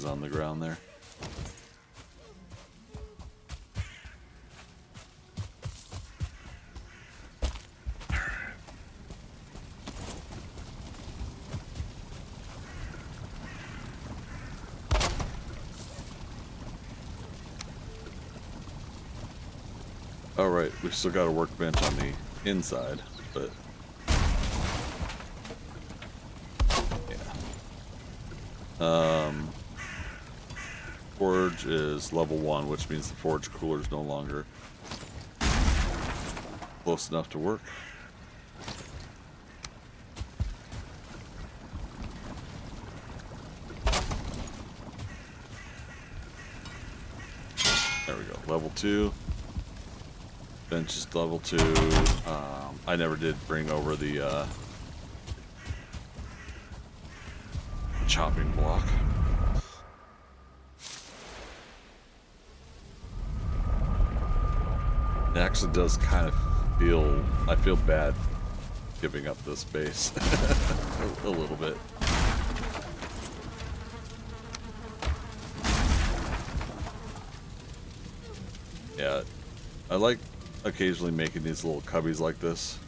Speaker 4: pieces on the ground there. All right, we've still got a workbench on the inside, but yeah. Forge is level 1, which means the forge cooler is no longer close enough to work. There we go, level 2. Bench is level 2. I never did bring over the chopping block. It actually does kind of feel, I feel bad giving up this base a little bit. Yeah, I like occasionally making these little cubbies like this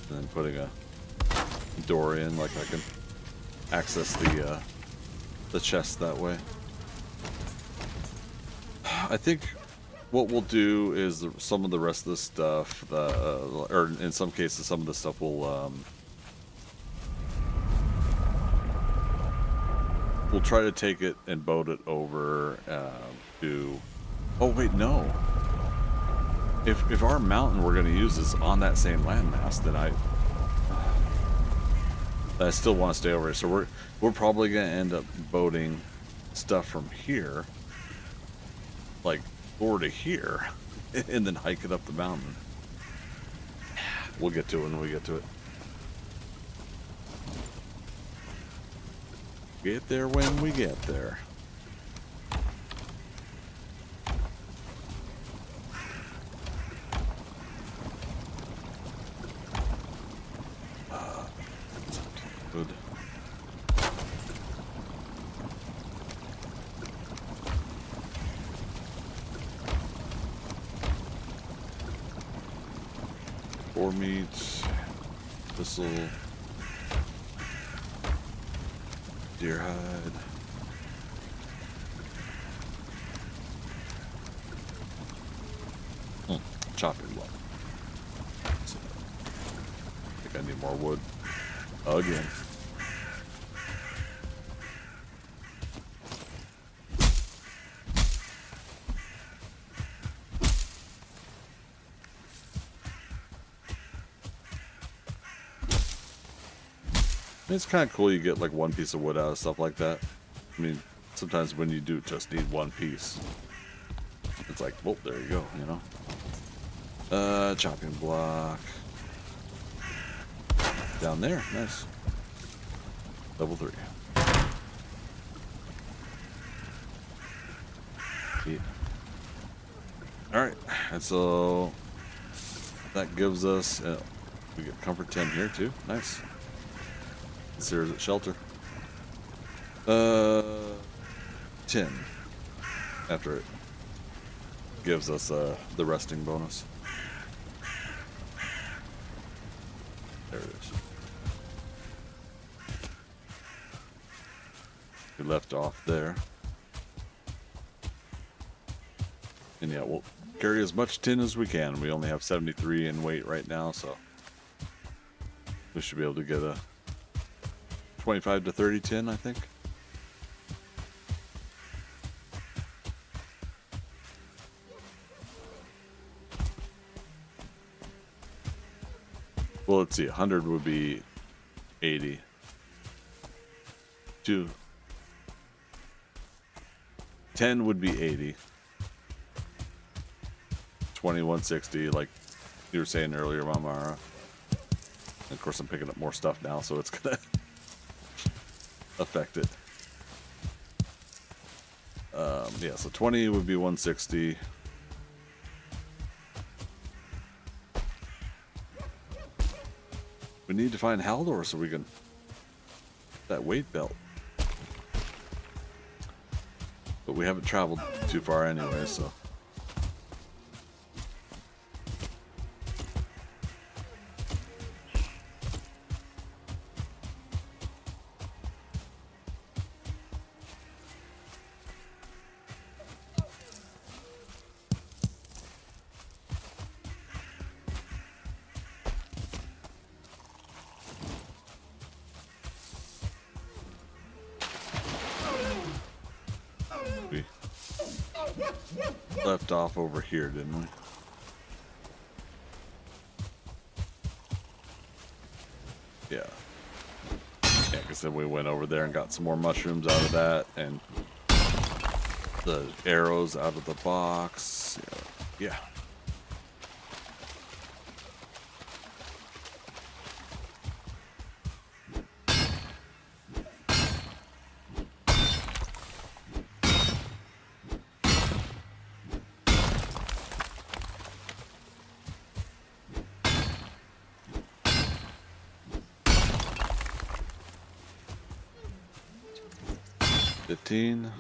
Speaker 4: and then putting a door in, like I can access the chest that way. I think what we'll do is some of the rest of the stuff, or in some cases, some of the stuff we'll try to take it and boat it over to. Oh wait, no. If our mountain we're going to use is on that same landmass, then I still want to stay over here. So we're probably going to end up boating stuff from here, like over to here, and then hike it up the mountain. We'll get to it when we get to it. Get there when we get there. Good. Boar meat, thistle, deer hide. Chopping block. So, I think I need more wood. Again. It's kind of cool you get like one piece of wood out of stuff like that. I mean, sometimes when you do just need one piece, it's like, well, there you go, you know? Chopping block. Down there, nice. Level 3. Yeah. Alright, and so that gives us, we get comfort 10 here too, nice. There's a shelter. 10 after it gives us the resting bonus. There it is. We left off there. And yeah, we'll carry as much tin as we can. We only have 73 in weight right now, so we should be able to get a 25 to 30 tin, I think. Well, let's see. 100 would be 80. 10 would be 80. 20, 160, like you were saying earlier, Mamara. And of course, I'm picking up more stuff now, so it's gonna affect it. Yeah, so 20 would be 160. We need to find Haldor so we can that weight belt. we haven't traveled too far anyway, so. We left off over here, didn't we? Yeah. Yeah, because then we went over there and got some more mushrooms out of that, and the arrows out of the box. Yeah. 15.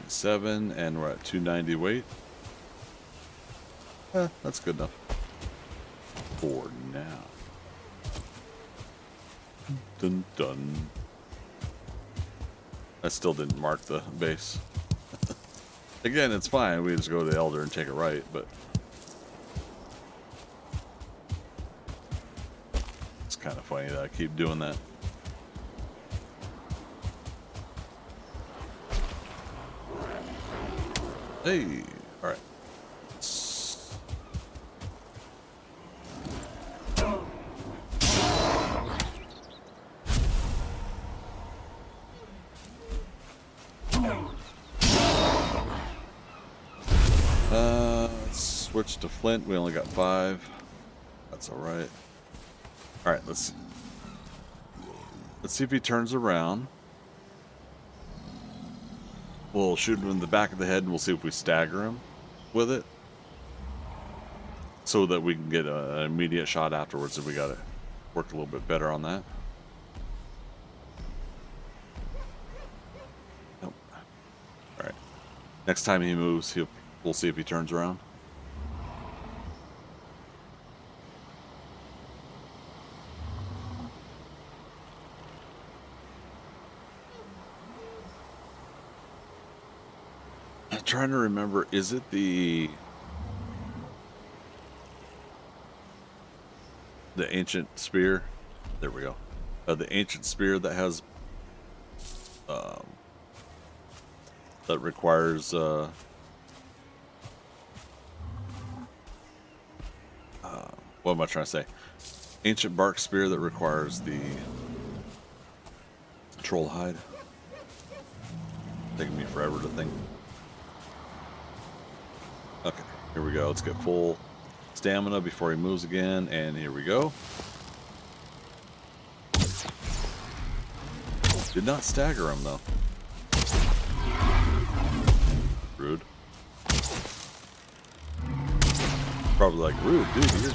Speaker 4: Seven, and we're at 290 weight. That's good enough for now. Dun dun. I still didn't mark the base. Again, it's fine. We just go to the Elder and take it right, but it's kind of funny that I keep doing that. Hey, all right. Let's switch to flint. We only got 5. That's all right. All right, let's see if he turns around. We'll shoot him in the back of the head, and we'll see if we stagger him with it, so that we can get an immediate shot afterwards. If we got to work a little bit better on that. Nope. All right. Next time he moves, we'll see if he turns around. Trying to remember, is it the ancient spear? There we go. The ancient spear that has that requires what am I trying to say? Ancient bark spear that requires the troll hide. Taking me forever to think. Okay, here we go. Let's get full stamina before he moves again, and here we go. Did not stagger him, though. Rude. Probably like, rude, dude, you're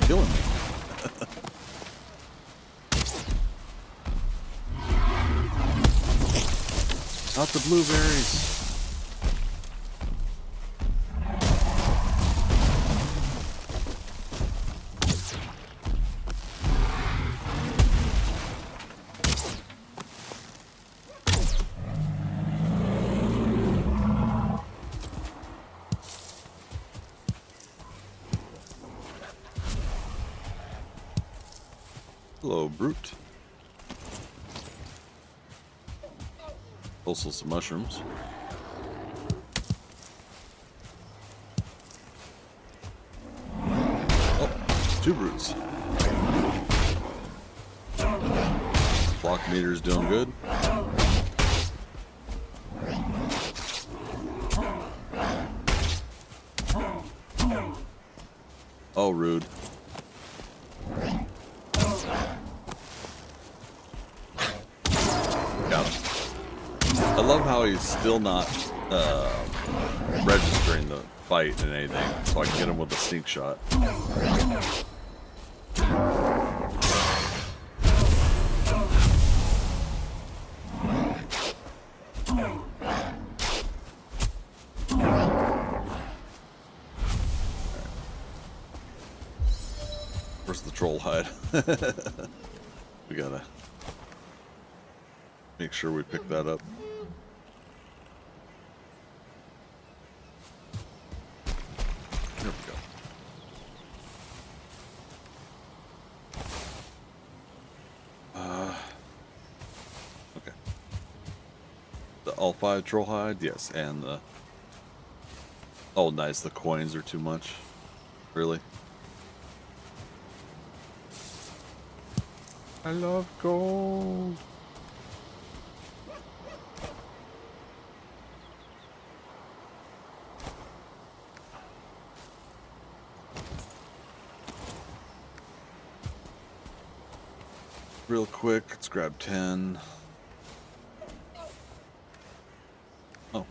Speaker 4: killing me. Not the blueberries. Hello, brute. Also some mushrooms. Oh, 2 brutes. Fly Block meter's doing good. Oh, rude. Got him. I love how he's still not registering the fight and anything, so I can get him with a sneak shot. Where's the troll hide? We gotta make sure we pick that up. There we go. Okay. The all 5 troll hide, yes, and the. Oh, nice. The coins are too much. Really? I love gold. Real quick, let's grab 10. Oh,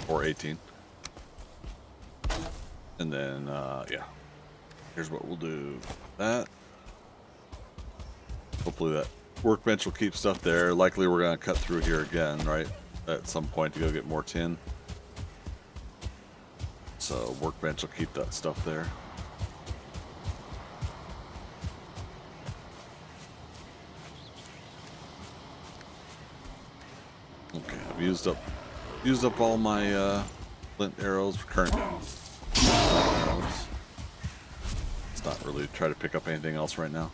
Speaker 4: or 18. And then, yeah. Here's what we'll do. That. Hopefully that workbench will keep stuff there. Likely we're going to cut through here again, right? At some point to go get more tin. So workbench will keep that stuff there. Okay, I've used up all my flint arrows, current arrows. Let's not really try to pick up anything else right now.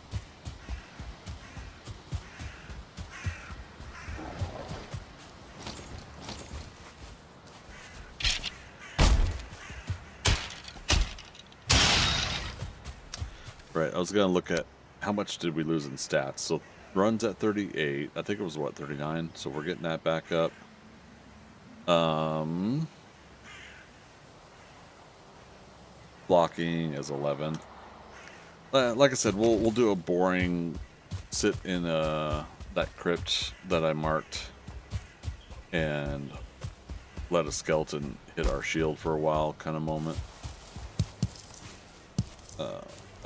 Speaker 4: Right, I was gonna look at how much did we lose in stats. So runs at 38. I think it was what, 39. So we're getting that back up. Blocking is 11. Like I said, we'll do a boring sit in that crypt that I marked and let a skeleton hit our shield for a while kind of moment.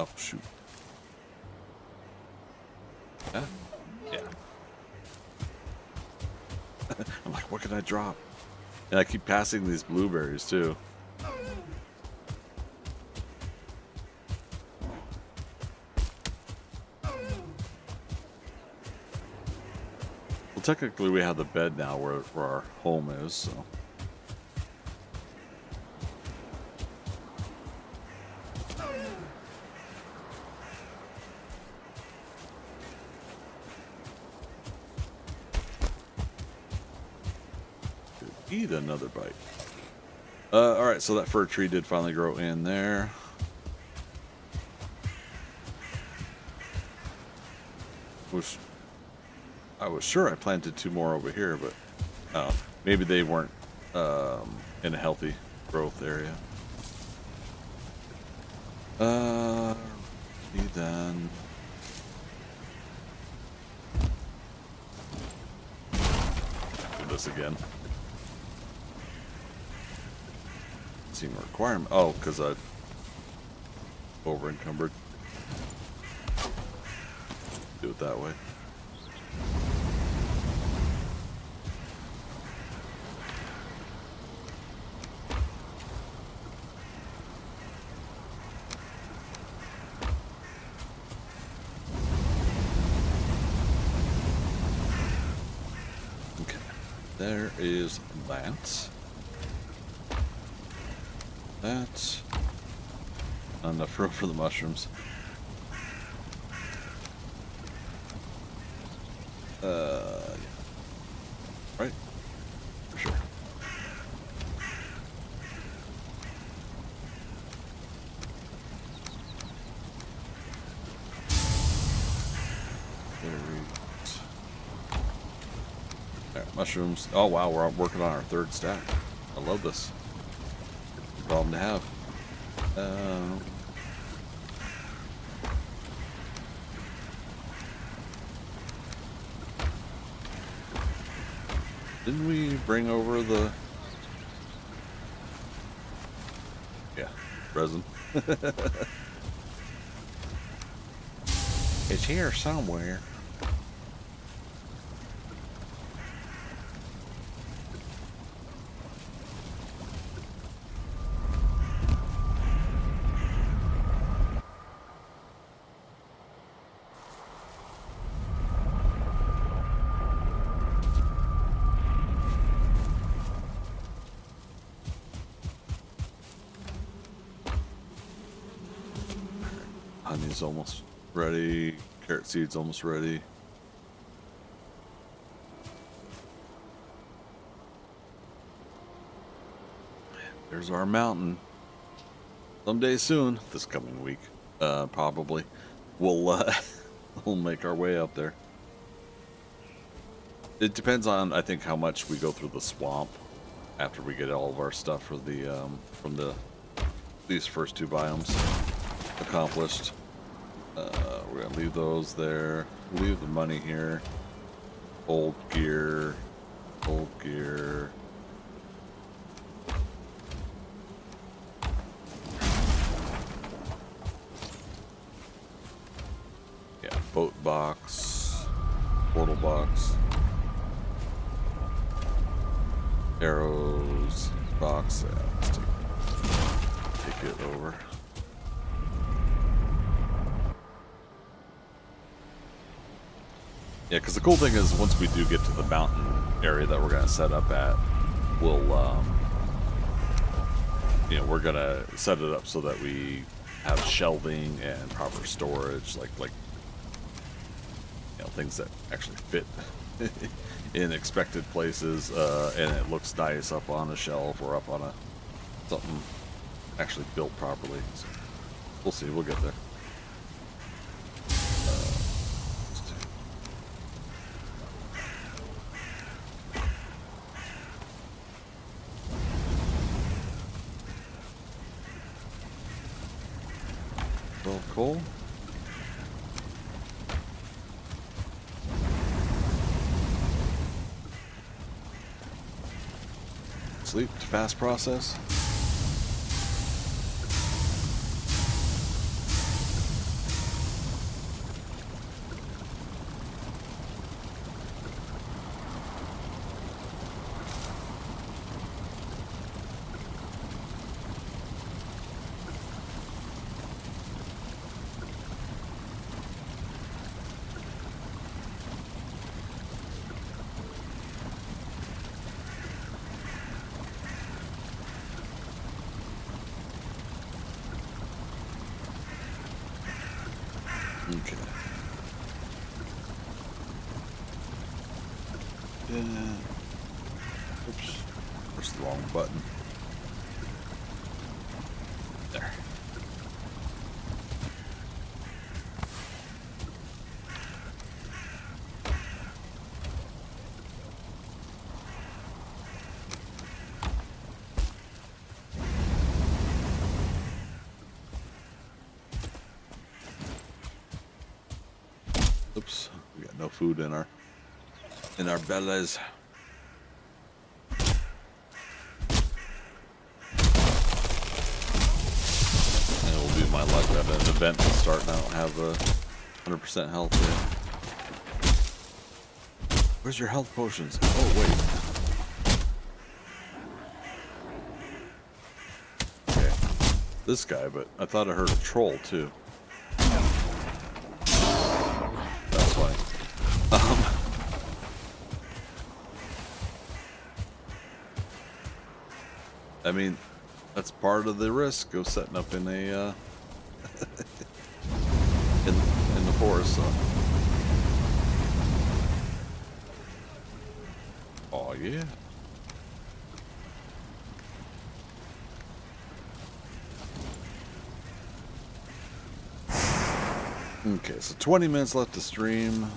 Speaker 4: Oh shoot. Yeah. Yeah. I'm like, what can I drop? And I keep passing these blueberries too. Well, technically we have the bed now where our home is, so. Eat another bite. Alright, so that fir tree did finally grow in there. I was sure I planted 2 more over here, but maybe they weren't in a healthy growth area. Then do this again. Seem a requirement. Oh, because I over encumbered. Do it that way. Okay, there is that. That. Not enough room for the mushrooms. Yeah. Right? For sure. Berries. mushrooms. Oh wow, we're working on our third stack. I love this. Good problem to have. Didn't we bring over the... Yeah, resin. It's here somewhere. Honey's almost ready. Carrot seed's almost ready. There's our mountain. Someday soon, this coming week, probably, we'll we'll make our way up there. It depends on, I think, how much we go through the swamp after we get all of our stuff for the from these first 2 biomes accomplished. We're gonna leave those there. Leave the money here. Old gear. Old gear. Yeah, boat box. Portal box. Arrows. Box. Yeah, let's take it over. Yeah, because the cool thing is once we do get to the mountain area that we're going to set up at, we'll, you know, we're going to set it up so that we have shelving and proper storage, like you know, things that actually fit in expected places, and it looks nice up on a shelf or up on a something actually built properly. So we'll see. We'll get there. Coal. Sleep to fast process. Okay. Oops. Pushed the wrong button. There. Oops, we got no food in our bellies. And it will be my luck that an event will start and I don't have 100% health yet. Where's your health potions? Oh wait. Okay. This guy, but I thought I heard a troll too. That's why. I mean, that's part of the risk of setting up in a in the forest. So. Oh yeah. Okay, so 20 minutes left to stream.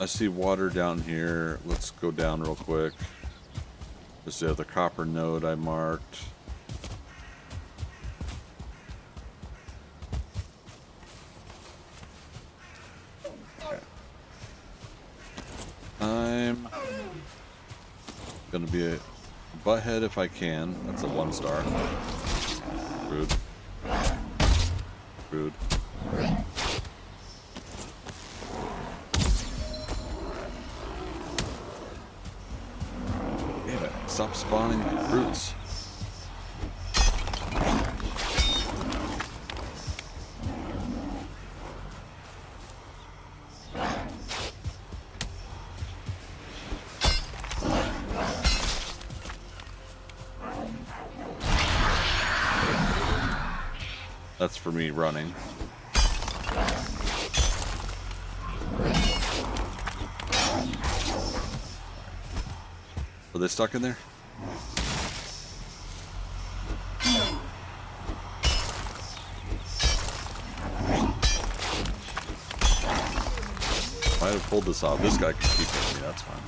Speaker 4: I see water down here. Let's go down real quick. There's the other copper node I marked. Okay. I'm gonna be a butthead if I can. That's a 1-star. Rude. Rude. Damn it. Stop spawning brutes. That's for me running. Are they stuck in there? Might have pulled this off. This guy can keep hitting me, that's fine.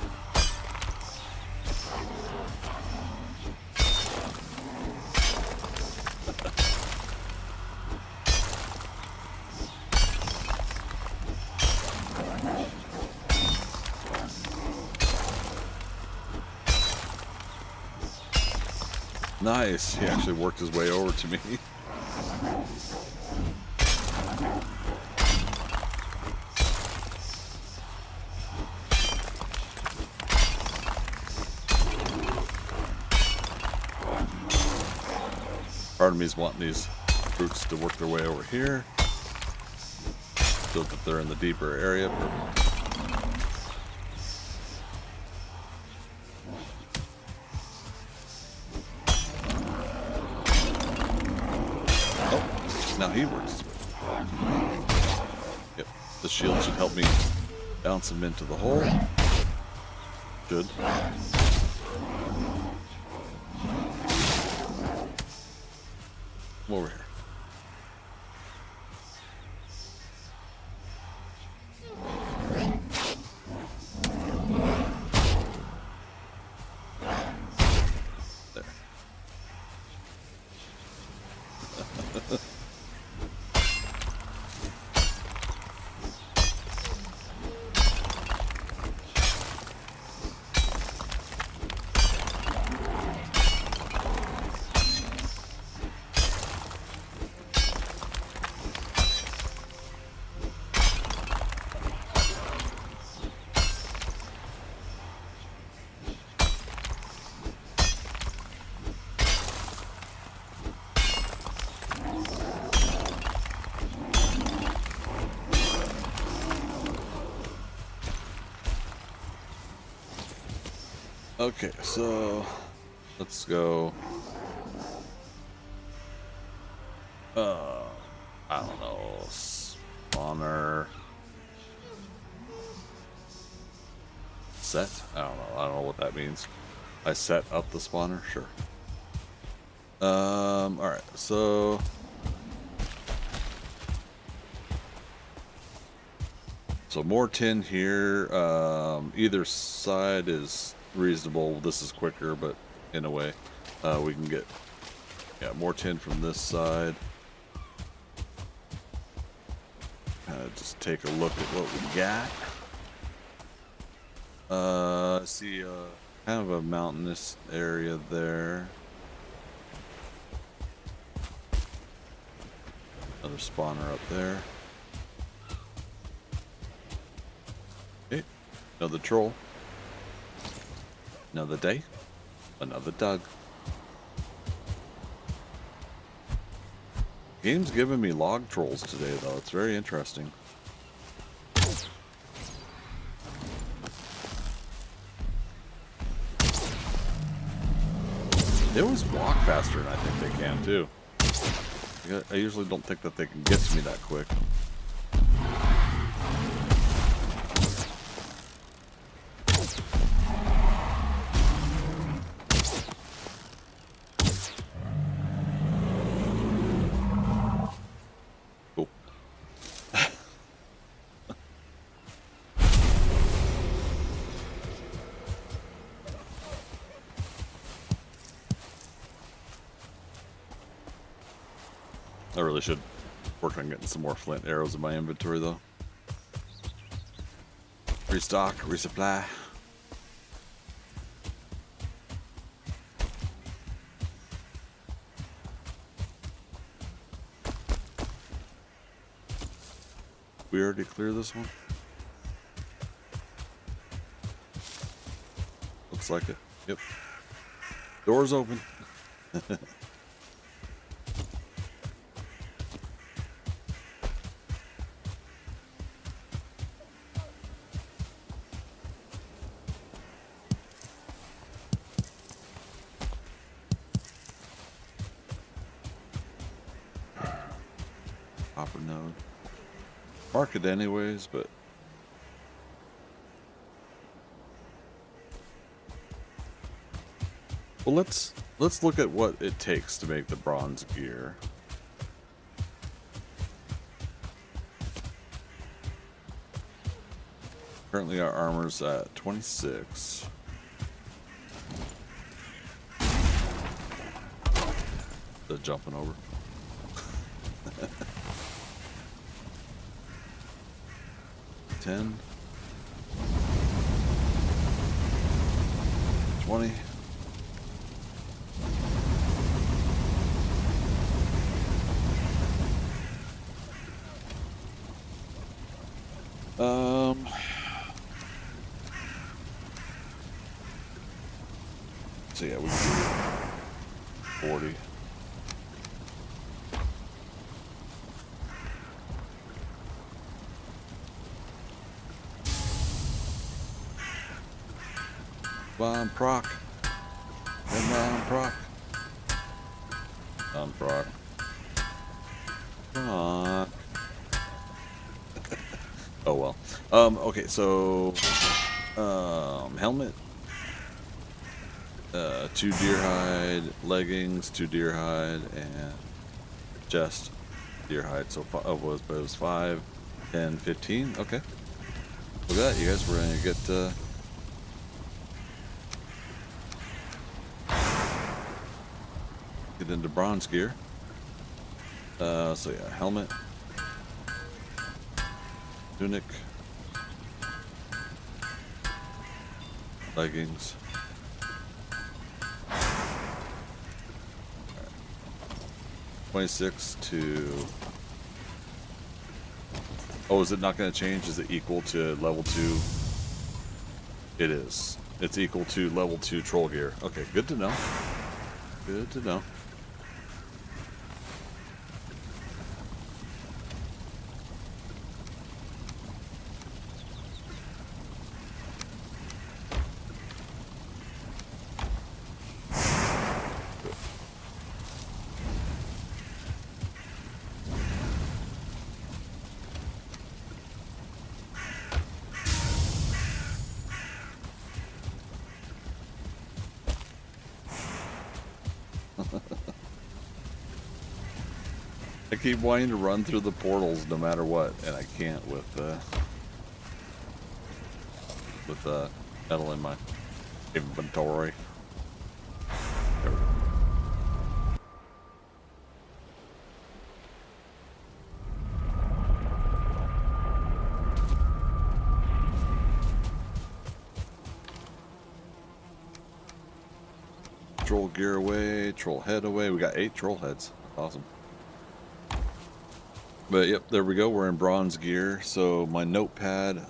Speaker 4: Nice. He actually worked his way over to me. Part of me is wanting these brutes to work their way over here so that they're in the deeper area. Now he works his way. Yep, the shield should help me bounce him into the hole. Good. Come over here. There. Okay, so let's go. I don't know, spawner set. I don't know. I don't know what that means. I set up the spawner. Sure. All right. So more tin here. Either side is reasonable. This is quicker, but in a way, we can get more tin from this side. Just take a look at what we got. I see kind of a mountainous area there. Another spawner up there. Okay, another troll. Another day, another Doug. Game's giving me log trolls today, though. It's very interesting. They always walk faster than I think they can, too. I usually don't think that they can get to me that quick. I really should work on getting some more flint arrows in my inventory, though. Restock, resupply. We already cleared this one? Looks like it. Yep. Doors open. Copper node. Mark it anyways, but well, let's look at what it takes to make the bronze gear. Currently our armor's at 26. The jumping over. 10, 20. So yeah, we can do 40. Bomb proc. And bomb proc. Bomb proc. Come on. Oh well. Okay, so helmet. 2 deer hide, leggings, 2 deer hide, and chest, deer hide. So it was 5, 10, 15. Okay. Look at that, you guys. We're gonna get into bronze gear. So yeah, helmet, tunic, leggings. 26 to... Oh, is it not going to change? Is it equal to level 2? It is. It's equal to level 2 troll gear. Okay, good to know. Good to know. I keep wanting to run through the portals no matter what, and I can't with metal in my inventory. There we go. Troll gear away, troll head away. We got 8 troll heads. Awesome. But yep, there we go. We're in bronze gear. So my notepad,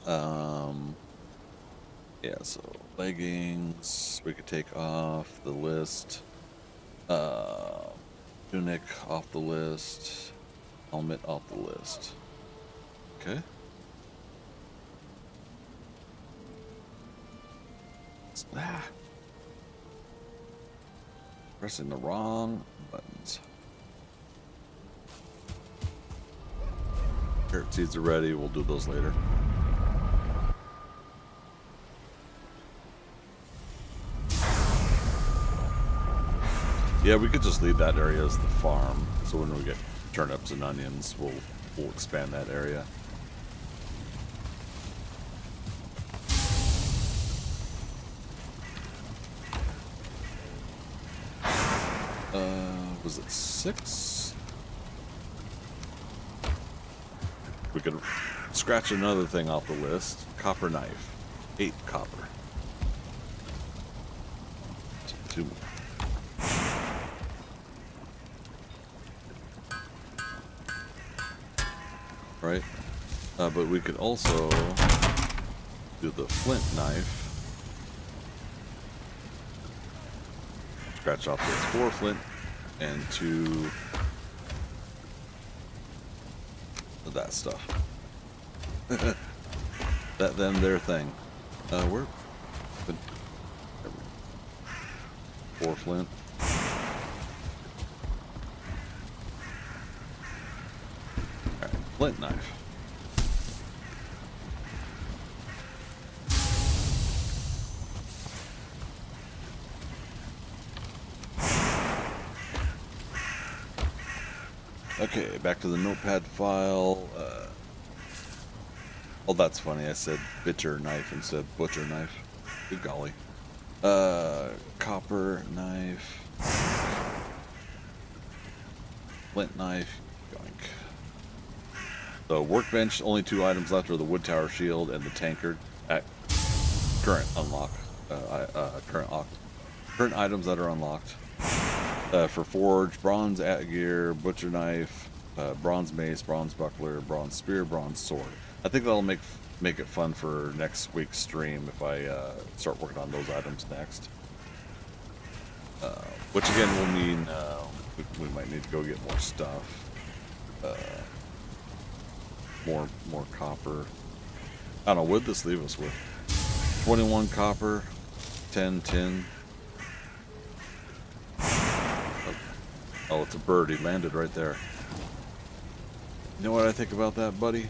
Speaker 4: yeah, so leggings we could take off the list. Tunic off the list. Helmet off the list. Okay. Pressing the wrong buttons. Carrot seeds are ready. We'll do those later. Yeah, we could just leave that area as the farm. So when we get turnips and onions, we'll expand that area. Was it 6? could scratch another thing off the list. Copper knife. 8 copper. 2 more. Right? But we could also do the flint knife. Scratch off those 4 flint and 2 of that stuff. That them their thing. We're 4 flint. Alright, flint knife. Okay, back to the notepad file. Oh, that's funny. I said butcher knife instead of butcher knife. Good golly. Copper knife. Flint knife. Yoink. The workbench, only 2 items left are the wood tower shield and the tankard. At current unlock. Current items that are unlocked. For forge, bronze gear, butcher knife, bronze mace, bronze buckler, bronze spear, bronze sword. I think that'll make it fun for next week's stream if I start working on those items next. Which again will mean we might need to go get more stuff. More copper. I don't know, what did this leave us with? 21 copper, 10 tin. Oh, it's a bird. He landed right there. You know what I think about that, buddy?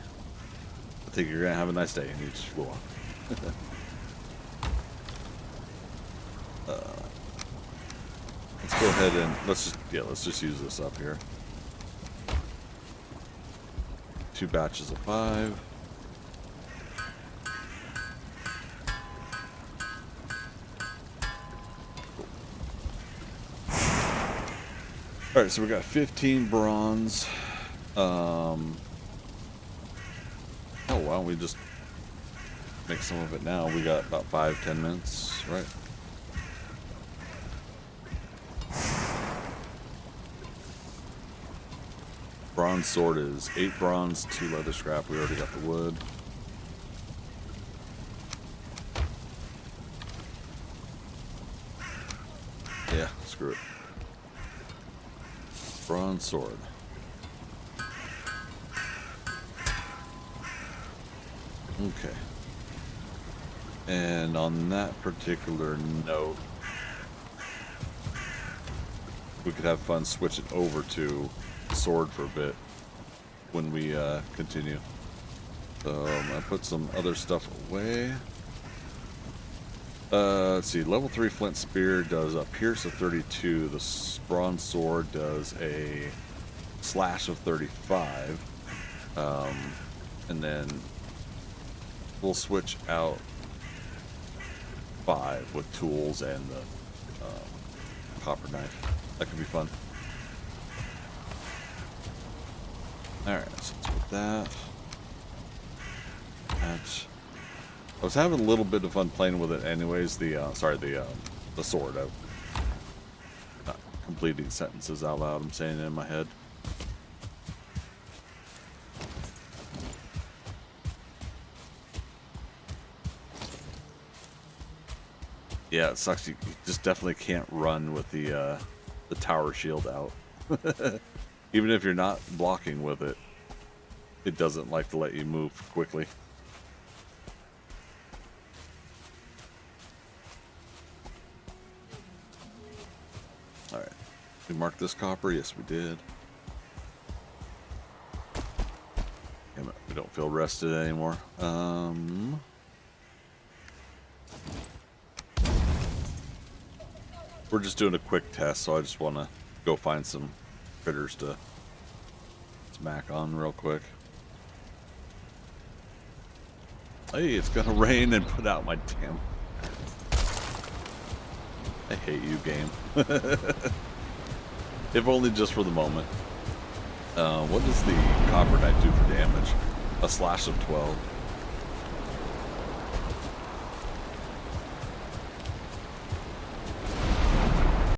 Speaker 4: I think you're gonna have a nice day, and you just flew off. Let's go ahead and let's just use this up here. 2 batches of 5. All right, so we got 15 bronze. Oh, why don't we just make some of it now? We got about 5-10 minutes, right? Bronze sword is 8 bronze, 2 leather scrap. We already got the wood. Yeah, screw it. Bronze sword. Okay. And on that particular note, we could have fun switching over to sword for a bit when we continue. So I'm gonna put some other stuff away. Let's see, level 3 flint spear does a pierce of 32. The bronze sword does a slash of 35. And then we'll switch out 5 with tools and the copper knife. That could be fun. Alright, so let's put that. I was having a little bit of fun playing with it anyways, the sword. I'm not completing sentences out loud, I'm saying it in my head. Yeah, it sucks. You just definitely can't run with the tower shield out. Even if you're not blocking with it, it doesn't like to let you move quickly. Alright. We marked this copper? Yes, we did. Damn it, we don't feel rested anymore. We're just doing a quick test, so I just want to go find some critters to smack on real quick. Hey, it's gonna rain and put out my damn... I hate you, game. If only just for the moment. What does the copper knife do for damage? a slash of 12.